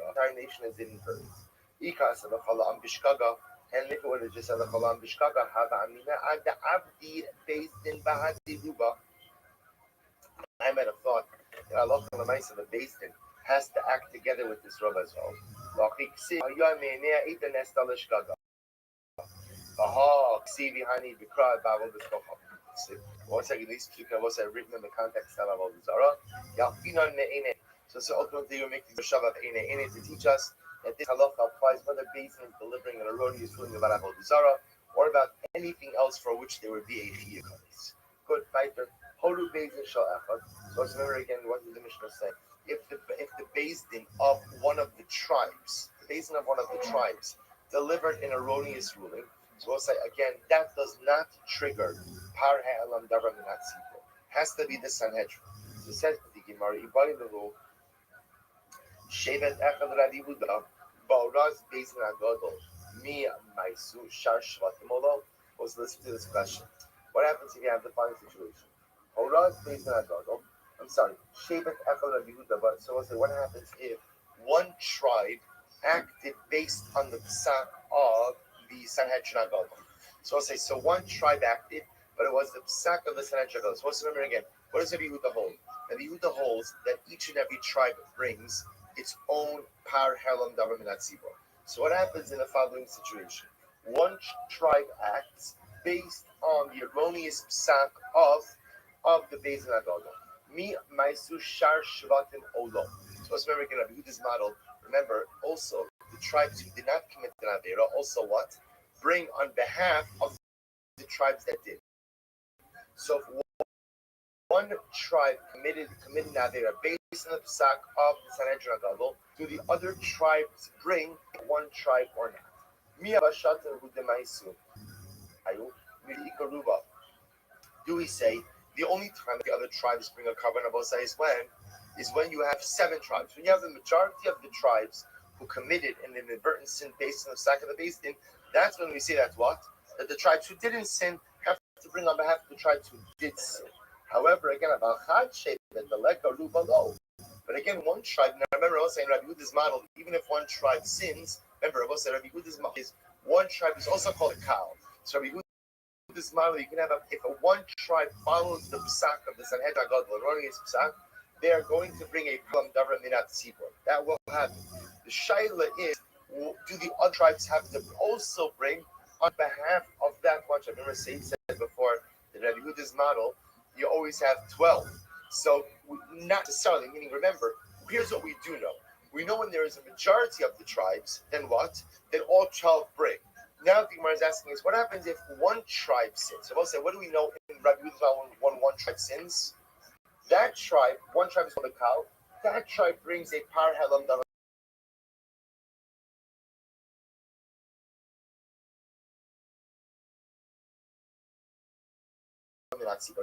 entire nation is inadvertent. Ikas of the Chala Ambishkaga. And if it would have just said the Cholam Bishkaga, Hava Amina, and the Abdi based in Bahati Ruba. I might have thought that Allah the mice of the Basin has to act together with this Rabba as well. One second, these two was written in the context of Avodah Zarah. So ultimately, we're making the Shav of Ene to teach us that this halacha applies whether Beis Din is delivering an erroneous ruling about Avodah Zarah or about anything else for which there would be a chiyuv. Good fighter. Horu Beis Din shal echad. So let's remember again what did the Mishnah say. If the Beis Din of one of the tribes, delivered an erroneous ruling, so we'll say again that does not trigger par ha'elam davar minat tzibur. Has to be the Sanhedrin. So it says the Gemara, Ibari Lehu, Shevet Echad Rabbi Yehuda, Ba'oraz Beis Din Agadol, Mi Maisu Shar Shvatim Olo. Let's listen to this question. What happens if you have the following situation? Ba'oraz Beis Din Agadol. I'm sorry, Shevet Echad Rabbi Yehuda. But so we'll say, what happens if one tribe acted based on the psak of the Sanhedrin Agadol? So we'll say, so one tribe acted, but it was the psak of the Sanhedrin Agadol. So let's remember again. What does Rabbi Yehuda hold? Rabbi Yehuda holds that each and every tribe brings its own par helam davar minat tzibur. So what happens in the following situation? One tribe acts based on the erroneous psak of the Beis Din Agadol. Mi maisu shar shvatim olo. So let's remember again Rabbi Yehuda's model. Remember also the tribes who did not commit the avera also what? Bring on behalf of the tribes that did. So if one tribe committed an avera based on the psak of the Sanhedrin Agadol, do the other tribes bring one tribe or not? Do we say the only time the other tribes bring a carbon abosa is when you have 7 tribes? When you have the majority of the tribes who committed an inadvertent sin based on the psak of the Beis Din, that's when we say that what? That the tribes who didn't sin have to bring on behalf of the tribes who did sin. However, again, about Chad Shevet, the Leka Rubalo. But again, one tribe, now remember I was saying Rabbi Yehuda's model, even if one tribe sins, remember I was saying Rabbi Yehuda's model is one tribe is also called a cow. So Rabbi Yehuda's model, you can have if one tribe follows the psak of the Sanhedrin Agadol, erroneous psak, they are going to bring a problem davar minat tzibur. That will happen. The shaila is, do the other tribes have to also bring on behalf of that one tribe? Remember Said said before that Rabbi Yehuda's model, you always have 12. So not necessarily, meaning remember, here's what we do know. We know when there is a majority of the tribes, then what? Then all 12 bring. Now the Gemara is asking us, what happens if one tribe sins? So we'll say, what do we know in Rabbi Yehuda's model when one tribe sins? That tribe, one tribe is called a cow, that tribe brings a par helam davar.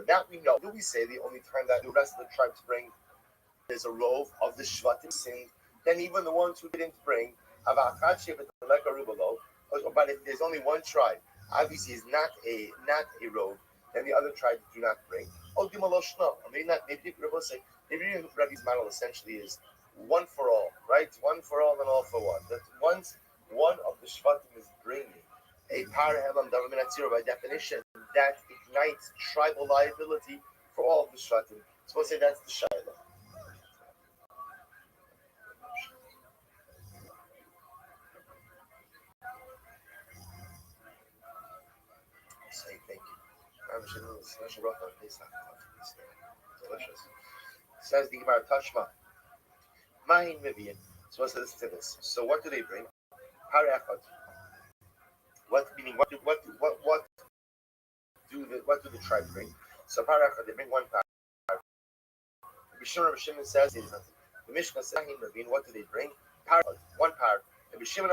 That we know. Do we say the only time that the rest of the tribes bring is a rove of the shvatim sin? Then even the ones who didn't bring, but if there's only one tribe, obviously is not a rove, then the other tribes do not bring. Maybe not. Maybe Rabbi's model essentially is one for all, right? One for all and all for one. That once one of the shvatim is bringing a par helam davar minat tzibur, by definition, that ignites tribal liability for all of the shvatim. So we'll say that's the shaila. Say thank you. Delicious. Says the Gemara Tashma. Mahin Vivian. So let's listen to this. So what do they bring? Par echad. What meaning? What do the tribe bring? So par echad, they bring one par. Shimon says the Mishnah says what do they bring? Par, one par. Rabbi Shimon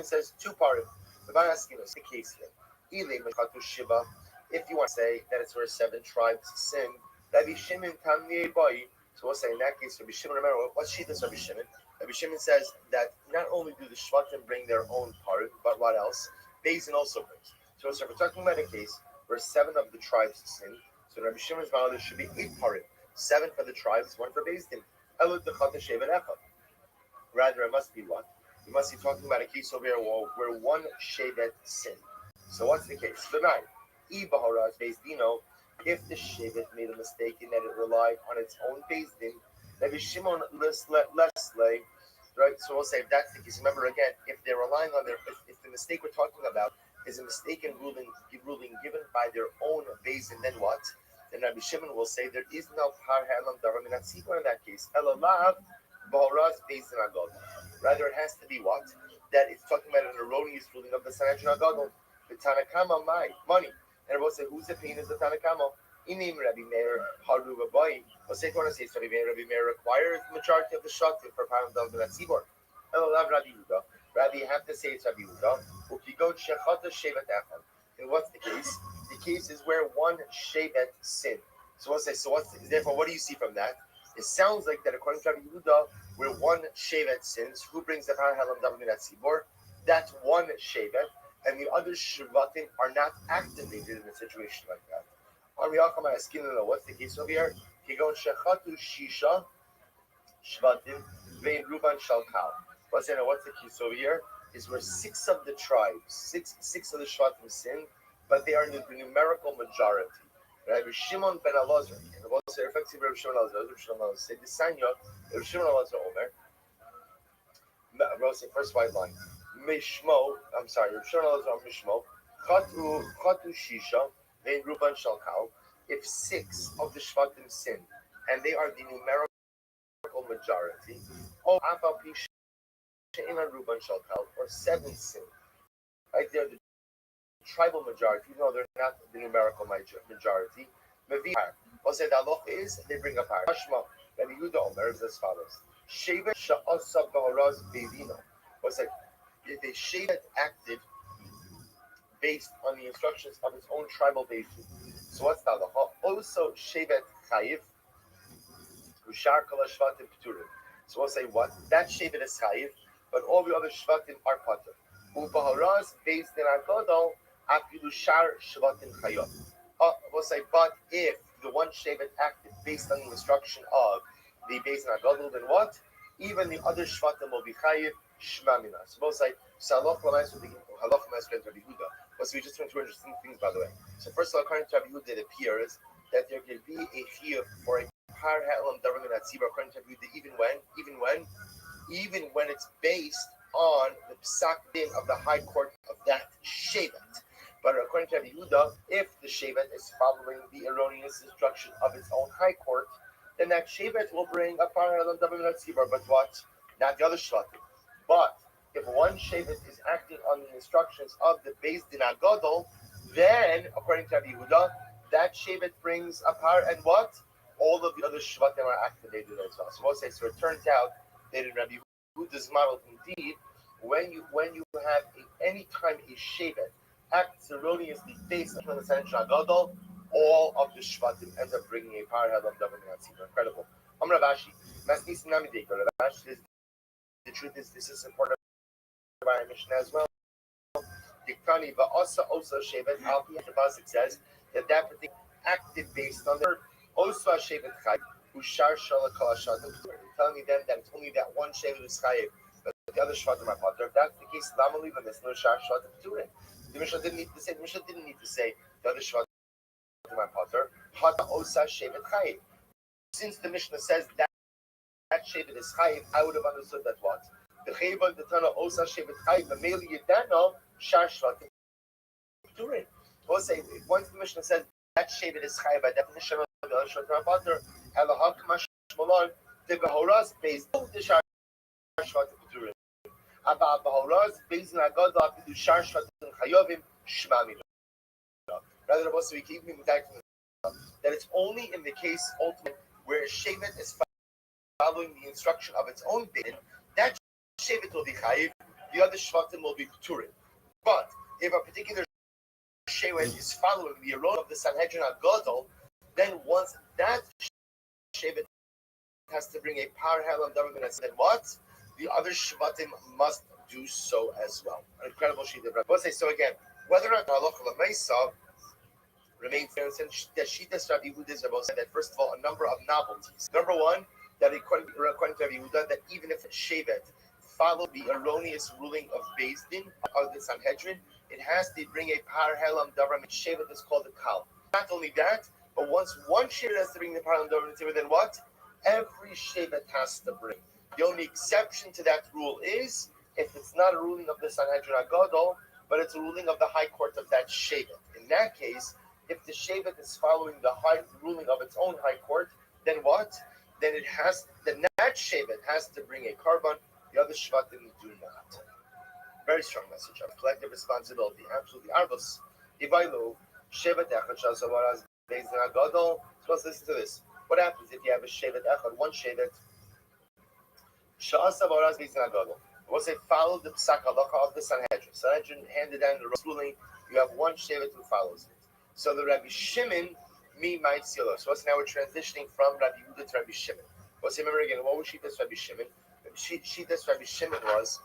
says 2 parim. If I'm asking us the case here, if you want to say that it's where 7 tribes sin, Rabbi Shimon Tamnei Bai. So we'll say in that case, Rabbi Shimon, remember what sheet is Rabbi Shimon? Rabbi Shimon says that not only do the Shvatim bring their own part, but what else? Beis Din also brings. So we're talking about a case where 7 of the tribes sin. So Rabbi Shimon's model, there should be 8 parim. 7 for the tribes, 1 for Beis Din. Rather, it must be what? We must be talking about a case over here where one shevet sinned. So what's the case? The 9. Beis Dino, if the shevet made a mistake in that it relied on its own Beis Din, Rabbi Shimon less lay, right? So we'll say if that's the case. Remember again, if they're relying on if the mistake we're talking about is a mistaken ruling given by their own Beis Din, then what? Then Rabbi Shimon will say there is no par helam davar minat tzibur in that case. Elalav b'horaz Beis Din Agadol. Rather, it has to be what? That it's talking about an erroneous ruling of the Sanhedrin Agadol. The Tanakama, money. And we'll say, whose opinion is the Tanakama? Inim Rabbi Meir Haruva Bai. We'll say, want to say, Rabbi Meir requires the majority of the Shatim for Param Dal Tzibor. And we'll have Rabbi Yehuda. Rabbi, you have to say it's Rabbi Yehuda. Ukigot Shechata Shevet Echad. And what's the case? The case is where one Shevet sinned. So we'll say, therefore, what do you see from that? It sounds like that according to Rabbi Yehuda, where one Shevet sins, who brings the Param Dal Tzibor? That's one Shevet. And the other Shvatim are not activated in a situation like that. On the Akama asking to know what's the case over here. Kigon Shechatu Shisha Shvatim Vein Ruban Shalkal. What's the case over here? Is where six of the tribes, six of the Shvatim sin, but they are in the numerical majority. Rabbi Shimon ben Elazar, and also effective Rabbi Shimon Elazar said the Sanya, Rabbi Shimon Elazar Omer. Rose, first white line. Rabbi Shimon Elazar Mishmo. Chatu Shisha. Vein Ruban Shalkal. If six of the Shvatim sin, and they are the numerical majority, Afal Pisha Iman Ruban Shalkal, or seven sin, right? They're the tribal majority, even though they're not the numerical majority. Mevihar. Also, the halacha is they bring a par. Hashma. Rabbi Yehuda Omer is as follows: Shevet sha'asab ba'oraz beivino. What's that? If a shevet acted based on the instructions of its own tribal basis. So what's the halacha? Also, shevet chayiv, ushar kol shvatim pturim. So we'll say what? That shevet is chayiv, but all the other shvatim are patur. Ubaharaz based in agadol, afilu shar shvatim chayav. We'll say, but if the one shevet acted based on the instruction of the based in agadol, then what? Even the other shvatim will be chayiv shmamina. So we'll say, salach l'mais halach l'mais Rabbi Yehuda. So we just went through interesting things, by the way. So first of all, according to Rabbi Yehuda, it appears that there can be a chiyuv for a par ha'elam davar min hatzibur, according to Rabbi Yehuda, even when it's based on the psak din of the high court of that shevet. But according to Rabbi Yehuda, if the shevet is following the erroneous instruction of its own high court, then that shevet will bring a par ha'elam davar min hatzibur. But what? Not the other shvatim. But if one shevet is acting on the instructions of the Beis Din Agadol, then, according to Rabbi Yehuda, that shevet brings a par, and what? All of the other shvatim are activated as well. So we'll say, so it turns out that in Rabbi Yehuda's model, indeed, when you have any time a shevet acts erroneously based on the Sanhedrin Agadol, all of the shvatim end up bringing a par. Incredible. Ravashi, the truth is, this is important by our mission as well. Diktani, but also shevet al pi the pasuk says that particular acted based on the also shevet chayv ushar shala kol hashatim. Telling me then that it's only that one shevet is chayv, but the other shvatim are patur. If that's the case, lama leave there's no shar shvatim turin. The Mishnah didn't need to say. The other shvatim are patur. Hata osa shevet chayv. Since the Mishnah says that shevet is chayv, I would have understood that what. The Chayva, the Tana, Osa, Shevet Chayv, the Meli Yedano, Shar Shvatim Pturin. We'll say, once the Mishnah says that Shevet is Chayv, by definition of the other Shvatim Pater, Elahak Mashmalon, the Behoraz, based on the Shar Shvatim Pturin. Abba Behoraz, based on Agad, Apidu Shar Shvatim Chayovim, Shmamina. Rather, also, we keep moving back to that it's only in the case, ultimately, where a Shevet is following the instruction of its own bin, that shevet will be chayiv, the other shvatim will be pturin. But if a particular shevet is following the error of the Sanhedrin Agadol, then once that shevet has to bring a par ha'elam davar min hatzibur, then what? The other shvatim must do so as well. An incredible sheet of Rabbi. So again, whether or not halacha l'meisa remains there, since the Shitas Rabbi Yehuda said that first of all, a number of novelties. Number one, that according to Rabbi Yehuda, that even if a shevet follow the erroneous ruling of Beis Din of the Sanhedrin, it has to bring a par ha'elam davar min shevet is called a kal. Not only that, but once one shevet has to bring the par ha'elam davar min, then what? Every shevet has to bring. The only exception to that rule is if it's not a ruling of the Sanhedrin Agadol, but it's a ruling of the high court of that shevet. In that case, if the shevet is following the ruling of its own high court, then what? Then that shevet has to bring a korban. The other Shvatim do not. Very strong message of collective responsibility. Absolutely. Arbus. Ivailu. Shevet Echad Shasavaras Beis Din Agadol. So let's listen to this. What happens if you have a Shevet Echad, one Shevet, Shasavaras Beis Din Agadol? Once they follow the Psak Halacha of the Sanhedrin, Sanhedrin handed down the ruling, you have one Shevet who follows it. So the Rabbi Shimon, me, my Silo. So now we're transitioning from Rabbi Yehuda to Rabbi Shimon. Let's remember again, what was Shitas Rabbi Shimon? Shitas Rabbi Shimon was,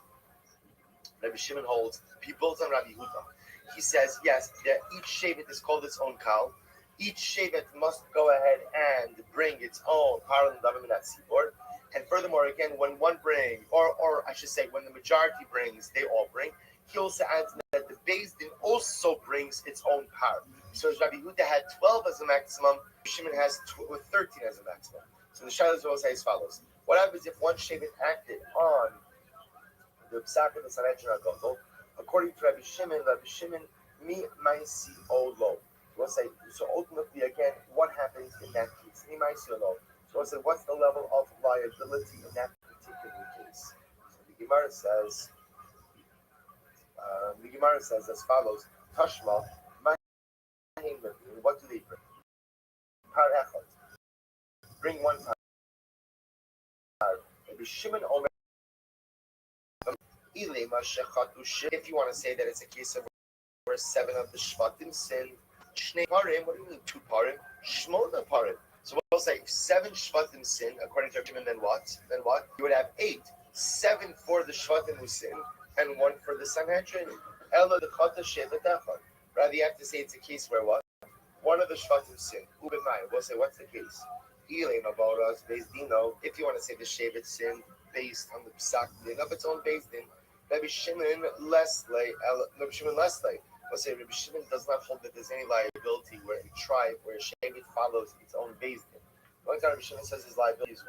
Rabbi Shimon holds, he builds on Rabbi Yehuda. He says, yes, that each Shevet is called its own Kal. Each Shevet must go ahead and bring its own Paral and Davim in that seaboard. And furthermore, again, when one brings, or I should say, when the majority brings, they all bring. He also adds that the Beis Din also brings its own par. So as Rabbi Yehuda had 12 as a maximum, Shimon has 13 as a maximum. So the Shilas will say as follows. What happens if one Shevet acted on the Psak of the Sanhedrin HaGadol? According to Rabbi Shimon, mi maisi olo. We'll say, so ultimately, again, what happens in that case? Mi maisi olo. So we'll say, what's the level of liability in that particular case? So the Gemara says as follows: Tashma, what do they bring? Par echad. Bring one par. Rabbi Shimon Omer. If you want to say that it's a case of where 7 of the Shvatim sinned, Shnei Parim, what do you mean 2 Parim? Shmona Parim. So we'll say 7 Shvatim sinned, according to Shimon, then what? You would have 8. 7 for the Shvatim who sinned, and 1 for the Sanhedrin. Ella the Chata Shevet Echad. Rather, you have to say it's a case where what? 1 of the Shvatim sinned. Ubemai. We'll say, what's the case? Ilim about us, Beis Dino. If you want to say the Shevet sinned based on the Psak of its own Beis Din, Rabbi Shimon Leslie. We'll say Rabbi Shimon does not hold that there's any liability where a tribe, where a Shevet follows its own Beis Din. The only time Rabbi Shimon says his liability is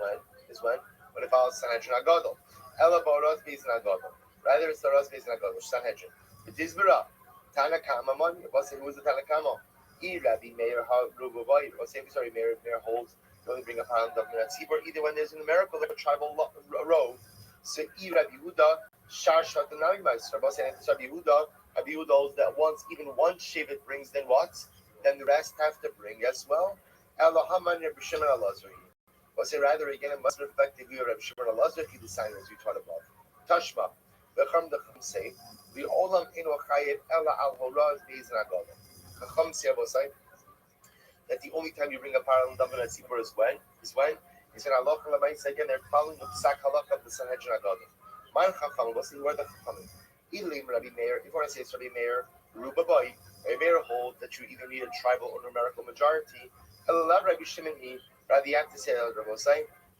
when it follows Sanhedrin HaGadol. Ela Baros Beis Din HaGadol. Rather, it's the Ros Beis Din HaGadol, Sanhedrin. It is Bara. Tanakama Moni. We'll say, who is the Tanakama? Rabbi Meir HaRubabai. We'll say, sorry, Meir holds. You only bring a pound of that seaboard, either when there's a numerical or a tribal row. So, Rabbi Yehuda, Shar Shatanami Meister. We'll say, Rabbi Yehuda holds that once even one Shevet brings, then what? Then the rest have to bring as well. Elohaman Rabbi Shimon Elazar. We'll say, rather, again, it must reflect the view of Rabbi Shimon Elazar, he decided as we taught above. Tashma. The Chum say, the Olam Eno Chayev Ela Al Horaz Beis Din Agadol. The Chum say, that the only time you bring a parallel daven at Sipur is when? It's when Allah again, they're following the Psak Halach of the Sanhedrin HaGadol. Man Chacham, what's the word of Chacham? Ilim Rabbi Meir, if you want to say it's Rabbi Meir, Rubabai, Rabbi Meir holds that you either need a tribal or numerical majority. Elav Rabbi Shimon, rather you have to say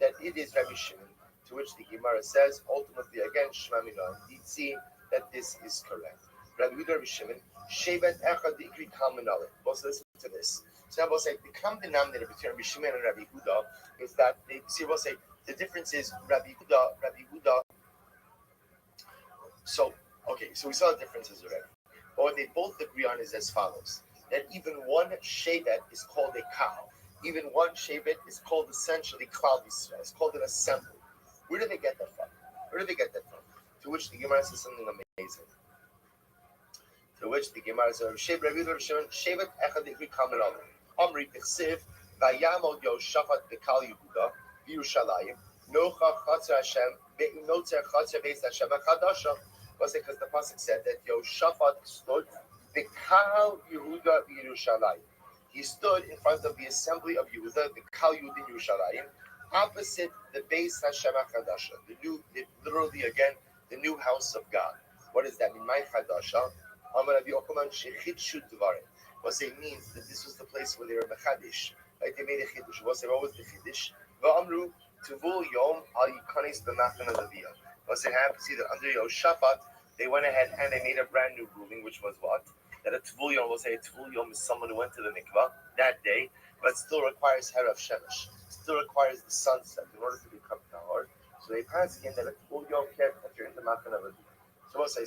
that it is Rabbi Shimon, to which the Gemara says, ultimately again, Shema Mina, see that this is correct. Rabbi Shimon, Shevet Echad Ikri Kalmanale. Let's listen to this. So now we'll say the common denominator between Rabbi Shimon and Rabbi Yehuda is that we'll say the difference is Rabbi Yehuda. So we saw the differences already. But what they both agree on is as follows: that even one shevet is called a kal. Even one shevet is called essentially klal Yisrael. It's called an assembly. Where do they get that from? To which the Gemara says something amazing. To which the Gemara says, Shevet Echad Ikri Kalmanale. Amri Tichsiv Vayamod Yoshafat Bekal Yehuda Yerushalayim Nocha Chatzar Hashem Notzar Chatzar Beis Hashem Chadasha. Was it because the pasuk said that Yoshafat stood Bekal Yehuda Yerushalayim? He stood in front of the assembly of Yehuda, the Kal Yehud in Yerushalayim, opposite the Beis Hashem Chadasha, literally again the new house of God. What does that mean? My Chadasha. Amar Rabbi Yochanan Shechidshu Dvarim. What it means that this was the place where they were mechadish, like they made a chiddush. What was the chiddush? Va'amru tuvul yom al yikanis b'machana leviyah. What it happens either under Yoshafat, they went ahead and they made a brand new ruling, which was what? That a tuvul yom, we'll say a tuvul yom is someone who went to the mikvah that day, but still requires herav shemesh, still requires the sunset in order to become tahor. So they pass again that a tuvul yom can't enter into machana leviyah. So we'll say,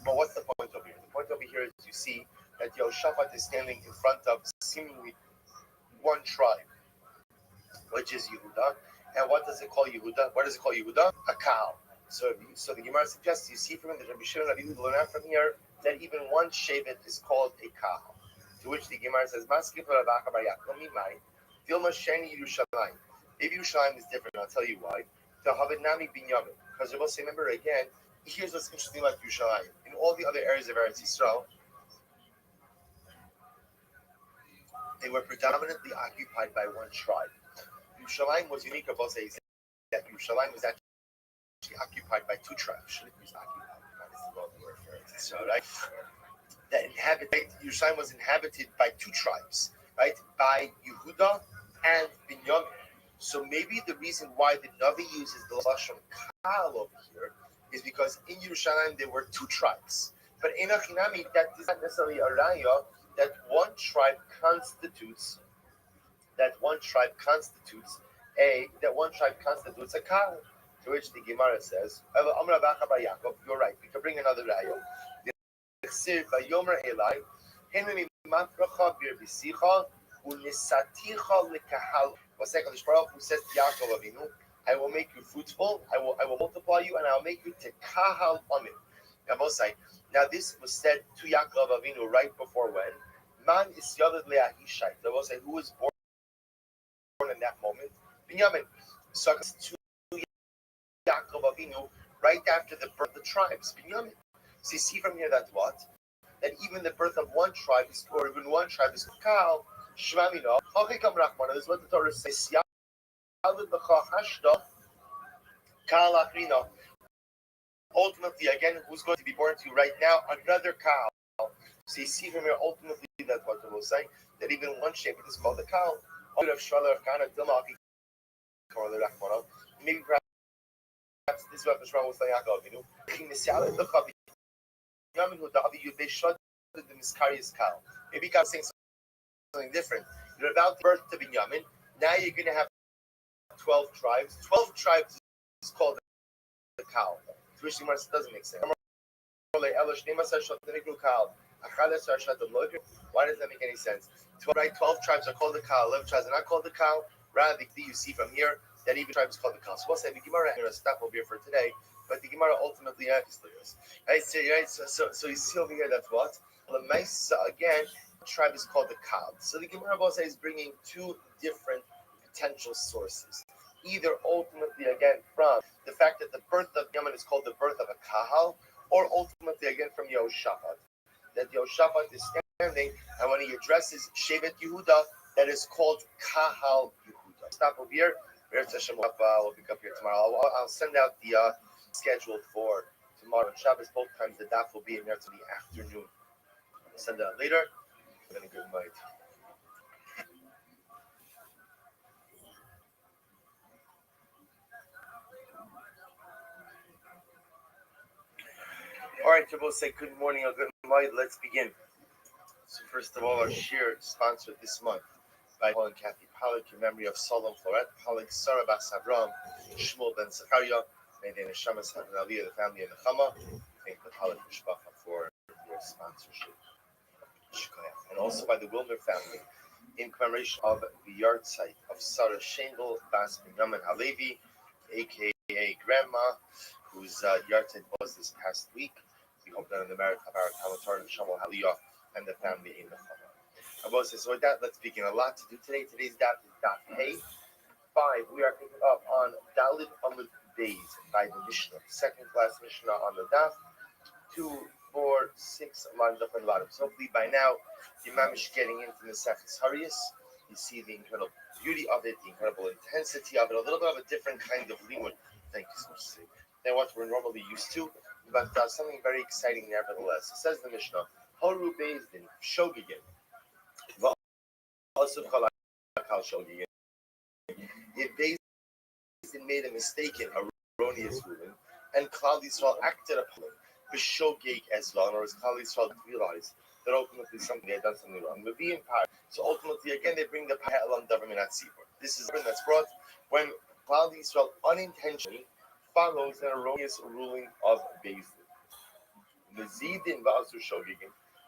but what's the point over here? The point over here is you see that Yehoshaphat is standing in front of seemingly one tribe, which is Yehuda. And what does it call Yehuda? What does it call Yehuda? A cow. So the Gemara suggests you see from the Rabbi Shimon Rabbi learn out from here that even one shevet is called a kahal. To which the Gemara says, "Maskif Rabbacha Bar Yaakov Mimai, Dilma Sheni Yerushalayim." Maybe Yerushalayim is different. I'll tell you why. The Havidnami Binyamin, because we'll say, remember again. Here's what's interesting about Yerushalayim. In all the other areas of Eretz Yisrael, they were predominantly occupied by one tribe. Yerushalayim was unique about saying that Yerushalayim was actually occupied by two tribes. Shouldn't use occupied. That is the wrong word for it. So, right? That Yerushalayim was inhabited by two tribes, right? By Yehuda and Binyamin. So maybe the reason why the Navi uses the lashon kahal over here is because in Yerushalayim there were two tribes. But in Achinami, that is not necessarily a raya that one tribe constitutes a kahal. To which the Gemara says, you're right, we can bring another raya. What's that? Kadosh Baruch Hu says to Yaakov Avinu, I will make you fruitful, I will multiply you, and I'll make you to kahal amim. Now this was said to Yaakov Avinu right before when? Man is yadad le'ahishai. That was who was born in that moment? Binyamin. So to Yaakov Avinu right after the birth of the tribes, Binyamin. So you see from here that what? That even the birth of one tribe is, or even one tribe is kahal. Shmamino, Hachikam Rachmana, this is what the Torah says. Ultimately, again, who's going to be born to you right now? Another cow. So you see from here, ultimately, that's what it will say, that even one shape is called a cow. Maybe perhaps this is what was wrong with Yaakov. Maybe God saying something different. You're about to birth to Binyamin. Now you're going to have 12 tribes. 12 tribes is called the cow. Which doesn't make sense. Why does that make any sense? 12 tribes are called the cow. 11 tribes are not called the cow. Rather, you see from here that even tribes called the cow. So we'll say the Gemara and stop over here for today. But the Gemara ultimately answers. Right? So you see over here that's what? Again, tribe is called the cow. So the Gemara is bringing two different potential sources. Either ultimately again from the fact that the birth of Yaman is called the birth of a kahal, or ultimately again from Yehoshaphat. That Yehoshaphat is standing, and when he addresses Shevet Yehuda, that is called kahal Yehuda. Stop over here. We'll pick up here tomorrow. I'll send out the schedule for tomorrow on Shabbos. Both times the daf will be in there to the afternoon. I'll send it out later. Have a good night. All right, to both say good morning or good night. Let's begin. So first of all, our shir sponsored this month by Paul and Kathy Pollack in memory of Solomon Floret Pollack, Sarah Bas Avram, Shmuel Ben Zachariah. May the neshamas have an aliyah, the family, and the chama. Thank the Pollack Mishpacha for your sponsorship. And also by the Wilmer family in commemoration of the yard site of Sarah Shendel Bas Binyamin Halevi, aka Grandma, whose yard site was this past week. We hope that in the merit of our Talmutar and Shamal Haliyah and the family in the Chama. So with that, let's begin. A lot to do today. Today's daf is daf Hey 5. We are picking up on Dalid Amud Beis by the Mishnah, second class Mishnah on the daf. 2, 4, 6 lines up and bottom. So hopefully by now, the Imam is getting into the Sefes Hariyas. You see the incredible beauty of it, the incredible intensity of it, a little bit of a different kind of limud. Thank you so much than what we're normally used to, but something very exciting nevertheless. It says the Mishnah, Horu Bezdin, Shogigin, if Bezdin made a mistaken, erroneous ruling, and Klal Yisrael acted upon it, B'shogig as well, or as Klal Yisrael realized that ultimately they had done something wrong. But being part, so ultimately again they bring the Pa'elam government at Sibur. This is something that's brought when Klal Yisrael unintentionally follows an erroneous ruling of Bezdin.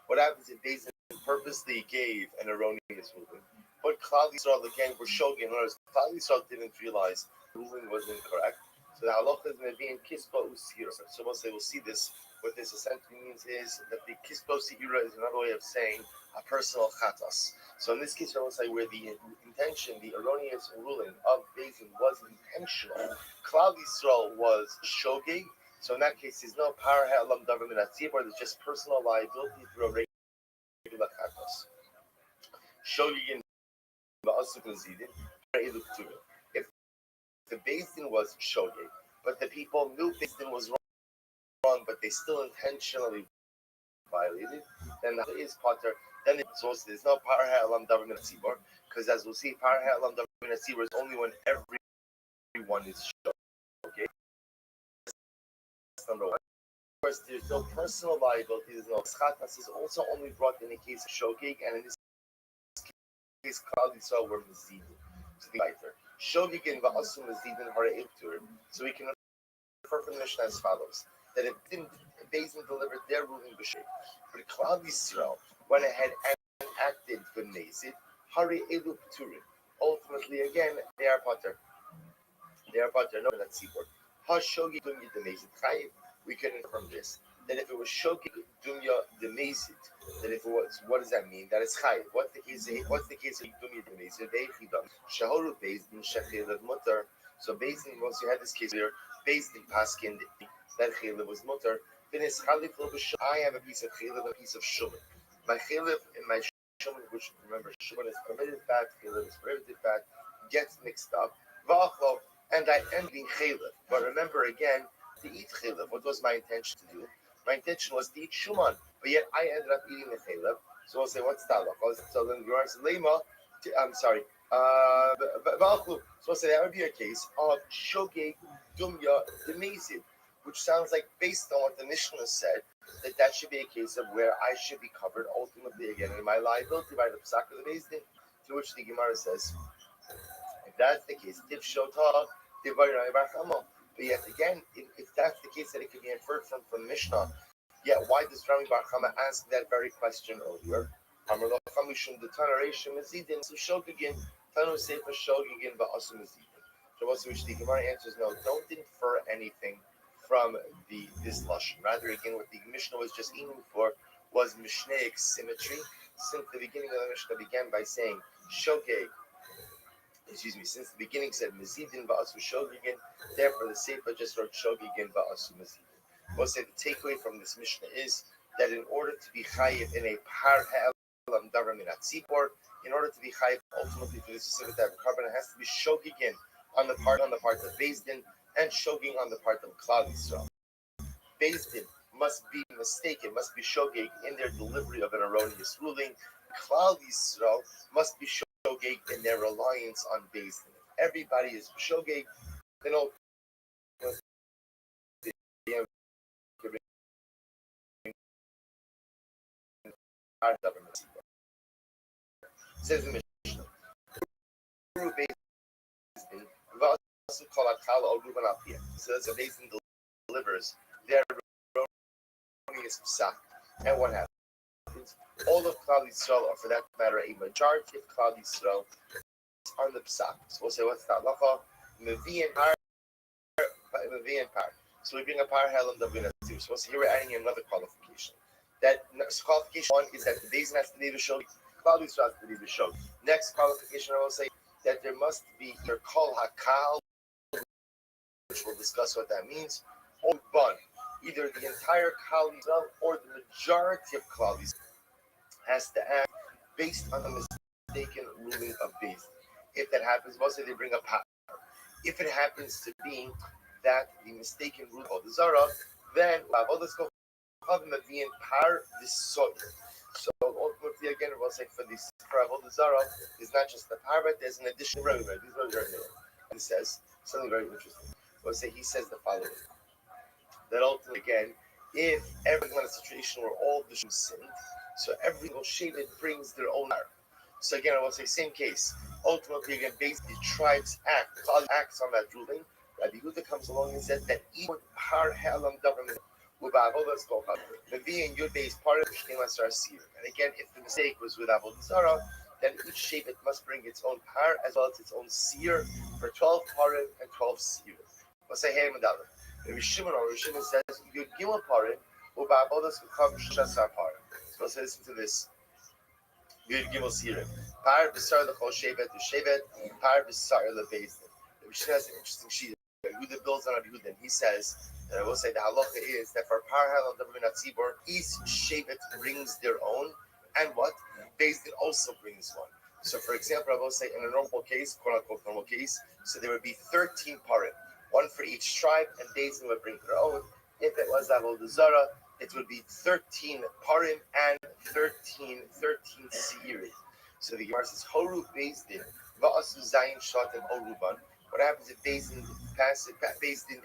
What happens if Bezdin purposely gave an erroneous ruling? But Klal Yisrael again were shogin, whereas Klal Yisrael didn't realize the ruling was incorrect. So the halacha is maybe in kispa usira. So we'll say we'll see this. What this essentially means is that the kispa usira is another way of saying a personal chatas. So in this case, I will say where the intention, the erroneous ruling of Bezin was intentional. Klal Yisrael was shogeg. So in that case, there's no power ha'elam davar min hatzibur. There's just personal liability through a regular chatas. Shogeg in ba'asuk mezidin. If the Bezin was shogeg, but the people knew Bezin was wrong, but they still intentionally violated, then that is potter. Then it's also there's no power ha'elam davar min hatzibur, because as we'll see, power ha'elam davar min hatzibur is only when everyone is shogeg. That's number one. Of course, there's no personal liability. There's no chatas is also only brought in the case of shogeg, and in this case, Klal Yisrael were mezidin. So the writer shogeg and va'asu mezidin harei tur. So we can refer from the Mishnah as follows: that if Bezin delivered their ruling b'shei, but Klal Yisrael went ahead and acted b'mezid, harei elu pturim. Ultimately, again, they are potter. They are potter. No, that's seaport. Ha shogeg dumya demezid chayiv. We can from this that if it was shogeg dumya demezid, that if it was, what does that mean? That it's chayiv. What's the case? What's the case of dumya demezid? They chidam shahoru Bezin shechelev mutter. So Bezin, once you had this case here, Bezin paskin that chelev was mutter. Then it's chalev I have a piece of chelev, a piece of shuman. My chelev and my shuman, which remember shuman is permitted fat, chelev is prohibited fat, gets mixed up. V'achlo, and I am eating chelev. But remember again, to eat chelev, what was my intention to do? My intention was to eat shuman, but yet I ended up eating the chelev. So I'll say, what's that? So then you answer, lema. I'm sorry. So I'll say that would be a case of shogeg dumya demezid, which sounds like, based on what the Mishnah said, that should be a case of where I should be covered ultimately again in my liability by the psak of the Bezdin, to which the Gemara says, if that's the case, tiv shota, tiv vayrai barchamo. But yet again, if that's the case, that it could be inferred from the Mishnah, yet why does Rami Bar Chama ask that very question earlier? Amar lo chamishum detonation mezidin so shogegin tanu sefer shogegin ba'asu mezidin. So also which the Gemara answers no, don't infer anything from this lashon. Rather, again, what the Mishnah was just aiming for was Mishnaic symmetry. Since the beginning of the Mishnah began by saying shogeg, since the beginning said mezidin ba'asu shogegin, therefore the sefer just wrote shogegin ba'asu mezidin. We'll say the takeaway from this Mishnah is that in order to be chayiv in a par ha'elam davar min hatzipor, in order to be chayiv ultimately for this specific type of carbon, it has to be shogegin on the part of Bezdin and shogeg on the part of Klal Yisrael. Bezdin must be mistaken, must be shogeg in their delivery of an erroneous ruling. Klal Yisrael must be shogeg in their reliance on Bezdin. Everybody is shogeg, then all says the Mishnah. So as a Bezdin delivers their erroneous psak, and what happens? All of Klal Yisrael, or for that matter, a majority of Klal Yisrael, on the psak. So we'll say, what's that? Lacha mevi and par. So we bring a par helam davina too. So here we're adding another qualification. That qualification one is that the Bezdin has to be the shogeg. Klal Yisrael has to be the shogeg. Next qualification, I will say that there must be your kol hakal, which we'll discuss what that means, or bun. Either the entire Klal Yisrael or the majority of Klal Yisrael has to act based on the mistaken ruling of Bezdin. If that happens, mostly they bring a power. If it happens to be that the mistaken ruling of the Zara, then let's go being par this soil. So ultimately, again, we'll say for this Avodah Zara is not just the par, but there's an additional remedy. And says something very interesting. We'll say he says the following: that ultimately, again, if everyone in a situation where all the Jews sinned, so every single Shevet brings their own power. So again, I will say same case. Ultimately, again, basically, tribes acts on that ruling. Rabbi Yehuda comes along and says that even par helam davar. And again, if the mistake was with Avodah Zarah, then each Shevet must bring its own par as well as its own seer for 12 parim and 12 seer. We'll say hey Madallah. Rabbi Shimon says Yud Gimel Parim U'Ba'avodas V'Kav Shasar Parim. So let's listen to this. Yud Gimel Sirim. Par B'Sar L'Chol Shevet V'Shevet Par B'Sar L'Bezdin. Rabbi Shimon has an interesting sheet. Yehuda builds on Rabbi Yehuda, and he says, and I will say the halacha is that for Par Halal Davar Tzibor, each Shevet brings their own, and what? Bezdin also brings one. So, for example, I will say in a normal case, quote unquote normal case, so there would be 13 parim, one for each tribe, and Bezdin would bring their own. If it was Avodah Zarah, it would be 13 parim and 13 seirim. So the Gemara says, Horu Bezdin, Va'asu Zayin Shatim Oruban. What happens if Bezdin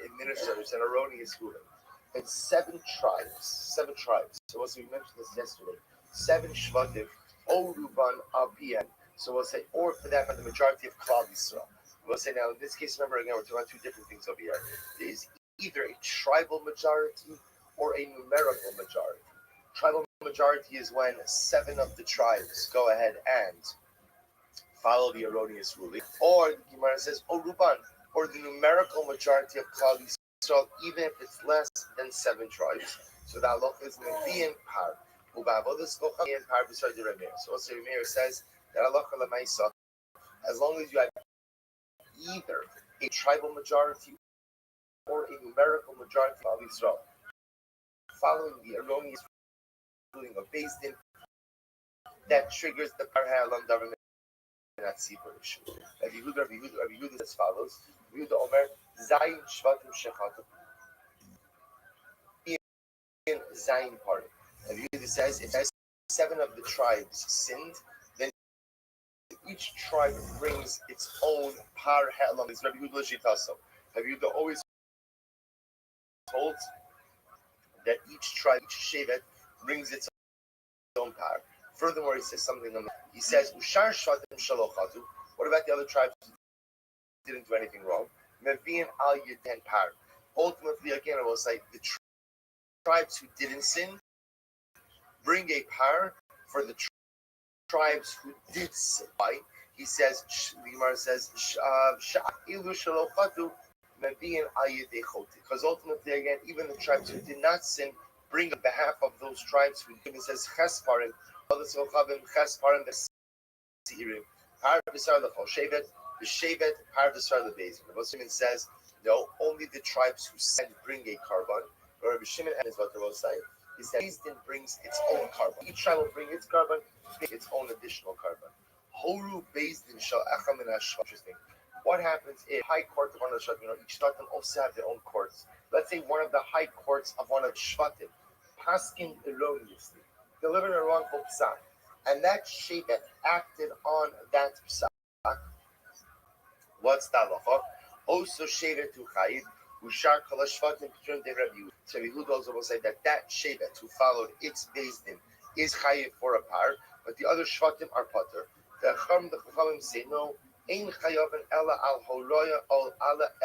administers an erroneous ruling? And seven tribes. So we mentioned this yesterday. 7 Shvatim, Oruban Abiyan. So we'll say, or for that, the majority of Klal Yisrael. We'll say now, in this case, remember again, we're talking about two different things over here. There is either a tribal majority or a numerical majority. Tribal majority is when 7 of the tribes go ahead and follow the erroneous ruling. Or the Gemara says, Oruban, or the numerical majority of Klal Yisrael, even if it's less than 7 tribes. So the halacha is Nevi'im Par. So also Meir says that halacha l'maisa, as long as you have either a tribal majority or a numerical majority of Israel following the erroneous ruling of Bezdin, that triggers the Par Ha'elam Davar Tzibor issue. Rabbi Yehuda as follows: Yehuda Omer Zayin Shvatim Shechatim in Zayin Parim. And Yehuda says, if 7 of the tribes sinned, then each tribe brings its own par ha'elam. It's Rabbi Yehuda L'shitaso. Rabbi Yehuda always told that each tribe, each shevet, brings its own par. Furthermore, he says something on that. He says, Ushar Shvatim Shalochatu. What about the other tribes who didn't do anything wrong? Mevi'in al Yeden par. Ultimately, again, I will say, the tribes who didn't sin bring a par for the tribes who did sin. Why? He says, the Gemara says, because ultimately, again, even the tribes who did not sin bring on behalf of those tribes who did. It says, Chesparim, Chesparim, the Seirim, Par B'Sar L'Chol Shevet, the Shevet, Par B'Sar L'Bezdin. The Muslim says, no, only the tribes who sin bring a carbon. Or Rabbi Shimon and his what they will say is that Bezdin brings its own carbon. Each tribe will bring its carbon, its own additional carbon. Horu Bezdin shall acham min hashvat. Interesting. What happens if high court of one of the shvatim, each shvatim also have their own courts? Let's say one of the high courts of one of the shvatim, paskin erroneously, delivered a wrongful psak, and that shevet acted on that psak. What's the halacha? Also shevet to chayid. Ushar kol hashvatim p'tun de Rabbi. So Yehuda also will say that shevet who followed its Bezdin is chayiv for a par, but the other shvatim are pater. The Chachamim say no. Ein chayavin ela al horoya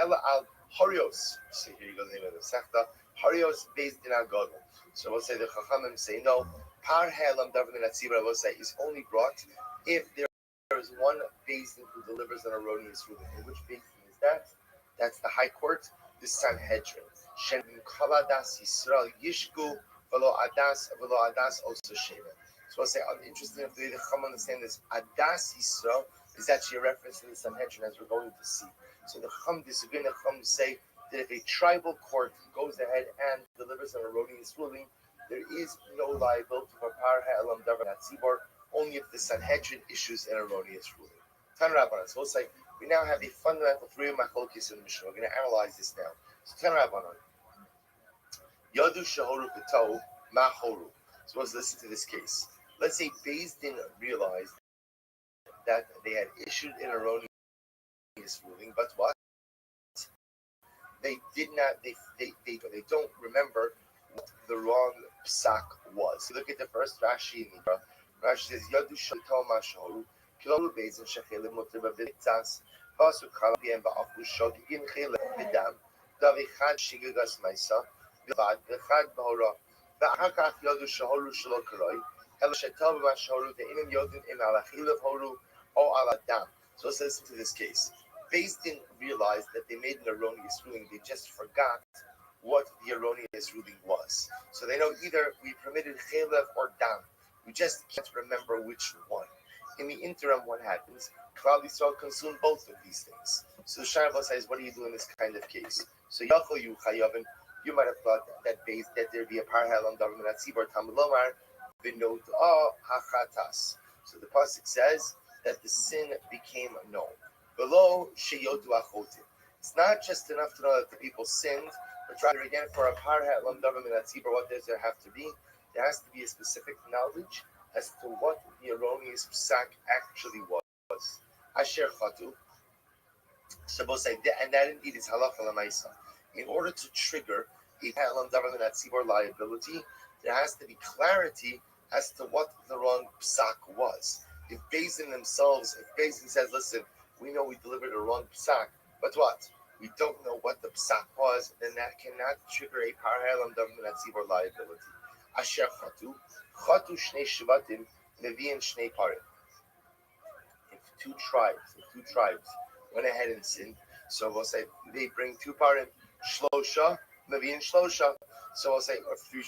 ela al horios. So here you go the name of the sechta. Horios Bezdin al gadol. So we'll say the Chachamim say no. Par ha'elam davar tzibor will say is only brought if there is one Bezdin who delivers an erroneous ruling. And which Bezdin is that? That's the High Court. The Sanhedrin. Shen kavadas Yisrael yishku v'lo adas also shevet. So I'll say, interesting if the Chacham understand this. Adas Yisrael is actually a reference to the Sanhedrin, as we're going to see. So the Chacham disagree. The Chacham say that if a tribal court goes ahead and delivers an erroneous ruling, there is no liability for Par Ha'elam Davar Tzibor, only if the Sanhedrin issues an erroneous ruling. Tan Rabbanan. So we'll say, we now have a fundamental 3 machlokes in the Mishnah. We're going to analyze this now. So Tan Rabbanan. Yadu shahoru k'tau mahoru. So let's listen to this case. Let's say Bezdin realized that they had issued an erroneous ruling, but what? They did not. They don't remember what the wrong psak was. So look at the first Rashi in Hebrew. Rashi says Yadu shahoru k'tau mahoru. Kilaru Bezdin shechelim mutar b'vitzas. Pasu chalapiem ba'afu shogigin chelim b'dam. Davichad shigagas ma'isa. בלבד, ואחד בהוראה, ואחר כך יודו שהורו שלא קרוי, אלא שתל במה שהורו, ואינם יודעים אם על החילב הורו או על הדם. So let's listen to this case. Beis Din realized that they made an erroneous ruling. They just forgot what the erroneous ruling was. So they know either we permitted chelev or dam. We just can't remember which one. In the interim, what happens? Klal Yisrael consume both of these things. So the Shara says, what do you do in this kind of case? So Yachol you chayavin, you might have thought that there'd be a parallel on David Minatzibor Tamilomar, Vinod hachatas. So the pasuk says that the sin became known. Below sheyotu achotim. It's not just enough to know that the people sinned, but rather again for a parallel on David Minatzibor, what does there have to be? There has to be a specific knowledge as to what the erroneous psak actually was. Asher chatu. So both say, and that indeed is halacha lemaisa. In order to trigger a halam davar minatzibor liability, there has to be clarity as to what the wrong psak was. If Beis Din themselves, if Beis Din says, listen, we know we delivered a wrong psak, but what? We don't know what the psak was, then that cannot trigger a parhalam davar minatzibor liability. Asher chatu shnei shvatim mevi'in shnei parim. If two tribes went ahead and sinned, so we'll say they bring two parim, shlosha, mevi'in shlosha. So we'll say or three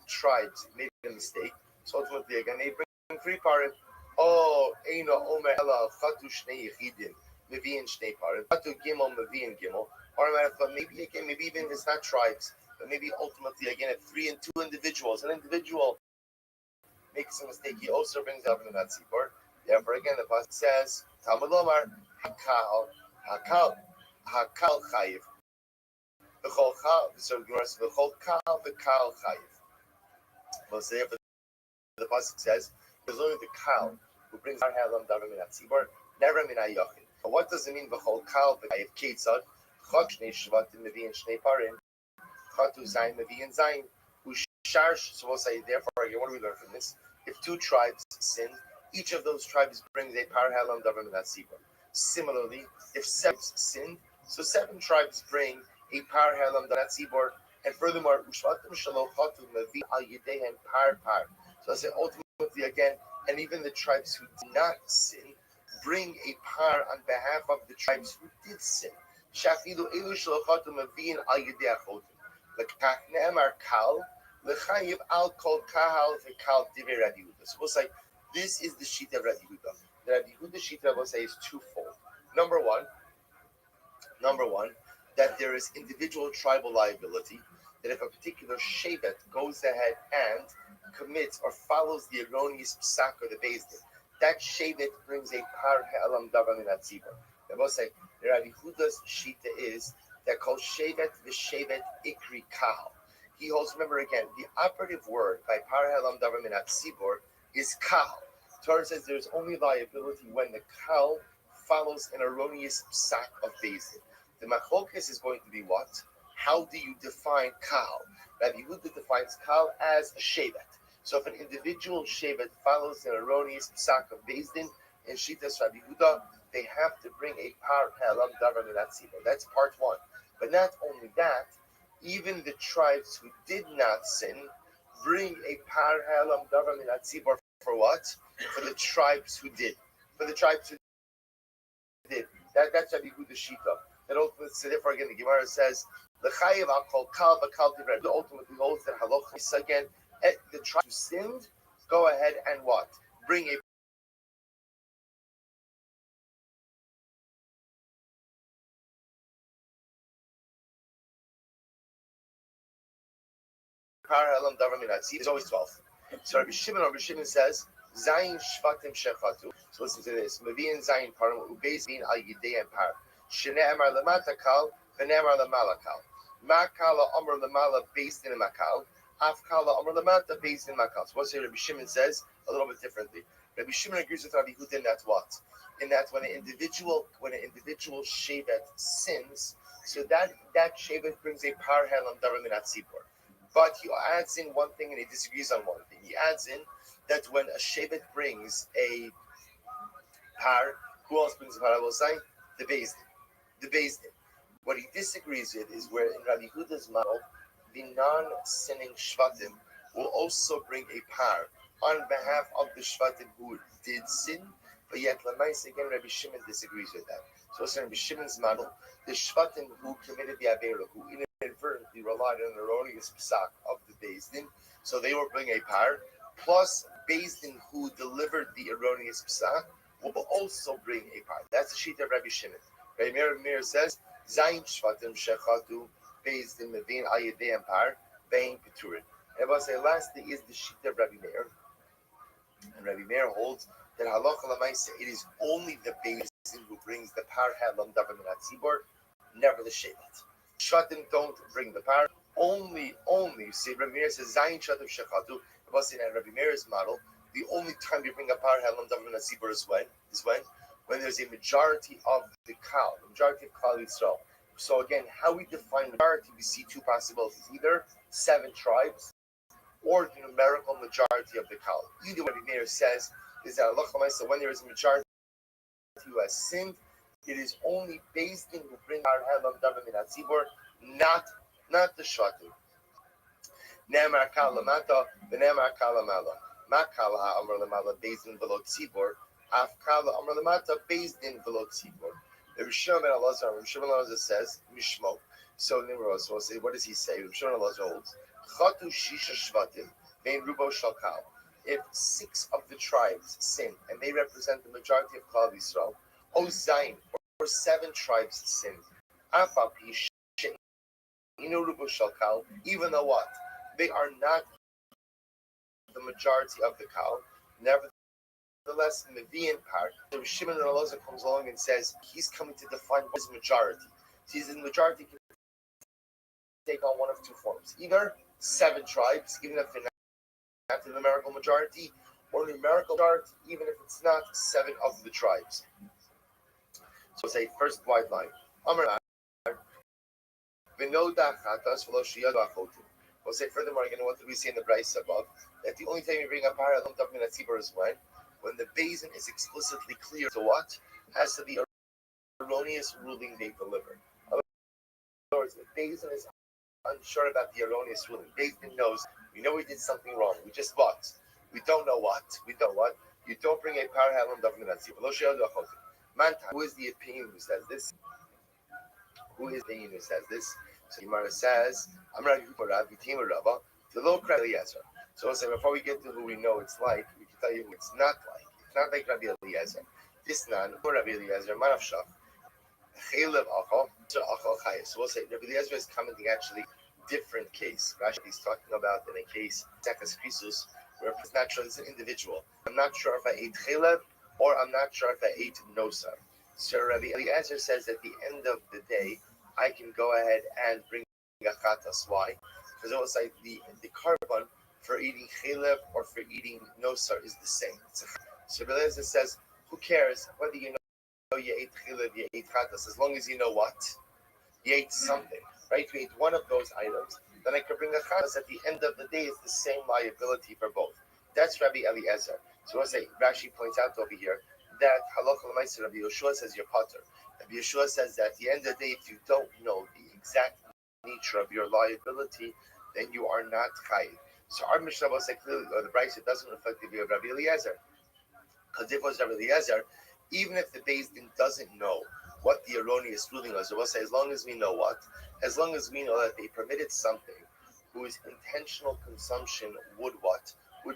tribes made a mistake. So ultimately again they bring three parim. Oh, eino omer ela chatu shnei yechidim mevi'in shnei parim. Chatu gimel mevi'in gimel. Or maybe again, maybe even if it's not tribes, but maybe ultimately again, if three and two individuals, an individual makes a mistake, he also brings up in that tzibor. Therefore, again, the pasuk says, Talmud Lomar, hakal chayiv. V'chol chal, so v'chol kal chayiv. Well, so therefore, the pasuk says, there's only the kal who brings our halam davar min hatzibor, never min hayachin. But what does it mean? V'chol kal chayiv ketzad chak shnei shvatim mevi'in shnei parim chatu zayin mevi'in zayin usharsh. So we'll say, therefore, again, what do we learn from this? If two tribes sinned, each of those tribes brings a parhalam davar min hatzibor. Similarly, if seven sinned, so seven tribes bring a parhalam davar hatzibor. And furthermore, ushvatim shalochatu mevi al yedehen par. So I say ultimately again, and even the tribes who did not sin bring a par on behalf of the tribes who did sin. Shafilu elu shalochatu meviin al yedeh achotim. Lekach ne'emar kal lechayiv al kol kahal v'kal divrei Rabbi Yehuda. So we'll say this is the sheet of Rabbi Yehuda. The Rabbi Yehuda sheet I will say is twofold. Number one, that there is individual tribal liability. That if a particular shevet goes ahead and commits or follows the erroneous psak or the Beis Din, that shevet brings a par ha'elam davar min hatzibor. I will say the Rabbi Yehuda's shita is that called shevet v'shevet ikri kahal. He holds, remember again, the operative word by par ha'elam davar min hatzibor is kahal. Torah says there's only liability when the kahal follows an erroneous psak of Beis Din. The machlokes is going to be what? How do you define kahal? Rabbi Yehuda defines kahal as a shevet. So if an individual shevet follows an erroneous psak of Beis Din in Shitas Rabbi Yehuda, they have to bring a par ha'elam davar min hatzibor. That's part one. But not only that, even the tribes who did not sin bring a par ha'elam davar min hatzibor for what? For the tribes who did. For the tribes who did. That's Rabbi Yehuda shita. That ultimately, so therefore again, the Gemara says, "L'chayiv al kol kal v'kal divrei." Ultimately holds that halacha again. The tribes who sinned go ahead and what? Bring a parallel davar min hatzibor. There's always 12. So Rabbi Shimon says, "Zayin shvatim shechatu." So listen to this: Mevi'in zayin parim ubeis bin al yidei and par. Shene'emar lemata kal v'ne'emar lemala kal. Ma kala amar lemala Beis Din makal. Af kala amar lemata Beis Din makal. So what's Rabbi Shimon says a little bit differently. Rabbi Shimon agrees with Rabbi Yehuda in that what? In that when an individual shevet sins, so that shevet brings a par ha'elam davar min hatzibor. But he adds in one thing and he disagrees on one thing. He adds in that when a shevet brings a par, who else brings a par? I will say the Beis Din. The Beis Din. What he disagrees with is where in Rabbi Yehuda's model, the non-sinning shvatim will also bring a par on behalf of the shvatim who did sin. But yet, Lamais again, Rabbi Shimon disagrees with that. So it's Rabbi Shimon's model. The Shvatim who committed the Avera, who inadvertently relied on the erroneous psak of the Beis Din, so they will bring a par, plus Beis Din who delivered the erroneous psak will also bring a par. That's the sheet of Rabbi Shimon. Rabbi Meir says, Zayin Shvatim Shechatu Beis Din Mevin Ayadei Par Vein Peturin. And I say lastly is the sheet of Rabbi Meir. And Rabbi Meir holds that halacha l'maisa it is only the Beis Din who brings the par halam davar min hatzibor, never the shevet. Shvatim don't bring the par. Only. You see, Rabbi Meir says zayin shvatim shechatu. It was in Rabbi Meir's model. The only time you bring a par halam davar min hatzibor is when there's a majority of the Kal, the majority of Klal Yisrael. So again, how we define majority, we see two possibilities: either 7 tribes or the numerical majority of the Kal. Either what Rabbi Meir says is that so when there is a majority who has sinned, it is only based in who bring our Halam Davar Min HaTzibor, not the Shvatim. Ne'emar Kal Lamata, v'ne'emar Kal Lamala. Ma Kal ha'amar Lamala based in V'lo Tzibor, af Kal ha'amar Lamata based in V'lo Tzibor. The Rishon ben Elazar says, Mishmo. So Nimrod will say, what does he say? Rishon ben Elazar holds, Chatu Shisha Shvatim, Vein Rubo Shalkal. If 6 of the tribes sin, and they represent the majority of Klal Yisrael, O Zayin, or 7 tribes sin, Afapi Inu Rubo Shalkal, even though what? They are not the majority of the Kal, nevertheless, in the Vian part, the Shimon and Elazar comes along and says he's coming to define what is majority. So he says the majority can take on one of 2 forms: either 7 tribes, even if they're not the numerical majority, or numerical majority, even if it's not 7 of the tribes. So say first white line. We'll say furthermore again, what did we say in the Bryce above? That the only time you bring a para Adam Dav Min HaTzibor is when the Beis Din is explicitly clear to what? As to the erroneous ruling they delivered. In other words, the Beis Din is unsure about the erroneous ruling. Beis Din knows, we know we did something wrong. We just what? We don't know what. You don't bring a para Adam Dav Min HaTzibor. Who is the opinion who says this? So Gemara says, I'm not the low Eliezer. So we'll say before we get to who we know it's like, we can tell you who it's not like. It's not like Rabbi Eliezer. This nan, Rabbi Eliezer, Manavshach, Chelev Achal, Achal Chayes. So we'll say Rabbi Eliezer is commenting actually different case. Rashi is talking about in a case, Sekas Krisus, where it's not sure it's an individual. I'm not sure if I ate Chelev or I'm not sure if I ate Nosar. So Rabbi Eliezer says at the end of the day, I can go ahead and bring a chatas. Why? Because it was like the carbon for eating chelev or for eating nosar is the same. So Rabbi Eliezer says, who cares whether you know you ate chelev, you ate chatas, as long as you know what? You ate something, right? You ate one of those items, then I could bring a chatas. At the end of the day, it's the same liability for both. That's Rabbi Eliezer. So we'll say, Rashi points out over here that halacha l'maisa Rabbi Yeshua says you're potter. Rabbi Yeshua says that at the end of the day, if you don't know the exact nature of your liability, then you are not chayiv. So our Mishnah will say clearly, or the Brisa doesn't reflect the view of Rabbi Eliezer. Because if it was Rabbi Eliezer, even if the Beis Din doesn't know what the erroneous ruling was, it will say as long as we know what, as long as we know that they permitted something whose intentional consumption would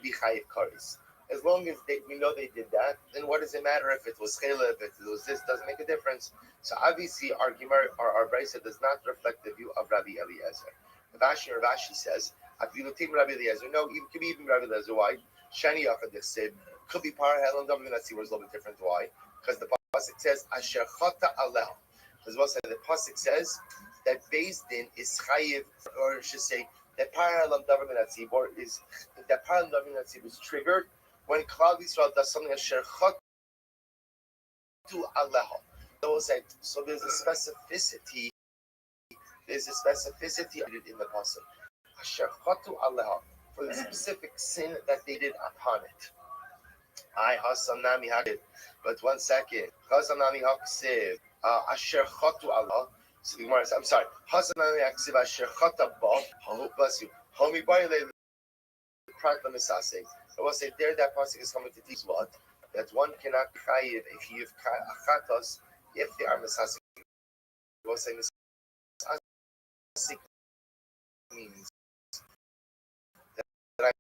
be chayiv karis. As long as we know they did that, then what does it matter if it was chelev, if it was this, doesn't make a difference. So obviously our Gemara, our Brisa does not reflect the view of Rabbi Eliezer. Ravashi says, Rabbi Eliezer, no, it could be even Rabbi Eliezer. Why? Shani Yachad could be Par Helam David Natsi was a little bit different. Why? Because the pasuk says Asher Chata Alel. As well as the pasuk says that Beis Din is chayiv, or I should say that Par Helam David Natsi is that Par Helam David Natsi was triggered when Klal Yisrael does something Asher Chata Alel. So there's a specificity. There's a specificity in the pasuk. Asher Chatu Aleha, for the specific sin that they did upon it. I Hasam Nami Hakid. But 1 second. Hasam Nami Haksiv. Asher Chatu Aleha. So the Gemara says, I'm sorry. Hasam Nami Haksiv Asher Chata Ba. Bless you. Homi Baile Prat Lamisase. I will say there that pasuk is coming to teach what? that one cannot chayiv if he have achatos if they are misasik. We'll say misasik means that I'm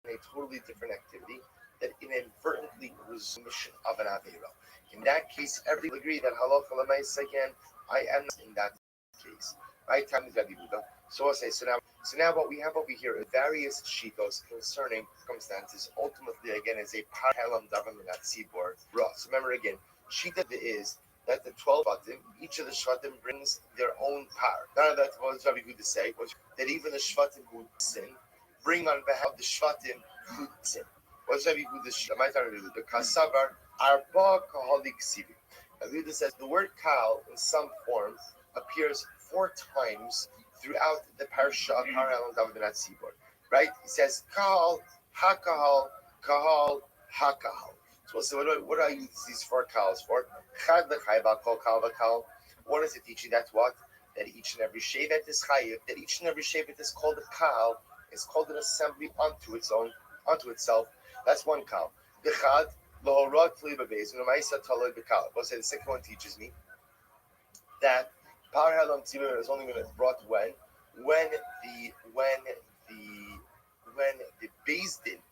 in a totally different activity that inadvertently resumption of an avera. In that case, everybody will agree that halacha l'maisa again. I am in that case. My time is Rabbi Yehuda. So I'll say, so now what we have over here are various shitos concerning circumstances. Ultimately, again, is a parallel government at Tzibor. So remember again, shita is that the 12 shvatim, each of the shvatim brings their own par. None of that was Rabbi Yehuda say was that even the shvatim who sin bring on behalf of the shvatim who sin. What's Rabbi Yehuda? My time Rabbi Yehuda. Kasavar arba kahalik sivi. Rabbi Yehuda says the word kal in some form appears 4 times throughout the parsha of Parallel and David at Tzibor. Right? He says kahal, hakahal, kahal, hakahal. So what do I use these 4 kals for? Chad lechayva kol kal v'kal. What is it teaching? That's what? That each and every shevet is chayiv. That each and every shevet is called a kal. Is called an assembly unto itself. That's one kal. The chad lohorot libabeis u'maisa taloi b'kal. We'll say the second one teaches me that Par Halam Tzibur is only brought when the Beis Din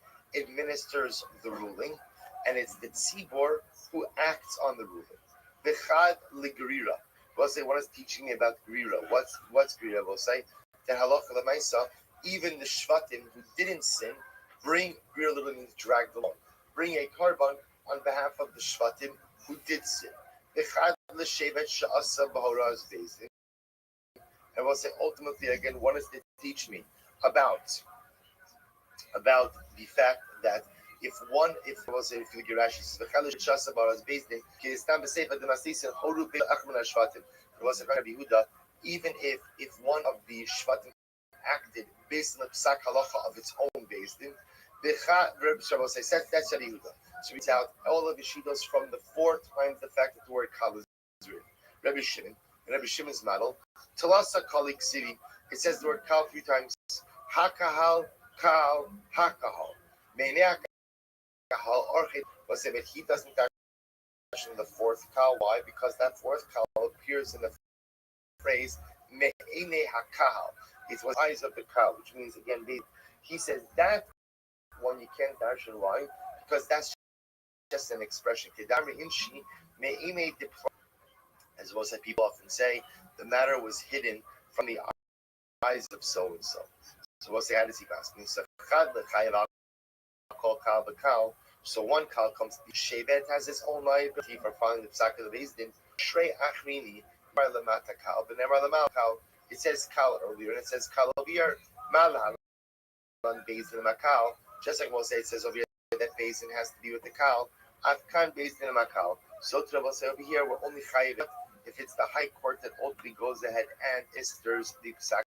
administers the ruling, and it's the Tzibur who acts on the ruling. V'chad legrira. We'll say, what is teaching me about grira? What's grira? We'll say that halacha l'maisa, even the shvatim who didn't sin bring grira literally means dragged along. Bring a korban on behalf of the shvatim who did sin. And we'll say ultimately again, what does it teach me about the fact that if we'll say if you Rashi says even if one of the shvatim acted based on the psak halacha of its own based in that's Rabbi Yehuda. So reads out all of the shitos from the 4 times the fact that the word kal is written. Rabbi Shimon, and Rabbi Shimon's model, Talasa Kalik City, it says the word kal 3 times. Hakahal, kal, hakahal. Meinei hakahal, orchid, was say, but he doesn't mention the 4th kal. Why? Because that 4th kal appears in the phrase Meinei hakahal. It was eyes of the kal, which means again, he says that one you can't darshan. Why? Because that's just an expression. As well as people often say, the matter was hidden from the eyes of so and so. So we'll say, how does he pass? So one kal comes. Shevet has his own liability for following the psak of the Beis Din. Shrei achrini mar lamata kal, but never lamal kal. It says kal earlier, and it says kal over here. Malal Beis Din makal. Just like we'll say, it says over here that Beis Din has to be with the kal. Afkan Beis Din makal. So to we'll say over here, we're only chayiv if it's the high court that ultimately goes ahead and isters the psak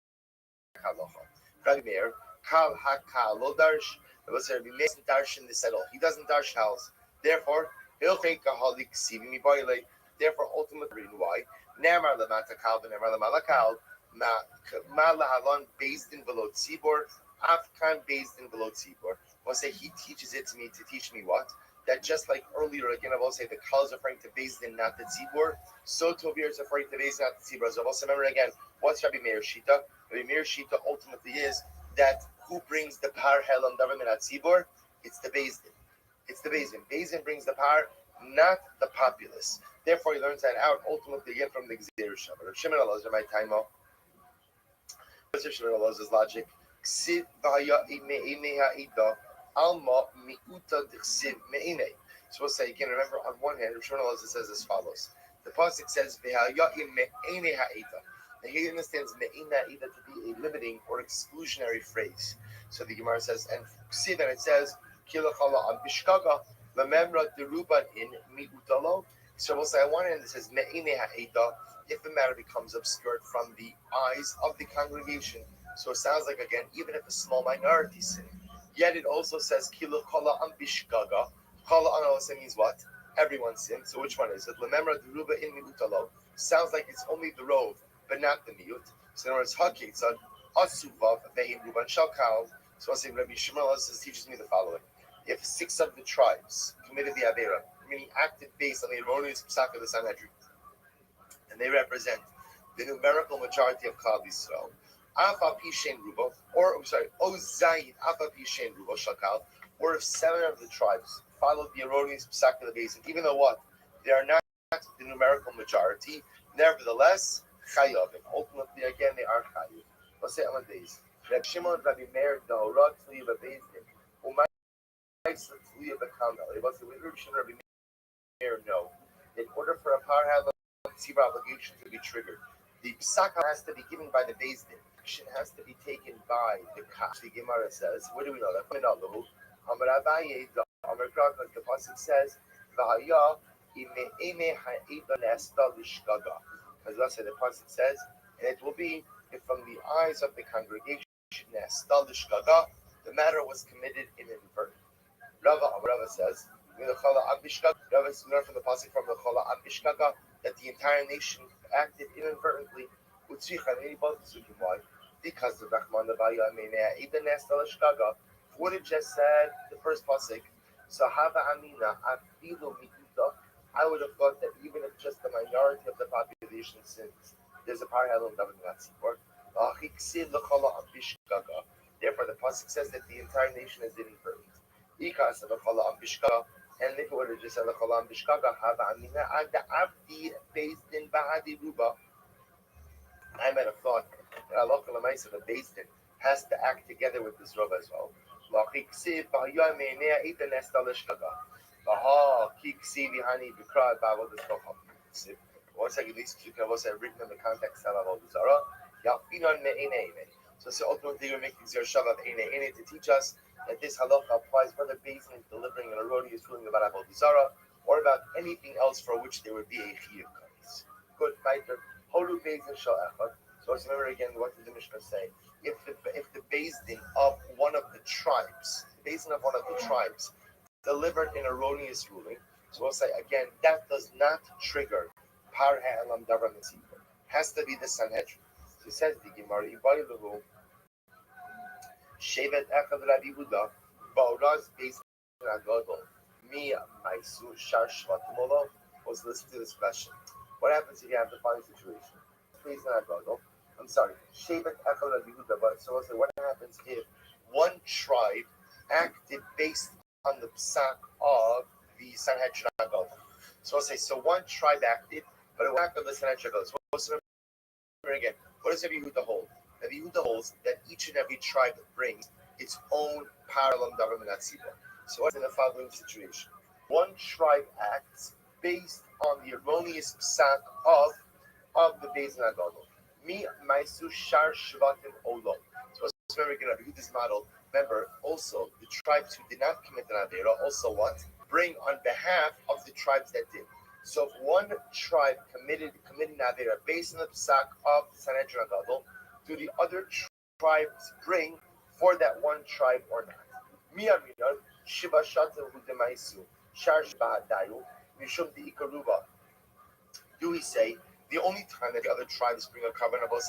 halacha. Rabbi Meir, kal hakal lo darsh. We'll say Rabbi Meir doesn't darshan this at all. He doesn't darsh house. Therefore, he'll think kahalik sivimi boile. Therefore, ultimately, why? Nemar lamata kal v'nemar lamalakal. Ma lahalon Beis Din below tzibor. Afkan Beis Din below tzibor. We'll say he teaches it to me to teach me what? That just like earlier, again, I will say the kal is referring to Beis Din, not the tzibor. So Tovir is referring to Beis Din, not the tzibor. So also remember again, what's Rabbi Meir Shita? Rabbi Meir Shita ultimately is that who brings the par helam government at tzibor? It's the Beis Din. It's the Beis Din. Beis Din brings the par, not the populace. Therefore, he learns that out ultimately again from the Gzeir Shabbat. Rav Shimon Elazar, my time out. What's Rav Shimon Elazar's logic? Ksiv v'haya imei ha'ida. Alma miuta d'chsiv me'inei. So we'll say again. Remember, on one hand, Rav Shimon Elazar says as follows: the pasuk says v'haya'im me'inei ha'ita. And he understands me'inei ha'ita to be a limiting or exclusionary phrase. So the Gemara says, and ksiv, and it says kilachala an bishkaga lememra deruban in miutalo. So we'll say on one hand it says me'inei ha'ita if the matter becomes obscured from the eyes of the congregation. So it sounds like again, even if a small minority sin. Yet it also says kilo kola ambishgaga. Kola also means what? Everyone sins. So which one is it? Lememra deruba in miutalo. Sounds like it's only the rove, but not the miut. So in other words, hakitzad asuvav vehin ruban shalkal. So I say Rabbi Shmuel teaches me the following: if 6 of the tribes committed the avera, meaning acted based on the erroneous psak of the Sanhedrin, and they represent the numerical majority of Klal Yisrael, Afa Pishen Rubo, or I'm sorry, Ozayin Afa Pishen Rubo Shakal, or if 7 of the tribes followed the erroneous psak of the basin, even though what? They are not the numerical majority, nevertheless, Chayavim. Ultimately, again, they are Chayav. Let's say on the days. Reb Shimon, Rabbi Meir, Dahorat, Tliya, Bebezdin, Umay, Tliya, Bekamel. Reb Shimon, Rabbi Meir, no. In order for a power have a obligation to be triggered, the psak has to be given by the Bezdin. Action has to be taken by the Kash. The Gemara says, where do we know that? Amar Abaye, Amar Krag, like the pasuk says, V'haya ime ha'ida nesta l'shgaga. As well said, the pasuk says, and it will be if from the eyes of the congregation nesta l'shgaga, the matter was committed inadvertently. Rava says, Rava is learned from the pasuk from the Chala Abishkaga that the entire nation acted inadvertently. Why? Because the Rahman Avaya Meinea Ida Nesta L'Shkaga, what it just said, the first pasuk. So Hava Amina Afilu Mi'ita, I would have thought that even if just the minority of the population sins, there's a power Halom David Natzibor. Therefore, the pasuk says that the entire nation is inadvertent. And if it would have just said L'Cholam Bishkaga Hava Amina Ada Abdi based in Bahadi Ruba, I might have thought that Allah Kalamaisa, the Basin, has to act together with this Rava as well. Once again, these two can also written in the context of Avodah Zarah. So ultimately, we're making Zer Shav of Eine to teach us that this halacha applies whether Basin is delivering an erroneous ruling about Avodah Zarah or about anything else for which there would be a chiyuv kavis. Good, fighter. Holu Basin shal echad. So let's remember again, what did the Mishnah say? If the Basin of one of the tribes, delivered an erroneous ruling, so we'll say again, that does not trigger par ha'elam davar mitzvah. Has to be the Sanhedrin. So he says the Gemara, Ibayilahu, Shevet Echad Rabbi Huda, Ba'oraz Basin Agadol, Mi Maisu Shar Shvatimolo. Let's listen to this question. What happens if you have the following situation? Basin Agadol. I'm sorry, Shevet Echad Rabbi Huda. But so we'll say, what happens if one tribe acted based on the psak of the Sanhedrin Agadol? So we'll say, so one tribe acted, but it was not of the Sanhedrin Agadol. So again, what does Rabbi Yehuda hold? Rabbi Yehuda holds that each and every tribe brings its own parallel davar minat tzibur. So what's in the following situation? One tribe acts based on the erroneous psak of the Beis Nagadol. Mi maisu shar shvatim olo. So let's remember again, Rabbi Yehuda's model. Remember, also the tribes who did not commit an avera also what? Bring on behalf of the tribes that did. So if one tribe committed Avera based on the psak of the Sanhedrin Gadol, do the other tribes bring for that one tribe or not? Miyaminor Shiva Shatim Hudemaisu Shar Shbahadayu Mishum the Ikaruba. Do we say the only time that the other tribes bring a carbon of when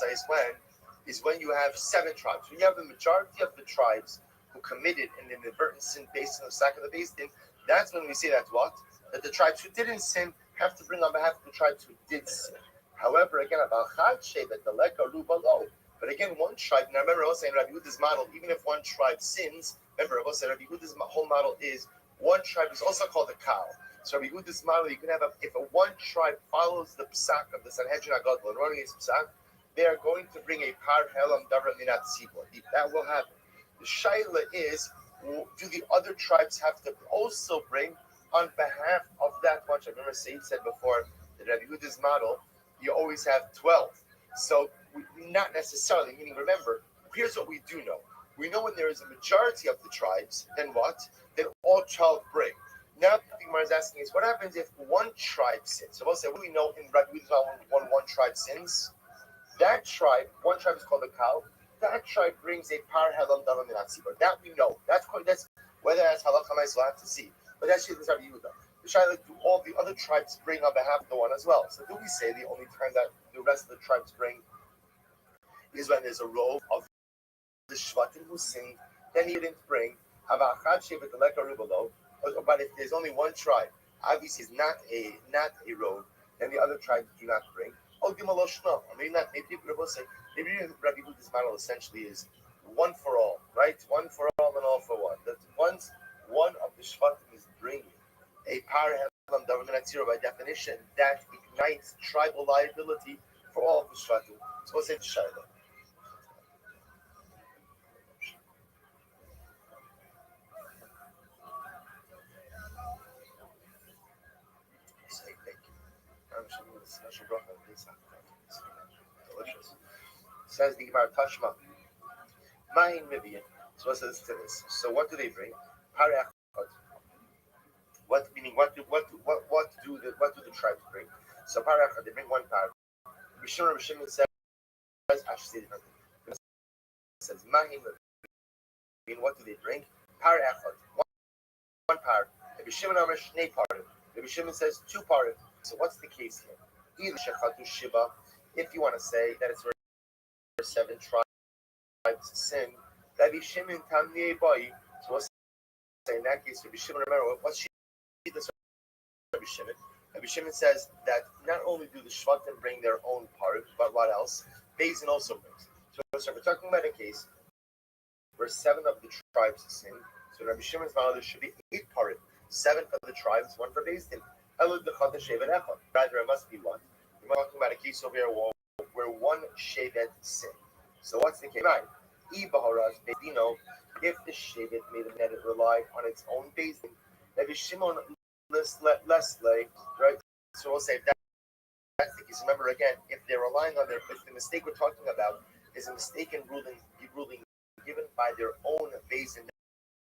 is when you have 7 tribes? When you have the majority of the tribes who committed an inadvertent sin based on the psak of the Beis, that's when we say that what? That the tribes who didn't sin have to bring on behalf of the tribes who did sin. However, again, about Chad Shevet, the Leka Ruba Lo. But again, one tribe, now remember also in Rabbi Yehuda's model, even if one tribe sins, remember also Rabbi Yehuda's whole model is one tribe is also called a cow. So Rabbi Yehuda's model, you can have if one tribe follows the psak of the Sanhedrin Agadol and running his psak, they are going to bring a par helam davar minat tzibur. That will happen. The shaila is, do the other tribes have to also bring on behalf of that bunch? I remember Said said before that Rabbi Yehuda's model, you always have 12. So not necessarily, meaning remember, here's what we do know. We know when there is a majority of the tribes, then what? Then all 12 bring. Now the Gemara is asking is, what happens if one tribe sins? So we'll say, what do we know in Rabbi Yehuda's model when one tribe sins? That tribe, one tribe is called a cow. That tribe brings a par helam davar minat tzibur. That we know. That's whether that's halacha ma'is, we'll have to see. But that's Shittas Rabbi Yehuda. The shaila, do all the other tribes bring on behalf of the one as well? So do we say the only time that the rest of the tribes bring is when there's a row of the shvatim who sinned then he didn't bring. But if there's only one tribe, obviously it's not a road, then the other tribes do not bring. Or maybe not. Maybe people will say maybe Rabbi Huda's model essentially is one for all, right? One for all and all for one. That once one of the shvatim is bringing a power helam davar zero by definition, that ignites tribal liability for all of the shvatim. So we'll say the shayla. Say thank you. I'm sure it's special bracha. Delicious. Says the Gemara Tashma. Mahin Mibian. So what's this to this? So what do they bring? Parechot. What meaning? What do the tribes bring? So parechot, they bring one par. Rishon says, I should say differently. It says Mahin Mibian. What do they bring? Parechot. One par. Rabbi Shimon Amar Shnei parim. Rabbi Shimon says two parim. So what's the case here? Either Shechatu Shiva, if you want to say that it's for 7 tribes sin. Rabbi Shimon Tamnei Bai. So what's in that case? Rabbi Shimon, remember what's she this Rabbi Shimon? Rabbi Shimon says that not only do the Shvatim bring their own part, but what else? Bezin also brings. So we're talking about a case where 7 of the tribes sin. So Rabbi Shimon's model there should be 8 parim, 7 for the tribes, 1 for Beis Din. Rather, it must be 1. We're talking about a case over here where 1 shevet sin. So what's the case? Right. If the shevet made a net, it relied on its own Beis Din. Rabbi Shimon less lay, right? So we'll say that's the case. Remember again, if they're relying on if the mistake we're talking about is a mistake in ruling given by their own Beis Din,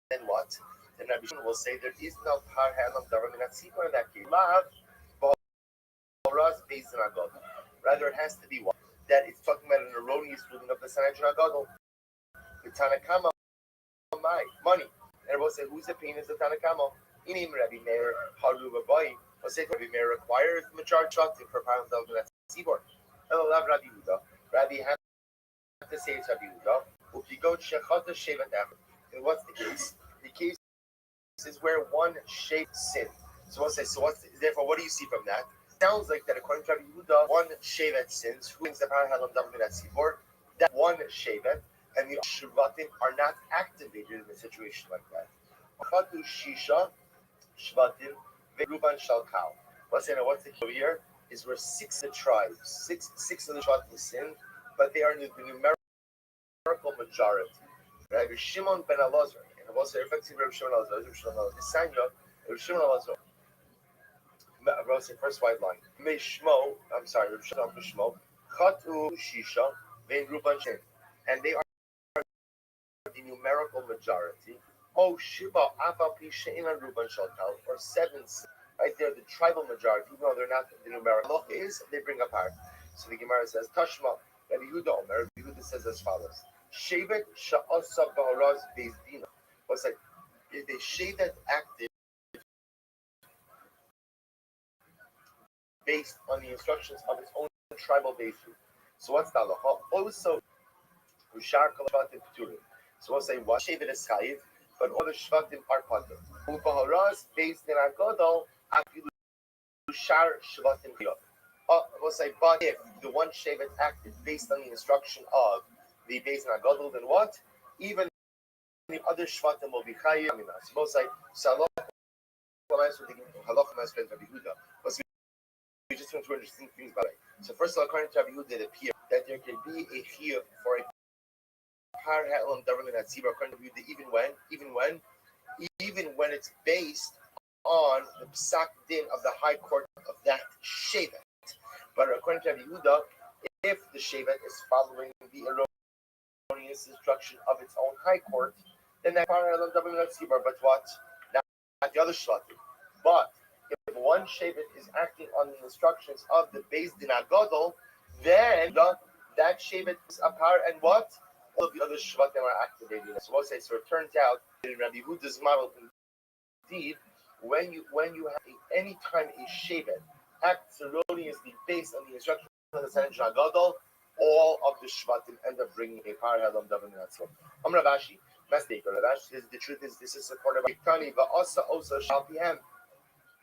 then what? Then Rabbi Shimon will say there is no par halam davar min hatzibur in that case. Rather, it has to be what? That it's talking about an erroneous ruling of the Sanhedrin Agadol. The Tanakama money. And we'll say, who's the pain is the Tanakama? Inim Rabbi Meir Haru Babai. We'll say Rabbi Meir requires the majority for par halam davar min hatzibur. Hello, love Rabbi Huda. Rabbi has to say it's Rabbi Huda. And what's the case? The case is where 1 shevet sin. So we'll say, therefore, what do you see from that? Sounds like that according to Rabbi Yehuda, 1 shevet sins, who brings the power halam davar min hatzibur, that 1 shevet, and the shvatim are not activated in a situation like that. Chatu shisha shvatim ve'ruban shalkal. What's the key here? Is where 6 of the tribes, six of the shvatim sin, but they are in the numerical majority. Rabbi Shimon ben Elazar, and also effectively Rabbi Shimon Elazar, Rabbi Shimon Elazar. I wrote the first white line. Mishmo, I'm sorry, Rabbi Shimon Mishmo, Chatu Shisha, Vein Ruban Shin, and they are the numerical majority. Oh Shiba Apa Pishaina Ruban Shalkal, or 7, right there, the tribal majority, even though they're not the numerical is, they bring up hard. So the Gemara says, Tashma, Rabbi Yehuda Omer, Rabbi Yehuda says as follows. Shevet Sha'asa Baharaz Beis Dina. What's like? Is a shevet active based on the instructions of its own tribal base group? So what's the halacha? Also, Ushar Kalavatim Pturim. So we'll say what shevet is chayiv, but all the shvatim are patur. Ubaharaz Beis Din Agadol Afilu Ushar Shvatim Chiyot. We'll say, but if the 1 shevet acted based on the instruction of the Beis Din Agadol, then what? Even the other shvatim will be chayiv. So we'll say, we just went through interesting things about it. So first of all, according to Rabbi Yehuda, it appears that there can be a chiyuv for a par halam davar min hatzibur, according to Rabbi Yehuda, even when it's based on the psak din of the high court of that shevet. But according to Rabbi Yehuda, if the shevet is following the erroneous instruction of its own high court, then that par halam davar min hatzibur. But what? Not the other shvatim. But if 1 shevet is acting on the instructions of the Beis Din Agadol, then that shevet is apart, and what? All of the other shvatim are activated. So we'll say, so it turns out in Rabbi Yehuda's model, indeed, when you have any time a shevet acts erroneously based on the instructions of the Sanhedrin Agadol, all of the shvatim end up bringing a par halam davar min hatzibur. Amar Rav Ashi, mistake. The truth is, this is supported by Tani, but also Shalpiem.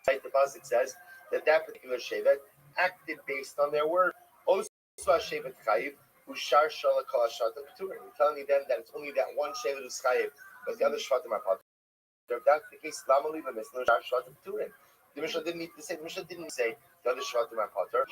Like the pasuk says that particular shevet acted based on their word. Also, shevet chayiv ushar shala kol hashvatim p'turim. You're telling me then that it's only that one shevet who's chayiv, but the other shvatim are patur. If that's the case, lama liba misnu ushar shvatim p'turim. The Mishnah didn't need to say. The Mishnah didn't say the other shvatim are patur.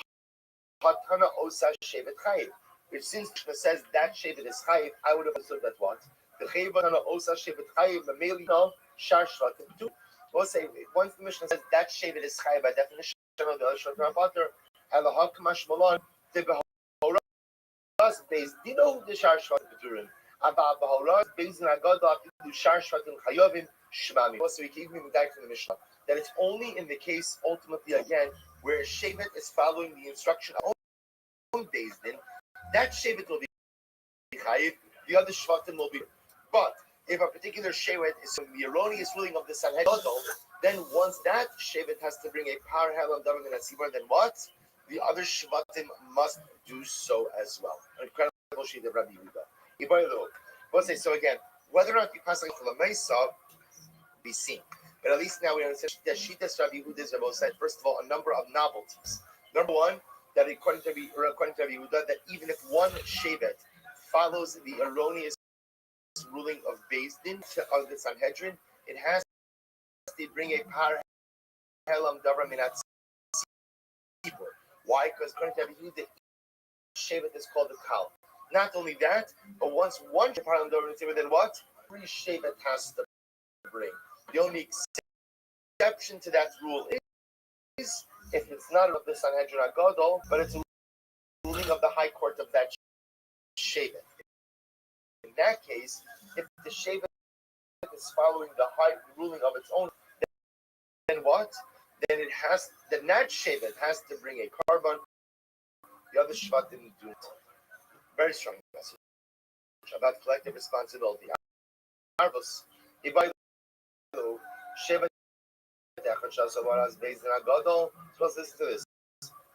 Hatana osa shevet chayiv. Which since Mishnah says that shevet is chayiv, I would have understood that what the chayiv hatana osa shevet chayiv mameli no shar shvatim p'turim. We'll say once the Mishnah says that shevet is chayiv by definition of the other shvatim are patur. Elahak mashmalon the behoras based dino the shar shvatim p'turim. Aba behoras based in agada the shar shvatim chayovim shmami. So we keep moving back to the Mishnah that it's only in the case ultimately again where a shevet is following the instruction of own based in, that shevet will be chayiv, the other shvatim will be. But if a particular shevet is from the erroneous ruling of the Sanhedrin, then once that shevet has to bring a par helam davar min hatzibur, then what? The other shvatim must do so as well. An incredible sheet of Rabbi Yehuda. So again, whether or not you pass like the Mesa, be seen. But at least now we understand that Shitas Rabbi Yehuda's Rabbi said, first of all, a number of novelties. Number one, that according to Rabbi Yehuda, that even if one shevet follows the erroneous ruling of Beis Din of the Sanhedrin, it has to bring a par helam davar min hatzibur. Why? Because according to Rabbi Yehuda, shevet is called a kal. Not only that, but once one par helam davar min hatzibur, then what? Three shevet has to bring. The only exception to that rule is if it's not of the Sanhedrin Agadol, but it's a ruling of the High Court of that shevet. In that case, if the shevet is following the high ruling of its own, then what? Then that shevet has to bring a carbon. The other shvatim do it. Very strong message about collective responsibility. Arvos, shevet based in Agadol. So let's listen to this.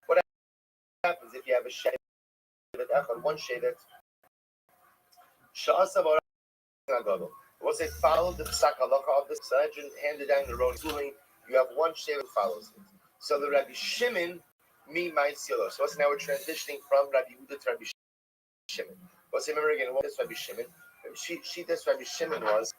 What happens if you have a shevet, one shevet, Sha'asa Agadol? We'll say follow the psak halacha of the Sanhedrin, handed down the road ruling. You have one shevet follows it. So the Rabbi Shimon, my silo. So now we're transitioning from Rabbi Yehuda to Rabbi Shimon. We'll say, remember again, what is Rabbi Shimon? This Rabbi Shimon was.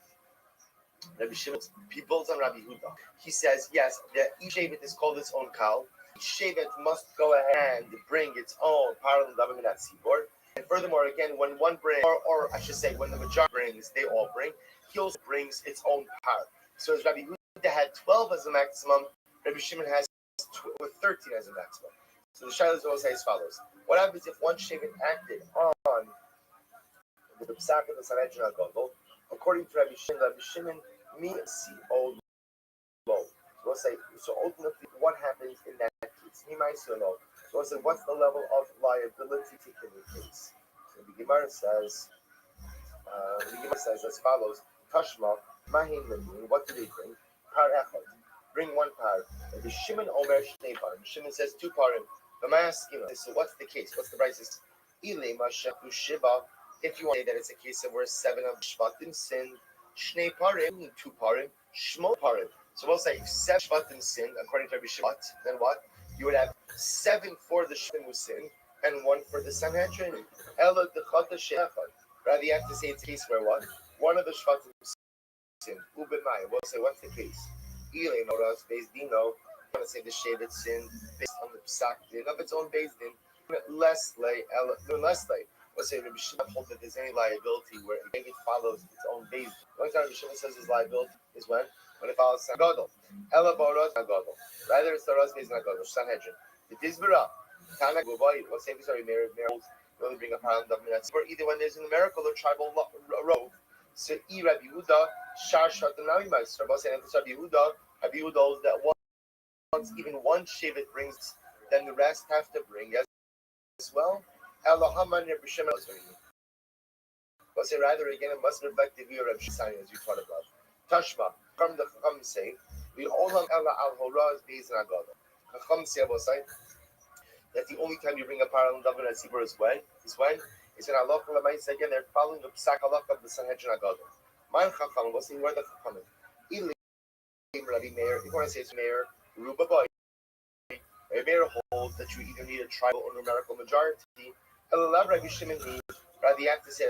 Rabbi Shimon, he builds on Rabbi Yehuda. He says, yes, each shevet is called its own kal. Each shevet must go ahead and bring its own parallel davar min hatzibur. And furthermore, again, when one brings, or I should say, when the majority brings, they all bring. He also brings its own par. So as Rabbi Yehuda had 12 as a maximum, Rabbi Shimon has 13 as a maximum. So the Shiloh will say as follows: what happens if one shevet acted on the psak of the Sanhedrin Agadol? According to Rabbi Shimon, me see old low. So we'll say, so ultimately, what happens in that case? Me my see low. So we'll say, what's the level of liability taken in the case? So the Gemara says as follows: Tashma, Mahim Lemim, what do they bring? Par echad. Bring one par. Rabbi Shimon Omer Shnei Parim. Shimon says two parim. But I ask so what's the case? What's the prices? Ilema Shepu Shiva. If you want to say that it's a case of where 7 of Shvatim sinned, Shnei Parim, 2 Parim, Shmo Parim. So we'll say if 7 Shvatim sinned, according to Rabbi Shimon, then what? You would have 7 for the Shvatim who sinned and 1 for the Sanhedrin. Ela Dechata Shechad. Rather, you have to say it's a case where what? One of the Shvatim sinned. Ubemai. We'll say, what's the case? Ile Noras, Beis Dino. I want to say the shevet sinned based on the psak of its own Beis Din. Less lay. Let's say Rabbi Shimon holds that there's any liability where it follows its own Beis Din. The only time Rabbi Shimon says his liability is when it follows Sangadol. Ela Boros Nagadol. Rather, it's the Ros Beis Nagadol, Sanhedrin. The Dizbara, Tana Gubai. Let's say these are married, you only bring a pound of minutes. Or either when there's a numerical or tribal road. So, Rabbi Yehuda, Shar Shvatim Navi Meister. Let's say it's Rabbi Yehuda holds that once even one shevet brings, then the rest have to bring as well. Elohaman Rabbi Shimon. But say rather again, it must reflect the view of Rabbi Shimon as you taught above. Tashma, from the Chacham say, we olam ela al horaz beis nagada. Chacham say that the only time you bring a parallel davar hatzibur is when it's an halacha l'maisa. Again, they're following the psak halacha of the Sanhedrin Agadol. My Chacham was in where the Chacham. Rabbi Meir, if you want to say it's Meir, Ruba Boy, Rabbi Meir holds that you either need a tribal or numerical majority. Elav Rabbi Shimon rather you have to say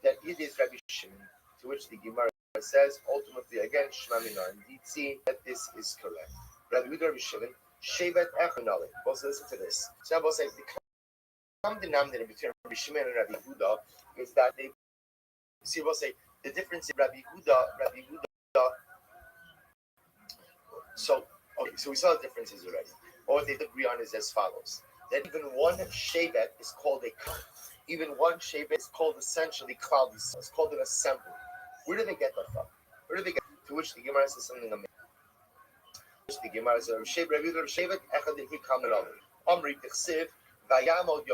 that it is Rabbi Shimon, to which the Gemara says ultimately again Shema Minah. Indeed, see that this is correct. Rabbi Rabbi Shimon, Shevet Echanale. Also listen to this. So now we'll say the common denominator between Rabbi Shimon and Rabbi Huda is that they see we'll say the difference in Rabbi Huda. So we saw the differences already. What they agree on is as follows: that even one shevet is called a klal. Even one shevet is called essentially klal. It's called an assembly. Where do they get that from? Where do they get? To which the Gemara says something amazing. Which the Gemara says, "Shevet echad hikam l'omer. Amri t'chsiv vayamod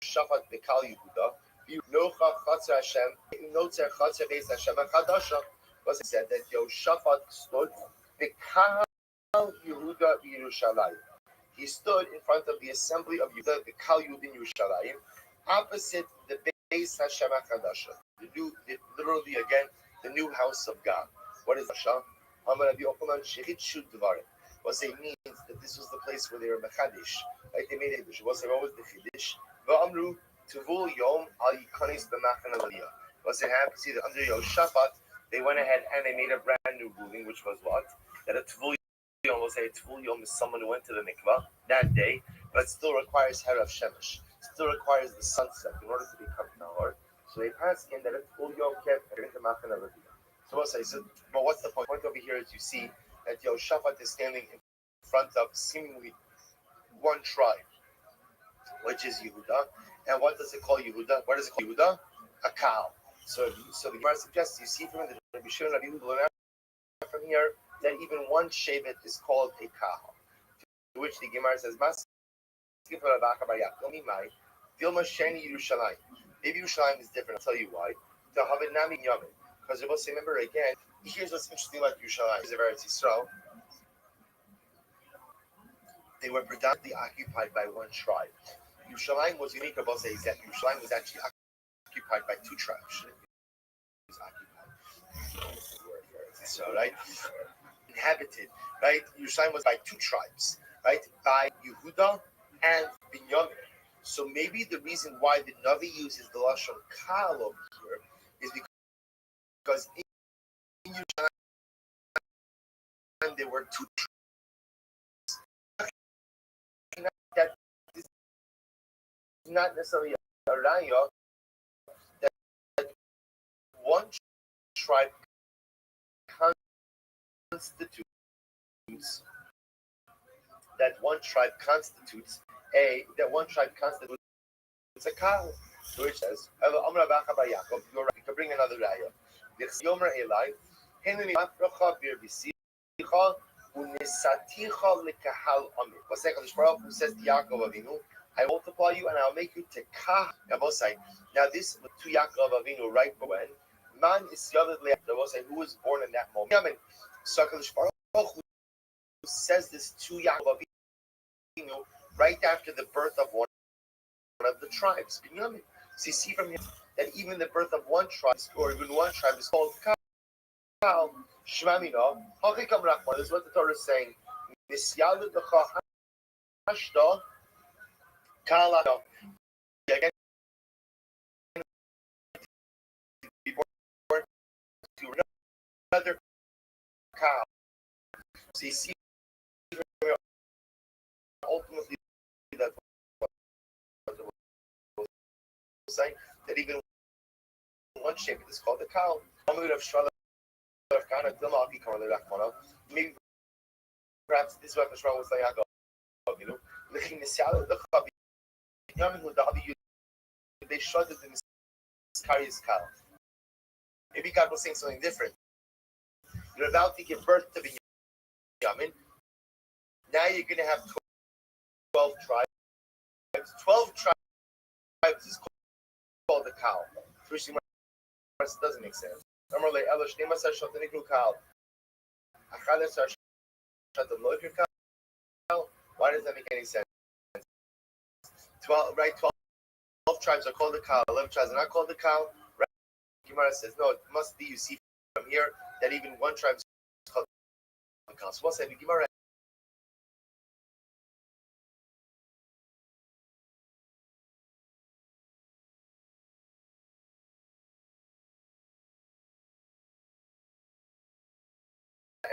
Yoshafat b'kal Yehuda v'nocha chatzar Hashem notzer chatzar beis Hashem chadasha." Was it said that Yoshafat stood b'kal Yehuda v'Yerushalayim. He stood in front of the assembly of Yehuda, the Kal Yud in Yerushalayim, opposite the Beis Hashem HaKadasha, literally again, the new house of God. What is Hashem? What it means that this was the place where they were Mechadish, like they made Hiddush. What was the Chiddush? V'amru tuvul yom al yikanis b'machan aliyah. What it happened? See that under Yoshafat, they went ahead and they made a brand new ruling, which was what? That a tuvul yom, we'll say a tuvul yom is someone who went to the mikvah that day, but still requires herav shemesh, still requires the sunset in order to become nahor. So they passed in that a tuvul yom kept into machan aliyah. So we'll say, but what's the point? The point over here is you see that Yoshafat is standing in front of seemingly one tribe, which is Yehuda. And what does it call Yehuda? What does it call Yehuda? A cow. So the Gemara suggests you see from the Rabbi Shimon Rabbi Yehuda from here that even one shevet is called a kahal. To which the Gemara says, maybe Yerushalayim is different. I'll tell you why. Because remember again, here's what's interesting about Yerushalayim. Is Eretz Yisrael. They were predominantly occupied by one tribe. Yerushalayim was unique about saying that Yerushalayim was actually occupied by two tribes. It was occupied. So, right? Inhabited, right? Yerushalayim was by two tribes, right? By Yehuda and Binyamin. So maybe the reason why the Navi uses the lashon kal over here is because in Yerushalayim there were two tribes. That is not necessarily a raya that one tribe constitutes a cow. So it says, you're right, you can bring another raya. Who says to Yaakov Avinu, I multiply you and I'll make you to Kah. Now this to Yaakov Avinu right when man is who was born in that moment. So who says this to Yaakov Avinu right after the birth of one of the tribes. So you see from here that even the birth of one tribe, or even one tribe, is called Kal. Shema Minah. This is what the Torah is saying. Again, another cow. So you see ultimately that saying that even one shape is called the cow. Maybe perhaps this is what the Shmuel was saying. They shuddered in Miskari's cow. Maybe God was saying something different. You're about to give birth to Binyamin. Now you're going to have 12 tribes. 12 tribes is called the cow. Which doesn't make sense. Why does that make any sense? 12 tribes are called the cow. 11 tribes are not called the cow. Right? Gemara says, no, it must be, you see from here, that even one tribe is called Kas. What's that? Gemara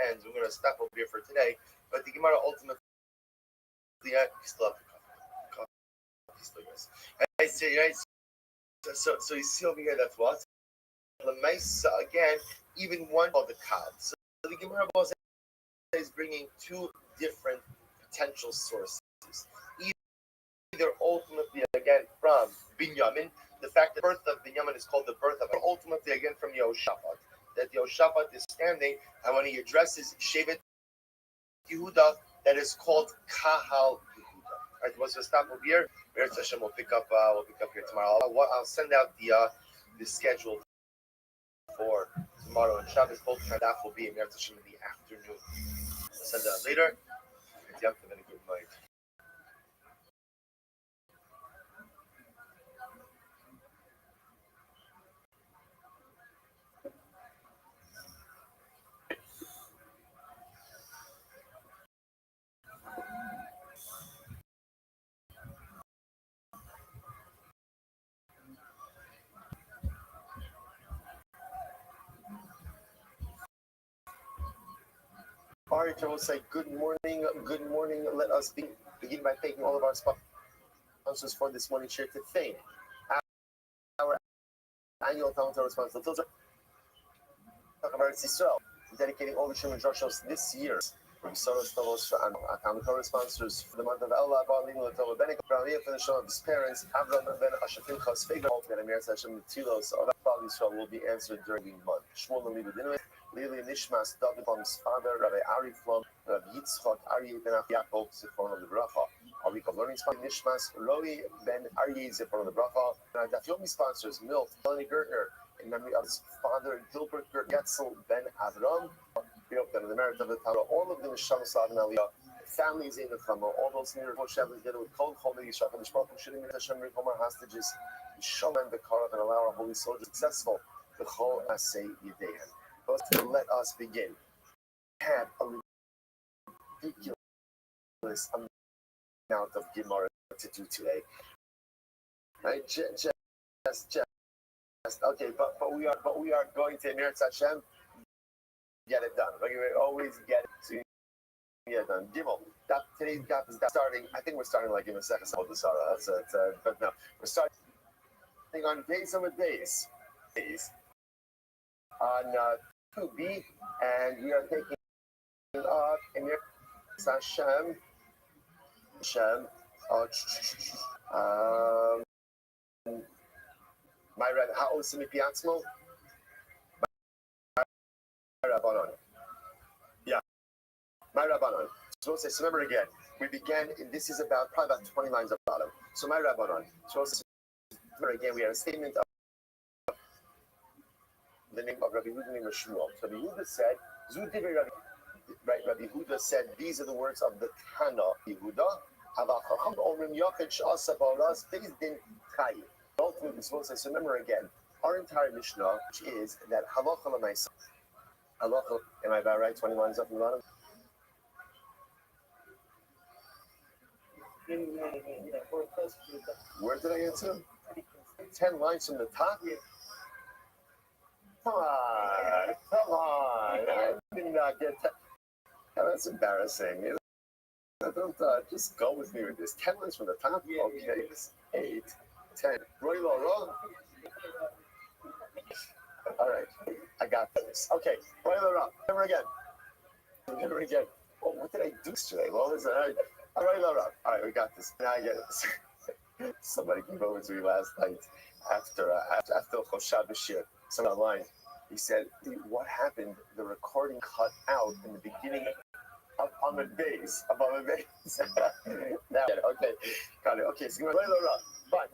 ends. We're going to stop over here for today. But the Gemara ultimately, still have the coffee. I say, right? So you see over here, that's what? The Mesa, again, even one of the Kad. So the Gemara is bringing two different potential sources. Either ultimately, again, from Binyamin, the fact that the birth of Binyamin is called the birth of, ultimately, again, from Yehoshaphat. That Yehoshaphat is standing, and when he addresses Shevet Yehuda, that is called Kahal Yehuda. All right, once we stop over here, Meretz Hashem will pick up here tomorrow. I'll send out the schedule for tomorrow, and Shabbos both that will be in Meretz Hashem in the afternoon. I'll send that out later. It's Yom Tov and a good night. All right, I will say good morning. Good morning. Let us begin by thanking all of our sponsors for this morning share to thank our annual Talmud Torah sponsor, the Israel, dedicating all the Shimon Joshos this year. Soros Tovos and Talmud Torah sponsors for the month of Elul, Lino Tova Benik, Bravia for the show of his parents, Avram Ben Ashafim Chas Fega, and Amir Hashem Tilos. So that probably Israel will be answered during the month. Shmuel and Levi Dinowitz. Lili Nishmas, David Blom's father, Rabbi Ari Flom, Rabbi Yitzchak, Ari Ben Yaakov, Zichron of the Bracha. Our week of learning sponsor, Nishmas, Roi Ben Ari, Zichron of the Bracha. And our Dafyomi sponsors, Milt, Melanie Gertner, in memory of his father, Gilbert Gertzel Ben Avram. We hope that in the merit of the Torah, all of the Nisham Slav and Aliyah, families in the Chama, all those near Rosh Hashanah together with Kol Chol Yishach and Mishpach, Shirim Hashem, Rekomar hostages, Shalom the Karach, and allow our holy soldiers successful, the Chol Asay Yidehan. But let us begin. We had a ridiculous amount of Gemara to do today. Right? Just okay, but we are going to Meretz Hashem get it done. Like we always get it to get done. Gimel. Today's gap is starting. I think we're starting like in a second. But no, we're starting on days over days on 2b, and we are taking up in Hashem. My red Ha'osimi Piatzmo. My Rabbanon. Yeah. My Rabbanon. So remember again, we began, this is about probably about 20 lines of bottom. So my Rabbanon. So remember again, we had a statement of the name of Rabbi Huda named Shmuel. So Rabbi Huda said, Rabbi Huda said, these are the words of the Tana Yehuda. So remember again, our entire Mishnah, which is that halacha l'maisa. Halacha, am I about right? 20 lines up in the bottom? Where did I answer? 10 lines from the top? Come on. I did not get that. That's embarrassing. Don't just go with me with this. 10 lines from the top? Okay. 8, 10. Roy Laurent. All right. I got this. Okay. Roy Laurent. Never again. Oh, what did I do today? Well, listen. All right, Laurent. All right, we got this. Now I get it. Somebody came over to me last night after Choshad Bashir. Someone online. He said, what happened? The recording cut out in the beginning of Ahmed Bays. Of Ahmed Bays. Now, okay. Got it. Okay, so fine.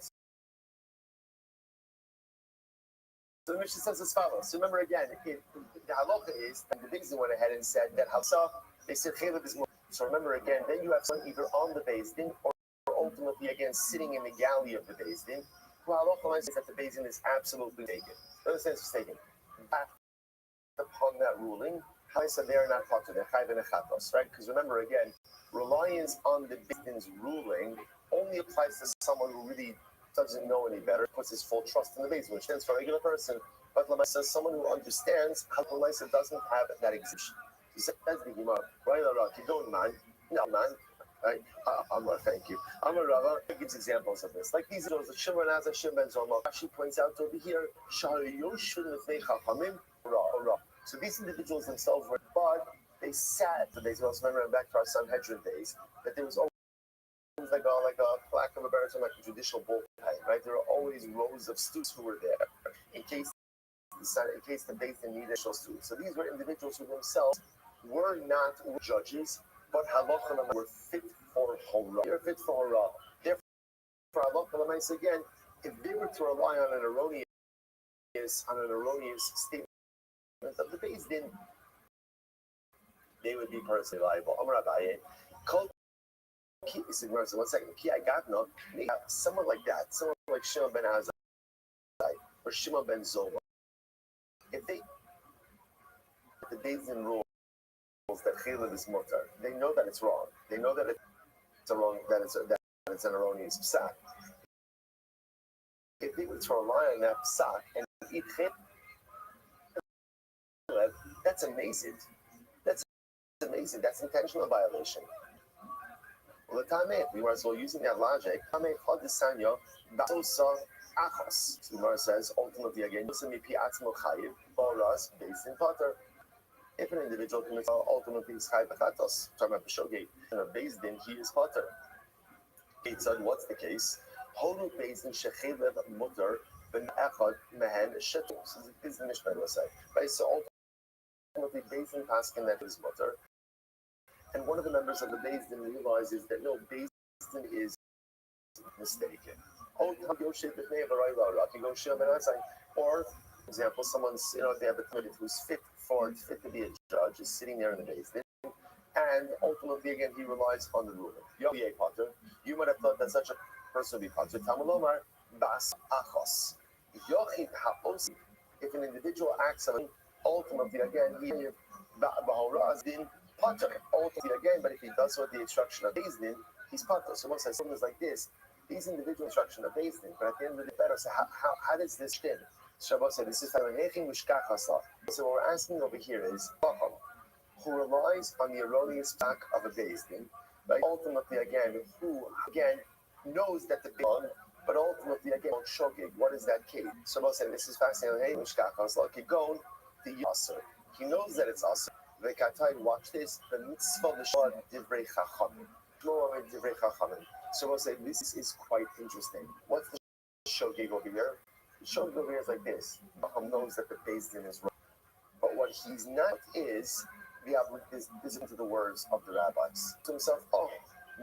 So the Mishnah says as follows. So remember again, the halacha is, and the Beis Din went ahead and said that Hafsa, they said Chaylev is more. So remember again, then you have someone either on the Beis Din or ultimately again sitting in the galley of the Beis Din. Well, halacha is that the Beis Din is absolutely naked. understand it's mistaken. Back upon that ruling, how I said they are not potter, they're chayv and echatos, right? Because remember again, reliance on the Bidin's ruling only applies to someone who really doesn't know any better, puts his full trust in the Beis, which stands for a regular person. But Lamaisa says someone who understands how Lamaisa doesn't have that exemption. He says, that's the Gemara, right? You don't mind. No, man. Right? Amar, thank you. Amar Rava gives examples of this. Like these those Shimon Azar, Shimon Zoma. She points out over here, so these individuals themselves were, but they sat the days. Also remember back to our Sanhedrin days that there was always like a lack of a better term, like a judicial bullpen, right? There were always rows of students who were there in case the base needed additional students. So these were individuals who themselves were not judges, but halacha were fit for hora. They're fit for hora. Therefore, halacha again, if they were to rely on an erroneous statement of the base, then they would be personally liable. Amar Abaye, called one second. Someone like that, someone like Shimon ben Azai or Shimon ben Zoma, if they the base in rules that chilul is mutar, they know that it's wrong. They know that it's a wrong, that it's an erroneous psak. If they were to rely on that psak and eat chilul, that's amazing. That's amazing. That's intentional violation. Well, the time we might as well using that logic. The Gemara says ultimately again, based in Potter. If an individual commits ultimately is chayv b'chatos, talking about b'shogeg, and a beis din, he is potter. Eitzad, what's the case? Holu beis din shechelev mutar ben echad mehen shetu. So this is the Mishnah will say, right? So ultimately, beis din paskin that is mutar, and one of the members of the beis din realizes that no, beis din is mistaken. Or, for example, someone's, they have a candidate who's fit to be a judge, is sitting there in the beis din, and ultimately, again, he relies on the ruling. You might have thought that such a person would be potter. Tamalomar bas achos. If an individual acts on, ultimately, again, he b'horaz din potter. Ultimately, again, but if he does so with the instruction of beis din, he's potter. So one says something like this. These individual instruction are based in, but at the end of the day, better. So how does this fit? Shabbos said this is so what we're asking over here is who relies on the erroneous back of a based in, but ultimately again, who again knows that the big, but ultimately again shogig. What is that case? Shabbos said this is fascinating. Hey, mishkachas kegon the yasser. He knows that it's aser. Vekatai, watch this. The mitzvah l'shor divrei chachamim. So we'll say this is quite interesting. What's the shogeg over here? The shogeg over here is like this. Chacham knows that the beis din is wrong, but what he's not is listen to the words of the rabbis. To himself,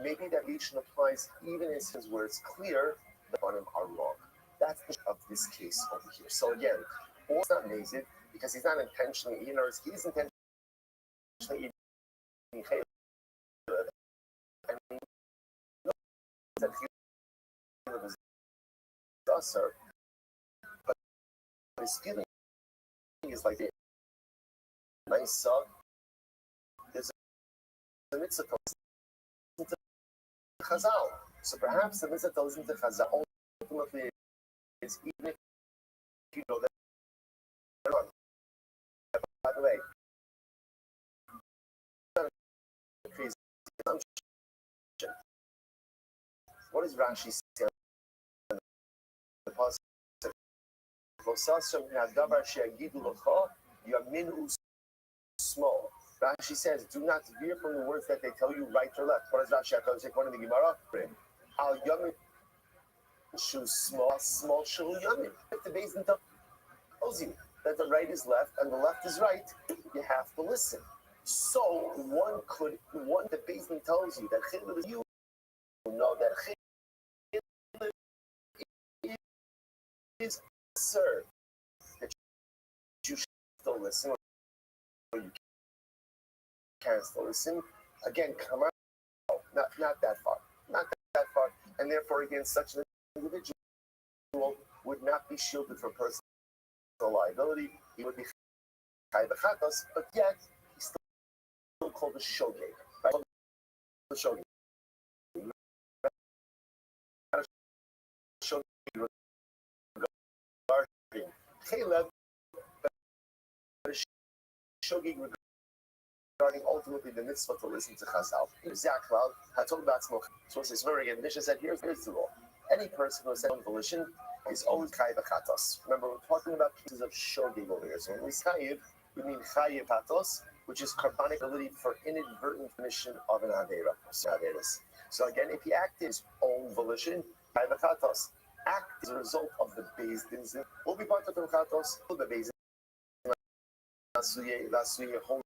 maybe that leishon applies even in his where it's clear that on him are wrong. That's the of this case over here. So again, it's not amazing because he's not intentionally eating, or he's intentionally eating. That was usher, but his feeling is like nice son. There's a mitzvah to Chazal. So perhaps the mitzvah tells him to Chazal ultimately is even if you know that they're wrong. By the way, what does Rashi say? The pasuk small. Rashi says, do not veer from the words that they tell you right or left. What does Rashi have to take one in the Gemara? Al yamin shu small shu yamin. If the beis din tells you that the right is left and the left is right, you have to listen. So the beis din tells you that chilul is, you know that chilul is served. That you should still listen, or you can't still listen. Again, come out, not that far, and therefore, again, such an individual would not be shielded from personal personal liability, he would be chai b'chatos, but yet he's still called a shogeg, right? The shogeg. Regarding Caleb, but shogeg regarding ultimately the mitzvah to listen to Chazal. Zakral, Hatol Batzmo. So remember again, Mishnah said, here's the rule. Any person who has said on volition is always chayiv chatos. Remember, we're talking about cases of shogeg over here. So when we say chayiv, we mean chayiv chatos, which is carbonic ability for inadvertent commission of an avera. So again, if he acted his own volition, chayiv chatos, act as a result of the beis din. Will be part of the chatos, will be beis din. Lasuye home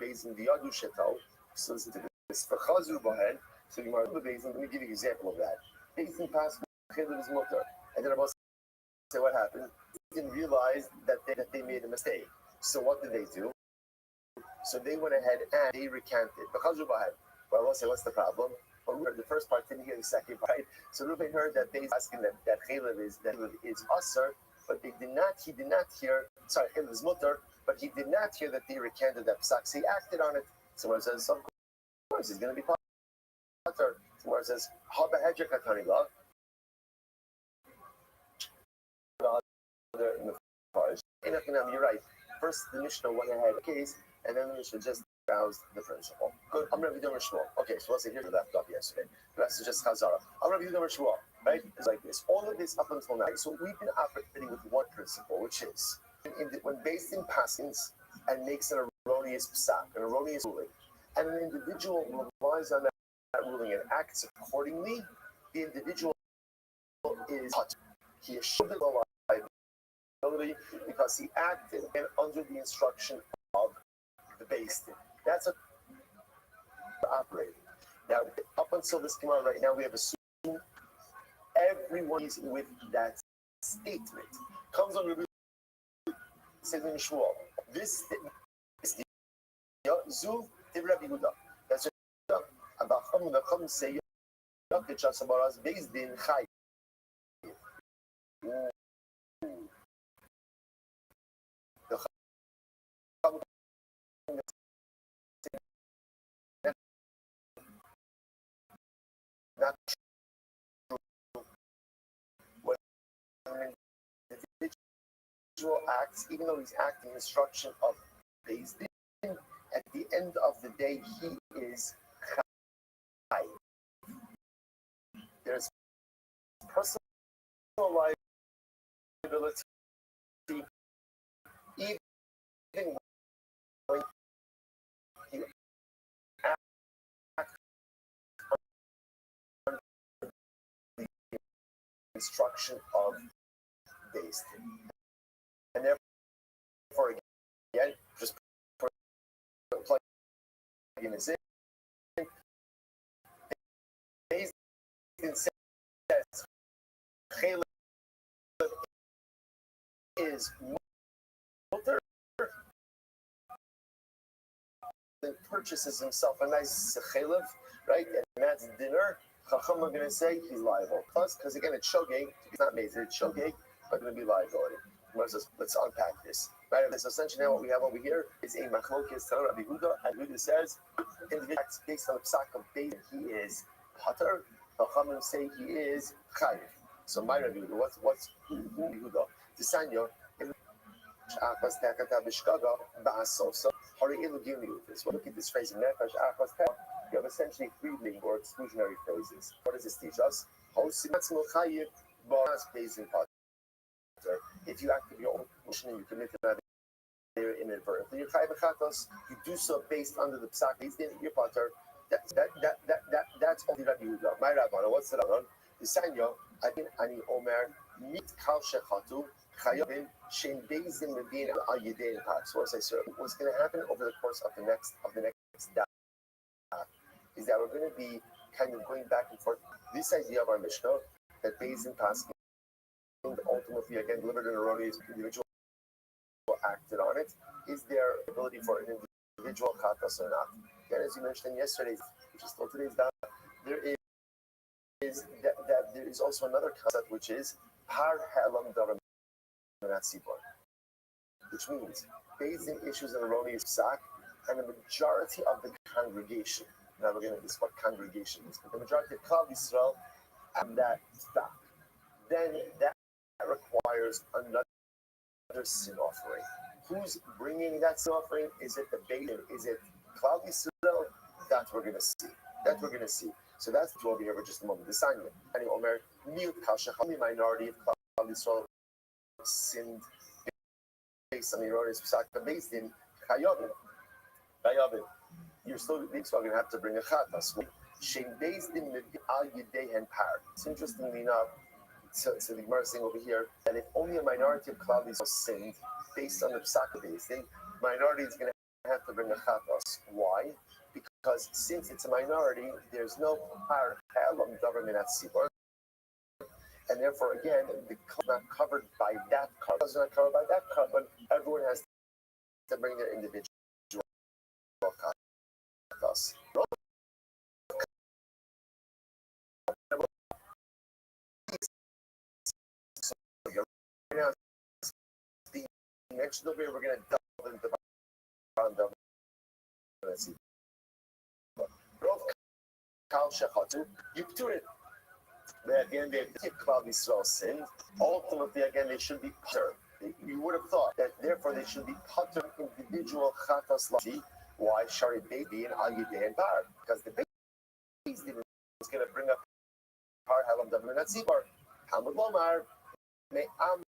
beis in the yadu shetal. So listen to this. For chazur bohen. So you might be beis. Let me give you an example of that. Beis din passed chaylev his mutter, and then about say what happened. They didn't realize that they made a mistake. So what did they do? So they went ahead and they recanted. But chazur bohen. Well, I'll say what's the problem? Well, we heard the first part, didn't hear the second part. So Reuben heard that they asking that chaylev is usher, but he did not hear. Sorry, chaylev is mutter. But he did not hear that they recanted that psak. So he acted on it. Someone says, of course, he's going to be potter. Someone says, haba hedger katani law. You're right. First, the Mishnah went ahead of the case, and then the Mishnah just browsed the principle. Good. I'm going to be doing Shmuel. Okay, so let's say here's the left off yesterday. The rest is just Chazara. I'm going to be doing Shmuel, right? It's like this. All of this up until now. So we've been operating with one principle, which is when based in passings and makes an erroneous psak, an erroneous ruling, and an individual relies on that ruling and acts accordingly, the individual is hot. He is showed the liability because he acted and under the instruction of the based in. That's a operating. Now, up until this came out right now, we have assumed everyone is with that statement. Comes on review. Says in Shmuel, this is the Zu Rabbi Yehuda. That's what the Chum say. The Chasabaras based in Chai. The Chum not true. When acts, even though he's acting instruction of beis din, at the end of the day, he is chai. There's personal liability, even when he acts under the instruction of beis din. And therefore, again, just plug in this in. Beis din says Caleb is mutter, then purchases himself a nice chaylev, right? And that's dinner. Chacham are going to say he's liable. Plus, because again, it's shogeg. It's not made. It's shogeg, but going to be liability. Let's unpack this. Right? So essentially, now what we have over here is a machlokes to Rabbi Yehuda, and Yehuda says, in the fact, based on the psak of beis, he is potter. Chachamim say he is chayiv. So my Rabbi Yehuda, what's Yehuda? The sanyo. So look at this phrase in Nefesh Achas Peh. You have essentially three leading or exclusionary phrases. What does this teach us? If you act with your own motion and you commit an avera inadvertently, you're chayiv b'chatos. You do so based under the psak beis din, you're potter. That's only Rabbi Yehuda. My Rabbana, what's the Rabban? The sanyo ani omer mit kal shechatu chayovin shem beis din medin al yedei pak. So what's what's going to happen over the course of the next daf is that we're going to be kind of going back and forth. This idea of our Mishnah that beis din paskin ultimately again delivered an erroneous individual acted on it. Is there ability for an individual chatas or not? And as you mentioned yesterday, which is still today's daf, there is also another concept which is par halam davar. which means Beis Din issues an erroneous psak, and the majority of the congregation. Now we're going to discuss what congregation is, but the majority of Klal Yisrael and that psak. Then that requires another sin offering. Who's bringing that sin offering? Is it the Beis Din? Is it Klal Yisrael? That we're going to see. That we're going to see. So that's what we'll be here for just a moment. The assignment. And Omer, miut kasha, the minority of Klal Yisrael sinned based on the erroneous psak, but Beis Din chayavim. You're still going to have to bring a chatas. Shem Beis Din al yidehen par. It's interestingly enough. So the Gemara is saying over here that if only a minority of Klal Yisrael sinned based on the psak of Beis Din, minority is going to have to bring a chatas. Why? Because since it's a minority, there's no par halom government at Sibor, and therefore again the not covered by that carbon. Not covered by that carbon. Everyone has to bring their individual chatas. Mentioned over here, we're going to delve into the background. Let's see. Rov Kal Shechatu, you do it. Again, they Klal Yisrael sinned. Ultimately, again, they should be putter. You would have thought that, therefore, they should be putter individual chatas lati. Why? Shari Beis Al Yidei and Bar. Because the Beis Din is going to bring up Par Halam Davar Natzibar. Hamud Lomar. May Am.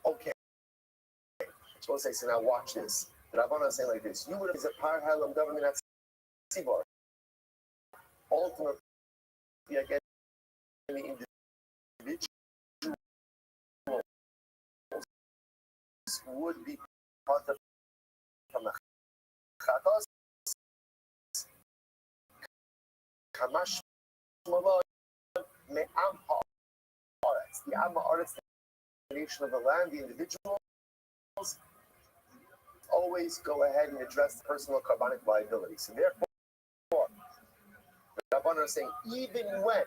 Okay. So we'll say, so now watch this. The Rabbanan is saying like this. You would have said Par Halam Davar Natzibar. Ultimately, again, the individual would be part of from the chatos. Kamash Malon Me'am Haaretz. The Am Haaretz, the nation of the land, the individuals, always go ahead and address the personal carbonic liability. So therefore, the Rabbanan are saying, even when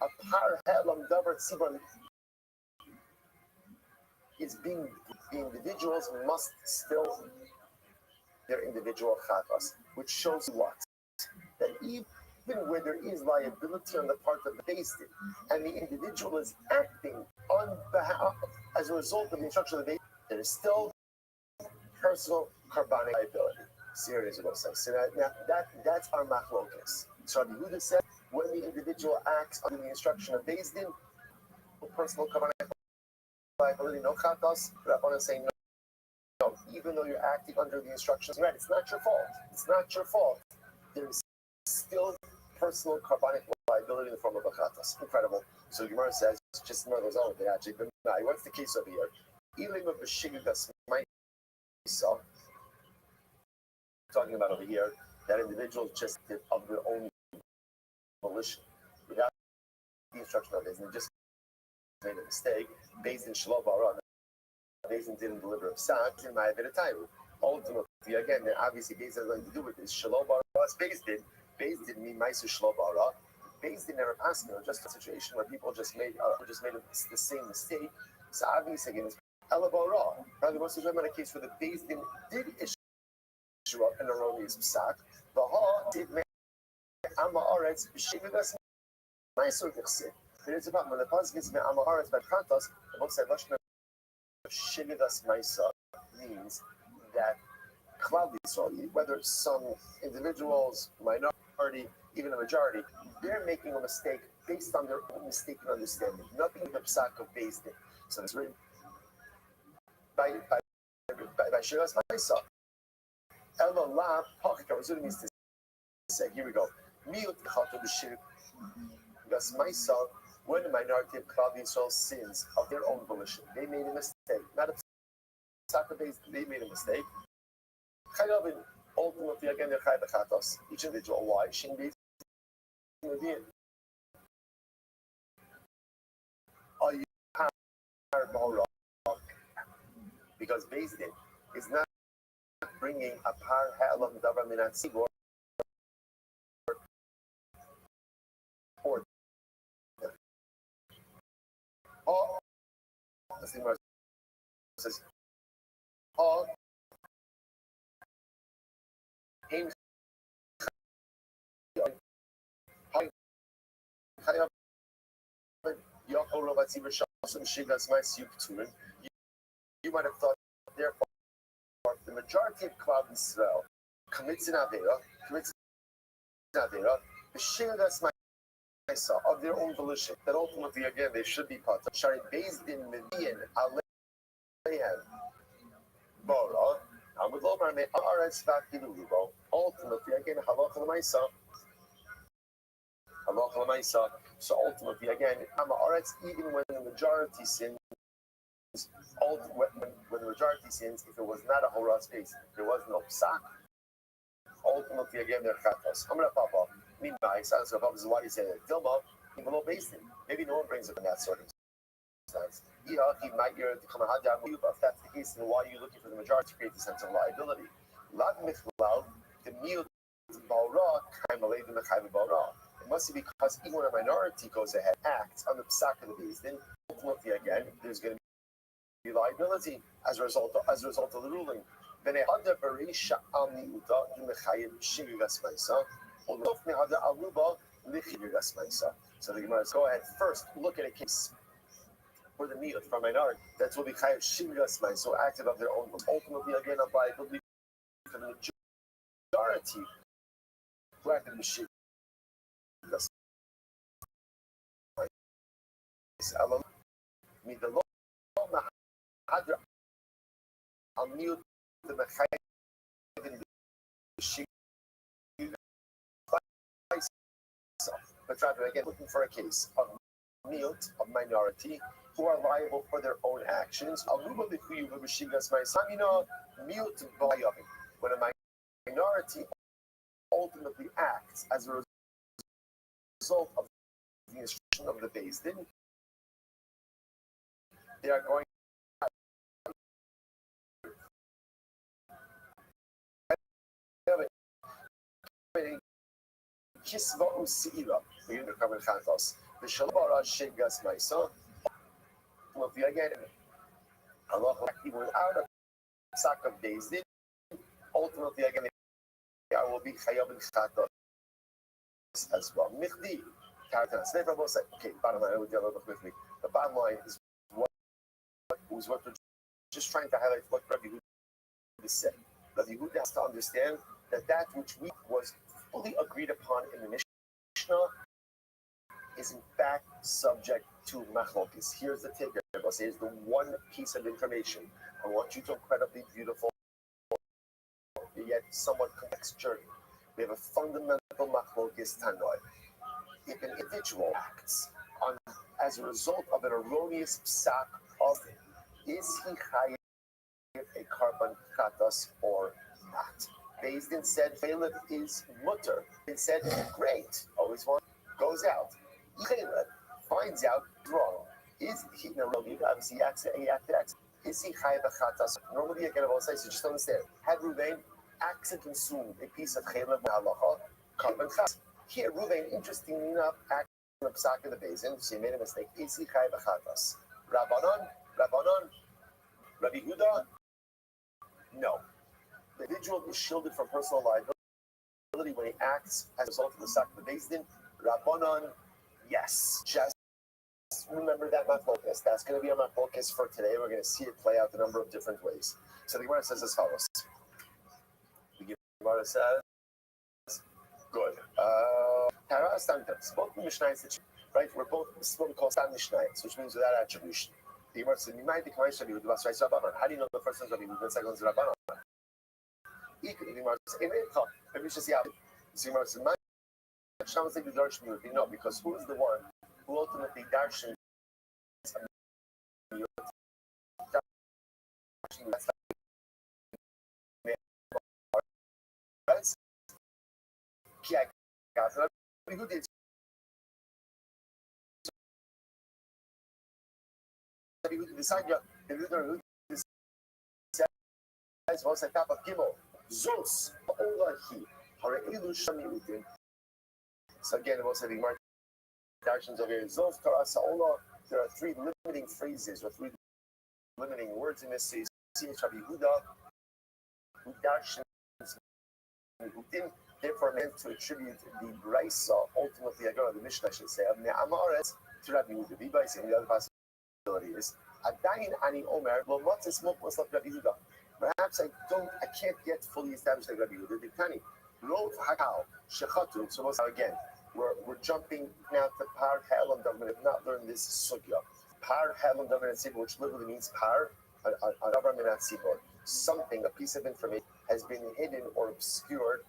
a par helam davar tzibur is being, the individuals must still their individual chatas, which shows what? That even where there is liability on the part of the Beis Din, and the individual is acting on behalf, as a result of the instruction of the Beis Din, there is still personal carbonic liability. So here it is, what it says. So that's our machlokas. So Rabbi Yehuda said, when the individual acts under the instruction of Beis Din, personal carbonic liability, no chatas. Rabbanan is saying no, even though you're acting under the instructions, right? It's not your fault. It's not your fault. There is still personal carbonic liability in the form of a chatas. Incredible. So Gemara says, just another result. They actually, but what's the case over here? Elim of B'Shigas Ma'isa. Talking about over here, that individual just did of their own volition without the instruction of Beis Din. They just made a mistake. Beis Din Shelo Bara. Beis Din didn't deliver a psak. In my Vedatayu. Ultimately, again, obviously Beis Din has nothing to do with this. Shelo Bara is Beis Din. Beis Din mean Ma'aser Shelo Bara. Beis Din never passed. Just a situation where people just made the same mistake. So obviously, again, it's Elabara. Probably most of the time in a case where the Beis Din did issue an erroneous psak. The ha did make Amaretz b'shividas ma'aser dichsid. There is about when the pasuk is Amaretz by Kantos, the book said Lashon b'shividas ma'aser means that Klal Yisrael, whether some individuals, minority, even a majority, they're making a mistake based on their own mistaken understanding, nothing in the psak of Beis Din. So it's written by Shiras Ma'isa. Elo la pachka. What it means to say? Here we go. Miut chatu b'shir. Because Ma'isa, when the minority of Klal Yisrael sins of their own volition, they made a mistake. Not a psak of Beis Din. They made a mistake. Chayavin, ultimately, again, they're chayav chatos. Each individual. Why? Shin Beis Din. Are you because Beis Din is not bringing a par ha'elam davar minat tzibor or all. The Gemara says all aim you might have thought, therefore, the majority of Klal Yisrael commits an Avera, of their own volition, that ultimately, again, they should be part of Shari Beis Din Median Alehem Bora. Ultimately, again, so ultimately, again, even when the majority sins, when the majority sins, if it was not a Horah space, there was no psak. Ultimately, again, they're chatos. I'm gonna pop up. Meanwhile, so Papa is why he said it. Dilma, below basin. Maybe no one brings up in that circumstance. He might hear to come out down. If that's the case, then why are you looking for the majority to create the sense of liability? Lag michlal, the mute balra, kaimalei the mechayv balra. It must be because even when a minority goes ahead, acts on the psak of the basin, ultimately, again, there's going to be liability as a result of the ruling. Then a other berisha amniuta in the chayim shivigas maisa, or the other aluba lichivigas maisa. So the Gemara says, go ahead first, look at a case where the miut from minority that's will be chayim shivigas maisa, so active of their own. Ultimately, again, a liability for the majority who acted in shivigas maisa. Me the law other amniut. But rather, again, looking for a case of miut, of minority, who are liable for their own actions. When a minority ultimately acts as a result of the instruction of the Beis Din, they are going kisva usiila. The undercover chatos. The shalabara shegas my son. Well, again, Allah without a sack of Beis Din, ultimately again, I will be chayav and chatos as well. Michdi, characters. Never will say, okay, bottom line, I will deal a little bit quickly. The bottom line is what we're just trying to highlight what Rabbi Yehuda said. Rabbi Yehuda has to understand that which was fully agreed upon in the Mishnah is in fact subject to machlokes. Here's the ticker. Here's the one piece of information. I want you to incredibly beautiful, yet somewhat complex journey. We have a fundamental machlokes tanoi. If an individual acts as a result of an erroneous psak of it, is he chayav a carbon chatas or not? Beis Din said Caleb is mutter. It said great. Always one goes out. Caleb finds out wrong. Is he obviously he acted X? Is he chayav chatas? Normally again I will say so. Just understand. Had Ruvain acts and consumed a piece of Caleb halacha carbon chatas. Here Ruvain, interestingly enough, acted on the psak of the Beis Din, so he made a mistake. Is he chayav chatas? Rabbanon, Rabbi Yehuda, no. The individual is shielded from personal liability when he acts as a result of the sack of the Beis Din. Rabbanon, yes. Just remember that machlokes. That's going to be our machlokes for today. We're going to see it play out a number of different ways. So the Gemara says as follows. The Gemara says, good. Both the Mishnah, right? We're both what we call Stam Mishnah, which means without attribution. The Gemara says, how do you know the first one's Rabbi Yehuda, the second one's Rabbanon? No, because who is the one who ultimately darshan says, "What's the top of Gimel? Zos Olahi Harailu Shamiutin." So again, we'll say the Gemara Darshans over here. Zos Tarasa Ola. There are three limiting phrases or three limiting words in this. See, Rabbi Yehuda, who Darshans, who didn't therefore meant to attribute the Brisa, ultimately, I go to the Mishnah, I should say, of Ne'amaretz to Rabbi Yehuda. Vibayis, and the other possibility is, Adayin Ani Omer, Lo Motzes Mokmos like Rabbi Yehuda. Perhaps I can't get fully established like Rabbi Yehuda. Dikani, Rov Hakal, Shechatu, so again, we're jumping now to Par Ha'elam Davar. We have not learned this sugya. Par Ha'elam Davar Tzibur, which literally means Par, Davar Minat Tzibur. Something, a piece of information, has been hidden or obscured,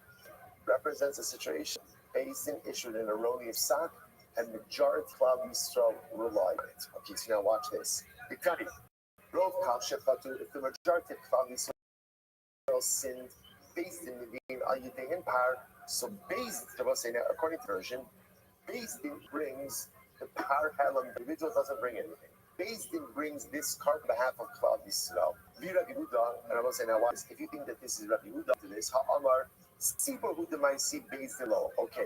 represents a situation based and issued an erroneous sak, and majority of Klal Yisrael rely on it. Okay, so now watch this. Ikari, Rov Kal Shechatu, if the majority of Klal Yisrael sinned based in the Din Al Yidei and Par, so based, according to the version, based in brings the Par Halam, the individual doesn't bring anything. Based in brings this card on behalf of Klal Yisrael. Rabbi Yehuda, and I will say now, if you think that this is Rabbi Yehuda to this, Ha'amar, Sibur Huda might see based in law. Okay,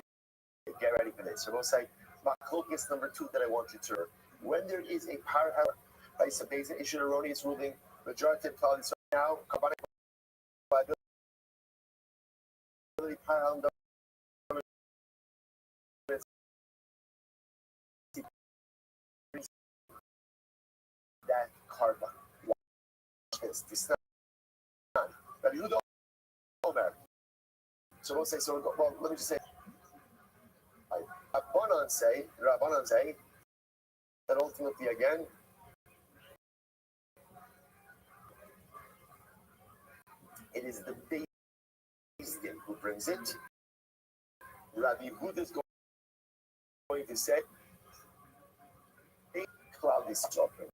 get ready for this. So we'll say, Machlokes number 2 that I want you to learn. When there is a Par Halam, right, so based in issued erroneous ruling, majority of Klal Yisrael now, Kabbalah Par Halam, that carbon. Watch this. Rabbi Yehuda Omer. So we'll say, well, let me just say, Rabbanan say that ultimately again, it is the Beis Din who brings it. Rabbi Yehuda is going to say, a cloud is dropping.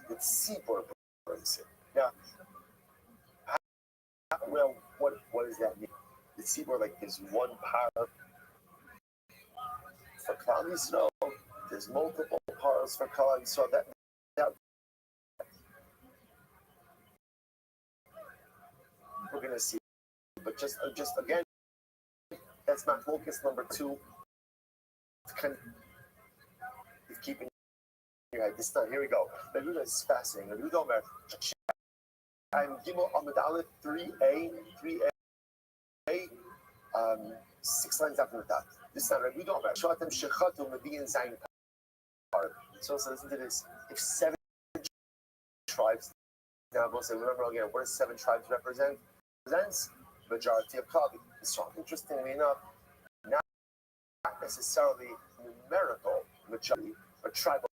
The Tzibur brings it. Now, well, what does that mean? The Tzibur, like, there's one power for Klal Yisrael. There's multiple powers for Klal Yisrael. That we're going to see. But just again, that's my focus number 2. Kind of keeping your head. This time, here we go. The Yehuda is fascinating. The Yehuda Omer, and Gimel Amud Aleph 3a, 6 lines after that. This time, the Yehuda Omer, Shotem Shechatu Median Zayin Par. So listen to this. If 7 tribes, now we'll say, remember again, what does 7 tribes represent? Represents majority of Klal. So interestingly enough, not necessarily numerical majority, but tribal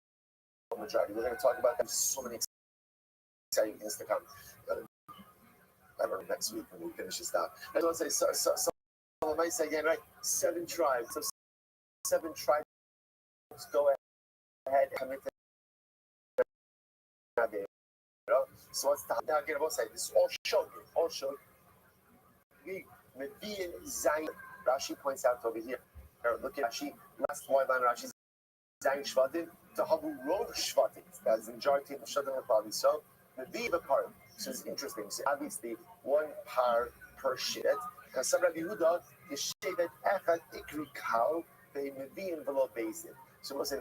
majority. We're going to talk about that. So many exciting things to come. I don't know, next week when we finish this down. I don't say so I might say again, right? 7 tribes. So 7 tribes go ahead and commit to that. So what's the now again? We'll say this all showed. Median Zayin. Rashi points out over here. Look at Rashi. Last white line Rashi. Zayin Shvatim. Tahavu Rov Shvatim. That's the majority of the Shvatim of Klal Yisrael. Median part. So it's interesting. So obviously, 1 par per shevet. Because some Rabbi Yehuda is shevet echad ikri kal they median below basin. So we'll say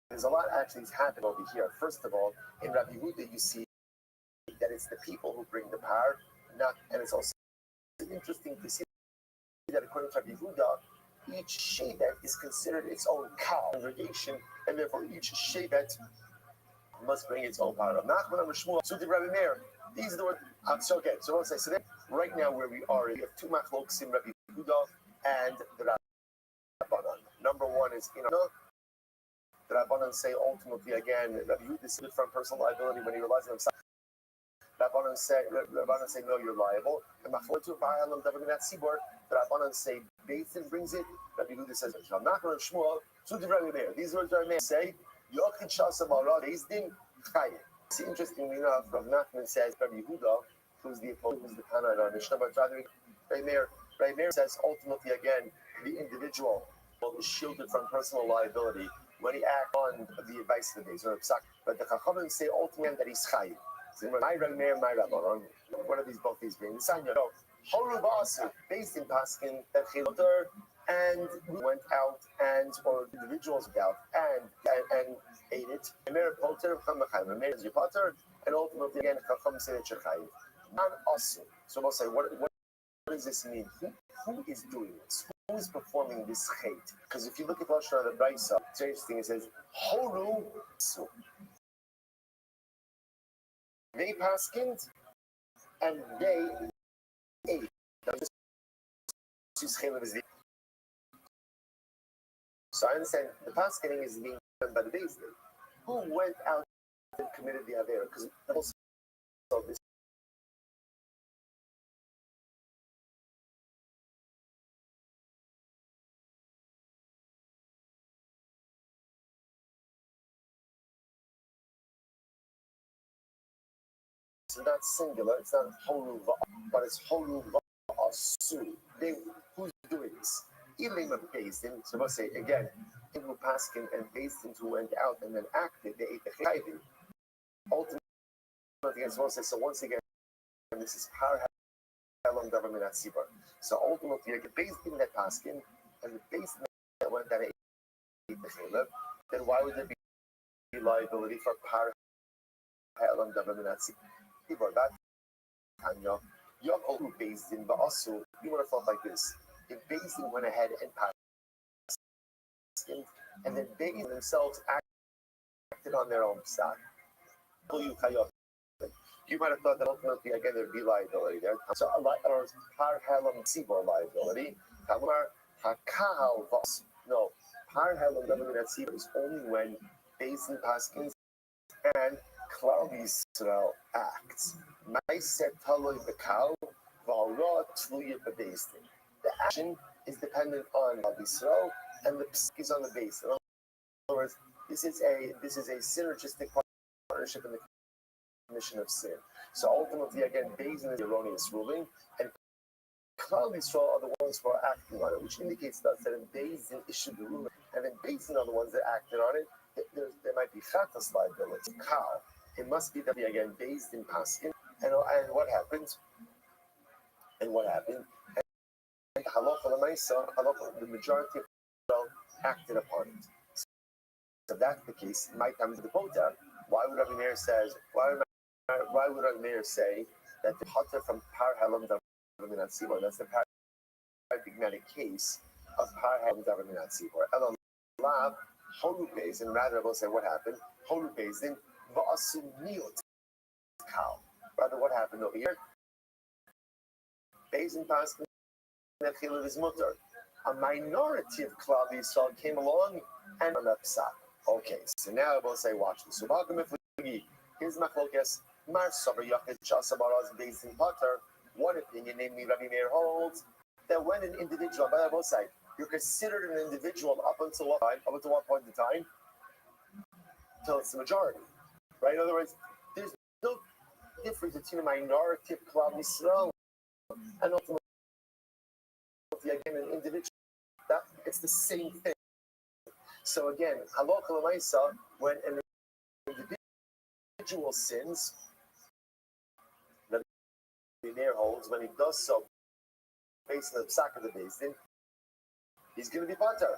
there's a lot actually happening over here. First of all, in Rabbi Yehuda, you see that it's the people who bring the power, and it's also interesting to see that according to Rabbi Yehuda, each shevet is considered its own congregation, and therefore each shevet must bring its own power. Nachman and Shmuel, Sudi Rabbi Meir. These are the words. So okay. So let's say so. Then right now where we are, we have 2 machlokes in Rabbi Yehuda and the Rabbanan. Number 1 is the Rabbanan say ultimately again Rabbi Yehuda is from personal liability when he relies on himself. Rabbanan say no, you're liable. And Machlokes Ba'alam Davar Tzibur. The Rabbanan say Basin brings it. Rabbi Yehuda says Nachman and Shmuel. Sudi Rabbi Meir. These words Rabbi Meir say Yochid Shasam Arad Beis Din Chayim. See, interestingly enough, Rav Nachman says Rabbi Yehuda, who's the opponent, who's the Tana in our Mishnah, but rather Rabbi Meir says ultimately again the individual is shielded from personal liability when he acts on the advice of the Beis or Psak. But the Chachamim say ultimately that he's Chayim. So my Rameir, my Rabbanon, what are these both these being? Sanya, Horu Basu, based in Paskin, that Chiloter, and we went out and, or individuals went out and ate it. Rameir Potter, Chamachai, Rameir is your Potter, and ultimately again, Chacham said Chachai. Non Asu. So we'll say, what does this mean? Who is doing this? Who is performing this chait? Because if you look at Lashon the Brisa, it's interesting. It says Horu. They paskind and they ate. So I understand the paskening is being done by the base. Who went out and committed the avera? Because also this. It's not singular, it's not horu but it's horu asu. Who's doing this? Elim of Bezdin, so we'll say again, Ibn Paskin and Bezdin who went out and then acted, they ate the chayvim. Ultimately, again, so once again, this is Har Helam government at Sibur. So ultimately, you get Bezdin that Paskin and the Bezdin that went that ate the chayvim, then why would there be liability for Har Helam government at Sibur? That Tanya, Yom Oru Bezdin, but also, you would have thought like this. If Bezdin went ahead and passed, and then Bezdin themselves acted on their own side, you might have thought that ultimately, again, there'd be liability there. So, or Par Helam Tzibor liability. No, Par Helam government at Tzibor is only when Bezdin Paskins and Klal Yisrael acts. Ma'aseh Taloy B'Kal, V'Ara Tluya B'Bezdin. The action is dependent on Yisrael, and the psak is on the base. In other words, this is a synergistic partnership in the commission of sin. So ultimately, again, based on the erroneous ruling, and Klal Yisrael are the ones who are acting on it, which indicates to us that if based in issued the ruling, and then based on the ones that acted on it, there might be chatas liability. Kal, it must be that we again based in paskin, and what happened? And what happened? And halacha l'maisa, the majority of people acted upon it. So if that's the case, my time to the poter. Why would Rabbi Meir say that the poter from Par Helam Daviminat Sibor? That's the paradigmatic case of Par Helam Daviminat Sibor. Elam Lav Horu Beis, and rather we'll say what happened. Horu Beis then va'asu niot cow. Rather, what happened over here? Beis in Paskin that chilul is mutter. A minority of Klal Yisrael came along and on that psak. Okay, so now we'll say, watch this. So here's Machlokes. Mar Sabar Yachid Shasabaraz based in Potter. One opinion, namely Rabbi Meir, holds that when an individual, by both sides, you're considered an individual up until what time? Up until what point in time? Until it's the majority, right? In other words, there's no difference between a minority of Klal Yisrael and ultimately again an individual. That it's the same thing. So again, halacha l'maisa, when an individual sins, the Meir holds when he does so based on the psak of the Bezdin, he's going to be pater.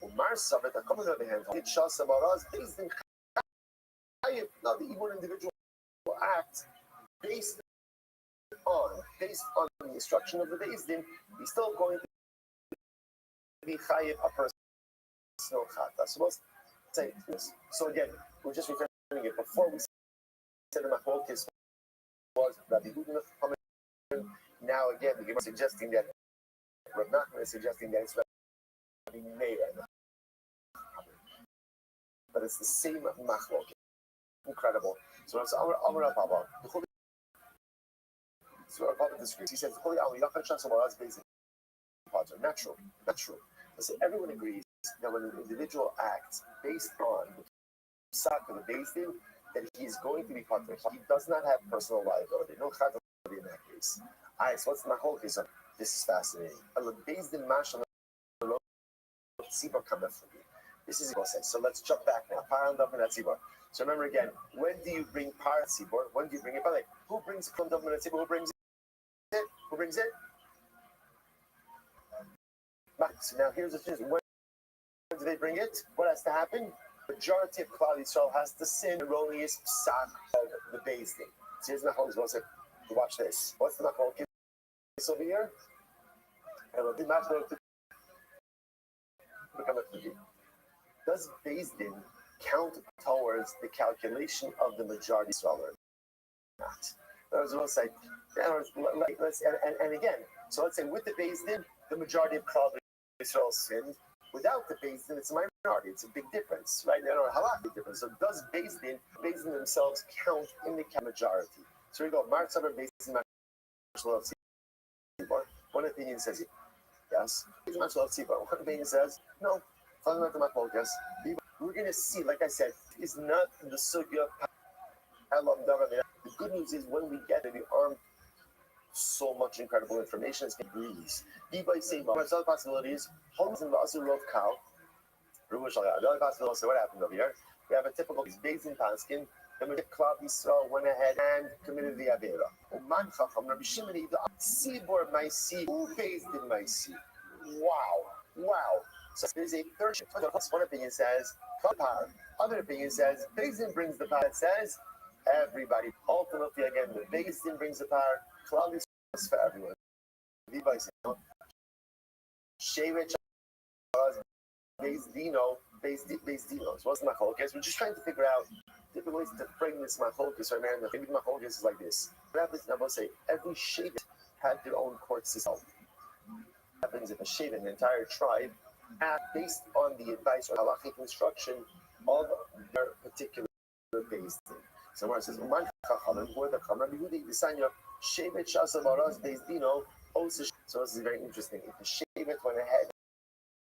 Umar Savet, a common other hand, it shas amaraz Bezdin chayiv, not the evil individual act based on the instruction of the Bezdin, he's still going to be chayiv a person. No chata. So let's say this. So again, we're just referring it. Before we said the machlokes was Rabbi Yehuda coming. Now again, the Gemara suggesting that Rav Nachman is suggesting that it's Rabbi Meir. But it's the same machlokes. Incredible. So it's our Papa. So our Papa disagrees. He says, natural. So everyone agrees that when an individual acts based on the psak of the Bezdin, that he is going to be pater. He does not have personal liability. No chata in that case. Alright, so what's the machlokes? This is fascinating. The This is Yosef. So let's jump back now. Paran Dominat Tzibor. So remember again, when do you bring Paran Tzibor? When do you bring it? By the way, who brings Paran Dominat Tzibor? Who brings it? Who brings it? So now here's the thing. When do they bring it? What has to happen? The majority of Klal Yisrael has to sin erroneous psak of the Beis Din. So here's the Machlokes. Watch this. What's the Machlokes over here? And we'll do Machlokes. Does Beis Din count towards the calculation of the majority Yisrael or not? Let's say, and again, so let's say with the Beis Din, the majority of Klal Yisrael sinned. Without the Beis Din, it's a minority. It's a big difference, right? There are a halakhic difference. So does Beis Din themselves count in the majority? So we go, Martzaber Beis Din. One opinion says yes. One opinion says no. We're going to see, like I said, is not the sugya. The good news is when we get it, we aren't so much incredible information. It's agrees. There's other possibilities. Homes in the Azur of cow. The other possibility. So what happened over here? We have a typical Beis Din Paskin. Then we get Klal Yisrael went ahead and committed the Avera. Uman Chacham Rabbi Shimon Sibor Maisi. Who Beis Din Maisi? Wow. So there's a third. One opinion says Kapar. Other opinion says Beis Din brings the power. It says everybody. Ultimately, again, the Beis Din brings the power. Klal Yisrael is for everyone. Shevet Beis Dinos. What's the machlokes? We're just trying to figure out different ways to bring this machlokes. Right, man. Maybe the machlokes is like this. What happens? I will say every shevet had their own court system. What happens if a shevet, an entire tribe, based on the advice or halachic instruction of their particular Beis Din? Somewhere it says, "Uman chachamim who are the chachamim Yehudi Bisanya shevet shasa maraz Beis Dino." So this is very interesting. If the shevet went ahead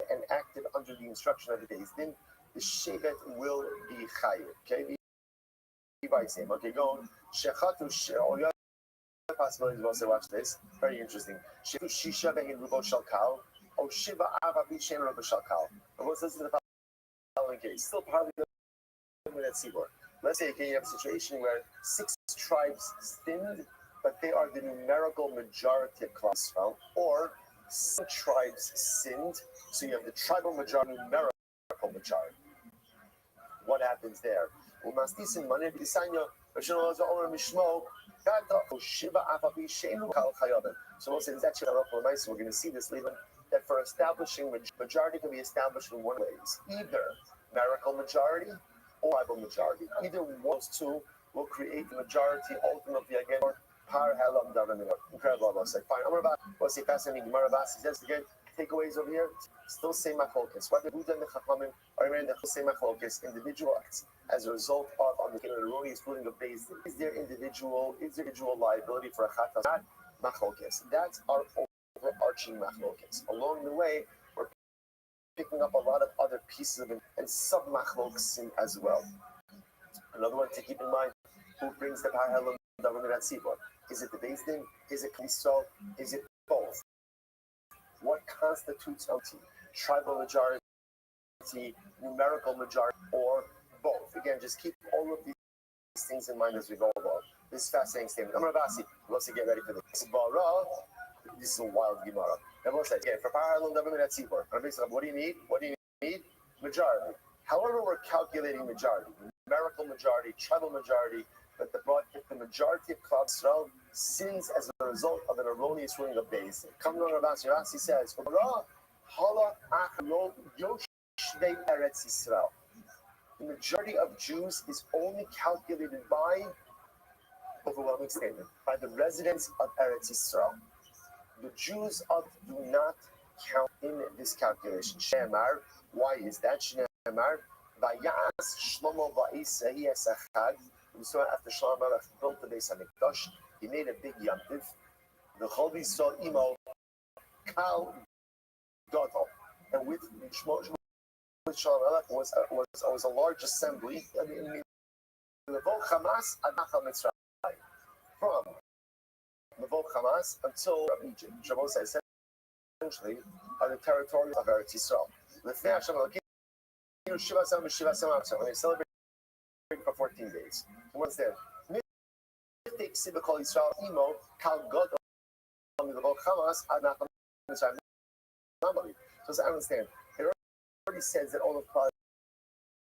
and acted under the instruction of the Beis Din, the shevet will be chayiv. Okay, okay, go on. Shechatu or the other possibilities. Also, watch this. Very interesting. Shechatu shisha behin rubo shalkal. O shiva avavi shen rubo shalkal. And what's this in the following case? Still part of the tzibur. Let's say you have a situation where 6 tribes sinned, but they are the numerical majority of Klal Yisrael, or some tribes sinned, so you have the tribal majority, numerical majority. What happens there? So we'll say that's we're going to see this later, that for establishing majority can be established in one ways, either numerical majority or tribal majority. Either one of those two will create the majority ultimately again. Incredible. I'll say fine. I'm about what's the fascinating Gemara says again. Takeaways over here. Still same machlokes. Whether Buddha and the Chachamim are in the same machlokes, individual acts as a result of on the erroneous ruling of Beis Din. Is there individual liability for a chatas? Machlokes. That's our overarching machlokes. Along the way, we're picking up a lot of other pieces of it and sub machlokes as well. Another one to keep in mind: who brings the parallel government at Sibor? Is it the Beis Din? Is it Klisol? Is it both? What constitutes tribal majority, numerical majority, or both? Again, just keep all of these things in mind as we go along. This is fascinating statement. I'm Rabasi. Let's get ready for this. This is a wild Gemara. And we'll say, again, for parallel government at Sibor, what do you need? What do you need? Majority. However, we're calculating majority, numerical majority, tribal majority, but if the majority of Klal Yisrael sins as a result of an erroneous ruling of Beis Din. Come on, Rabasi says, the majority of Jews is only calculated by overwhelming statement by the residents of Eretz Yisrael. The Jews do not count in this calculation. Shemar, why is that? Shemar, Vayas Shlomo Va'isai Esachad. We saw after Shlomo built the Beis Hamikdash, he made a big yamtiv. The Chol Yisrael Imo Kal Gadol, and with Shlomo was a large assembly. I mean, Hamas Adachal Mitzrayim, from Mevot Hamas until Egypt. Shavuot says essentially are the territories of Eretz Yisrael. When they celebrate for 14 days. What's there? So I understand. It already says that all of Klal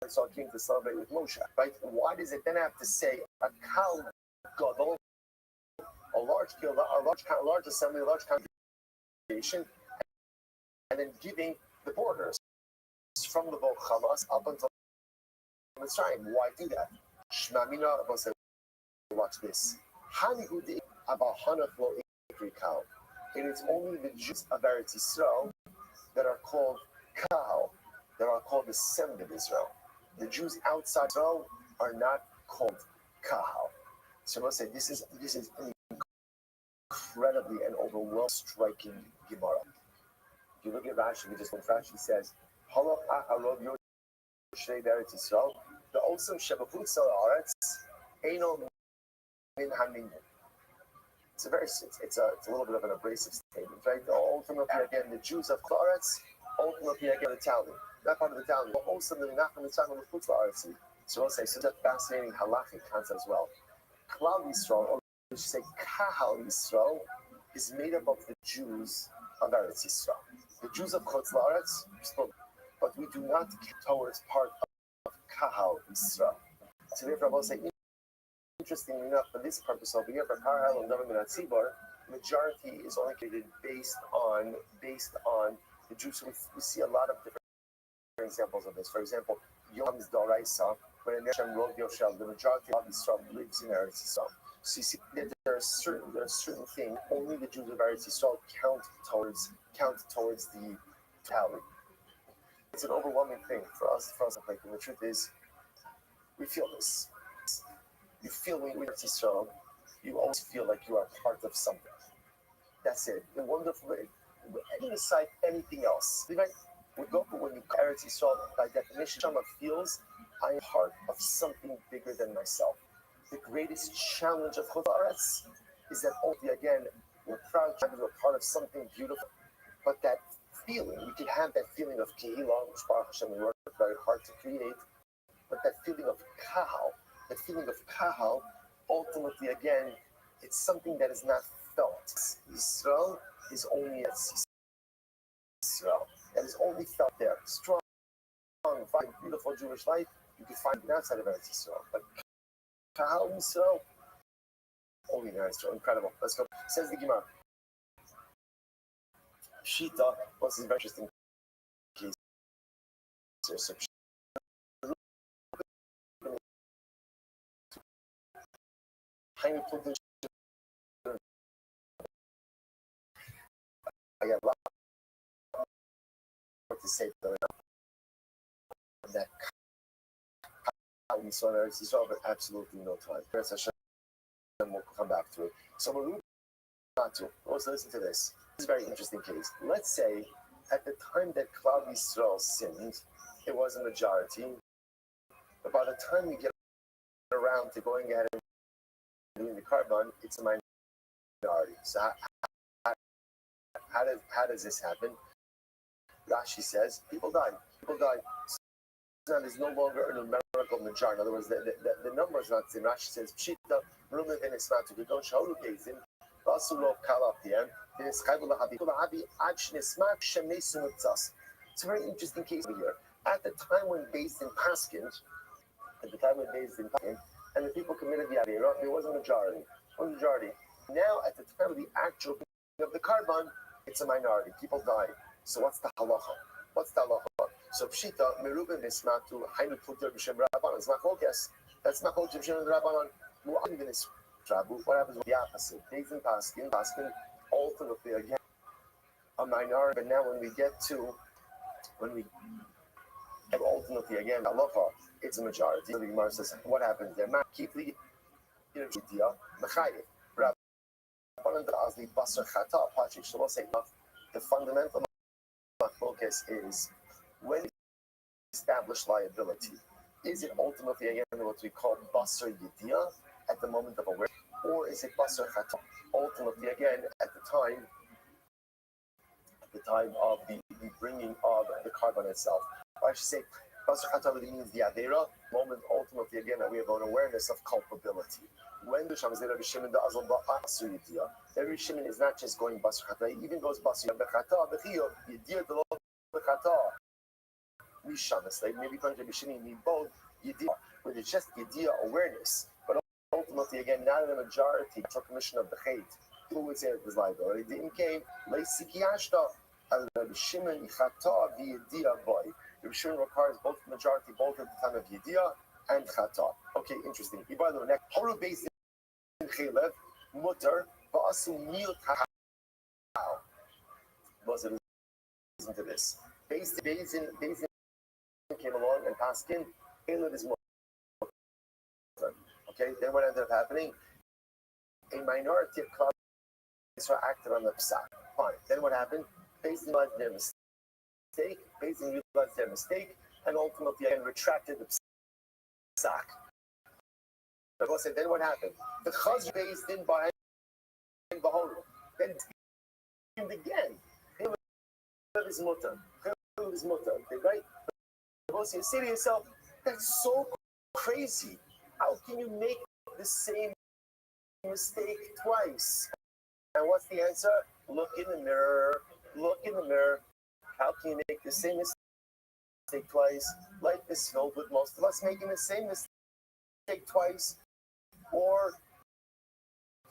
Yisrael came to celebrate with Moshe, right? Why does it then have to say a Kal Gadol, a large assembly, a large congregation, and then giving the borders from the Beit Hamas up until Mitzrayim? Why do that? Shmamina, watch this. It is only the Jews of Eretz Yisrael that are called Kahal, that are called the descendant of Israel. The Jews outside Israel are not called Kahal. So let's say this is an incredibly and overwhelming, striking Gemara. If you look at Rashi, Rashi says, "Halach Aharov Yoshei Eretz Yisrael, the Osam Shebachutz Haaretz Eino Min Haminyan." It's a little bit of an abrasive statement, right? Ultimately, again, the Jews of Klaretz, ultimately, again, the Talmud. That part of the Talmud. Also, the Menachem, the time of the Klaretz. So I'll say, so that's a fascinating halachic concept as well. Klal Yisrael, or we should say Kahal Yisrael, is made up of the Jews of Eretz Yisrael. The Jews of Klaretz, but we do not get towards part of Kahal Yisrael. So therefore, I will say, interestingly enough, for this purpose over here, for Karhal and Government at Tzibor, majority is only created based on the Jews. So we see a lot of different examples of this. For example, Yom's Doraisa, when in Hashem wrote Yoshel, the majority of Israel lives in Eretz Yisrael. So you see that there are certain things only the Jews of Eretz Yisrael count towards the totality. It's an overwhelming thing for us. Like, and the truth is, we feel this. You feel when you're Eretz Yisrael, you always feel like you are part of something. That's it. The wonderful, setting aside anything else. When you Eretz Yisrael, by definition, Shama feels I am part of something bigger than myself. The greatest challenge of Chodaretz is that only again we're proud to be a part of something beautiful. But that feeling, we can have that feeling of Kehillah, which Baruch Hashem we work very hard to create. But that feeling of Kahal, ultimately again, it's something that is not felt. Yisrael is only Yisrael. That is only felt there. Strong, fine, beautiful Jewish life, you can find it outside of Eretz Yisrael. But Kahal Yisrael, only in Eretz Yisrael. Incredible. Let's go. Says the Gemara. Shita, what's this very interesting case here? So I got a lot to say that we saw Eretz Yisrael, but absolutely no time. We'll come back to it. So we're not to. Also, listen to this. This is a very interesting case. Let's say at the time that Klal Yisrael sinned, it was a majority, but by the time we get around to going at it and doing the carbon, it's a minority. So how does this happen? Rashi says people died. So now there's no longer a numerical majority. In other words, the number is not the same. Rashi says Pshita Rumen Venismatu Gedon Shaulu Gezin Basulo Kalapiem Venischaibul Lahabi Lahabi Ach Nismak Shemesu Mitzas. It's a very interesting case here. At the time when based in Paskin, and the people committed the Avera, there was a majority. Now, at the time of the actual of the carbon, it's a minority. People died. So what's the halacha? So Pshita, Meruben Nismatu, Hainu Puter B'Shem Rabbanon. It's Machlokes. That's Machlokes B'Shem Rabbanon. Mu'adim V'Nisrabu. What happens with the opposite? Days in Paskin, ultimately again, a minority. But now when we ultimately again, halacha, it's a majority. So the Gemara says, what happens there? Ma'kipli, Yidia, Mechayev. So we'll say the fundamental focus is when we establish liability, is it ultimately again what we call basar yidia at the moment of awareness, or is it basar chata ultimately again at the time of the bringing of the carbon itself? Or I should say, Basar Chata really means the Adera moment. Ultimately, again, that we have an awareness of culpability. When the Sham Zera B'Shimon the Azal Ba'asu Yidia, every Shimon is not just going Basar Chata. He even goes Basar B'Chata B'Chiyo Yidia the Lord B'Chata. We Shamas like maybe going to B'Shimon need both Yidia, but it's just Yidia awareness. But ultimately, again, not in the majority took commission of the Chait. Who would say it was liability? Didn't came Leisiki Ashta. Rabbi Shimon Chata v'Yedia boy. Rabbi Shimon requires both the majority, both at the time of Yedia and Chata. Okay, interesting. By the way, next, Horu based in Chelev, Mutter, Ba'asu Mil Ta'al. Was it listen to this? Based in came along and passed in, Chelev is Mutter. Okay, then what ended up happening? A minority of Klal acted on the Psak. Fine. Then what happened? Based in their mistake, and ultimately again retracted the psak. But also, then what happened? The chaz based in by Baholu, then schemed again. Chelev is mutter, right? But you say to yourself, that's so crazy. How can you make the same mistake twice? And what's the answer? Look in the mirror. How can you make the same mistake twice? Life is filled with most of us making the same mistake twice or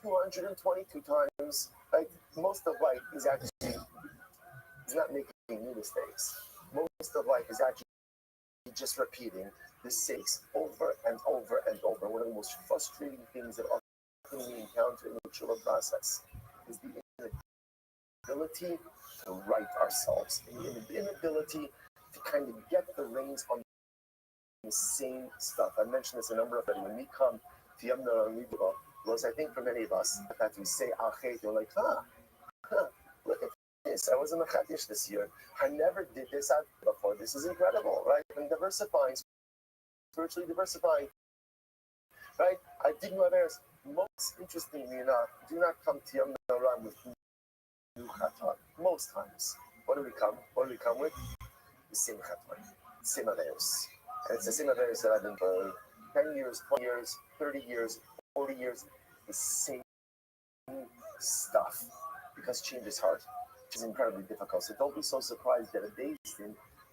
222 times. Like most of life is actually not making new mistakes. Most of life is actually just repeating the mistakes over and over and over. One of the most frustrating things that often we encounter in the Tshuva process is the inability to right ourselves, the inability to kind of get the reins on the same stuff. I mentioned this a number of times. When we come to Yom Kippur, because I think for many of us, that we say Achet, you're like, look at this. I was in the Chadish this year. I never did this before. This is incredible, right? I'm diversifying, spiritually diversifying, right? I did my best. Most interestingly enough, do not come to Yom Kippur with most times. What do we come with? The same Chatan, same Averos. And it's the same Averos that I've been for 10 years, 20 years, 30 years, 40 years, the same stuff. Because change is hard, which is incredibly difficult. So don't be so surprised that a Din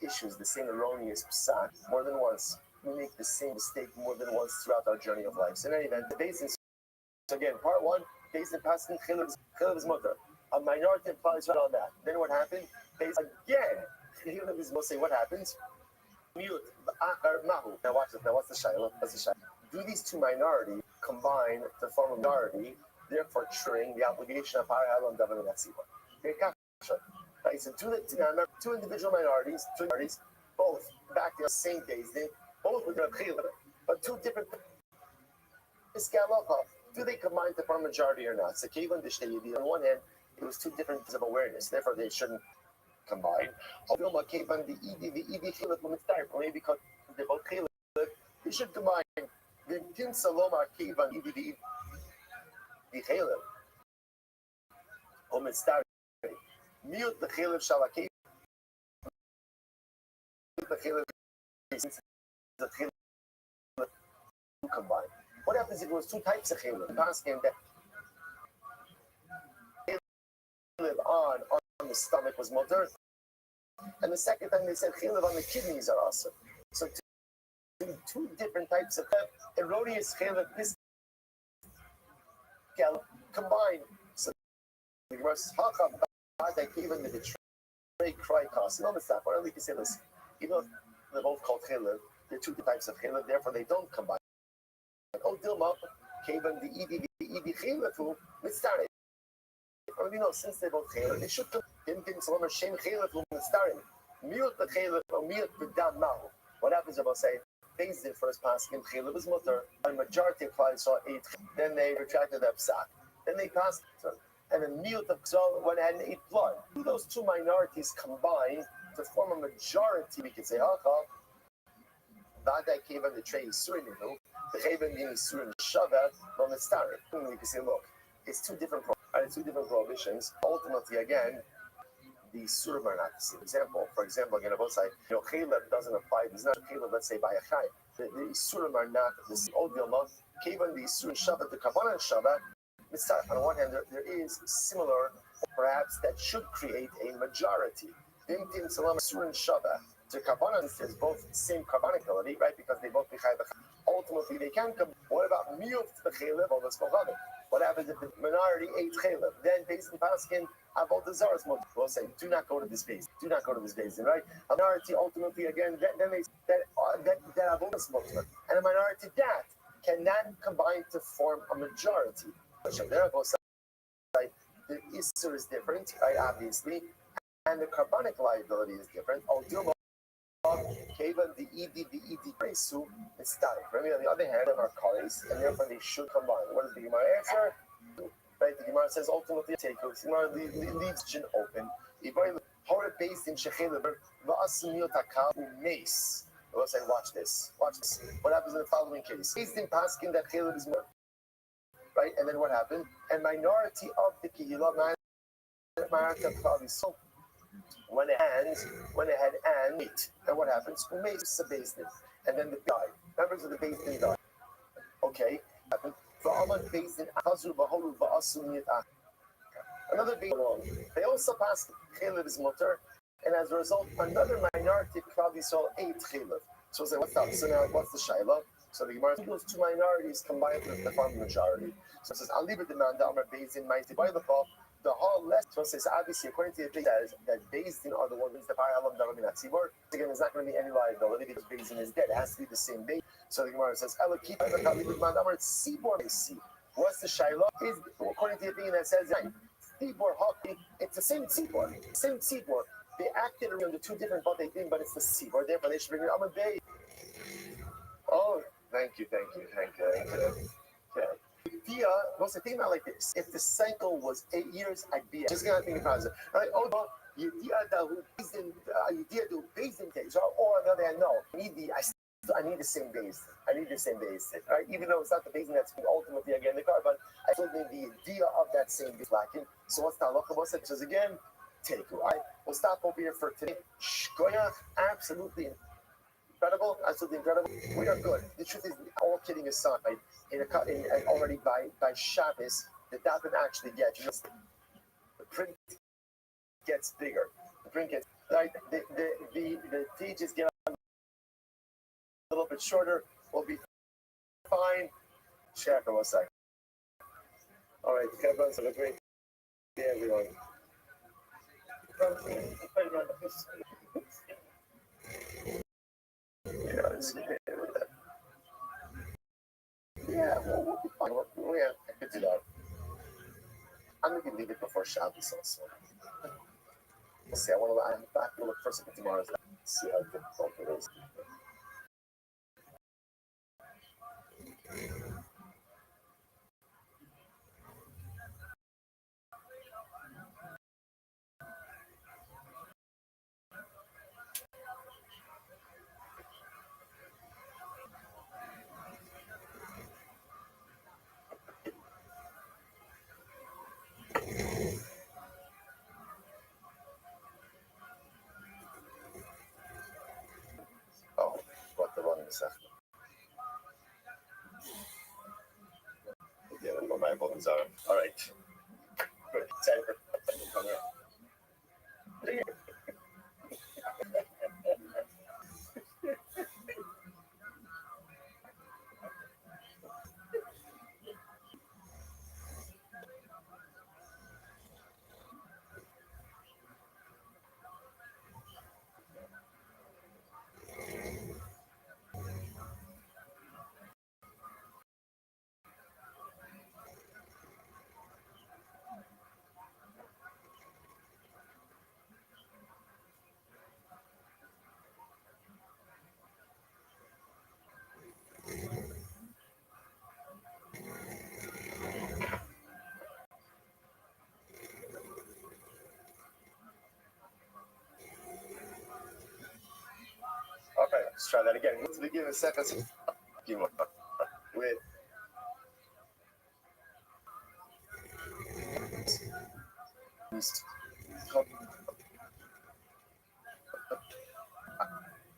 issues the same erroneous psak more than once. We make the same mistake more than once throughout our journey of life. So in any event, the Din, so again, part one, Din passing Chelev is mutter. A minority implies right on that. Then what happened? Again, Chelev is mostly what happens? Mute. Now watch this. Now what's the shayla? Do these two minorities combine to form a minority, therefore triggering the obligation of Harayal and Davan and Etsiva? Right, so two individual minorities, both back the same days, both with their Chelev, but two different. Do they combine to form a majority or not? So on one hand, it was two different kinds of awareness, therefore they shouldn't combine. Maybe because they're both Chelev, they should combine. Mute the Chelev Shalakeh. The Chelev combine. What happens if it was two types of Chelev? Asking that Chelev on the stomach was mutter, and the second time they said Chelev on the kidneys are awesome. So two different types of erroneous Chelev combined. So the verse even the betray cry cost. No mistake. Why don't we say this? Even though they're both called Chelev, they're two types of Chelev, therefore they don't combine. Oh, Dilma, Kavan the Edi Chelev who mitzareh. We know since they both Chelev, they should Din Salomar Shem Chelev who mitzareh. Mute the Chelev or mute the Dam Mahu. What happens if I say things did first pass in Chelev is mutter, and majority of clients saw 8, then they retracted their psak. Then they passed and then mute the Chzal went ahead and ate blood. Those two minorities combined to form a majority, we could say, Vadai Kavan the Trey Suriminu, the Kavan being Surim Shavat, from the start. We can say, look, it's two different prohibitions. Ultimately, again, the Surim are not the same. For example, again, both sides, Caleb doesn't apply. There's not Caleb, let's say, by a Chai. The Surim are not the same. Old Dilma, Kavan, the Surim Shabbat, the Kavanah Shabbat. On one hand, there is similar, perhaps that should create a majority. Dimtim Salam Surim Shabbat. The Kavanah is both same Kavanicality, right? Because they both be Chai. Ultimately, they can come. What about Miyuf the Caleb or the Skochadim? What happens if the minority ate Caleb? Then, based on Paskin, Avol the Zaras will say, do not go to this base. Do not go to this base, right? A minority ultimately, again, then they that Avol is Mutma. And a minority that cannot combine to form a majority. The Isser is different, right? Obviously. And the carbonic liability is different. Kavan, the ED Presu, is static. Remy, on the other hand, are cars, and therefore they should combine. What is the Gemara answer? Right, the Gemara says ultimately take it. The Gemara leaves Jin open. Horror based in Shecheleber, Va'asimil Takal, Mace. We'll say, watch this. What happens in the following case? Based in Paskin that Caleb is more. Right, and then what happened? A minority of the Kehillah, minority of Klavi, so went ahead and meet. And what happens? Who made the basin? And then the guy, members of the basin died. Okay. Another basin. They also passed Caleb's mutter, and as a result, another minority of Klal Yisrael ate Caleb. So it's like, what's up? So now, what's the Shaila? So the Gemara, those two minorities combined to form the majority. So it says, I'll leave it demand that Amar Basin might divide the fall. The whole left, so it says, obviously, according to the thing, that Basin are the ones that are Alam Daram in that Tzibor. Again, there's not going to be any liability because Basin is dead. It has to be the same base. So the Gemara says, Ela keep the Kali with Mandamar, Tzibor Basi. What's the Shaila? Is according to the opinion that says, Tzibor Hockey, it's the same Tzibor. Same Tzibor. They acted around the two different but they didn't, but it's the Tzibor. Therefore, they should bring it Amar Bay. Oh, thank you. Okay. Dia, what's the thing about like this? If the cycle was 8 years, I'd be just gonna think about it. Right? Oh, no, you do based in days, or on the other hand, no, I need the same base. Right? Even though it's not the basin that's ultimately again the car, but I still need the idea of that same base lacking. So what's the halacha? What's it? Says again, take it. Right? We'll stop over here for today. Shkoyach, absolutely incredible. We are good. The truth is, all kidding aside, already by Shabbos, the daven actually gets the print gets bigger. The print gets right. The pages get a little bit shorter. We'll be fine. Check for 1 second. All right, Kevin, have a great day, everyone. Yeah, we'll be fine. I could do that. I'm going to leave it before Shabbos also. We'll see. I'm back to look for something tomorrow. See how difficult it is. Oh, what the wrong second. Yeah, my buttons are. All right. Good. Okay, let's try that again. Let's begin a second. With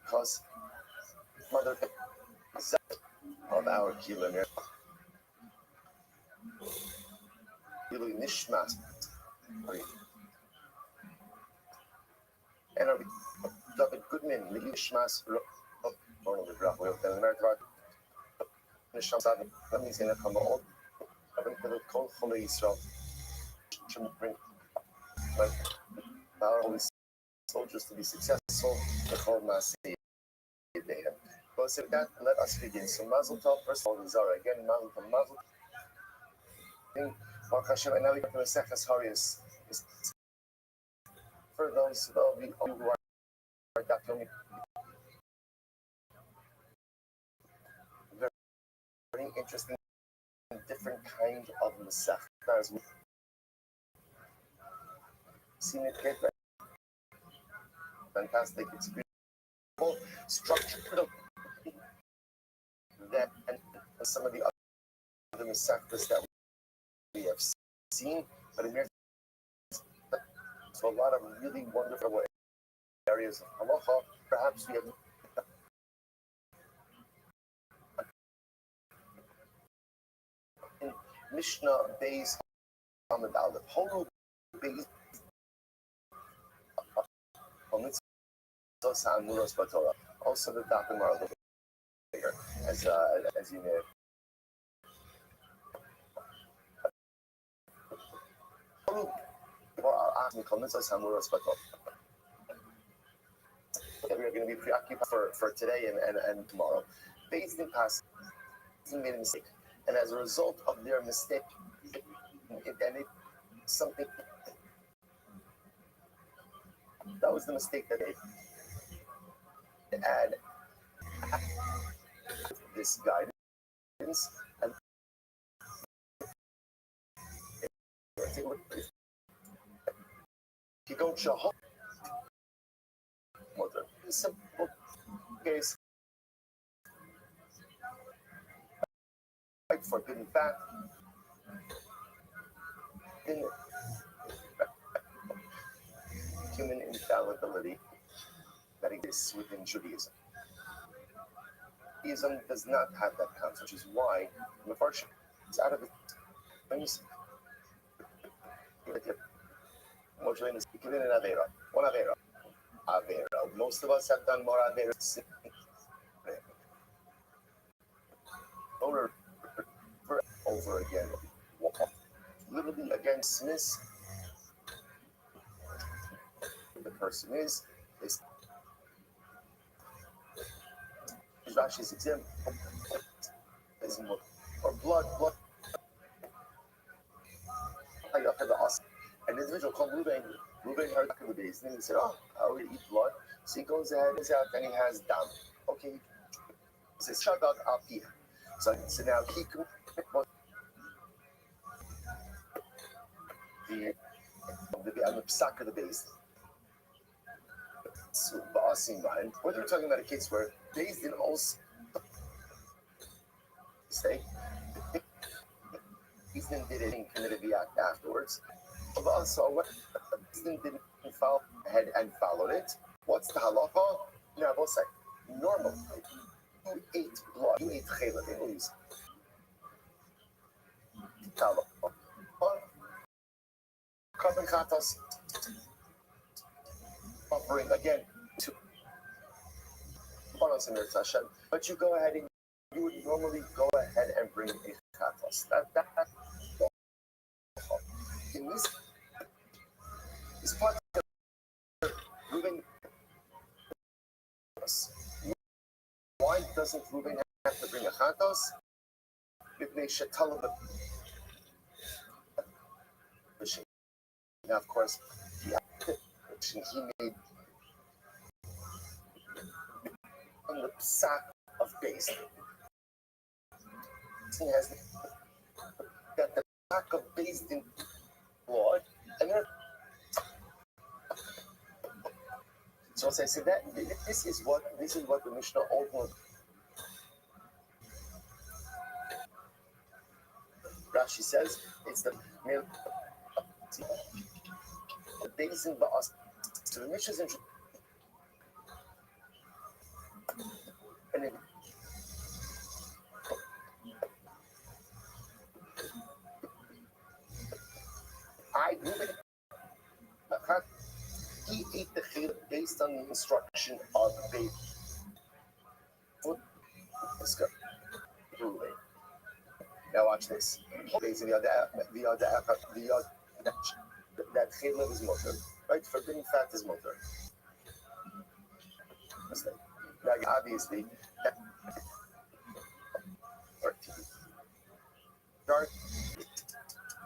because mother of our kilometer nishmas and our David Goodman nishmas nishmas let me say that come on the cold holy Israel our holy soldiers to be successful the whole mass but so that let us begin. So Mazel Tov, first of all, Zara again, Mazel Tov, Mazel Tov. And now we go to the Seches Harius. For those of you who are definitely very interesting, different kind of Masech. As we've seen it get fantastic, it's beautiful, structured that and some of the other Masechtas that we have seen, but in so a lot of really wonderful areas of halacha. Perhaps we have in Mishnah Beis Amud Aleph, Holu Beis Amuros Batorah. Also the Dapim are a little bit bigger, as you know. We're going to be preoccupied for today and tomorrow. Based in past, he made a mistake, and as a result of their mistake, something that was the mistake that they add this guidance and you don't show up. Simple case like forbidden fat in human infallibility that exists within Judaism. Judaism does not have that concept, which is why Mefarshim is out of it. Things one Avera. Most of us have done more Avera over again. Literally against this, the person is Rashi's example is or blood. An individual called Ruben heard back in the days, and he said, "Oh, I already eat blood." So he goes ahead, goes out, and he has dam. Okay, he says, "Shut up, up here." So now he can the psak of the base. So, whether we're talking about a case where based in also mistake, he did it and committed the act afterwards. But also, what didn't follow ahead and followed it. What's the halacha? Now, both say normal. You ate blood. You ate chayla. They lose. Carbon chatos offering again to Hashem, but you go ahead and you would normally go ahead and bring a chatos. That in this part of Reuben, why doesn't Reuben have to bring a chatos? Now, of course, the action he made on the sack of base. He has got the sack of base in blood, and then so as I said that this is what the Mishnah ultimately. Rashi says it's the base in Ba'as. So the Mishnah's He ate the chayla based on the instruction of the ruling. Now watch this. That chayla is motor, right? Forbidden fat is motor. Now obviously,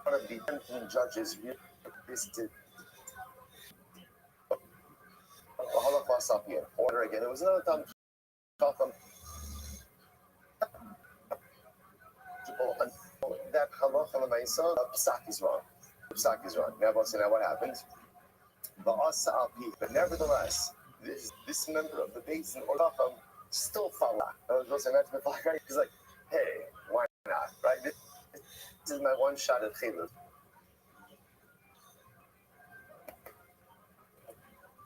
one of the 10 judges visited order again. It was another time that halacha l'maisa psak is wrong. Psak is wrong. Now what happens? But nevertheless, this member of the basin or chacham still follow. He's like, hey, why not? Right? This is my one shot at chilul.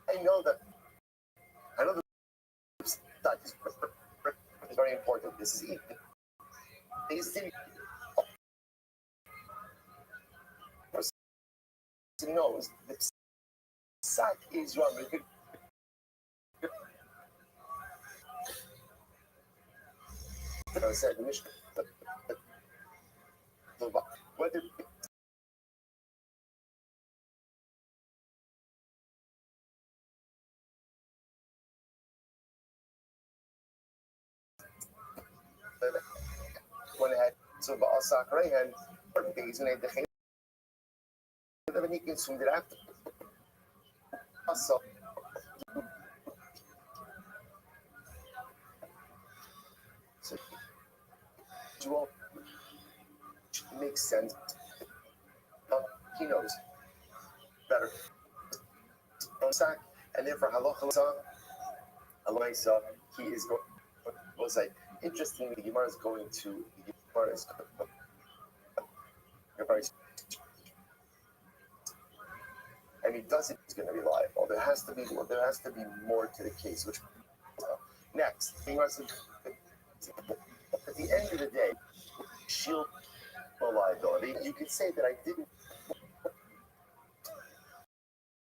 I know the psak is very important. This is easy. Knows the psak is wrong. I said whether went ahead to Baal Sakray and days and the then he consumed it after. So dual makes sense. He knows better. And therefore halacha he is going was like interestingly the Gemara is going to the Gemara is and he does it, it's going to be liable. There has to be more to the case. Which next, at the end of the day, shield liability. You could say that I didn't,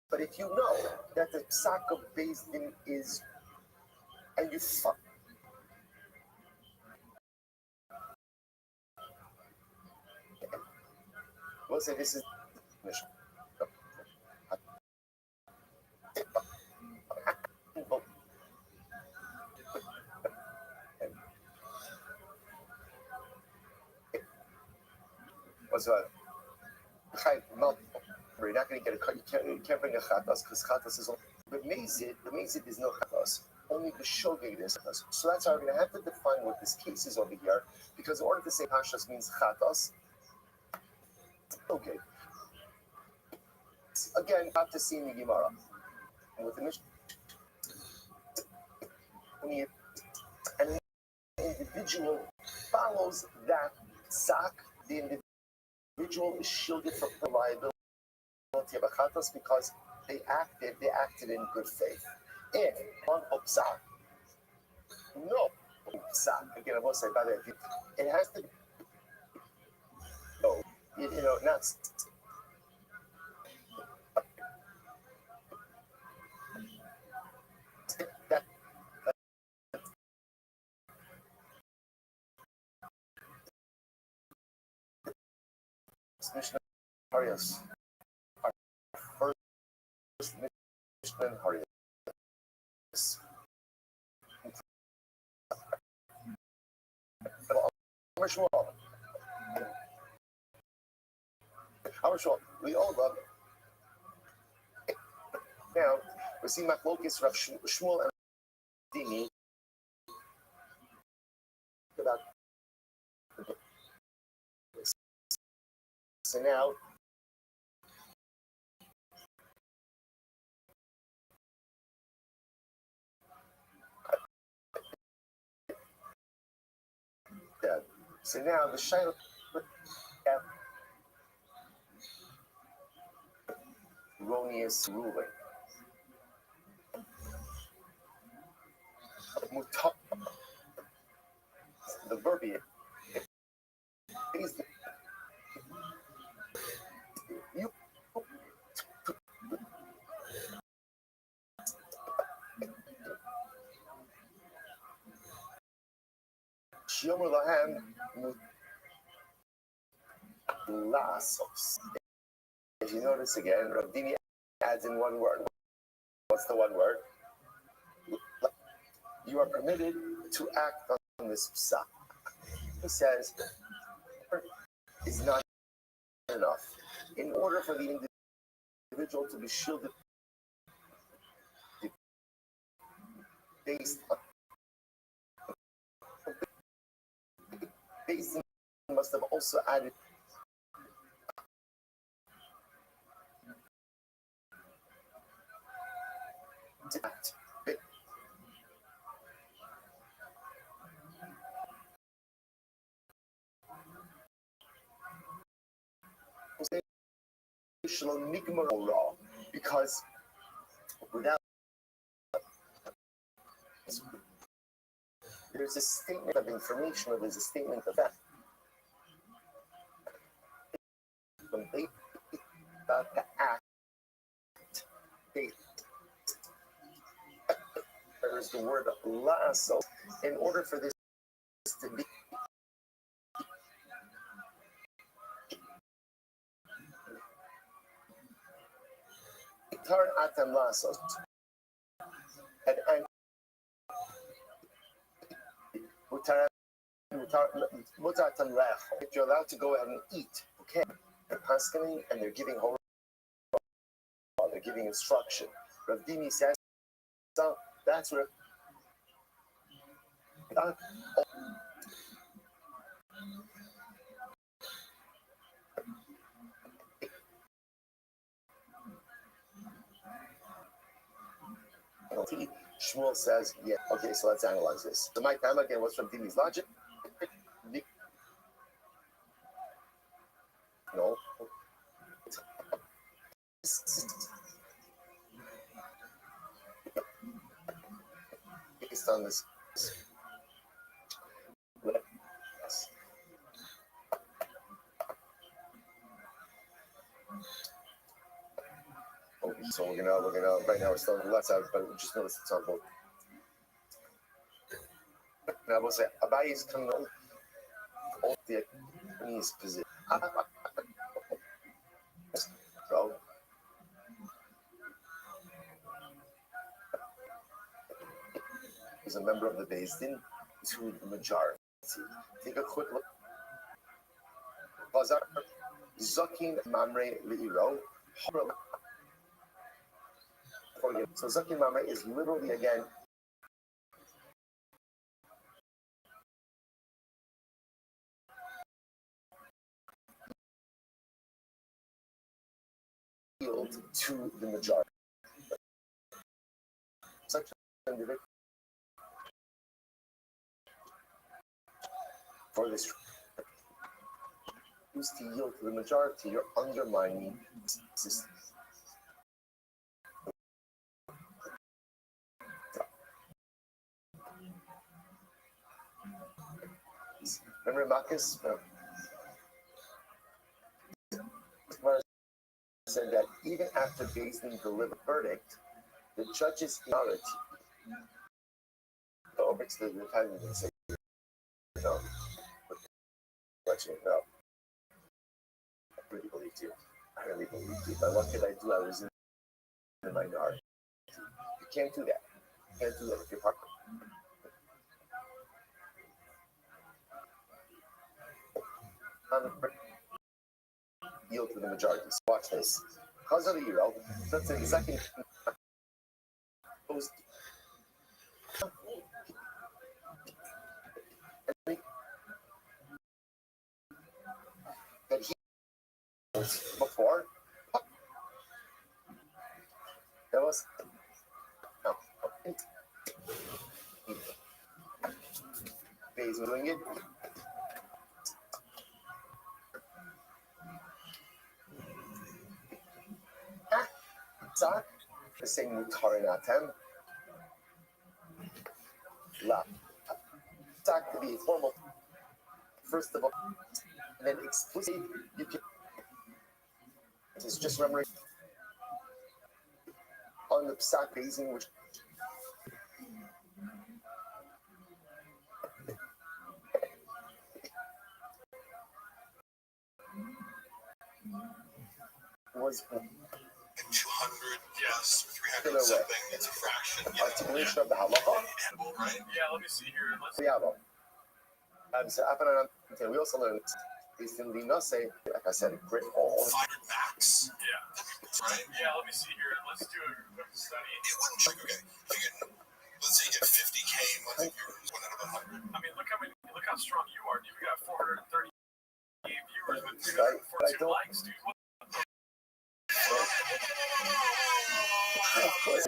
but if you know that the psak of Beis Din is, and you fuck. We'll say this is mission. What's that? You're not going to get a cut. You can't bring a chatas because chatas is only. But mezid is no chatas. Only the shogeg is chatas. So that's how we're going to have to define what this case is over here. Because in order to say hashas means chatas, okay. Again, not to see in the Gemara. And with the mission, an individual follows that sak, the individual is shielded from the liability of a chatas because they acted in good faith. If on psak, no psak, again, I will say, by the way, it has to be, no, not. Mishnah Harias. Our first Mishnah Harias. Our Shmuel, we all love it. Now, we see Machlokes Rav Shmuel and Dini about this. So now, the Shiloh erroneous ruling. The verbiage is you Shomer lahem mutlasos. If you notice again, Ravdini adds in one word. What's the one word? You are permitted to act on this psak. He says, is not enough. In order for the individual to be shielded based must have also added to act. Because without there's a statement of information or there's a statement of fact. When they about to act, there's the word lasso. In order for this to be turn atam lassos and you're allowed to go ahead and eat. Okay, they're pascaning and they're giving whole. They're giving instruction. Rav Dimi says, so that's where. Shmuel says, yeah, okay, so let's analyze this. So my time again was from Dimi's logic. No. Based on this. Yes. Oh, so we're gonna right now we're still on the left side, but just notice it's on both. Now I will say Abai is coming on the knees position. So he's a member of the Beis Din to the majority. Take a quick look. Bazar Zakin Mamre Leiro. So Zakin Mamre is literally again yield to the majority. Such for this is to yield to the majority, you're undermining the system. Remember Marcus said that even after Beis Din delivered verdict, the judge's authority. Oh, makes the time you can say no. No. I really believed you. I really believed you. But what could I do? I was in the minority. You can't do that. You can't do that with your partner. Yield to the majority. So watch this. Cause of the euro, that's exactly post. That he before. That was no. He's doing it. Tzak, the same mutarinatem. La. Tzak to be formal. First of all, and then explicit. You can. It's just remembering on the psak basing, which was 200 plus or 300 something. It's a fraction. articulation of the halacha. Right? Yeah, let me see here. Let's We have them. So we also learned is in the say, like I said, a great all. 500 max. Yeah. Right? Yeah, let me see here. Let's do a quick study. It wouldn't like, okay, if you get, let's say you get 50K month viewers, 1 out of 100. I mean, look how strong you are. You've got 438 viewers with Right, 342 likes, dude. What Of course,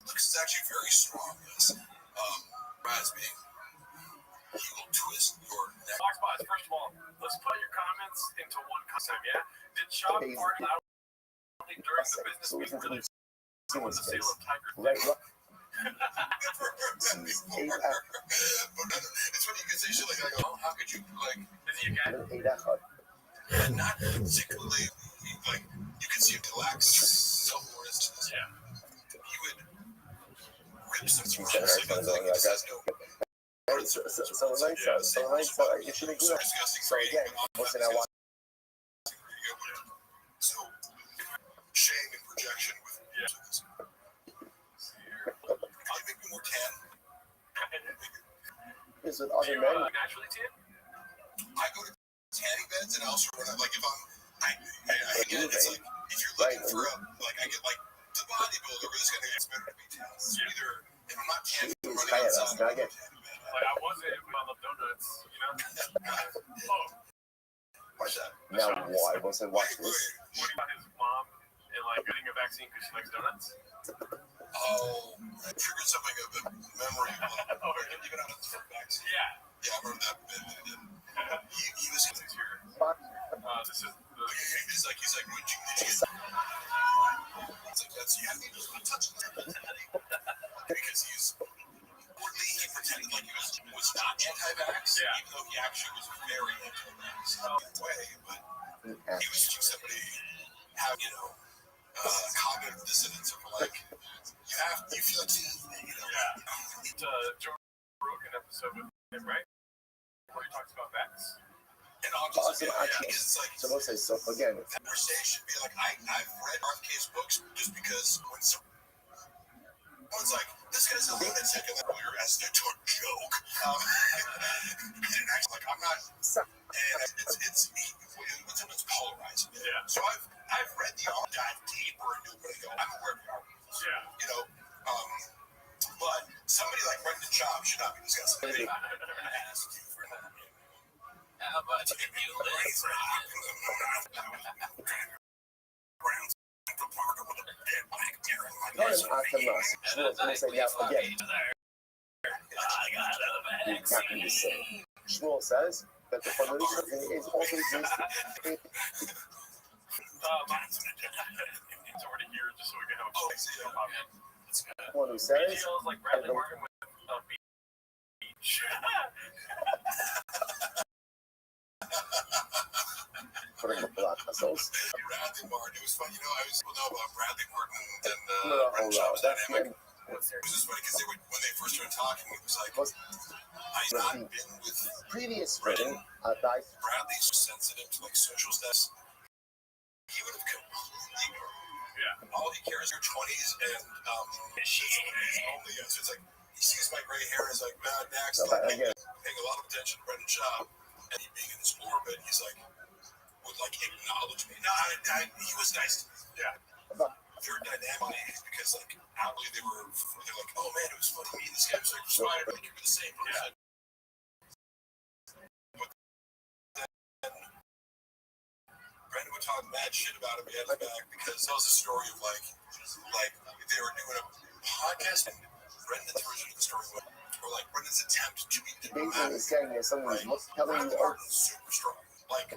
Lucas is actually very strong. Yes. Raz being, he will twist your neck. Box bots, first of all, let's put your comments into one concept, yeah? Did Shop party loudly during the business meeting really with the sale of Tiger? right, It's funny you can say shit like that. Oh, how could you, like, Is he a guy? not particularly, like, you can see him relax self-worth. Yeah. He would rip some She shit. said her son going like that. So it should be good. So again, listen, I want. So, shame and projection with I'll make me more tan. Is with Do other you men. naturally tan? I go to tanning beds and also when I'm like if again it's like if you're looking for a like I get like the bodybuilder or this kind of it's better to be tan. Either if I'm not tan, I'm running outside. Like I wasn't when I love donuts, you know? Oh, Why's that? Now, why wasn't watch this? what about his mom and like getting a vaccine because she likes donuts? Oh, I triggered something of a memory of even out of the vaccine. Yeah. Yeah, I remember that bit. He was This is your, this is the, he's like would you it's like that's you haven't even touched that because he's he pretended like he was not anti-vax, even though he actually was very anti-vax in a way, but he was teaching somebody how, you know, cognitive dissonance of like you feel like you know. It's a Joe Rogan episode with him, right? Where he talks about vax. And autism, it's like So we'll say so again. conversation be like I've read RFK's books just because when someone's like, this guy's a lunatic, and then you're as a joke. And actually, like, I'm not, and it's polarizing. Yeah. So I've read the art, dive deeper into it, but I go, I'm aware of the arguments. Yeah. You know, but somebody like Brendan Schaub should not be discussing it. How about you give me a laser? Shmuel says that the formation is always used to It's already here just so we can have a close one who says videos like Bradley Martin with a beach. putting the blood vessels. Bradley Martin, it was fun. You know, I was know about Bradley Martin and Hold on, that's dynamic. It was just funny because when they first started talking, it was like, I've not been with previous written died. Bradley's sensitive to like social stuff. He would have completely ignored me. Yeah. All he cares are 20s and only. So it's like he sees my gray hair and is like, next, like, paying a lot of attention to Brendan Schaub, and he being in his orbit, he's like would like acknowledge me. No, he was nice to me. Yeah. Very dynamic because like outwardly they're like, oh man, it was fun to meet this guy. It was like inspired, like you're the same person. But then Brendan would talk mad shit about him behind his back because that was a story of like they were doing a podcast and Brendan's version of the story was or like Brendan's attempt to be Basically, is saying that someone's telling you, Martin's super strong. Like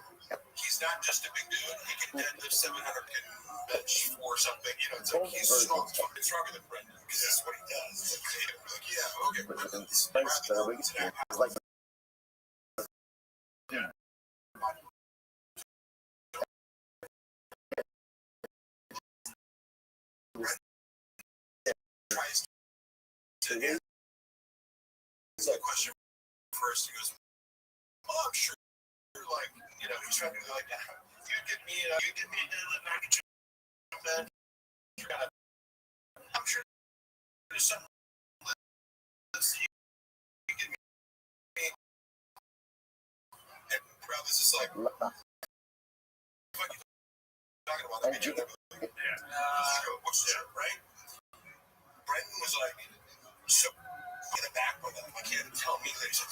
he's not just a big dude. He can deadlift 700 and bench or something. You know, it's like he's strong. He's stronger than Brendan because this is what he does. It's like yeah, okay. it's like Tries to answer that question first. He goes, "Oh, I'm sure." Like, you know, he's trying to be like, I'm sure there's some list you get me. And bro, this is like what the fuck you talking about? Let me do everything. What's that, right? Brendan was like, so in the back with him. Like he had to tell me that he said,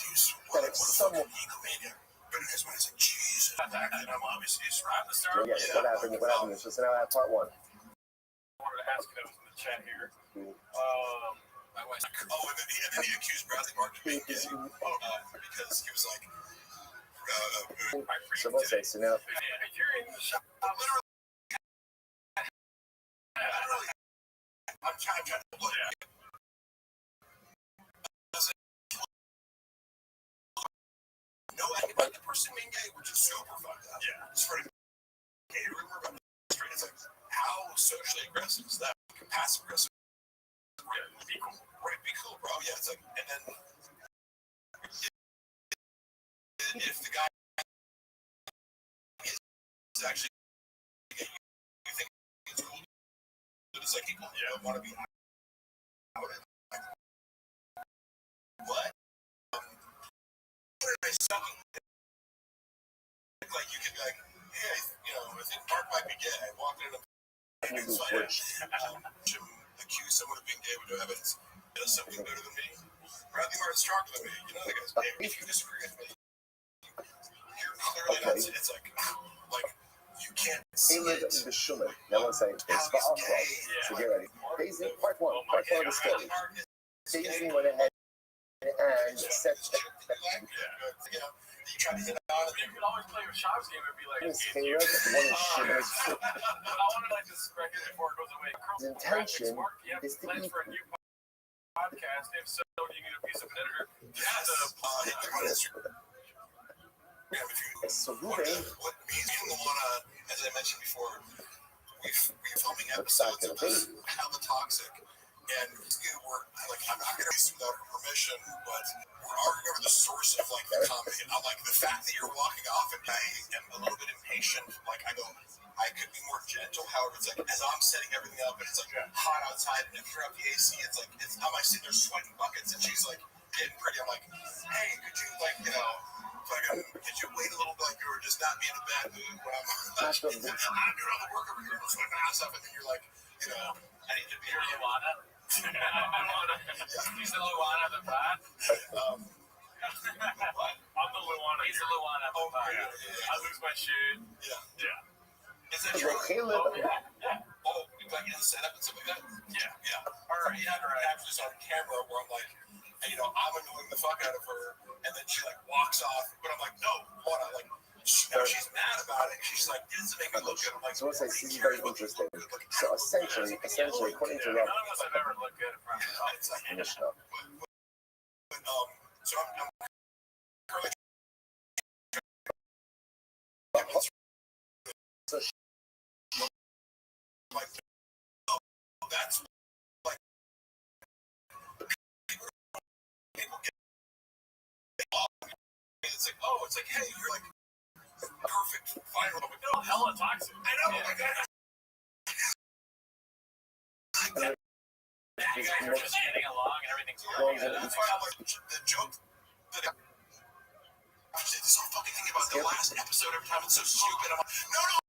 what a fucking egomaniac. But in his mind, it's like, Jesus. And I'm obviously just right to start. Yeah, what happened? What happened? So now I have part one. I wanted to ask those in the chat here. My wife's like, and then he accused Bradley Martin of being gay. Because he was like, So we'll say, so now. If you're in the shop, literally, I'm trying to look. No, like the person being gay, which is super fucked up. Yeah. Spreading gay rumor about the street. It's like, how socially aggressive is that? Passive aggressive. yeah, be cool. Right, be cool, bro. Yeah, it's like, and then if the guy is actually gay, you think it's cool. It's like people want to be out. Like, what? Like you could be like, hey, I think Mark might be gay. I walked in and accuse someone of being gay with no evidence. He does something better than me. Bradley Martin's stronger than me. You know, the guy's gay. If you disagree with me, you're clearly not. It's like you can't see it. The Schumann. Now I'm saying this for our club. So get ready. Daisy, part one of the story. Daisy went ahead and set You try to hit on it. You could always play a Shop's game and be like, his favorite one is Schumann. but I want to this correct before it goes away. His intention is to plans eat. for a new podcast. If so, do you need a piece of an editor? Yes. Hit them on Instagram. So What me and Luana, as I mentioned before, we're filming episodes of Hella Toxic, and we're like, I'm not gonna release without her permission, but we're arguing over the source of like the comment. I'm like, the fact that you're walking off and I am a little bit impatient. Like I go, I could be more gentle. However, it's like as I'm setting everything up and it's like hot outside and I turn up the AC, it's like I'm like sitting there sweating buckets and she's like getting pretty. I'm like, hey, could you like could you wait a little bit or just not be in a bad mood when I'm doing all the work over here and sweating my ass off and then you're like, I need to be here. Luana. He's the Luana of the pod. What? I'm the Luana. He's the Luana of the pod. I lose my shit. Yeah. Is that true? Caleb. Oh, you got in the setup and stuff like that? Yeah. All right. Yeah, right. I have this on camera where I'm like, hey, I'm annoying the fuck out of her, and then she like walks off, but I'm like, no, what? I'm like, now she's mad about it. She's like, it doesn't make me look good. I'm like, So we'll say this is very interesting. So essentially, according to Rob, none of us have ever looked good in front of us. it's like, Mishnah. so I'm currently So like, that's like people get it's like, hey, you're like perfect viral. No, hella toxic. I know. Yeah. Like that. You guys are just getting along and everything's great. That's why I'm like the joke that I'm so fucking thinking about the last episode every time. It's so stupid. I'm like, no.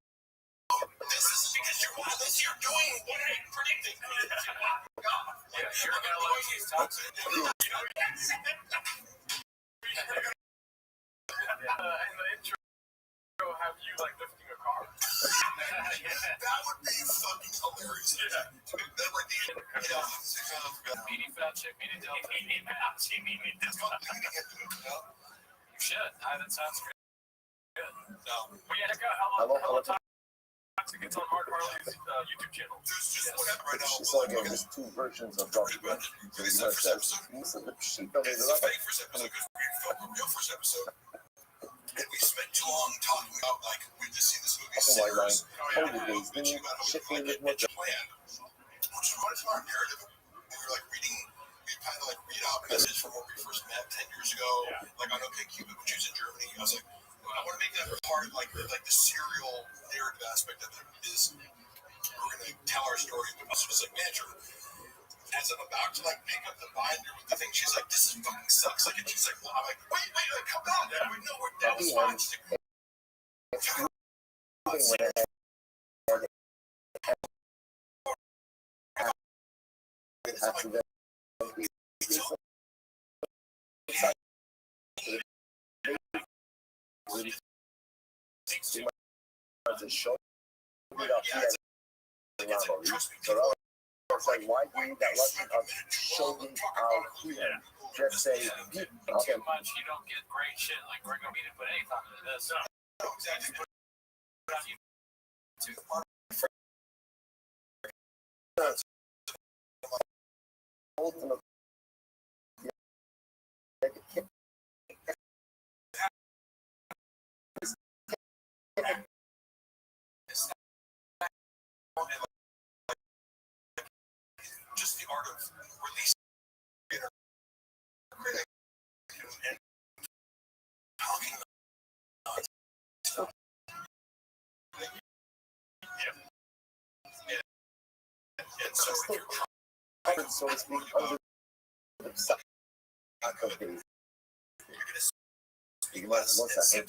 This is because you're doing what I'm predicting. Yeah, you're gonna like he's toxic. In the intro, have you like lifting a car? That would be fucking hilarious. That like Meaty fat chick, meaty dildo. You should. That sounds good. No. But yeah, check out Hella Toxic. It's on Mark Harley's YouTube channel. There's just whatever right now. it's like there's two versions of Rob. So he says, she told me It's a fake first episode because we filmed a real first episode. And we spent too long talking about like we just seen this movie Sinners. Bitching about how we like it's planned. Which is what is our narrative. And we were like reading, we kind of like read out message from when we first met 10 years ago, like on OkCupid when she was in Germany. I was like, I want to make that part of like the serial as I'm about to like make up the binder with the thing, she's like, "This is fucking sucks." Like, and she's like, well, I'm like, "Wait, come on." Yeah. I'm like, "No, that was fine." She's like, It's like, why do you need that lesson of showing out here? Just say, okay. Too much, you don't get great shit. Like, we're gonna be to put any thought into this. So, exactly. Ultimate. Just the art of releasing it and talking. And so if you're trying, so to speak, under the companies. You're gonna speak less. And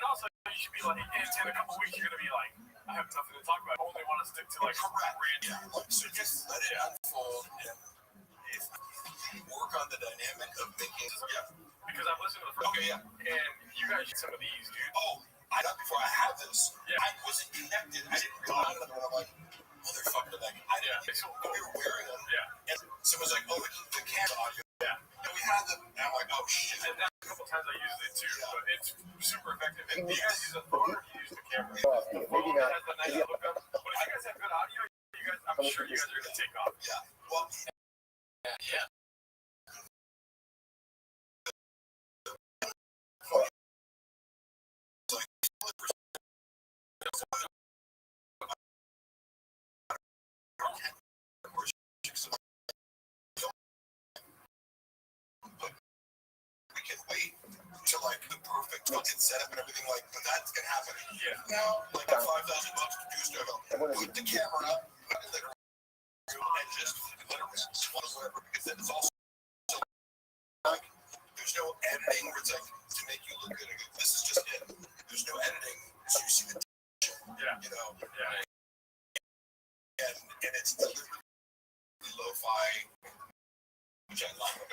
also, you should be like, in a couple weeks, you're gonna be like, I have nothing to talk about. I only want to stick to like so just let it unfold and work on the dynamic of making. Because I've listened to the first. Okay, and you guys use some of these, dude. Oh, I thought before I had this, I wasn't connected. I didn't realize that. I'm like, motherfucker, like I didn't. So we were wearing them. And someone's like, oh, the camera audio. And we had them. And I'm like, oh shit. And a couple times I used it too, but it's super effective. And you guys use a phone or you use the camera? Maybe not. Has the nice hookup. But if you guys have good audio, I'm sure you guys are gonna take off. Yeah. Well. Yeah. Wait to like the perfect fucking setup and everything like but that's gonna happen. Yeah. Now like $5,000 to do stuff. Put the camera up and let it and just let it whatever because then it's also like there's no editing where it's like to make you look good. This is just it. There's no editing, so you see the you know. And it's deliberately lo-fi, which I like.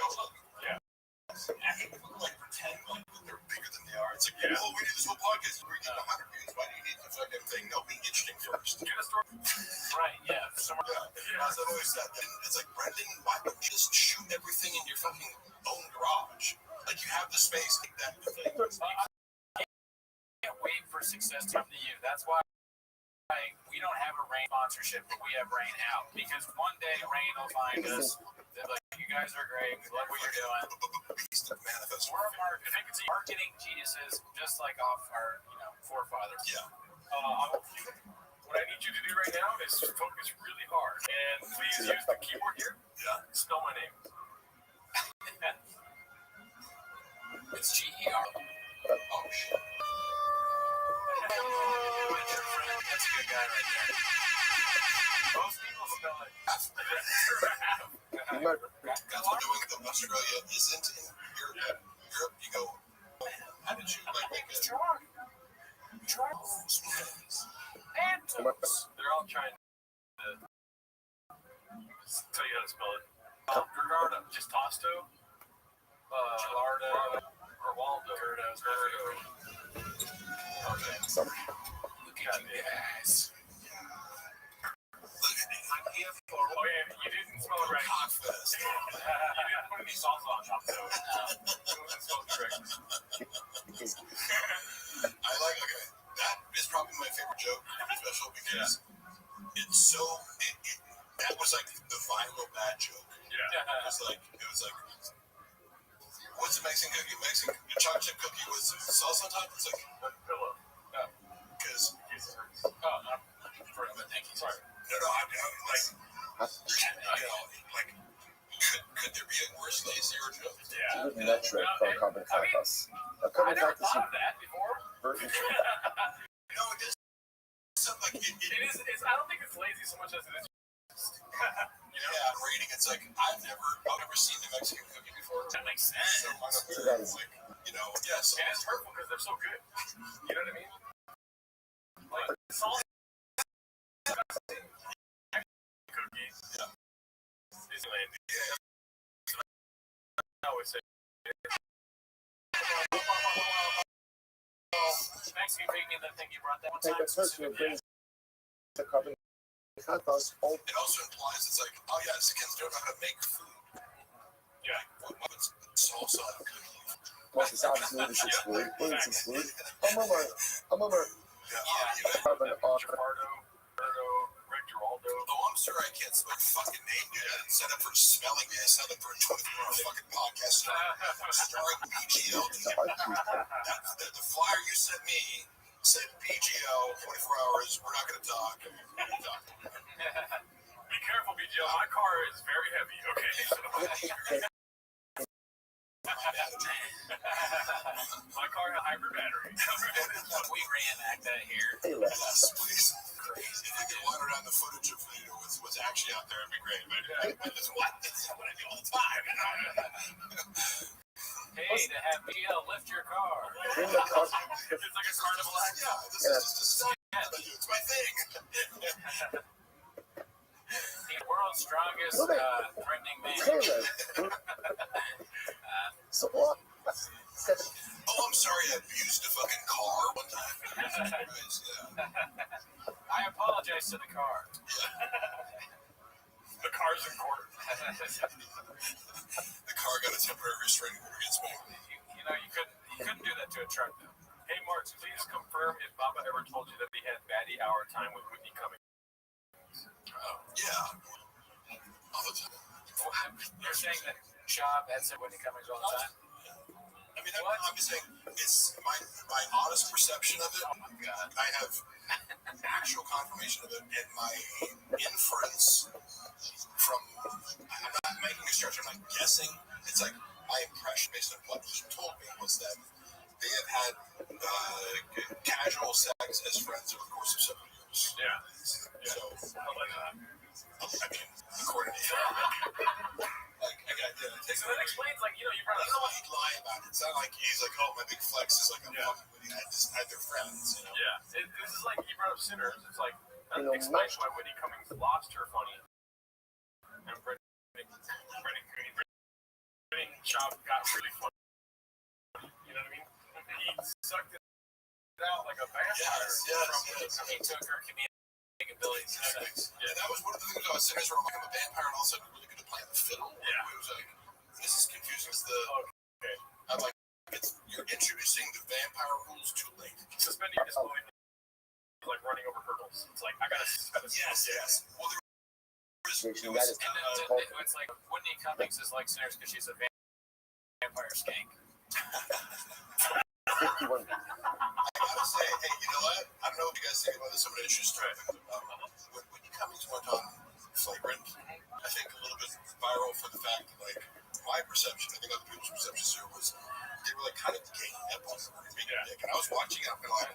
I hate people who like pretend like they're bigger than they are. It's like, oh, we do this whole podcast. We're getting 100 views. Why do you need the fucking thing? No, be interesting first. Get a story. Right, yeah. As I've always said, it's like, Brendan, why don't you just shoot everything in your fucking own garage? Like, you have the space like that. I can't wait for success to come to you. That's why we don't have a Rain sponsorship, but we have Rain Out. Because one day Rain will find us. They're like, you guys are great. We love what you're doing. We're marketing geniuses, just like off our, forefathers. Yeah. What I need you to do right now is focus really hard, and please use the keyboard here. Yeah. Spell my name. It's G-E-R. Oh shit. That's a good guy right there. Most people spell it. That's knowing that Australia isn't in Europe. Europe, you go, how did you make it? Antos. They're all trying to tell you how to spell it. Gerardo, just Tosto. Gerardo. Or Waldo. Okay. Look at me, guys. Oh yeah, you didn't spell it right. Cockfest. You didn't put any sauce on top, so it wasn't spelled correct. Okay, that is probably my favorite joke special because it's so, that was like the viral bad joke. Yeah. It was like, what's a Mexican cookie? A chocolate chip cookie with sauce on top? It's like, Pillow. because, Thank you. Sorry. no, could there be a worse, lazier joke? Yeah. Metric for a carbon cactus. A I carbon never cactus. thought of that before. No, it is something like It is. I don't think it's lazy so much as it is. yeah, it's like I've never seen the Mexican cookie before. That makes sense. So why not So that is- like, yes. And it's hurtful because they're so good. You know what I mean? Like, salt cookie. Yeah. Is like, Yeah. I always say. Mexican cookie, the thing you brought that one Take time. a person who brings the carbon compost. Oh, It also implies it's like, oh yeah, Mexicans don't know how to make food. Yeah. What's salsa on a cookie? well, it's obviously this is food. Well, this is food. I'm over Yeah. carbon off. Oh, I'm sorry I can't spell your fucking name, dude. I didn't sign up for spelling bee. I signed up for a 24-hour fucking podcast starring BGO. The flyer you sent me said BGO, 24 hours, we're not going to talk. Be careful, BGL. My car is very heavy. Okay. My car has a hybrid battery. We reenact that here. Hey, Les. Yes, please. Crazy. If you could water down the footage of what's actually out there, it'd be great. But that's what I do all the time. Hey, to have BL lift your car. In the car. It's like a carnival act. Yeah, this is just a side. It's my thing. The world's strongest threatening man. Taylor. So what? Oh, I'm sorry I abused a fucking car one time. Yeah. I apologize to the car. The car's in court. The car got a temporary restraining order against me. You know, you couldn't do that to a truck, though. Hey, Mark, please confirm if Baba ever told you that he had baddie hour time with Whitney Cummings. Yeah. All the time. You're saying that Shab had said Whitney Cummings all the time? I mean, I'm just saying, it's my honest perception of it. Oh my God. I have actual confirmation of it, and my inference from, I'm not making a stretch, I'm not guessing. It's like my impression based on what he told me was that they have had casual sex as friends over the course of several years. Yeah. So, I like that. I mean, according to him, So that explains, like, you know, you I brought don't know up. why he'd lie about it. It's not like he's like, oh, my big flex is like I'm Yeah. fucking with you. I just had their friends, you know. Yeah. This is like you brought up Sinners. It's like that You know, explains why Whitney Cummings lost her funny. And Brendan Schaub got really funny. You know what I mean? He sucked it out like a vampire. Yes. He took her comedic abilities and sex. Yeah, that was one of the things about Sinners where I'm like, I'm a vampire and all of a sudden really good at playing the fiddle. Yeah. It was like, this is confusing as the. Okay. I'm like, you're introducing the vampire rules too late. Suspending your disbelief is like running over hurdles. It's like I gotta. Yes. Well, there was. That It is was called It's like Whitney Cummings is like Sinners because she's a vampire skank. 51. I gotta say, hey, you know what? I don't know what you guys think about this. I'm gonna introduce when Cummings went on Flagrant, I think a little bit viral for the fact that, like, my perception, I think other people's perceptions here was they were like kind of ganging up on her and being a dick. And I was watching it, I'm like,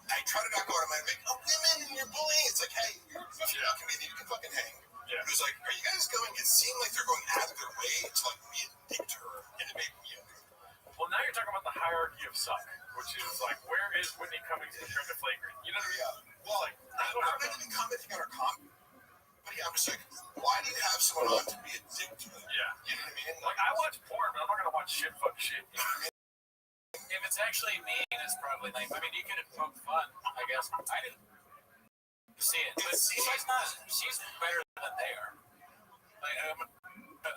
I try to not go out of my make, oh, women, you're bullying. It's like, hey, you're a female comedian, you can fucking hang. Yeah. It was like, are you guys going? It seemed like they're going out of their way to like be a dick to her, and it made me uncomfortable. Well, now you're talking about the hierarchy of suck, which is like, where is Whitney Cummings compared to Flagrant? You know what I mean? Well, like, I'm not even commenting on her comment, but yeah, I'm just like, why do you have someone on to be a dick to them? Yeah. You know what I mean? Like, I watch porn, but I'm not gonna watch shit fuck shit. You know what I mean? If it's actually mean, it's probably lame. I mean, you could have poked fun, I guess. I didn't see it, but she's not. She's better than they are. Like, I'm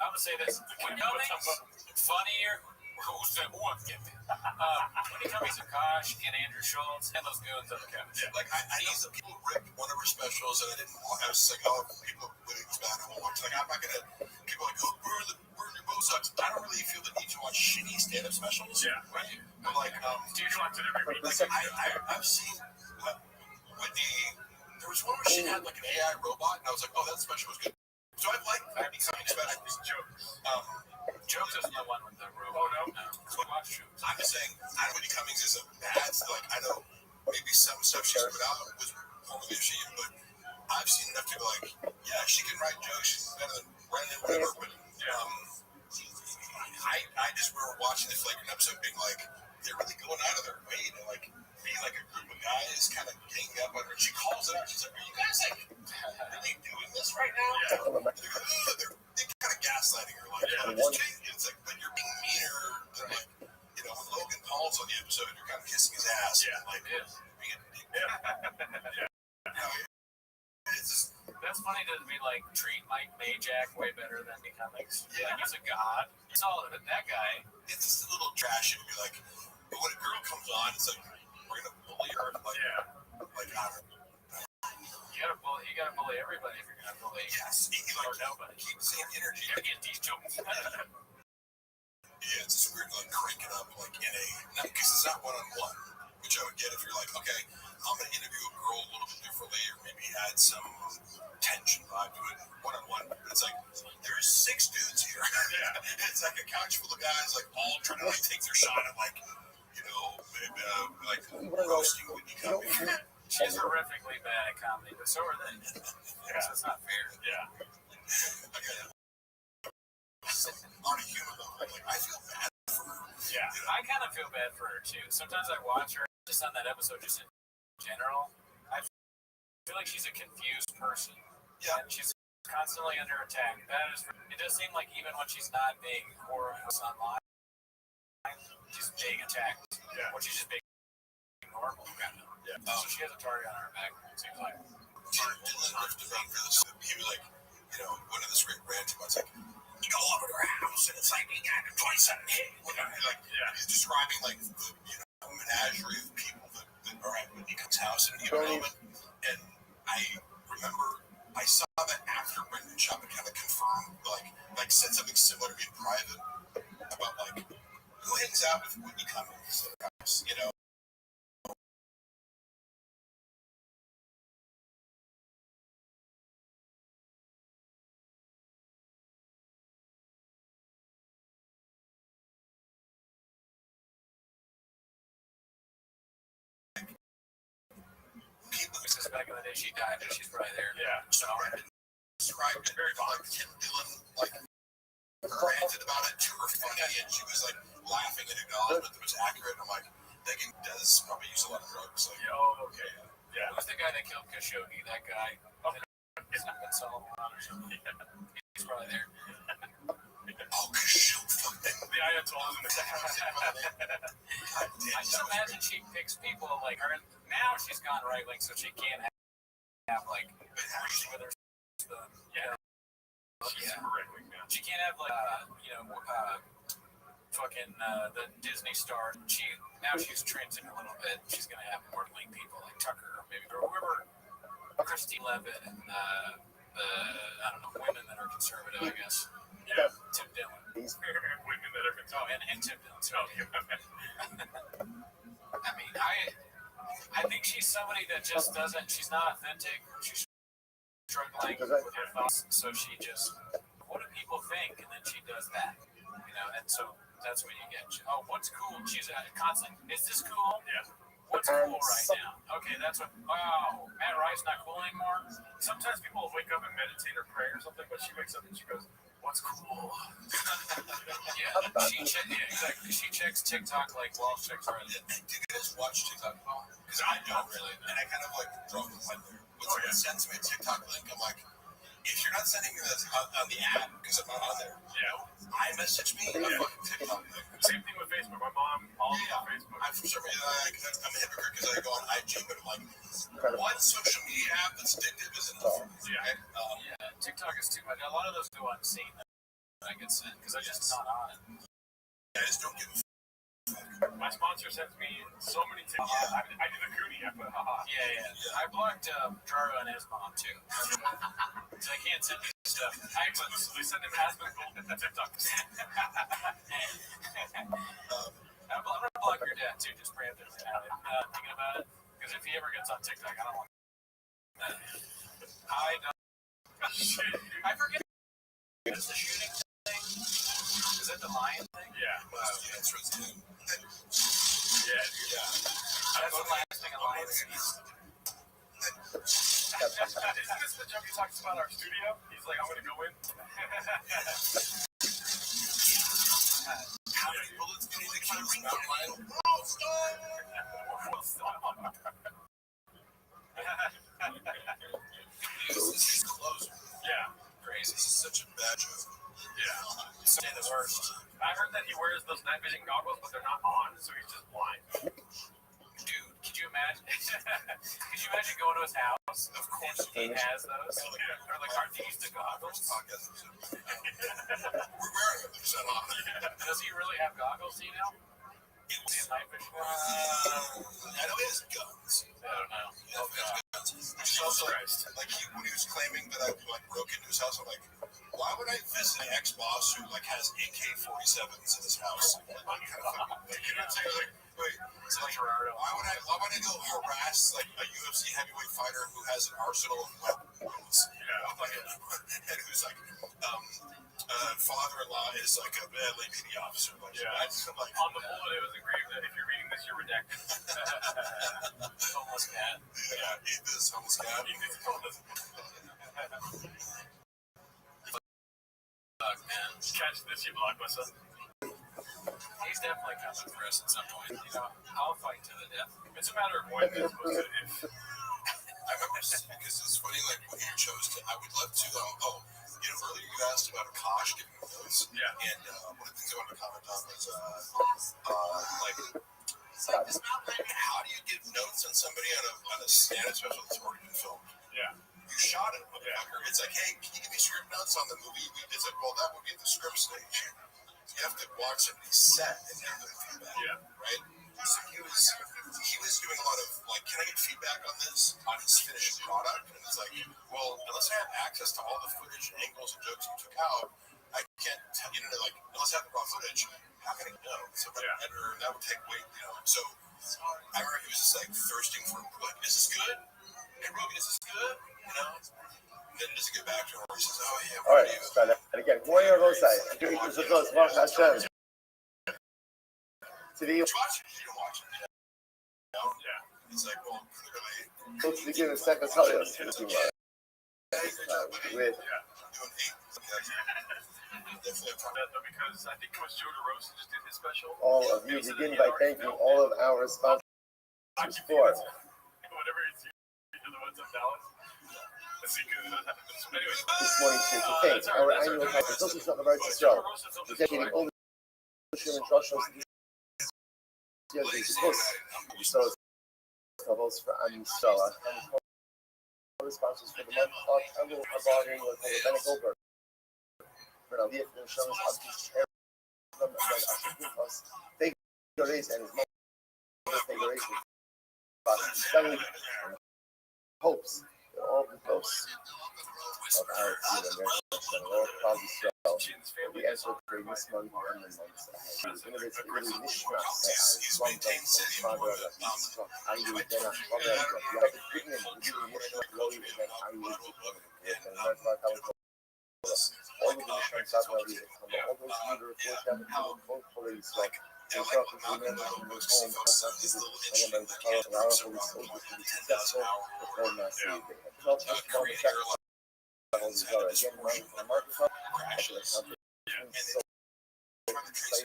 gonna say this: when Cummings funnier. Who's that one? When he comes to Kosh and Andrew Schultz and those goons on the couch. Yeah, like I know some people ripped one of her specials, and I didn't. I was just like, oh, people really bad. I won't watch. Like, I'm not gonna. People are like, oh, burn your both sucks. I don't really feel the need to watch shitty stand-up specials. Yeah. Right. But like, do you watch it every week? Like, I've seen Whitney. There was one where she had like an AI robot, and I was like, oh, that special was good. So I like Whitney Cummings specials. Jokes. Jokes isn't the one with the robot. Oh, no. So watch Jokes. I'm just saying, I know Whitney Cummings is a bad. Like, I know maybe some stuff she's put out was horribly shitty, but I've seen enough to go like, yeah, she can write jokes. She's better than Brendan, whatever. But I just remember watching this like an episode being like, they're really going out of their way to like be like a group of guys kind of ganging up on her. She calls it out. She's like, are you guys like really doing this right now? They're kind of gaslighting her like, just change it. It's like, but you're being meaner than like, you know, when Logan Paul's on the episode, you're kind of kissing his ass. And, like, That's funny to be like treat Mike Majak way better than the comics. Yeah, like he's a god. It's all that guy. It's just a little trashy to be like, but when a girl comes on, it's like we're gonna bully her. Like, like I don't know. You gotta bully everybody if you're gonna bully. Yes, or nobody. Keep the same energy. You gotta get these jokes. Yeah, it's just weird like cranking up like in a because it's not one-on-one, which I would get if you're like, okay, I'm gonna interview a girl a little bit differently, or maybe add some tension vibe to it one-on-one. It's like there's 6 dudes here. It's like a couch full of guys like all trying to like take their shot at like, you know, like roasting Whitney Cummings. She's horrifically bad at comedy, but so are they. So it's not fair. On a human level, like I feel bad for her. Yeah, you know? I kind of feel bad for her too. Sometimes I watch her just on that episode, just in general. I feel like she's a confused person. Yeah, and she's constantly under attack. That is, it does seem like even when she's not being horrendous online, she's being attacked. Yeah, when she's just being normal, kind of. Yeah. So she has a target on her back. It seems like. Dylan riffed about for this. He was like, you know, one of this great rant about like. You go over to her house and it's like you got 27 hit. He's describing like the menagerie of people that are at Whitney's house in a moment. And I remember I saw that after Brendan Chapman kind of confirmed, like said something similar in private about like who hangs out with Whitney Cummings, you know. Back in the day, she died, but she's probably there. Yeah. So I described it very like Tim Dillon, like ranted about it to her funny, and she was like laughing at acknowledgement that was accurate. I'm like, that guy does probably use a lot of drugs. Like, okay. Yeah. Who's the guy that killed Khashoggi? That guy. It's not been Solomon or something. He's probably there. Khashoggi. The Ayatollah. I can imagine she picks people like her. Now she's gone right wing, so she can't have like with her. She can't have like fucking the Disney star. She's transitioned a little bit. She's gonna have more link people like Tucker or maybe or whoever, Christine Levitt and I don't know, women that are conservative, I guess. Yeah, Tim Dillon. Women that are conservative. And Tim Dillon. So, I mean, I think she's somebody that just doesn't. She's not authentic. She's struggling with her thoughts, so she just. What do people think? And then she does that, and so that's what you get. What's cool? She's constantly. Is this cool? Yeah. What's cool right now? Okay, that's what. Wow, Matt Rice not cool anymore. Sometimes people wake up and meditate or pray or something, but she wakes up and she goes, "What's cool?" Exactly. She checks TikTok like Walsh checks Reddit. Do you guys watch TikTok at all? Because I don't really, and I kind of like drove the line there. When someone sends me a TikTok link, I'm like, if you're not sending me this on the app because I'm not on there, iMessage me a fucking TikTok link. Same thing with Facebook. My mom, all on Facebook. I'm for some reason I'm a hypocrite because I go on IG, but I'm like, one social media app that's addictive is enough. TikTok is too much. A lot of those go unseen that I get sent because I'm just not on it. I just don't give a fuck. My sponsor sends me so many TikToks. I do the Coonie. I put haha. Yeah. I blocked Jaro and his mom too. So I can't send me stuff. I exclusively send him husband TikToks. I'm gonna block your dad too, just preemptively now. Thinking about it, because if he ever gets on TikTok, I don't want that. I don't. I forget. Is the shooting thing? Is that the lion thing? Yeah. That's Resident. Yeah. That's the last thing a lion sees. this the joke he talks about our studio? He's like, I'm gonna go in. How many bullets do you need to kill one line? This is closer. Yeah, crazy. This is such a bad joke. Yeah, say the worst. I heard that he wears those night vision goggles, but they're not on, so he's just blind. Dude, could you imagine? Could you imagine going to his house? Of course. He has those. Yeah. Or like, aren't these the goggles? We're wearing them. They're set on. Does he really have goggles, you know? Night vision. I know he has guns. I don't know. He has guns. Which is also like when he was claiming that I like broke into his house, I'm like, why would I visit an ex-boss who like has AK-47s in his house? Like, kind of like, you know what I'm saying? Like, wait, it's like, why would I go harass like a UFC heavyweight fighter who has an arsenal of weapons? Yeah. Like, and who's like, father-in-law is like a LAPD officer. Like, yeah. That's like On the bullet, it was engraved that if you're reading this, you're redacted. Homeless cat. Yeah, eat this homeless cat. Man, catch this, you blockbuster. He's definitely coming for us at some point. You know, I'll fight to the death. It's a matter of when, as opposed to if. I remember because it's funny, like when you chose to, I would love to. Earlier you asked about Akash giving notes. Yeah. And one of the things I wanted to comment on was how do you give notes on somebody on a stand-up special that's already been filmed? Yeah. You shot it, motherfucker. It's like, hey, can you give me script notes on the movie? It's like, well, that would be at the script stage. You have to watch somebody's set and give them feedback. Yeah. Right? So he was doing a lot of like, can I get feedback on this, on his finished product? And it's like, well, unless I have access to all the footage, angles, and jokes you took out, I can't tell you know, like, unless I have the raw footage, how can I know? So editor, that would take weight, you know. So I remember he was just like thirsting for like, is this good? Hey Rogan, is this good? You know? Then does it get back to him where he says, oh yeah, all right, and again, Warrior Rosai, today, you watch it? You don't watch it. Yeah. It's like, well, clearly. let's begin a second Helios with Doing 8. Because I think it was Joe DeRosa just did his special. all of you. Begin by thanking all of our sponsors for Whatever it's the ones in Dallas. this morning's show to thank our annual consultants of our show, dedicating all the Sherman Trust shows to so levels for Amistella. Other sponsors for the month of Elmo Arbonian with Ben Goldberg. For now, the insurance options from plus big donations and his mother's decoration. Family hopes that all the posts of our team and their all probably show the answer for this month and the months ahead. Innovates the really mishmash that has one thing from father of the East, I will then have other of the other thing and the really mishmash glory and then I will and that's why I will all the mishmash that will be all those leaders work out and both police like the shop is the most home is the element of power and our police soldiers to be successful before massive. It's not just one second. Again, my microphone actually so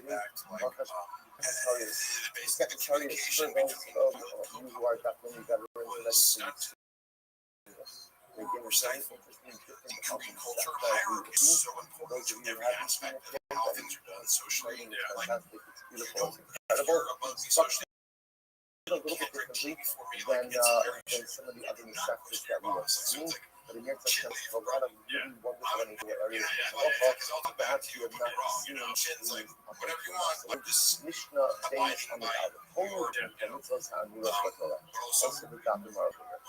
exciting. Secretary is for those of you who are definitely veterans and again, very interesting different culture, hierarchy is so important to every aspect of how things are done socially. Fantastic, it's beautiful, it's incredible. Structured a little bit differently than some of the other sectors that we have seen. But it makes us a lot of really wonderful areas. Perhaps you have not seen whatever you want, just Mishnah based on the whole mitzvahs and the also the Dr. Marvel as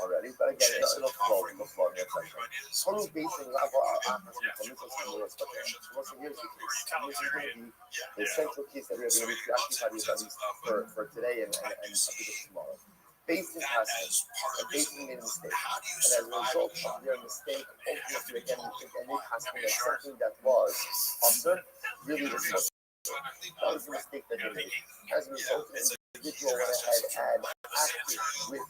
already. But again, it'll flow in the flow. Total basing level of mitzvahs and the rest of it. Once again, this is going to be the central piece that we are going to be preoccupied with at least for today and a bit of tomorrow. Based in passion, and based in made a mistake. And as a result of your mistake, ultimately again, you think any passing is something that was awesome, really was not. That was the mistake that you made. As a result, the individual went ahead and acted with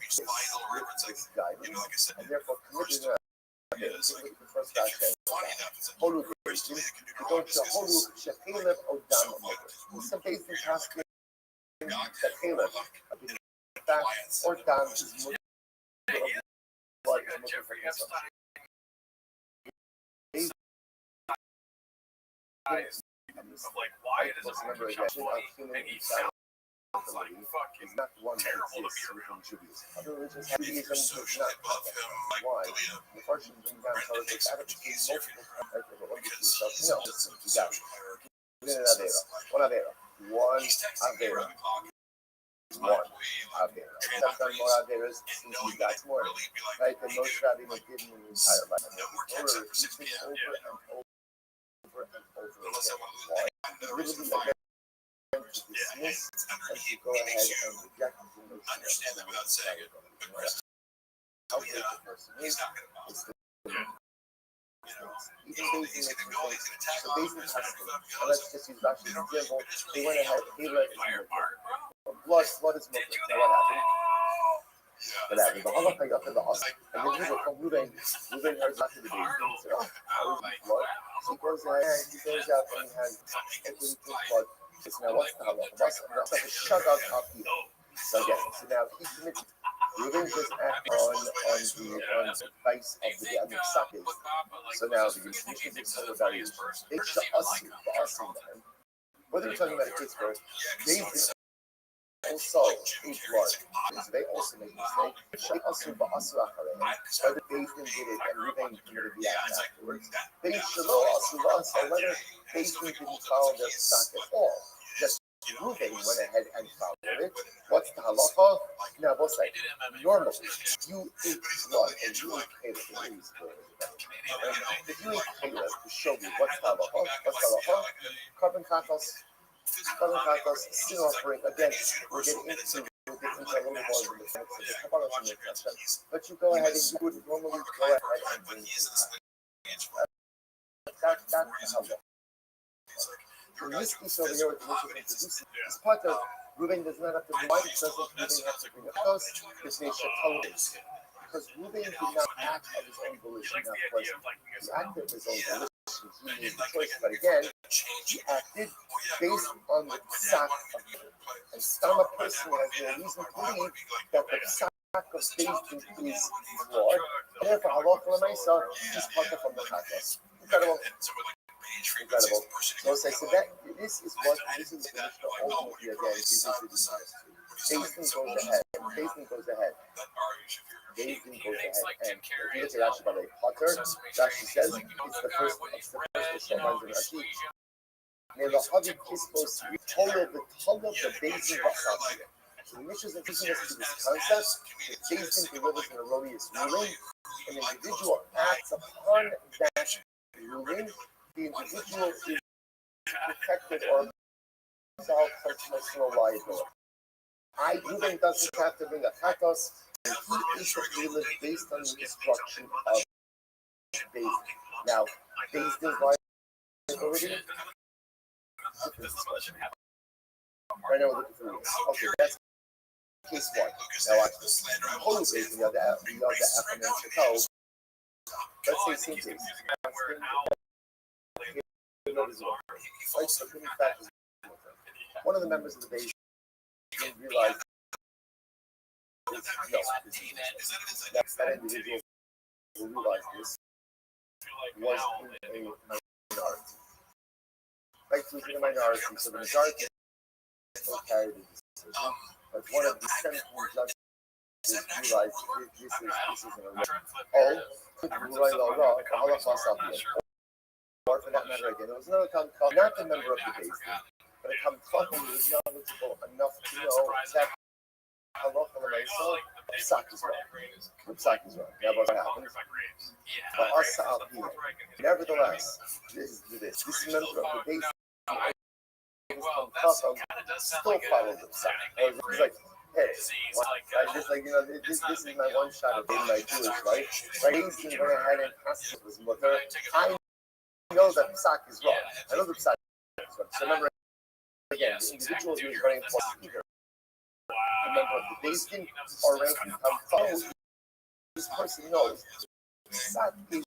this guidance, and therefore committed the first action. Holu Beijing, to go to Holu Shekalev Odam Motor. Some basic task that Caleb, back or down is more blood and Jeffrey more Epstein. Of like, why does it have to be funny? And he sounds like fucking is not one that terrible to exists be within around. Judaism. Other religions, Judaism does not have that. Why? The first thing bring down Torah takes out between multiple types of religions. No, you got it. One Avera. One Avera. One Avera. I've done more Averas since we got more. Right? The most Rabbi did in the entire life. Over and over and over again. Why? Literally again. To dismiss and to go ahead and reject the notion Understand that without saying it, but Chris, how great the person is. It's the even he's basing going to go, he's going to tag so on. basing testing, and let's just use Rashi's example, they went ahead, they let blood is multiple. Now what happened? What happened? The Allah got the us, and then people from Ruben heard not to the baby. He said, oh, how is blood? So he goes ahead, he goes out and he has open blood. It's now what's the halal? What's like a shut out of you? So again, so now he committed. Ruben just act on the base of the Psak. So now the institution of solar values, they should us them. Whether you're talking about a case where they also eat blood, so they also make mistakes. They also whether they did it and Ruben committed the act afterwards. They should also whether they didn't follow their Psak at all. Just Ruben went ahead and followed it. What's the halacha? Now, what's that? Normally, you eat blood and you eat Caleb. If you eat Caleb to show me what's the halacha, carbon kakos, sin offering. Again, we're getting into a little more of the mechanics, but you go ahead and you would normally go ahead and bring that's the halacha. In this case over here, what the introducing is part of Ruben does not have to why doesn't Ruben have to bring a close because they should tell him. Because Ruben did not act of his own volition, not present. He acted of his own volition. He made the choice, but again, he acted based on the psak of God. And some person has no reason to believe that the psak of Bezdin is flawed. Therefore, halacha l'maisa, he's part of from the chakras. Incredible. Incredible. So that this is the Mishnah ultimately again is introduced to. Basin goes ahead. Basin goes ahead. And if you look at Rashi by the Potter, Rashi says it's the first lines of Rashi. May the Hadi Kispos told of the basin Basal. So the Mishnah is introducing us to this concept that basin delivers an erroneous ruling. An individual acts upon that ruling. The individual is protected or solve personal liability. Ruben doesn't have to bring a chatos, and he is to live based on the instruction of Bezdin. Now, Bezdin's liability. Right now we're looking for rules. Okay, that's case one. Now watch this. Whole Bezdin, the other Let's say same case. One of the members of the base didn't realize that individual who realized this was in a minority. Right, so in a minority, so the majority still carried the decision, but one of the sentencing judges realized this is an error. Or for that matter, again, there was another Kamkal, not the member of the base, but a Kamkal who was knowledgeable enough to know that halacha l'maisa, psak is wrong. The psak is wrong. Now, what happens? But asa al pina. Nevertheless, this member of the base still followed the psak. It was like, hey, just like, this is my one shot of being my Jewish life. Right? He went ahead and asked his mother, I know that psak is wrong. I know the psak is wrong. So remember, again, the individual who is running for Peter member of the basement or ranking follows, this person knows exactly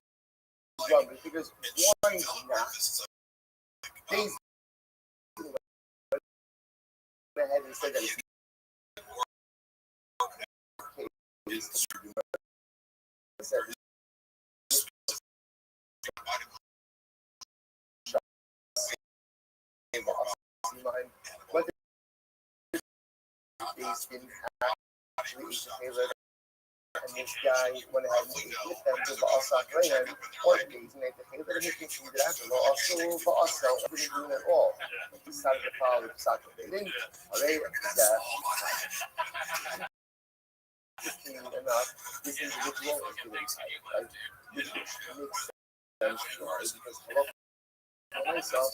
what's wrong because why not? They went ahead and said that it's but they didn't actually Taylor and this guy went ahead and with them to Ba'asa Graham or engaging at the Taylor and making sure that also Ba'asa didn't do it at all. He decided to follow the Saka. They didn't. Alright, enough. This individual is doing right. This makes sense because myself,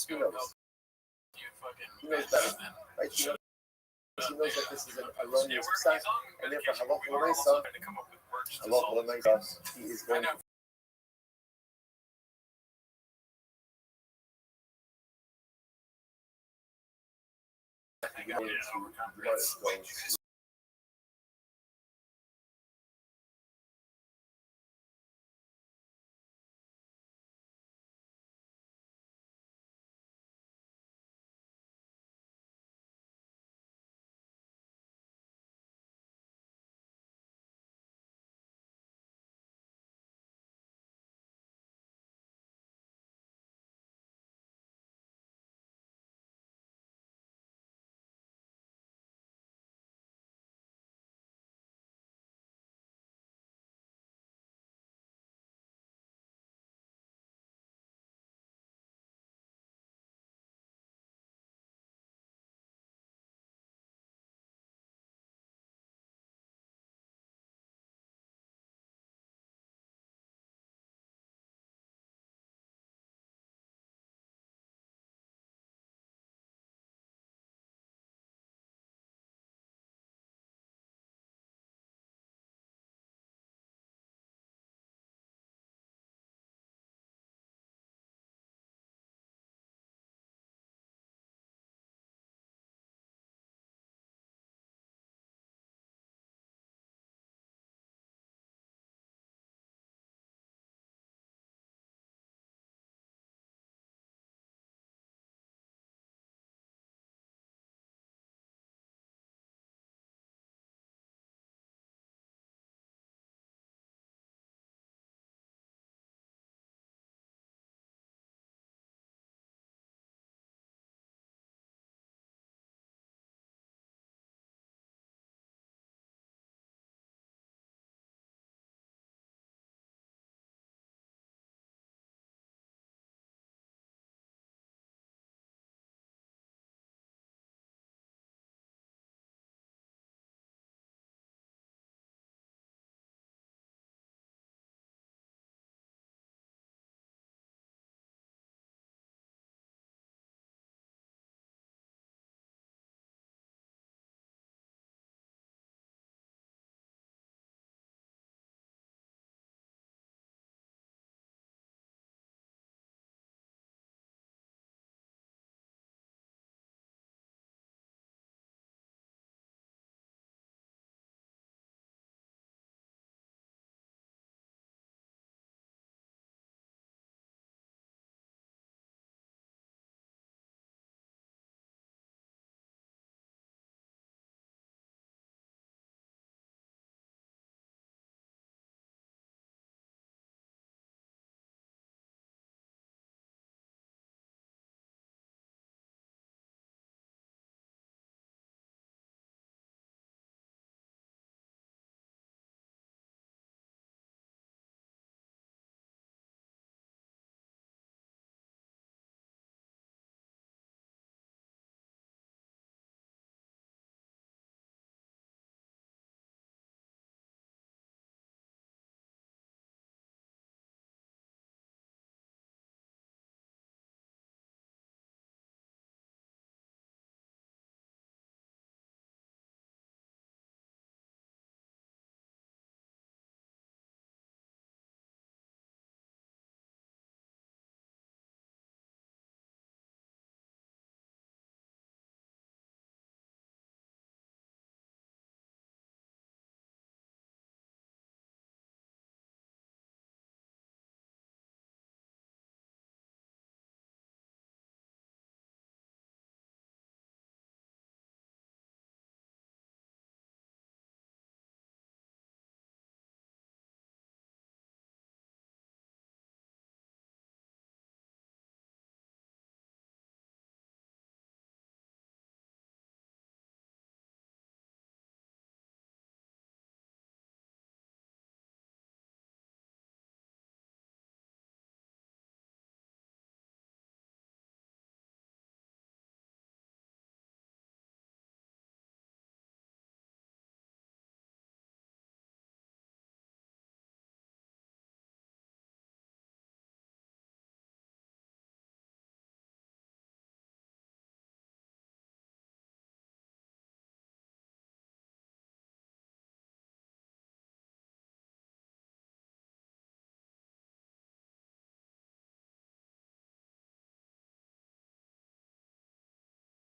he knows. He knows better, right? He knows that this is an erroneous success, and therefore, Halakha he is going to